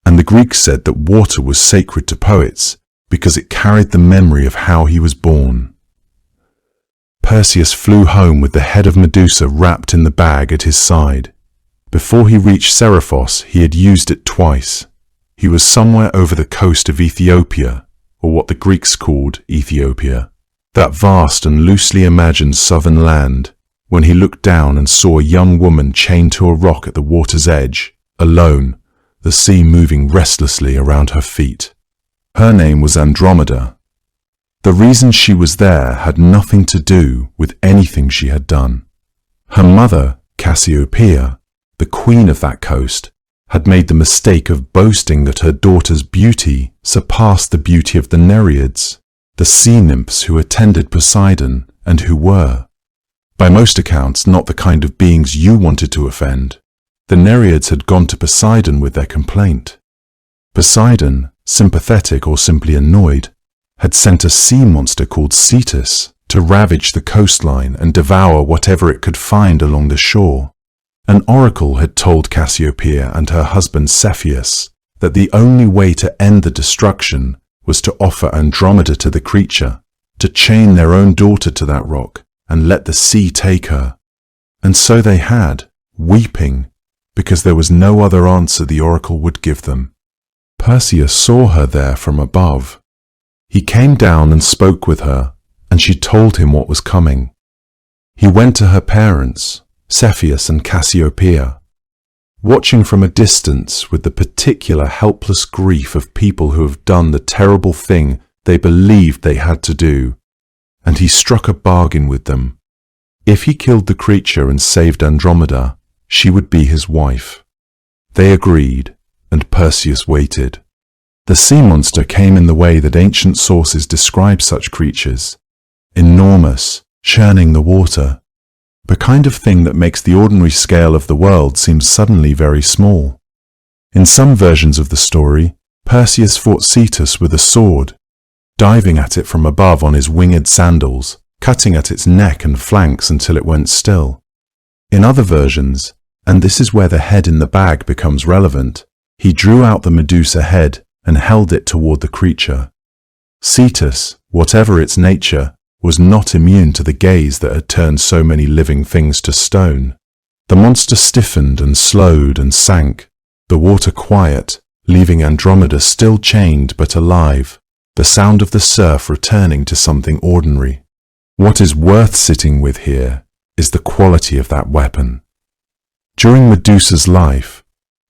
and the Greeks said that water was sacred to poets because it carried the memory of how he was born. Perseus flew home with the head of Medusa wrapped in the bag at his side. Before he reached Seriphos, he had used it twice. He was somewhere over the coast of Ethiopia, or what the Greeks called Ethiopia, that vast and loosely imagined southern land, when he looked down and saw a young woman chained to a rock at the water's edge, alone, the sea moving restlessly around her feet. Her name was Andromeda. The reason she was there had nothing to do with anything she had done. Her mother, Cassiopeia, the queen of that coast, had made the mistake of boasting that her daughter's beauty surpassed the beauty of the Nereids, the sea nymphs who attended Poseidon and who were, by most accounts, not the kind of beings you wanted to offend. The Nereids had gone to Poseidon with their complaint. Poseidon, sympathetic or simply annoyed, had sent a sea monster called Cetus to ravage the coastline and devour whatever it could find along the shore. An oracle had told Cassiopeia and her husband Cepheus that the only way to end the destruction was to offer Andromeda to the creature, to chain their own daughter to that rock and let the sea take her. And so they had, weeping, because there was no other answer the oracle would give them. Perseus saw her there from above. He came down and spoke with her, and she told him what was coming. He went to her parents, Cepheus and Cassiopeia. Watching from a distance with the particular helpless grief of people who have done the terrible thing they believed they had to do, and he struck a bargain with them. If he killed the creature and saved Andromeda, she would be his wife. They agreed, and Perseus waited. The sea monster came in the way that ancient sources describe such creatures: enormous, churning the water, the kind of thing that makes the ordinary scale of the world seem suddenly very small. In some versions of the story, Perseus fought Cetus with a sword, diving at it from above on his winged sandals, cutting at its neck and flanks until it went still. In other versions, and this is where the head in the bag becomes relevant, he drew out the Medusa head and held it toward the creature. Cetus, whatever its nature, was not immune to the gaze that had turned so many living things to stone. The monster stiffened and slowed and sank, the water quiet, leaving Andromeda still chained but alive, the sound of the surf returning to something ordinary. What is worth sitting with here is the quality of that weapon. During Medusa's life,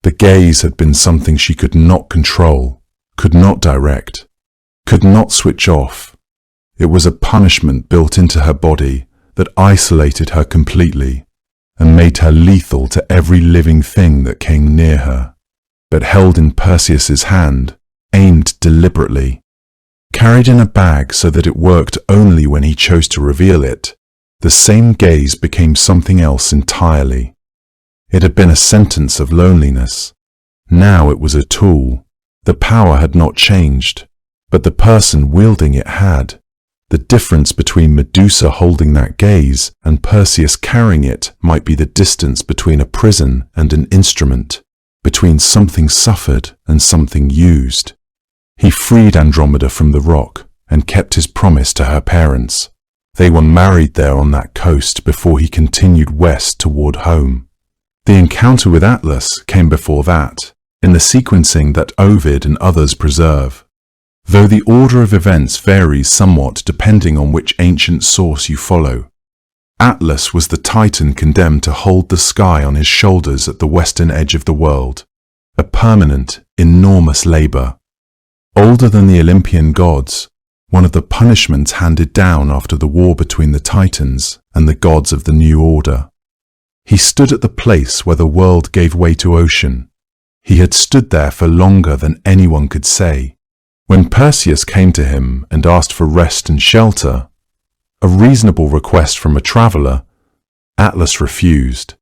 the gaze had been something she could not control, could not direct, could not switch off. It was a punishment built into her body that isolated her completely and made her lethal to every living thing that came near her. But held in Perseus's hand, aimed deliberately, carried in a bag so that it worked only when he chose to reveal it, the same gaze became something else entirely. It had been a sentence of loneliness. Now it was a tool. The power had not changed, but the person wielding it had. The difference between Medusa holding that gaze and Perseus carrying it might be the distance between a prison and an instrument, between something suffered and something used. He freed Andromeda from the rock and kept his promise to her parents. They were married there on that coast before he continued west toward home. The encounter with Atlas came before that, in the sequencing that Ovid and others preserve. Though the order of events varies somewhat depending on which ancient source you follow. Atlas was the Titan condemned to hold the sky on his shoulders at the western edge of the world, a permanent, enormous labor. Older than the Olympian gods, one of the punishments handed down after the war between the Titans and the gods of the New Order. He stood at the place where the world gave way to ocean. He had stood there for longer than anyone could say. When Perseus came to him and asked for rest and shelter, a reasonable request from a traveler, Atlas refused.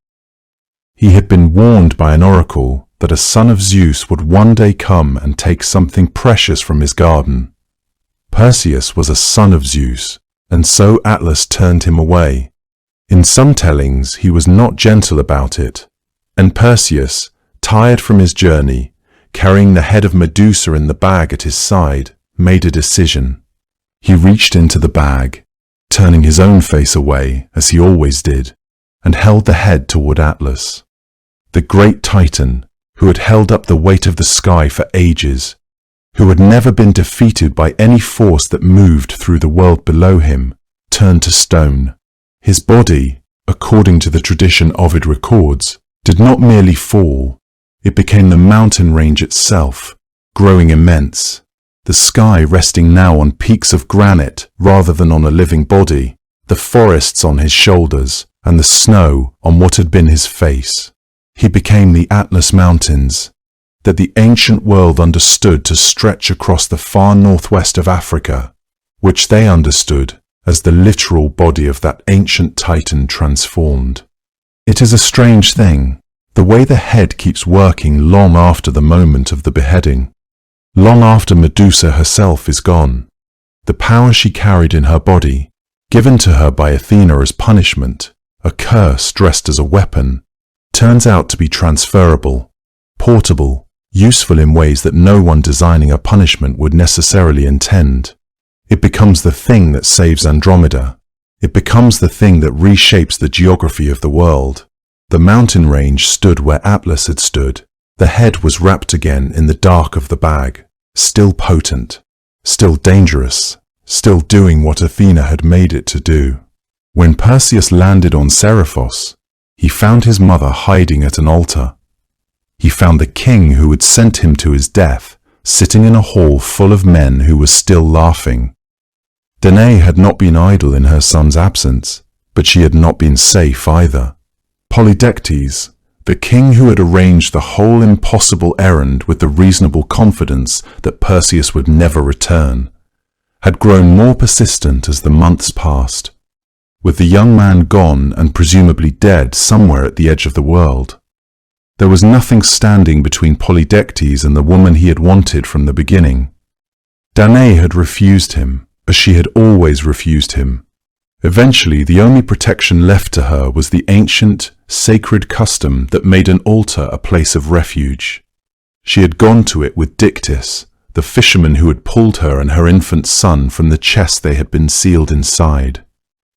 He had been warned by an oracle that a son of Zeus would one day come and take something precious from his garden. Perseus was a son of Zeus, and so Atlas turned him away. In some tellings he was not gentle about it, and Perseus, tired from his journey, carrying the head of Medusa in the bag at his side, made a decision. He reached into the bag, turning his own face away, as he always did, and held the head toward Atlas. The great Titan, who had held up the weight of the sky for ages, who had never been defeated by any force that moved through the world below him, turned to stone. His body, according to the tradition Ovid records, did not merely fall. It became the mountain range itself, growing immense, the sky resting now on peaks of granite rather than on a living body, the forests on his shoulders, and the snow on what had been his face. He became the Atlas Mountains, that the ancient world understood to stretch across the far northwest of Africa, which they understood as the literal body of that ancient Titan transformed. It is a strange thing, the way the head keeps working long after the moment of the beheading, long after Medusa herself is gone. The power she carried in her body, given to her by Athena as punishment, a curse dressed as a weapon, turns out to be transferable, portable, useful in ways that no one designing a punishment would necessarily intend. It becomes the thing that saves Andromeda. It becomes the thing that reshapes the geography of the world. The mountain range stood where Atlas had stood. The head was wrapped again in the dark of the bag, still potent, still dangerous, still doing what Athena had made it to do. When Perseus landed on Seriphos, he found his mother hiding at an altar. He found the king who had sent him to his death, sitting in a hall full of men who were still laughing. Danae had not been idle in her son's absence, but she had not been safe either. Polydectes, the king who had arranged the whole impossible errand with the reasonable confidence that Perseus would never return, had grown more persistent as the months passed. With the young man gone and presumably dead somewhere at the edge of the world, there was nothing standing between Polydectes and the woman he had wanted from the beginning. Danae had refused him, as she had always refused him. Eventually, the only protection left to her was the ancient, sacred custom that made an altar a place of refuge. She had gone to it with Dictys, the fisherman who had pulled her and her infant son from the chest they had been sealed inside,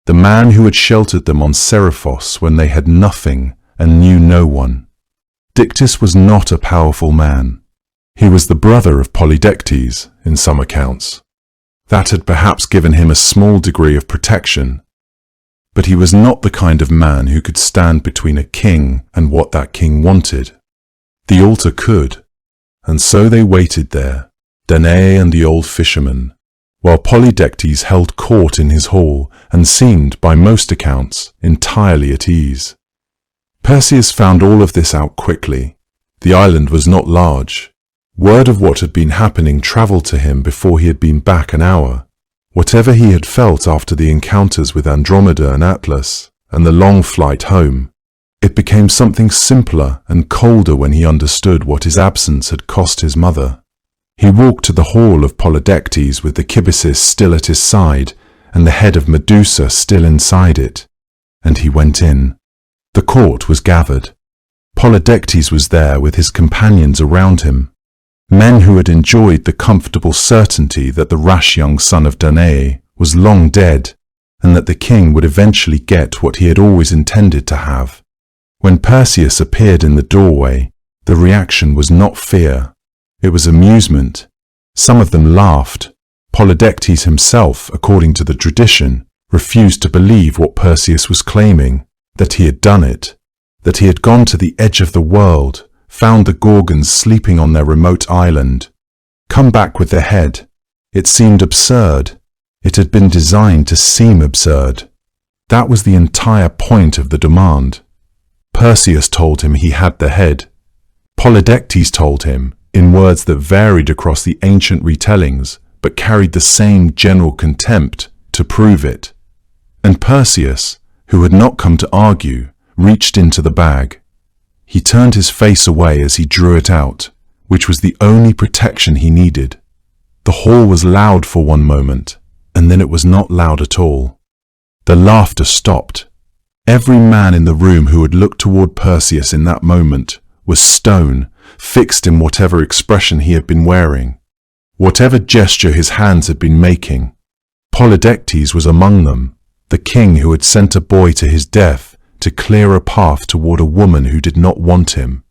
the man who had sheltered them on Seriphos when they had nothing and knew no one. Dictys was not a powerful man. He was the brother of Polydectes, in some accounts. That had perhaps given him a small degree of protection, but he was not the kind of man who could stand between a king and what that king wanted. The altar could, and so they waited there, Danae and the old fisherman, while Polydectes held court in his hall and seemed, by most accounts, entirely at ease. Perseus found all of this out quickly. The island was not large. Word of what had been happening travelled to him before he had been back an hour. Whatever he had felt after the encounters with Andromeda and Atlas, and the long flight home, it became something simpler and colder when he understood what his absence had cost his mother. He walked to the hall of Polydectes with the kibisis still at his side and the head of Medusa still inside it, and he went in. The court was gathered. Polydectes was there with his companions around him, men who had enjoyed the comfortable certainty that the rash young son of Danae was long dead and that the king would eventually get what he had always intended to have. When Perseus appeared in the doorway, the reaction was not fear. It was amusement. Some of them laughed. Polydectes himself, according to the tradition, refused to believe what Perseus was claiming, that he had done it, that he had gone to the edge of the world, found the Gorgons sleeping on their remote island, come back with their head. It seemed absurd. It had been designed to seem absurd. That was the entire point of the demand. Perseus told him he had the head. Polydectes told him, in words that varied across the ancient retellings, but carried the same general contempt, to prove it. And Perseus, who had not come to argue, reached into the bag. He turned his face away as he drew it out, which was the only protection he needed. The hall was loud for one moment, and then it was not loud at all. The laughter stopped. Every man in the room who had looked toward Perseus in that moment was stone, fixed in whatever expression he had been wearing, whatever gesture his hands had been making. Polydectes was among them, the king who had sent a boy to his death to clear a path toward a woman who did not want him,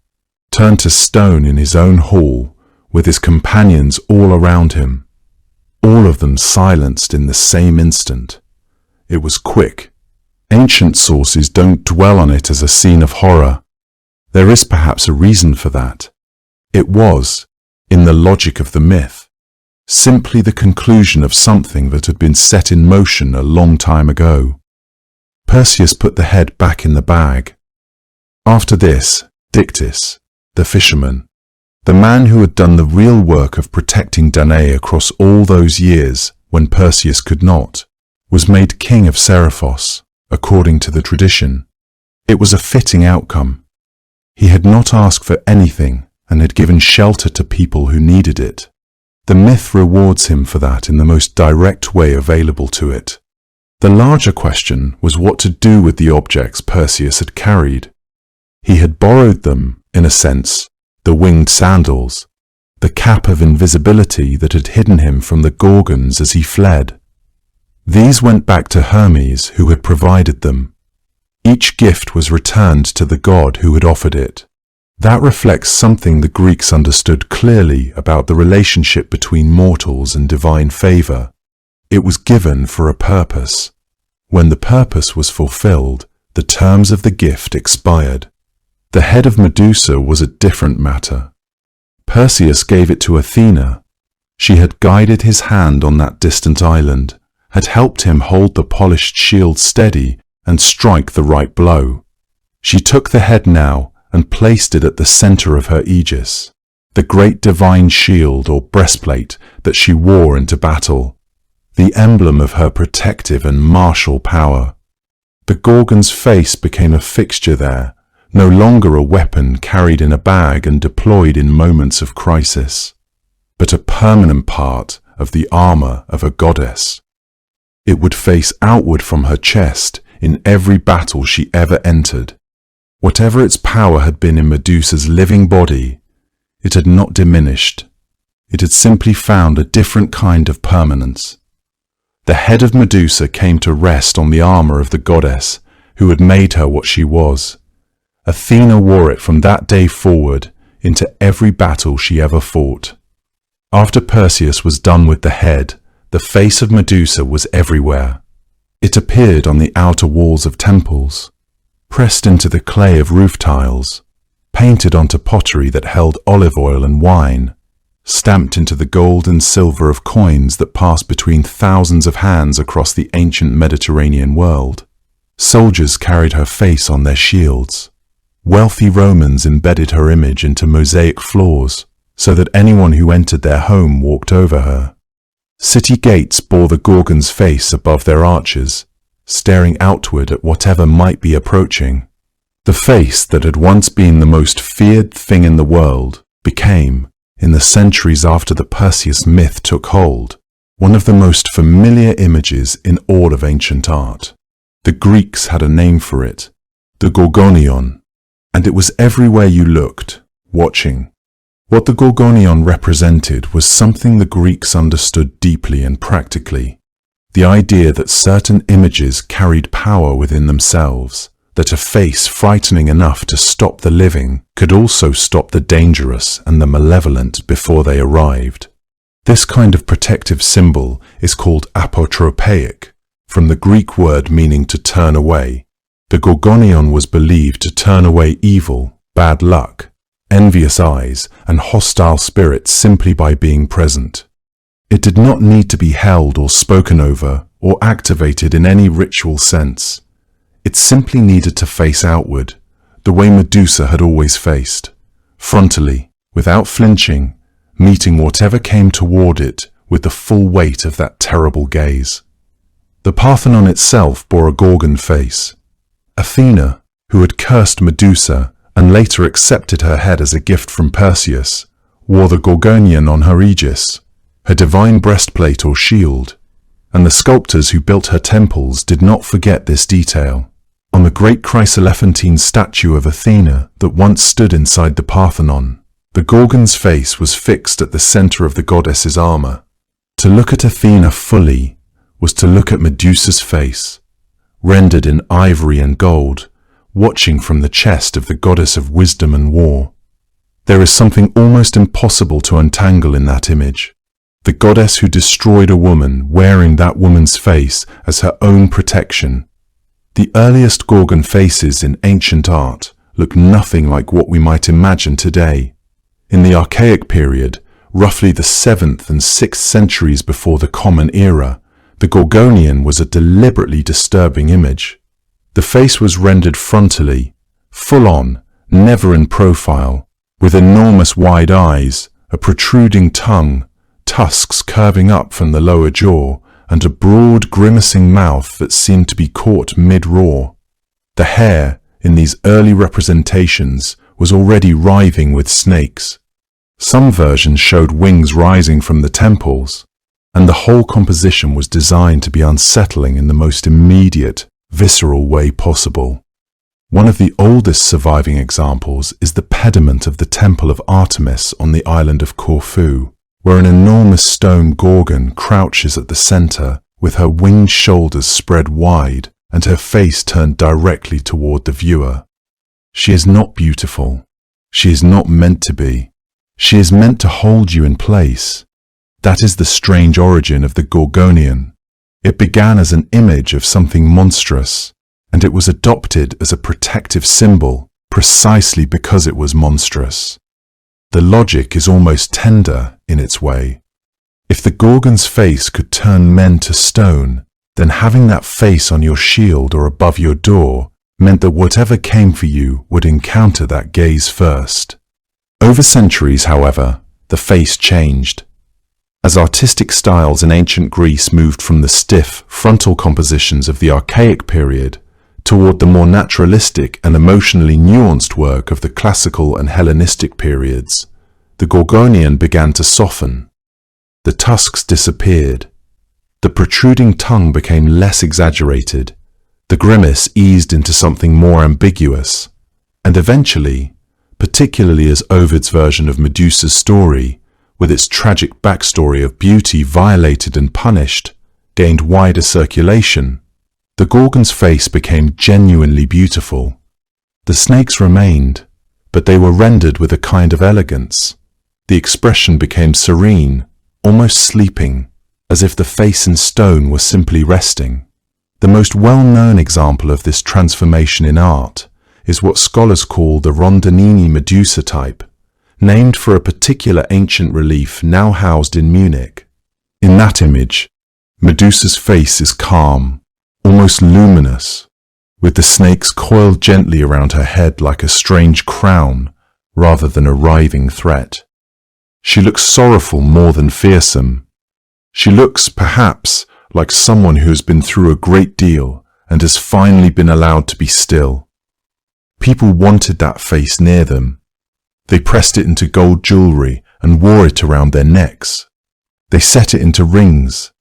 turned to stone in his own hall with his companions all around him, all of them silenced in the same instant. It was quick. Ancient sources don't dwell on it as a scene of horror. There is perhaps a reason for that. It was, in the logic of the myth, simply the conclusion of something that had been set in motion a long time ago. Perseus put the head back in the bag. After this, Dictys, the fisherman, the man who had done the real work of protecting Danae across all those years when Perseus could not, was made king of Seriphos, according to the tradition. It was a fitting outcome. He had not asked for anything and had given shelter to people who needed it. The myth rewards him for that in the most direct way available to it. The larger question was what to do with the objects Perseus had carried. He had borrowed them, in a sense, the winged sandals, the cap of invisibility that had hidden him from the Gorgons as he fled. These went back to Hermes, who had provided them. Each gift was returned to the god who had offered it. That reflects something the Greeks understood clearly about the relationship between mortals and divine favor. It was given for a purpose. When the purpose was fulfilled, the terms of the gift expired. The head of Medusa was a different matter. Perseus gave it to Athena. She had guided his hand on that distant island, had helped him hold the polished shield steady and strike the right blow. She took the head now and placed it at the center of her aegis, the great divine shield or breastplate that she wore into battle, the emblem of her protective and martial power. The Gorgon's face became a fixture there, no longer a weapon carried in a bag and deployed in moments of crisis, but a permanent part of the armor of a goddess. It would face outward from her chest in every battle she ever entered. Whatever its power had been in Medusa's living body, it had not diminished. It had simply found a different kind of permanence. The head of Medusa came to rest on the armor of the goddess who had made her what she was. Athena wore it from that day forward into every battle she ever fought. After Perseus was done with the head, the face of Medusa was everywhere. It appeared on the outer walls of temples, pressed into the clay of roof tiles, painted onto pottery that held olive oil and wine, stamped into the gold and silver of coins that passed between thousands of hands across the ancient Mediterranean world. Soldiers carried her face on their shields. Wealthy Romans embedded her image into mosaic floors so that anyone who entered their home walked over her. City gates bore the Gorgon's face above their arches, staring outward at whatever might be approaching. The face that had once been the most feared thing in the world became, in the centuries after the Perseus myth took hold, one of the most familiar images in all of ancient art. The Greeks had a name for it, the Gorgonion, and it was everywhere you looked, watching. What the Gorgonion represented was something the Greeks understood deeply and practically. The idea that certain images carried power within themselves, that a face frightening enough to stop the living could also stop the dangerous and the malevolent before they arrived. This kind of protective symbol is called apotropaic, from the Greek word meaning to turn away. The Gorgonion was believed to turn away evil, bad luck, envious eyes, and hostile spirits simply by being present. It did not need to be held or spoken over or activated in any ritual sense. It simply needed to face outward, the way Medusa had always faced, frontally, without flinching, meeting whatever came toward it with the full weight of that terrible gaze. The Parthenon itself bore a Gorgon face. Athena, who had cursed Medusa and later accepted her head as a gift from Perseus, wore the Gorgonion on her aegis, her divine breastplate or shield, and the sculptors who built her temples did not forget this detail. On the great chryselephantine statue of Athena that once stood inside the Parthenon, the Gorgon's face was fixed at the center of the goddess's armor. To look at Athena fully was to look at Medusa's face, rendered in ivory and gold, watching from the chest of the goddess of wisdom and war. There is something almost impossible to untangle in that image. The goddess who destroyed a woman wearing that woman's face as her own protection. The earliest Gorgon faces in ancient art look nothing like what we might imagine today. In the Archaic period, roughly the 7th and 6th centuries before the Common Era, the Gorgonion was a deliberately disturbing image. The face was rendered frontally, full-on, never in profile, with enormous wide eyes, a protruding tongue, tusks curving up from the lower jaw, and a broad, grimacing mouth that seemed to be caught mid-roar. The hair, in these early representations, was already writhing with snakes. Some versions showed wings rising from the temples, and the whole composition was designed to be unsettling in the most immediate, visceral way possible. One of the oldest surviving examples is the pediment of the Temple of Artemis on the island of Corfu, where an enormous stone Gorgon crouches at the center with her winged shoulders spread wide and her face turned directly toward the viewer. She is not beautiful. She is not meant to be. She is meant to hold you in place. That is the strange origin of the Gorgonian. It began as an image of something monstrous, and it was adopted as a protective symbol precisely because it was monstrous. The logic is almost tender in its way. If the Gorgon's face could turn men to stone, then having that face on your shield or above your door meant that whatever came for you would encounter that gaze first. Over centuries, however, the face changed. As artistic styles in ancient Greece moved from the stiff, frontal compositions of the archaic period toward the more naturalistic and emotionally nuanced work of the classical and Hellenistic periods, the Gorgonian began to soften. The tusks disappeared. The protruding tongue became less exaggerated. The grimace eased into something more ambiguous. And eventually, particularly as Ovid's version of Medusa's story, with its tragic backstory of beauty violated and punished, gained wider circulation, the Gorgon's face became genuinely beautiful. The snakes remained, but they were rendered with a kind of elegance. The expression became serene, almost sleeping, as if the face in stone were simply resting. The most well-known example of this transformation in art is what scholars call the Rondinini Medusa type, named for a particular ancient relief now housed in Munich. In that image, Medusa's face is calm, almost luminous, with the snakes coiled gently around her head like a strange crown rather than a writhing threat. She looks sorrowful more than fearsome. She looks, perhaps, like someone who has been through a great deal and has finally been allowed to be still. People wanted that face near them. They pressed it into gold jewelry and wore it around their necks. They set it into rings.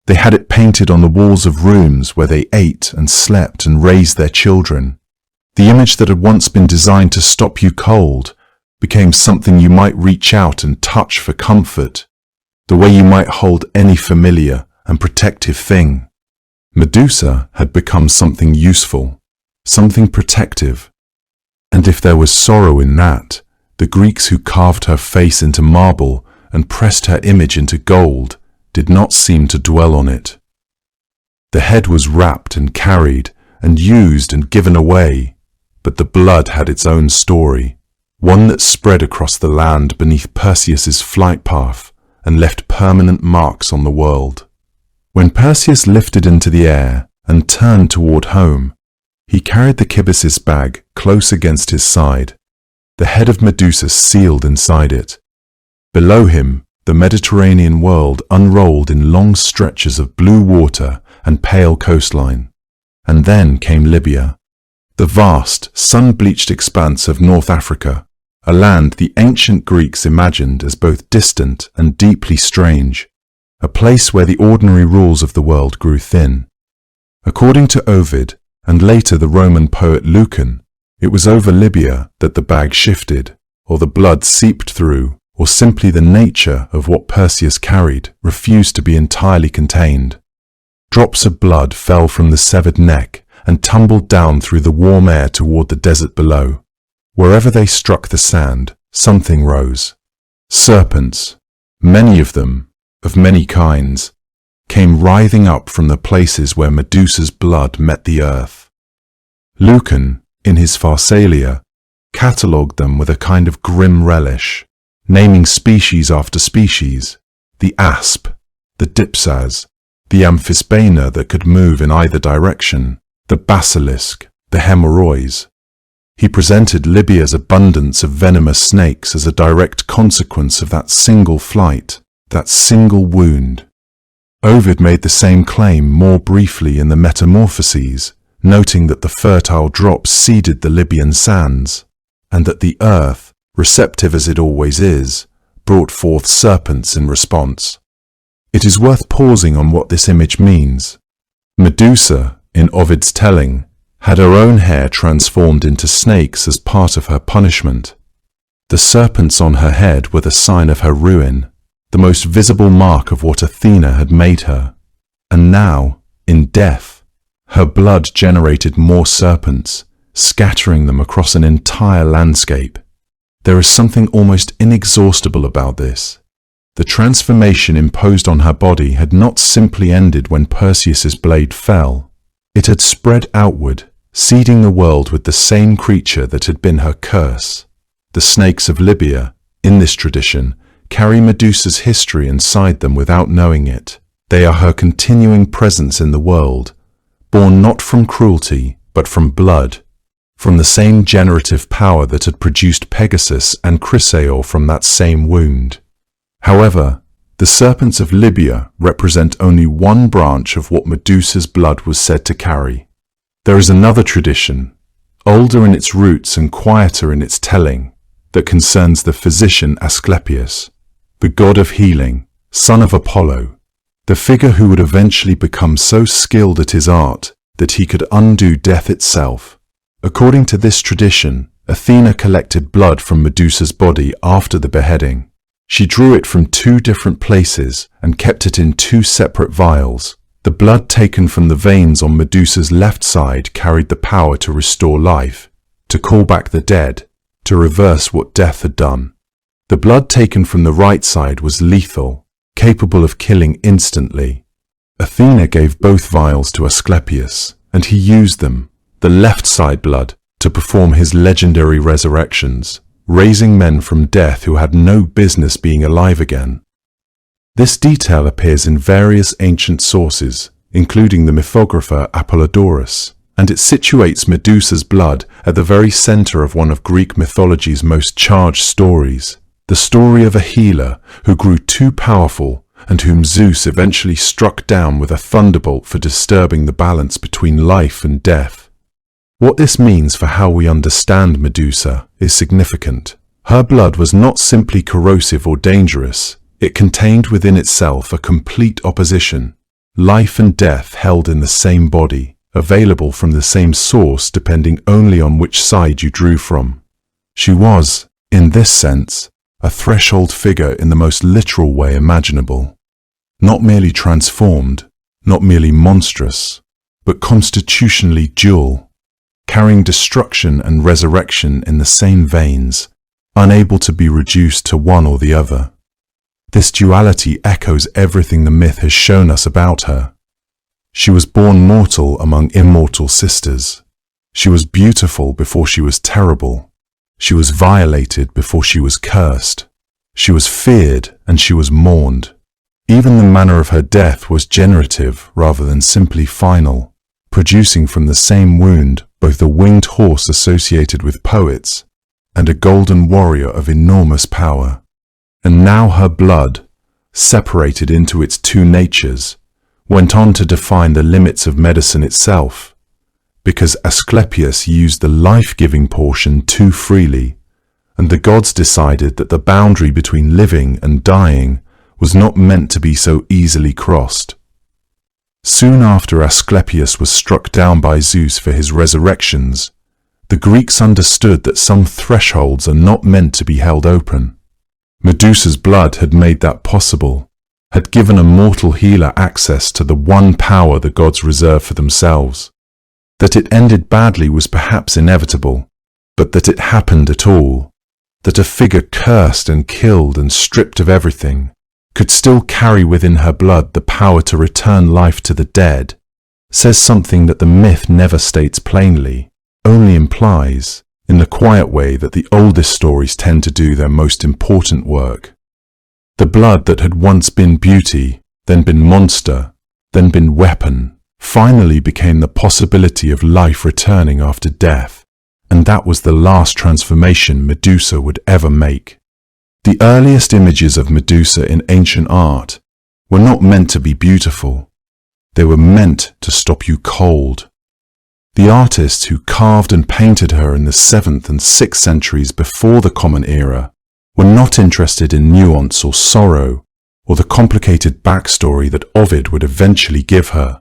They had it painted on the walls of rooms where they ate and slept and raised their children. The image that had once been designed to stop you cold became something you might reach out and touch for comfort, the way you might hold any familiar and protective thing. Medusa had become something useful, something protective. And if there was sorrow in that, the Greeks who carved her face into marble and pressed her image into gold did not seem to dwell on it. The head was wrapped and carried and used and given away, but the blood had its own story, one that spread across the land beneath Perseus's flight path and left permanent marks on the world. When Perseus lifted into the air and turned toward home, he carried the kibyssus bag close against his side, the head of Medusa sealed inside it. Below him, the Mediterranean world unrolled in long stretches of blue water and pale coastline. And then came Libya, the vast, sun-bleached expanse of North Africa, a land the ancient Greeks imagined as both distant and deeply strange, a place where the ordinary rules of the world grew thin. According to Ovid, and later the Roman poet Lucan, it was over Libya that the bag shifted, or the blood seeped through, or simply the nature of what Perseus carried refused to be entirely contained. Drops of blood fell from the severed neck and tumbled down through the warm air toward the desert below. Wherever they struck the sand, something rose. Serpents, many of them, of many kinds, came writhing up from the places where Medusa's blood met the earth. Lucan, in his Pharsalia, catalogued them with a kind of grim relish, naming species after species, the asp, the dipsas, the amphisbaena that could move in either direction, the basilisk, the hemorrhoids. He presented Libya's abundance of venomous snakes as a direct consequence of that single flight, that single wound. Ovid made the same claim more briefly in the Metamorphoses, noting that the fertile drops seeded the Libyan sands, and that the earth, receptive as it always is, brought forth serpents in response. It is worth pausing on what this image means. Medusa, in Ovid's telling, had her own hair transformed into snakes as part of her punishment. The serpents on her head were the sign of her ruin, the most visible mark of what Athena had made her. And now, in death, Her blood generated more serpents, scattering them across an entire landscape. There is something almost inexhaustible about this. The transformation imposed on her body had not simply ended when Perseus's blade fell. It had spread outward, seeding the world with the same creature that had been her curse. The snakes of Libya, in this tradition, carry Medusa's history inside them without knowing it. They are her continuing presence in the world, born not from cruelty, but from blood, from the same generative power that had produced Pegasus and Chrysaor from that same wound. However, the serpents of Libya represent only one branch of what Medusa's blood was said to carry. There is another tradition, older in its roots and quieter in its telling, that concerns the physician Asclepius, the god of healing, son of Apollo, the figure who would eventually become so skilled at his art that he could undo death itself. According to this tradition, Athena collected blood from Medusa's body after the beheading. She drew it from 2 different places and kept it in 2 separate vials. The blood taken from the veins on Medusa's left side carried the power to restore life, to call back the dead, to reverse what death had done. The blood taken from the right side was lethal, capable of killing instantly. Athena gave both vials to Asclepius, and he used them, the left side blood, to perform his legendary resurrections, raising men from death who had no business being alive again. This detail appears in various ancient sources, including the mythographer Apollodorus, and it situates Medusa's blood at the very center of one of Greek mythology's most charged stories, the story of a healer who grew too powerful and whom Zeus eventually struck down with a thunderbolt for disturbing the balance between life and death. What this means for how we understand Medusa is significant. Her blood was not simply corrosive or dangerous, it contained within itself a complete opposition, life and death held in the same body, available from the same source depending only on which side you drew from. She was, in this sense, a threshold figure in the most literal way imaginable. Not merely transformed, not merely monstrous, but constitutionally dual, carrying destruction and resurrection in the same veins, unable to be reduced to one or the other. This duality echoes everything the myth has shown us about her. She was born mortal among immortal sisters. She was beautiful before she was terrible. She was violated before she was cursed. She was feared and she was mourned. Even the manner of her death was generative rather than simply final, producing from the same wound both a winged horse associated with poets and a golden warrior of enormous power. And now her blood, separated into its 2 natures, went on to define the limits of medicine itself, because Asclepius used the life-giving portion too freely, and the gods decided that the boundary between living and dying was not meant to be so easily crossed. Soon after Asclepius was struck down by Zeus for his resurrections, the Greeks understood that some thresholds are not meant to be held open. Medusa's blood had made that possible, had given a mortal healer access to the one power the gods reserve for themselves. That it ended badly was perhaps inevitable, but that it happened at all, that a figure cursed and killed and stripped of everything could still carry within her blood the power to return life to the dead, says something that the myth never states plainly, only implies, in the quiet way that the oldest stories tend to do their most important work. The blood that had once been beauty, then been monster, then been weapon, finally became the possibility of life returning after death, and that was the last transformation Medusa would ever make. The earliest images of Medusa in ancient art were not meant to be beautiful. They were meant to stop you cold. The artists who carved and painted her in the 7th and 6th centuries before the Common Era were not interested in nuance or sorrow or the complicated backstory that Ovid would eventually give her.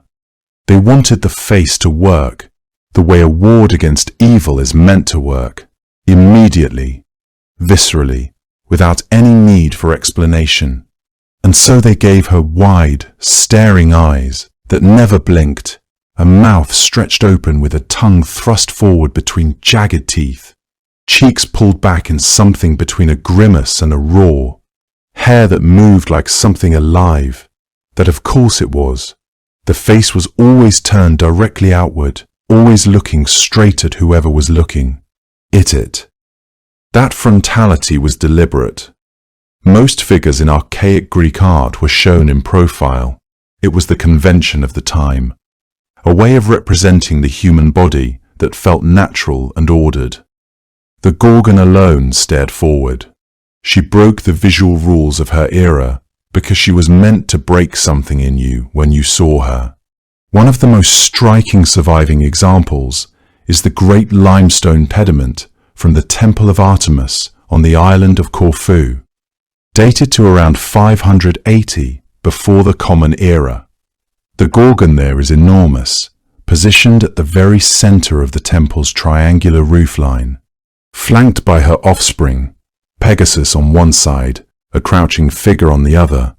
They wanted the face to work, the way a ward against evil is meant to work, immediately, viscerally, without any need for explanation. And so they gave her wide, staring eyes that never blinked, a mouth stretched open with a tongue thrust forward between jagged teeth, cheeks pulled back in something between a grimace and a roar, hair that moved like something alive. That of course it was. The face was always turned directly outward, always looking straight at whoever was looking. It. That frontality was deliberate. Most figures in archaic Greek art were shown in profile. It was the convention of the time, a way of representing the human body that felt natural and ordered. The Gorgon alone stared forward. She broke the visual rules of her era because she was meant to break something in you when you saw her. One of the most striking surviving examples is the great limestone pediment from the Temple of Artemis on the island of Corfu, dated to around 580 before the Common Era. The Gorgon there is enormous, positioned at the very center of the temple's triangular roofline, flanked by her offspring, Pegasus on one side, a crouching figure on the other,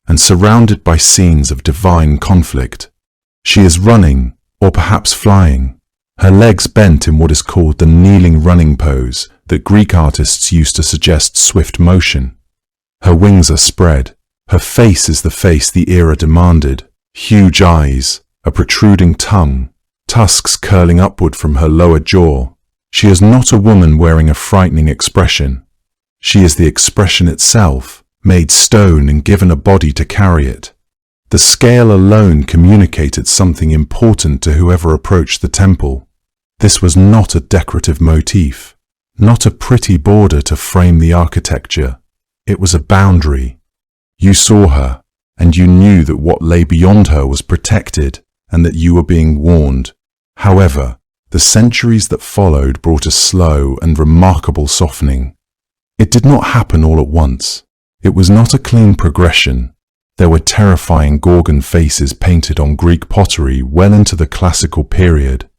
and surrounded by scenes of divine conflict. She is running, or perhaps flying, her legs bent in what is called the kneeling running pose that Greek artists used to suggest swift motion. Her wings are spread. Her face is the face the era demanded. Huge eyes, a protruding tongue, tusks curling upward from her lower jaw. She is not a woman wearing a frightening expression. She is the expression itself, made stone and given a body to carry it. The scale alone communicated something important to whoever approached the temple. This was not a decorative motif, not a pretty border to frame the architecture. It was a boundary. You saw her, and you knew that what lay beyond her was protected and that you were being warned. However, the centuries that followed brought a slow and remarkable softening. It did not happen all at once. It was not a clean progression. There were terrifying Gorgon faces painted on Greek pottery well into the classical period,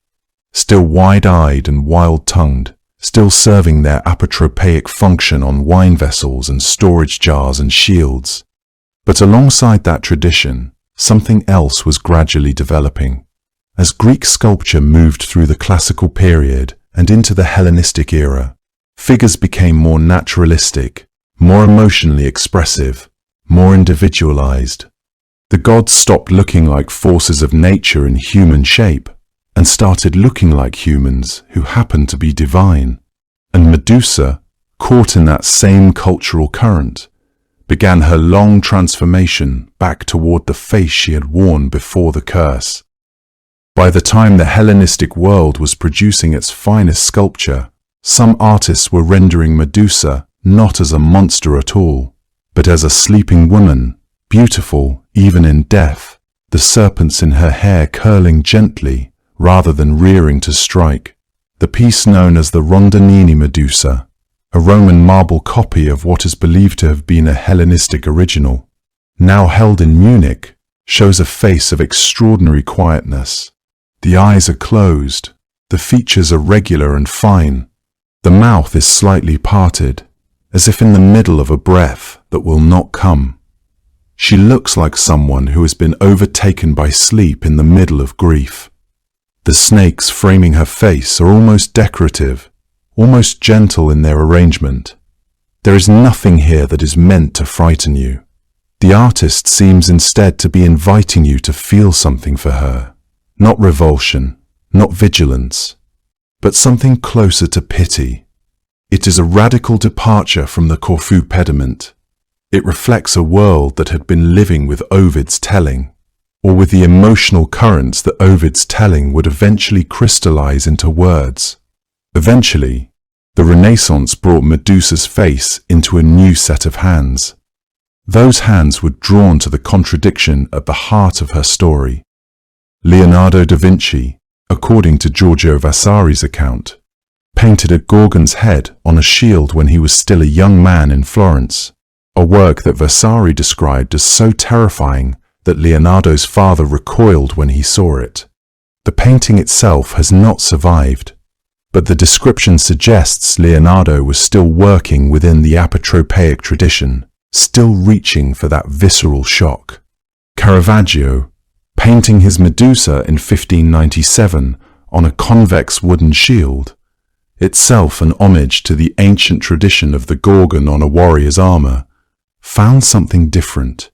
still wide-eyed and wild-tongued, still serving their apotropaic function on wine vessels and storage jars and shields. But alongside that tradition, something else was gradually developing. As Greek sculpture moved through the classical period and into the Hellenistic era, figures became more naturalistic, more emotionally expressive, more individualized. The gods stopped looking like forces of nature in human shape and started looking like humans who happened to be divine. And Medusa, caught in that same cultural current, began her long transformation back toward the face she had worn before the curse. By the time the Hellenistic world was producing its finest sculpture, some artists were rendering Medusa not as a monster at all, but as a sleeping woman, beautiful even in death, the serpents in her hair curling gently rather than rearing to strike. The piece known as the Rondanini Medusa, a Roman marble copy of what is believed to have been a Hellenistic original, now held in Munich, shows a face of extraordinary quietness. The eyes are closed, the features are regular and fine, the mouth is slightly parted, as if in the middle of a breath that will not come. She looks like someone who has been overtaken by sleep in the middle of grief. The snakes framing her face are almost decorative, almost gentle in their arrangement. There is nothing here that is meant to frighten you. The artist seems instead to be inviting you to feel something for her. Not revulsion, not vigilance, but something closer to pity. It is a radical departure from the Corfu pediment. It reflects a world that had been living with Ovid's telling, or with the emotional currents that Ovid's telling would eventually crystallize into words. Eventually, the Renaissance brought Medusa's face into a new set of hands. Those hands were drawn to the contradiction at the heart of her story. Leonardo da Vinci, according to Giorgio Vasari's account, painted a Gorgon's head on a shield when he was still a young man in Florence, a work that Vasari described as so terrifying that Leonardo's father recoiled when he saw it. The painting itself has not survived, but the description suggests Leonardo was still working within the apotropaic tradition, still reaching for that visceral shock. Caravaggio, painting his Medusa in 1597 on a convex wooden shield, itself an homage to the ancient tradition of the Gorgon on a warrior's armor, found something different.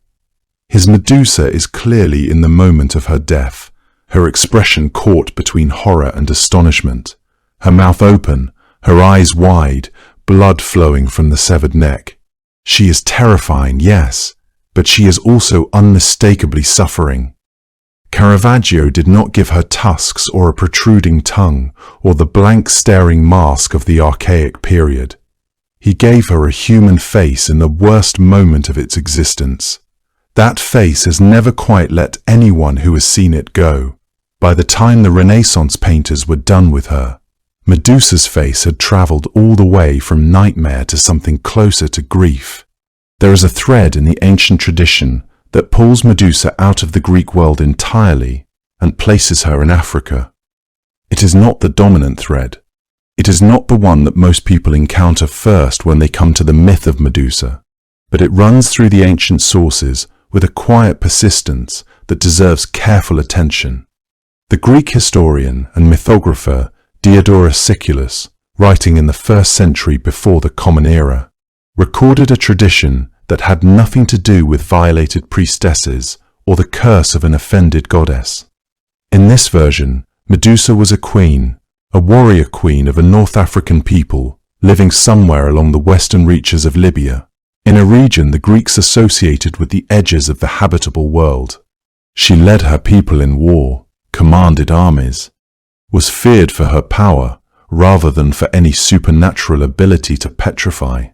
His Medusa is clearly in the moment of her death, her expression caught between horror and astonishment, her mouth open, her eyes wide, blood flowing from the severed neck. She is terrifying, yes, but she is also unmistakably suffering. Caravaggio did not give her tusks or a protruding tongue or the blank staring mask of the archaic period. He gave her a human face in the worst moment of its existence. That face has never quite let anyone who has seen it go. By the time the Renaissance painters were done with her, Medusa's face had traveled all the way from nightmare to something closer to grief. There is a thread in the ancient tradition that pulls Medusa out of the Greek world entirely and places her in Africa. It is not the dominant thread. It is not the one that most people encounter first when they come to the myth of Medusa, but it runs through the ancient sources with a quiet persistence that deserves careful attention. The Greek historian and mythographer Diodorus Siculus, writing in the 1st century before the Common Era, recorded a tradition that had nothing to do with violated priestesses or the curse of an offended goddess. In this version, Medusa was a queen, a warrior queen of a North African people living somewhere along the western reaches of Libya, in a region the Greeks associated with the edges of the habitable world. She led her people in war, commanded armies, was feared for her power rather than for any supernatural ability to petrify.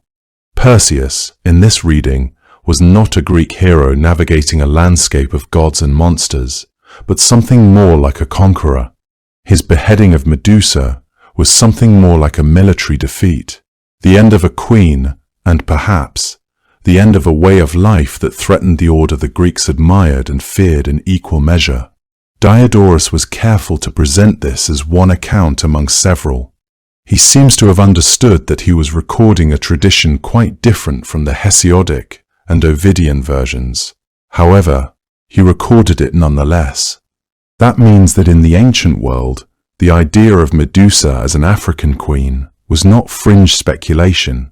Perseus, in this reading, was not a Greek hero navigating a landscape of gods and monsters, but something more like a conqueror. His beheading of Medusa was something more like a military defeat, the end of a queen, and perhaps the end of a way of life that threatened the order the Greeks admired and feared in equal measure. Diodorus was careful to present this as one account among several. He seems to have understood that he was recording a tradition quite different from the Hesiodic and Ovidian versions. However, he recorded it nonetheless. That means that in the ancient world, the idea of Medusa as an African queen was not fringe speculation.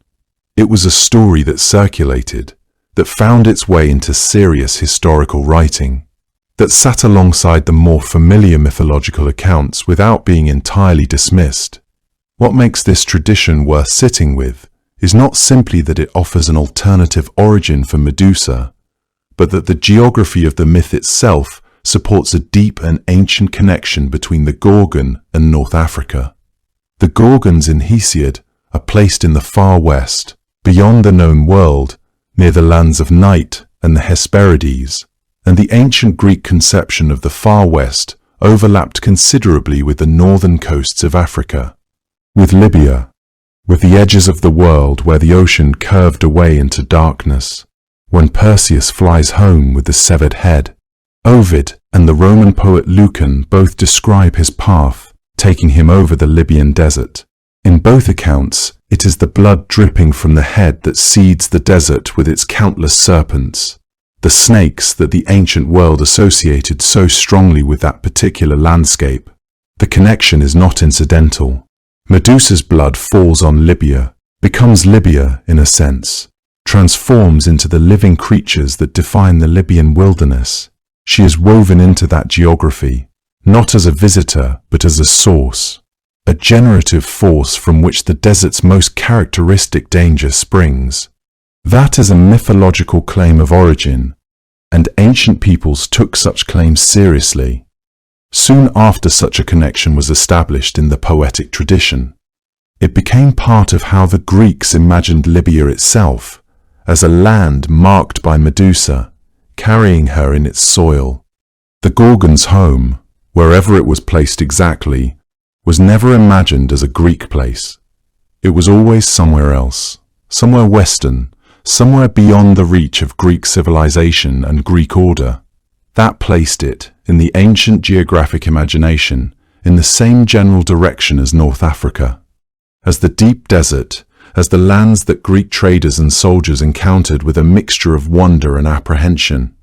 It was a story that circulated, that found its way into serious historical writing, that sat alongside the more familiar mythological accounts without being entirely dismissed. What makes this tradition worth sitting with is not simply that it offers an alternative origin for Medusa, but that the geography of the myth itself supports a deep and ancient connection between the Gorgon and North Africa. The Gorgons in Hesiod are placed in the far west, beyond the known world, near the lands of Night and the Hesperides, and the ancient Greek conception of the far west overlapped considerably with the northern coasts of Africa, with Libya, with the edges of the world where the ocean curved away into darkness, when Perseus flies home with the severed head. Ovid and the Roman poet Lucan both describe his path, taking him over the Libyan desert. In both accounts, it is the blood dripping from the head that seeds the desert with its countless serpents, the snakes that the ancient world associated so strongly with that particular landscape. The connection is not incidental. Medusa's blood falls on Libya, becomes Libya in a sense, transforms into the living creatures that define the Libyan wilderness. She is woven into that geography, not as a visitor, but as a source, a generative force from which the desert's most characteristic danger springs. That is a mythological claim of origin, and ancient peoples took such claims seriously. Soon after such a connection was established in the poetic tradition, it became part of how the Greeks imagined Libya itself, as a land marked by Medusa, carrying her in its soil. The Gorgon's home, wherever it was placed exactly, was never imagined as a Greek place. It was always somewhere else, somewhere Western, somewhere beyond the reach of Greek civilization and Greek order. That placed it, in the ancient geographic imagination, in the same general direction as North Africa, as the deep desert, as the lands that Greek traders and soldiers encountered with a mixture of wonder and apprehension.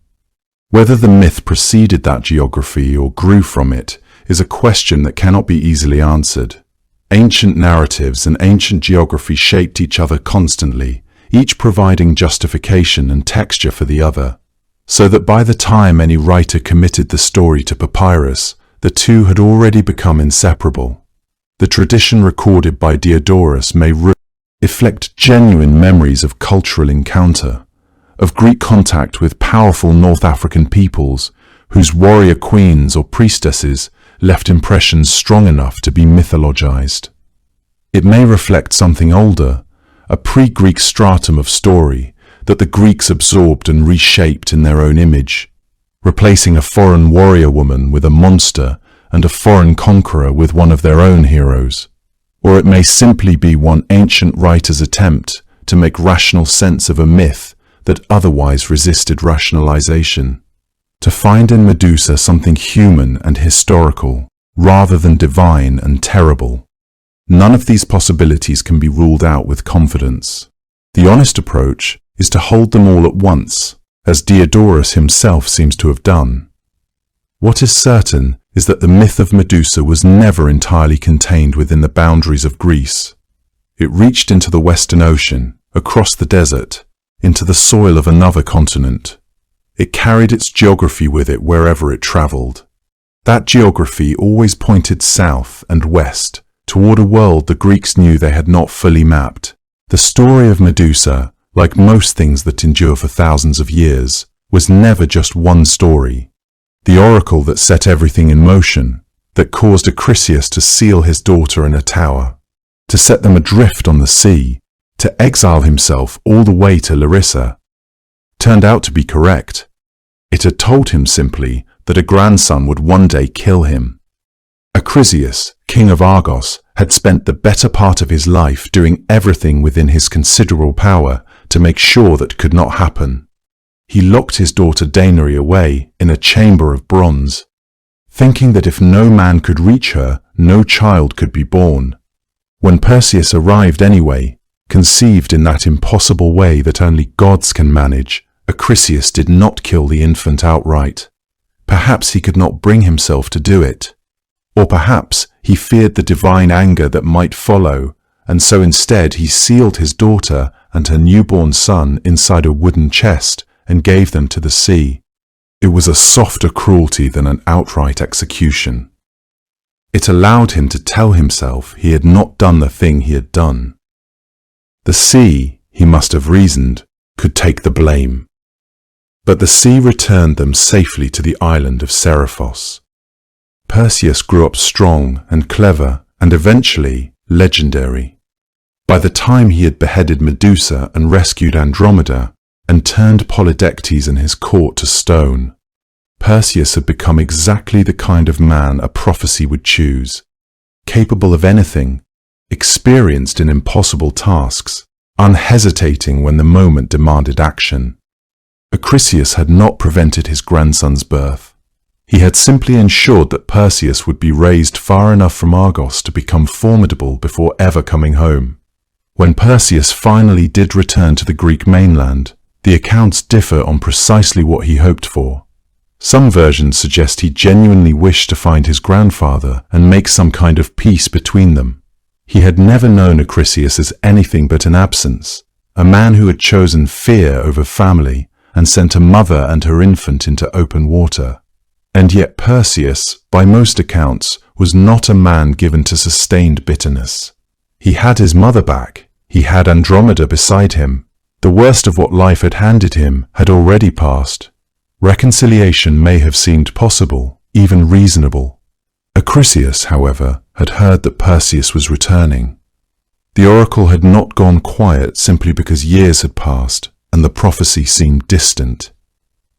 Whether the myth preceded that geography or grew from it is a question that cannot be easily answered. Ancient narratives and ancient geography shaped each other constantly, each providing justification and texture for the other, so that by the time any writer committed the story to papyrus, the two had already become inseparable. The tradition recorded by Diodorus may reflect genuine memories of cultural encounter, of Greek contact with powerful North African peoples, whose warrior queens or priestesses left impressions strong enough to be mythologized. It may reflect something older, a pre-Greek stratum of story that the Greeks absorbed and reshaped in their own image, replacing a foreign warrior woman with a monster and a foreign conqueror with one of their own heroes. Or it may simply be one ancient writer's attempt to make rational sense of a myth that otherwise resisted rationalization, to find in Medusa something human and historical, rather than divine and terrible. None of these possibilities can be ruled out with confidence. The honest approach is to hold them all at once, as Diodorus himself seems to have done. What is certain is that the myth of Medusa was never entirely contained within the boundaries of Greece. It reached into the Western Ocean, across the desert, into the soil of another continent. It carried its geography with it wherever it traveled. That geography always pointed south and west, toward a world the Greeks knew they had not fully mapped. The story of Medusa, like most things that endure for thousands of years, was never just one story. The oracle that set everything in motion, that caused Acrisius to seal his daughter in a tower, to set them adrift on the sea, to exile himself all the way to Larissa, turned out to be correct. It had told him simply that a grandson would one day kill him. Acrisius, king of Argos, had spent the better part of his life doing everything within his considerable power to make sure that could not happen. He locked his daughter Danae away in a chamber of bronze, thinking that if no man could reach her, no child could be born. When Perseus arrived anyway, conceived in that impossible way that only gods can manage, Acrisius did not kill the infant outright. Perhaps he could not bring himself to do it. Or perhaps he feared the divine anger that might follow, and so instead he sealed his daughter and her newborn son inside a wooden chest and gave them to the sea. It was a softer cruelty than an outright execution. It allowed him to tell himself he had not done the thing he had done. The sea, he must have reasoned, could take the blame. But the sea returned them safely to the island of Seriphos. Perseus grew up strong and clever and eventually legendary. By the time he had beheaded Medusa and rescued Andromeda and turned Polydectes and his court to stone, Perseus had become exactly the kind of man a prophecy would choose, capable of anything, experienced in impossible tasks, unhesitating when the moment demanded action. Acrisius had not prevented his grandson's birth. He had simply ensured that Perseus would be raised far enough from Argos to become formidable before ever coming home. When Perseus finally did return to the Greek mainland, the accounts differ on precisely what he hoped for. Some versions suggest he genuinely wished to find his grandfather and make some kind of peace between them. He had never known Acrisius as anything but an absence, a man who had chosen fear over family and sent a mother and her infant into open water. And yet Perseus, by most accounts, was not a man given to sustained bitterness. He had his mother back. He had Andromeda beside him. The worst of what life had handed him had already passed. Reconciliation may have seemed possible, even reasonable. Acrisius, however, had heard that Perseus was returning. The oracle had not gone quiet simply because years had passed and the prophecy seemed distant.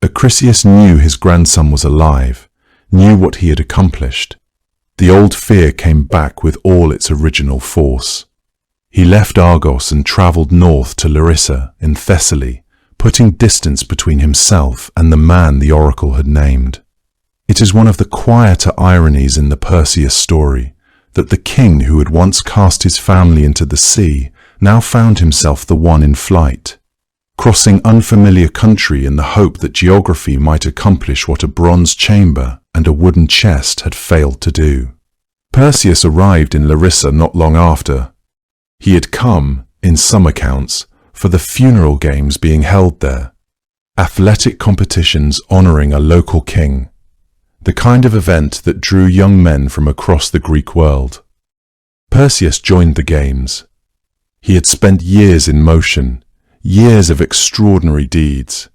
Acrisius knew his grandson was alive, knew what he had accomplished. The old fear came back with all its original force. He left Argos and travelled north to Larissa in Thessaly, putting distance between himself and the man the oracle had named. It is one of the quieter ironies in the Perseus story that the king who had once cast his family into the sea now found himself the one in flight. crossing unfamiliar country in the hope that geography might accomplish what a bronze chamber and a wooden chest had failed to do. Perseus arrived in Larissa not long after. He had come, in some accounts, for the funeral games being held there, athletic competitions honoring a local king, the kind of event that drew young men from across the Greek world. Perseus joined the games. He had spent years in motion, years of extraordinary deeds.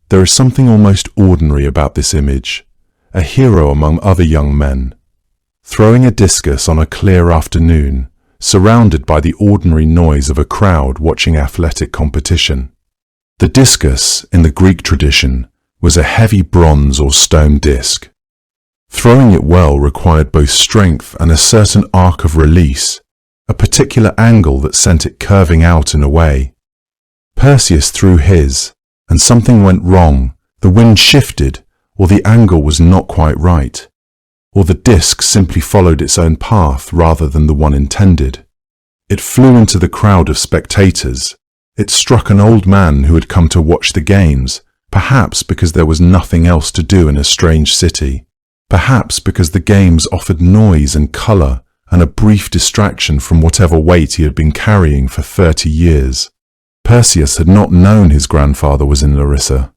There is something almost ordinary about this image, a hero among other young men, throwing a discus on a clear afternoon, surrounded by the ordinary noise of a crowd watching athletic competition. The discus, in the Greek tradition, was a heavy bronze or stone disc. Throwing it well required both strength and a certain arc of release, a particular angle that sent it curving out and away. Perseus threw his, and something went wrong. The wind shifted, or the angle was not quite right, or the disc simply followed its own path rather than the one intended. It flew into the crowd of spectators. It struck an old man who had come to watch the games, perhaps because there was nothing else to do in a strange city, perhaps because the games offered noise and colour and a brief distraction from whatever weight he had been carrying for 30 years. Perseus had not known his grandfather was in Larissa.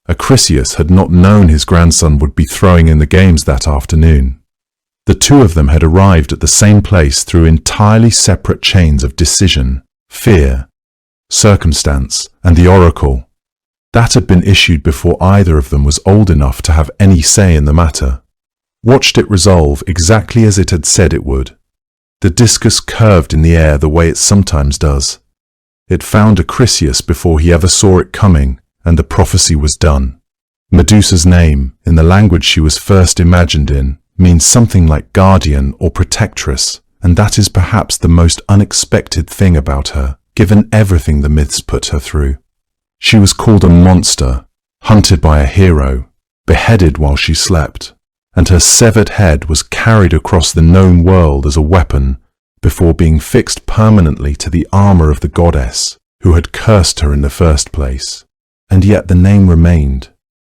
Acrisius had not known his grandson would be throwing in the games that afternoon. The two of them had arrived at the same place through entirely separate chains of decision, fear, circumstance, and the oracle. That had been issued before either of them was old enough to have any say in the matter. Watched it resolve exactly as it had said it would. The discus curved in the air the way it sometimes does. It found Acrisius before he ever saw it coming, and the prophecy was done. Medusa's name, in the language she was first imagined in, means something like guardian or protectress, and that is perhaps the most unexpected thing about her, given everything the myths put her through. She was called a monster, hunted by a hero, beheaded while she slept, and her severed head was carried across the known world as a weapon before being fixed permanently to the armor of the goddess who had cursed her in the first place. And yet the name remained.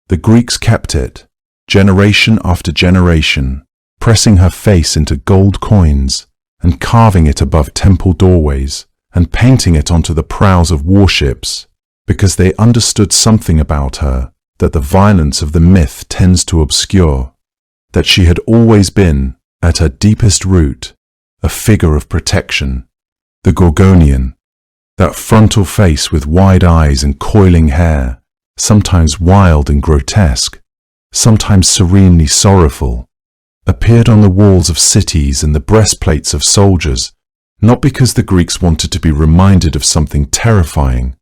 The Greeks kept it, generation after generation, pressing her face into gold coins and carving it above temple doorways and painting it onto the prows of warships, because they understood something about her that the violence of the myth tends to obscure, that she had always been, at her deepest root, a figure of protection, the Gorgonian, that frontal face with wide eyes and coiling hair, sometimes wild and grotesque, sometimes serenely sorrowful, appeared on the walls of cities and the breastplates of soldiers, not because the Greeks wanted to be reminded of something terrifying,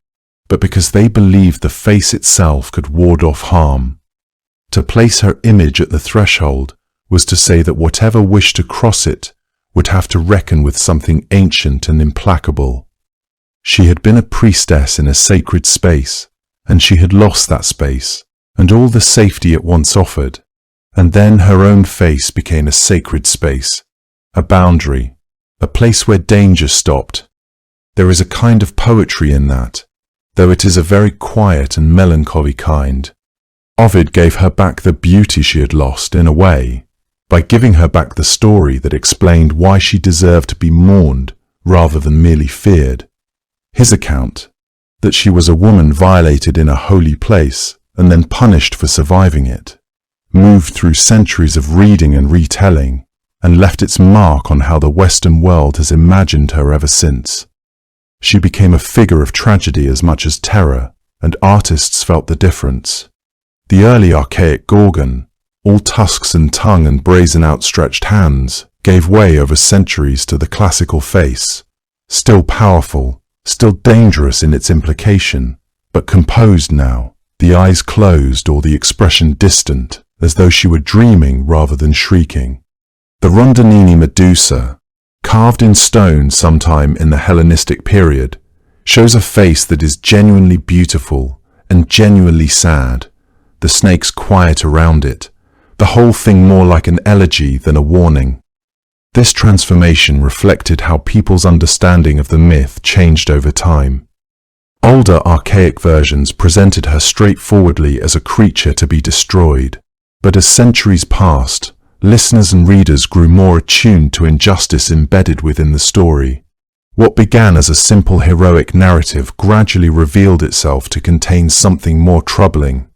but because they believed the face itself could ward off harm. To place her image at the threshold was to say that whatever wished to cross it would have to reckon with something ancient and implacable. She had been a priestess in a sacred space, and she had lost that space, and all the safety it once offered, and then her own face became a sacred space, a boundary, a place where danger stopped. There is a kind of poetry in that, though it is a very quiet and melancholy kind. Ovid gave her back the beauty she had lost in a way, by giving her back the story that explained why she deserved to be mourned rather than merely feared. His account, that she was a woman violated in a holy place and then punished for surviving it, moved through centuries of reading and retelling, and left its mark on how the Western world has imagined her ever since. She became a figure of tragedy as much as terror, and artists felt the difference. The early archaic Gorgon, all tusks and tongue and brazen outstretched hands, gave way over centuries to the classical face, still powerful, still dangerous in its implication, but composed now, the eyes closed or the expression distant, as though she were dreaming rather than shrieking. The Rondinini Medusa, carved in stone sometime in the Hellenistic period, shows a face that is genuinely beautiful and genuinely sad, the snakes quiet around it, the whole thing more like an elegy than a warning. This transformation reflected how people's understanding of the myth changed over time. Older, archaic versions presented her straightforwardly as a creature to be destroyed. But as centuries passed, listeners and readers grew more attuned to injustice embedded within the story. What began as a simple heroic narrative gradually revealed itself to contain something more troubling.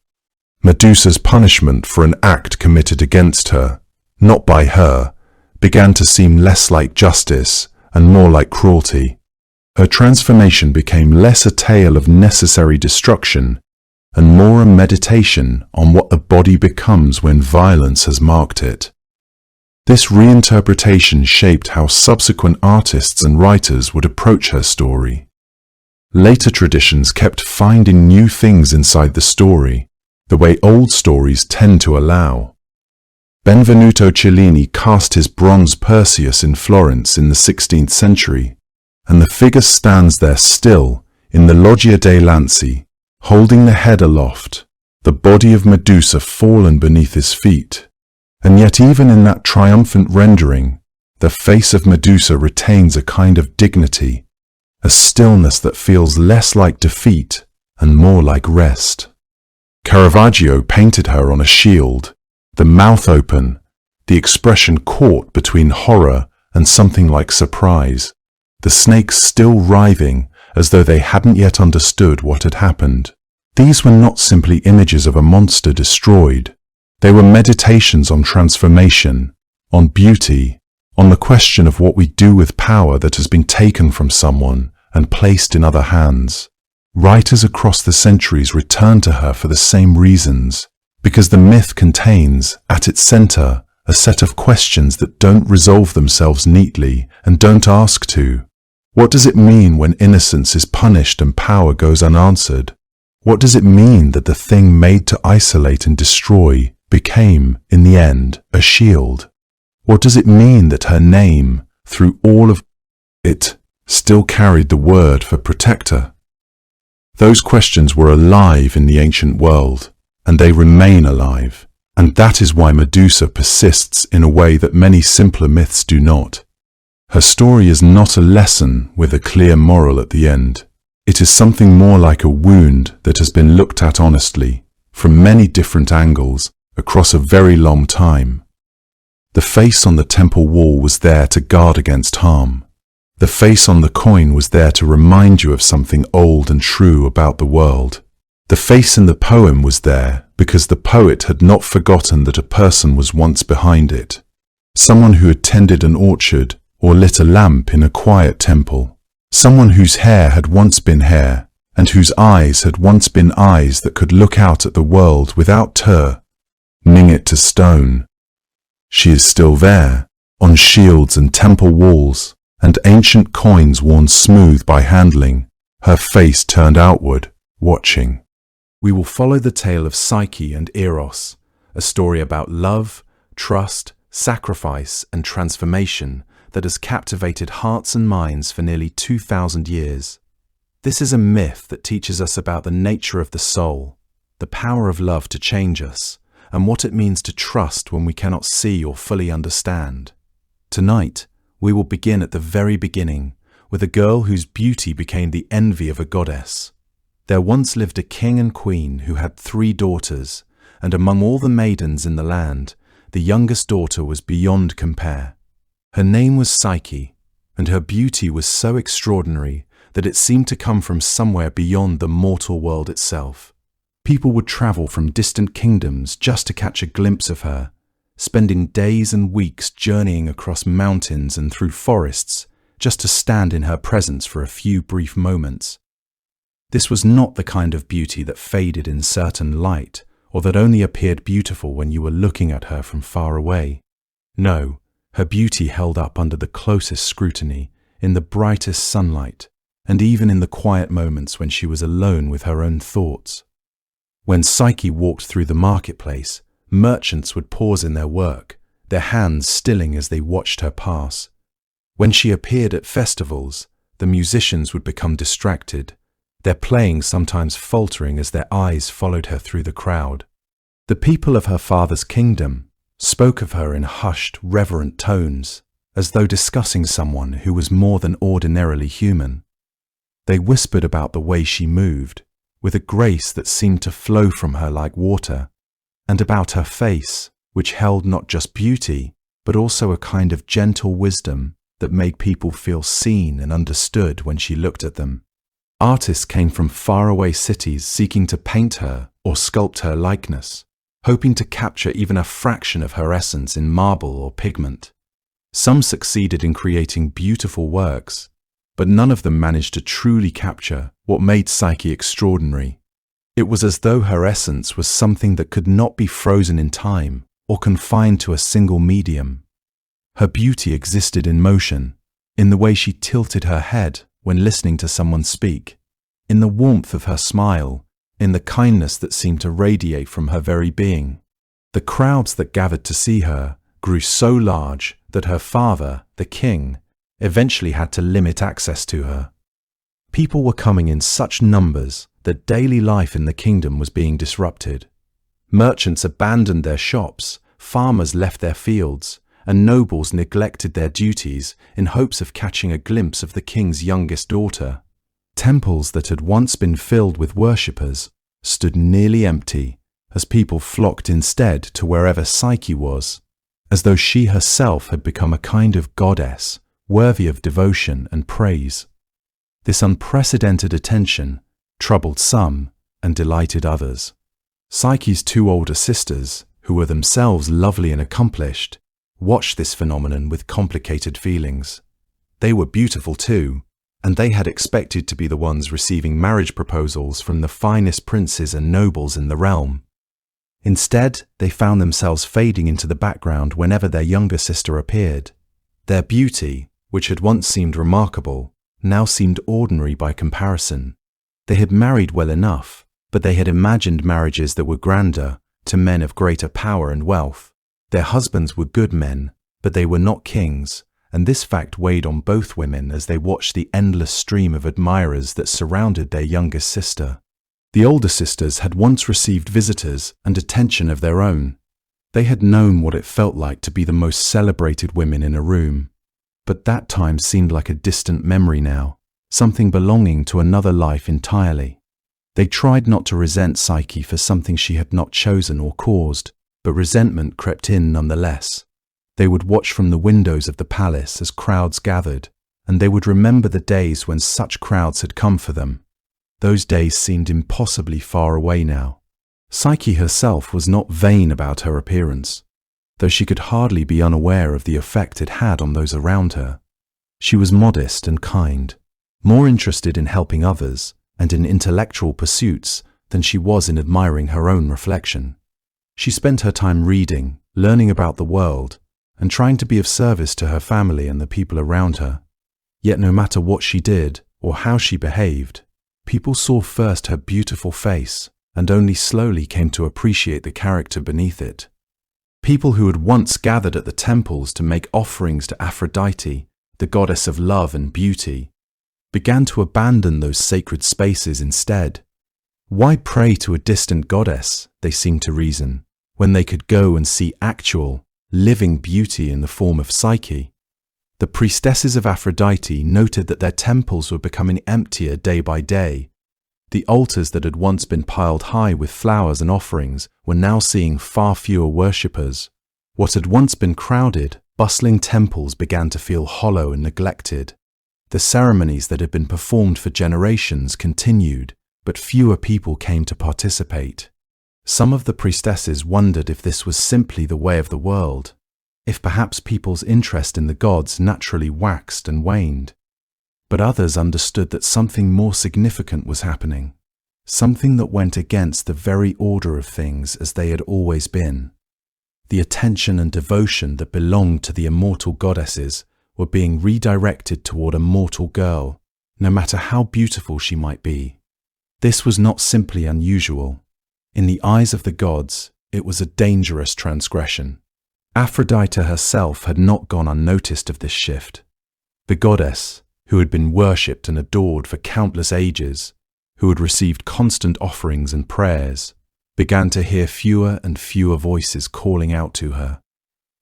Medusa's punishment for an act committed against her, not by her, began to seem less like justice and more like cruelty. Her transformation became less a tale of necessary destruction and more a meditation on what the body becomes when violence has marked it. This reinterpretation shaped how subsequent artists and writers would approach her story. Later traditions kept finding new things inside the story, the way old stories tend to allow. Benvenuto Cellini cast his bronze Perseus in Florence in the 16th century, and the figure stands there still in the Loggia dei Lanzi, holding the head aloft, the body of Medusa fallen beneath his feet. And yet even in that triumphant rendering, the face of Medusa retains a kind of dignity, a stillness that feels less like defeat and more like rest. Caravaggio painted her on a shield, the mouth open, the expression caught between horror and something like surprise, the snakes still writhing as though they hadn't yet understood what had happened. These were not simply images of a monster destroyed. They were meditations on transformation, on beauty, on the question of what we do with power that has been taken from someone and placed in other hands. Writers across the centuries return to her for the same reasons, because the myth contains, at its center, a set of questions that don't resolve themselves neatly and don't ask to. What does it mean when innocence is punished and power goes unanswered? What does it mean that the thing made to isolate and destroy became, in the end, a shield? What does it mean that her name, through all of it, still carried the word for protector? Those questions were alive in the ancient world, and they remain alive, and that is why Medusa persists in a way that many simpler myths do not. Her story is not a lesson with a clear moral at the end. It is something more like a wound that has been looked at honestly, from many different angles, across a very long time. The face on the temple wall was there to guard against harm. The face on the coin was there to remind you of something old and true about the world. The face in the poem was there because the poet had not forgotten that a person was once behind it. Someone who had tended an orchard or lit a lamp in a quiet temple. Someone whose hair had once been hair and whose eyes had once been eyes that could look out at the world without turning it to stone. She is still there, on shields and temple walls, and ancient coins worn smooth by handling, her face turned outward, watching. We will follow the tale of Psyche and Eros, a story about love, trust, sacrifice, and transformation that has captivated hearts and minds for nearly 2,000 years. This is a myth that teaches us about the nature of the soul, the power of love to change us, and what it means to trust when we cannot see or fully understand. Tonight, we will begin at the very beginning, with a girl whose beauty became the envy of a goddess. There once lived a king and queen who had 3 daughters, and among all the maidens in the land, the youngest daughter was beyond compare. Her name was Psyche, and her beauty was so extraordinary that it seemed to come from somewhere beyond the mortal world itself. People would travel from distant kingdoms just to catch a glimpse of her, spending days and weeks journeying across mountains and through forests just to stand in her presence for a few brief moments. This was not the kind of beauty that faded in certain light, or that only appeared beautiful when you were looking at her from far away. No, her beauty held up under the closest scrutiny, in the brightest sunlight, and even in the quiet moments when she was alone with her own thoughts. When Psyche walked through the marketplace, merchants would pause in their work, their hands stilling as they watched her pass. When she appeared at festivals, the musicians would become distracted, their playing sometimes faltering as their eyes followed her through the crowd. The people of her father's kingdom spoke of her in hushed, reverent tones, as though discussing someone who was more than ordinarily human. They whispered about the way she moved, with a grace that seemed to flow from her like water, and about her face, which held not just beauty, but also a kind of gentle wisdom that made people feel seen and understood when she looked at them. Artists came from faraway cities seeking to paint her or sculpt her likeness, hoping to capture even a fraction of her essence in marble or pigment. Some succeeded in creating beautiful works, but none of them managed to truly capture what made Psyche extraordinary. It was as though her essence was something that could not be frozen in time or confined to a single medium. Her beauty existed in motion, in the way she tilted her head when listening to someone speak, in the warmth of her smile, in the kindness that seemed to radiate from her very being. The crowds that gathered to see her grew so large that her father, the king, eventually had to limit access to her. People were coming in such numbers that daily life in the kingdom was being disrupted. Merchants abandoned their shops, farmers left their fields, and nobles neglected their duties in hopes of catching a glimpse of the king's youngest daughter. Temples that had once been filled with worshippers stood nearly empty, as people flocked instead to wherever Psyche was, as though she herself had become a kind of goddess, worthy of devotion and praise. This unprecedented attention troubled some and delighted others. Psyche's two older sisters, who were themselves lovely and accomplished, watched this phenomenon with complicated feelings. They were beautiful too, and they had expected to be the ones receiving marriage proposals from the finest princes and nobles in the realm. Instead, they found themselves fading into the background whenever their younger sister appeared. Their beauty, which had once seemed remarkable, now seemed ordinary by comparison. They had married well enough, but they had imagined marriages that were grander, to men of greater power and wealth. Their husbands were good men, but they were not kings, and this fact weighed on both women as they watched the endless stream of admirers that surrounded their youngest sister. The older sisters had once received visitors and attention of their own. They had known what it felt like to be the most celebrated women in a room. But that time seemed like a distant memory now, something belonging to another life entirely. They tried not to resent Psyche for something she had not chosen or caused, but resentment crept in nonetheless. They would watch from the windows of the palace as crowds gathered, and they would remember the days when such crowds had come for them. Those days seemed impossibly far away now. Psyche herself was not vain about her appearance, though she could hardly be unaware of the effect it had on those around her. She was modest and kind, more interested in helping others and in intellectual pursuits than she was in admiring her own reflection. She spent her time reading, learning about the world, and trying to be of service to her family and the people around her. Yet no matter what she did or how she behaved, people saw first her beautiful face and only slowly came to appreciate the character beneath it. People who had once gathered at the temples to make offerings to Aphrodite, the goddess of love and beauty, began to abandon those sacred spaces instead. Why pray to a distant goddess, they seemed to reason, when they could go and see actual, living beauty in the form of Psyche? The priestesses of Aphrodite noted that their temples were becoming emptier day by day. The altars that had once been piled high with flowers and offerings were now seeing far fewer worshippers. What had once been crowded, bustling temples began to feel hollow and neglected. The ceremonies that had been performed for generations continued, but fewer people came to participate. Some of the priestesses wondered if this was simply the way of the world, if perhaps people's interest in the gods naturally waxed and waned. But others understood that something more significant was happening, something that went against the very order of things as they had always been. The attention and devotion that belonged to the immortal goddesses were being redirected toward a mortal girl, no matter how beautiful she might be. This was not simply unusual. In the eyes of the gods, it was a dangerous transgression. Aphrodite herself had not gone unnoticed of this shift. The goddess, who had been worshipped and adored for countless ages, who had received constant offerings and prayers, began to hear fewer and fewer voices calling out to her.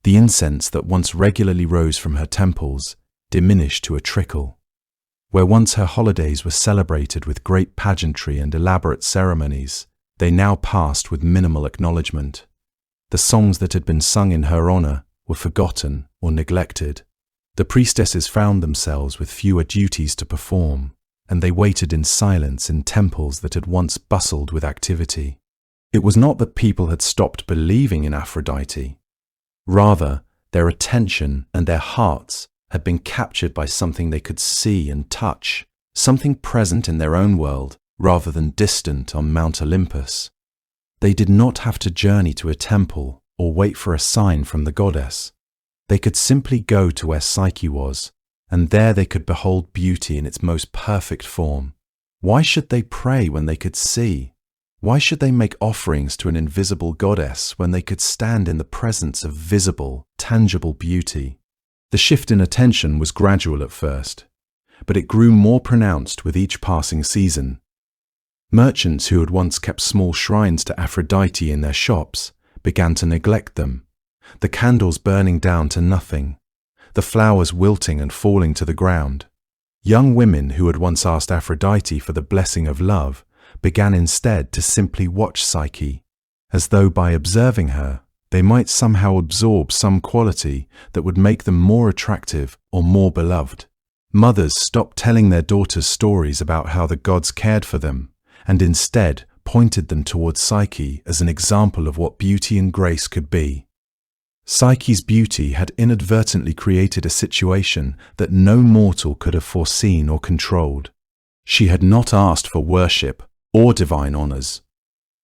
The incense that once regularly rose from her temples diminished to a trickle. Where once her holidays were celebrated with great pageantry and elaborate ceremonies, they now passed with minimal acknowledgement. The songs that had been sung in her honor were forgotten or neglected. The priestesses found themselves with fewer duties to perform, and they waited in silence in temples that had once bustled with activity. It was not that people had stopped believing in Aphrodite. Rather, their attention and their hearts had been captured by something they could see and touch, something present in their own world rather than distant on Mount Olympus. They did not have to journey to a temple or wait for a sign from the goddess. They could simply go to where Psyche was, and there they could behold beauty in its most perfect form. Why should they pray when they could see? Why should they make offerings to an invisible goddess when they could stand in the presence of visible, tangible beauty? The shift in attention was gradual at first, but it grew more pronounced with each passing season. Merchants who had once kept small shrines to Aphrodite in their shops began to neglect them, the candles burning down to nothing, the flowers wilting and falling to the ground. Young women who had once asked Aphrodite for the blessing of love began instead to simply watch Psyche, as though by observing her, they might somehow absorb some quality that would make them more attractive or more beloved. Mothers stopped telling their daughters stories about how the gods cared for them, and instead pointed them towards Psyche as an example of what beauty and grace could be. Psyche's beauty had inadvertently created a situation that no mortal could have foreseen or controlled. She had not asked for worship or divine honors.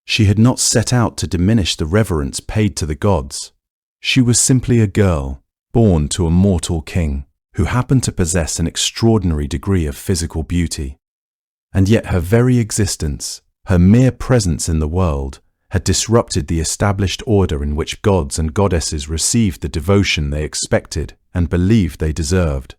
She had not set out to diminish the reverence paid to the gods. She was simply a girl, born to a mortal king, who happened to possess an extraordinary degree of physical beauty. And yet her very existence, her mere presence in the world, had disrupted the established order in which gods and goddesses received the devotion they expected and believed they deserved.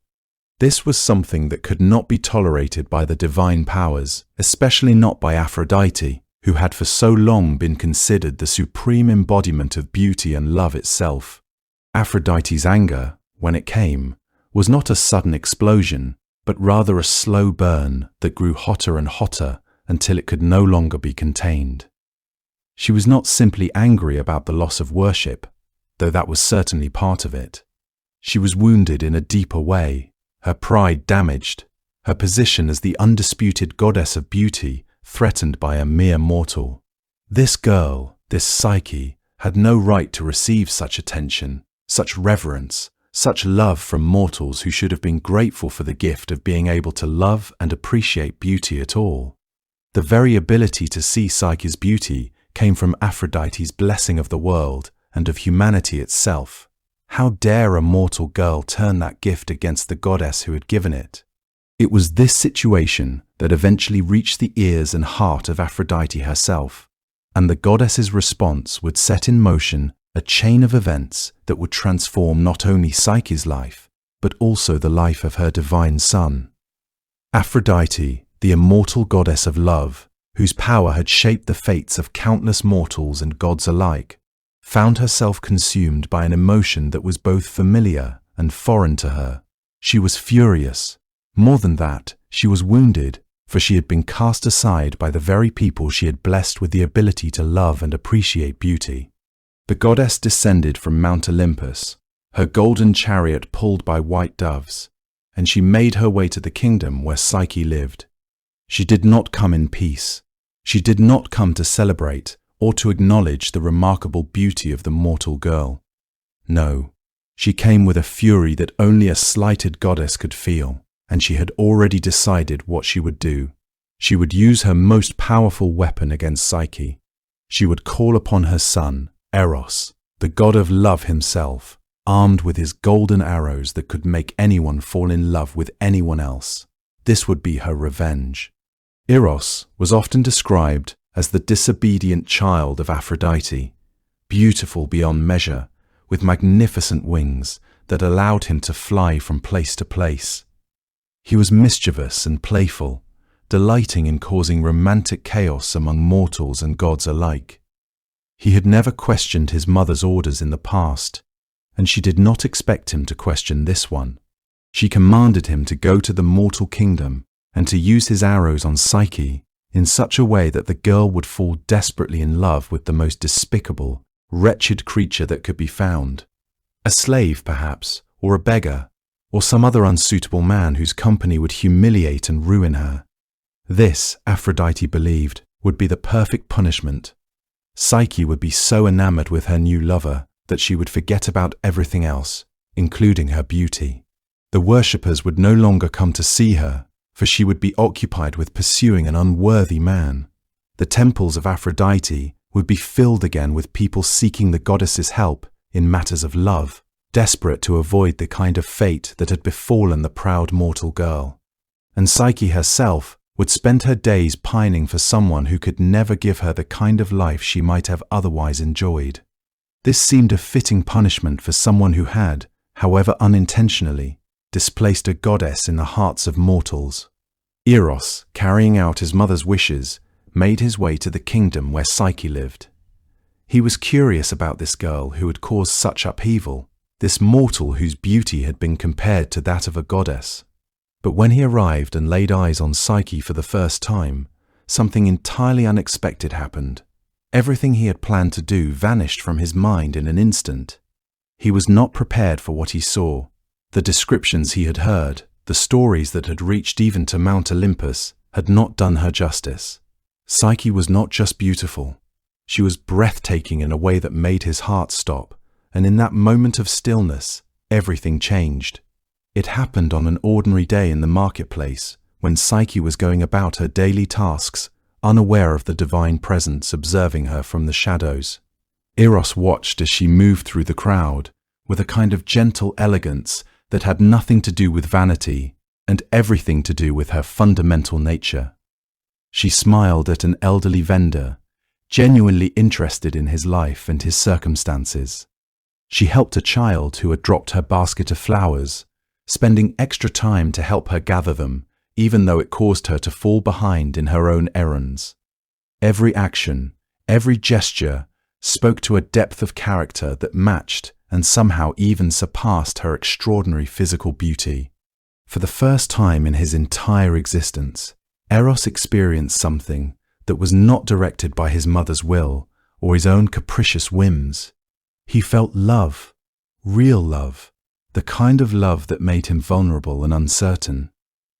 This was something that could not be tolerated by the divine powers, especially not by Aphrodite, who had for so long been considered the supreme embodiment of beauty and love itself. Aphrodite's anger, when it came, was not a sudden explosion, but rather a slow burn that grew hotter and hotter until it could no longer be contained. She was not simply angry about the loss of worship, though that was certainly part of it. She was wounded in a deeper way, her pride damaged, her position as the undisputed goddess of beauty threatened by a mere mortal. This girl, this Psyche, had no right to receive such attention, such reverence, such love from mortals who should have been grateful for the gift of being able to love and appreciate beauty at all. The very ability to see Psyche's beauty came from Aphrodite's blessing of the world and of humanity itself. How dare a mortal girl turn that gift against the goddess who had given it? It was this situation that eventually reached the ears and heart of Aphrodite herself, and the goddess's response would set in motion a chain of events that would transform not only Psyche's life, but also the life of her divine son. Aphrodite, the immortal goddess of love, whose power had shaped the fates of countless mortals and gods alike, found herself consumed by an emotion that was both familiar and foreign to her. She was furious. More than that, she was wounded, for she had been cast aside by the very people she had blessed with the ability to love and appreciate beauty. The goddess descended from Mount Olympus, her golden chariot pulled by white doves, and she made her way to the kingdom where Psyche lived. She did not come in peace. She did not come to celebrate or to acknowledge the remarkable beauty of the mortal girl. No, she came with a fury that only a slighted goddess could feel, and she had already decided what she would do. She would use her most powerful weapon against Psyche. She would call upon her son, Eros, the god of love himself, armed with his golden arrows that could make anyone fall in love with anyone else. This would be her revenge. Eros was often described as the disobedient child of Aphrodite, beautiful beyond measure, with magnificent wings that allowed him to fly from place to place. He was mischievous and playful, delighting in causing romantic chaos among mortals and gods alike. He had never questioned his mother's orders in the past, and she did not expect him to question this one. She commanded him to go to the mortal kingdom and to use his arrows on Psyche in such a way that the girl would fall desperately in love with the most despicable, wretched creature that could be found. A slave, perhaps, or a beggar, or some other unsuitable man whose company would humiliate and ruin her. This, Aphrodite believed, would be the perfect punishment. Psyche would be so enamored with her new lover that she would forget about everything else, including her beauty. The worshippers would no longer come to see her, for she would be occupied with pursuing an unworthy man. The temples of Aphrodite would be filled again with people seeking the goddess's help in matters of love, desperate to avoid the kind of fate that had befallen the proud mortal girl. And Psyche herself would spend her days pining for someone who could never give her the kind of life she might have otherwise enjoyed. This seemed a fitting punishment for someone who had, however unintentionally, displaced a goddess in the hearts of mortals. Eros, carrying out his mother's wishes, made his way to the kingdom where Psyche lived. He was curious about this girl who had caused such upheaval, this mortal whose beauty had been compared to that of a goddess. But when he arrived and laid eyes on Psyche for the first time, something entirely unexpected happened. Everything he had planned to do vanished from his mind in an instant. He was not prepared for what he saw. The descriptions he had heard, the stories that had reached even to Mount Olympus, had not done her justice. Psyche was not just beautiful. She was breathtaking in a way that made his heart stop, and in that moment of stillness, everything changed. It happened on an ordinary day in the marketplace, when Psyche was going about her daily tasks, unaware of the divine presence observing her from the shadows. Eros watched as she moved through the crowd, with a kind of gentle elegance that had nothing to do with vanity and everything to do with her fundamental nature. She smiled at an elderly vendor, genuinely interested in his life and his circumstances. She helped a child who had dropped her basket of flowers, spending extra time to help her gather them, even though it caused her to fall behind in her own errands. Every action, every gesture, spoke to a depth of character that matched and somehow even surpassed her extraordinary physical beauty. For the first time in his entire existence, Eros experienced something that was not directed by his mother's will or his own capricious whims. He felt love, real love, the kind of love that made him vulnerable and uncertain.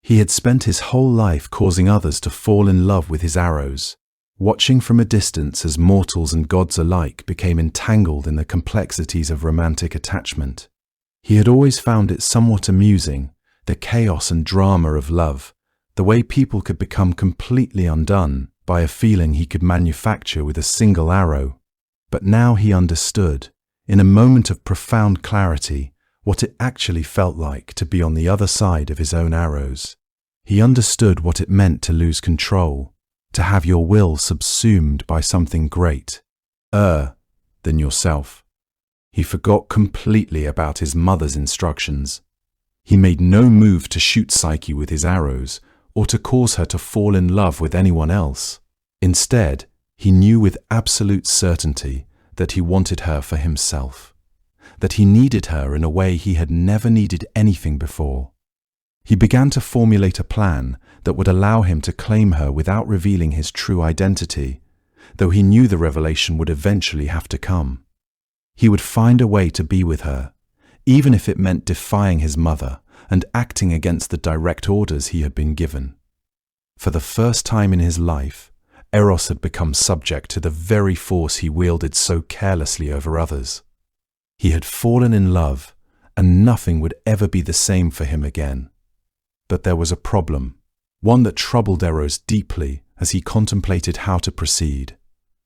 He had spent his whole life causing others to fall in love with his arrows, watching from a distance as mortals and gods alike became entangled in the complexities of romantic attachment. He had always found it somewhat amusing, the chaos and drama of love, the way people could become completely undone by a feeling he could manufacture with a single arrow. But now he understood, in a moment of profound clarity, what it actually felt like to be on the other side of his own arrows. He understood what it meant to lose control, to have your will subsumed by something greater than yourself. He forgot completely about his mother's instructions. He made no move to shoot Psyche with his arrows or to cause her to fall in love with anyone else. Instead, he knew with absolute certainty that he wanted her for himself, that he needed her in a way he had never needed anything before. He began to formulate a plan that would allow him to claim her without revealing his true identity, though he knew the revelation would eventually have to come. He would find a way to be with her, even if it meant defying his mother and acting against the direct orders he had been given. For the first time in his life, Eros had become subject to the very force he wielded so carelessly over others. He had fallen in love, and nothing would ever be the same for him again. But there was a problem, one that troubled Eros deeply as he contemplated how to proceed.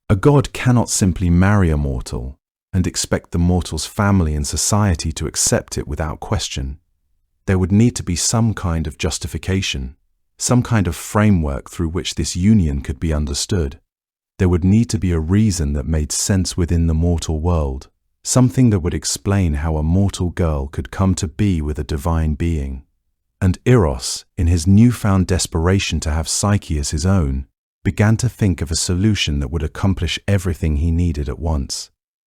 A god cannot simply marry a mortal and expect the mortal's family and society to accept it without question. There would need to be some kind of justification, some kind of framework through which this union could be understood. There would need to be a reason that made sense within the mortal world, something that would explain how a mortal girl could come to be with a divine being. And Eros, in his newfound desperation to have Psyche as his own, began to think of a solution that would accomplish everything he needed at once.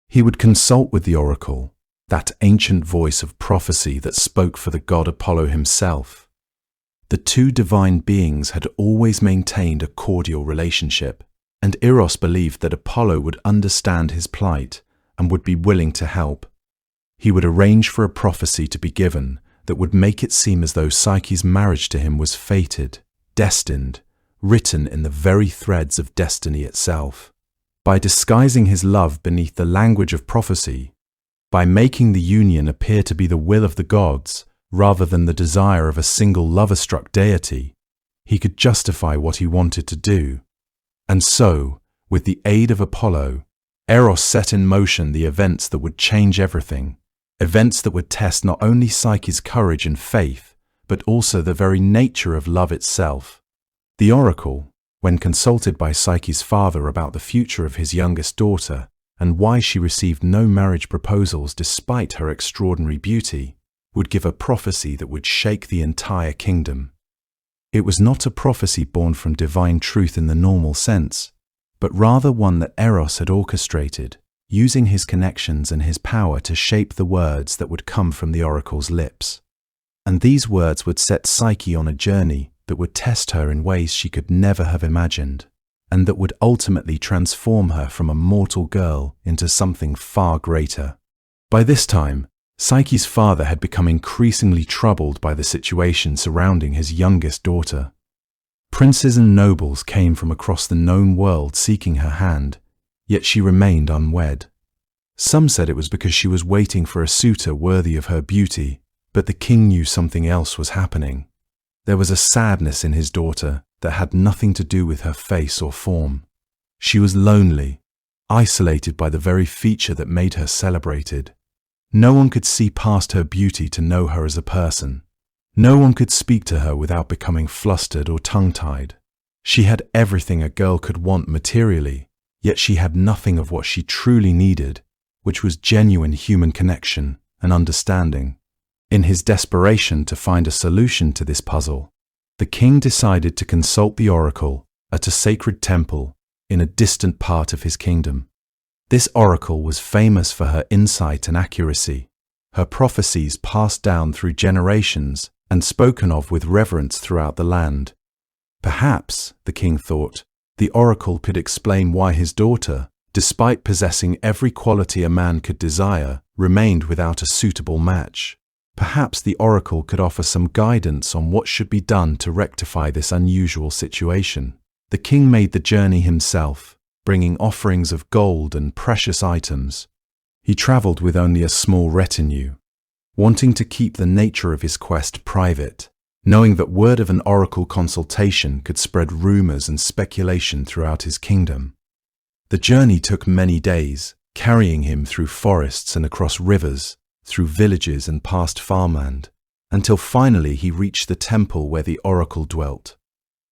He would consult with the oracle, that ancient voice of prophecy that spoke for the god Apollo himself. The two divine beings had always maintained a cordial relationship, and Eros believed that Apollo would understand his plight and would be willing to help. He would arrange for a prophecy to be given that would make it seem as though Psyche's marriage to him was fated, destined, written in the very threads of destiny itself. By disguising his love beneath the language of prophecy, by making the union appear to be the will of the gods rather than the desire of a single lover-struck deity, he could justify what he wanted to do. And so, with the aid of Apollo, Eros set in motion the events that would change everything, events that would test not only Psyche's courage and faith, but also the very nature of love itself. The oracle, when consulted by Psyche's father about the future of his youngest daughter and why she received no marriage proposals despite her extraordinary beauty, would give a prophecy that would shake the entire kingdom. It was not a prophecy born from divine truth in the normal sense, but rather one that Eros had orchestrated, using his connections and his power to shape the words that would come from the oracle's lips. And these words would set Psyche on a journey that would test her in ways she could never have imagined, and that would ultimately transform her from a mortal girl into something far greater. By this time, Psyche's father had become increasingly troubled by the situation surrounding his youngest daughter. Princes and nobles came from across the known world seeking her hand, yet she remained unwed. Some said it was because she was waiting for a suitor worthy of her beauty, but the king knew something else was happening. There was a sadness in his daughter that had nothing to do with her face or form. She was lonely, isolated by the very feature that made her celebrated. No one could see past her beauty to know her as a person. No one could speak to her without becoming flustered or tongue-tied. She had everything a girl could want materially, yet she had nothing of what she truly needed, which was genuine human connection and understanding. In his desperation to find a solution to this puzzle, the king decided to consult the oracle at a sacred temple in a distant part of his kingdom. This oracle was famous for her insight and accuracy, her prophecies passed down through generations and spoken of with reverence throughout the land. Perhaps, the king thought, the oracle could explain why his daughter, despite possessing every quality a man could desire, remained without a suitable match. Perhaps the oracle could offer some guidance on what should be done to rectify this unusual situation. The king made the journey himself, bringing offerings of gold and precious items. He traveled with only a small retinue, wanting to keep the nature of his quest private, knowing that word of an oracle consultation could spread rumors and speculation throughout his kingdom. The journey took many days, carrying him through forests and across rivers, through villages and past farmland, until finally he reached the temple where the oracle dwelt.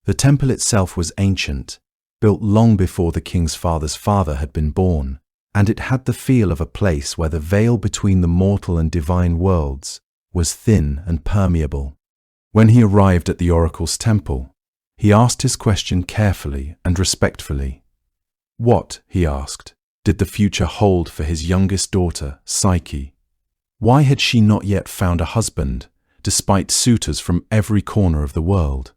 The temple itself was ancient, built long before the king's father's father had been born, and it had the feel of a place where the veil between the mortal and divine worlds was thin and permeable. When he arrived at the oracle's temple, he asked his question carefully and respectfully. What, he asked, did the future hold for his youngest daughter, Psyche? Why had she not yet found a husband, despite suitors from every corner of the world?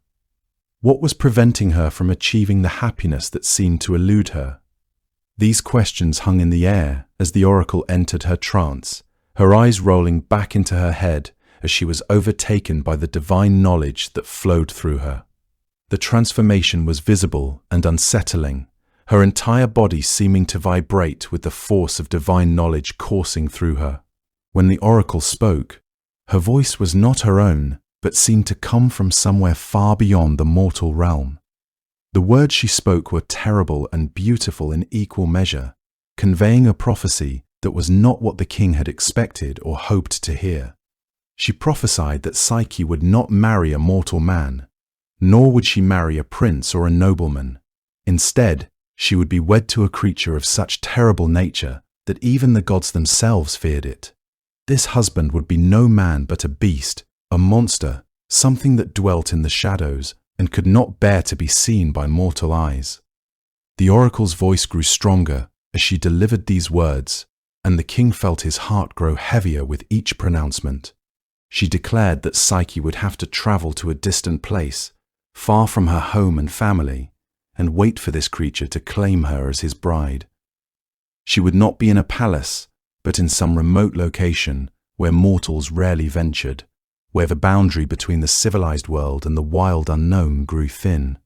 What was preventing her from achieving the happiness that seemed to elude her? These questions hung in the air as the oracle entered her trance, her eyes rolling back into her head as she was overtaken by the divine knowledge that flowed through her. The transformation was visible and unsettling, her entire body seeming to vibrate with the force of divine knowledge coursing through her. When the oracle spoke, her voice was not her own, but seemed to come from somewhere far beyond the mortal realm. The words she spoke were terrible and beautiful in equal measure, conveying a prophecy that was not what the king had expected or hoped to hear. She prophesied that Psyche would not marry a mortal man, nor would she marry a prince or a nobleman. Instead, she would be wed to a creature of such terrible nature that even the gods themselves feared it. This husband would be no man but a beast, a monster, something that dwelt in the shadows and could not bear to be seen by mortal eyes. The oracle's voice grew stronger as she delivered these words, and the king felt his heart grow heavier with each pronouncement. She declared that Psyche would have to travel to a distant place, far from her home and family, and wait for this creature to claim her as his bride. She would not be in a palace, but in some remote location where mortals rarely ventured, where the boundary between the civilized world and the wild unknown grew thin.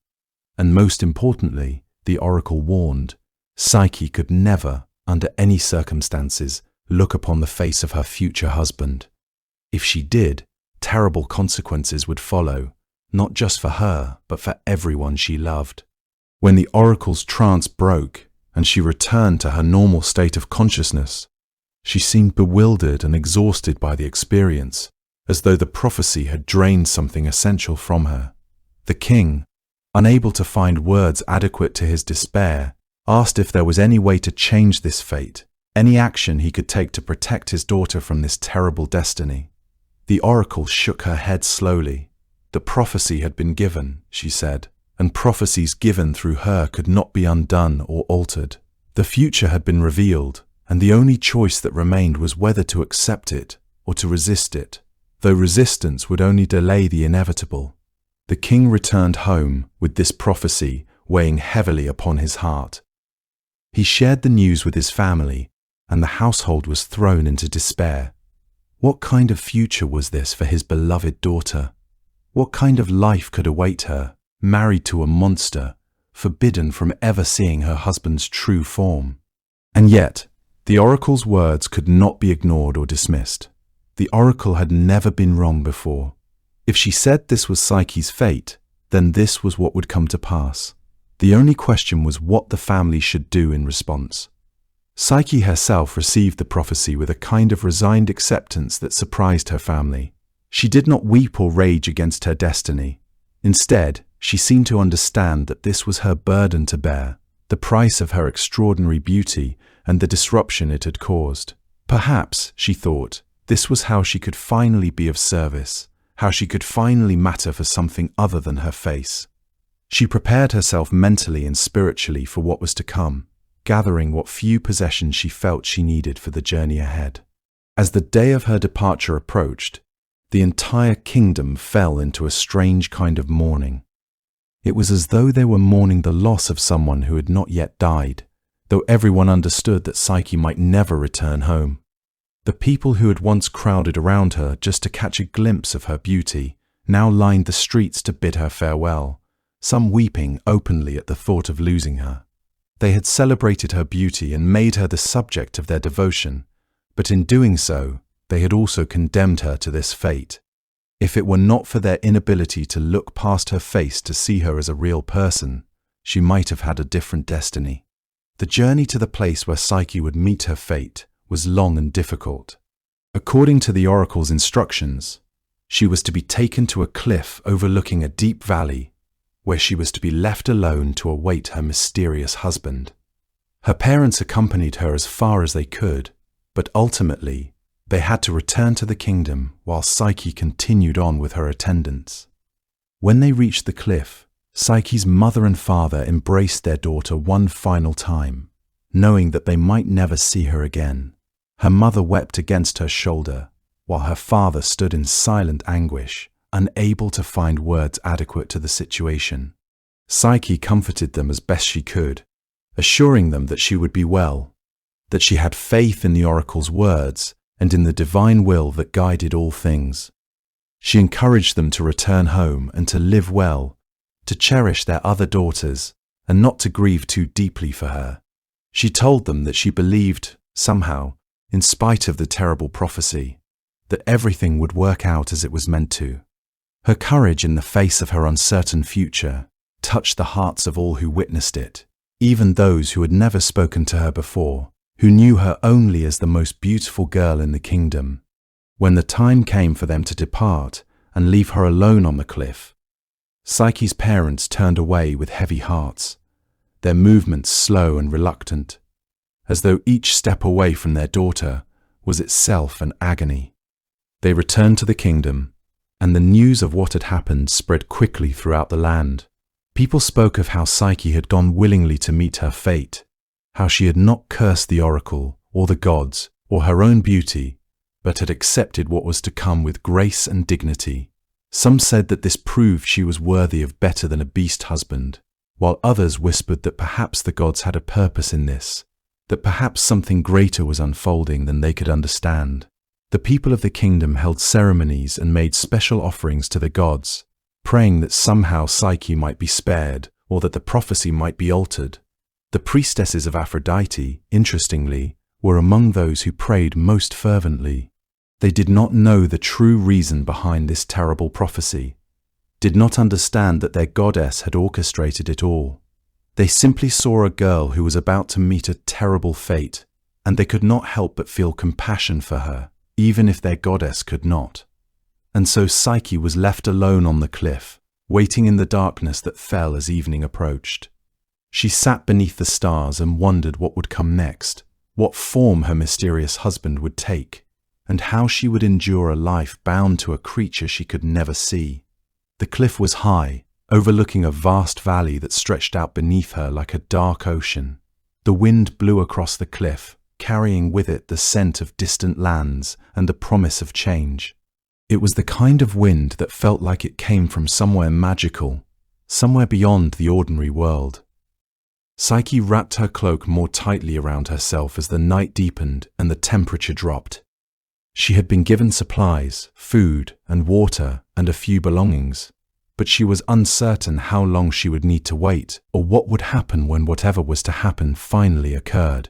And most importantly, the oracle warned, Psyche could never, under any circumstances, look upon the face of her future husband. If she did, terrible consequences would follow, not just for her, but for everyone she loved. When the oracle's trance broke and she returned to her normal state of consciousness, she seemed bewildered and exhausted by the experience, as though the prophecy had drained something essential from her. The king, unable to find words adequate to his despair, asked if there was any way to change this fate, any action he could take to protect his daughter from this terrible destiny. The oracle shook her head slowly. The prophecy had been given, she said, and prophecies given through her could not be undone or altered. The future had been revealed, and the only choice that remained was whether to accept it or to resist it, though resistance would only delay the inevitable. The king returned home with this prophecy weighing heavily upon his heart. He shared the news with his family, and the household was thrown into despair. What kind of future was this for his beloved daughter? What kind of life could await her, married to a monster, forbidden from ever seeing her husband's true form? And yet, the oracle's words could not be ignored or dismissed. The oracle had never been wrong before. If she said this was Psyche's fate, then this was what would come to pass. The only question was what the family should do in response. Psyche herself received the prophecy with a kind of resigned acceptance that surprised her family. She did not weep or rage against her destiny. Instead, she seemed to understand that this was her burden to bear, the price of her extraordinary beauty and the disruption it had caused. Perhaps, she thought, this was how she could finally be of service, how she could finally matter for something other than her face. She prepared herself mentally and spiritually for what was to come, gathering what few possessions she felt she needed for the journey ahead. As the day of her departure approached, the entire kingdom fell into a strange kind of mourning. It was as though they were mourning the loss of someone who had not yet died, though everyone understood that Psyche might never return home. The people who had once crowded around her just to catch a glimpse of her beauty now lined the streets to bid her farewell, some weeping openly at the thought of losing her. They had celebrated her beauty and made her the subject of their devotion, but in doing so, they had also condemned her to this fate. If it were not for their inability to look past her face to see her as a real person, she might have had a different destiny. The journey to the place where Psyche would meet her fate was long and difficult. According to the oracle's instructions, she was to be taken to a cliff overlooking a deep valley, where she was to be left alone to await her mysterious husband. Her parents accompanied her as far as they could, but ultimately, they had to return to the kingdom while Psyche continued on with her attendants. When they reached the cliff, Psyche's mother and father embraced their daughter one final time, knowing that they might never see her again. Her mother wept against her shoulder, while her father stood in silent anguish, unable to find words adequate to the situation. Psyche comforted them as best she could, assuring them that she would be well, that she had faith in the oracle's words and in the divine will that guided all things. She encouraged them to return home and to live well, to cherish their other daughters, and not to grieve too deeply for her. She told them that she believed, somehow, in spite of the terrible prophecy, that everything would work out as it was meant to. Her courage in the face of her uncertain future touched the hearts of all who witnessed it, even those who had never spoken to her before, who knew her only as the most beautiful girl in the kingdom. When the time came for them to depart and leave her alone on the cliff, Psyche's parents turned away with heavy hearts, their movements slow and reluctant, as though each step away from their daughter was itself an agony. They returned to the kingdom, and the news of what had happened spread quickly throughout the land. People spoke of how Psyche had gone willingly to meet her fate, how she had not cursed the oracle or the gods, or her own beauty, but had accepted what was to come with grace and dignity. Some said that this proved she was worthy of better than a beast husband, while others whispered that perhaps the gods had a purpose in this, that perhaps something greater was unfolding than they could understand. The people of the kingdom held ceremonies and made special offerings to the gods, praying that somehow Psyche might be spared or that the prophecy might be altered. The priestesses of Aphrodite, interestingly, were among those who prayed most fervently. They did not know the true reason behind this terrible prophecy, did not understand that their goddess had orchestrated it all. They simply saw a girl who was about to meet a terrible fate, and they could not help but feel compassion for her, even if their goddess could not. And so Psyche was left alone on the cliff, waiting in the darkness that fell as evening approached. She sat beneath the stars and wondered what would come next, what form her mysterious husband would take, and how she would endure a life bound to a creature she could never see. The cliff was high, overlooking a vast valley that stretched out beneath her like a dark ocean. The wind blew across the cliff, carrying with it the scent of distant lands and the promise of change. It was the kind of wind that felt like it came from somewhere magical, somewhere beyond the ordinary world. Psyche wrapped her cloak more tightly around herself as the night deepened and the temperature dropped. She had been given supplies, food and water and a few belongings, but she was uncertain how long she would need to wait or what would happen when whatever was to happen finally occurred.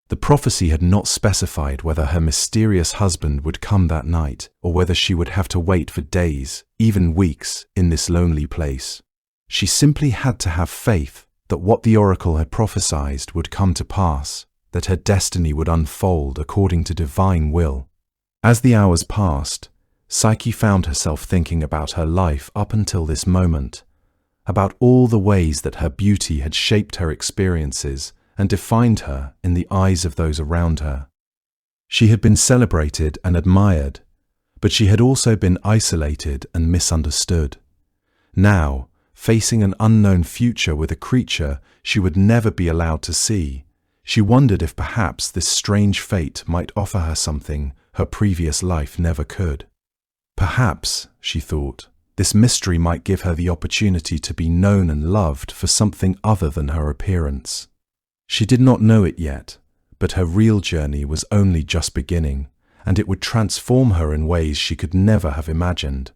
The prophecy had not specified whether her mysterious husband would come that night or whether she would have to wait for days, even weeks, in this lonely place. She simply had to have faith that what the oracle had prophesied would come to pass, that her destiny would unfold according to divine will. As the hours passed, Psyche found herself thinking about her life up until this moment, about all the ways that her beauty had shaped her experiences and defined her in the eyes of those around her. She had been celebrated and admired, but she had also been isolated and misunderstood. Now, facing an unknown future with a creature she would never be allowed to see, she wondered if perhaps this strange fate might offer her something her previous life never could. Perhaps, she thought, this mystery might give her the opportunity to be known and loved for something other than her appearance. She did not know it yet, but her real journey was only just beginning, and it would transform her in ways she could never have imagined.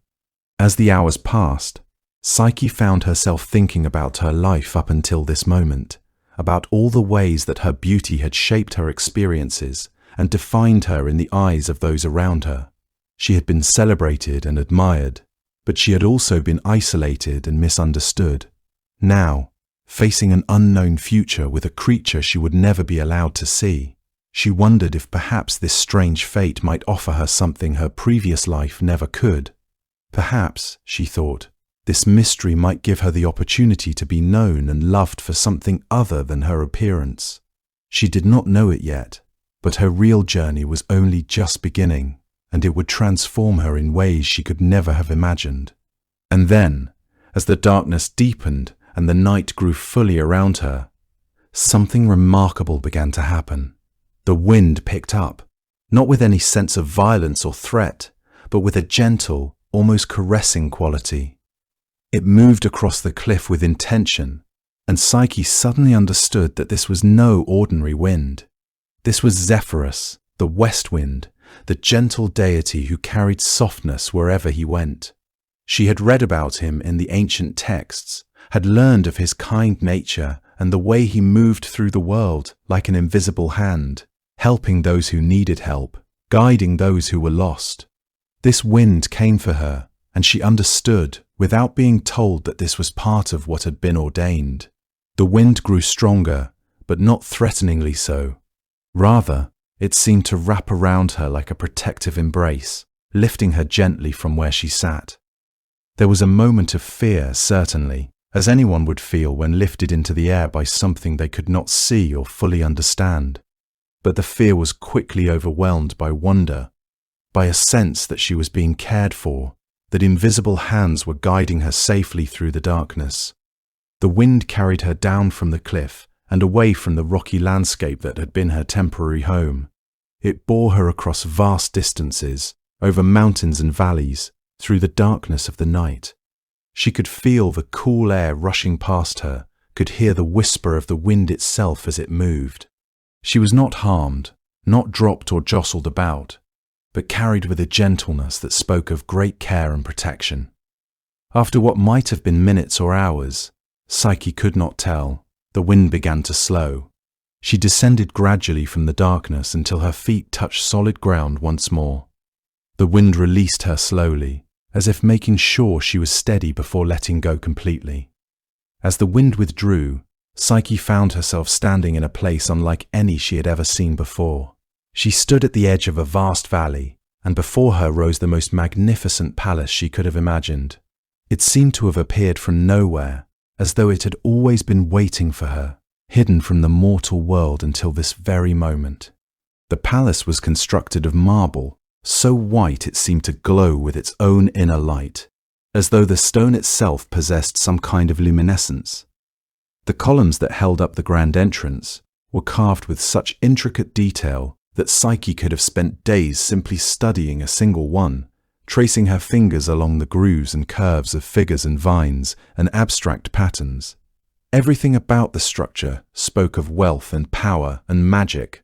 As the hours passed, Psyche found herself thinking about her life up until this moment, about all the ways that her beauty had shaped her experiences and defined her in the eyes of those around her. She had been celebrated and admired, but she had also been isolated and misunderstood. Now, facing an unknown future with a creature she would never be allowed to see, she wondered if perhaps this strange fate might offer her something her previous life never could. Perhaps, she thought, this mystery might give her the opportunity to be known and loved for something other than her appearance. She did not know it yet, but her real journey was only just beginning, and it would transform her in ways she could never have imagined. And then, as the darkness deepened and the night grew fully around her, something remarkable began to happen. The wind picked up, not with any sense of violence or threat, but with a gentle, almost caressing quality. It moved across the cliff with intention, and Psyche suddenly understood that this was no ordinary wind. This was Zephyrus, the west wind, the gentle deity who carried softness wherever he went. She had read about him in the ancient texts, had learned of his kind nature and the way he moved through the world like an invisible hand, helping those who needed help, guiding those who were lost. This wind came for her, and she understood, without being told, that this was part of what had been ordained. The wind grew stronger, but not threateningly so. Rather, it seemed to wrap around her like a protective embrace, lifting her gently from where she sat. There was a moment of fear, certainly, as anyone would feel when lifted into the air by something they could not see or fully understand. But the fear was quickly overwhelmed by wonder, by a sense that she was being cared for, that invisible hands were guiding her safely through the darkness. The wind carried her down from the cliff and away from the rocky landscape that had been her temporary home. It bore her across vast distances, over mountains and valleys, through the darkness of the night. She could feel the cool air rushing past her, could hear the whisper of the wind itself as it moved. She was not harmed, not dropped or jostled about, but carried with a gentleness that spoke of great care and protection. After what might have been minutes or hours, Psyche could not tell, the wind began to slow. She descended gradually from the darkness until her feet touched solid ground once more. The wind released her slowly, as if making sure she was steady before letting go completely. As the wind withdrew, Psyche found herself standing in a place unlike any she had ever seen before. She stood at the edge of a vast valley, and before her rose the most magnificent palace she could have imagined. It seemed to have appeared from nowhere, as though it had always been waiting for her, hidden from the mortal world until this very moment. The palace was constructed of marble, so white it seemed to glow with its own inner light, as though the stone itself possessed some kind of luminescence. The columns that held up the grand entrance were carved with such intricate detail that Psyche could have spent days simply studying a single one, tracing her fingers along the grooves and curves of figures and vines and abstract patterns. Everything about the structure spoke of wealth and power and magic,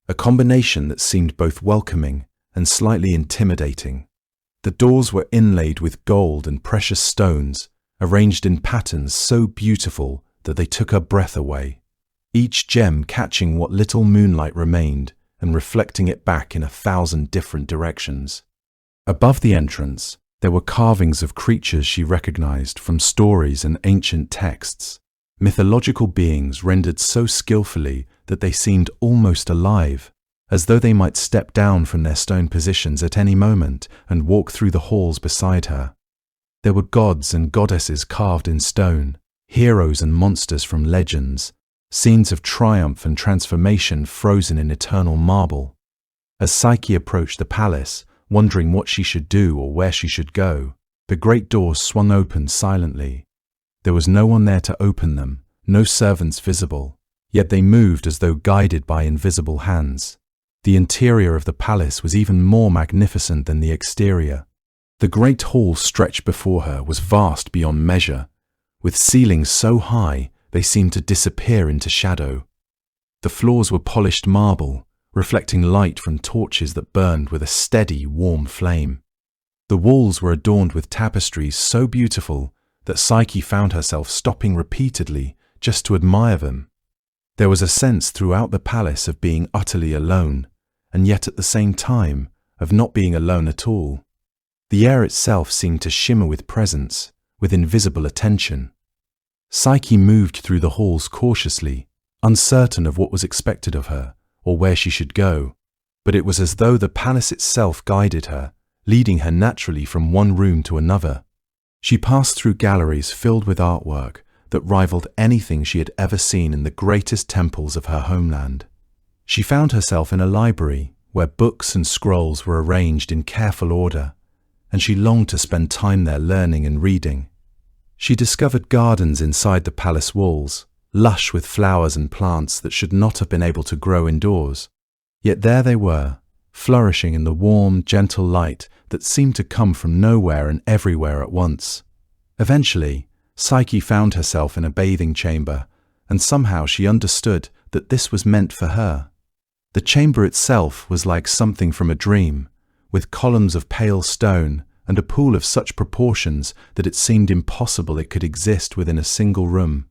a combination that seemed both welcoming and slightly intimidating. The doors were inlaid with gold and precious stones, arranged in patterns so beautiful that they took her breath away, each gem catching what little moonlight remained and reflecting it back in 1,000 different directions. Above the entrance, there were carvings of creatures she recognized from stories and ancient texts, mythological beings rendered so skillfully that they seemed almost alive, as though they might step down from their stone positions at any moment and walk through the halls beside her. There were gods and goddesses carved in stone, heroes and monsters from legends, scenes of triumph and transformation frozen in eternal marble. As Psyche approached the palace, wondering what she should do or where she should go, the great doors swung open silently. There was no one there to open them, no servants visible, yet they moved as though guided by invisible hands. The interior of the palace was even more magnificent than the exterior. The great hall stretched before her was vast beyond measure, with ceilings so high they seemed to disappear into shadow. The floors were polished marble, reflecting light from torches that burned with a steady, warm flame. The walls were adorned with tapestries so beautiful that Psyche found herself stopping repeatedly just to admire them. There was a sense throughout the palace of being utterly alone, and yet at the same time of not being alone at all. The air itself seemed to shimmer with presence, with invisible attention. Psyche moved through the halls cautiously, uncertain of what was expected of her, or where she should go, but it was as though the palace itself guided her, leading her naturally from one room to another. She passed through galleries filled with artwork that rivaled anything she had ever seen in the greatest temples of her homeland. She found herself in a library where books and scrolls were arranged in careful order, and she longed to spend time there learning and reading. She discovered gardens inside the palace walls, lush with flowers and plants that should not have been able to grow indoors. Yet there they were, flourishing in the warm, gentle light that seemed to come from nowhere and everywhere at once. Eventually, Psyche found herself in a bathing chamber, and somehow she understood that this was meant for her. The chamber itself was like something from a dream, with columns of pale stone and a pool of such proportions that it seemed impossible it could exist within a single room.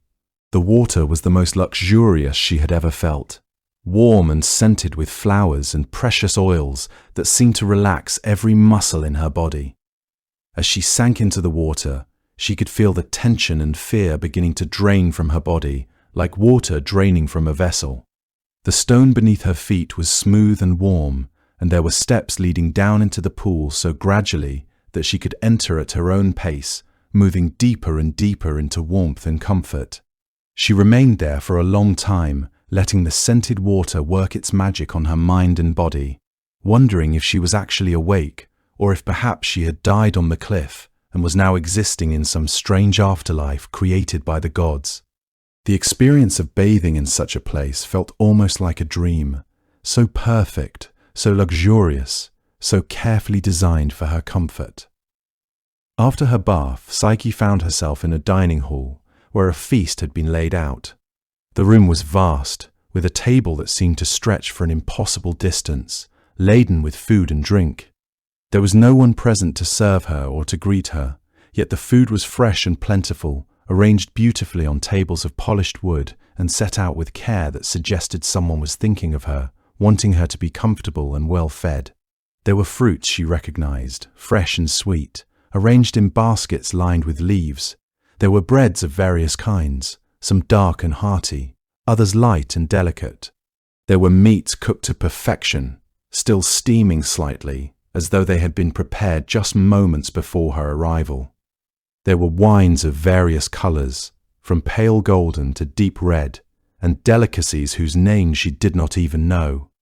The water was the most luxurious she had ever felt, warm and scented with flowers and precious oils that seemed to relax every muscle in her body. As she sank into the water, she could feel the tension and fear beginning to drain from her body, like water draining from a vessel. The stone beneath her feet was smooth and warm, and there were steps leading down into the pool so gradually that she could enter at her own pace, moving deeper and deeper into warmth and comfort. She remained there for a long time, letting the scented water work its magic on her mind and body, wondering if she was actually awake, or if perhaps she had died on the cliff and was now existing in some strange afterlife created by the gods. The experience of bathing in such a place felt almost like a dream, so perfect, so luxurious, so carefully designed for her comfort. After her bath, Psyche found herself in a dining hall where a feast had been laid out. The room was vast, with a table that seemed to stretch for an impossible distance, laden with food and drink. There was no one present to serve her or to greet her, yet the food was fresh and plentiful, arranged beautifully on tables of polished wood and set out with care that suggested someone was thinking of her, wanting her to be comfortable and well fed. There were fruits she recognized, fresh and sweet, arranged in baskets lined with leaves. There were breads of various kinds, some dark and hearty, others light and delicate. There were meats cooked to perfection, still steaming slightly, as though they had been prepared just moments before her arrival. There were wines of various colors, from pale golden to deep red, and delicacies whose names she did not even know.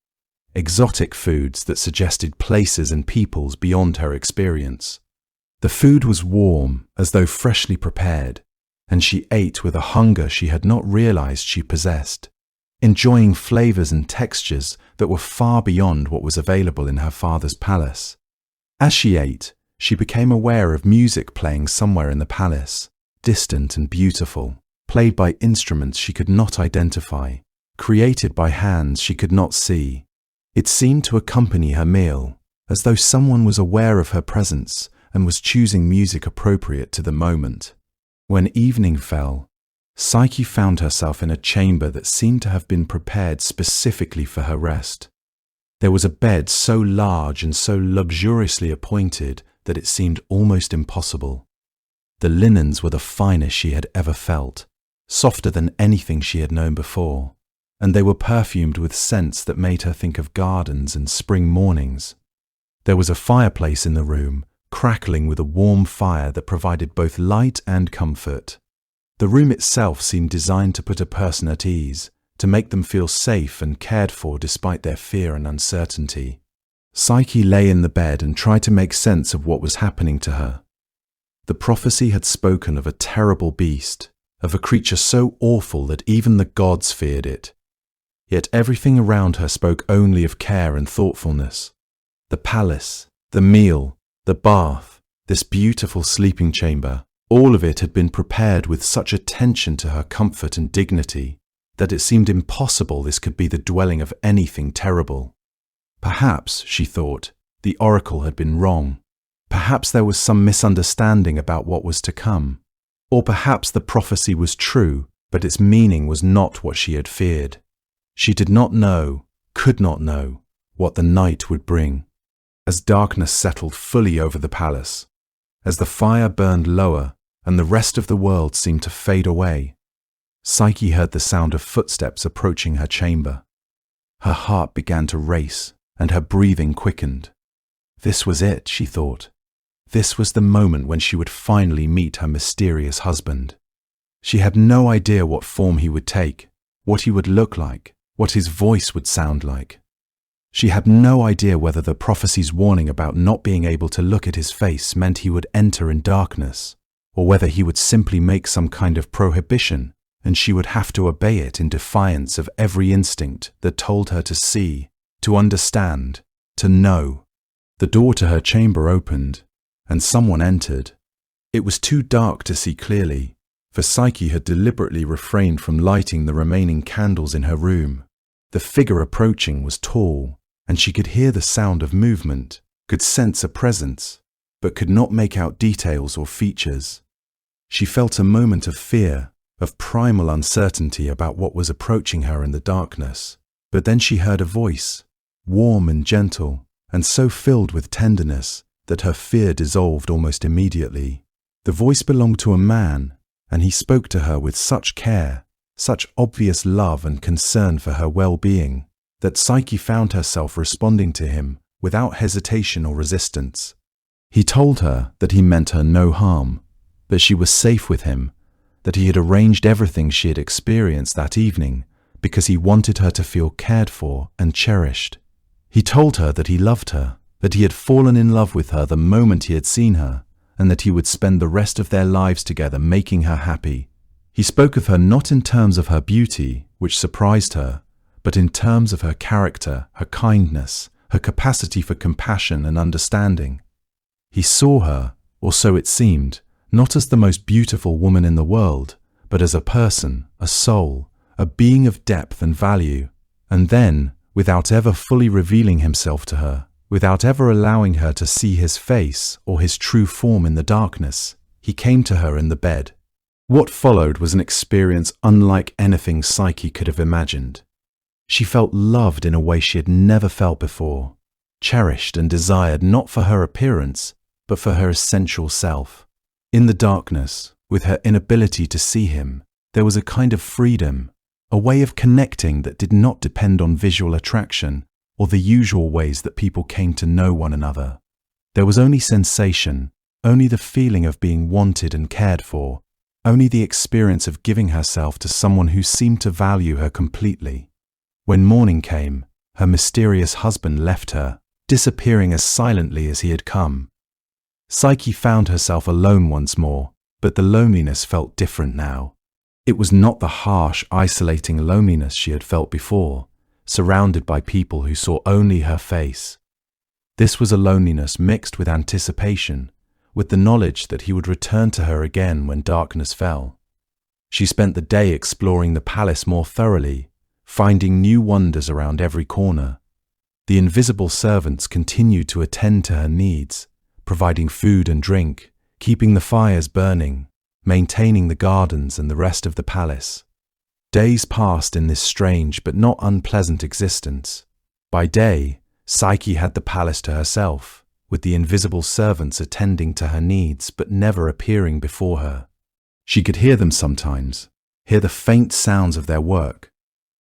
Exotic foods that suggested places and peoples beyond her experience. The food was warm, as though freshly prepared, and she ate with a hunger she had not realized she possessed, enjoying flavors and textures that were far beyond what was available in her father's palace. As she ate, she became aware of music playing somewhere in the palace, distant and beautiful, played by instruments she could not identify, created by hands she could not see. It seemed to accompany her meal, as though someone was aware of her presence and was choosing music appropriate to the moment. When evening fell, Psyche found herself in a chamber that seemed to have been prepared specifically for her rest. There was a bed so large and so luxuriously appointed that it seemed almost impossible. The linens were the finest she had ever felt, softer than anything she had known before, and they were perfumed with scents that made her think of gardens and spring mornings. There was a fireplace in the room, crackling with a warm fire that provided both light and comfort. The room itself seemed designed to put a person at ease, to make them feel safe and cared for despite their fear and uncertainty. Psyche lay in the bed and tried to make sense of what was happening to her. The prophecy had spoken of a terrible beast, of a creature so awful that even the gods feared it. Yet everything around her spoke only of care and thoughtfulness. The palace, the meal, the bath, this beautiful sleeping chamber, all of it had been prepared with such attention to her comfort and dignity that it seemed impossible this could be the dwelling of anything terrible. Perhaps, she thought, the oracle had been wrong. Perhaps there was some misunderstanding about what was to come. Or perhaps the prophecy was true, but its meaning was not what she had feared. She did not know, could not know, what the night would bring. As darkness settled fully over the palace, as the fire burned lower and the rest of the world seemed to fade away, Psyche heard the sound of footsteps approaching her chamber. Her heart began to race and her breathing quickened. This was it, she thought. This was the moment when she would finally meet her mysterious husband. She had no idea what form he would take, what he would look like, what his voice would sound like. She had no idea whether the prophecy's warning about not being able to look at his face meant he would enter in darkness, or whether he would simply make some kind of prohibition and she would have to obey it in defiance of every instinct that told her to see, to understand, to know. The door to her chamber opened, and someone entered. It was too dark to see clearly, for Psyche had deliberately refrained from lighting the remaining candles in her room. The figure approaching was tall, and she could hear the sound of movement, could sense a presence, but could not make out details or features. She felt a moment of fear, of primal uncertainty about what was approaching her in the darkness, but then she heard a voice, warm and gentle, and so filled with tenderness that her fear dissolved almost immediately. The voice belonged to a man, and he spoke to her with such care, such obvious love and concern for her well-being, that Psyche found herself responding to him without hesitation or resistance. He told her that he meant her no harm, that she was safe with him, that he had arranged everything she had experienced that evening because he wanted her to feel cared for and cherished. He told her that he loved her, that he had fallen in love with her the moment he had seen her, and that he would spend the rest of their lives together making her happy. He spoke of her not in terms of her beauty, which surprised her, but in terms of her character, her kindness, her capacity for compassion and understanding. He saw her, or so it seemed, not as the most beautiful woman in the world, but as a person, a soul, a being of depth and value. And then, without ever fully revealing himself to her, without ever allowing her to see his face or his true form in the darkness, he came to her in the bed. What followed was an experience unlike anything Psyche could have imagined. She felt loved in a way she had never felt before, cherished and desired not for her appearance, but for her essential self. In the darkness, with her inability to see him, there was a kind of freedom, a way of connecting that did not depend on visual attraction or the usual ways that people came to know one another. There was only sensation, only the feeling of being wanted and cared for, only the experience of giving herself to someone who seemed to value her completely. When morning came, her mysterious husband left her, disappearing as silently as he had come. Psyche found herself alone once more, but the loneliness felt different now. It was not the harsh, isolating loneliness she had felt before, surrounded by people who saw only her face. This was a loneliness mixed with anticipation, with the knowledge that he would return to her again when darkness fell. She spent the day exploring the palace more thoroughly, finding new wonders around every corner. The invisible servants continued to attend to her needs, providing food and drink, keeping the fires burning, maintaining the gardens and the rest of the palace. Days passed in this strange but not unpleasant existence. By day, Psyche had the palace to herself, with the invisible servants attending to her needs but never appearing before her. She could hear them sometimes, hear the faint sounds of their work,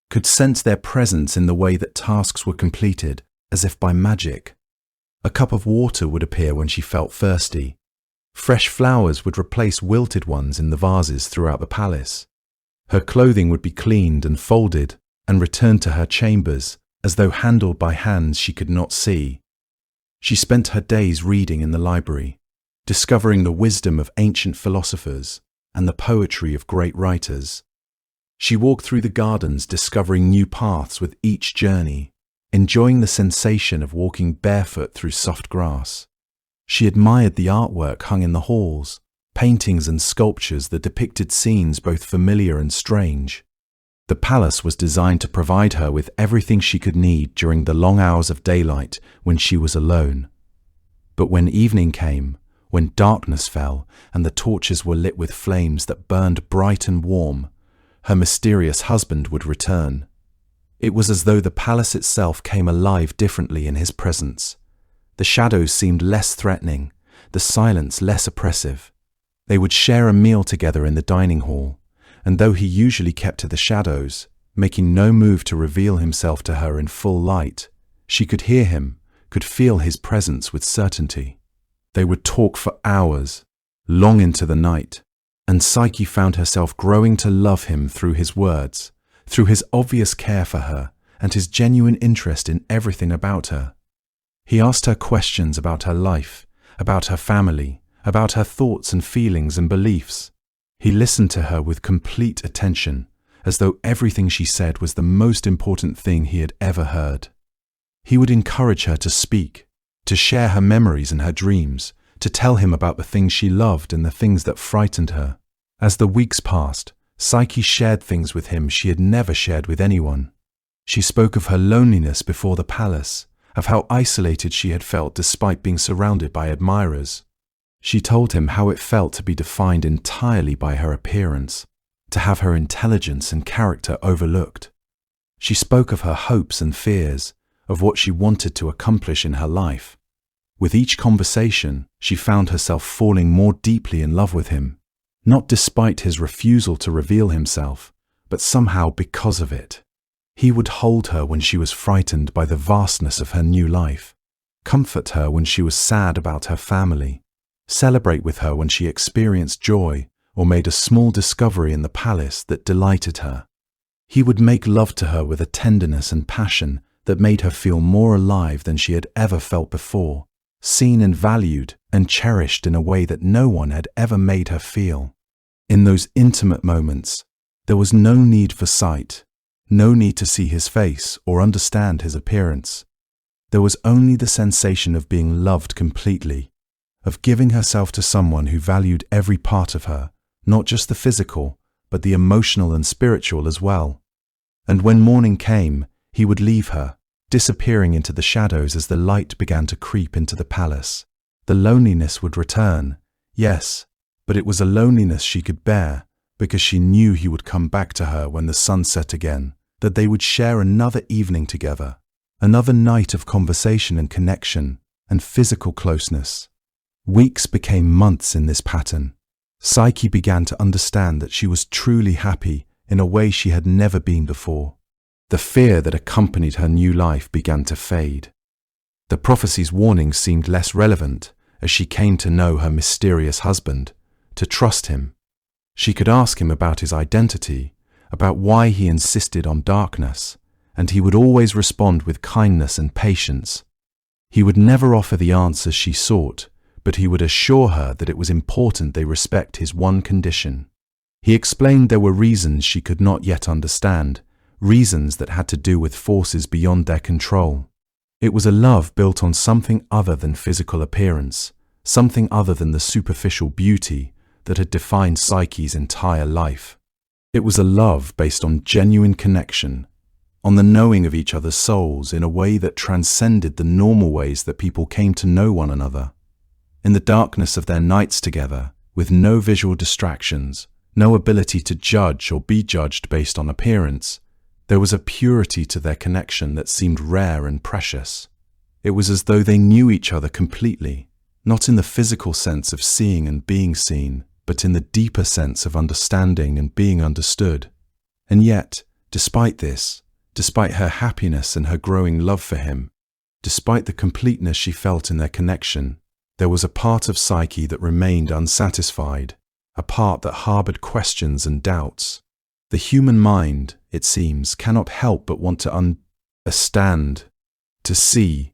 could sense their presence in the way that tasks were completed, as if by magic. A cup of water would appear when she felt thirsty. Fresh flowers would replace wilted ones in the vases throughout the palace. Her clothing would be cleaned and folded and returned to her chambers, as though handled by hands she could not see. She spent her days reading in the library, discovering the wisdom of ancient philosophers and the poetry of great writers. She walked through the gardens, discovering new paths with each journey, enjoying the sensation of walking barefoot through soft grass. She admired the artwork hung in the halls, paintings and sculptures that depicted scenes both familiar and strange. The palace was designed to provide her with everything she could need during the long hours of daylight when she was alone. But when evening came, when darkness fell and the torches were lit with flames that burned bright and warm, her mysterious husband would return. It was as though the palace itself came alive differently in his presence. The shadows seemed less threatening, the silence less oppressive. They would share a meal together in the dining hall, and though he usually kept to the shadows, making no move to reveal himself to her in full light, she could hear him, could feel his presence with certainty. They would talk for hours, long into the night, and Psyche found herself growing to love him through his words, through his obvious care for her, and his genuine interest in everything about her. He asked her questions about her life, about her family, about her thoughts and feelings and beliefs. He listened to her with complete attention, as though everything she said was the most important thing he had ever heard. He would encourage her to speak, to share her memories and her dreams, to tell him about the things she loved and the things that frightened her. As the weeks passed, Psyche shared things with him she had never shared with anyone. She spoke of her loneliness before the palace, of how isolated she had felt despite being surrounded by admirers. She told him how it felt to be defined entirely by her appearance, to have her intelligence and character overlooked. She spoke of her hopes and fears, of what she wanted to accomplish in her life. With each conversation, she found herself falling more deeply in love with him, not despite his refusal to reveal himself, but somehow because of it. He would hold her when she was frightened by the vastness of her new life, comfort her when she was sad about her family, celebrate with her when she experienced joy or made a small discovery in the palace that delighted her. He would make love to her with a tenderness and passion that made her feel more alive than she had ever felt before, seen and valued and cherished in a way that no one had ever made her feel. In those intimate moments, there was no need for sight, no need to see his face or understand his appearance. There was only the sensation of being loved completely, of giving herself to someone who valued every part of her, not just the physical, but the emotional and spiritual as well. And when morning came, he would leave her, disappearing into the shadows as the light began to creep into the palace. The loneliness would return, yes, but it was a loneliness she could bear, because she knew he would come back to her when the sun set again, that they would share another evening together, another night of conversation and connection and physical closeness. Weeks became months in this pattern. Psyche began to understand that she was truly happy in a way she had never been before. The fear that accompanied her new life began to fade. The prophecy's warnings seemed less relevant as she came to know her mysterious husband, to trust him. She could ask him about his identity, about why he insisted on darkness, and he would always respond with kindness and patience. He would never offer the answers she sought, but he would assure her that it was important they respect his one condition. He explained there were reasons she could not yet understand, reasons that had to do with forces beyond their control. It was a love built on something other than physical appearance, something other than the superficial beauty that had defined Psyche's entire life. It was a love based on genuine connection, on the knowing of each other's souls in a way that transcended the normal ways that people came to know one another. In the darkness of their nights together, with no visual distractions, no ability to judge or be judged based on appearance, there was a purity to their connection that seemed rare and precious. It was as though they knew each other completely, not in the physical sense of seeing and being seen, but in the deeper sense of understanding and being understood. And yet, despite this, despite her happiness and her growing love for him, despite the completeness she felt in their connection, there was a part of Psyche that remained unsatisfied, a part that harbored questions and doubts. The human mind, it seems, cannot help but want to understand, to see,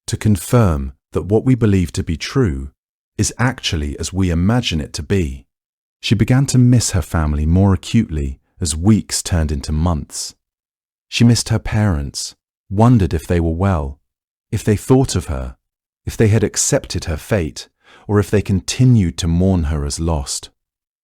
to confirm that what we believe to be true is actually as we imagine it to be. She began to miss her family more acutely as weeks turned into months. She missed her parents, wondered if they were well, if they thought of her, if they had accepted her fate, or if they continued to mourn her as lost.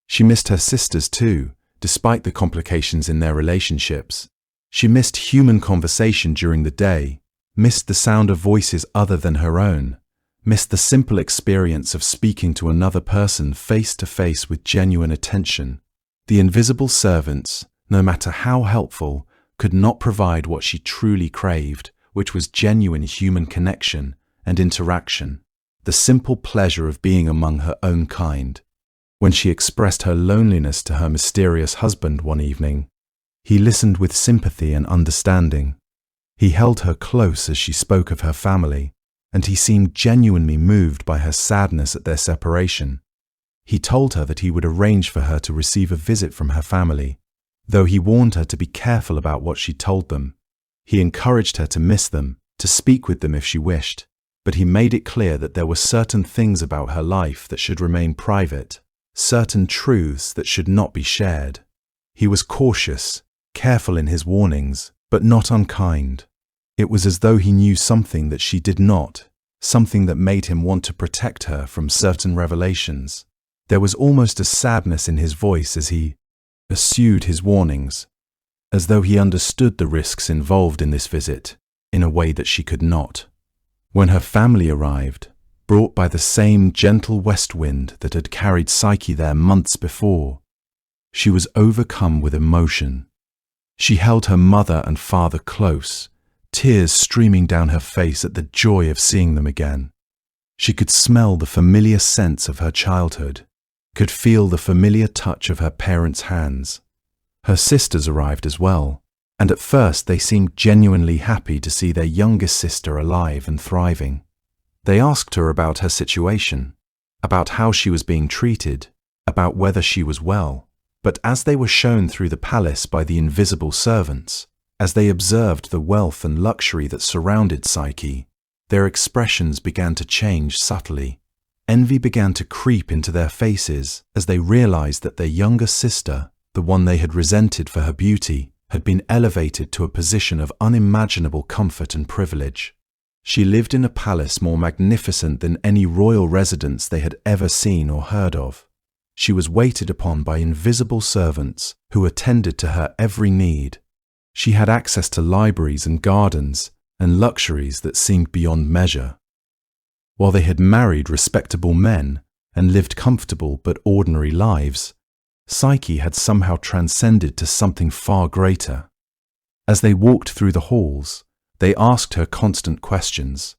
She missed her sisters too, despite the complications in their relationships. She missed human conversation during the day, missed the sound of voices other than her own, missed the simple experience of speaking to another person face to face with genuine attention. The invisible servants, no matter how helpful, could not provide what she truly craved, which was genuine human connection and interaction, the simple pleasure of being among her own kind. When she expressed her loneliness to her mysterious husband one evening, he listened with sympathy and understanding. He held her close as she spoke of her family, and he seemed genuinely moved by her sadness at their separation. He told her that he would arrange for her to receive a visit from her family, though he warned her to be careful about what she told them. He encouraged her to miss them, to speak with them if she wished, but he made it clear that there were certain things about her life that should remain private, certain truths that should not be shared. He was cautious, careful in his warnings, but not unkind. It was as though he knew something that she did not, something that made him want to protect her from certain revelations. There was almost a sadness in his voice as he eschewed his warnings, as though he understood the risks involved in this visit in a way that she could not. When her family arrived, brought by the same gentle west wind that had carried Psyche there months before, she was overcome with emotion. She held her mother and father close, tears streaming down her face at the joy of seeing them again. She could smell the familiar scents of her childhood, could feel the familiar touch of her parents' hands. Her sisters arrived as well, and at first they seemed genuinely happy to see their youngest sister alive and thriving. They asked her about her situation, about how she was being treated, about whether she was well. But as they were shown through the palace by the invisible servants, as they observed the wealth and luxury that surrounded Psyche, their expressions began to change subtly. Envy began to creep into their faces as they realized that their younger sister, the one they had resented for her beauty, had been elevated to a position of unimaginable comfort and privilege. She lived in a palace more magnificent than any royal residence they had ever seen or heard of. She was waited upon by invisible servants who attended to her every need. She had access to libraries and gardens and luxuries that seemed beyond measure. While they had married respectable men and lived comfortable but ordinary lives, Psyche had somehow transcended to something far greater. As they walked through the halls, they asked her constant questions.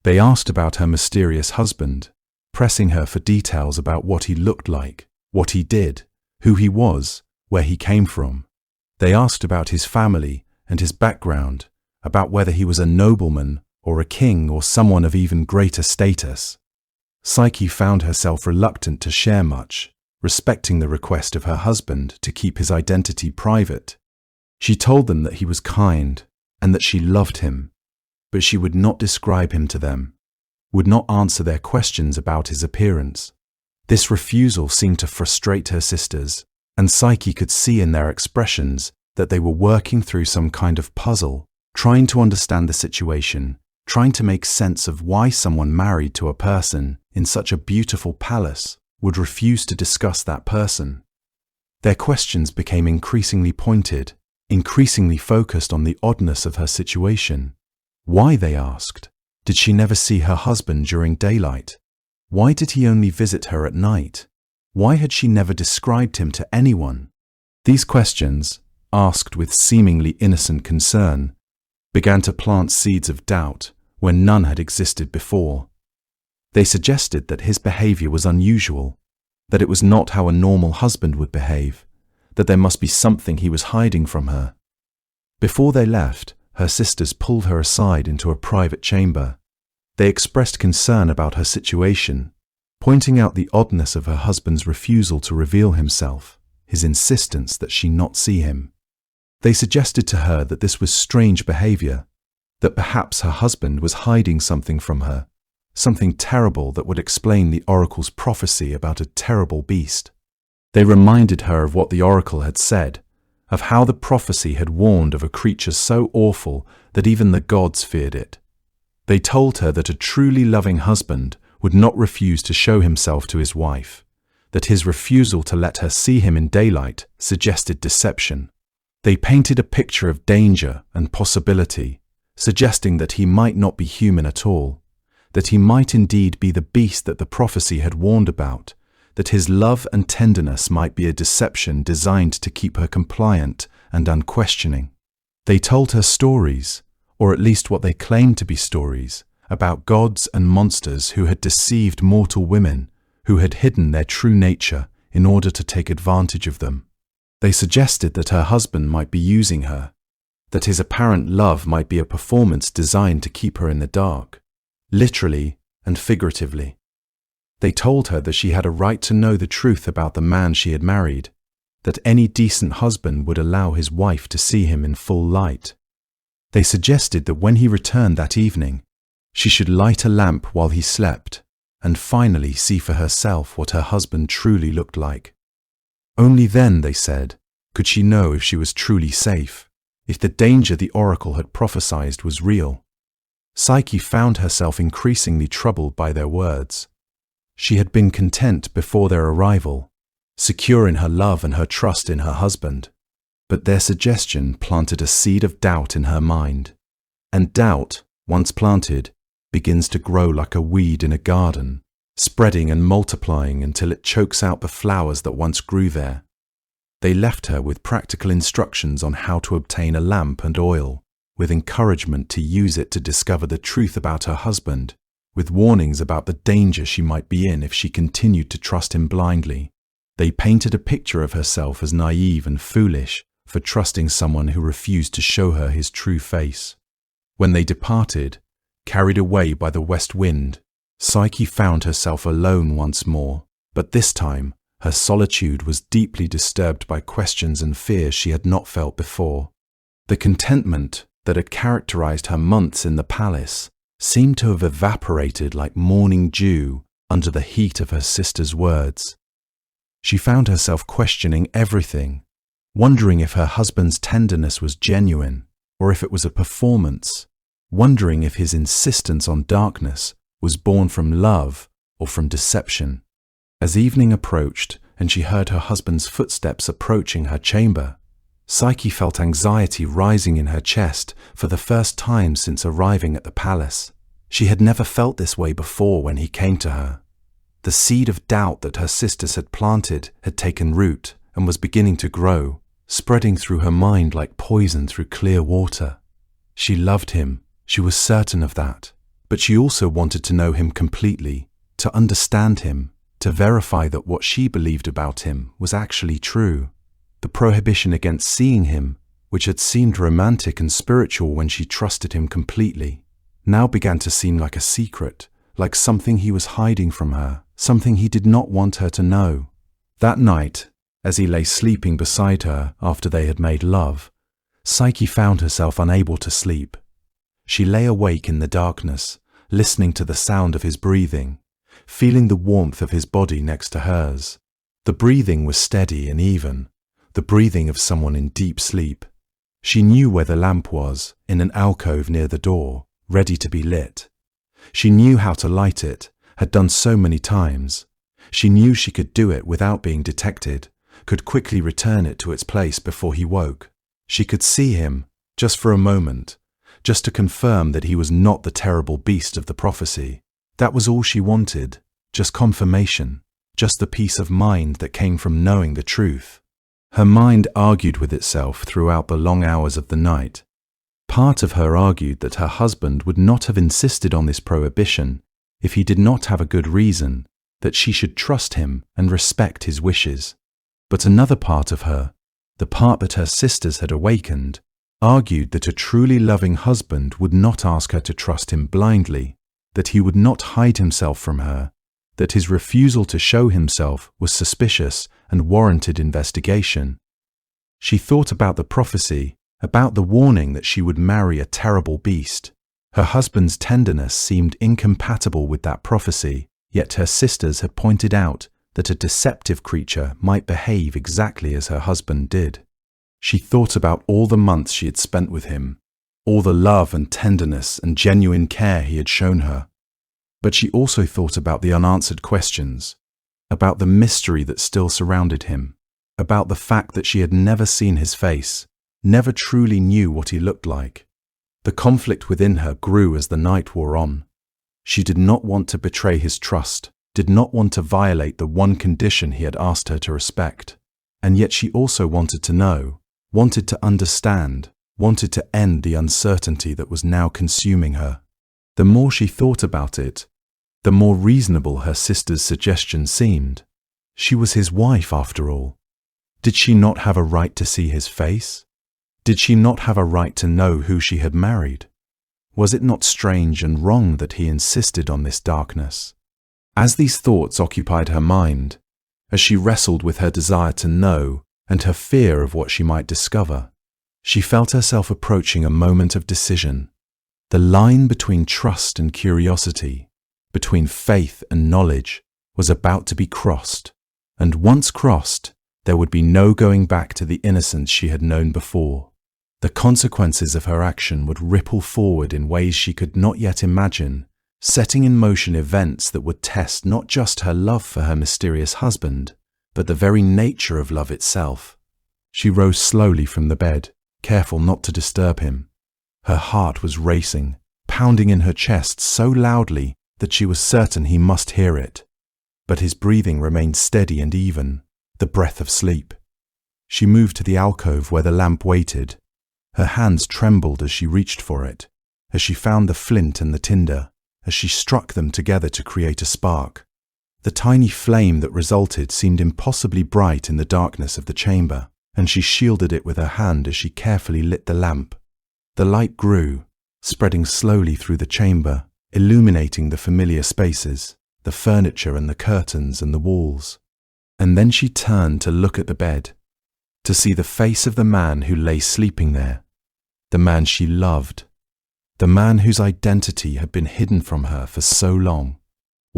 They asked about her mysterious husband, pressing her for details about what he looked like, what he did, who he was, where he came from. They asked about his family and his background, about whether he was a nobleman or a king or someone of even greater status. Psyche found herself reluctant to share much, respecting the request of her husband to keep his identity private. She told them that he was kind and that she loved him, but she would not describe him to them, would not answer their questions about his appearance. This refusal seemed to frustrate her sisters, and Psyche could see in their expressions that they were working through some kind of puzzle, trying to understand the situation, trying to make sense of why someone married to a person in such a beautiful palace would refuse to discuss that person. Their questions became increasingly pointed, increasingly focused on the oddness of her situation. Why, they asked, did she never see her husband during daylight? Why did he only visit her at night? Why had she never described him to anyone? These questions, asked with seemingly innocent concern, began to plant seeds of doubt where none had existed before. They suggested that his behavior was unusual, that it was not how a normal husband would behave, that there must be something he was hiding from her. Before they left, her sisters pulled her aside into a private chamber. They expressed concern about her situation, pointing out the oddness of her husband's refusal to reveal himself, his insistence that she not see him. They suggested to her that this was strange behavior, that perhaps her husband was hiding something from her, something terrible that would explain the oracle's prophecy about a terrible beast. They reminded her of what the oracle had said, of how the prophecy had warned of a creature so awful that even the gods feared it. They told her that a truly loving husband would not refuse to show himself to his wife, that his refusal to let her see him in daylight suggested deception. They painted a picture of danger and possibility, suggesting that he might not be human at all, that he might indeed be the beast that the prophecy had warned about, that his love and tenderness might be a deception designed to keep her compliant and unquestioning. They told her stories, or at least what they claimed to be stories, about gods and monsters who had deceived mortal women, who had hidden their true nature in order to take advantage of them. They suggested that her husband might be using her, that his apparent love might be a performance designed to keep her in the dark, literally and figuratively. They told her that she had a right to know the truth about the man she had married, that any decent husband would allow his wife to see him in full light. They suggested that when he returned that evening, she should light a lamp while he slept, and finally see for herself what her husband truly looked like. Only then, they said, could she know if she was truly safe, if the danger the oracle had prophesied was real. Psyche found herself increasingly troubled by their words. She had been content before their arrival, secure in her love and her trust in her husband, but their suggestion planted a seed of doubt in her mind. And doubt, once planted, begins to grow like a weed in a garden, spreading and multiplying until it chokes out the flowers that once grew there. They left her with practical instructions on how to obtain a lamp and oil, with encouragement to use it to discover the truth about her husband, with warnings about the danger she might be in if she continued to trust him blindly. They painted a picture of herself as naive and foolish for trusting someone who refused to show her his true face. When they departed, carried away by the west wind, Psyche found herself alone once more, but this time her solitude was deeply disturbed by questions and fears she had not felt before. The contentment that had characterized her months in the palace seemed to have evaporated like morning dew under the heat of her sister's words. She found herself questioning everything, wondering if her husband's tenderness was genuine or if it was a performance, wondering if his insistence on darkness was born from love or from deception. As evening approached and she heard her husband's footsteps approaching her chamber, Psyche felt anxiety rising in her chest for the first time since arriving at the palace. She had never felt this way before when he came to her. The seed of doubt that her sisters had planted had taken root and was beginning to grow, spreading through her mind like poison through clear water. She loved him, she was certain of that, but she also wanted to know him completely, to understand him, to verify that what she believed about him was actually true. The prohibition against seeing him, which had seemed romantic and spiritual when she trusted him completely, now began to seem like a secret, like something he was hiding from her, something he did not want her to know. That night, as he lay sleeping beside her after they had made love, Psyche found herself unable to sleep. She lay awake in the darkness, listening to the sound of his breathing, feeling the warmth of his body next to hers. The breathing was steady and even, the breathing of someone in deep sleep. She knew where the lamp was, in an alcove near the door, ready to be lit. She knew how to light it, had done so many times. She knew she could do it without being detected, could quickly return it to its place before he woke. She could see him, just for a moment, just to confirm that he was not the terrible beast of the prophecy. That was all she wanted, just confirmation, just the peace of mind that came from knowing the truth. Her mind argued with itself throughout the long hours of the night. Part of her argued that her husband would not have insisted on this prohibition if he did not have a good reason, that she should trust him and respect his wishes. But another part of her, the part that her sisters had awakened, argued that a truly loving husband would not ask her to trust him blindly, that he would not hide himself from her, that his refusal to show himself was suspicious and warranted investigation. She thought about the prophecy, about the warning that she would marry a terrible beast. Her husband's tenderness seemed incompatible with that prophecy, yet her sisters had pointed out that a deceptive creature might behave exactly as her husband did. She thought about all the months she had spent with him, all the love and tenderness and genuine care he had shown her. But she also thought about the unanswered questions, about the mystery that still surrounded him, about the fact that she had never seen his face, never truly knew what he looked like. The conflict within her grew as the night wore on. She did not want to betray his trust, did not want to violate the one condition he had asked her to respect. And yet she also wanted to know, wanted to understand, wanted to end the uncertainty that was now consuming her. The more she thought about it, the more reasonable her sister's suggestion seemed. She was his wife after all. Did she not have a right to see his face? Did she not have a right to know who she had married? Was it not strange and wrong that he insisted on this darkness? As these thoughts occupied her mind, as she wrestled with her desire to know and her fear of what she might discover, she felt herself approaching a moment of decision. The line between trust and curiosity, between faith and knowledge, was about to be crossed, and once crossed, there would be no going back to the innocence she had known before. The consequences of her action would ripple forward in ways she could not yet imagine, setting in motion events that would test not just her love for her mysterious husband, but the very nature of love itself. She rose slowly from the bed, careful not to disturb him. Her heart was racing, pounding in her chest so loudly that she was certain he must hear it. But his breathing remained steady and even, the breath of sleep. She moved to the alcove where the lamp waited. Her hands trembled as she reached for it, as she found the flint and the tinder, as she struck them together to create a spark. The tiny flame that resulted seemed impossibly bright in the darkness of the chamber, and she shielded it with her hand as she carefully lit the lamp. The light grew, spreading slowly through the chamber, illuminating the familiar spaces, the furniture and the curtains and the walls. And then she turned to look at the bed, to see the face of the man who lay sleeping there, the man she loved, the man whose identity had been hidden from her for so long.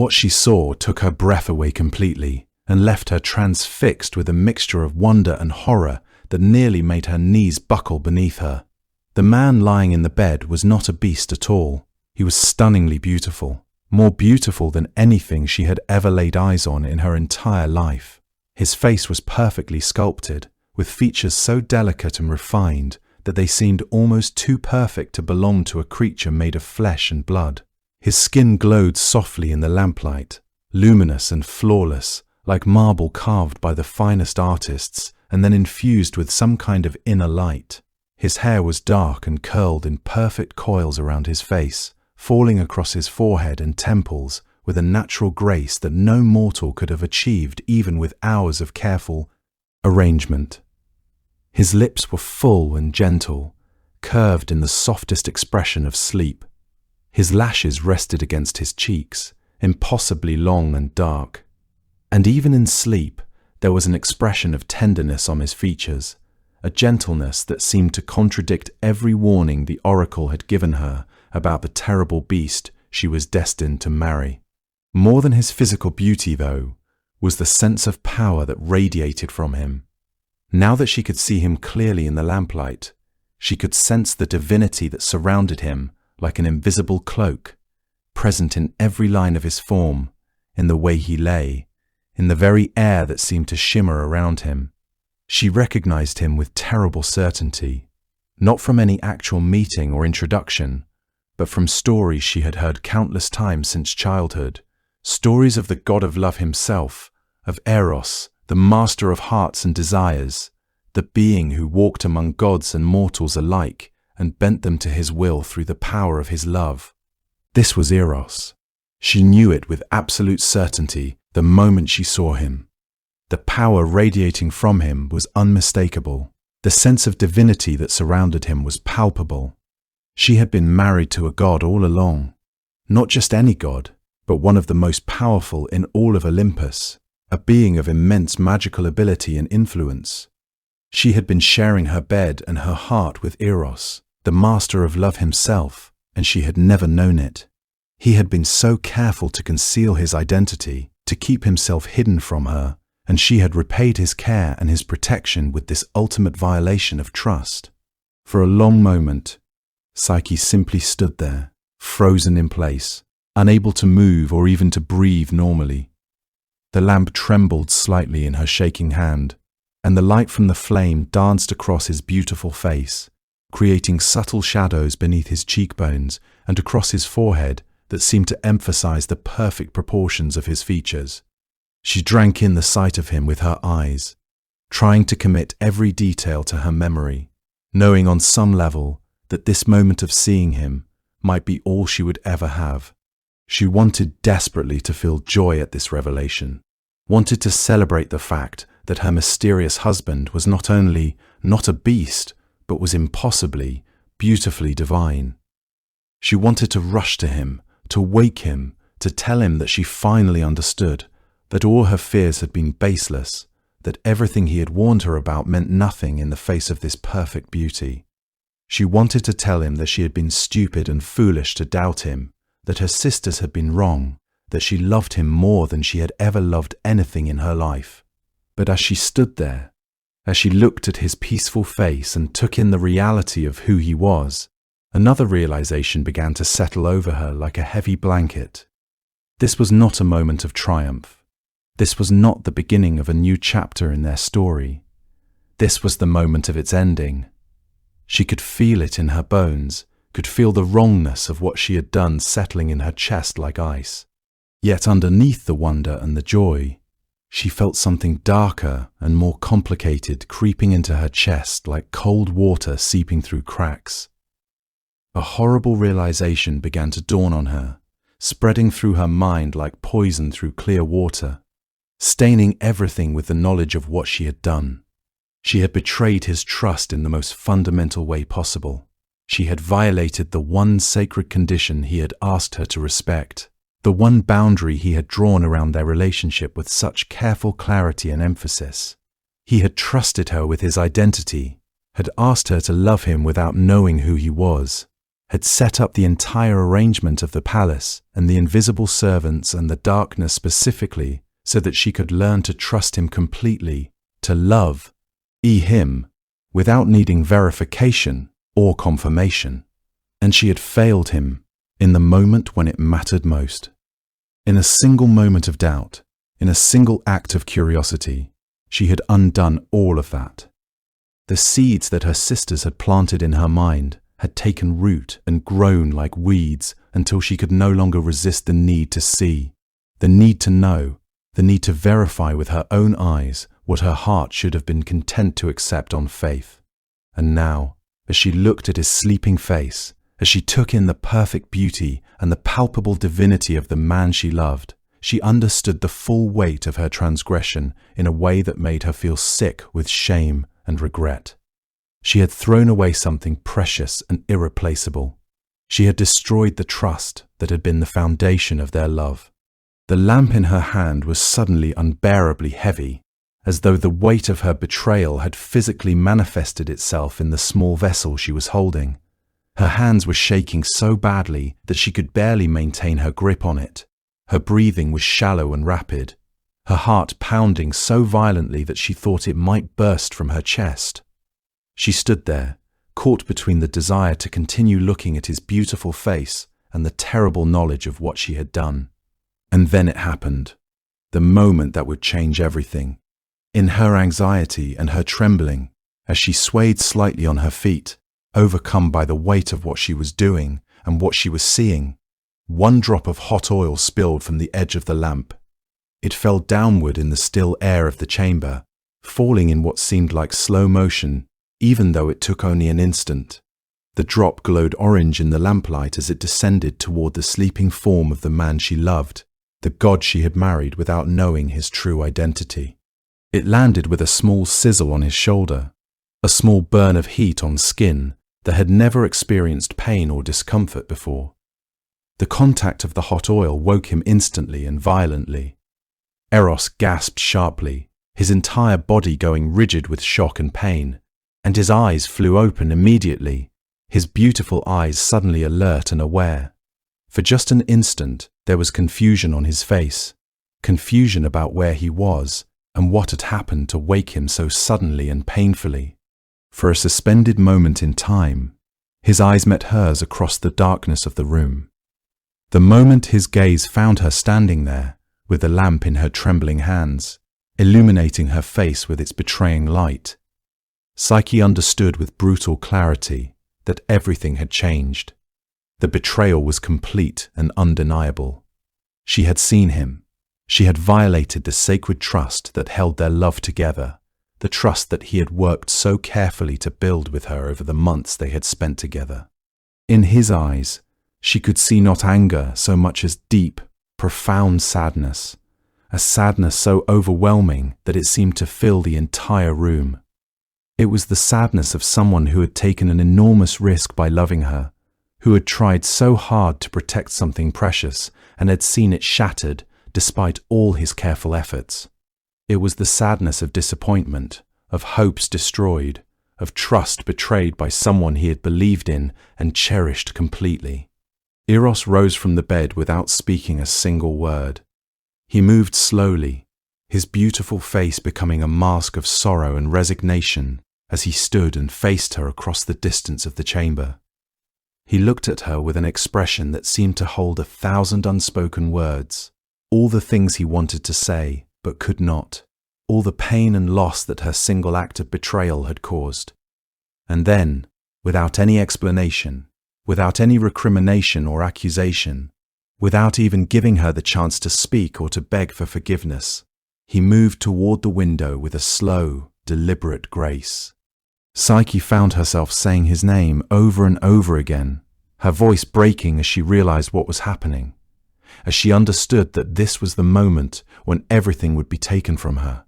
What she saw took her breath away completely and left her transfixed with a mixture of wonder and horror that nearly made her knees buckle beneath her. The man lying in the bed was not a beast at all. He was stunningly beautiful, more beautiful than anything she had ever laid eyes on in her entire life. His face was perfectly sculpted, with features so delicate and refined that they seemed almost too perfect to belong to a creature made of flesh and blood. His skin glowed softly in the lamplight, luminous and flawless, like marble carved by the finest artists and then infused with some kind of inner light. His hair was dark and curled in perfect coils around his face, falling across his forehead and temples with a natural grace that no mortal could have achieved even with hours of careful arrangement. His lips were full and gentle, curved in the softest expression of sleep. His lashes rested against his cheeks, impossibly long and dark. And even in sleep, there was an expression of tenderness on his features, a gentleness that seemed to contradict every warning the oracle had given her about the terrible beast she was destined to marry. More than his physical beauty, though, was the sense of power that radiated from him. Now that she could see him clearly in the lamplight, she could sense the divinity that surrounded him like an invisible cloak, present in every line of his form, in the way he lay, in the very air that seemed to shimmer around him. She recognized him with terrible certainty, not from any actual meeting or introduction, but from stories she had heard countless times since childhood, stories of the god of love himself, of Eros, the master of hearts and desires, the being who walked among gods and mortals alike and bent them to his will through the power of his love. This was Eros. She knew it with absolute certainty the moment she saw him. The power radiating from him was unmistakable. The sense of divinity that surrounded him was palpable. She had been married to a god all along. Not just any god, but one of the most powerful in all of Olympus, a being of immense magical ability and influence. She had been sharing her bed and her heart with Eros, the master of love himself, and she had never known it. He had been so careful to conceal his identity, to keep himself hidden from her, and she had repaid his care and his protection with this ultimate violation of trust. For a long moment, Psyche simply stood there, frozen in place, unable to move or even to breathe normally. The lamp trembled slightly in her shaking hand, and the light from the flame danced across his beautiful face, creating subtle shadows beneath his cheekbones and across his forehead that seemed to emphasize the perfect proportions of his features. She drank in the sight of him with her eyes, trying to commit every detail to her memory, knowing on some level that this moment of seeing him might be all she would ever have. She wanted desperately to feel joy at this revelation, wanted to celebrate the fact that her mysterious husband was not only not a beast, but was impossibly, beautifully divine. She wanted to rush to him, to wake him, to tell him that she finally understood, that all her fears had been baseless, that everything he had warned her about meant nothing in the face of this perfect beauty. She wanted to tell him that she had been stupid and foolish to doubt him, that her sisters had been wrong, that she loved him more than she had ever loved anything in her life. But as she stood there, as she looked at his peaceful face and took in the reality of who he was, another realization began to settle over her like a heavy blanket. This was not a moment of triumph. This was not the beginning of a new chapter in their story. This was the moment of its ending. She could feel it in her bones, could feel the wrongness of what she had done settling in her chest like ice. Yet underneath the wonder and the joy, she felt something darker and more complicated creeping into her chest like cold water seeping through cracks. A horrible realization began to dawn on her, spreading through her mind like poison through clear water, staining everything with the knowledge of what she had done. She had betrayed his trust in the most fundamental way possible. She had violated the one sacred condition he had asked her to respect, the one boundary he had drawn around their relationship with such careful clarity and emphasis. He had trusted her with his identity, had asked her to love him without knowing who he was, had set up the entire arrangement of the palace and the invisible servants and the darkness specifically so that she could learn to trust him completely, to love him, without needing verification or confirmation. And she had failed him in the moment when it mattered most. In a single moment of doubt, in a single act of curiosity, she had undone all of that. The seeds that her sisters had planted in her mind had taken root and grown like weeds until she could no longer resist the need to see, the need to know, the need to verify with her own eyes what her heart should have been content to accept on faith. And now, as she looked at his sleeping face, as she took in the perfect beauty and the palpable divinity of the man she loved, she understood the full weight of her transgression in a way that made her feel sick with shame and regret. She had thrown away something precious and irreplaceable. She had destroyed the trust that had been the foundation of their love. The lamp in her hand was suddenly unbearably heavy, as though the weight of her betrayal had physically manifested itself in the small vessel she was holding. Her hands were shaking so badly that she could barely maintain her grip on it. Her breathing was shallow and rapid, her heart pounding so violently that she thought it might burst from her chest. She stood there, caught between the desire to continue looking at his beautiful face and the terrible knowledge of what she had done. And then it happened, the moment that would change everything. In her anxiety and her trembling, as she swayed slightly on her feet, overcome by the weight of what she was doing and what she was seeing, one drop of hot oil spilled from the edge of the lamp. It fell downward in the still air of the chamber, falling in what seemed like slow motion, even though it took only an instant. The drop glowed orange in the lamplight as it descended toward the sleeping form of the man she loved, the god she had married without knowing his true identity. It landed with a small sizzle on his shoulder, a small burn of heat on skin that had never experienced pain or discomfort before. The contact of the hot oil woke him instantly and violently. Eros gasped sharply, his entire body going rigid with shock and pain, and his eyes flew open immediately, his beautiful eyes suddenly alert and aware. For just an instant, there was confusion on his face, confusion about where he was and what had happened to wake him so suddenly and painfully. For a suspended moment in time, his eyes met hers across the darkness of the room. The moment his gaze found her standing there, with the lamp in her trembling hands, illuminating her face with its betraying light, Psyche understood with brutal clarity that everything had changed. The betrayal was complete and undeniable. She had seen him. She had violated the sacred trust that held their love together, the trust that he had worked so carefully to build with her over the months they had spent together. In his eyes, she could see not anger so much as deep, profound sadness, a sadness so overwhelming that it seemed to fill the entire room. It was the sadness of someone who had taken an enormous risk by loving her, who had tried so hard to protect something precious and had seen it shattered despite all his careful efforts. It was the sadness of disappointment, of hopes destroyed, of trust betrayed by someone he had believed in and cherished completely. Eros rose from the bed without speaking a single word. He moved slowly, his beautiful face becoming a mask of sorrow and resignation as he stood and faced her across the distance of the chamber. He looked at her with an expression that seemed to hold 1,000 unspoken words, all the things he wanted to say but could not, all the pain and loss that her single act of betrayal had caused. And then, without any explanation, without any recrimination or accusation, without even giving her the chance to speak or to beg for forgiveness, he moved toward the window with a slow, deliberate grace. Psyche found herself saying his name over and over again, her voice breaking as she realized what was happening, as she understood that this was the moment when everything would be taken from her.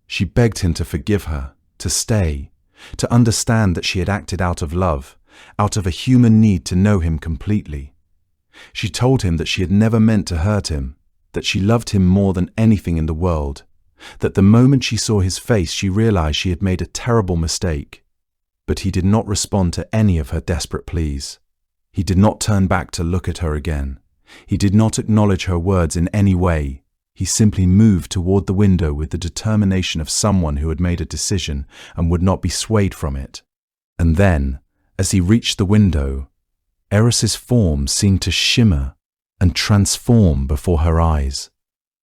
She begged him to forgive her, to stay, to understand that she had acted out of love, out of a human need to know him completely. She told him that she had never meant to hurt him, that she loved him more than anything in the world, that the moment she saw his face she realized she had made a terrible mistake. But he did not respond to any of her desperate pleas. He did not turn back to look at her again. He did not acknowledge her words in any way. He simply moved toward the window with the determination of someone who had made a decision and would not be swayed from it. And then, as he reached the window, Eris's form seemed to shimmer and transform before her eyes.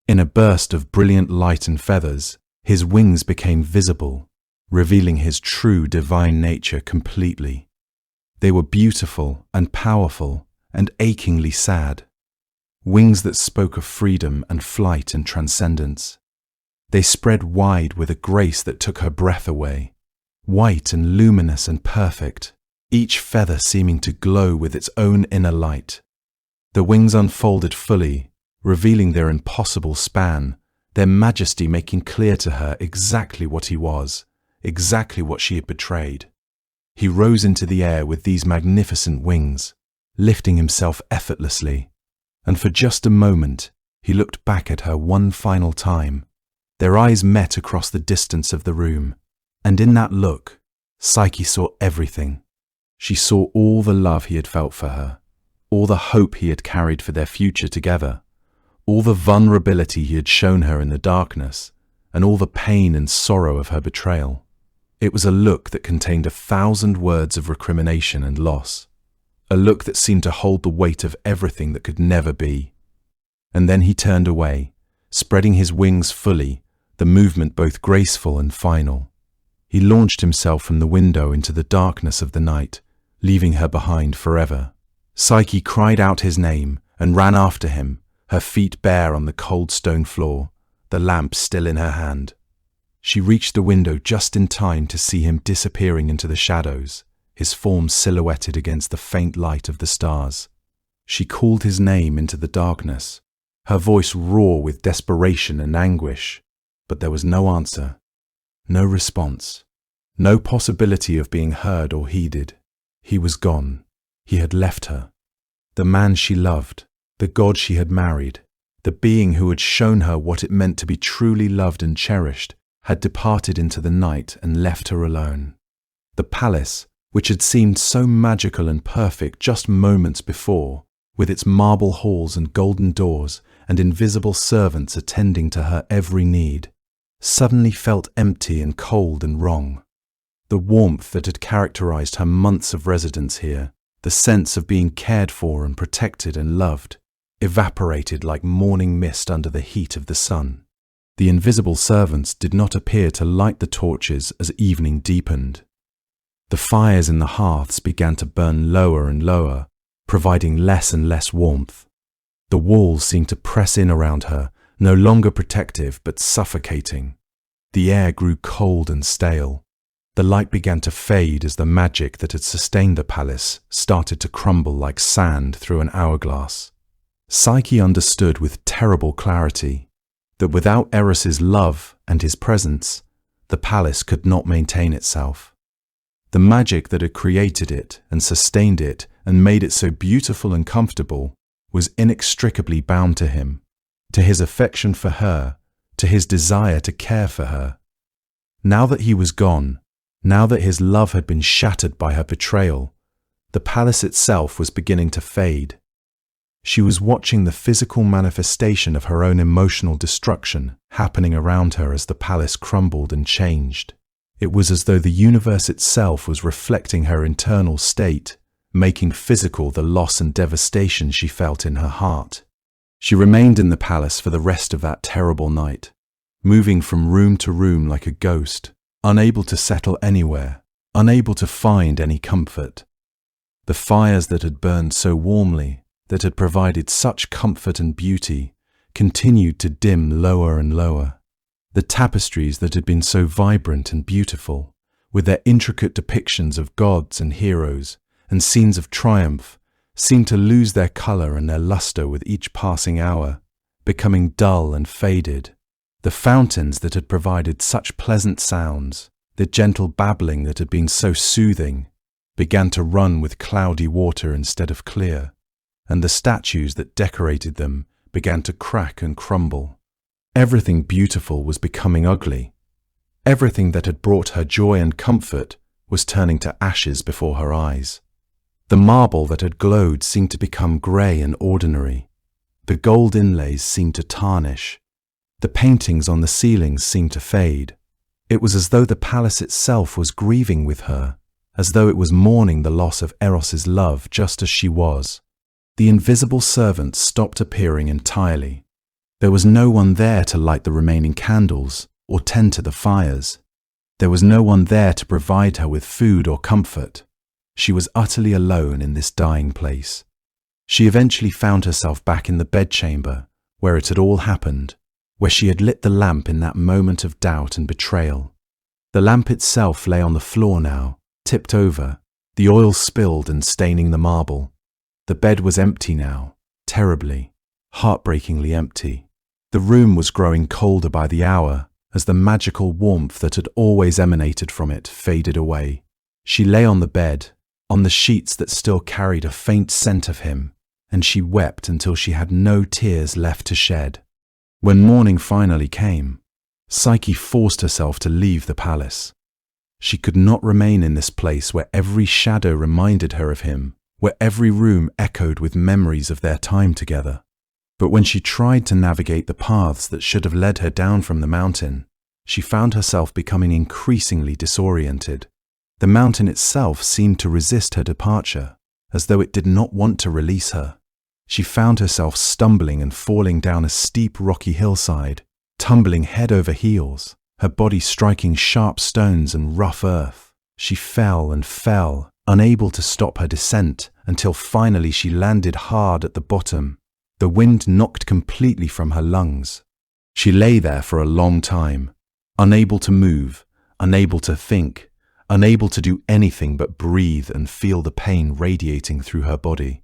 In a burst of brilliant light and feathers, his wings became visible, revealing his true divine nature completely. They were beautiful and powerful and achingly sad. Wings that spoke of freedom and flight and transcendence. They spread wide with a grace that took her breath away, white and luminous and perfect, each feather seeming to glow with its own inner light. The wings unfolded fully, revealing their impossible span, their majesty making clear to her exactly what he was, exactly what she had betrayed. He rose into the air with these magnificent wings, lifting himself effortlessly, and for just a moment he looked back at her one final time. Their eyes met across the distance of the room, and in that look, Psyche saw everything. She saw all the love he had felt for her, all the hope he had carried for their future together, all the vulnerability he had shown her in the darkness, and all the pain and sorrow of her betrayal. It was a look that contained 1,000 words of recrimination and loss, a look that seemed to hold the weight of everything that could never be. And then he turned away, spreading his wings fully, the movement both graceful and final. He launched himself from the window into the darkness of the night, leaving her behind forever. Psyche cried out his name and ran after him, her feet bare on the cold stone floor, the lamp still in her hand. She reached the window just in time to see him disappearing into the shadows, his form silhouetted against the faint light of the stars. She called his name into the darkness, her voice raw with desperation and anguish, but there was no answer, no response, no possibility of being heard or heeded. He was gone. He had left her. The man she loved, the God she had married, the being who had shown her what it meant to be truly loved and cherished, had departed into the night and left her alone. The palace, which had seemed so magical and perfect just moments before, with its marble halls and golden doors and invisible servants attending to her every need, suddenly felt empty and cold and wrong. The warmth that had characterized her months of residence here, the sense of being cared for and protected and loved, evaporated like morning mist under the heat of the sun. The invisible servants did not appear to light the torches as evening deepened. The fires in the hearths began to burn lower and lower, providing less and less warmth. The walls seemed to press in around her, no longer protective but suffocating. The air grew cold and stale. The light began to fade as the magic that had sustained the palace started to crumble like sand through an hourglass. Psyche understood with terrible clarity that without Eris's love and his presence, the palace could not maintain itself. The magic that had created it and sustained it and made it so beautiful and comfortable was inextricably bound to him, to his affection for her, to his desire to care for her. Now that he was gone, now that his love had been shattered by her betrayal, the palace itself was beginning to fade. She was watching the physical manifestation of her own emotional destruction happening around her as the palace crumbled and changed. It was as though the universe itself was reflecting her internal state, making physical the loss and devastation she felt in her heart. She remained in the palace for the rest of that terrible night, moving from room to room like a ghost, unable to settle anywhere, unable to find any comfort. The fires that had burned so warmly, that had provided such comfort and beauty, continued to dim lower and lower. The tapestries that had been so vibrant and beautiful, with their intricate depictions of gods and heroes and scenes of triumph, seemed to lose their colour and their lustre with each passing hour, becoming dull and faded. The fountains that had provided such pleasant sounds, the gentle babbling that had been so soothing, began to run with cloudy water instead of clear, and the statues that decorated them began to crack and crumble. Everything beautiful was becoming ugly. Everything that had brought her joy and comfort was turning to ashes before her eyes. The marble that had glowed seemed to become grey and ordinary. The gold inlays seemed to tarnish. The paintings on the ceilings seemed to fade. It was as though the palace itself was grieving with her, as though it was mourning the loss of Eros's love just as she was. The invisible servants stopped appearing entirely. There was no one there to light the remaining candles or tend to the fires. There was no one there to provide her with food or comfort. She was utterly alone in this dying place. She eventually found herself back in the bedchamber, where it had all happened, where she had lit the lamp in that moment of doubt and betrayal. The lamp itself lay on the floor now, tipped over, the oil spilled and staining the marble. The bed was empty now, terribly, heartbreakingly empty. The room was growing colder by the hour, as the magical warmth that had always emanated from it faded away. She lay on the bed, on the sheets that still carried a faint scent of him, and she wept until she had no tears left to shed. When morning finally came, Psyche forced herself to leave the palace. She could not remain in this place where every shadow reminded her of him, where every room echoed with memories of their time together. But when she tried to navigate the paths that should have led her down from the mountain, she found herself becoming increasingly disoriented. The mountain itself seemed to resist her departure, as though it did not want to release her. She found herself stumbling and falling down a steep rocky hillside, tumbling head over heels, her body striking sharp stones and rough earth. She fell and fell, unable to stop her descent, until finally she landed hard at the bottom. The wind knocked completely from her lungs. She lay there for a long time, unable to move, unable to think, unable to do anything but breathe and feel the pain radiating through her body.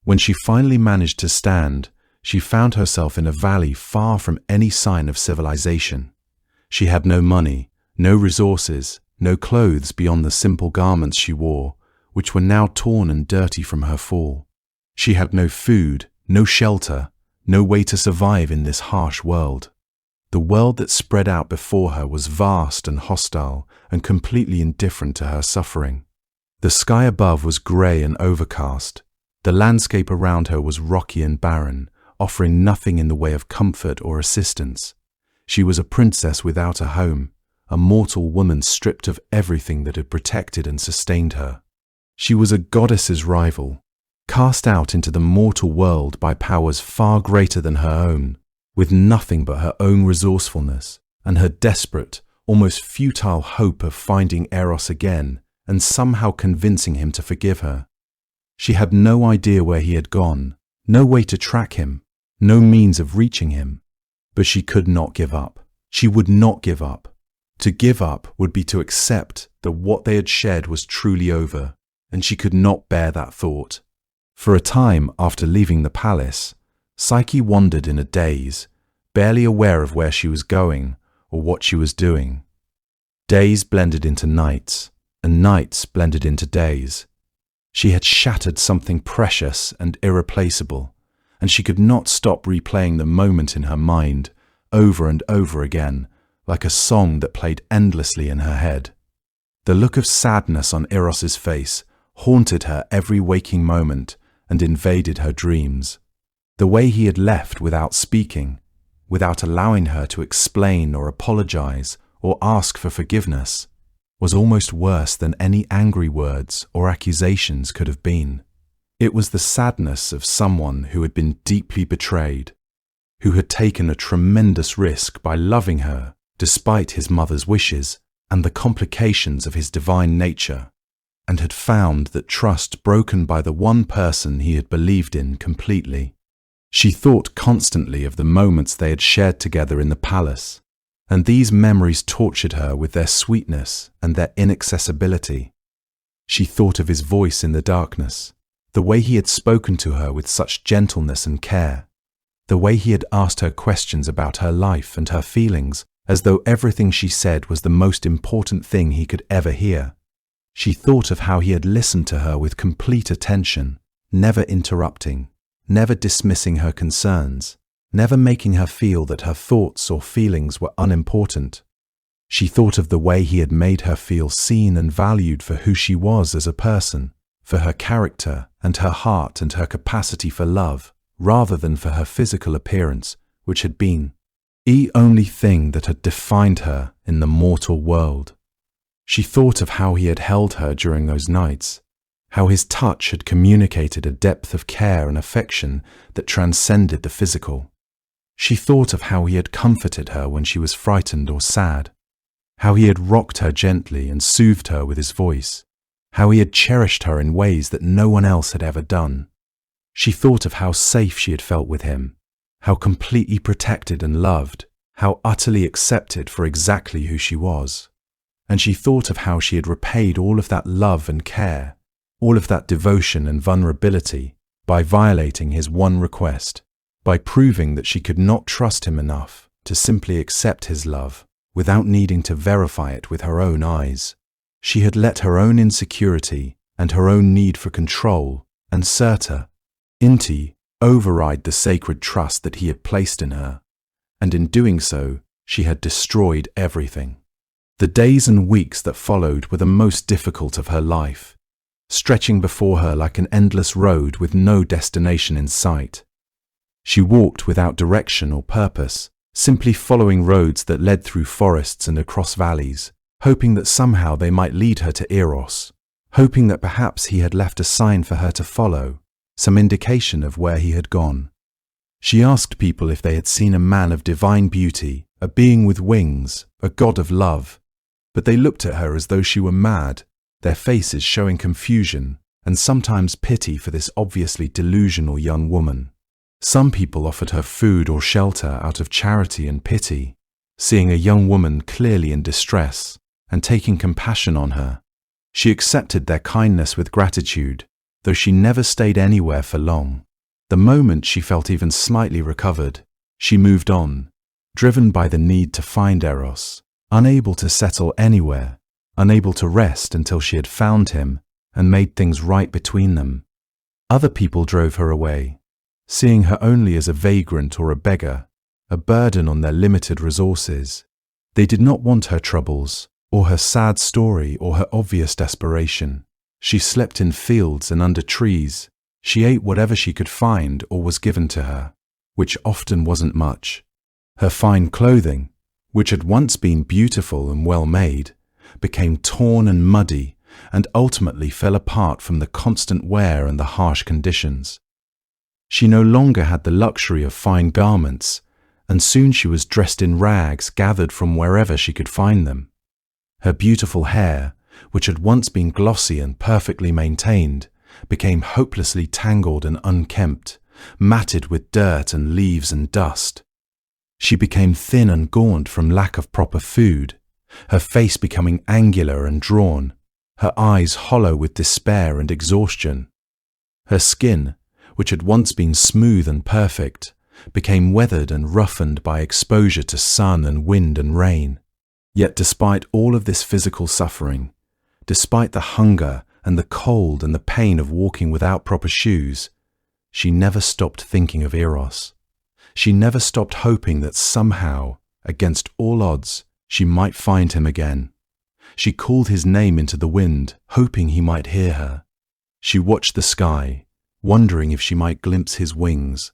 When she finally managed to stand, she found herself in a valley far from any sign of civilization. She had no money, no resources, no clothes beyond the simple garments she wore, which were now torn and dirty from her fall. She had no food, no shelter, no way to survive in this harsh world. The world that spread out before her was vast and hostile and completely indifferent to her suffering. The sky above was grey and overcast. The landscape around her was rocky and barren, offering nothing in the way of comfort or assistance. She was a princess without a home, a mortal woman stripped of everything that had protected and sustained her. She was a goddess's rival, cast out into the mortal world by powers far greater than her own, with nothing but her own resourcefulness and her desperate, almost futile hope of finding Eros again and somehow convincing him to forgive her. She had no idea where he had gone, no way to track him, no means of reaching him. But she could not give up. She would not give up. To give up would be to accept that what they had shared was truly over, and she could not bear that thought. For a time after leaving the palace, Psyche wandered in a daze, barely aware of where she was going or what she was doing. Days blended into nights, and nights blended into days. She had shattered something precious and irreplaceable, and she could not stop replaying the moment in her mind over and over again, like a song that played endlessly in her head. The look of sadness on Eros's face haunted her every waking moment and invaded her dreams. The way he had left without speaking, without allowing her to explain or apologize or ask for forgiveness, was almost worse than any angry words or accusations could have been. It was the sadness of someone who had been deeply betrayed, who had taken a tremendous risk by loving her despite his mother's wishes and the complications of his divine nature, and had found that trust broken by the one person he had believed in completely. She thought constantly of the moments they had shared together in the palace, and these memories tortured her with their sweetness and their inaccessibility. She thought of his voice in the darkness, the way he had spoken to her with such gentleness and care, the way he had asked her questions about her life and her feelings as though everything she said was the most important thing he could ever hear. She thought of how he had listened to her with complete attention, never interrupting, never dismissing her concerns, never making her feel that her thoughts or feelings were unimportant. She thought of the way he had made her feel seen and valued for who she was as a person, for her character and her heart and her capacity for love, rather than for her physical appearance, which had been the only thing that had defined her in the mortal world. She thought of how he had held her during those nights, how his touch had communicated a depth of care and affection that transcended the physical. She thought of how he had comforted her when she was frightened or sad, how he had rocked her gently and soothed her with his voice, how he had cherished her in ways that no one else had ever done. She thought of how safe she had felt with him, how completely protected and loved, how utterly accepted for exactly who she was. And she thought of how she had repaid all of that love and care, all of that devotion and vulnerability, by violating his one request, by proving that she could not trust him enough to simply accept his love without needing to verify it with her own eyes. She had let her own insecurity and her own need for control and certainty override the sacred trust that he had placed in her, and in doing so, she had destroyed everything. The days and weeks that followed were the most difficult of her life, stretching before her like an endless road with no destination in sight. She walked without direction or purpose, simply following roads that led through forests and across valleys, hoping that somehow they might lead her to Eros, hoping that perhaps he had left a sign for her to follow, some indication of where he had gone. She asked people if they had seen a man of divine beauty, a being with wings, a god of love, but they looked at her as though she were mad, their faces showing confusion and sometimes pity for this obviously delusional young woman. Some people offered her food or shelter out of charity and pity, seeing a young woman clearly in distress and taking compassion on her. She accepted their kindness with gratitude, though she never stayed anywhere for long. The moment she felt even slightly recovered, she moved on, driven by the need to find Eros, unable to settle anywhere, unable to rest until she had found him and made things right between them. Other people drove her away, seeing her only as a vagrant or a beggar, a burden on their limited resources. They did not want her troubles, or her sad story, or her obvious desperation. She slept in fields and under trees. She ate whatever she could find or was given to her, which often wasn't much. Her fine clothing, which had once been beautiful and well made, became torn and muddy and ultimately fell apart from the constant wear and the harsh conditions. She no longer had the luxury of fine garments, and soon she was dressed in rags gathered from wherever she could find them. Her beautiful hair, which had once been glossy and perfectly maintained, became hopelessly tangled and unkempt, matted with dirt and leaves and dust. She became thin and gaunt from lack of proper food, her face becoming angular and drawn, her eyes hollow with despair and exhaustion. Her skin, which had once been smooth and perfect, became weathered and roughened by exposure to sun and wind and rain. Yet despite all of this physical suffering, despite the hunger and the cold and the pain of walking without proper shoes, she never stopped thinking of Eros. She never stopped hoping that somehow, against all odds, she might find him again. She called his name into the wind, hoping he might hear her. She watched the sky, wondering if she might glimpse his wings.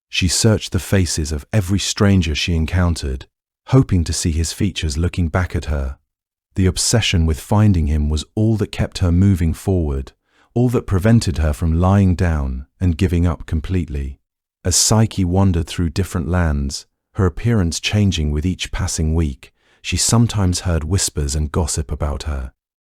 She searched the faces of every stranger she encountered, hoping to see his features looking back at her. The obsession with finding him was all that kept her moving forward, all that prevented her from lying down and giving up completely. As Psyche wandered through different lands, her appearance changing with each passing week, she sometimes heard whispers and gossip about her.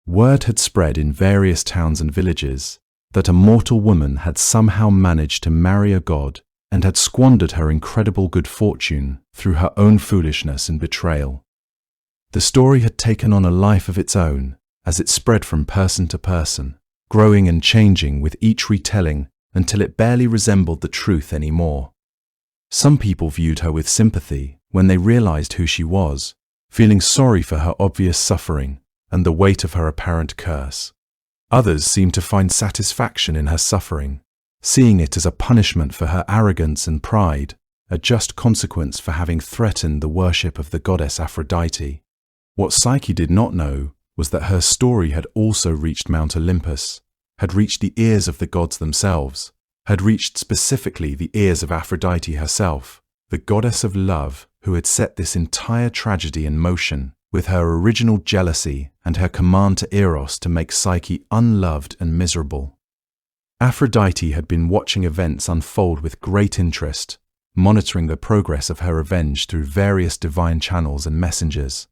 Word had spread in various towns and villages that a mortal woman had somehow managed to marry a god and had squandered her incredible good fortune through her own foolishness and betrayal. The story had taken on a life of its own as it spread from person to person, growing and changing with each retelling until it barely resembled the truth anymore. Some people viewed her with sympathy when they realized who she was, feeling sorry for her obvious suffering and the weight of her apparent curse. Others seemed to find satisfaction in her suffering, seeing it as a punishment for her arrogance and pride, a just consequence for having threatened the worship of the goddess Aphrodite. What Psyche did not know was that her story had also reached Mount Olympus. had reached the ears of the gods themselves, had reached specifically the ears of Aphrodite herself, the goddess of love who had set this entire tragedy in motion with her original jealousy and her command to Eros to make Psyche unloved and miserable. Aphrodite had been watching events unfold with great interest, monitoring the progress of her revenge through various divine channels and messengers.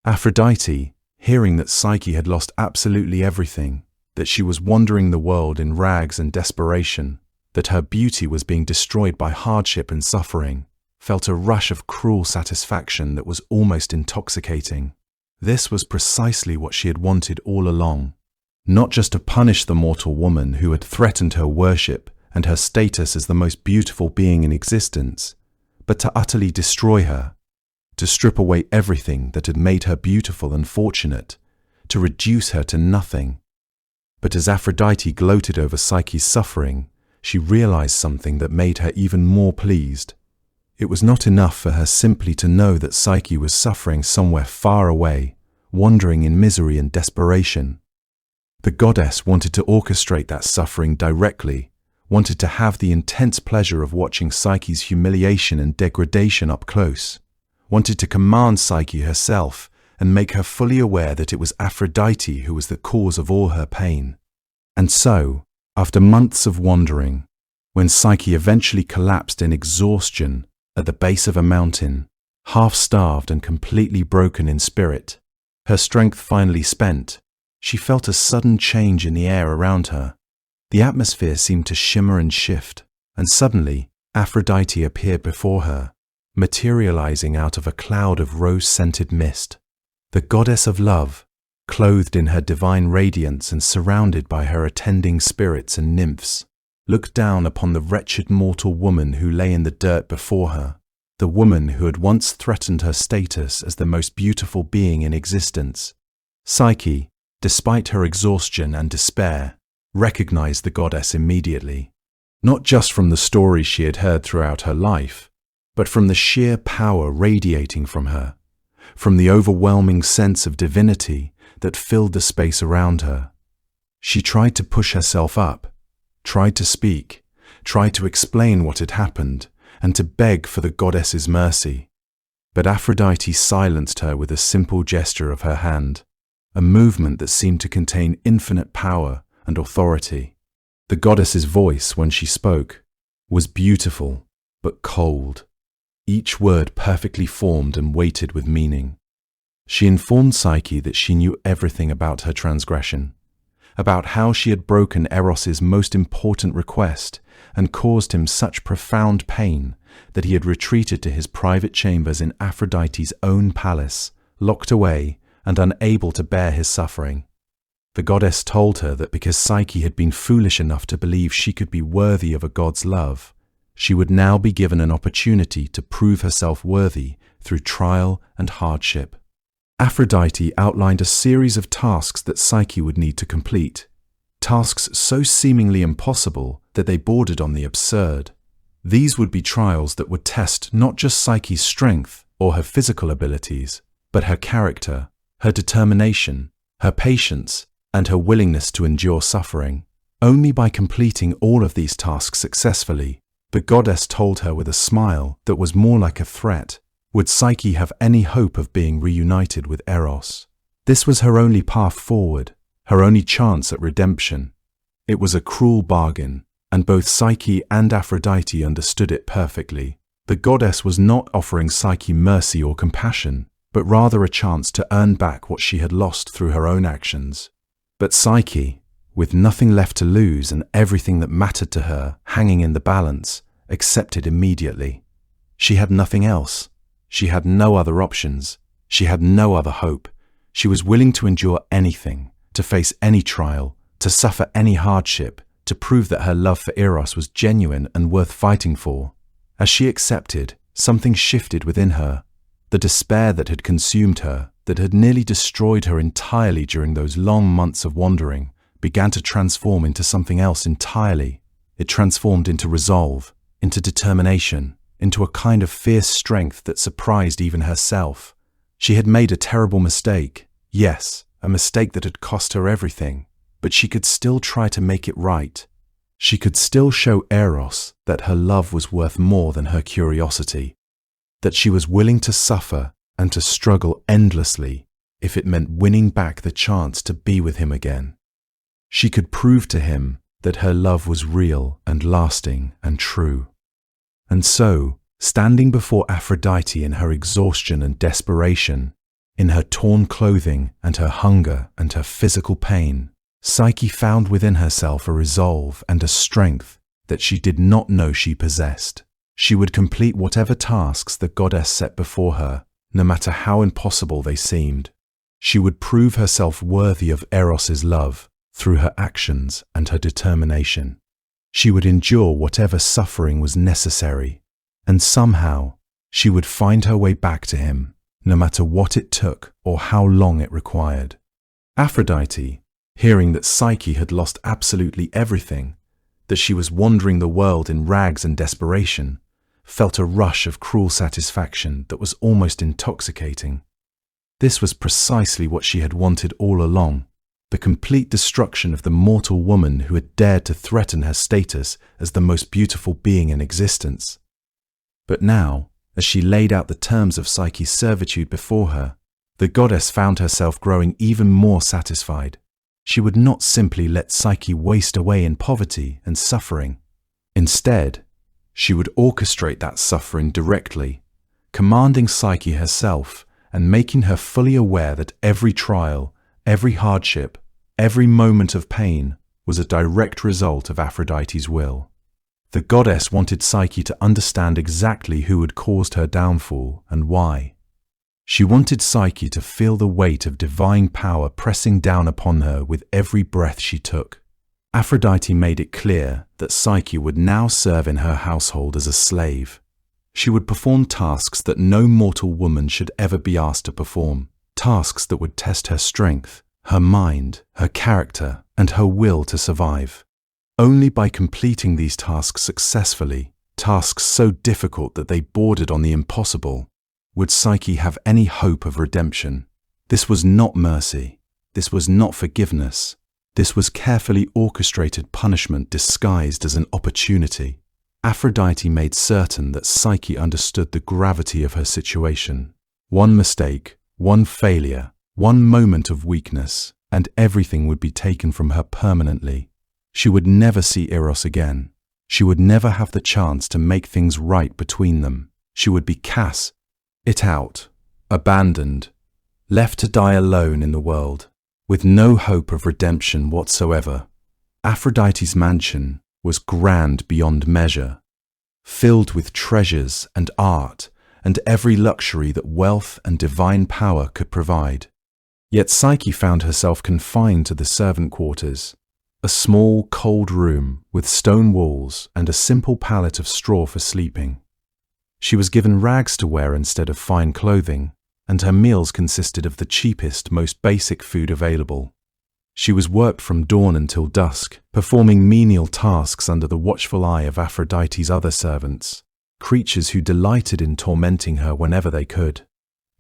Aphrodite, hearing that Psyche had lost absolutely everything, that she was wandering the world in rags and desperation, that her beauty was being destroyed by hardship and suffering, felt a rush of cruel satisfaction that was almost intoxicating. This was precisely what she had wanted all along. Not just to punish the mortal woman who had threatened her worship and her status as the most beautiful being in existence, but to utterly destroy her, to strip away everything that had made her beautiful and fortunate, to reduce her to nothing. But as Aphrodite gloated over Psyche's suffering, she realized something that made her even more pleased. It was not enough for her simply to know that Psyche was suffering somewhere far away, wandering in misery and desperation. The goddess wanted to orchestrate that suffering directly, wanted to have the intense pleasure of watching Psyche's humiliation and degradation up close, wanted to command Psyche herself and make her fully aware that it was Aphrodite who was the cause of all her pain. And so, after months of wandering, when Psyche eventually collapsed in exhaustion at the base of a mountain, half-starved and completely broken in spirit, her strength finally spent, she felt a sudden change in the air around her. The atmosphere seemed to shimmer and shift, and suddenly Aphrodite appeared before her, materializing out of a cloud of rose-scented mist. The goddess of love, clothed in her divine radiance and surrounded by her attending spirits and nymphs, looked down upon the wretched mortal woman who lay in the dirt before her, the woman who had once threatened her status as the most beautiful being in existence. Psyche, despite her exhaustion and despair, recognized the goddess immediately, not just from the stories she had heard throughout her life, but from the sheer power radiating from her, from the overwhelming sense of divinity that filled the space around her. She tried to push herself up, tried to speak, tried to explain what had happened, and to beg for the goddess's mercy. But Aphrodite silenced her with a simple gesture of her hand, a movement that seemed to contain infinite power and authority. The goddess's voice, when she spoke, was beautiful but cold, each word perfectly formed and weighted with meaning. She informed Psyche that she knew everything about her transgression, about how she had broken Eros's most important request and caused him such profound pain that he had retreated to his private chambers in Aphrodite's own palace, locked away and unable to bear his suffering. The goddess told her that because Psyche had been foolish enough to believe she could be worthy of a god's love, she would now be given an opportunity to prove herself worthy through trial and hardship. Aphrodite outlined a series of tasks that Psyche would need to complete, tasks so seemingly impossible that they bordered on the absurd. These would be trials that would test not just Psyche's strength or her physical abilities, but her character, her determination, her patience, and her willingness to endure suffering. Only by completing all of these tasks successfully, the goddess told her with a smile that was more like a threat, would Psyche have any hope of being reunited with Eros. This was her only path forward, her only chance at redemption. It was a cruel bargain, and both Psyche and Aphrodite understood it perfectly. The goddess was not offering Psyche mercy or compassion, but rather a chance to earn back what she had lost through her own actions. But Psyche, with nothing left to lose and everything that mattered to her hanging in the balance, accepted immediately. She had nothing else. She had no other options. She had no other hope. She was willing to endure anything, to face any trial, to suffer any hardship, to prove that her love for Eros was genuine and worth fighting for. As she accepted, something shifted within her. The despair that had consumed her, that had nearly destroyed her entirely during those long months of wandering, began to transform into something else entirely. It transformed into resolve, into determination, into a kind of fierce strength that surprised even herself. She had made a terrible mistake. Yes, a mistake that had cost her everything. but she could still try to make it right. She could still show Eros that her love was worth more than her curiosity, that she was willing to suffer and to struggle endlessly if it meant winning back the chance to be with him again. She could prove to him that her love was real and lasting and true. And so, standing before Aphrodite in her exhaustion and desperation, in her torn clothing and her hunger and her physical pain, Psyche found within herself a resolve and a strength that she did not know she possessed. She would complete whatever tasks the goddess set before her, no matter how impossible they seemed. She would prove herself worthy of Eros's love through her actions and her determination. She would endure whatever suffering was necessary, and somehow she would find her way back to him, no matter what it took or how long it required. Aphrodite, hearing that Psyche had lost absolutely everything, that she was wandering the world in rags and desperation, felt a rush of cruel satisfaction that was almost intoxicating. This was precisely what she had wanted all along, the complete destruction of the mortal woman who had dared to threaten her status as the most beautiful being in existence. But now, as she laid out the terms of Psyche's servitude before her, the goddess found herself growing even more satisfied. She would not simply let Psyche waste away in poverty and suffering. Instead, she would orchestrate that suffering directly, commanding Psyche herself and making her fully aware that every trial, every hardship, every moment of pain was a direct result of Aphrodite's will. The goddess wanted Psyche to understand exactly who had caused her downfall and why. She wanted Psyche to feel the weight of divine power pressing down upon her with every breath she took. Aphrodite made it clear that Psyche would now serve in her household as a slave. She would perform tasks that no mortal woman should ever be asked to perform, tasks that would test her strength, her mind, her character, and her will to survive. Only by completing these tasks successfully, tasks so difficult that they bordered on the impossible, would Psyche have any hope of redemption. This was not mercy. This was not forgiveness. This was carefully orchestrated punishment disguised as an opportunity. Aphrodite made certain that Psyche understood the gravity of her situation. One mistake, one failure, one moment of weakness, and everything would be taken from her permanently. She would never see Eros again. She would never have the chance to make things right between them. She would be cast out, abandoned, left to die alone in the world, with no hope of redemption whatsoever. Aphrodite's mansion was grand beyond measure, filled with treasures and art and every luxury that wealth and divine power could provide. Yet Psyche found herself confined to the servant quarters, a small, cold room with stone walls and a simple pallet of straw for sleeping. She was given rags to wear instead of fine clothing, and her meals consisted of the cheapest, most basic food available. She was worked from dawn until dusk, performing menial tasks under the watchful eye of Aphrodite's other servants, creatures who delighted in tormenting her whenever they could.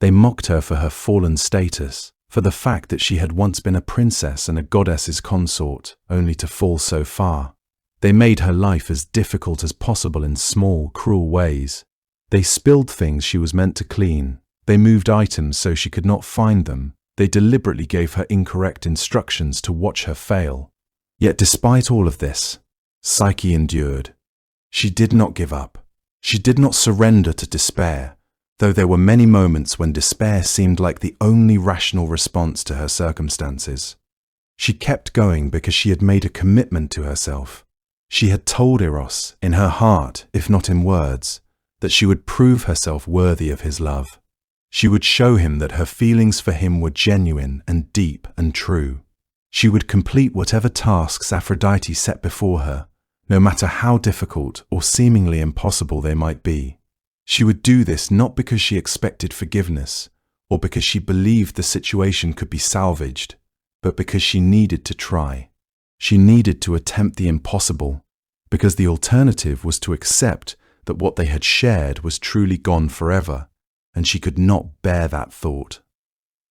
They mocked her for her fallen status, for the fact that she had once been a princess and a goddess's consort, only to fall so far. They made her life as difficult as possible in small, cruel ways. They spilled things she was meant to clean. They moved items so she could not find them. They deliberately gave her incorrect instructions to watch her fail. Yet despite all of this, Psyche endured. She did not give up. She did not surrender to despair, though there were many moments when despair seemed like the only rational response to her circumstances. She kept going because she had made a commitment to herself. She had told Eros, in her heart, if not in words, that she would prove herself worthy of his love. She would show him that her feelings for him were genuine and deep and true. She would complete whatever tasks Aphrodite set before her, no matter how difficult or seemingly impossible they might be. She would do this not because she expected forgiveness or because she believed the situation could be salvaged, but because she needed to try. She needed to attempt the impossible, because the alternative was to accept that what they had shared was truly gone forever, and she could not bear that thought.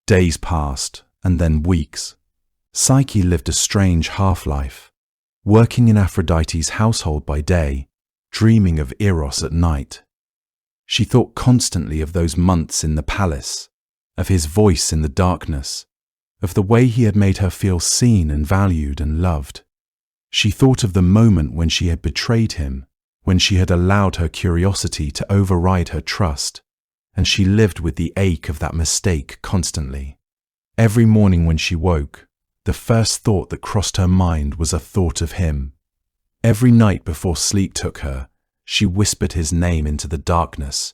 Days passed, and then weeks. Psyche lived a strange half-life, working in Aphrodite's household by day, dreaming of Eros at night. She thought constantly of those months in the palace, of his voice in the darkness, of the way he had made her feel seen and valued and loved. She thought of the moment when she had betrayed him, when she had allowed her curiosity to override her trust, and she lived with the ache of that mistake constantly. Every morning when she woke, the first thought that crossed her mind was a thought of him. Every night before sleep took her, she whispered his name into the darkness,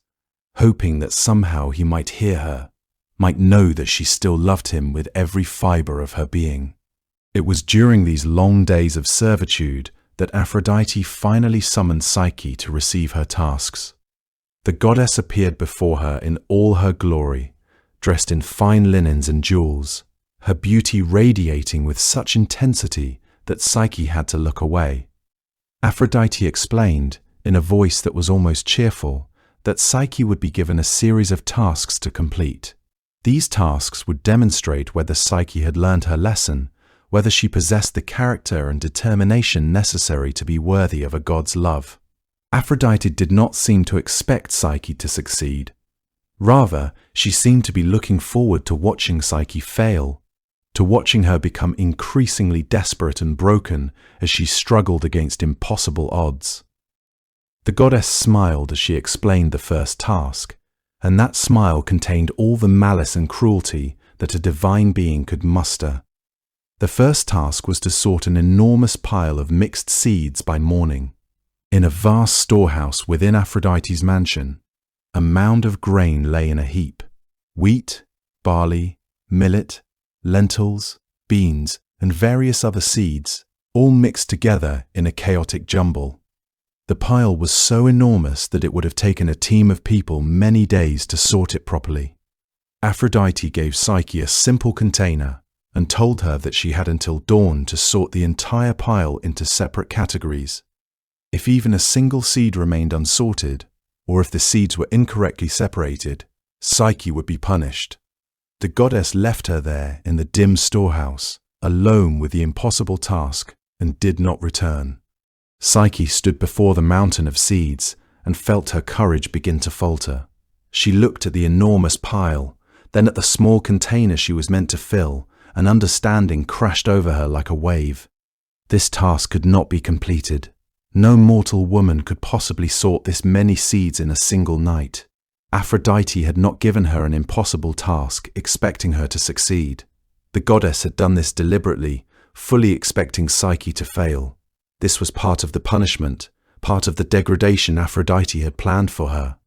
hoping that somehow he might hear her, might know that she still loved him with every fibre of her being. It was during these long days of servitude that Aphrodite finally summoned Psyche to receive her tasks. The goddess appeared before her in all her glory, dressed in fine linens and jewels, her beauty radiating with such intensity that Psyche had to look away. Aphrodite explained, in a voice that was almost cheerful, that Psyche would be given a series of tasks to complete. These tasks would demonstrate whether Psyche had learned her lesson, whether she possessed the character and determination necessary to be worthy of a god's love. Aphrodite did not seem to expect Psyche to succeed. Rather, she seemed to be looking forward to watching Psyche fail, to watching her become increasingly desperate and broken as she struggled against impossible odds. The goddess smiled as she explained the first task, and that smile contained all the malice and cruelty that a divine being could muster. The first task was to sort an enormous pile of mixed seeds by morning. In a vast storehouse within Aphrodite's mansion, a mound of grain lay in a heap. Wheat, barley, millet, lentils, beans, and various other seeds, all mixed together in a chaotic jumble. The pile was so enormous that it would have taken a team of people many days to sort it properly. Aphrodite gave Psyche a simple container and told her that she had until dawn to sort the entire pile into separate categories. If even a single seed remained unsorted, or if the seeds were incorrectly separated, Psyche would be punished. The goddess left her there in the dim storehouse, alone with the impossible task, and did not return. Psyche stood before the mountain of seeds and felt her courage begin to falter. She looked at the enormous pile, then at the small container she was meant to fill, and understanding crashed over her like a wave. This task could not be completed. No mortal woman could possibly sort this many seeds in a single night. Aphrodite had not given her an impossible task, expecting her to succeed. The goddess had done this deliberately, fully expecting Psyche to fail. This was part of the punishment, part of the degradation Aphrodite had planned for her.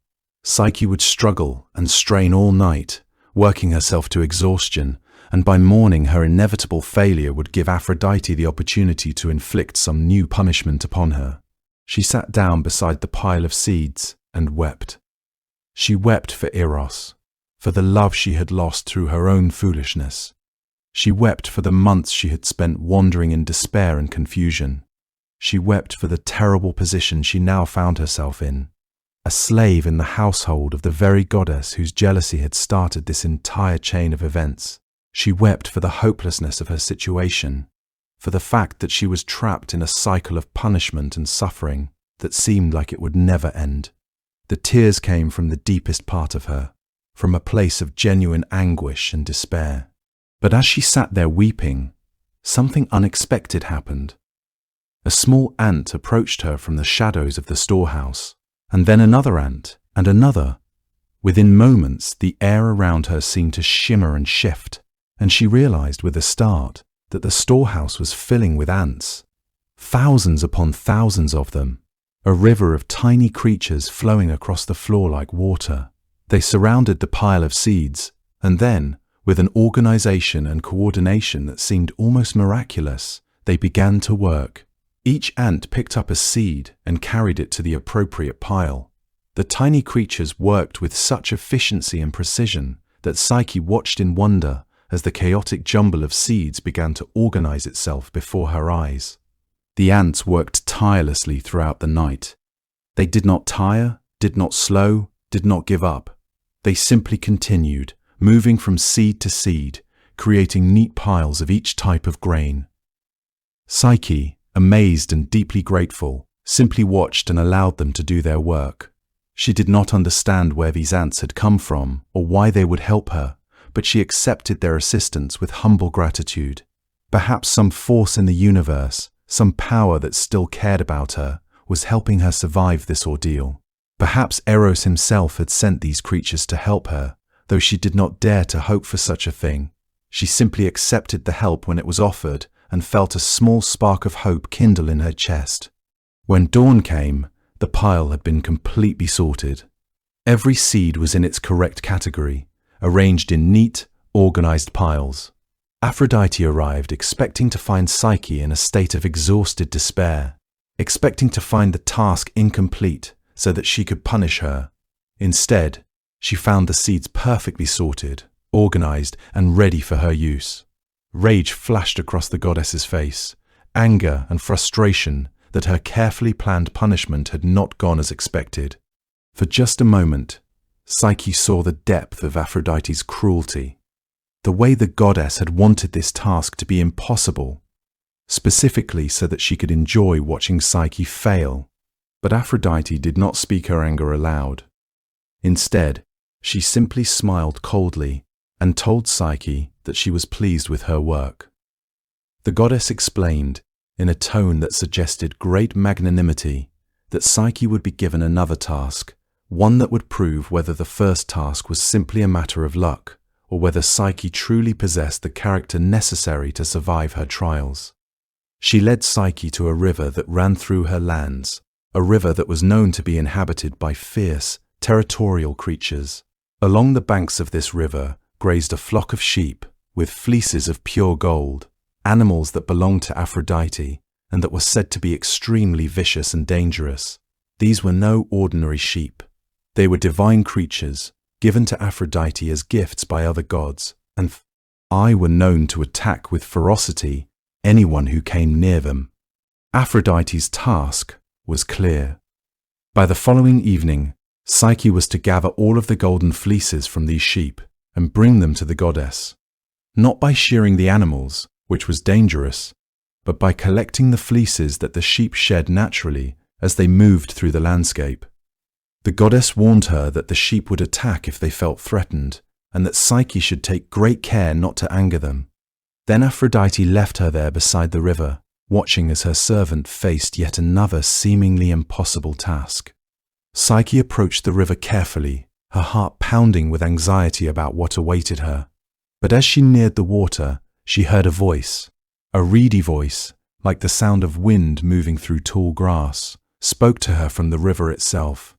Psyche would struggle and strain all night, working herself to exhaustion, and by morning her inevitable failure would give Aphrodite the opportunity to inflict some new punishment upon her. She sat down beside the pile of seeds and wept. She wept for Eros, for the love she had lost through her own foolishness. She wept for the months she had spent wandering in despair and confusion. She wept for the terrible position she now found herself in, a slave in the household of the very goddess whose jealousy had started this entire chain of events. She wept for the hopelessness of her situation, for the fact that she was trapped in a cycle of punishment and suffering that seemed like it would never end. The tears came from the deepest part of her, from a place of genuine anguish and despair. But as she sat there weeping, something unexpected happened. A small ant approached her from the shadows of the storehouse, and then another ant, and another. Within moments, the air around her seemed to shimmer and shift, and she realized with a start that the storehouse was filling with ants. Thousands upon thousands of them, a river of tiny creatures flowing across the floor like water. They surrounded the pile of seeds, and then, with an organization and coordination that seemed almost miraculous, they began to work. Each ant picked up a seed and carried it to the appropriate pile. The tiny creatures worked with such efficiency and precision that Psyche watched in wonder as the chaotic jumble of seeds began to organize itself before her eyes. The ants worked tirelessly throughout the night. They did not tire, did not slow, did not give up. They simply continued, moving from seed to seed, creating neat piles of each type of grain. Psyche, amazed and deeply grateful, simply watched and allowed them to do their work. She did not understand where these ants had come from or why they would help her, but she accepted their assistance with humble gratitude. Perhaps some force in the universe, some power that still cared about her, was helping her survive this ordeal. Perhaps Eros himself had sent these creatures to help her, though she did not dare to hope for such a thing. She simply accepted the help when it was offered and felt a small spark of hope kindle in her chest. When dawn came, the pile had been completely sorted. Every seed was in its correct category, arranged in neat, organized piles. Aphrodite arrived expecting to find Psyche in a state of exhausted despair, expecting to find the task incomplete so that she could punish her. Instead, she found the seeds perfectly sorted, organized, and ready for her use. Rage flashed across the goddess's face, anger and frustration that her carefully planned punishment had not gone as expected. For just a moment, Psyche saw the depth of Aphrodite's cruelty, the way the goddess had wanted this task to be impossible, specifically so that she could enjoy watching Psyche fail. But Aphrodite did not speak her anger aloud. Instead, she simply smiled coldly and told Psyche that she was pleased with her work. The goddess explained, in a tone that suggested great magnanimity, that Psyche would be given another task, one that would prove whether the first task was simply a matter of luck, or whether Psyche truly possessed the character necessary to survive her trials. She led Psyche to a river that ran through her lands, a river that was known to be inhabited by fierce, territorial creatures. Along the banks of this river grazed a flock of sheep with fleeces of pure gold, animals that belonged to Aphrodite and that were said to be extremely vicious and dangerous. These were no ordinary sheep. They were divine creatures, given to Aphrodite as gifts by other gods, and were known to attack with ferocity anyone who came near them. Aphrodite's task was clear. By the following evening, Psyche was to gather all of the golden fleeces from these sheep and bring them to the goddess, not by shearing the animals, which was dangerous, but by collecting the fleeces that the sheep shed naturally as they moved through the landscape. The goddess warned her that the sheep would attack if they felt threatened, and that Psyche should take great care not to anger them. Then Aphrodite left her there beside the river, watching as her servant faced yet another seemingly impossible task. Psyche approached the river carefully, her heart pounding with anxiety about what awaited her. But as she neared the water, she heard a voice, a reedy voice, like the sound of wind moving through tall grass, spoke to her from the river itself.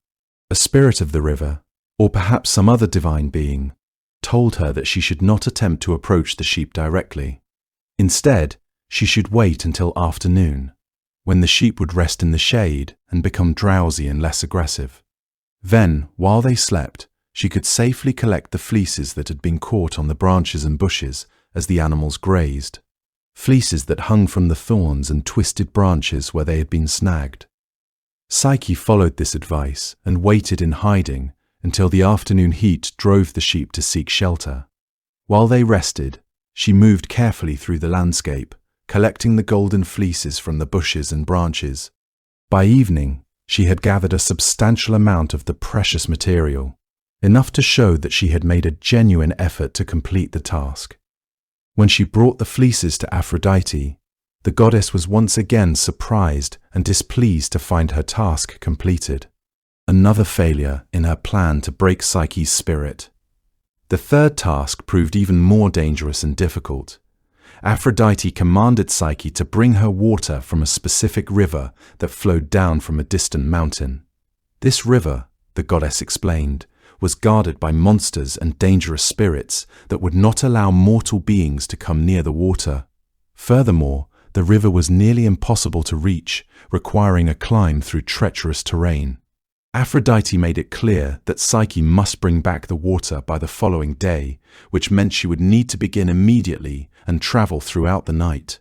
A spirit of the river, or perhaps some other divine being, told her that she should not attempt to approach the sheep directly. Instead, she should wait until afternoon, when the sheep would rest in the shade and become drowsy and less aggressive. Then, while they slept, she could safely collect the fleeces that had been caught on the branches and bushes as the animals grazed, fleeces that hung from the thorns and twisted branches where they had been snagged. Psyche followed this advice and waited in hiding until the afternoon heat drove the sheep to seek shelter. While they rested, she moved carefully through the landscape, collecting the golden fleeces from the bushes and branches. By evening, she had gathered a substantial amount of the precious material, enough to show that she had made a genuine effort to complete the task. When she brought the fleeces to Aphrodite, the goddess was once again surprised and displeased to find her task completed. Another failure in her plan to break Psyche's spirit. The third task proved even more dangerous and difficult. Aphrodite commanded Psyche to bring her water from a specific river that flowed down from a distant mountain. This river, the goddess explained, was guarded by monsters and dangerous spirits that would not allow mortal beings to come near the water. Furthermore, the river was nearly impossible to reach, requiring a climb through treacherous terrain. Aphrodite made it clear that Psyche must bring back the water by the following day, which meant she would need to begin immediately and travel throughout the night.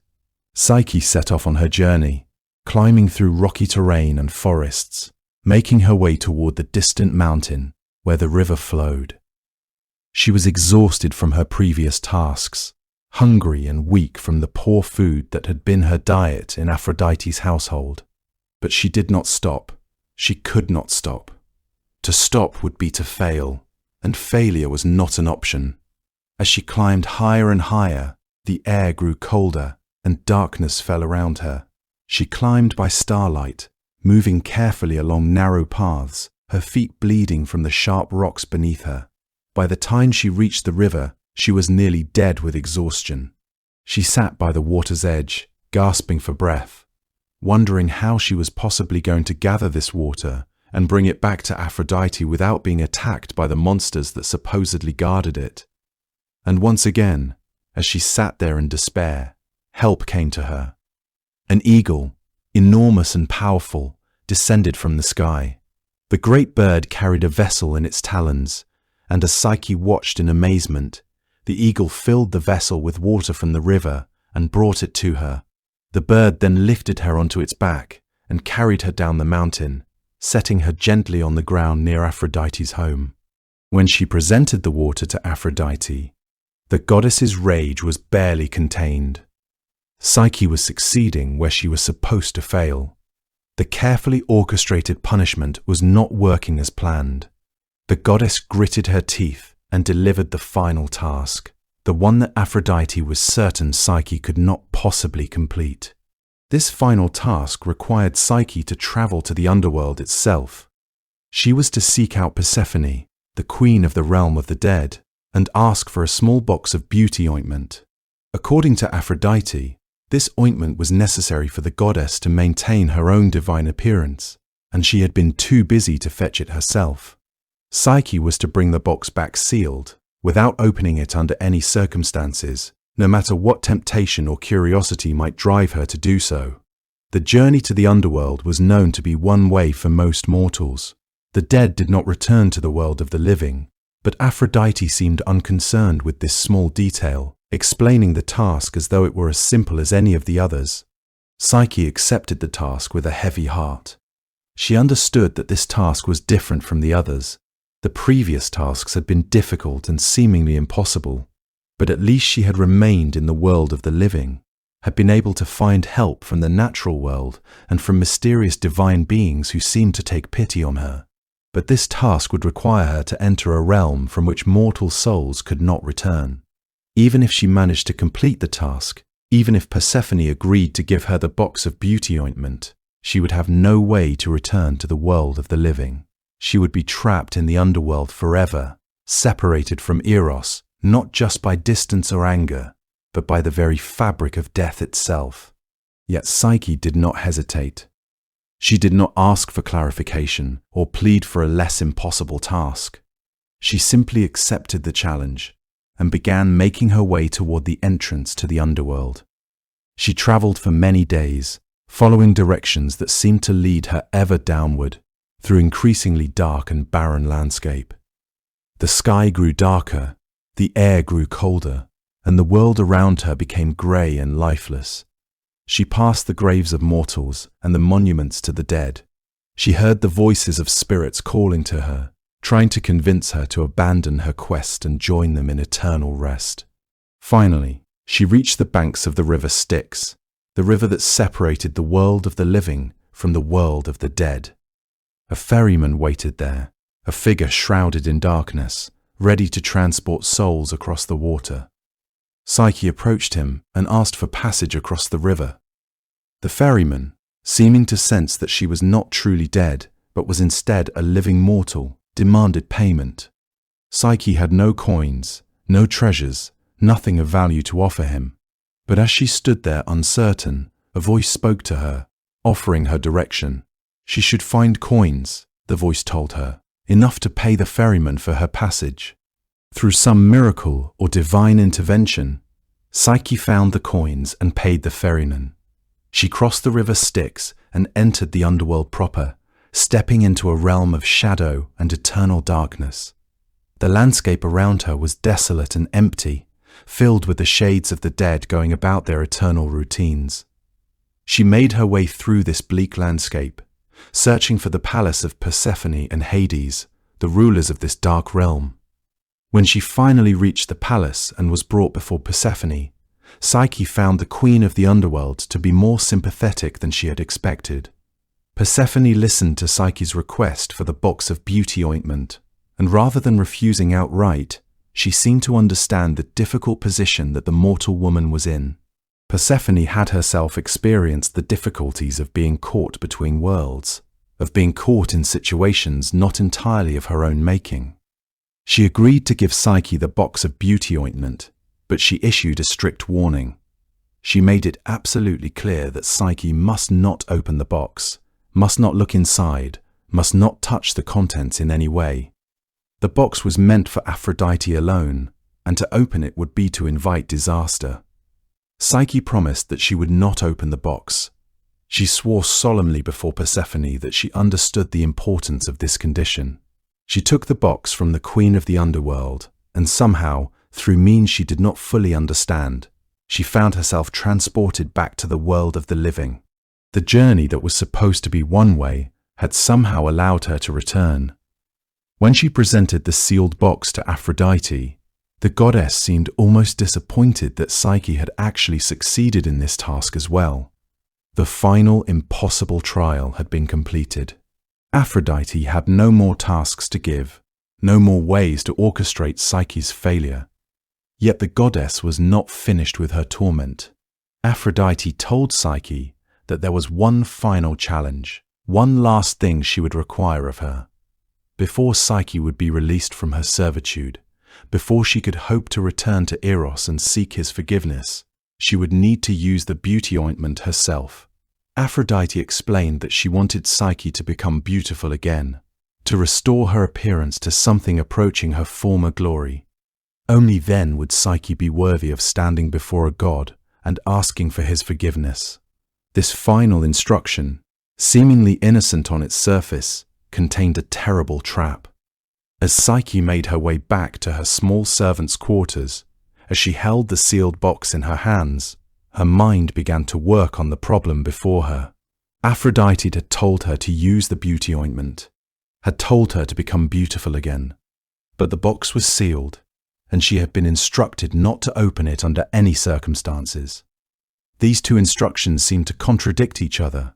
Psyche set off on her journey, climbing through rocky terrain and forests, making her way toward the distant mountain where the river flowed. She was exhausted from her previous tasks, hungry and weak from the poor food that had been her diet in Aphrodite's household. But she did not stop. She could not stop. To stop would be to fail, and failure was not an option. As she climbed higher and higher, the air grew colder, and darkness fell around her. She climbed by starlight, moving carefully along narrow paths, her feet bleeding from the sharp rocks beneath her. By the time she reached the river, she was nearly dead with exhaustion. She sat by the water's edge, gasping for breath, wondering how she was possibly going to gather this water and bring it back to Aphrodite without being attacked by the monsters that supposedly guarded it. And once again, as she sat there in despair, help came to her. An eagle, enormous and powerful, descended from the sky. The great bird carried a vessel in its talons, and as Psyche watched in amazement, the eagle filled the vessel with water from the river and brought it to her. The bird then lifted her onto its back and carried her down the mountain, setting her gently on the ground near Aphrodite's home. When she presented the water to Aphrodite, the goddess's rage was barely contained. Psyche was succeeding where she was supposed to fail. The carefully orchestrated punishment was not working as planned. The goddess gritted her teeth and delivered the final task, the one that Aphrodite was certain Psyche could not possibly complete. This final task required Psyche to travel to the underworld itself. She was to seek out Persephone, the queen of the realm of the dead, and ask for a small box of beauty ointment. According to Aphrodite, this ointment was necessary for the goddess to maintain her own divine appearance, and she had been too busy to fetch it herself. Psyche was to bring the box back sealed, without opening it under any circumstances, no matter what temptation or curiosity might drive her to do so. The journey to the underworld was known to be one way for most mortals. The dead did not return to the world of the living, but Aphrodite seemed unconcerned with this small detail, explaining the task as though it were as simple as any of the others. Psyche accepted the task with a heavy heart. She understood that this task was different from the others. The previous tasks had been difficult and seemingly impossible, but at least she had remained in the world of the living, had been able to find help from the natural world and from mysterious divine beings who seemed to take pity on her. But this task would require her to enter a realm from which mortal souls could not return. Even if she managed to complete the task, even if Persephone agreed to give her the box of beauty ointment, she would have no way to return to the world of the living. She would be trapped in the underworld forever, separated from Eros, not just by distance or anger, but by the very fabric of death itself. Yet Psyche did not hesitate. She did not ask for clarification or plead for a less impossible task. She simply accepted the challenge and began making her way toward the entrance to the underworld. She traveled for many days, following directions that seemed to lead her ever downward, through increasingly dark and barren landscape. The sky grew darker, the air grew colder, and the world around her became grey and lifeless. She passed the graves of mortals and the monuments to the dead. She heard the voices of spirits calling to her, trying to convince her to abandon her quest and join them in eternal rest. Finally, she reached the banks of the river Styx, the river that separated the world of the living from the world of the dead. A ferryman waited there, a figure shrouded in darkness, ready to transport souls across the water. Psyche approached him and asked for passage across the river. The ferryman, seeming to sense that she was not truly dead, but was instead a living mortal, demanded payment. Psyche had no coins, no treasures, nothing of value to offer him. But as she stood there uncertain, a voice spoke to her, offering her direction. She should find coins, the voice told her, enough to pay the ferryman for her passage. Through some miracle or divine intervention, Psyche found the coins and paid the ferryman. She crossed the river Styx and entered the underworld proper, stepping into a realm of shadow and eternal darkness. The landscape around her was desolate and empty, filled with the shades of the dead going about their eternal routines. She made her way through this bleak landscape, searching for the palace of Persephone and Hades, the rulers of this dark realm. When she finally reached the palace and was brought before Persephone, Psyche found the queen of the underworld to be more sympathetic than she had expected. Persephone listened to Psyche's request for the box of beauty ointment, and rather than refusing outright, she seemed to understand the difficult position that the mortal woman was in. Persephone had herself experienced the difficulties of being caught between worlds, of being caught in situations not entirely of her own making. She agreed to give Psyche the box of beauty ointment, but she issued a strict warning. She made it absolutely clear that Psyche must not open the box, must not look inside, must not touch the contents in any way. The box was meant for Aphrodite alone, and to open it would be to invite disaster. Psyche promised that she would not open the box. She swore solemnly before Persephone that she understood the importance of this condition. She took the box from the queen of the underworld, and somehow, through means she did not fully understand, she found herself transported back to the world of the living. The journey that was supposed to be one way had somehow allowed her to return. When she presented the sealed box to Aphrodite, the goddess seemed almost disappointed that Psyche had actually succeeded in this task as well. The final impossible trial had been completed. Aphrodite had no more tasks to give, no more ways to orchestrate Psyche's failure. Yet the goddess was not finished with her torment. Aphrodite told Psyche that there was one final challenge, one last thing she would require of her. Before Psyche would be released from her servitude, before she could hope to return to Eros and seek his forgiveness, she would need to use the beauty ointment herself. Aphrodite explained that she wanted Psyche to become beautiful again, to restore her appearance to something approaching her former glory. Only then would Psyche be worthy of standing before a god and asking for his forgiveness. This final instruction, seemingly innocent on its surface, contained a terrible trap. As Psyche made her way back to her small servant's quarters, as she held the sealed box in her hands, her mind began to work on the problem before her. Aphrodite had told her to use the beauty ointment, had told her to become beautiful again. But the box was sealed, and she had been instructed not to open it under any circumstances. These two instructions seemed to contradict each other.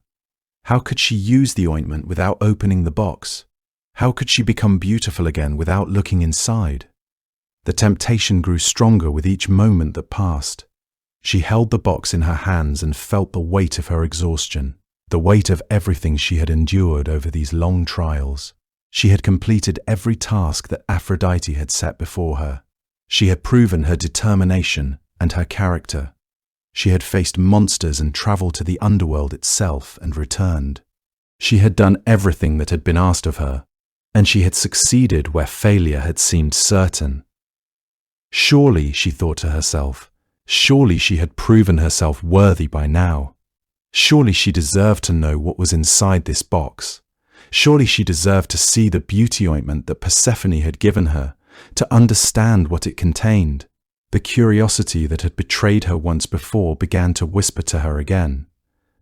How could she use the ointment without opening the box? How could she become beautiful again without looking inside? The temptation grew stronger with each moment that passed. She held the box in her hands and felt the weight of her exhaustion, the weight of everything she had endured over these long trials. She had completed every task that Aphrodite had set before her. She had proven her determination and her character. She had faced monsters and travelled to the underworld itself and returned. She had done everything that had been asked of her, and she had succeeded where failure had seemed certain. Surely, she thought to herself, surely she had proven herself worthy by now. Surely she deserved to know what was inside this box. Surely she deserved to see the beauty ointment that Persephone had given her, to understand what it contained. The curiosity that had betrayed her once before began to whisper to her again.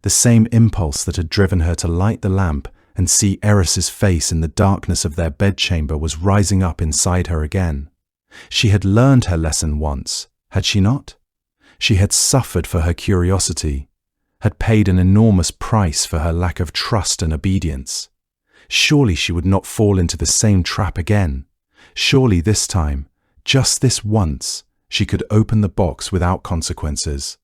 The same impulse that had driven her to light the lamp and see Eris's face in the darkness of their bedchamber was rising up inside her again. She had learned her lesson once, had she not? She had suffered for her curiosity, had paid an enormous price for her lack of trust and obedience. Surely she would not fall into the same trap again. Surely this time, just this once, she could open the box without consequences.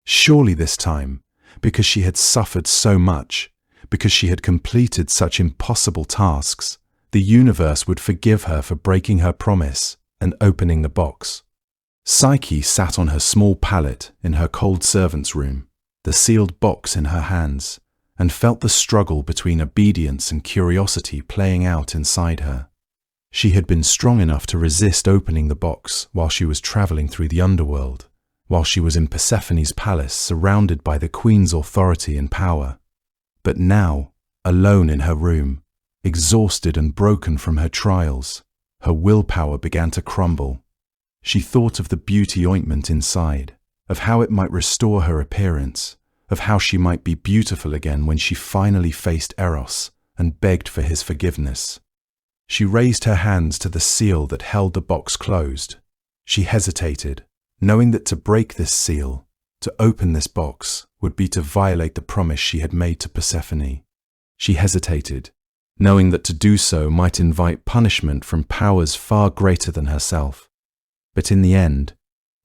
Surely this time, because she had suffered so much, because she had completed such impossible tasks, the universe would forgive her for breaking her promise and opening the box. Psyche sat on her small pallet in her cold servant's room, the sealed box in her hands, and felt the struggle between obedience and curiosity playing out inside her. She had been strong enough to resist opening the box while she was travelling through the underworld, while she was in Persephone's palace surrounded by the queen's authority and power. But now, alone in her room, exhausted and broken from her trials, her willpower began to crumble. She thought of the beauty ointment inside, of how it might restore her appearance, of how she might be beautiful again when she finally faced Eros and begged for his forgiveness. She raised her hands to the seal that held the box closed. She hesitated, knowing that to break this seal, to open this box, would be to violate the promise she had made to Persephone. She hesitated, knowing that to do so might invite punishment from powers far greater than herself. But in the end,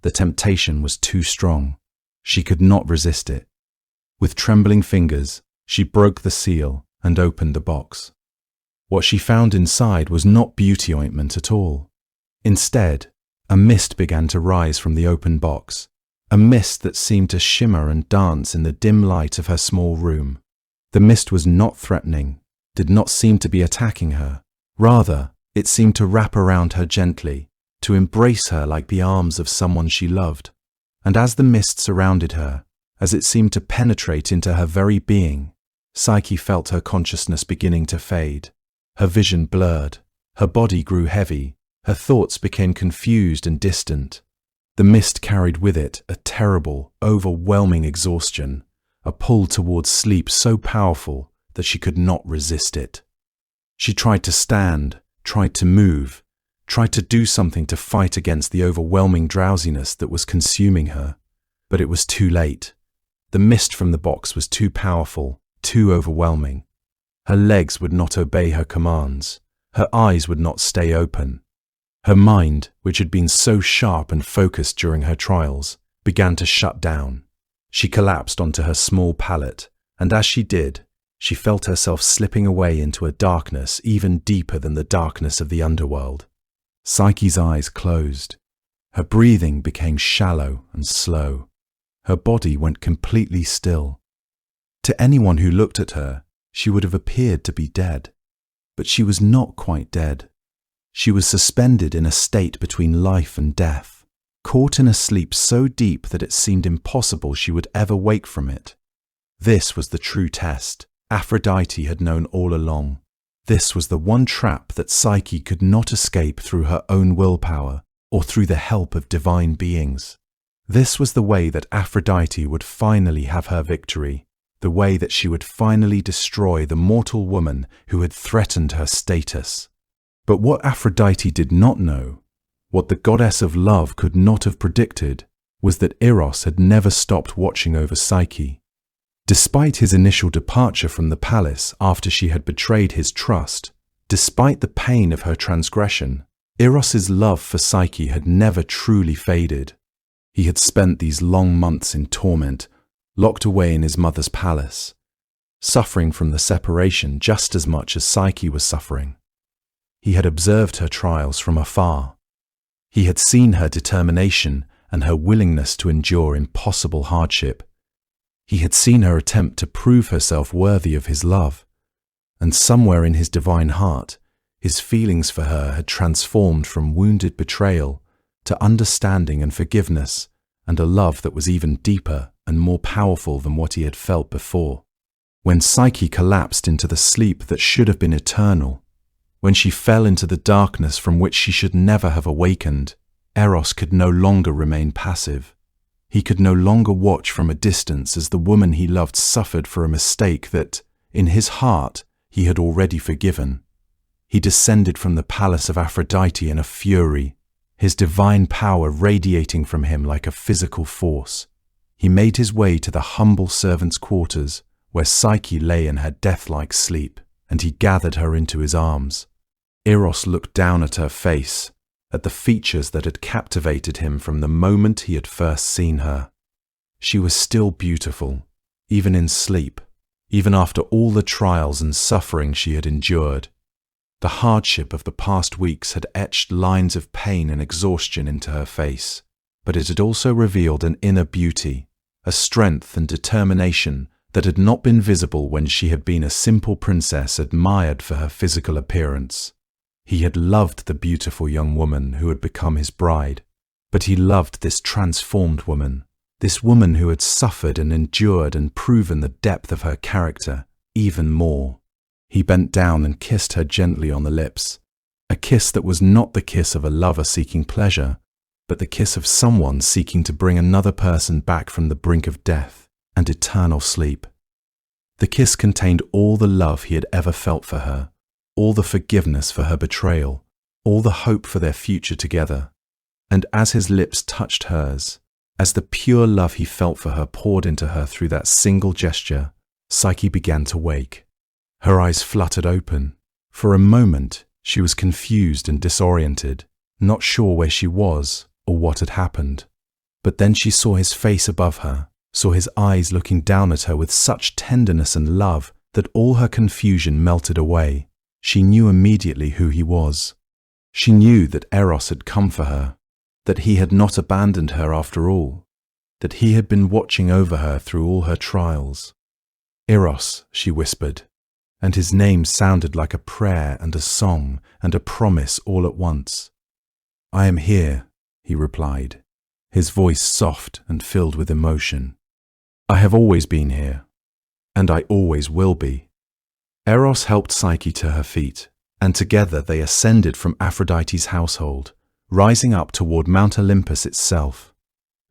the temptation was too strong. She could not resist it. With trembling fingers, she broke the seal and opened the box. What she found inside was not beauty ointment at all. Instead, a mist began to rise from the open box, a mist that seemed to shimmer and dance in the dim light of her small room. The mist was not threatening, did not seem to be attacking her. Rather, it seemed to wrap around her gently, to embrace her like the arms of someone she loved. And as the mist surrounded her, as it seemed to penetrate into her very being, Psyche felt her consciousness beginning to fade. Her vision blurred, her body grew heavy, her thoughts became confused and distant. The mist carried with it a terrible, overwhelming exhaustion, a pull towards sleep so powerful that she could not resist it. She tried to stand, tried to move, tried to do something to fight against the overwhelming drowsiness that was consuming her, but it was too late. The mist from the box was too powerful, too overwhelming. Her legs would not obey her commands. Her eyes would not stay open. Her mind, which had been so sharp and focused during her trials, began to shut down. She collapsed onto her small pallet, and as she did, she felt herself slipping away into a darkness even deeper than the darkness of the underworld. Psyche's eyes closed. Her breathing became shallow and slow. Her body went completely still. To anyone who looked at her, she would have appeared to be dead. But she was not quite dead. She was suspended in a state between life and death, caught in a sleep so deep that it seemed impossible she would ever wake from it. This was the true test Aphrodite had known all along. This was the one trap that Psyche could not escape through her own willpower or through the help of divine beings. This was the way that Aphrodite would finally have her victory, the way that she would finally destroy the mortal woman who had threatened her status. But what Aphrodite did not know, what the goddess of love could not have predicted, was that Eros had never stopped watching over Psyche. Despite his initial departure from the palace after she had betrayed his trust, despite the pain of her transgression, Eros's love for Psyche had never truly faded. He had spent these long months in torment, locked away in his mother's palace, suffering from the separation just as much as Psyche was suffering. He had observed her trials from afar. He had seen her determination and her willingness to endure impossible hardship. He had seen her attempt to prove herself worthy of his love, and somewhere in his divine heart, his feelings for her had transformed from wounded betrayal to understanding and forgiveness, and a love that was even deeper and more powerful than what he had felt before. When Psyche collapsed into the sleep that should have been eternal, when she fell into the darkness from which she should never have awakened, Eros could no longer remain passive. He could no longer watch from a distance as the woman he loved suffered for a mistake that, in his heart, he had already forgiven. He descended from the palace of Aphrodite in a fury, his divine power radiating from him like a physical force. He made his way to the humble servants' quarters, where Psyche lay in her death-like sleep, and he gathered her into his arms. Eros looked down at her face, at the features that had captivated him from the moment he had first seen her. She was still beautiful, even in sleep, even after all the trials and suffering she had endured. The hardship of the past weeks had etched lines of pain and exhaustion into her face, but it had also revealed an inner beauty, a strength and determination that had not been visible when she had been a simple princess admired for her physical appearance. He had loved the beautiful young woman who had become his bride, but he loved this transformed woman, this woman who had suffered and endured and proven the depth of her character even more. He bent down and kissed her gently on the lips, a kiss that was not the kiss of a lover seeking pleasure, but the kiss of someone seeking to bring another person back from the brink of death and eternal sleep. The kiss contained all the love he had ever felt for her, all the forgiveness for her betrayal, all the hope for their future together. And as his lips touched hers, as the pure love he felt for her poured into her through that single gesture, Psyche began to wake. Her eyes fluttered open. For a moment, she was confused and disoriented, not sure where she was or what had happened. But then she saw his face above her, saw his eyes looking down at her with such tenderness and love that all her confusion melted away. She knew immediately who he was. She knew that Eros had come for her, that he had not abandoned her after all, that he had been watching over her through all her trials. Eros, she whispered, and his name sounded like a prayer and a song and a promise all at once. I am here, he replied, his voice soft and filled with emotion. I have always been here, and I always will be. Eros helped Psyche to her feet, and together they ascended from Aphrodite's household, rising up toward Mount Olympus itself.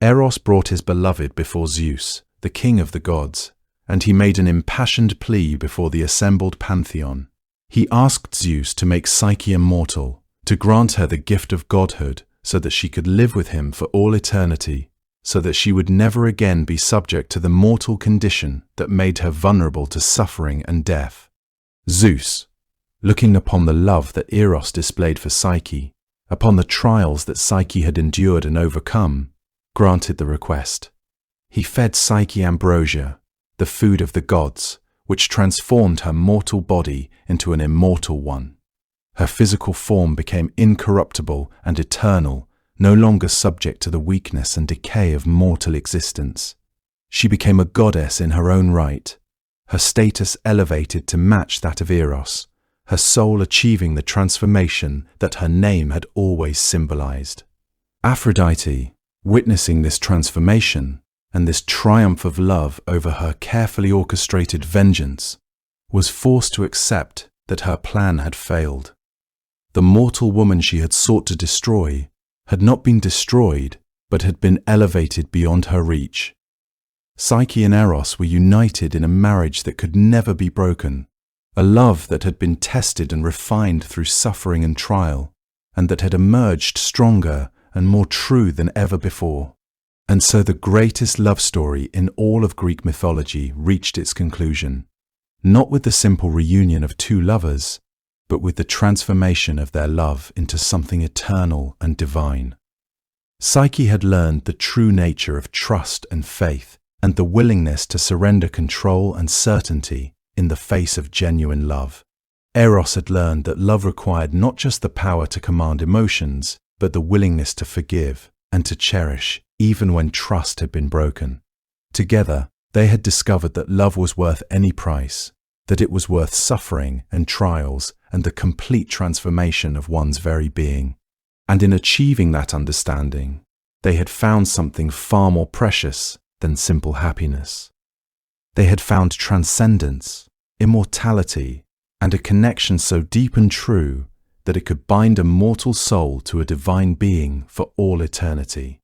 Eros brought his beloved before Zeus, the king of the gods, and he made an impassioned plea before the assembled pantheon. He asked Zeus to make Psyche immortal, to grant her the gift of godhood so that she could live with him for all eternity, so that she would never again be subject to the mortal condition that made her vulnerable to suffering and death. Zeus, looking upon the love that Eros displayed for Psyche, upon the trials that Psyche had endured and overcome, granted the request. He fed Psyche ambrosia, the food of the gods, which transformed her mortal body into an immortal one. Her physical form became incorruptible and eternal, no longer subject to the weakness and decay of mortal existence. She became a goddess in her own right, her status elevated to match that of Eros, her soul achieving the transformation that her name had always symbolized. Aphrodite, witnessing this transformation and this triumph of love over her carefully orchestrated vengeance, was forced to accept that her plan had failed. The mortal woman she had sought to destroy had not been destroyed, but had been elevated beyond her reach. Psyche and Eros were united in a marriage that could never be broken, a love that had been tested and refined through suffering and trial, and that had emerged stronger and more true than ever before. And so the greatest love story in all of Greek mythology reached its conclusion, not with the simple reunion of two lovers, but with the transformation of their love into something eternal and divine. Psyche had learned the true nature of trust and faith, and the willingness to surrender control and certainty in the face of genuine love. Eros had learned that love required not just the power to command emotions, but the willingness to forgive and to cherish, even when trust had been broken. Together, they had discovered that love was worth any price, that it was worth suffering and trials and the complete transformation of one's very being. And in achieving that understanding, they had found something far more precious than simple happiness. They had found transcendence, immortality, and a connection so deep and true that it could bind a mortal soul to a divine being for all eternity.